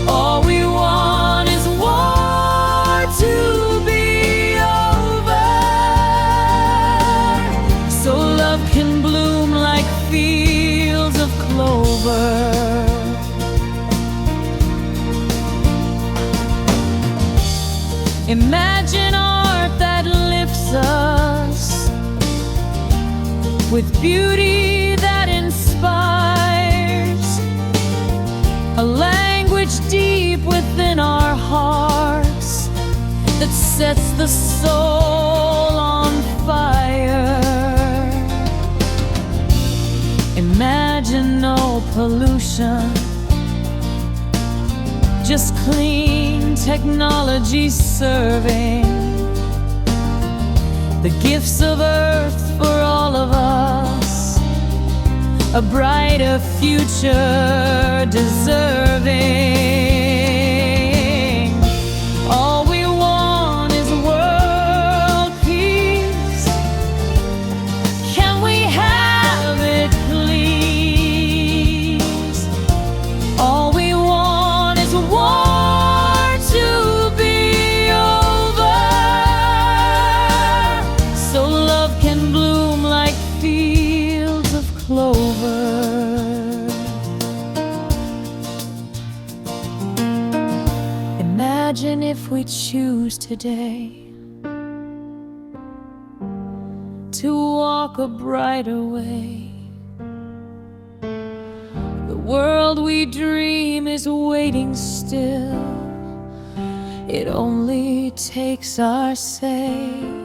All we want is war to be over, so love can bloom like fields of clover. Imagine art that lifts us, with beauty that inspires, a language deep within our hearts that sets the soul on fire. Imagine no pollution, just clean technology serving the gifts of earth for all of us, a brighter future deserving. All we want is world today, to walk a brighter way. The world we dream is waiting still. It only takes our say.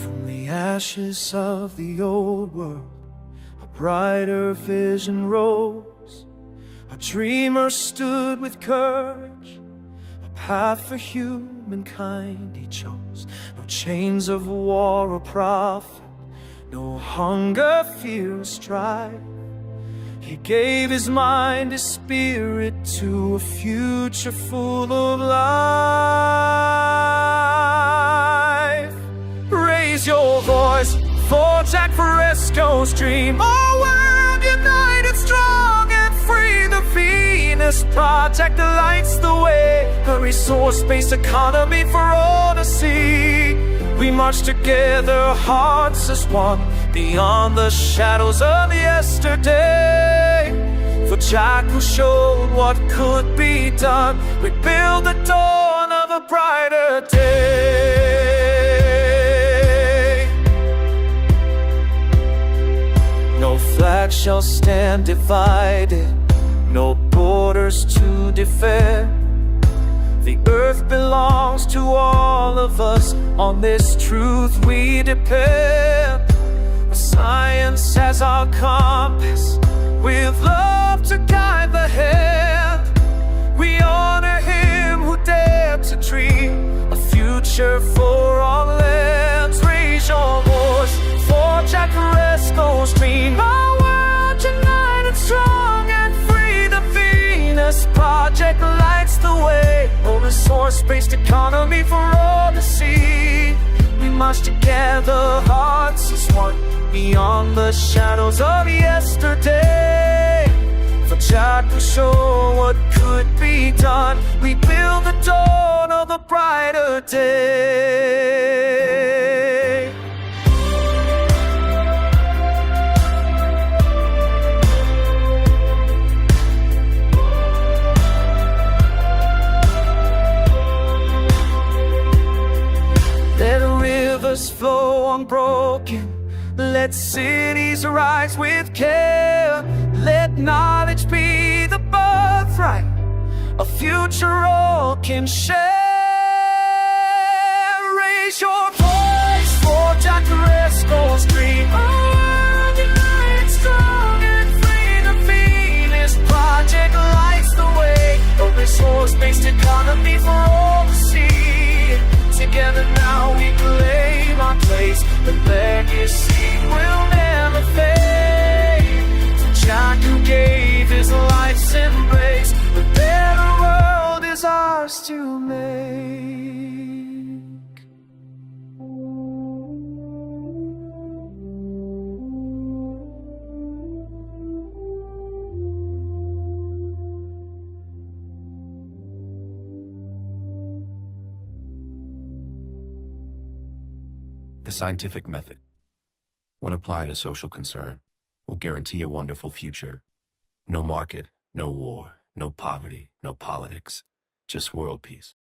From the ashes of the old world, a brighter vision rose. A dreamer stood with courage, a path for humankind he chose. No chains of war or profit, no hunger, fear, or strife. He gave his mind, his spirit to a future full of life. Raise your voice for Jack Fresco's dream. Our world united, strong and free. The Venus Project lights the way, a resource-based economy for all to see. We march together, hearts as one, beyond the shadows of yesterday. For Jack who showed what could be done, we build the dawn of a brighter day. No flag shall stand divided, no borders to defend. The earth belongs to all of us, on this truth we depend. Science as our compass, with love to guide the hand. We honor him who dared to dream a future for all lands. Raise your voice for Jack Fresco's dream. Our world united, strong and free. The Venus Project lights the way, a resource-based economy for all to see. We march together, hearts as one, beyond the shadows of yesterday. For Jack to show what could be done, we build the dawn of a brighter day. Let rivers flow unbroken, let cities rise with care. Let knowledge be the birthright, a future all can share. Raise your voice for Jack Fresco's dream. Our world united, strong and free. The Venus Project lights the way, a resource-based economy for all to see. Together now we claim our place, the legacy will never fade. To Jack who gave his life's embrace, the better world is ours to make. The scientific method, when applied to social concern, will guarantee a wonderful future. No market, no war, no poverty, no politics, just world peace.